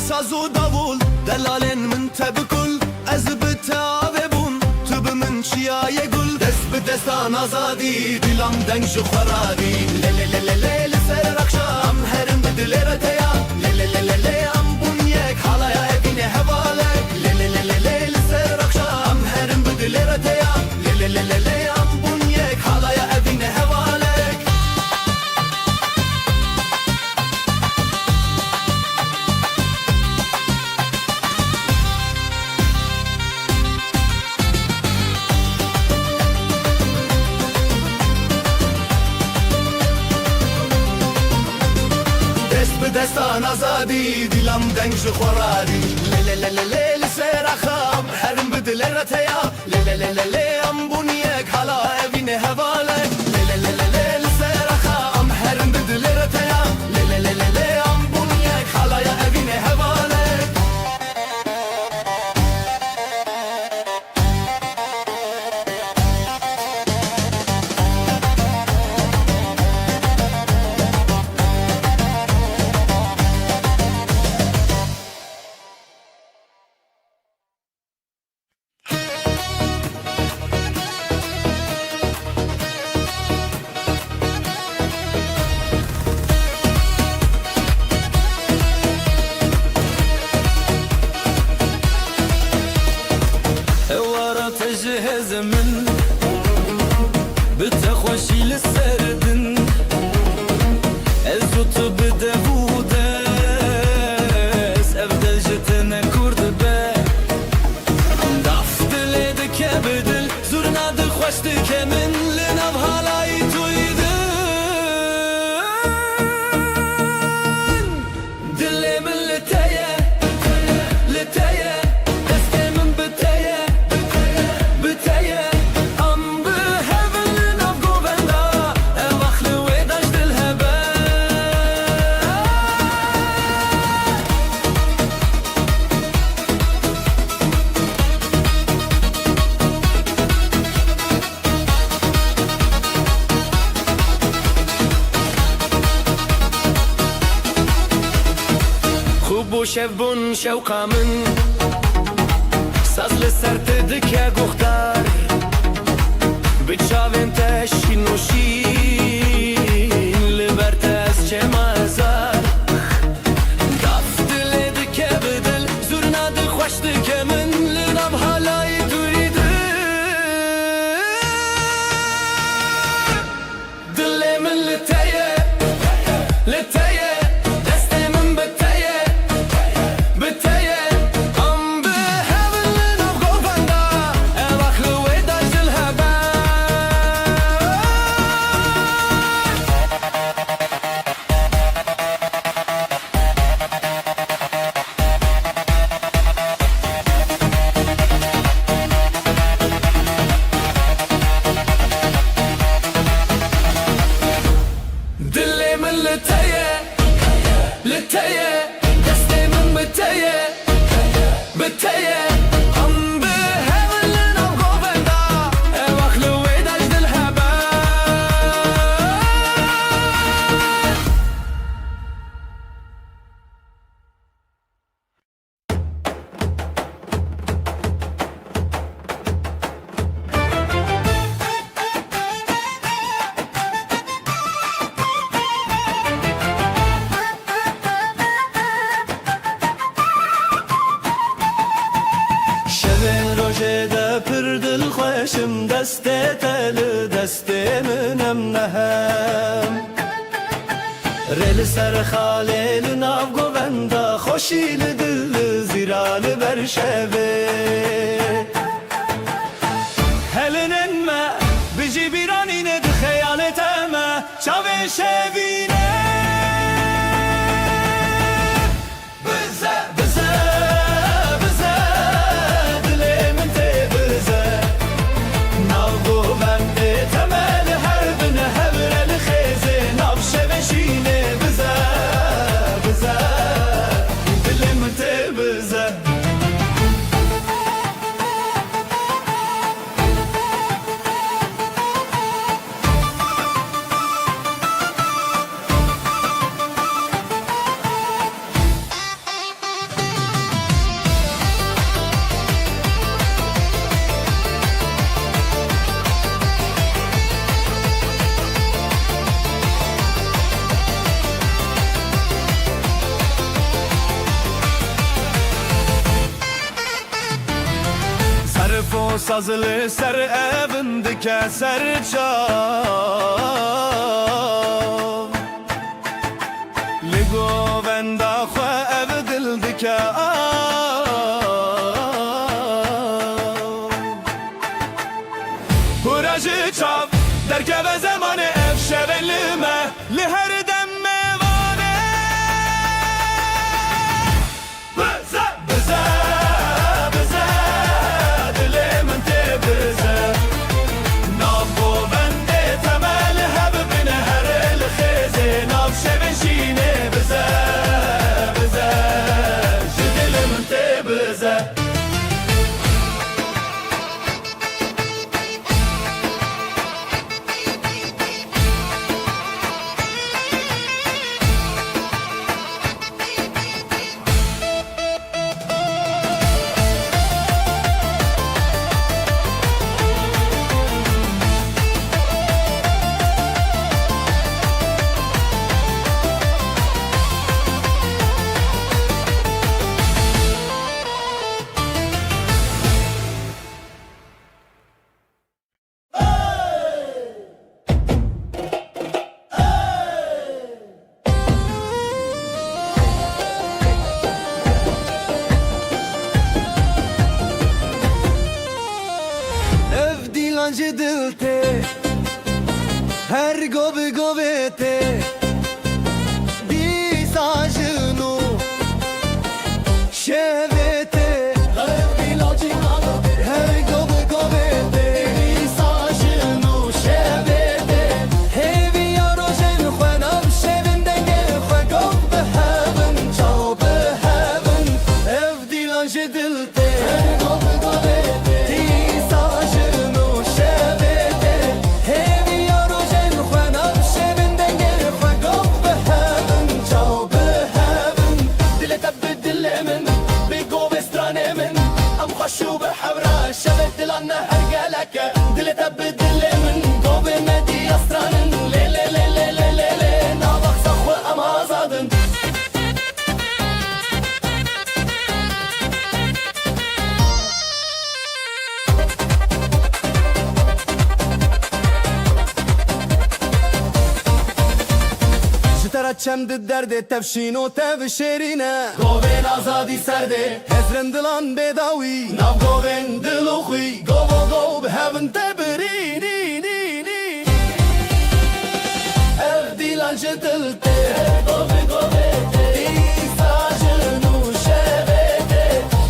سازو داول دلالن من تبکل از بتاوه بون تو به من چیای گل دست به دستان آزادی دیلم دنگ جو خورادی لیلی لیلی لیلی سر اخشام هرم بدلی را تیا لیلی لیلی لیلی ام بون یک حالا evine hevalle لیلی لیلی لیلی سر اخشام هرم بدلی را تیا لیلی لیلی لیلی ام بون یک حالا evine hevalle دستان آزادی دیلم دنگ جو خورادی لیلی لیلی لیلی سر اخام هرم بدلی را تیا لیلی لیلی لیلی ام بون یک حالا evine hevalle لیلی لیلی لیلی سر اخام هرم بدلی را تیا لیلی لیلی لیلی ام بون یک حالا evine hevalle تجهز من بتخوشي للسردن الزوت بدفودس افضل جتنا كرد باك ضعفت ليدك بدل زورنا دخوشتك من لنب هالاي تويدن دلي من لتايا لتايا دستي من بتايا بتايا ام بهفن لنب قوبندا اواخل ويداش دلهبا خوب و شف بون شوقا من ساز لسر تدکه گختار بچاوین تشین و شین لبرت از چه مازار داف دل دکه بدل زورنا دخوش دکه من لنب حالای تویدن دل من لتایه لتایه دست من بتایه بتایه ام بهفن لنب قوبندا اواخل ویداش دلهبا دل من لتایه لتایه دست من بتایه بتایه ام بهفن لنب قوبندا اواخل ویداش دلهبا شوین روژه ده پر دل خوشم دست تل دست منم نهم ریل سر خالیل ناو گووندا خوشیل دل زیرال برشوه شوینه بزه بزه بزه دلی من تی بزه ناو بنده تمل هر بن هبر الخیزه ناو شوینه بزه بزه دلی من تی بزه و سازل سر evinde که سر چاو لگو وندا خو ev دل دکه پراج چاو در که به زمان ev شبلمه لهر دم میوانه بزه بزه دلته هر گوبه گوبه ته بی ساجنو شوته هر گوبه گوبه ته بی ساجنو شوته هیوی یارو جن خوانم شوین دنگه خواه گوب به هون چاو به هون اف دیلانج دلته هر گوبه گوبه ته بی ساجنو شو بحبرا شبت دلنا هرقلك دل تبدل من قوب مدي أسران لي لي لي لي لي لي لي نابخ صخوة أما زادن شترت چمد درد تفشین و تفشیرینه گوین آزادی سرده هزرن دلان بداوی ناو گوین دلو خوی گو گو به هون تبرینی نی نی اف دیلان جدلته گوی گوی دی ساجنو شبته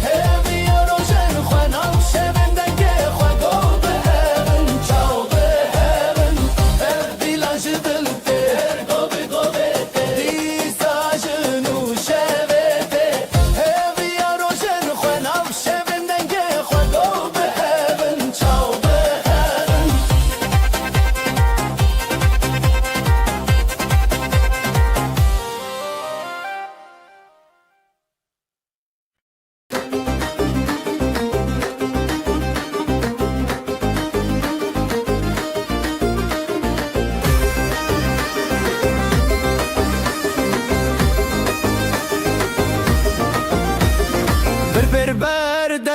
همی یارو جن خوانم شبن دنگه خواه گو به هون چاو به هون اف دیلان جدلته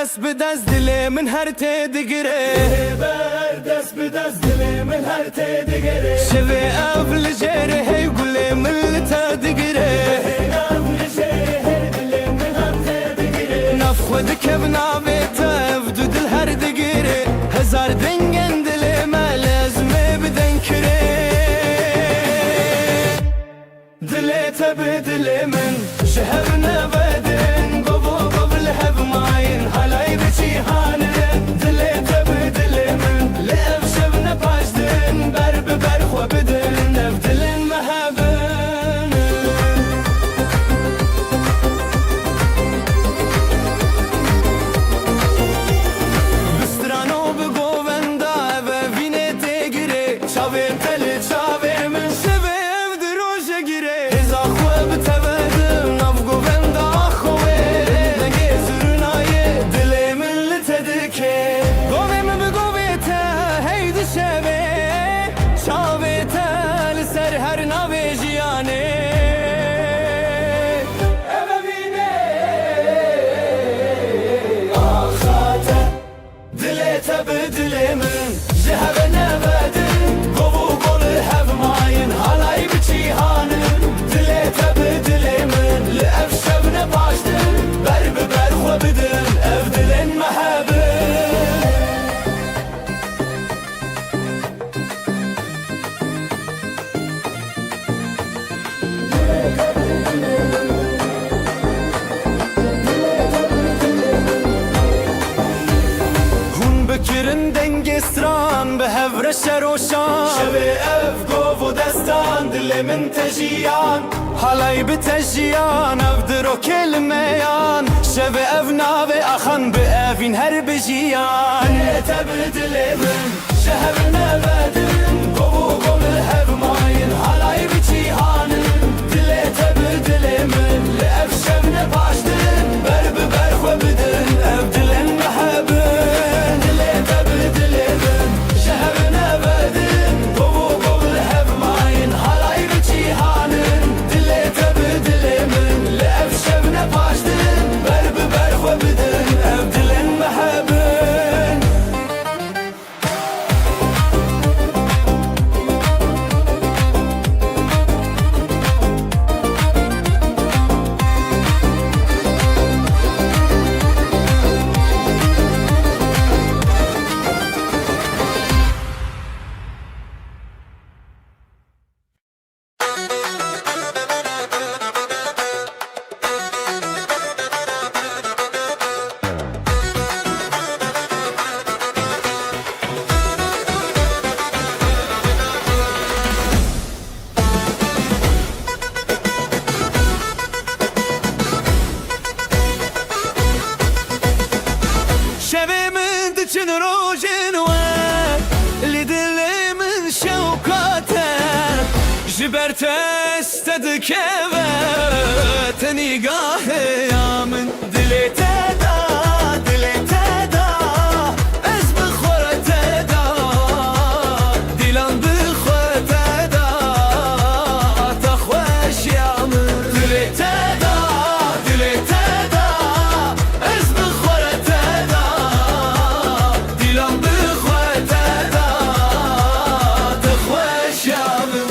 دست به دست دل من هر تدگره بر دست به دست دل من هر تدگره شوی اول جره هی گل من تدگره اول جره هی دل من هر تدگره نفخد کب نابت افدو دل هر دگره هزار دنگن دل ما لازمه بدن کره تبدل من شهرنا بدن قبل هب معين هلاي بشي هانن دلي تبدل من لأف شبنا باشدن برب برخو بدن نبدلن مهبن بسترانو بگووندا و وینه تگیره چاویم تل چاویم من شبیم دروش گیره هزا خوب تبدم ناف گووندا خوه نگه زرنایه دلی من لتدکه گویم بگویتا هید شبه چاویتا لسر هر ناوی جیانه تبدل من جهب نبدن قول هب معين هلاي بشي هانن دلي تبدل من لأف شبنا باشدن برب برخو بدن أفدلن مهبن بکرن دنگستران به هور شروشان شبه اف گوف و دستان دل من تجیان حالای به تجیان اف درو کلمیان شبه اف ناوی اخان به افین هر بجیان تبدل من شهر نبدن قول هف ماین حالای به جیهانن دل تبدل من لأف شبن باشدن برب برخو بدن اف دلن محبن için rojin var lidilimin şevkate jiberte istedik evet nigahı ya min dilete da ez bixorete da dilan bixorete da ta xoş ya min dilete da ez bixorete da dilan bixorete da ta xoş ya min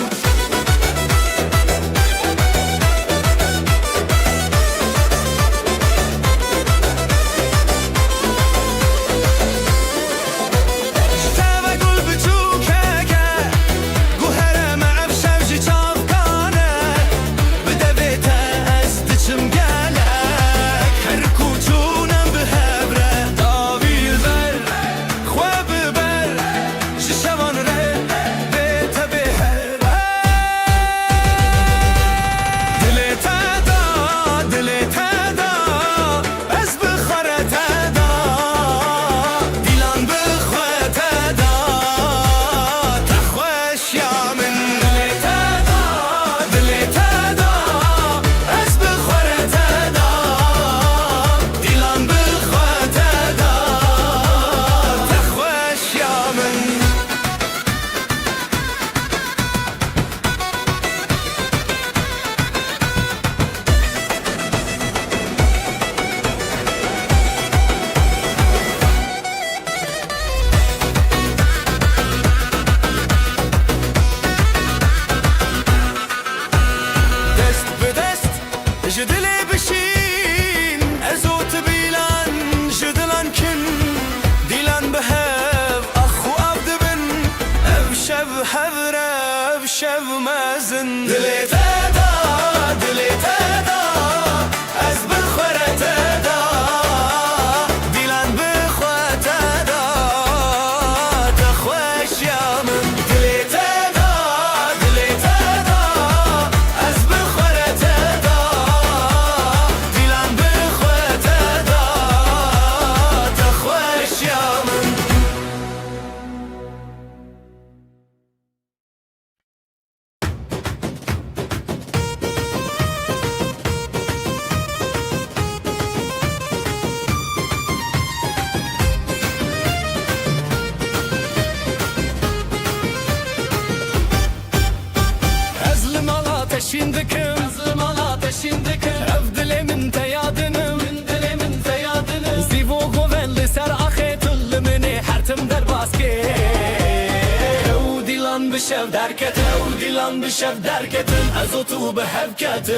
بشف درکته و دیلان بشف درکتن از او تو به هفکته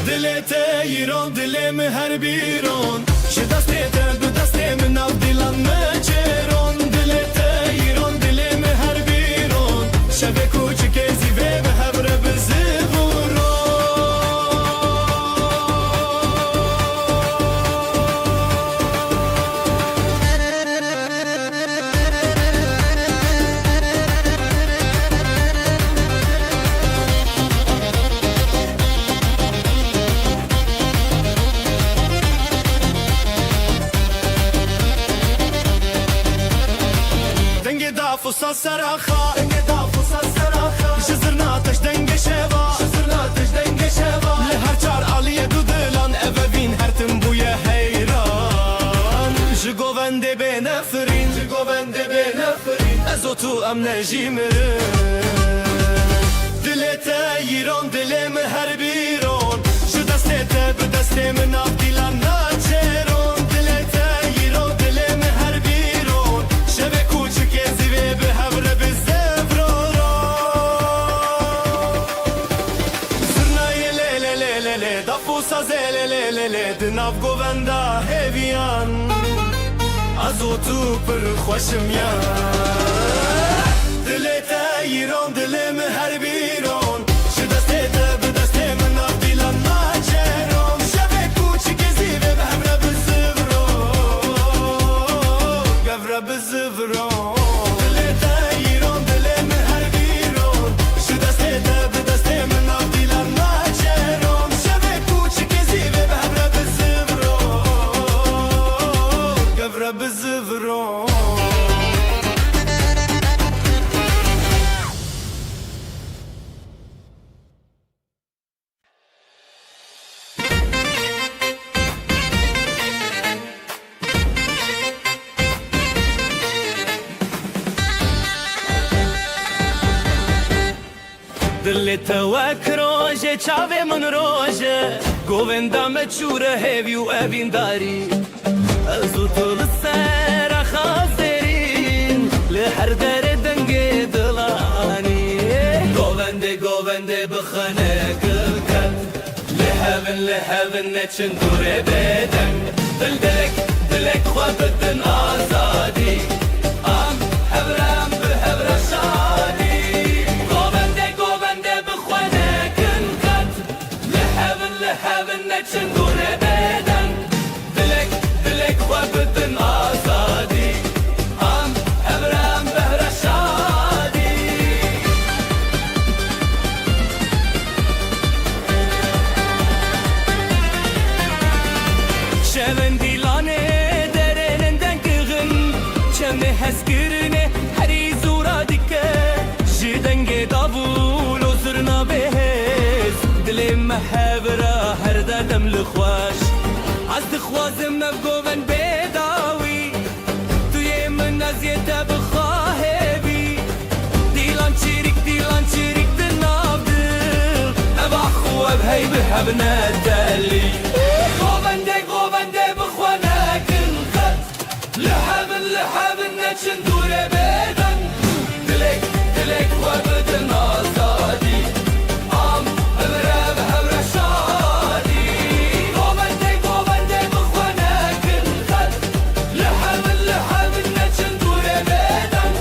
دلت ایران دلم هر بیرون چه دستت به دست من او دیلان مچرون دلت ایران دلم هر بیرون شب کوچک زیوه به هبره بزیورون فصل سراخا فصل سراخا جزرنا تش دنگ شوا لهر چار علی دو دلان اوین هر تم بوی حیران جگوونده به نفرین از او تو ام نجیمرن دلت ایران دلم هر بیرون شو دستت به دست من اف دیلان ناچرون دلت ایران دلم هر بیرون شب کوچک زیوه به هبره به زفرارا سرنای لیله لیله دفو سازه لیله دناف گووندا هیویان از او تو پر خوشم یان دلت ایران دلم هر بیرون شو دستت به دست من اف دیلان ناچرون شب کوچک زیوه به هبره به زفرارا گفره به زفرارا دلت ایران دلم هر بیرون شو دستت به دست من اف دیلان ناچرون شب کوچک زیوه به هبره به زفرارا گفره به زفرارا دلت وک روژه چاوه من روژه گووندا مچوره هیویو اوین داری از او طول سر خازرین لهر در دنگ دلانی گوونده بخانه کلکت لهون نچن دوره بدن دلک خواه بدن آزادی ام هبرم به هبر شادی لهون نچن دوره بدن دلک خواه بدن آزادی ام هبرم بهر شادی شون دیلانه درنندن کغن چمه هسکرنه هری زورا دیکه جدنگ داوول و زرنا بهز دلم هبره هر دردم لخواش از دخوازم نبگوون بداوی توی من ازیت بخواه بی دیلان چیریک دناب دل ابا خواب هی به هب ندلی گوونده بخوانه کن خط لحب نچن دوره بدن دلک خواه بدن آزادی ام هبره به هبره شادی گوونده بخوانه کن خط لحب نچن دوره بدن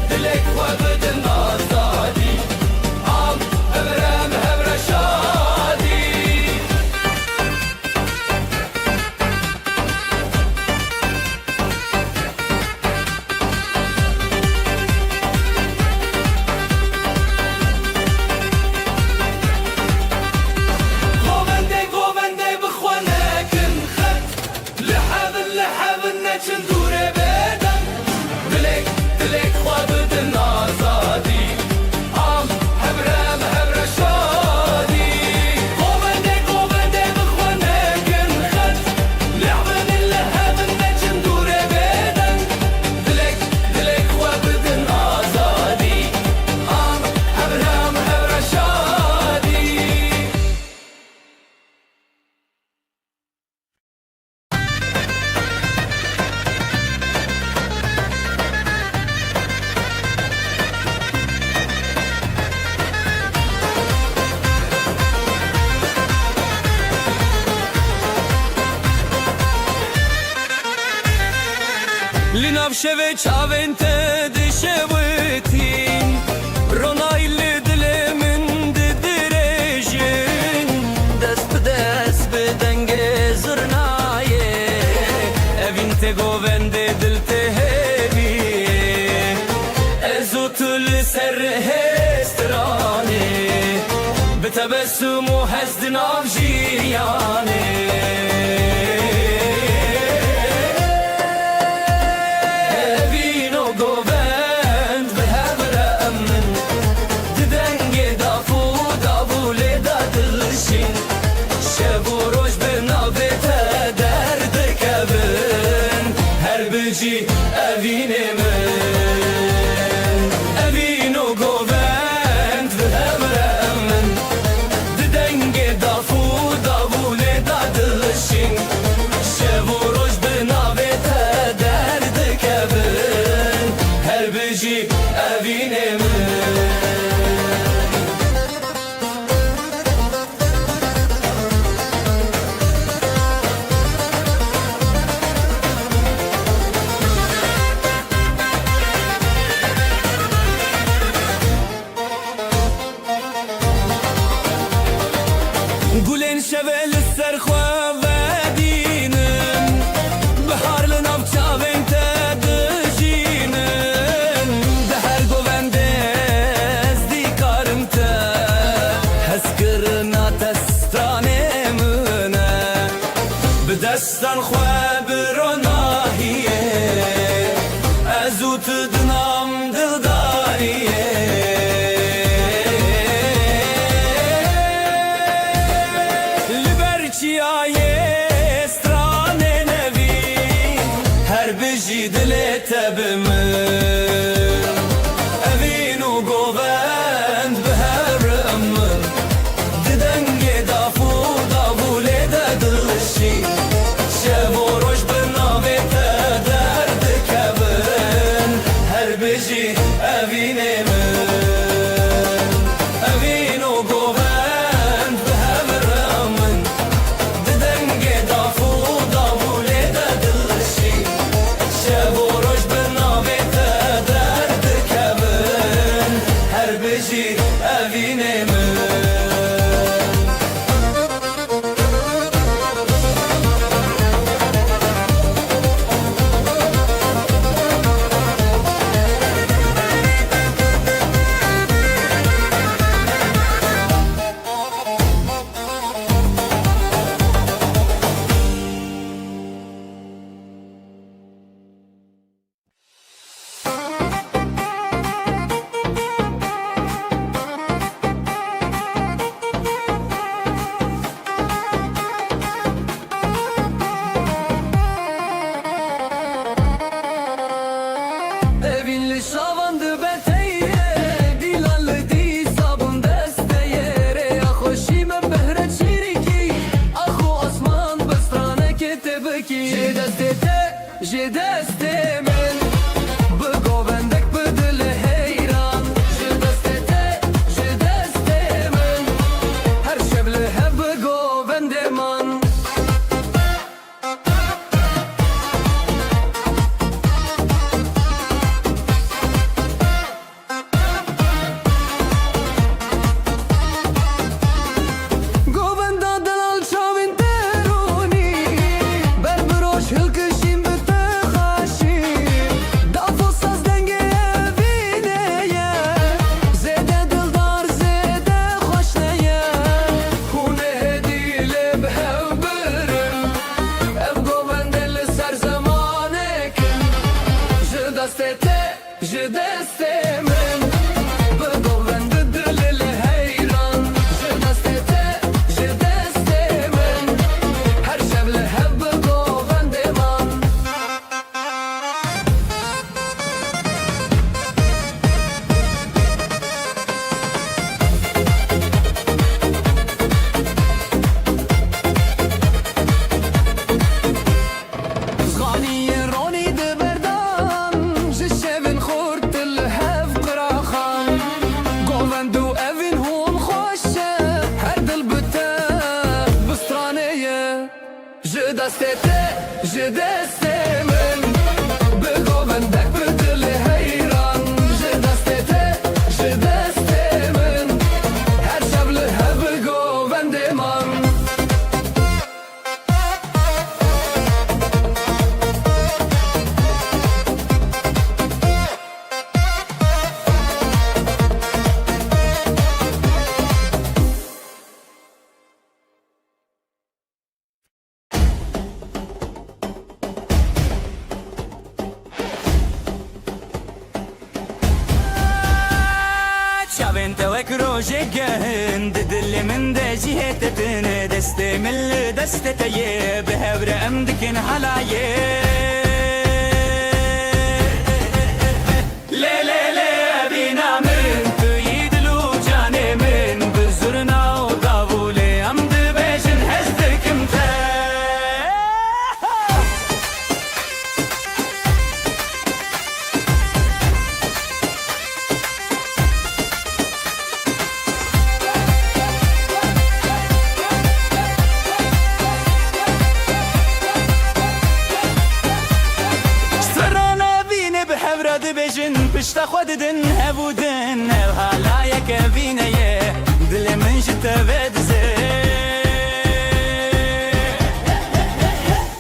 دلک خواه بدن آزادی ام هبره به هبره شادی لنفشه çavên te dişewitin Ronay li dilê min didirêjin Dest bi dest bi dengê zirnayê Evîn te govendê dil te hêviye Ez û tu li ser hêstiranê Bi tebessum û hez di nav jiyanê Evine min Evin o govend ve hevre min Di dengê dafû davûlê da dilişin Şev û roj bi navê te derdikevin Her bijî evînê min Gulên şevê li ser xwe vedînin Bihar li nav çavên te dijînin Di her govendê ez dîkarim te Hezkirina te stranê min e Bi destan xwe bi ronahiyê Ez û tu dinam dildariyê Çiyayê stranê nevî Her bijî dilê te bi min Evîn û govend bi hevre min Di dengê dafû davûlê de dilişî Şev û roj bi navê te derdikevin Her bijî evînê min Evîn û govend bi hevre min Evine min Ji destê min bi govendek bi dilê heyran Ji destê te ji destê min Her şev li hev bi govendê man Govenda delal çavên te ronî Ber bi roj hilkişîn bi Ji destê min bi govend dilê li heyran Ji destê te ji destê min Her şev li hev bi govendê man Zganiyê ronî di berdan Ji şevên xurt li hev وين توك روجي جهن دل من دجي تتن دست من دست تيب هبر امدكن حلايه لي لي لي بينا من تيد لو جاني من بزرنا ودابولي امد بيشن هزدك امتى بيجن بشتا خوددن هبودن هلا يكفينيه دل من جتا بدزي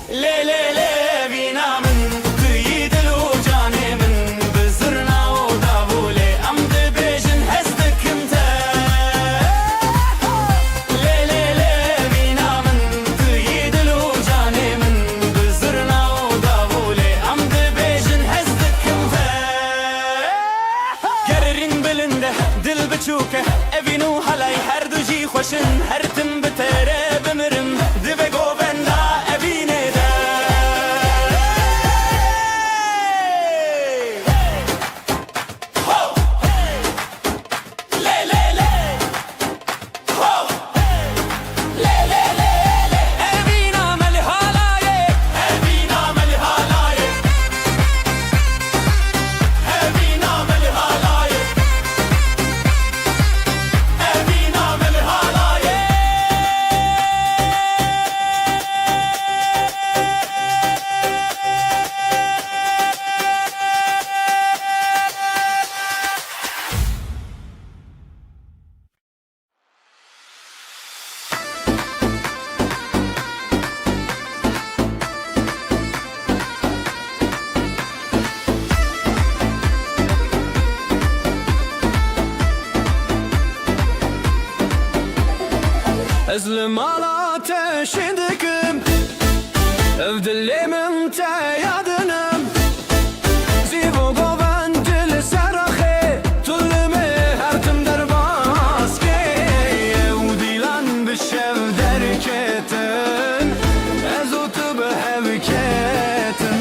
لي لي لي بينا من قيد الوجاني من بزرنا ودابولي امد بيجن هزدك امتى لي لي لي بينا من قيد الوجاني من بزرنا ودابولي امد بيجن هزدك امتى قررين بلنده دل بچوكه ابینو حلای هر دو جی خوشن هر تم بتره بمرم دبه گوبنده ابینه ده لی لی لی لی لی لی ابینا ملی حالایه ابینا ملی حالایه ابینا ملی حالایه ابینا ملی حالایه ازلم على تشدكم افدلي من تيادنم زيبو قوان دل سرخي تلمي هرتم درباسكي وديلان بالشف دركتن ازوت بهبكتن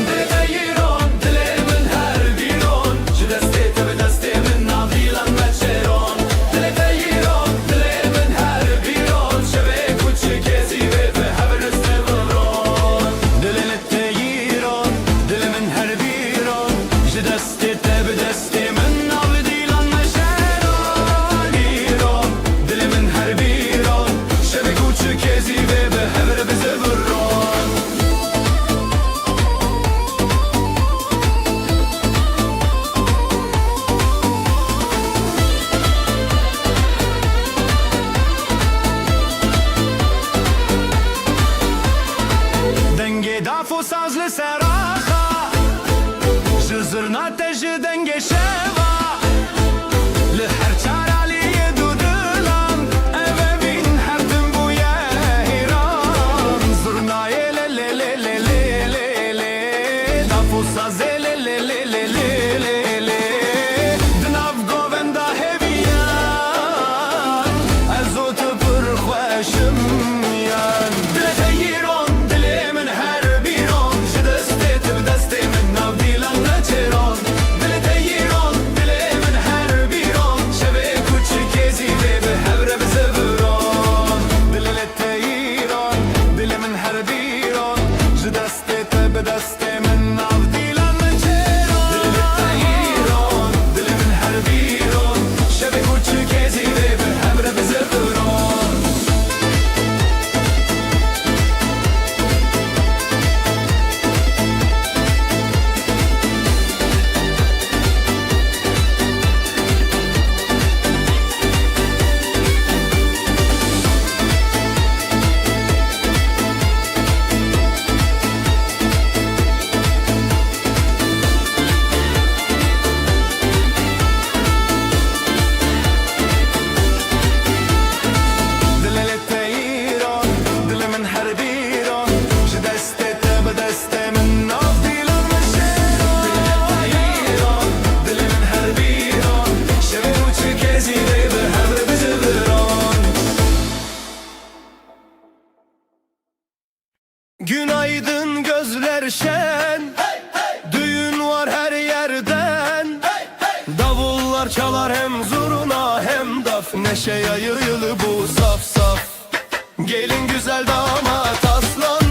دتيرون دلي من هر بيرون شدستي تبدستي من ناضيلان متشيرون دلتيرون دلي من هر بيرون شبك وتشكيزي بهبر استبرون دلتيرون دلي من هر بيرون شدستي تبدستي من ناضيلان متشيرون بيرون دلي من هر بيرون شبك وتشكيزي بهبر بزبرون دنگی دافو ساز لسراخا جزرنا تج دنگی شوا لهر چارالی دودلان اوبین هر تن بویا هیران زرنای لی لی لی لی لی لی لی دافو ساز لی لی لی لی لی لی لی دناف گووندا هبیان ازوت پر خوشم یان دلتیرون دلی من هر بیرون شدستی تبدستی من ناف دیلان نچرون دلتیرون دلی من هر بیرون شبه کوچکیزی به هبره بزبرون دلتیرون دلی من هر بیرون شدستی تبدستی من ناف دیلان نچرون neşe yayılı bu saf saf. Gelin güzel damat aslan,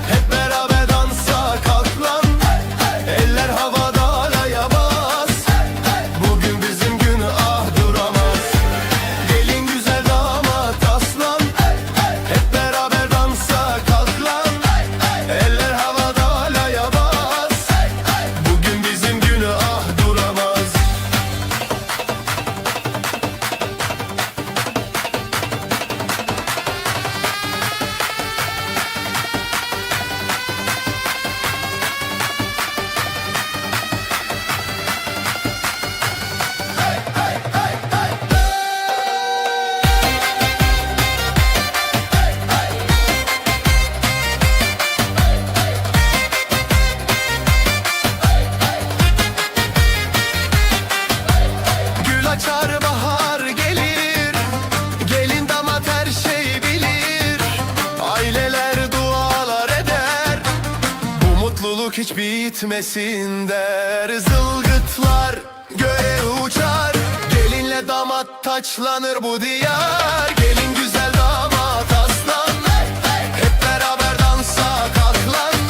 hep beraber dansa kalk lan. Eller havada alaya bas, bugün bizim gün ah duramaz. Gelin güzel damat aslan, hep beraber dansa kalk lan. Eller havada alaya bas, bugün bizim gün ah duramaz. Gül açar bahar gelir, gelin damat her şeyi bilir. Aileler dualar eder, bu mutluluk hiç bitmesin der. Zılgıtlar göğe uçar, gelinle damat taçlanır bu diyar. Gelin güzel damat aslan, hep beraber dansa